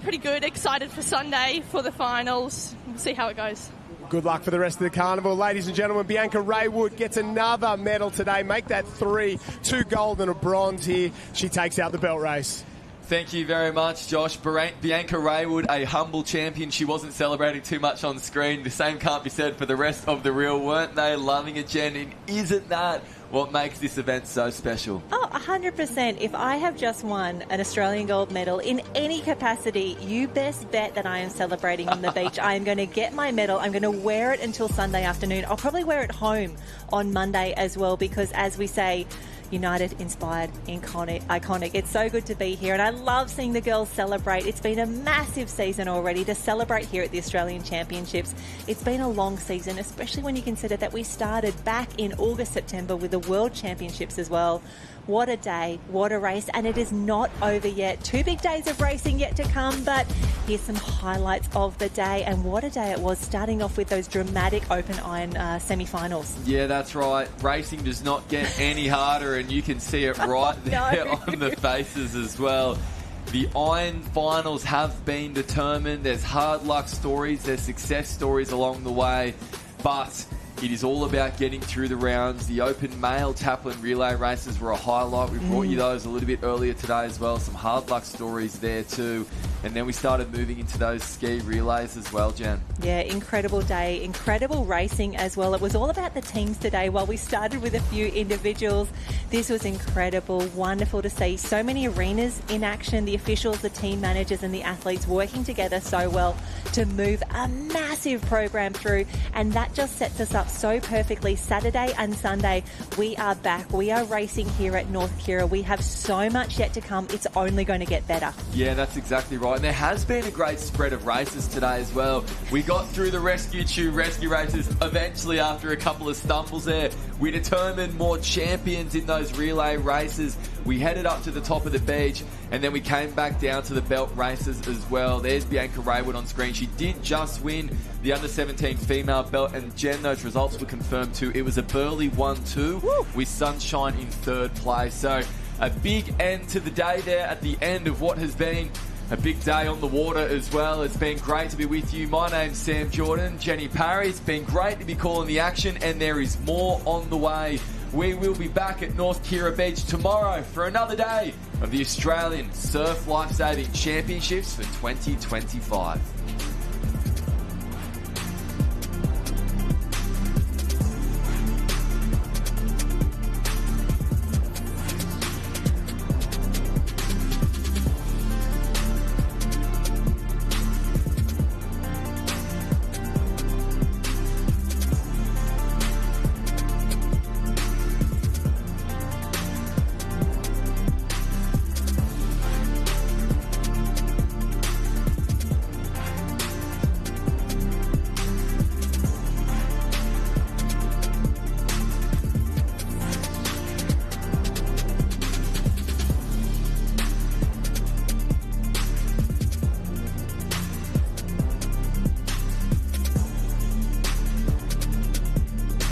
Pretty good. Excited for Sunday for the finals. We'll see how it goes. Good luck for the rest of the carnival. Ladies and gentlemen, Bianca Raywood gets another medal today. Make that 3, 2 gold and a bronze here. She takes out the belt race. Thank you very much, Josh. Bianca Raywood, a humble champion. She wasn't celebrating too much on screen. The same can't be said for the rest of the reel. Weren't they loving it, Jen? And isn't that what makes this event so special? Oh, 100%. If I have just won an Australian gold medal in any capacity, you best bet that I am celebrating on the beach. I am going to get my medal. I'm going to wear it until Sunday afternoon. I'll probably wear it home on Monday as well because, as we say, united, inspired, iconic. It's so good to be here, and I love seeing the girls celebrate. It's been a massive season already to celebrate here at the Australian Championships. It's been a long season, especially when you consider that we started back in August, September with the World Championships as well. What a day, what a race, and it is not over yet. 2 big days of racing yet to come, but here's some highlights of the day, and what a day it was, starting off with those dramatic open iron semi-finals. Yeah, that's right. Racing does not get any harder, and you can see it right there on the faces as well. The Iron finals have been determined. There's hard luck stories, there's success stories along the way, but it is all about getting through the rounds. The open male Taplan relay races were a highlight. We brought you those a little bit earlier today as well. Some hard luck stories there too. And then we started moving into those ski relays as well, Jen. Yeah, incredible day, incredible racing as well. It was all about the teams today. While we started with a few individuals, this was incredible, wonderful to see so many arenas in action, the officials, the team managers and the athletes working together so well to move a massive program through, and that just sets us up so perfectly. Saturday and Sunday, we are back. We are racing here at North Kirra. We have so much yet to come. It's only going to get better. Yeah, that's exactly right. And there has been a great spread of races today as well. We got through the rescue races eventually after a couple of stumbles there. We determined more champions in those relay races. We headed up to the top of the beach, and then we came back down to the belt races as well. There's Bianca Raywood on screen. She did just win the under-17 female belt, and Jen, those results were confirmed too. It was a Burleigh 1-2 with Sunshine in 3rd place. So a big end to the day there at the end of what has been a big day on the water as well. It's been great to be with you. My name's Sam Jordan, Jenny Parry. It's been great to be calling the action, and there is more on the way We will be back at North Kirra Beach tomorrow for another day of the Australian Surf Lifesaving Championships for 2025.